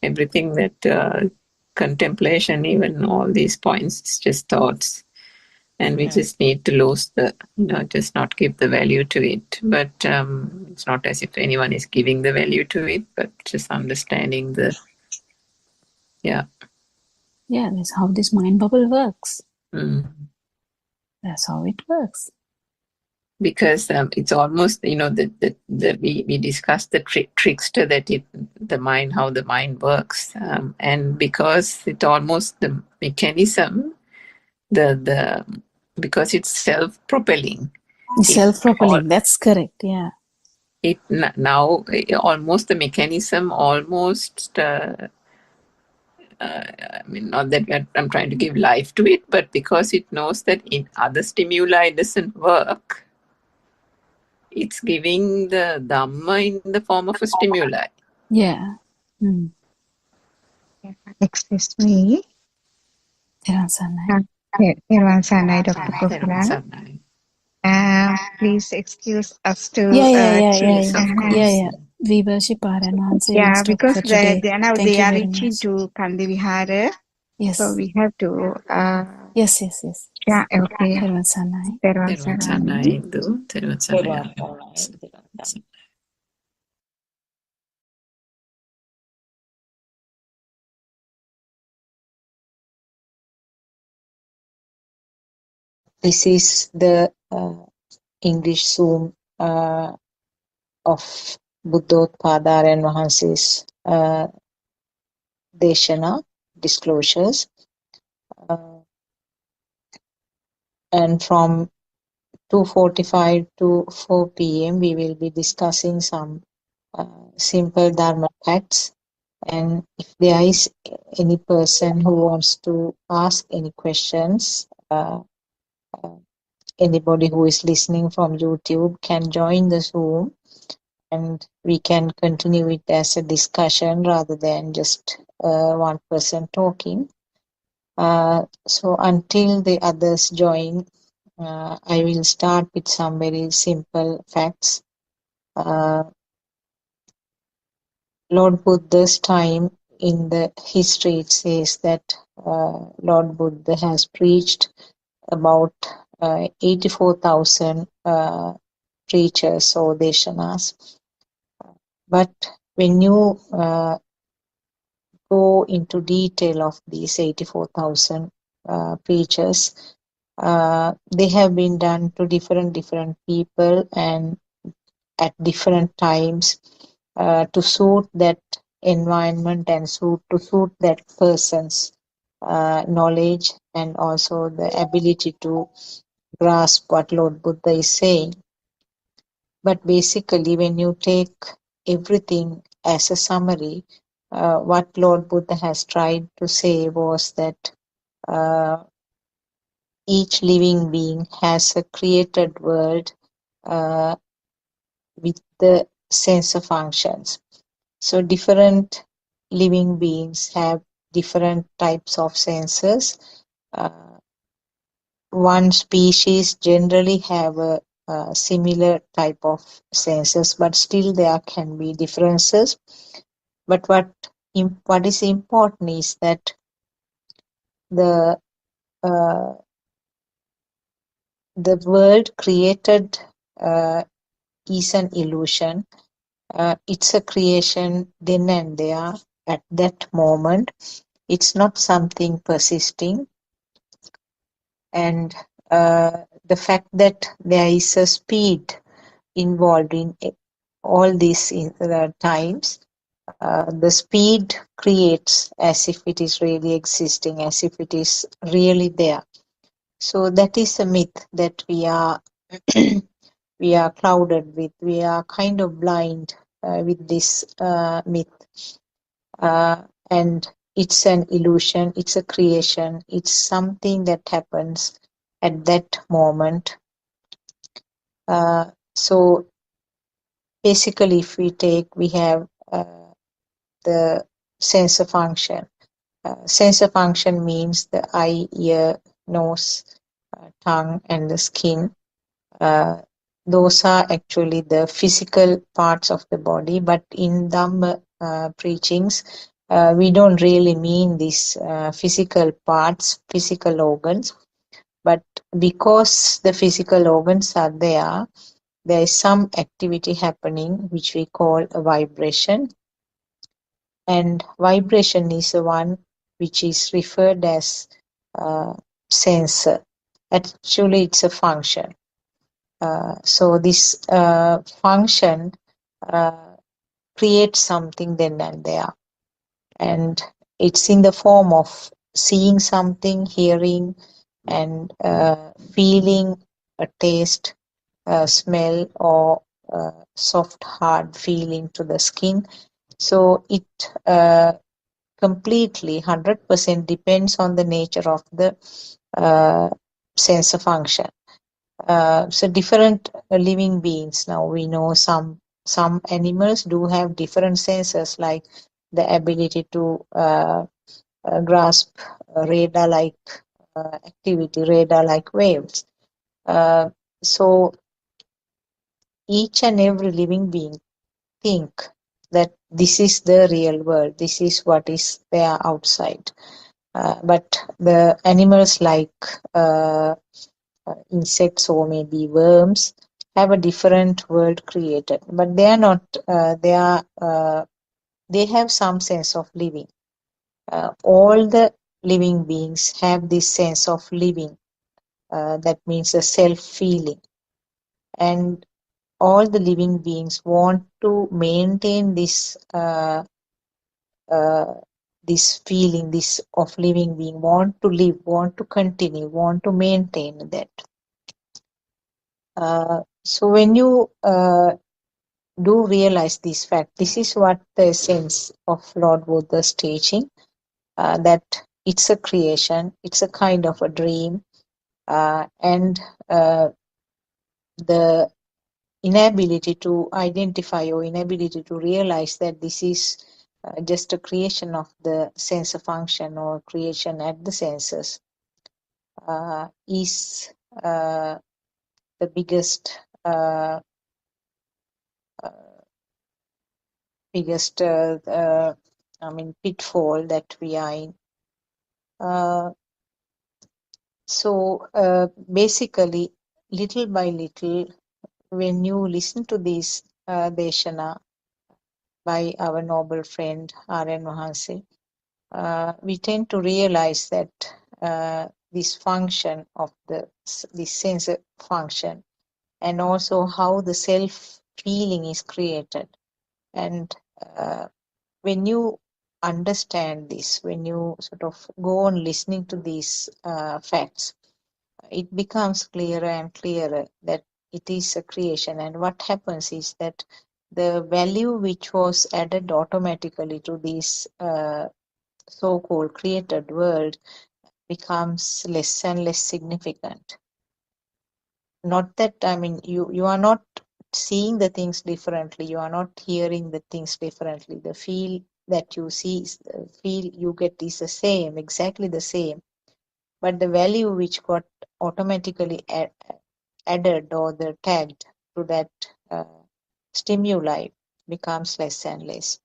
everything that contemplation, even all these points, it's just thoughts. And we just need to lose just not give the value to it. But it's not as if anyone is giving the value to it, but just understanding Yeah, that's how this mind bubble works. Mm. That's how it works. Because it's almost, we discussed the trickster, that the mind, how the mind works. And because it almost, the mechanism, because it's self-propelling. Self-propelling, that's correct, yeah. It now almost the mechanism almost I mean, not that I'm trying to give life to it, but because it knows that in other stimuli it doesn't work, it's giving the Dhamma in the form of a stimuli. Yeah. Excuse me. Therwan Sarnai. Therwan Sarnai, Dr. Kokila. Please excuse us to Yeah. We worship Paran Wanse. Yeah, We stop because for today. now Thank they you are very reaching much. to Kandi Vihara. Yes. So we have to Yes. yeah, okay. Therwan Sarnai. Therwan Sarnai. Therwan Sarnai. This is the English Zoom of Buddothpado and Wahanse's Deshana disclosures. And from 2:45 to 4 p.m. we will be discussing some simple Dharma facts. And if there is any person who wants to ask any questions, anybody who is listening from YouTube can join the Zoom, and we can continue it as a discussion rather than just one person talking. So until the others join, I will start with some very simple facts. Lord Buddha's time in the history, it says that Lord Buddha has preached about 84,000 preachers or deshanas. But when you go into detail of these 84,000 preachers, they have been done to different people and at different times to suit that environment and to suit that person's knowledge and also the ability to grasp what Lord Buddha is saying. But basically, when you take everything as a summary, what Lord Buddha has tried to say was that each living being has a created world with the sensor functions. So different living beings have different types of sensors. One species generally have a similar type of sensors, but still there can be differences. But what is important is that the uh, the world created is an illusion. It's a creation then and there at that moment. It's not something persisting. And the fact that there is a speed involved in all these times, the speed creates as if it is really existing, as if it is really there. So that is a myth that we are we are clouded with. We are kind of blind with this myth, and it's an illusion. It's a creation. It's something that happens at that moment. So basically, if we have the sensor function. Sensor function means the eye, ear, nose, tongue, and the skin. Those are actually the physical parts of the body, but in Dhamma preachings, we don't really mean these physical parts, physical organs, but because the physical organs are there, there is some activity happening which we call a vibration. And vibration is the one which is referred as sensor. Actually, it's a function. So this function creates something then and there. And it's in the form of seeing something, hearing, and feeling a taste, smell, or soft, hard feeling to the skin. So it completely 100% depends on the nature of the sensor function. So different living beings, now we know some animals do have different sensors, like the ability to grasp radar-like activity, radar-like waves. So each and every living being think that this is the real world, this is what is there outside. But the animals like insects or maybe worms have a different world created, but they are not. They have some sense of living. All the living beings have this sense of living. That means a self-feeling, and all the living beings want to maintain this this feeling, this of living being, want to live, want to continue, want to maintain that. So when you do realize this fact, this is what the essence of Lord Buddha's teaching, that it's a creation, it's a kind of a dream, and the inability to identify or inability to realize that this is just a creation of the sensor function or creation at the senses is the biggest pitfall that we are in. So basically, little by little, when you listen to this Deshana by our noble friend Aryan Mahansi, we tend to realize that this function of this sensor function, and also how the self feeling is created. And when you understand this, when you sort of go on listening to these facts, it becomes clearer and clearer that it is a creation. And what happens is that the value which was added automatically to this so-called created world becomes less and less significant. Not that, you are not seeing the things differently. You are not hearing the things differently. The feel that you see, the feel you get is the same, exactly the same. But the value which got automatically added or the tagged to that stimuli becomes less and less.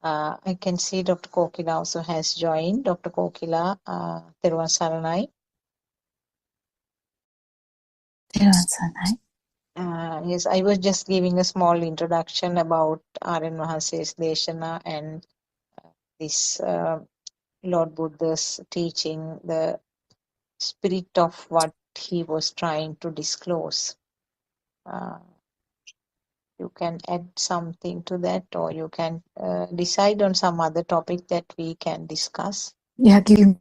I can see Dr. Kokila also has joined. Dr. Kokila, Teruvan Saranai. Yes, I was just giving a small introduction about R.N. Mahase's Deshana and this Lord Buddha's teaching, the spirit of what he was trying to disclose. You can add something to that, or you can decide on some other topic that we can discuss. Yeah, give.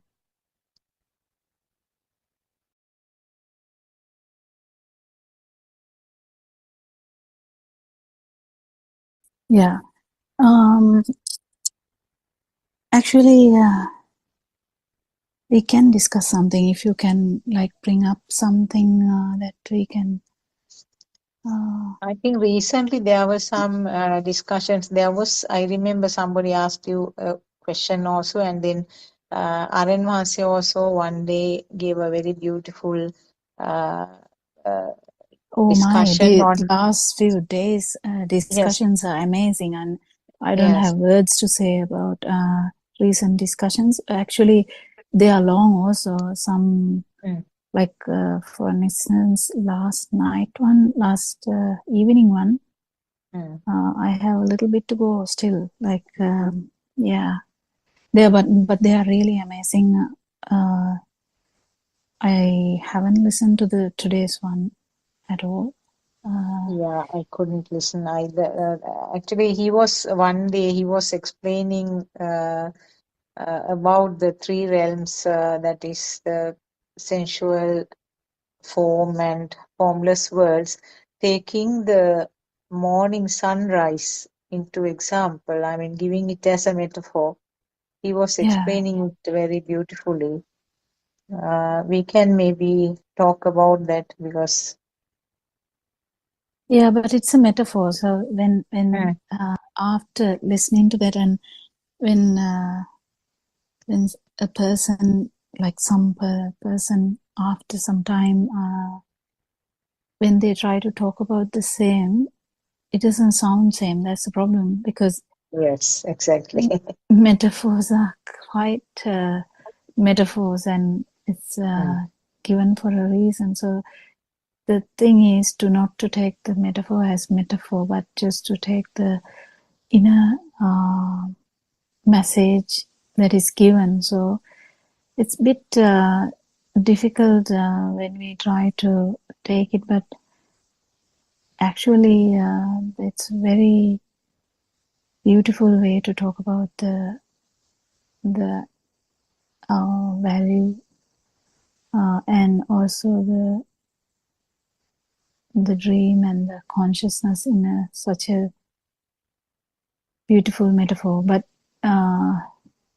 Yeah. Actually, we can discuss something if you can like bring up something that we can. I think recently there were some discussions. I remember somebody asked you a question also, and then R.N. Mahasi also one day gave a very beautiful uh, Oh my, discussion the on. last few days discussions are amazing, and I don't Yes. have words to say about recent discussions. Actually, they are long also. Some like for instance, last evening one, I have a little bit to go still. Like yeah, but they are really amazing. I haven't listened to the today's one at all. Yeah, I couldn't listen either. Actually, one day he was explaining about the three realms, that is the sensual, form, and formless worlds, taking the morning sunrise into example. I mean, giving it as a metaphor. He was explaining it very beautifully. We can maybe talk about that because. Yeah, but it's a metaphor. So when after listening to that, and when a person, like some person, after some time, when they try to talk about the same, it doesn't sound same. That's the problem, because yes, exactly. metaphors are quite metaphors, and it's given for a reason. So the thing is to not to take the metaphor as metaphor, but just to take the inner message that is given. So it's a bit difficult when we try to take it, but actually it's a very beautiful way to talk about the value and also the dream and the consciousness in such a beautiful metaphor. But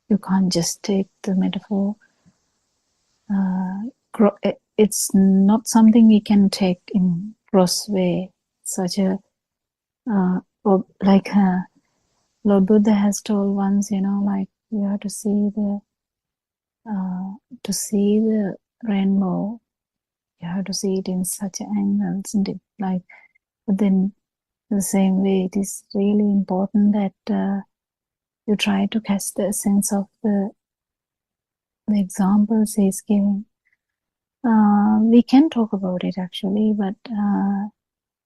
you can't just take the metaphor. It's not something we can take in gross way. Such a like Lord Buddha has told once, like you have to see the rainbow. You have to see it in such an angle, isn't it? Like, but then the same way, it is really important that you try to catch the sense of the examples he's giving. We can talk about it actually, but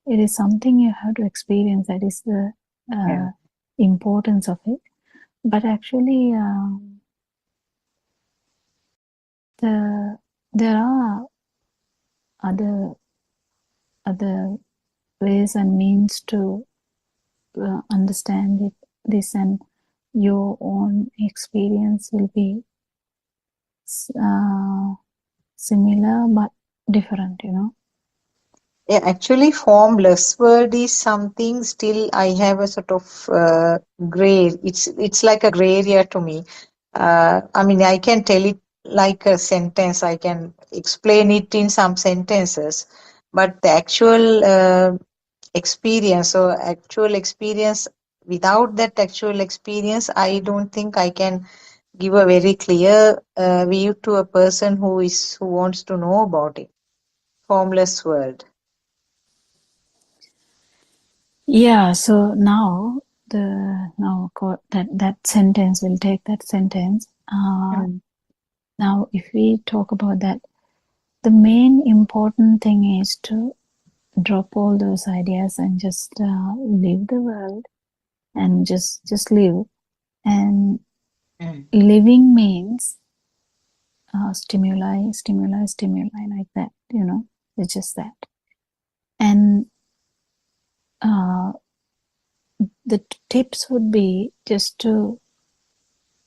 it is something you have to experience. That is the importance of it. But actually, there are other ways and means to understand this, and your own experience will be similar but different, Yeah, actually, formless world is something still I have a sort of gray. It's like a gray area to me. I mean, I can tell it like a sentence. I can explain it in some sentences, but the actual experience. So actual experience, without that actual experience, I don't think I can give a very clear view to a person who wants to know about it. Formless world. Yeah, so now that sentence, we'll take that sentence. Now if we talk about that, the main important thing is to drop all those ideas and just live the world and just live. And living means stimuli like that, it's just that. And the tips would be just to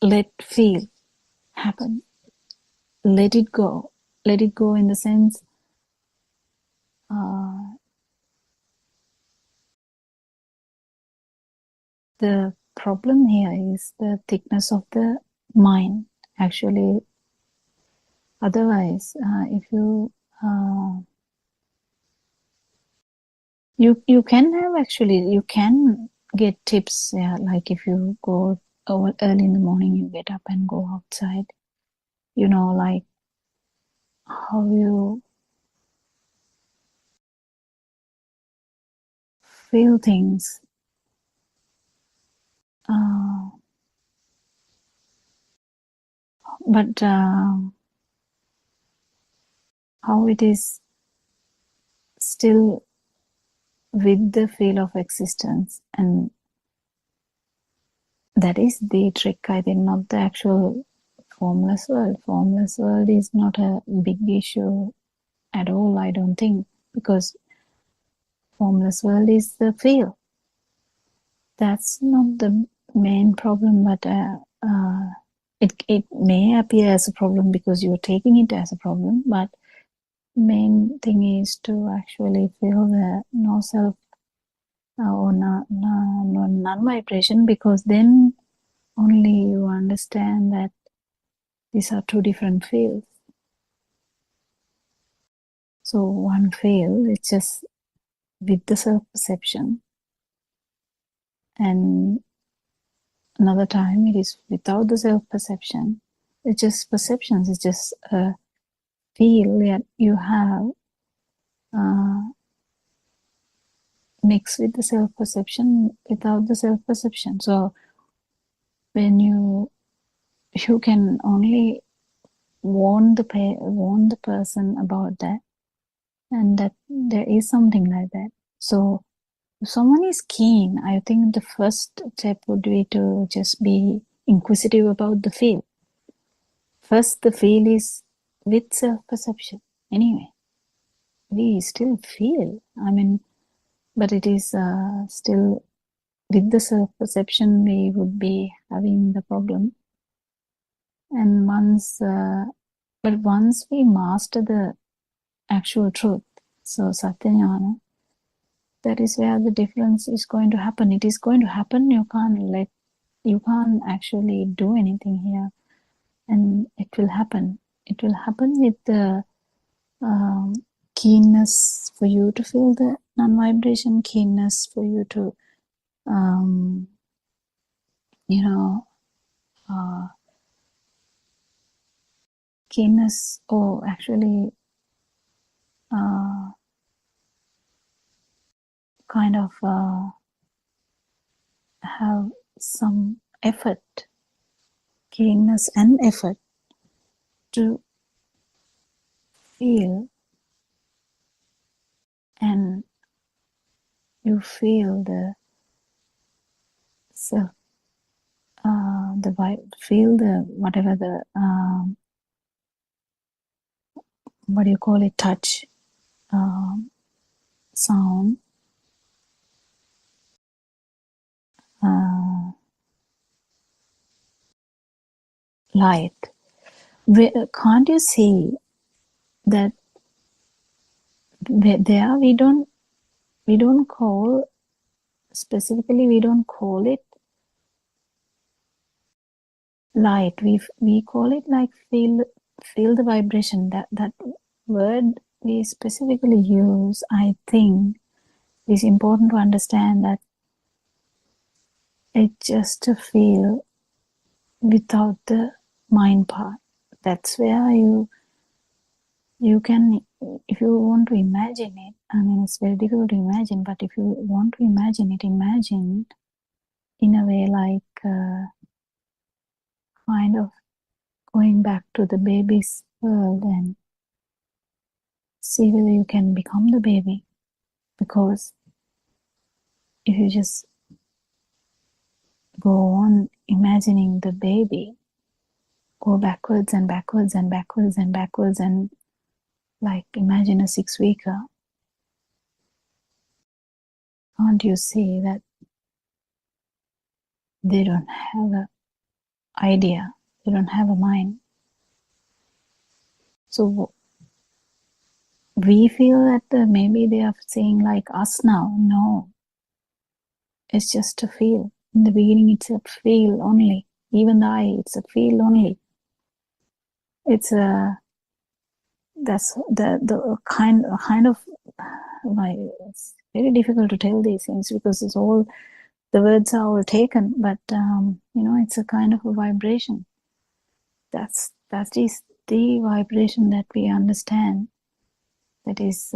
let feel happen, let it go in the sense the problem here is the thickness of the mind. Actually, otherwise, if you you can get tips, like if you go early in the morning, you get up and go outside, like how you feel things, but how it is still with the feel of existence. And that is the trick, I think, not the actual formless world. Formless world is not a big issue at all, I don't think, because formless world is the feel. That's not the main problem, but it may appear as a problem because you're taking it as a problem, but main thing is to actually feel the no self or non-vibration, because then only you understand that these are two different fields. So one field is just with the self-perception, and another time it is without the self-perception. It's just perceptions. It's just a feel that you have mixed with the self-perception, without the self-perception. So when you can only warn the person about that, and that there is something like that. So if someone is keen, I think the first step would be to just be inquisitive about the feel. First, the feel is with self-perception. Anyway, we still feel, but it is still with the self-perception we would be having the problem. And once we master the actual truth, so Satyajnana, that is where the difference is going to happen. It is going to happen. You can't actually do anything here, and it will happen. It will happen with the keenness for you to feel the non-vibration, keenness for you to keenness, or actually kind of have some effort, keenness and effort to feel, and you feel the self, the vibe, feel the whatever the what do you call it, touch, sound, light. Can't you see that there we don't call specifically, we don't call it light, we call it like feel the vibration. That word we specifically use, I think, It's important to understand that it's just a feel without the mind part. That's where you can, if you want to imagine it, I mean, it's very difficult to imagine, but if you want to imagine it, imagine in a way like kind of going back to the baby's world and see whether you can become the baby. Because if you just go on imagining the baby, go backwards and backwards and backwards and backwards, and like imagine a 6-weeker, can't you see that they don't have an idea, they don't have a mind? So we feel that maybe they are saying like us now. No, it's just a feel. In the beginning, it's a feel only. Even the I, it's a feel only. It's a, that's the kind of, it's very difficult to tell these things because it's all, the words are all taken, but it's a kind of a vibration. That is the vibration that we understand, that is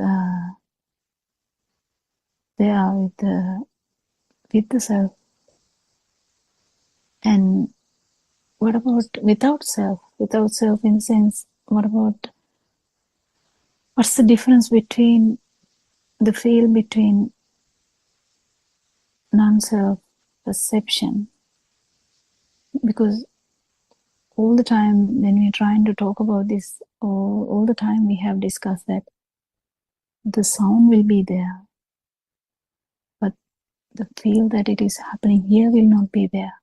there with the self. And what about without self? Without self, in the sense, what's the difference between the feel between non-self perception? Because all the time when we're trying to talk about this, all the time we have discussed that the sound will be there, but the feel that it is happening here will not be there.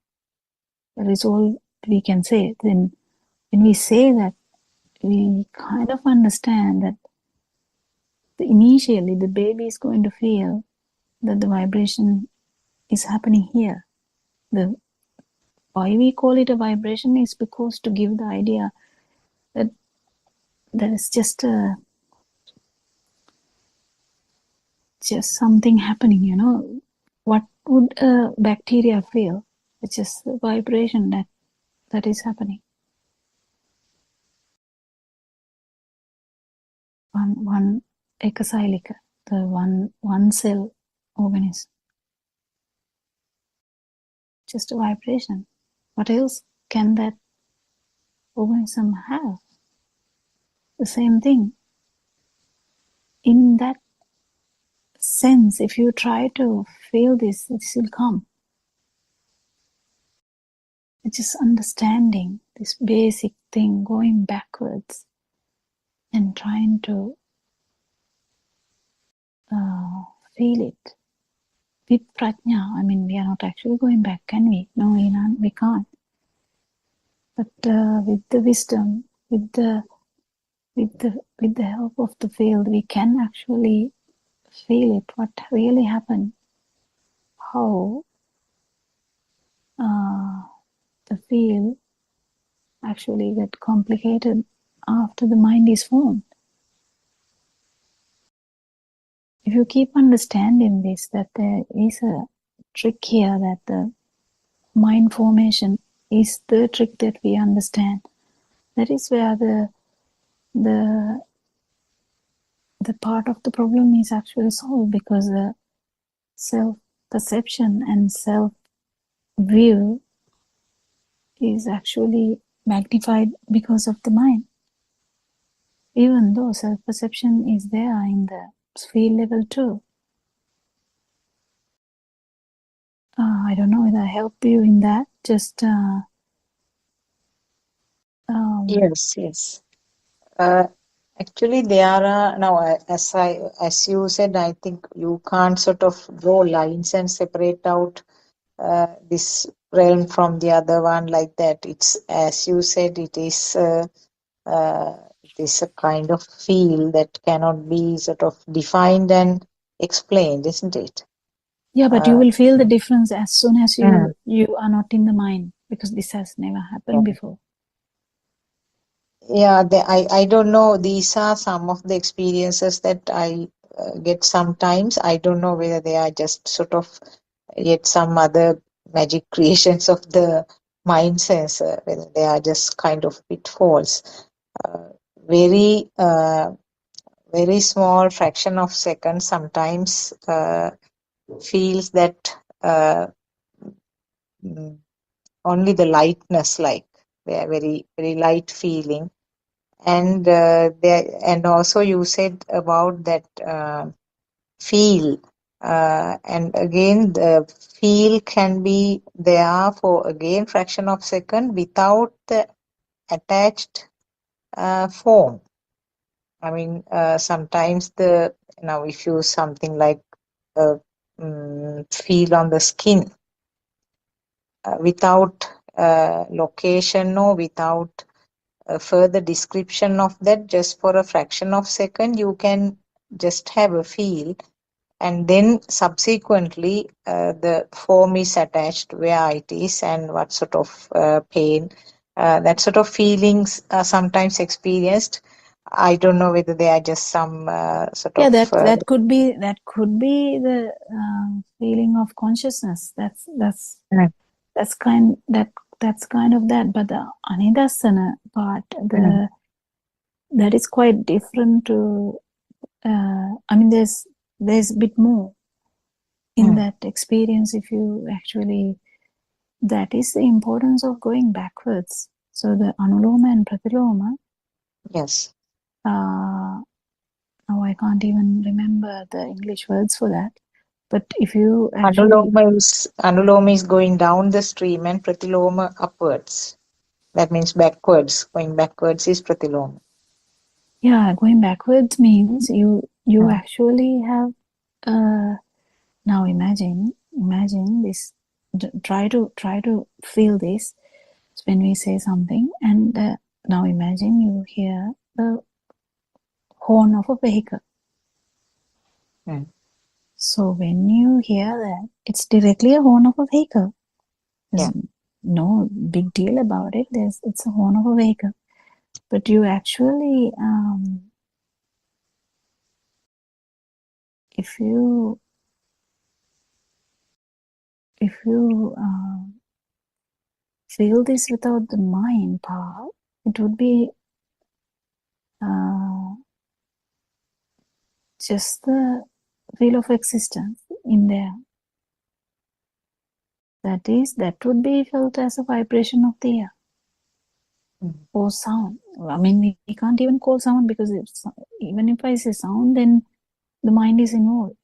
That is all we can say. Then when we say that, we kind of understand that initially the baby is going to feel that the vibration is happening here. Why we call it a vibration is because to give the idea that there is just something happening. What would a bacteria feel? It's just the vibration that is happening. One ecosylika, the one cell organism. Just a vibration. What else can that organism have? The same thing. In that sense, if you try to feel this will come. It's just understanding this basic thing, going backwards and trying to feel it with prajna. I mean, we are not actually going back, can we? No, we can't. But with the wisdom, with the help of the field, we can actually feel it. What really happened? How the field actually get complicated after the mind is formed. If you keep understanding this, that there is a trick here, that the mind formation is the trick that we understand. That is where the part of the problem is actually solved, because the self-perception and self-view is actually magnified because of the mind. Even though self-perception is there in the field level too. I don't know whether I helped you in that. Just Yes. Actually, there are now, as you said, I think you can't sort of draw lines and separate out this realm from the other one like that. It's, as you said, it is a kind of feel that cannot be sort of defined and explained, isn't it? yeah, but you will feel the difference as soon as you are not in the mind, because this has never happened before. Yeah, I don't know. These are some of the experiences that I get sometimes. I don't know whether they are just sort of yet some other magic creations of the mind sensor, whether they are just kind of pitfalls. Uh, very, very small fraction of seconds sometimes feels that mm, only the lightness, like they are very, very light feeling. And and also you said about that feel. And again, the feel can be there for again fraction of second without the attached form. I mean, sometimes if you something like feel on the skin without location or without a further description of that, just for a fraction of second, you can just have a feel. And then subsequently, the form is attached where it is and what sort of pain, that sort of feelings are sometimes experienced. I don't know whether they are just some sort Yeah, of. that could be the feeling of consciousness. Mm, That's kind of that. But the anidasana part, mm, that is quite different to. I mean, there's a bit more in mm. that experience. If you actually, that is the importance of going backwards. So the anuloma and pratiloma. Yes. Now I can't even remember the English words for that. But if you actually, Anuloma is going down the stream and pratiloma upwards. That means backwards. Going backwards is pratiloma. yeah, going backwards means you Mm, actually have. Now imagine this. Try to feel this when we say something, and now imagine you hear the horn of a vehicle. mm, So when you hear that, it's directly a horn of a vehicle. There's yeah. no big deal about it. It's a horn of a vehicle. But you actually, if you feel this without the mind part, it would be just the feel of existence in there. That would be felt as a vibration of the air or sound. I mean, we can't even call sound because even if I say sound, then the mind is involved.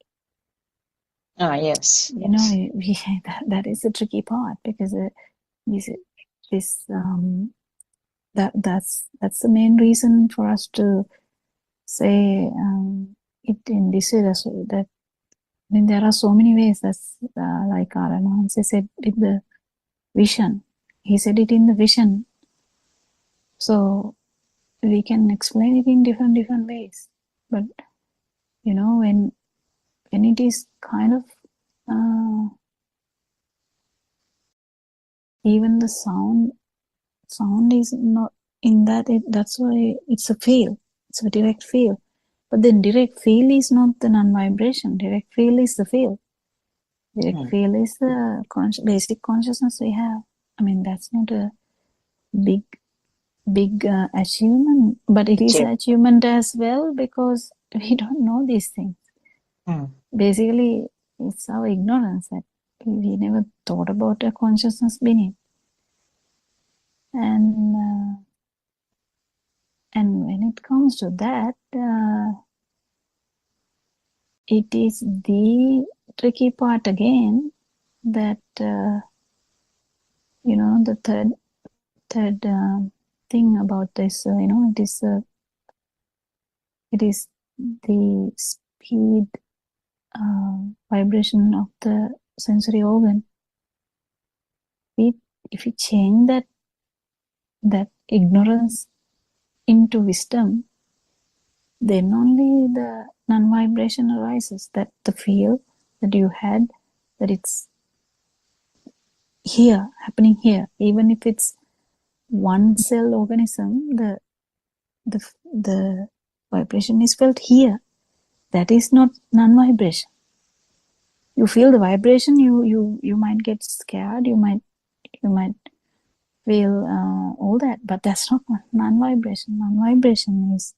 Yes. You know, that is the tricky part because that's the main reason for us to say it in this way. That I mean, there are so many ways. That's like Aranhanse said with the vision. He said it in the vision. So we can explain it in different ways. But you know, when it is kind of even the sound is not in that. That's why it's a feel. It's a direct feel. But then direct feel is not the non-vibration. Direct feel is the feel. Direct feel is the basic consciousness we have. I mean, that's not a big achievement, but it is an achievement as well because we don't know these things. Basically, it's our ignorance that we never thought about a consciousness beneath. And when it comes to that, it is the tricky part again that you know, the third thing about this, you know, it is the speed vibration of the sensory organ. If we change that ignorance into wisdom, then only the non-vibration arises, that the feel that you had, that it's here, happening here, even if it's one cell organism, the vibration is felt here. that is not non-vibration. You feel the vibration, you might get scared, you might feel all that, but that's not non-vibration. Non-vibration is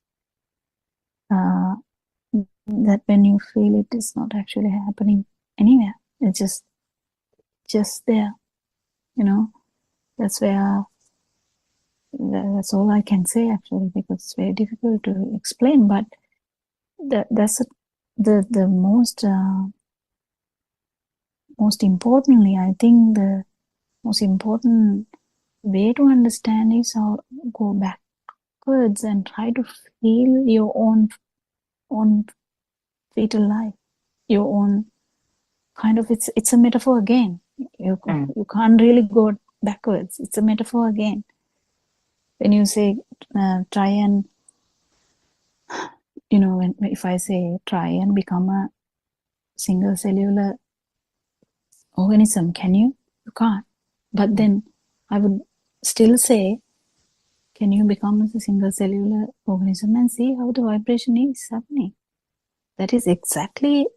that when you feel it is not actually happening anywhere. It's just there. You know, that's where that's all I can say actually, because it's very difficult to explain. But that's the most importantly, I think the most important way to understand is how go backwards and try to feel your own fetal life, your own kind of, it's a metaphor again. You can't really go backwards. It's a metaphor again. When you say try and, you know, if I say try and become a single cellular organism, can you? You can't. But then I would still say, can you become a single cellular organism and see how the vibration is happening? That is exactly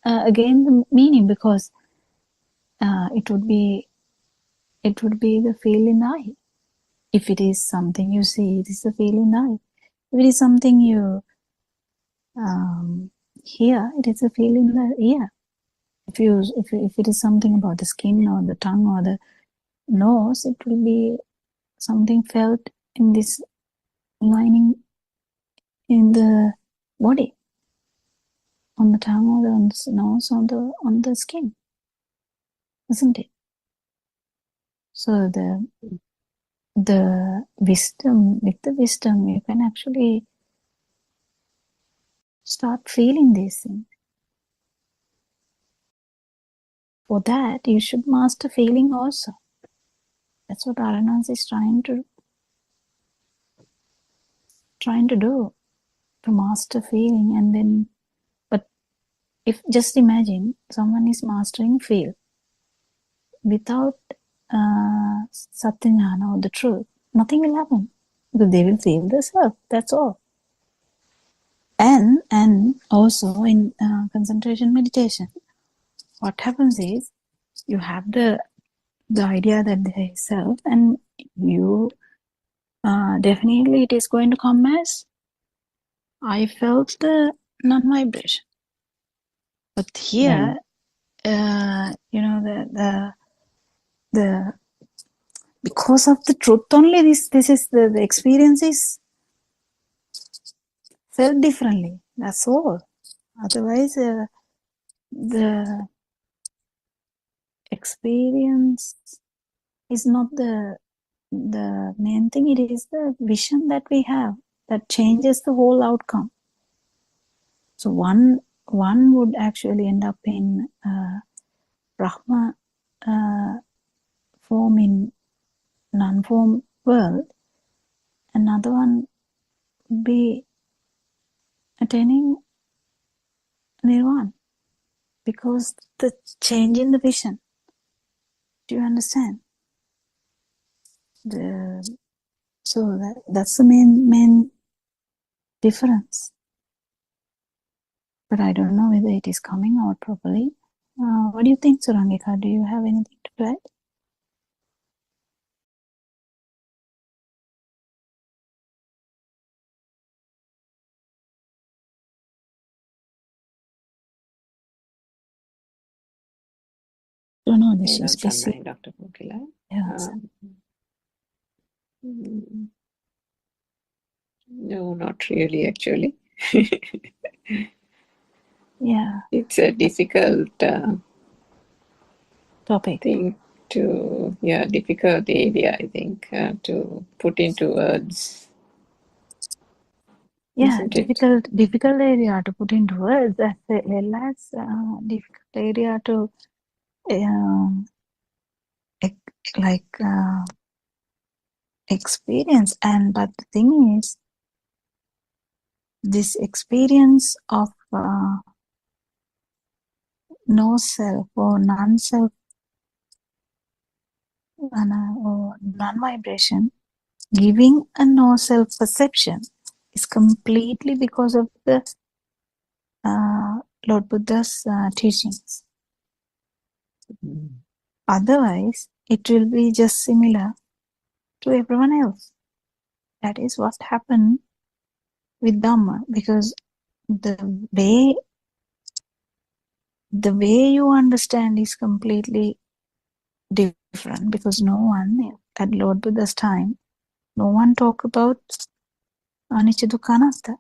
again the meaning, because it would be the feel in the eye. If it is something you see, it is the feel in the eye. If it is something you hear, it is a feel in the ear. If it is something about the skin or the tongue or the nose, it will be something felt in this lining in the body, on the tongue or on the nose, on the skin, isn't it? So the wisdom, with the wisdom, you can actually start feeling these things. For that, you should master feeling also. That's what Aranas is trying to do, to master feeling. And then, but if just imagine someone is mastering feel without Satyajnana or the truth, nothing will happen, because they will feel the self. That's all. And also in concentration meditation, what happens is you have the idea that there is self, and you definitely it is going to come as I felt the non-vibration. But here, you know, the because of the truth only, this is the experience is felt differently. That's all. Otherwise, the experience is not the main thing. It is the vision that we have that changes the whole outcome. So one would actually end up in Brahma form in non-form world. Another one would be attaining Nirvana, because the change in the vision. Do you understand? So that's the main difference. But I don't know whether it is coming out properly. What do you think, Surangika? Do you have anything to add? Don't know. This is busy. Dr. Kokila. Yeah. No, not really, actually. Yeah. It's a difficult Topic. thing to, difficult area, I think, to put into words. Yeah, Isn't it? difficult area to put into words, as well as difficult area to experience. But the thing is, this experience of no self or non-self or non-vibration, giving a no self perception is completely because of the Lord Buddha's teachings. Otherwise, it will be just similar to everyone else. That is what happened with Dhamma, because the way you understand is completely different, because no one at Lord Buddha's time, no one talked about anicca dukkha anatta.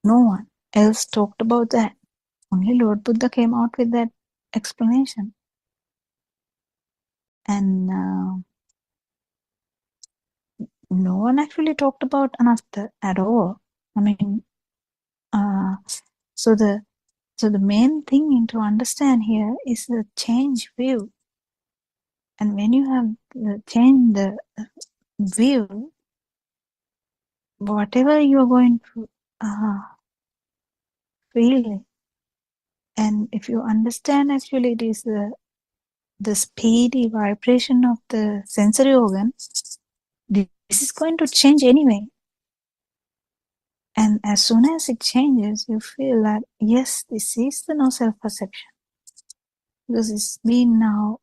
No one else talked about that. Only Lord Buddha came out with that explanation. And no one actually talked about anatta at all. I mean, so the main thing to understand here is the change view. And when you have changed the view, whatever you are going to feel, and if you understand, actually it is the speedy vibration of the sensory organ, this is going to change anyway. And as soon as it changes, you feel that yes, this is the no self-perception, because it's been now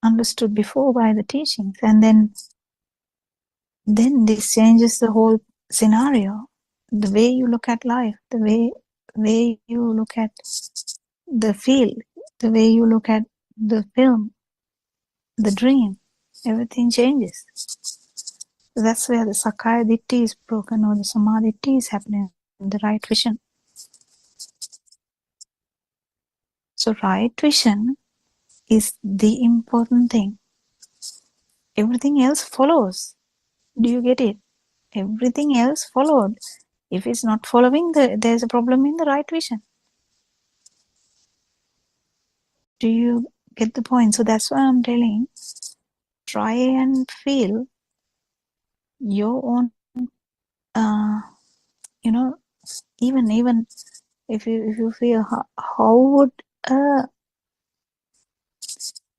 understood before by the teachings, and then this changes the whole scenario, the way you look at life, the way you look at the field, the way you look at the film, the dream, everything changes. So that's where the Sakkaya Ditthi is broken, or the Samadhi Ditthi is happening, the right vision. So right vision is the important thing. Everything else follows. Do you get it? Everything else followed. If it's not following, there's a problem in the right vision. Do you get the point? So that's why I'm telling, try and feel your own, even if you feel, how would a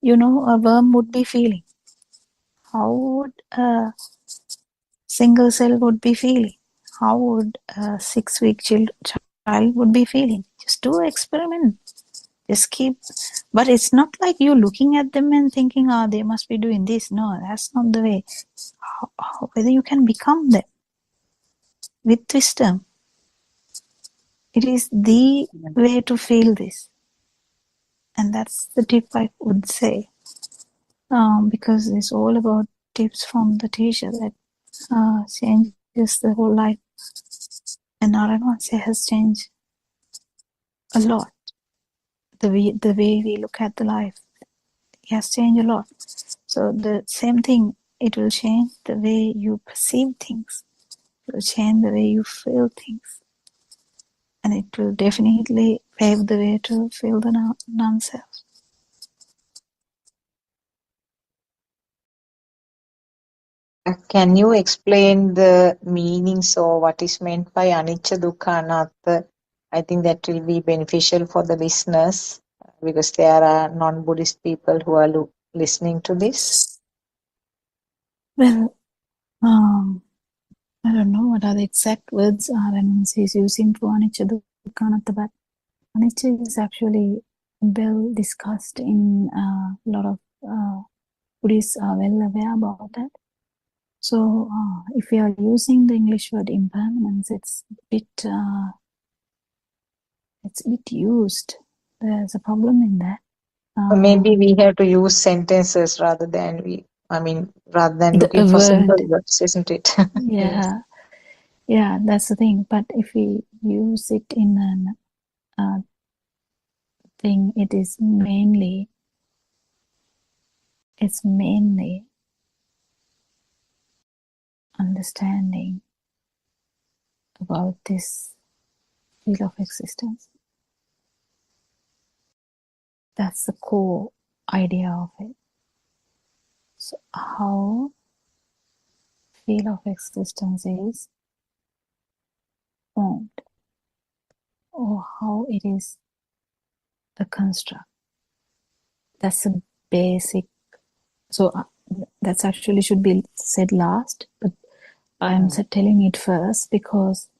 worm would be feeling? How would a single cell would be feeling? How would a 6-week child would be feeling? Just do an experiment. Just keep, but it's not like you looking at them and thinking, they must be doing this. No, that's not the way. Whether you can become them with wisdom, it is the way to feel this. And that's the tip I would say, because it's all about tips from the teacher that changes the whole life. And Narayana has changed a lot. The way we look at the life, it has changed a lot. So the same thing, it will change the way you perceive things. It will change the way you feel things. And it will definitely pave the way to feel the non-self. Can you explain the meanings or what is meant by anicca dukkha anatta? I think that will be beneficial for the listeners, because there are non-Buddhist people who are listening to this. Well, I don't know what are the exact words Renansi is using for anicca dukkha anatta, but anicca is actually well discussed in a lot of Buddhists are well aware about that. So if we are using the English word impermanence, it's a bit used. There's a problem in that. Maybe we have to use sentences rather than looking for simple words, isn't it? Yeah, yeah, that's the thing. But if we use it in an thing, it's mainly understanding about this field of existence. That's the core idea of it. So how field of existence is formed, or how it is the construct. That's a basic. So that's actually should be said last, but I'm telling it first because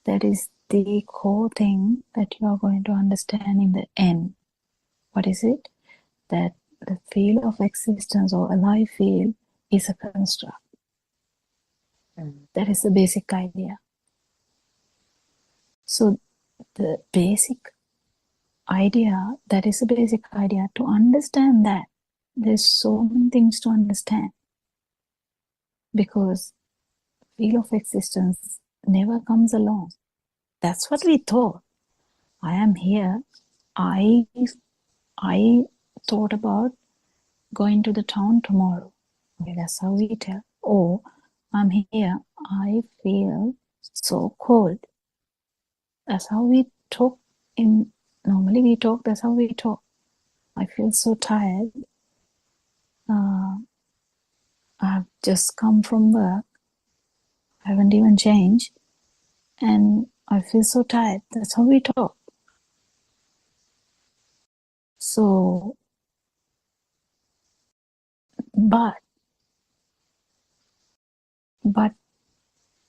That is the core thing that you are going to understand in the end. What is it? That the field of existence or alive field is a construct. That is the basic idea. So the basic idea, that is the basic idea. To understand that, there's so many things to understand. Because field of existence never comes along. That's what we thought. I am here. I thought about going to the town tomorrow. Okay, that's how we tell. Or I'm here. I feel so cold. That's how we talk. Normally we talk. That's how we talk. I feel so tired. I've just come from work. I haven't even changed, and I feel so tired. That's how we talk. So, but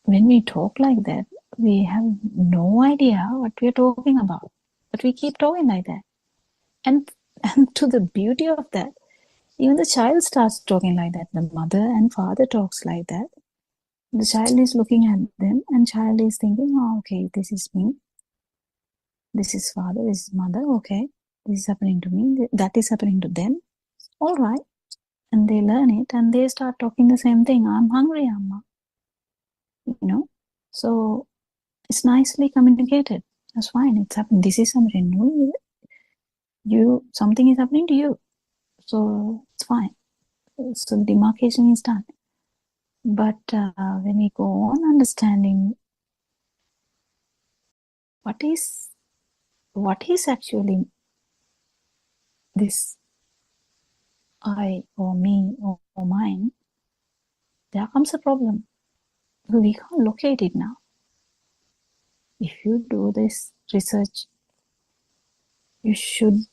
when we talk like that, we have no idea what we're talking about. But we keep talking like that. And to the beauty of that, even the child starts talking like that. The mother and father talks like that. The child is looking at them and child is thinking, oh, okay, this is me. This is father, this is mother. Okay, this is happening to me. That is happening to them. All right. And they learn it and they start talking the same thing. I'm hungry, Amma. So it's nicely communicated. That's fine. It's happening. This is something new. Something is happening to you. So it's fine. So the demarcation is done. But when we go on understanding what is actually this I or me or mine, there comes a problem. We can't locate it now. If you do this research, you should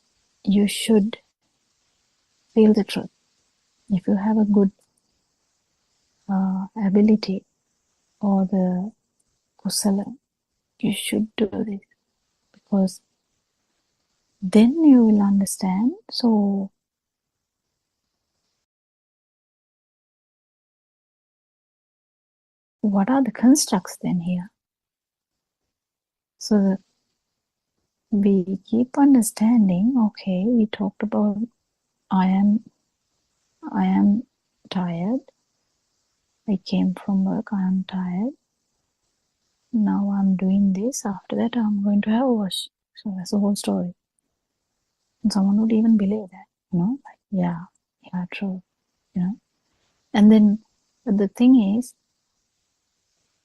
feel the truth. If you have a good ability or the kusala, you should do this, because then you will understand. So what are the constructs then here? So that we keep understanding. Okay, we talked about I am tired. I came from work. I am tired. Now I'm doing this. After that, I'm going to have a wash. So that's the whole story. And someone would even believe that, like, yeah, true, And then the thing is,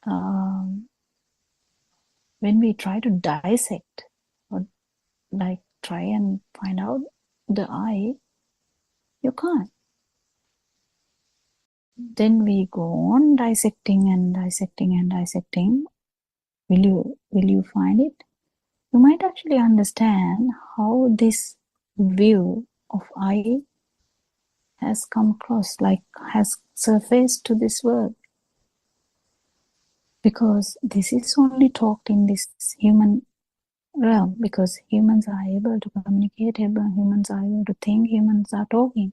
when we try to dissect or like try and find out the I, you can't. Then we go on dissecting and dissecting and dissecting. Will you find it? You might actually understand how this view of I has come across, like has surfaced to this world. Because this is only talked in this human realm, because humans are able to communicate, humans are able to think, humans are talking.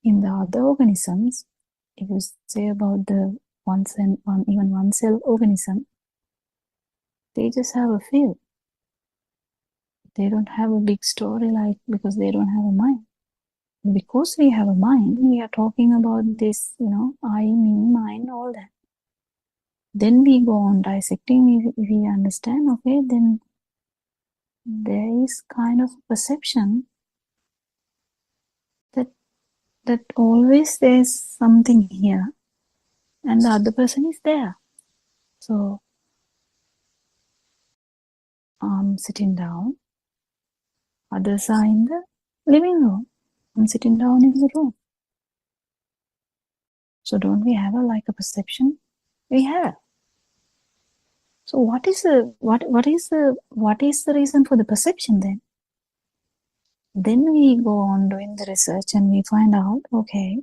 In the other organisms, if you say about the one cell organism, they just have a feel. They don't have a big story, like, because they don't have a mind. Because we have a mind, we are talking about this, I, me, mine, all that. Then we go on dissecting, we understand, okay, then there is kind of perception that always there's something here and the other person is there. So I'm sitting down, others are in the living room. I'm sitting down in the room. So don't we have a perception? We have. So what is the reason for the perception then? Then we go on doing the research and we find out, okay,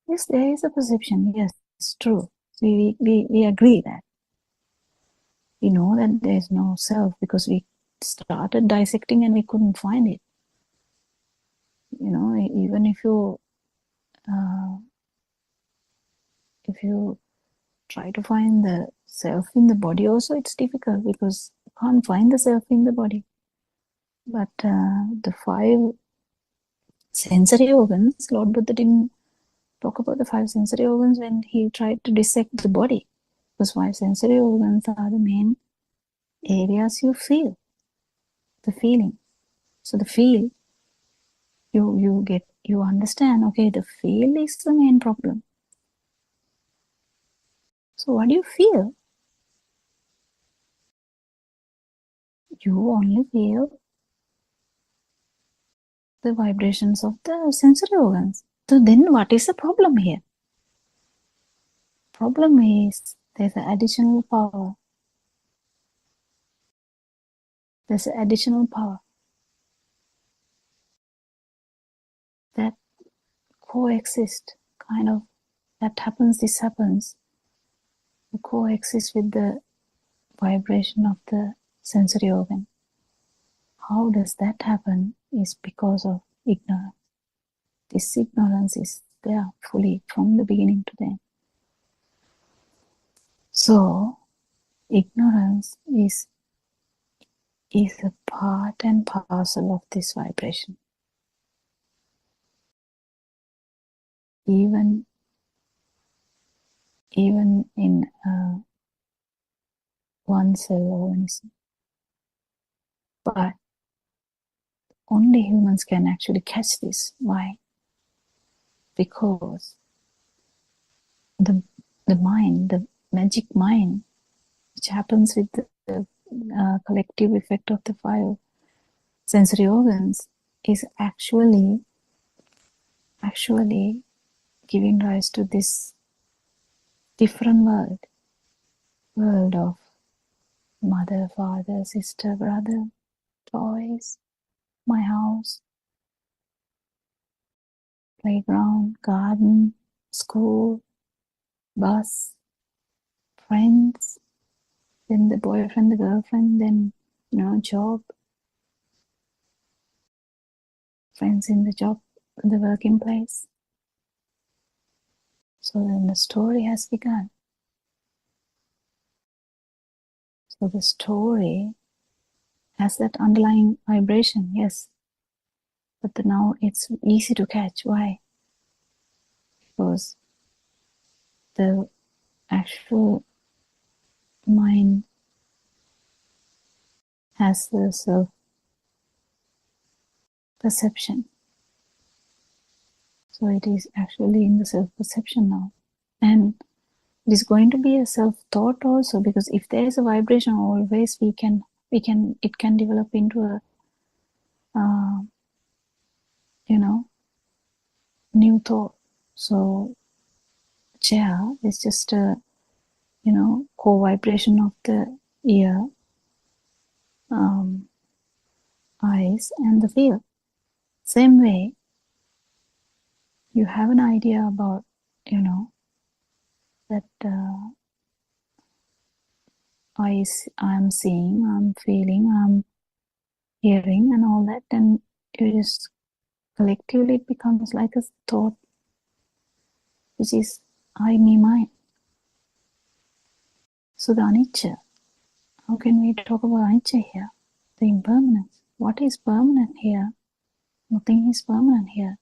yes, there is a perception. Yes, it's true. We agree that. We know that there is no self because we started dissecting and we couldn't find it. You know, even if you try to find the self in the body also, it's difficult because you can't find the self in the body. But the 5 sensory organs, Lord Buddha didn't talk about the 5 sensory organs when he tried to dissect the body. Because 5 sensory organs are the main areas you feel, the feeling. So the feel, you understand, okay, the feel is the main problem. So what do you feel? You only feel the vibrations of the sensory organs. So then what is the problem here? Problem is there's an additional power. There's an additional power that coexist, kind of, that happens, this happens. It coexists with the vibration of the sensory organ. How does that happen is because of ignorance. This ignorance is there fully from the beginning to the end. So ignorance is a part and parcel of this vibration. Even in one cell organism. But only humans can actually catch this. Why? Because the mind, the magic mind, which happens with the collective effect of the 5 sensory organs, is actually giving rise to this different world of mother, father, sister, brother, toys, my house, playground, garden, school, bus, friends, then the boyfriend, the girlfriend, then, job, friends in the job, the working place. So then the story has begun. So the story has that underlying vibration, yes. But now it's easy to catch. Why? Because the actual mind has the self-perception. So it is actually in the self-perception now. And it is going to be a self-thought also, because if there is a vibration, always it can develop into a new thought. So chair is just a co-vibration of the ear, eyes, and the feel. Same way, you have an idea about that I'm seeing, I'm feeling, I'm hearing, and all that, and you just collectively it becomes like a thought, which is I, me, mine. So the anicca, how can we talk about anicca here? The impermanence. What is permanent here? Nothing is permanent here.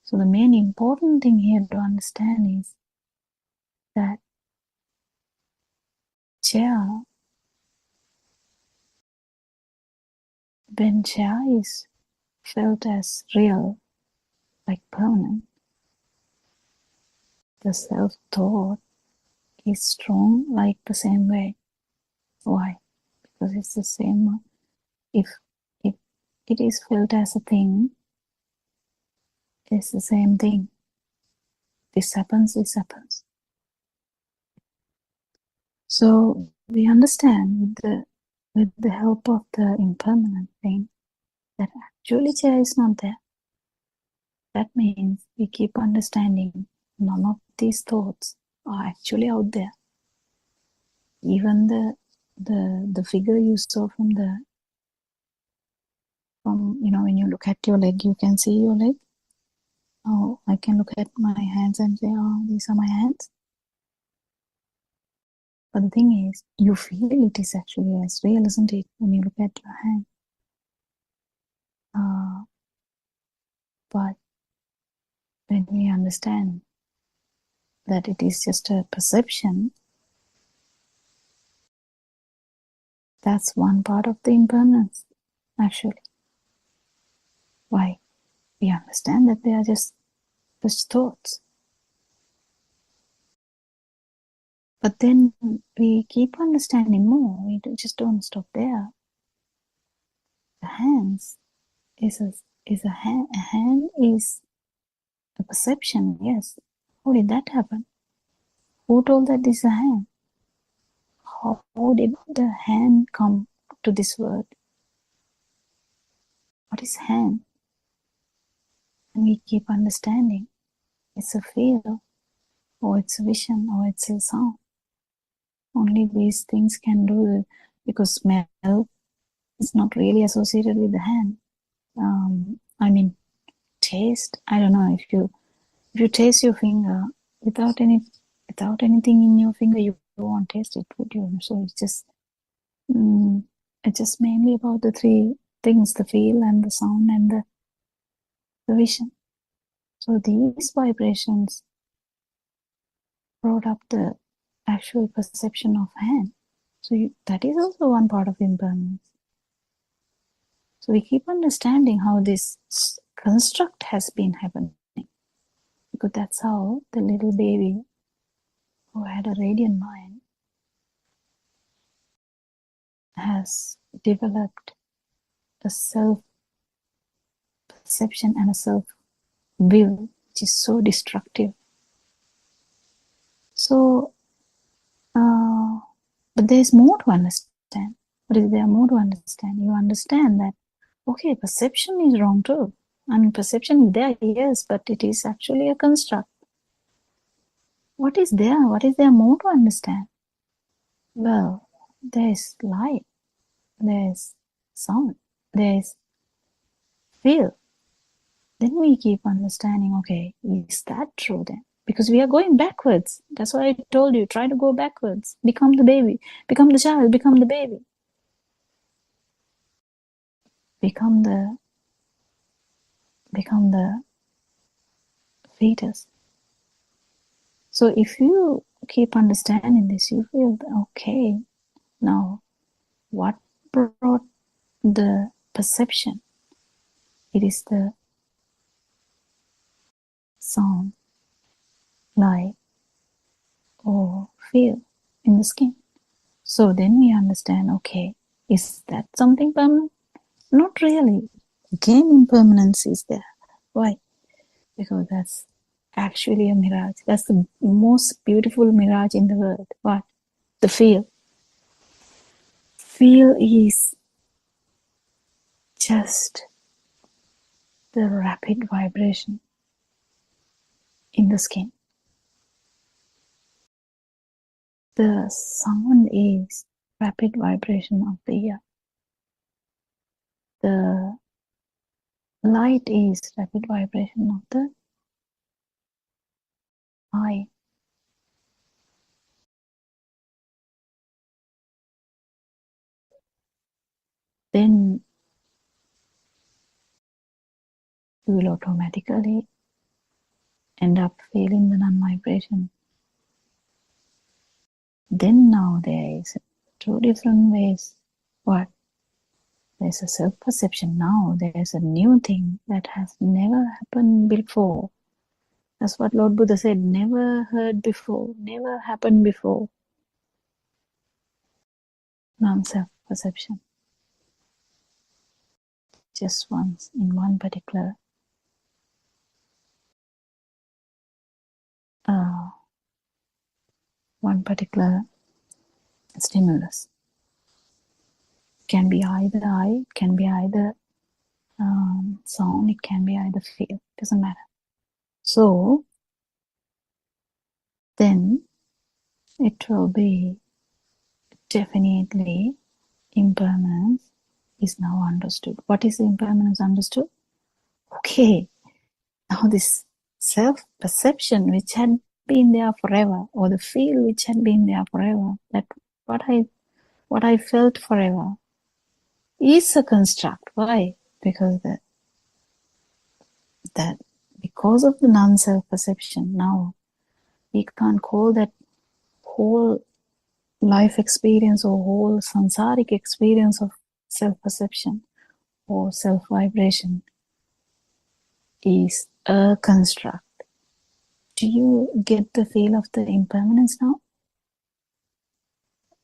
So the main important thing here to understand is that chair, when chair is felt as real, like permanent, the self-thought is strong like the same way. Why? Because it's the same. If it is felt as a thing, it's the same thing. This happens, this happens. So we understand with the help of the impermanent thing that actually chair is not there. That means we keep understanding none of these thoughts are actually out there. Even the the figure you saw from when you look at your leg, you can see your leg. Oh, I can look at my hands and say, oh, these are my hands. But the thing is, you feel it is actually as real, isn't it, when you look at your hand? But when we understand that it is just a perception, that's one part of the impermanence, actually. Why? We understand that they are just thoughts. But then we keep understanding more. We just don't stop there. The hands is a hand. A hand is a perception. Yes. How did that happen? Who told that this is a hand? How did the hand come to this word? What is hand? And we keep understanding. It's a feel, or it's a vision, or it's a sound. Only these things can do it, because smell is not really associated with the hand. Taste. I don't know, if you taste your finger without anything in your finger, you won't taste it, would you? So it's just mainly about the three things: the feel and the sound and the vision. So these vibrations brought up the actual perception of hand. So that is also one part of impermanence. So we keep understanding how this construct has been happening, because that's how the little baby who had a radiant mind has developed a self-perception and a self-will, which is so destructive. So, but there's more to understand. What is there more to understand? You understand that, okay, perception is wrong too. I mean, perception is there, yes, but it is actually a construct. What is there? What is there more to understand? Well, there's light, there's sound, there's feel. Then we keep understanding, okay, is that true then? Because we are going backwards. That's why I told you, try to go backwards. Become the baby, become the child, become the baby. Become the fetus. So if you keep understanding this, you feel, okay, now what brought the perception? It is the sound, light, or feel in the skin. So then we understand, okay, is that something permanent? Not really. Again, impermanence is there. Why? Because that's actually a mirage. That's the most beautiful mirage in the world. What? The feel. Feel is just the rapid vibration in the skin. The sound is rapid vibration of the ear. The light is rapid vibration of the eye. Then you will automatically end up feeling the non-vibration. Then now there is two different ways. What? There's a self-perception. Now there's a new thing that has never happened before. That's what Lord Buddha said, never heard before, never happened before. Non-self-perception. Just once, in one particular stimulus. Can be either eye, can be either sound, it can be either feel, doesn't matter. So then it will be definitely impermanence is now understood. What is impermanence understood? Okay, now this self-perception which had been there forever, or the feel which had been there forever, that what I felt forever is a construct. Why? Because that because of the non-self perception, now we can't call that whole life experience or whole samsaric experience of self-perception or self-vibration is a construct. Do you get the feel of the impermanence now?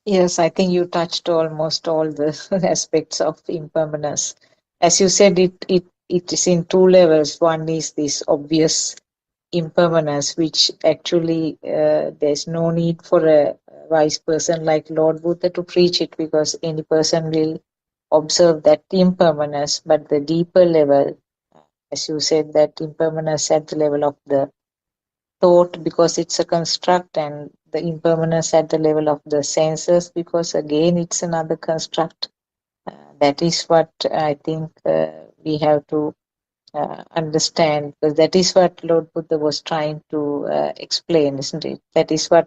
Yes, I think you touched almost all the aspects of impermanence. As you said, it is in two levels. One is this obvious impermanence, which actually there's no need for a wise person like Lord Buddha to preach it, because any person will observe that impermanence. But the deeper level, as you said, that impermanence at the level of the thought, because it's a construct, and the impermanence at the level of the senses, because again it's another construct. That is what I think we have to understand, because that is what Lord Buddha was trying to explain, isn't it? That's a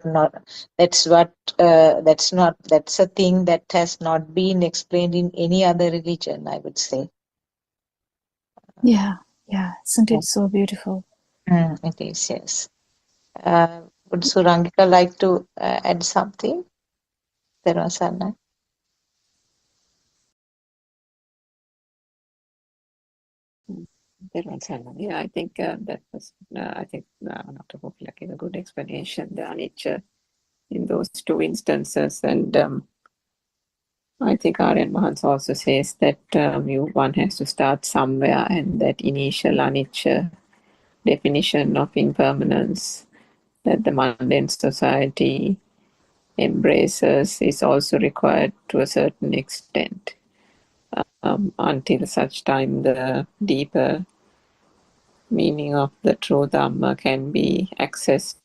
thing that has not been explained in any other religion, I would say. Yeah, isn't it so beautiful? It is, yes. Would Surangika like to add something? Terasana. Yeah, I think that was, Dr. Kokila gave a good explanation, the anicca in those two instances. And I think Aryan Mahans also says that one has to start somewhere, and that initial anicca definition of impermanence that the mundane society embraces is also required to a certain extent, until such time the deeper meaning of the true Dhamma can be accessed,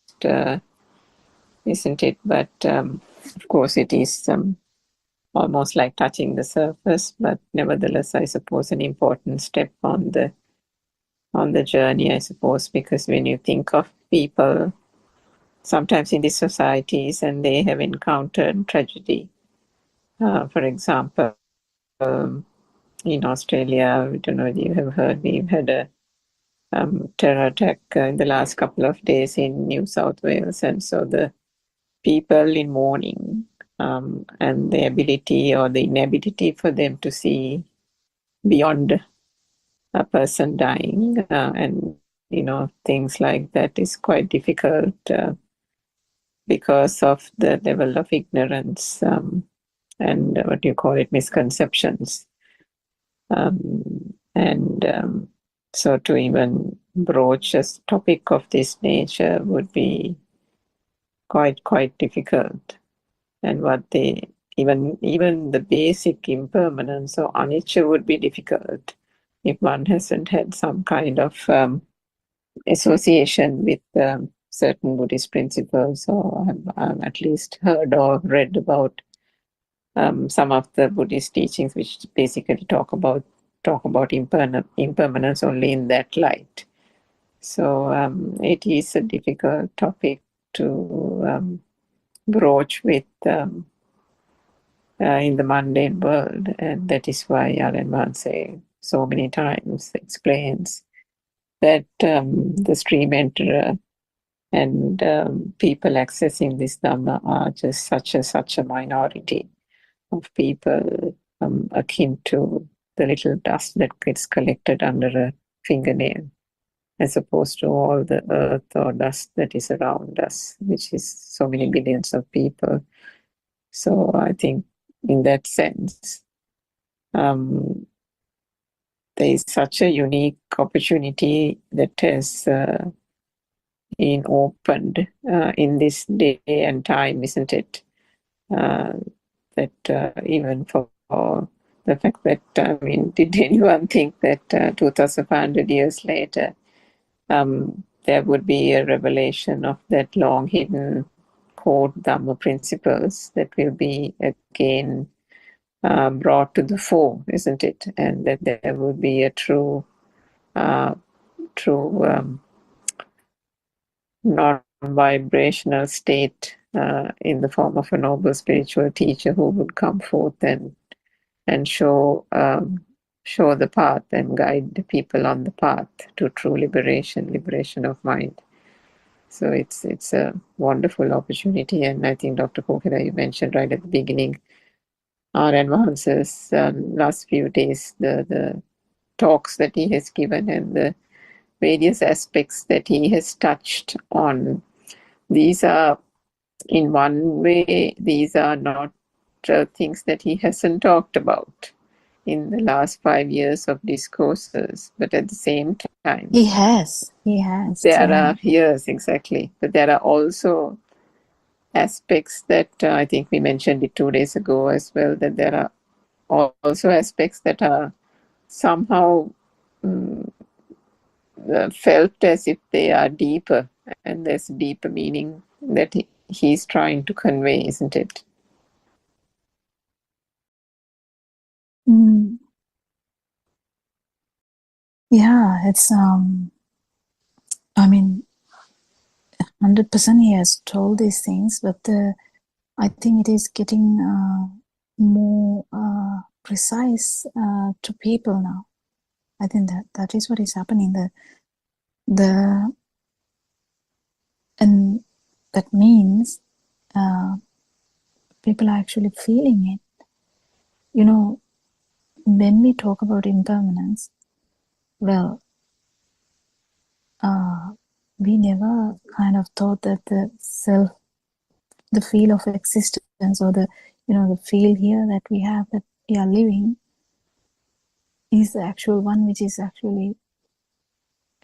isn't it? But of course it is almost like touching the surface, but nevertheless I suppose an important step on the journey, I suppose, because when you think of people sometimes in these societies and they have encountered tragedy, for example, in Australia, I don't know if you have heard, we've had a terror attack in the last couple of days in New South Wales, and so the people in mourning, and the ability or the inability for them to see beyond a person dying, and things like that is quite difficult because of the level of ignorance and what you call it, misconceptions. So to even broach a topic of this nature would be quite difficult. And what they even the basic impermanence or anicca would be difficult if one hasn't had some kind of association with certain Buddhist principles, or at least heard or read about some of the Buddhist teachings, which basically talk about impermanence only in that light. So it is a difficult topic to broach with in the mundane world, and that is why Aryan Manse so many times explains that the stream enterer and people accessing this Dhamma are just such a minority of people, akin to the little dust that gets collected under a fingernail, as opposed to all the earth or dust that is around us, which is so many billions of people. So I think in that sense, there is such a unique opportunity that has been opened in this day and time, isn't it? That even for the fact that, did anyone think that 2,500 years later there would be a revelation of that long hidden core Dhamma principles that will be again brought to the fore, isn't it? And that there will be a true non-vibrational state in the form of a noble spiritual teacher who would come forth and show the path and guide the people on the path to true liberation of mind. So it's a wonderful opportunity, and I think Dr. Kokila, you mentioned right at the beginning our advances last few days, the talks that he has given and the various aspects that he has touched on. These are, in one way, these are not things that he hasn't talked about in the last 5 years of discourses, but at the same time, He has. There are, yes, exactly. But there are also aspects that I think we mentioned it 2 days ago as well, that there are also aspects that are somehow felt as if they are deeper, and there's deeper meaning that he's trying to convey, isn't it? Yeah, it's I mean, 100% he has told these things, but I think it is getting more precise to people now. I think that is what is happening. And that means people are actually feeling it. You know, when we talk about impermanence, well, we never kind of thought that the self, the feel of existence, or the feel here that we have, that we are living, is the actual one, which is actually,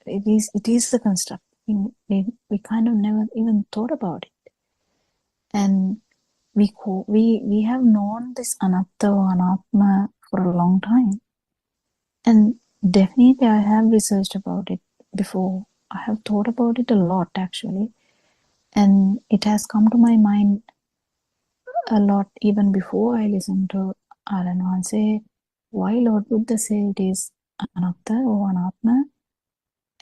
it is the construct. We kind of never even thought about it, and we have known this anatta or anatma for a long time, and definitely I have researched about it before. I have thought about it a lot, actually, and it has come to my mind a lot even before I listened to Alan say, why Lord Buddha say it is anatta or anatma,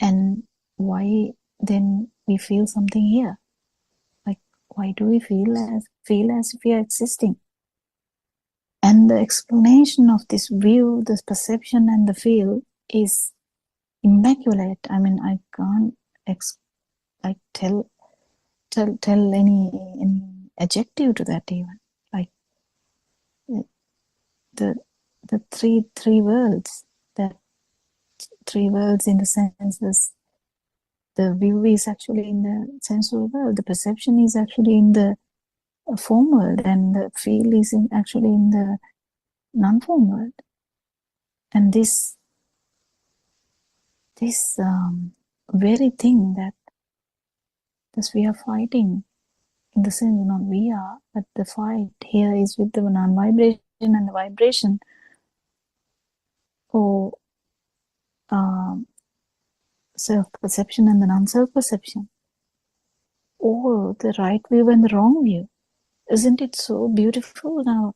and why then we feel something here? Like, why do we feel as if we are existing? And the explanation of this view, this perception, and the feel is immaculate. I mean, I can't tell any adjective to that even. Like the three worlds, that three worlds in the sense this, the view is actually in the sensual world, the perception is actually in the form world, and the feel is actually in the non-form world. And this very thing that we are fighting, in the sense, not we are, but the fight here is with the non-vibration and the vibration, or self-perception and the non-self-perception, or the right view and the wrong view. Isn't it so beautiful now?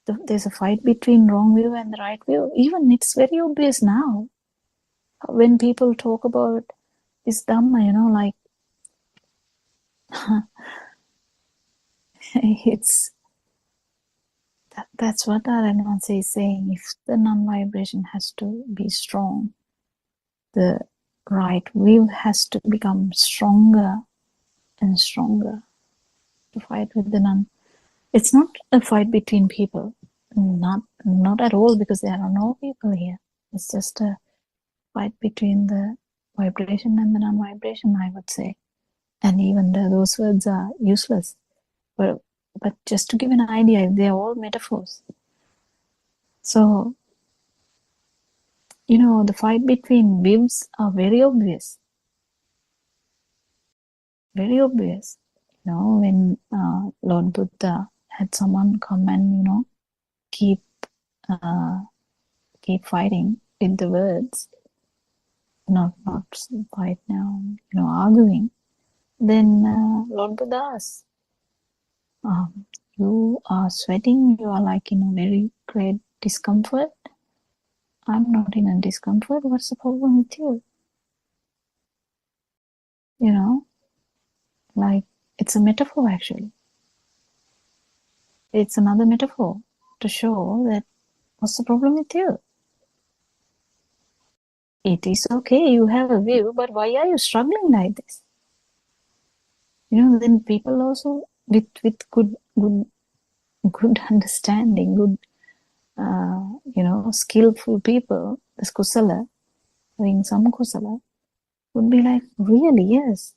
There's a fight between wrong view and the right view. Even it's very obvious now when people talk about this Dhamma, like it's that's what our Anansi is saying. If the non-vibration has to be strong, the right view has to become stronger and stronger to fight with the non. It's not a fight between people, not at all, because there are no people here. It's just a fight between the vibration and the non-vibration, I would say. And even those words are useless. But just to give an idea, they are all metaphors. So, the fight between views are very obvious. Very obvious. When Lord Buddha had someone come and, keep fighting with the words, not fight now, arguing, then Lord Buddha asked, You are sweating, you are like in a very great discomfort. I'm not in a discomfort. What's the problem with you? You know, like it's a metaphor actually. It's another metaphor to show that what's the problem with you? It is okay, you have a view, but why are you struggling like this? You know, then people also with good understanding, good skillful people, this kusala, doing some kusala, would be like, really, yes,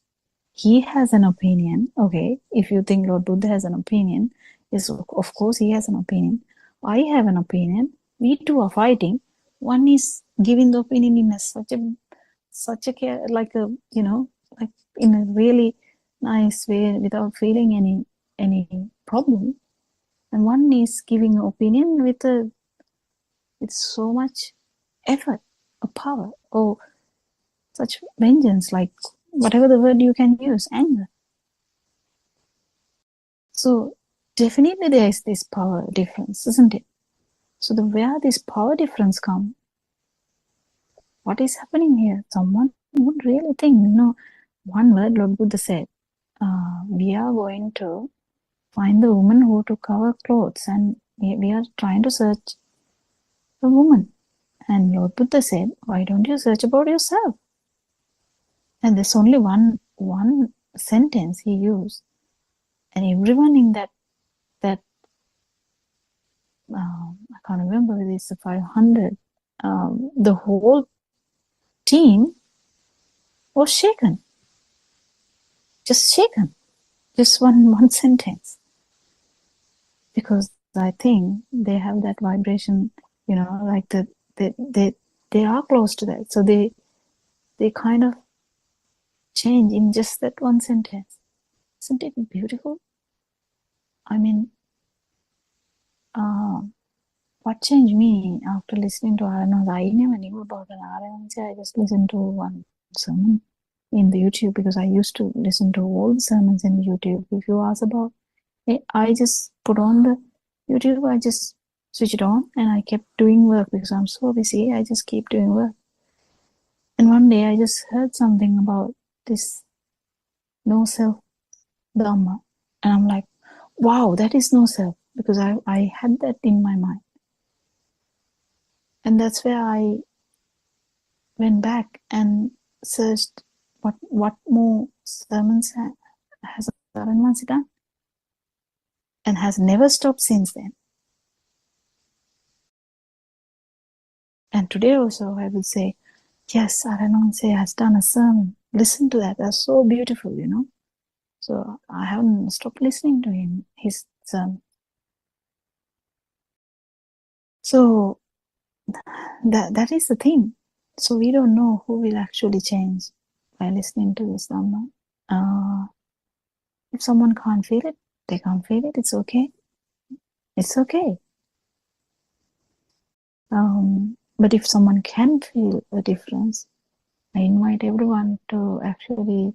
he has an opinion. Okay, if you think Lord Buddha has an opinion, yes, of course he has an opinion. I have an opinion. We two are fighting. One is giving the opinion in such a like a like in a really nice way without feeling any problem, and one is giving an opinion with so much effort or power or such vengeance, like whatever the word you can use, anger. So definitely there is this power difference, isn't it? So where this power difference come, what is happening here? Someone would really think, one word Lord Buddha said, we are going to find the woman who to cover clothes, and we are trying to search the woman. And Lord Buddha said, why don't you search about yourself? And there's only one sentence he used, and everyone in that I can't remember whether it's 500. The whole team was shaken, just shaken, just one sentence, because I think they have that vibration, like they are close to that, so they kind of change in just that one sentence. Isn't it beautiful? I mean, what changed me after listening to Arana's, I never knew about an Arana. I just listened to one sermon in the YouTube, because I used to listen to all the sermons in YouTube. If you ask about it, I just put on the YouTube, I just switch it on, and I kept doing work because I'm so busy. I just keep doing work. And one day I just heard something about this no self Dhamma, and I'm like, wow, that is no self, because I had that in my mind. And that's where I went back and searched what more sermons has Aranwansi done, and has never stopped since then. And today also I would say, yes, Aranwansi has done a sermon. Listen to that. That's so beautiful, So I haven't stopped listening to his sermon. So that is the thing. So we don't know who will actually change by listening to this Dhamma. If someone can't feel it, they can't feel it. It's okay. It's okay. But if someone can feel a difference, I invite everyone to actually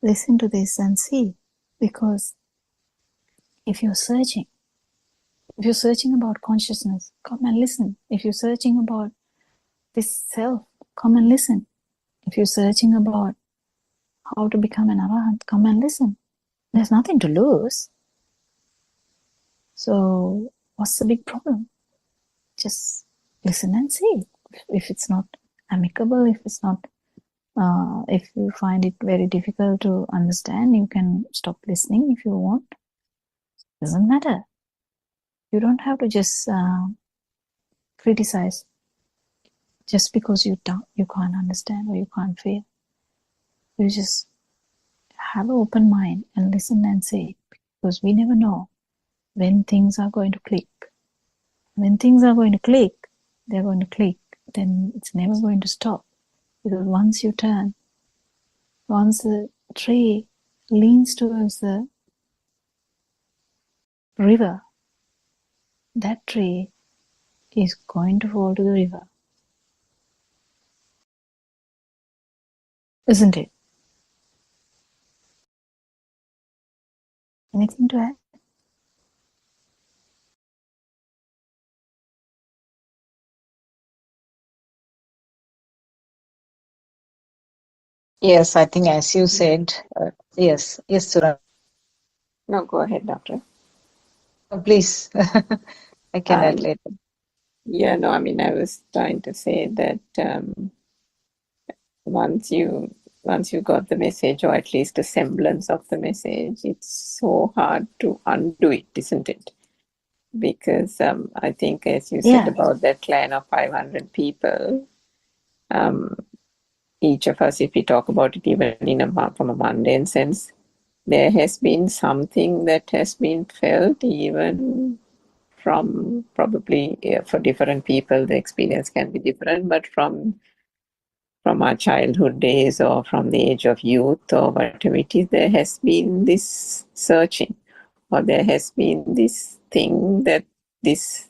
listen to this and see. Because if you're searching about consciousness, come and listen. If you're searching about this self, come and listen. If you're searching about how to become an arahant, come and listen. There's nothing to lose. So what's the big problem? Just listen and see. If it's not amicable, if it's not, if you find it very difficult to understand, you can stop listening if you want. Doesn't matter. You don't have to just criticize just because you can't understand or you can't feel. You just have an open mind and listen and see, because we never know when things are going to click. When things are going to click, they're going to click. Then it's never going to stop, because once you turn, once the tree leans towards the river, that tree is going to fall to the river, isn't it? Anything to add? Yes, I think as you said, yes, Suran, No, go ahead, Doctor. please. I can add Um, later. yeah, no, I mean, I was trying to say that once you got the message, or at least a semblance of the message, it's so hard to undo it, isn't it? Because I think, as you said Yeah. about that clan of 500 people, each of us, if we talk about it even from a mundane sense, there has been something that has been felt even from probably for different people, the experience can be different, but from our childhood days or from the age of youth or whatever it is, there has been this searching, or there has been this thing that this,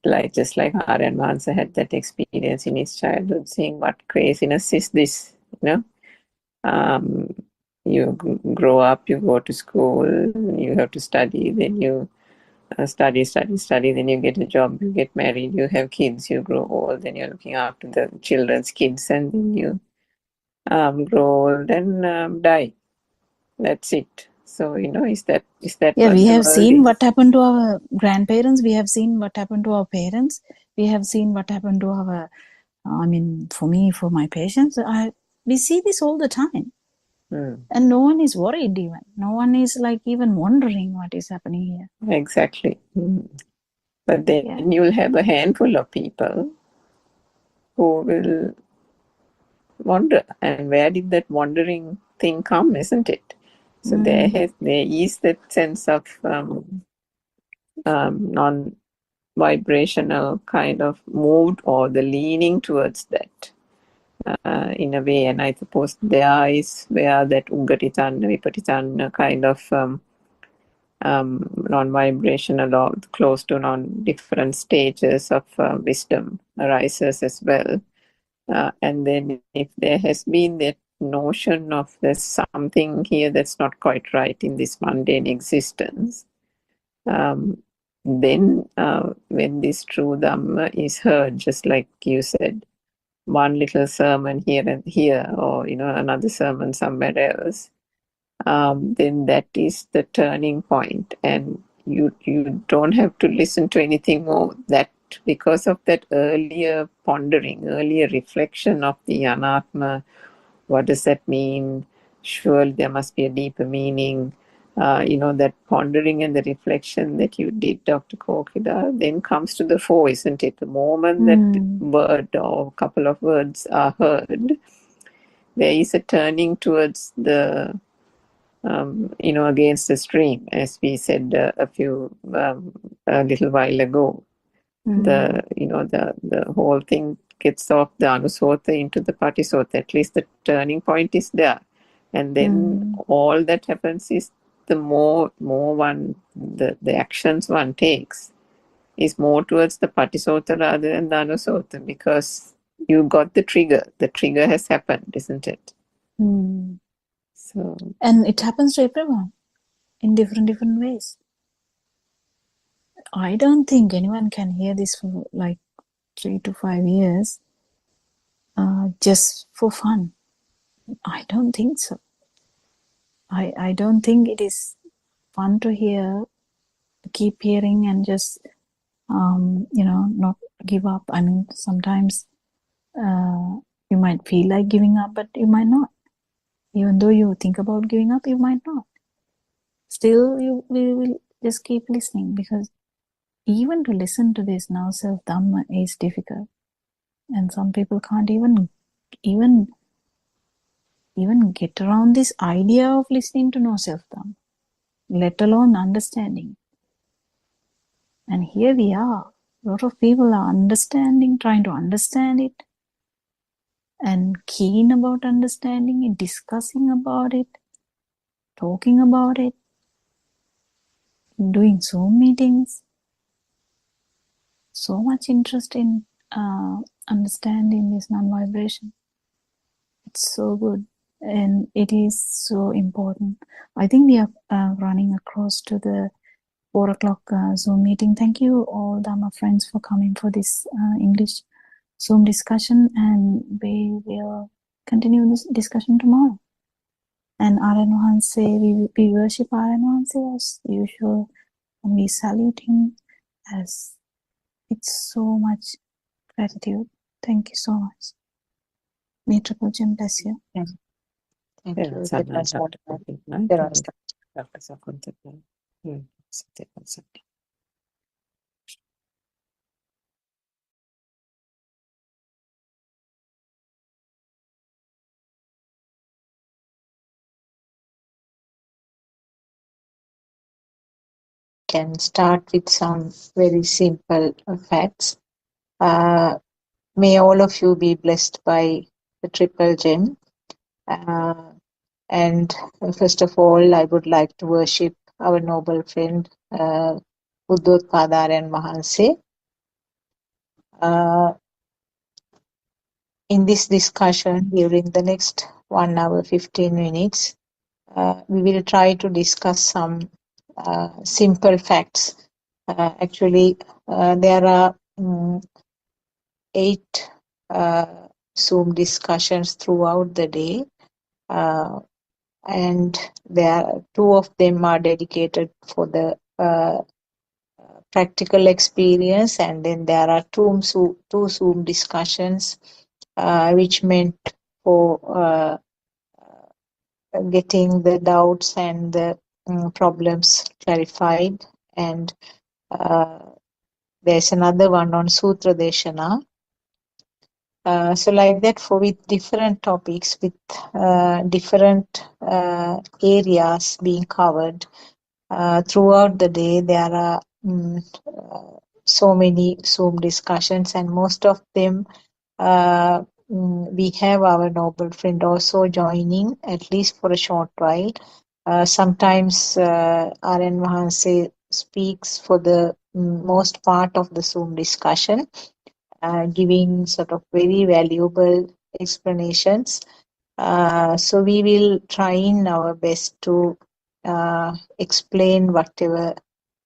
like just like Aryan Mansa had that experience in his childhood, saying what craziness is this, you know. You grow up, you go to school, you have to study, then you study, then you get a job, you get married, you have kids, you grow old, then you're looking after the children's kids, and then you grow old and die. That's it. So, is that Yeah, what we the have world seen what is? happened to our grandparents. We have seen what happened to our parents. We have seen what happened to our, for me, for my patients. We see this all the time. And no one is worried even. No one is like even wondering what is happening here. Exactly. But then you'll have a handful of people who will wonder, and where did that wandering thing come, isn't it? So there is that sense of non-vibrational kind of mood, or the leaning towards that in a way. And I suppose there is where that Ugatitanna, Vipatitanna kind of non-vibrational or close to different stages of wisdom arises as well. And then if there has been that notion of there's something here that's not quite right in this mundane existence, then when this true Dhamma is heard, just like you said, one little sermon here and here, or another sermon somewhere else, then that is the turning point, and you don't have to listen to anything more. That because of that earlier pondering, earlier reflection of the anatma, what does that mean? Surely there must be a deeper meaning. That pondering and the reflection that you did, Dr. Kokida, then comes to the fore, isn't it? The moment that word or a couple of words are heard, there is a turning towards the against the stream, as we said a little while ago. The whole thing gets off the anusota into the patisota. At least the turning point is there, and then all that happens is the more one the actions one takes is more towards the patisota rather than the anusota, because you got the trigger. The trigger has happened, isn't it? So, and it happens to everyone in different ways. I don't think anyone can hear this for like 3 to 5 years just for fun. I don't think so. I don't think it is fun to hear, keep hearing and just not give up. I mean, sometimes you might feel like giving up, but you might not. Even though you think about giving up, you might not. Still, we will just keep listening, because even to listen to this now self Dhamma is difficult, and some people can't even get around this idea of listening to no self Dhamma, let alone understanding. And here we are. A lot of people are trying to understand it, and keen about understanding it, discussing about it, talking about it, doing Zoom meetings. So much interest in understanding this non-vibration. It's so good. and it is so important. I think we are running across to the 4 o'clock Zoom meeting. Thank you all Dharma friends for coming for this English Zoom discussion, and we will continue this discussion tomorrow. And Aryan Wahanse, we worship Aryan Wahanse as usual, and we salute him as it's so much gratitude. Thank you so much. May Triple Gem bless you. Thank Yeah, you. Sana, Goodbye, Dr. Dr. Kokila, Veronica. Dr. Sakuntala. Satya. Can start with some very simple facts. Uh, may all of you be blessed by the triple gem. And first of all, I would like to worship our noble friend Buddothpado and Mahanse. In this discussion, during the next 1 hour 15 minutes, we will try to discuss some simple facts. Actually, there are 8 Zoom discussions throughout the day, and there 2 of them are dedicated for the practical experience, and then there are 2 Zoom discussions which meant for getting the doubts and the problems clarified, and there's another one on Sutra Deshana. So like that, for with different topics, with different areas being covered throughout the day, there are so many Zoom discussions, and most of them we have our noble friend also joining, at least for a short while. Sometimes R.N. Mahanse speaks for the most part of the Zoom discussion, giving sort of very valuable explanations. So we will try in our best to explain whatever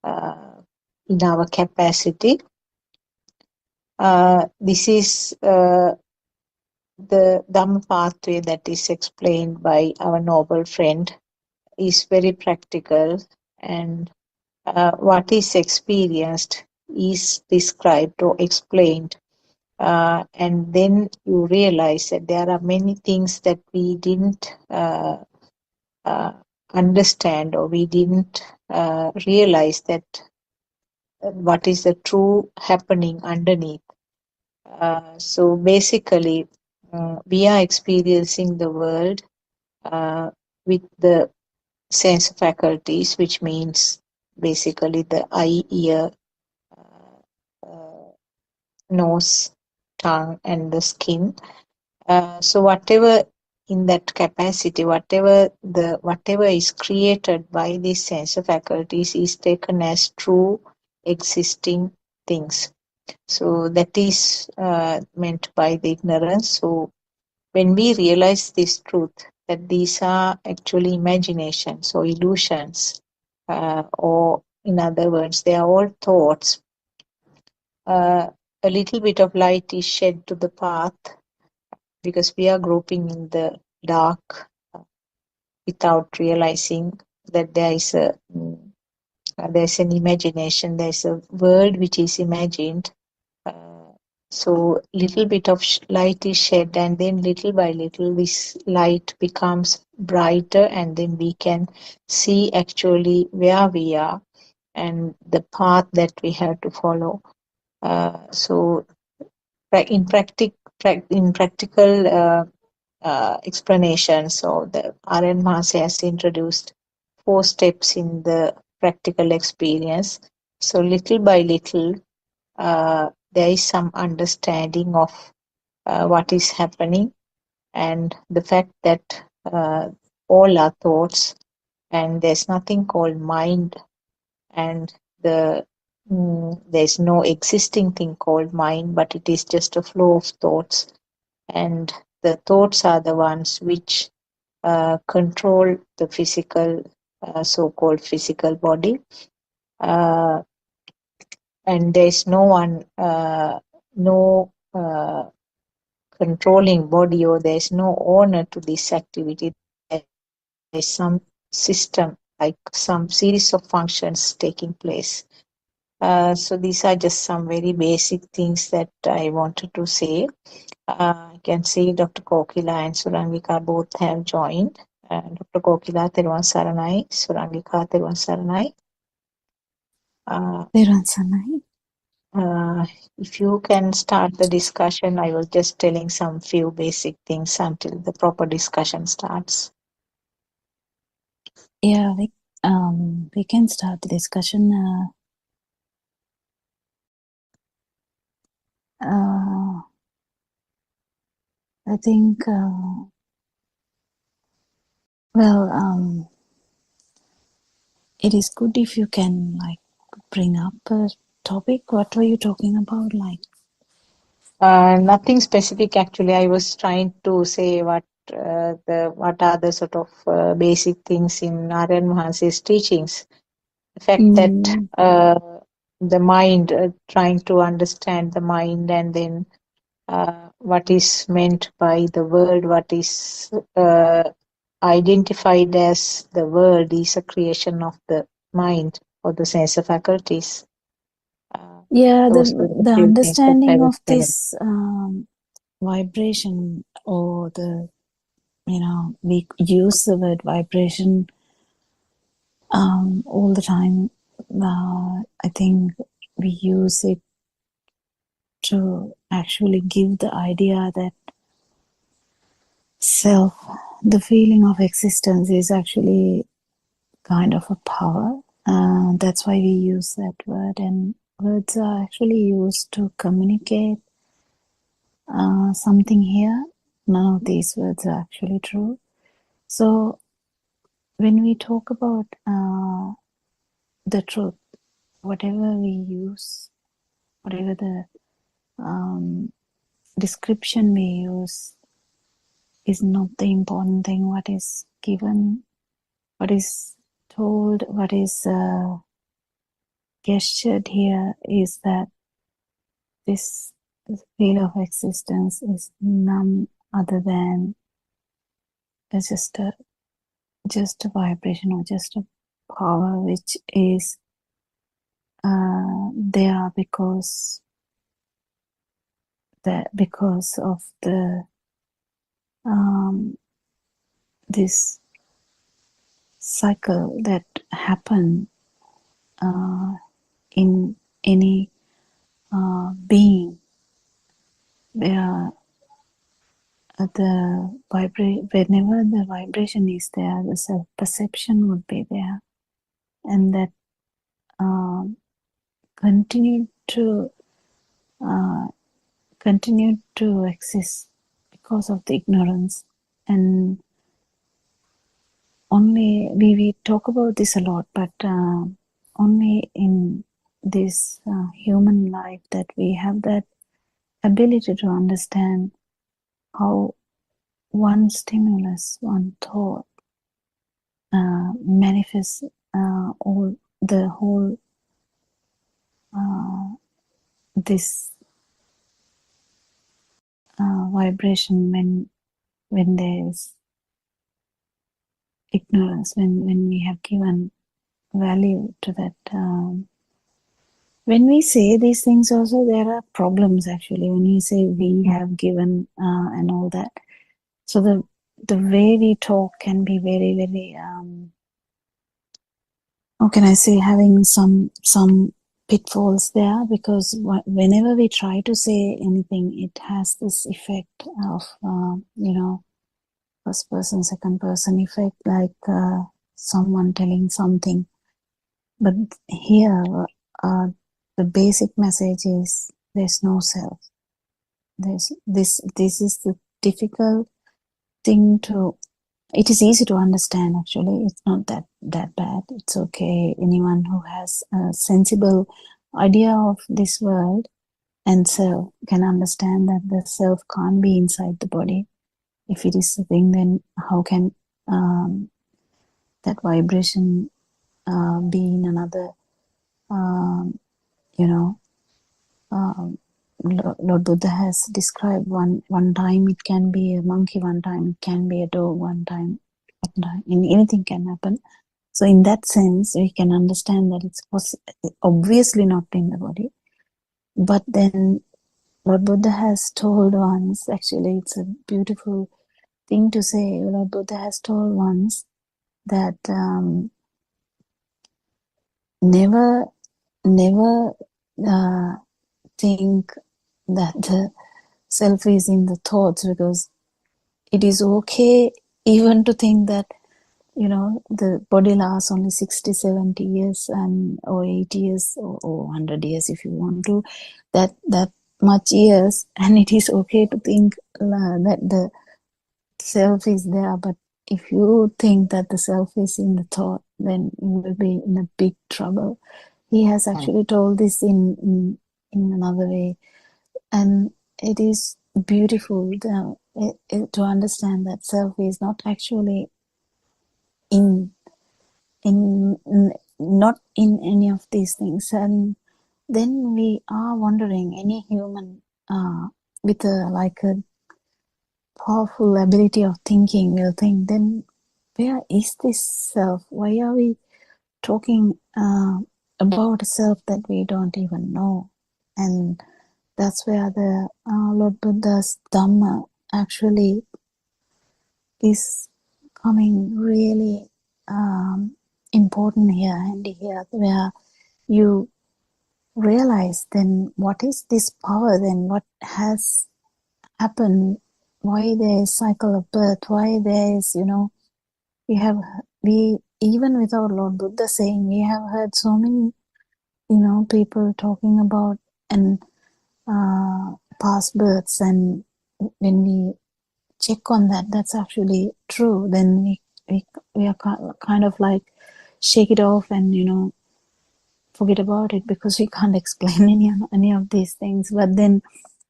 in our capacity. This is the Dhamma pathway that is explained by our noble friend is very practical, and what is experienced is described or explained. And then you realize that there are many things that we didn't understand, or we didn't realize that what is the true happening underneath. So basically, we are experiencing the world with the sense faculties, which means basically the eye, ear, nose, tongue, and the skin. So whatever in that capacity, whatever is created by these sense faculties is taken as true existing things. So that is meant by the ignorance. So when we realize this truth, that these are actually imaginations or illusions, or in other words, they are all thoughts, a little bit of light is shed to the path, because we are groping in the dark without realizing that there's an imagination, there's a world which is imagined. So little bit of light is shed, and then little by little this light becomes brighter, and then we can see actually where we are and the path that we have to follow. So in practical explanation, so the R.N. Mahanse has introduced 4 steps in the practical experience. So little by little, there is some understanding of what is happening, and the fact that all are thoughts, and there's nothing called mind, and there's no existing thing called mind, but it is just a flow of thoughts, and the thoughts are the ones which control the physical, so-called physical body. And there's no one, no controlling body, or there's no owner to this activity. There's some system, like some series of functions taking place. So these are just some very basic things that I wanted to say. I can see Dr. Kokila and Surangika both have joined. Dr. Kokila, Teruvan Saranai, Surangika, Teruvan Saranai. Teruvan Saranai. If you can start the discussion, I was just telling some few basic things until the proper discussion starts. Yeah, we can start the discussion. I think, it is good if you can like bring up a topic. What were you talking about? Like, Nothing specific actually. I was trying to say what are the sort of basic things in Narayana Maharsi's teachings. The fact that the mind, trying to understand the mind, and then what is meant by the world, what is identified as the world is a creation of the mind or the sense faculties. yeah, Those were the few things that I understanding was of telling. this vibration, or the, we use the word vibration all the time. I think we use it to actually give the idea that self, the feeling of existence, is actually kind of a power. That's why we use that word, and words are actually used to communicate something here. None of these words are actually true. So when we talk about the truth, whatever we use, whatever the description we use, is not the important thing. What is given, what is told, what is gestured here is that this field of existence is none other than just a vibration, or just a power which is there because of the this cycle that happen in any being, where whenever the vibration is there, the self-perception would be there, and that continue to exist because of the ignorance. And only we talk about this a lot, but only in this human life that we have that ability to understand how one stimulus, one thought manifests the whole this vibration when there is ignorance, when we have given value to that. When we say these things also, there are problems actually when we say we have given and all that. So the way we talk can be very, very how can I say, having some pitfalls there, because whenever we try to say anything, it has this effect of first person, second person effect, like someone telling something. But here the basic message is there's no self. This is the difficult thing to. It is easy to understand actually. It's not that bad. It's okay. Anyone who has a sensible idea of this world and self can understand that the self can't be inside the body. If it is a thing, then how can that vibration be in another, you know, Lord Buddha has described one time it can be a monkey, one time it can be a dog, one time anything can happen. So in that sense, we can understand that it's obviously not in the body. But then Lord Buddha has told once, actually it's a beautiful thing to say, Lord Buddha has told once that never think that the self is in the thoughts, because it is okay even to think that, you know, the body lasts only 60, 70 years or 80 years or 100 years if you want to, that much years, and it is okay to think that the self is there. But if you think that the self is in the thought, then you will be in a big trouble. He has actually told this in another way, and it is beautiful to understand that self is not actually not in any of these things. And then we are wondering, any human with a powerful ability of thinking will think, then where is this self? Why are we talking about a self that we don't even know? And that's where the Lord Buddha's Dhamma actually is coming really important here, handy here, where you realize then what is this power, then what has happened, why there is cycle of birth, why there is, you know, we even without Lord Buddha saying, we have heard so many, you know, people talking about and past births, and when we check on that, that's actually true, then we are kind of like shake it off and, you know, forget about it, because we can't explain any of these things. But then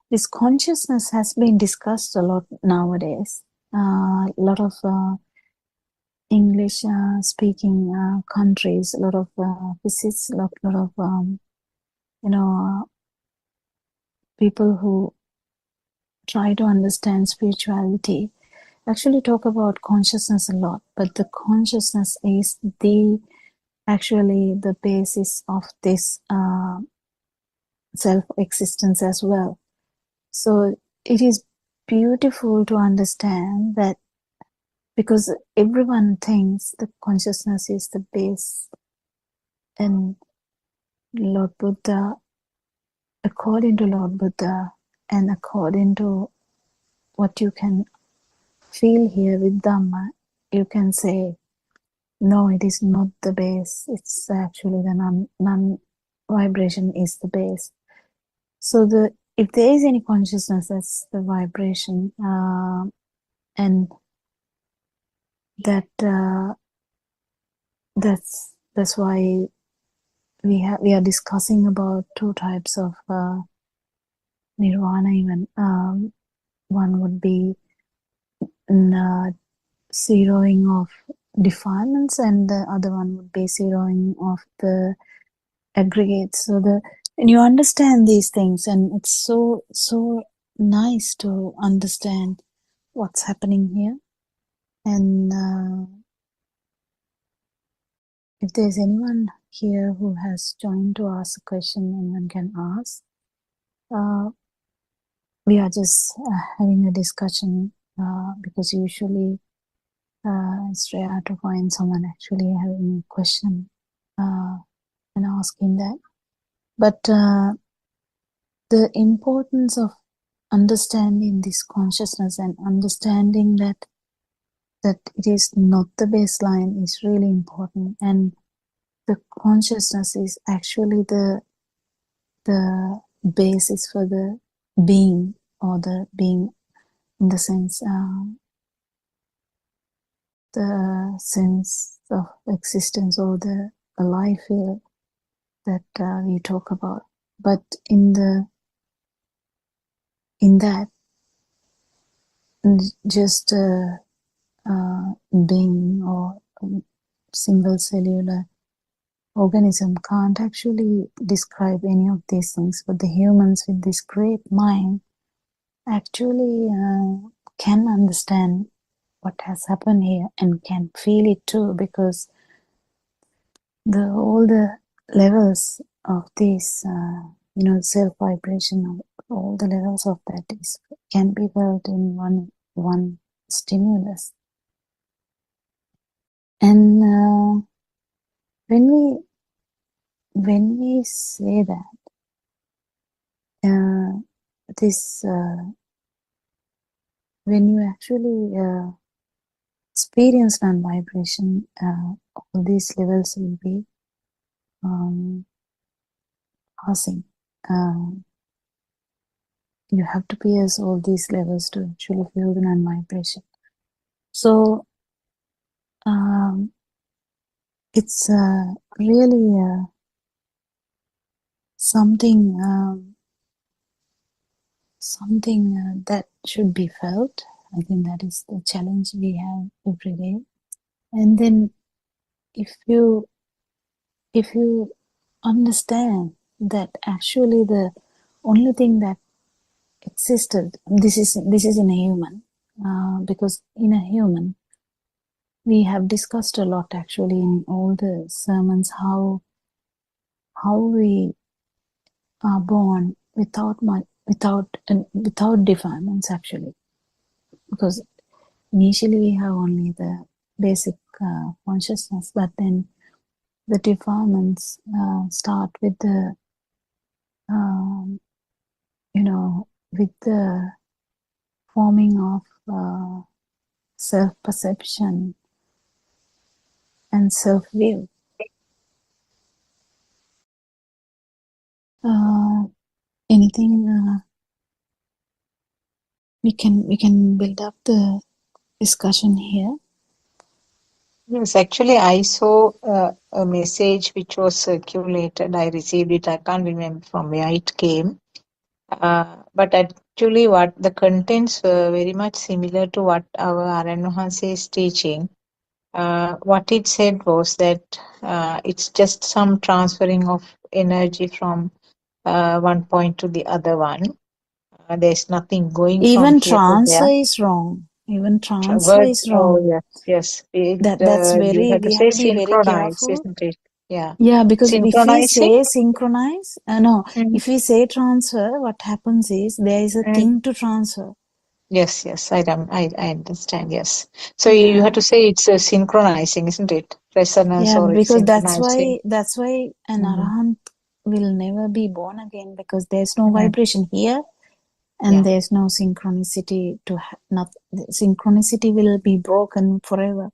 this consciousness has been discussed a lot nowadays. A lot of English speaking countries, a lot of physicists, a lot of you know, people who try to understand spirituality actually talk about consciousness a lot. But the consciousness is actually the basis of this self-existence as well. So it is beautiful to understand that, because everyone thinks the consciousness is the base, and Lord Buddha, according to Lord Buddha and according to what you can feel here with Dhamma, you can say, no, it is not the base. It's actually the non-vibration is the base. So if there is any consciousness, that's the vibration, and that's why we are discussing about two types of nirvana. Even one would be zeroing of defilements, and the other one would be zeroing of the aggregates. So when you understand these things, and it's so nice to understand what's happening here. And if there's anyone here who has joined to ask a question, anyone can ask. We are just having a discussion because usually it's rare to find someone actually having a question and asking that. But the importance of understanding this consciousness and understanding that it is not the baseline is really important. And the consciousness is actually the basis for the being, or the being in the sense the sense of existence, or the life field that we talk about. But in that, just being or single cellular organism can't actually describe any of these things, but the humans with this great mind actually can understand what has happened here and can feel it too, because all the levels of this self vibration, all the levels of that can be felt in one stimulus. And when we say that when you actually experience non-vibration, all these levels will be passing. You have to pierce all these levels to actually feel the non-vibration. So it's really something that should be felt. I think that is the challenge we have every day. And then if you understand that actually the only thing that existed, this is in a human, because in a human we have discussed a lot actually in all the sermons how we are born without defilements actually, because initially we have only the basic consciousness, but then the defilements start with the with the forming of self-perception and self-view. Anything we can build up the discussion here? Yes, actually, I saw a message which was circulated. I received it. I can't remember from where it came. But actually, what the contents were very much similar to what our Aranwahanse is teaching. What it said was that it's just some transferring of energy from one point to the other one. There's nothing going from Even here to transfer there. is wrong. Even transfer Word, is oh wrong. yes. That's You very, have to we have say to be very synchronize, careful. isn't it? Yeah. Yeah, because if we Synchronizing? say synchronize, no, Mm. if we say transfer, what happens is there is a thing to transfer. Yes, I understand, yes. So you have to say it's synchronizing, isn't it? Resonance Yeah, or it's because synchronizing. that's why an Mhm. arahant will never be born again, because there's no Mhm. vibration here and Yeah. there's no synchronicity synchronicity will be broken forever.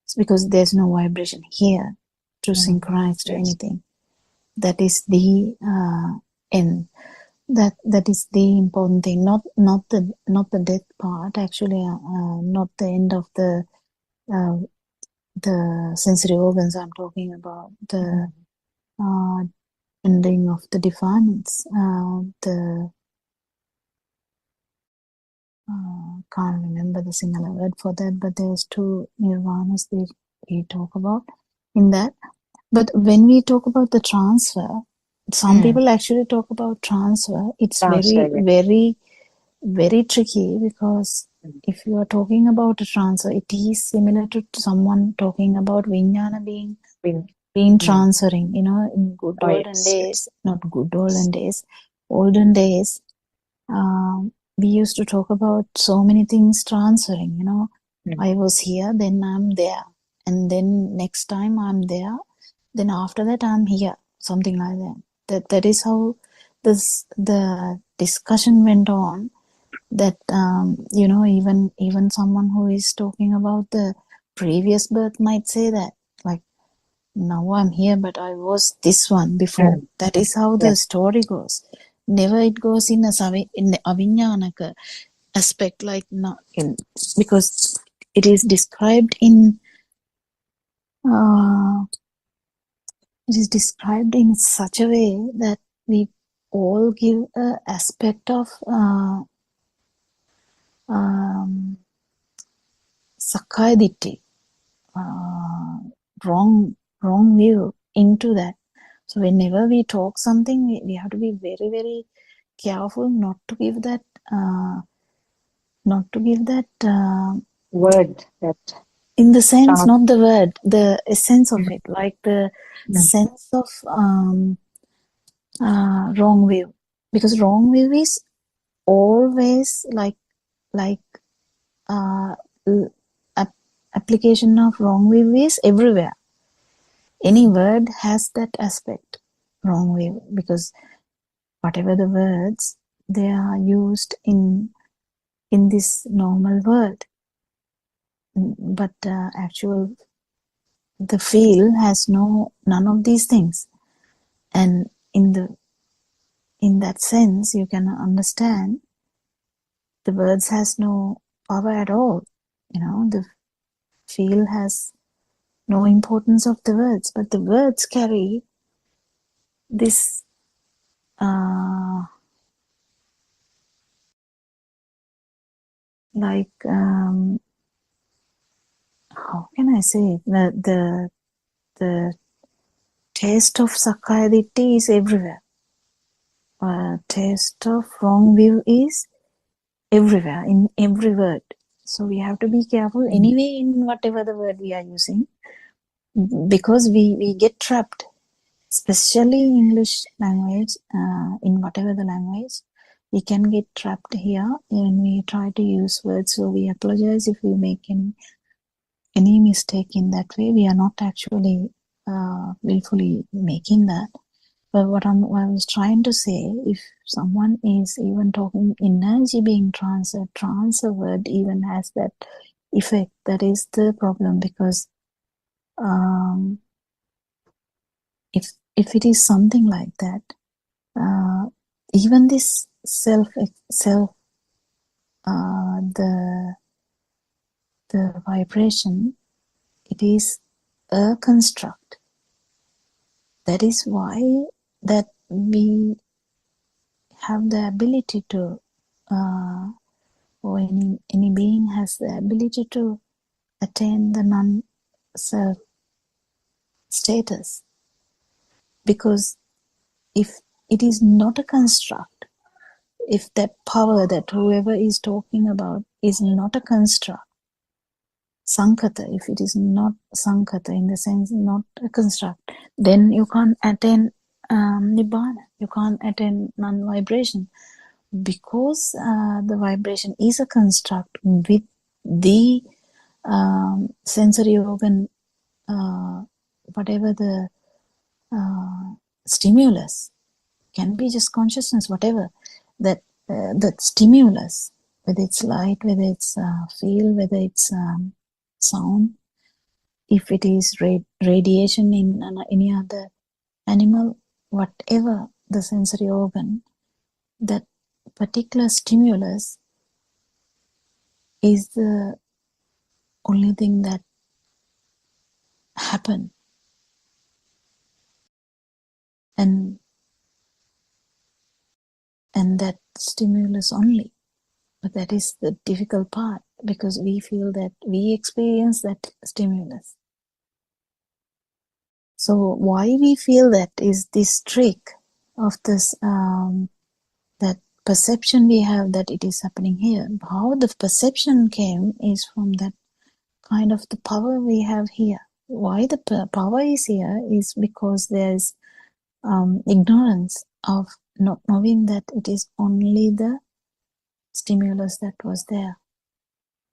It's because there's no vibration here to synchronize to Yes. anything. That is the end. That is the important thing, not the death part actually, not the end of the sensory organs. I'm talking about the ending of the defilements. Can't remember the singular word for that, but there's two nirvanas we talk about in that. But when we talk about the transfer, some people actually talk about transfer. It's very, very, very tricky, because if you are talking about a transfer, it is similar to someone talking about vijnana being transferring, in good olden days, not good olden days, olden days, we used to talk about so many things transferring, I was here, then I'm there, and then next time I'm there, then after that I'm here, something like that. That is how the discussion went on. That even someone who is talking about the previous birth might say that, like, now I'm here, but I was this one before. That is how the story goes. Never it goes in a aviññānaka aspect, like not in, because it is described in such a way that we all give a aspect of Sakkaya Ditti, wrong view into that. So whenever we talk something, we have to be very, very careful not to give that Word that in the sense, Trans- not the word, the essence of it, like the sense of wrong view, because wrong view is always like application of wrong view is everywhere. Any word has that aspect, wrong view, because whatever the words, they are used in this normal world, but actual the feel has none of these things, and in that sense you can understand the words has no power at all. The feel has no importance of the words, but the words carry this how can I say it? The taste of Sakkaya Ditti is everywhere. Taste of wrong view is everywhere, in every word. So we have to be careful anyway in whatever the word we are using, because we get trapped, especially in English language, in whatever the language, we can get trapped here and we try to use words. So we apologize if we make any mistake in that way. We are not actually willfully making that. But what I was trying to say, if someone is even talking energy being transferred, transfer word even has that effect, that is the problem, because if it is something like that, even this the vibration, it is a construct. That is why that we have the ability to, or any being has the ability to attain the non-self status. Because if it is not a construct, if that power that whoever is talking about is not a construct, Sankata, if it is not Sankata, in the sense not a construct, then you can't attain Nibbana, you can't attain non-vibration, because the vibration is a construct with the sensory organ, whatever the stimulus, can be just consciousness, whatever that stimulus, whether it's light, whether it's feel, whether it's sound, if it is radiation in any other animal, whatever the sensory organ, that particular stimulus is the only thing that happen, and that stimulus only. But that is the difficult part, because we feel that we experience that stimulus. So why we feel that is this trick of this that perception we have that it is happening here. How the perception came is from that kind of the power we have here. Why the power is here is because there is ignorance of not knowing that it is only the stimulus that was there.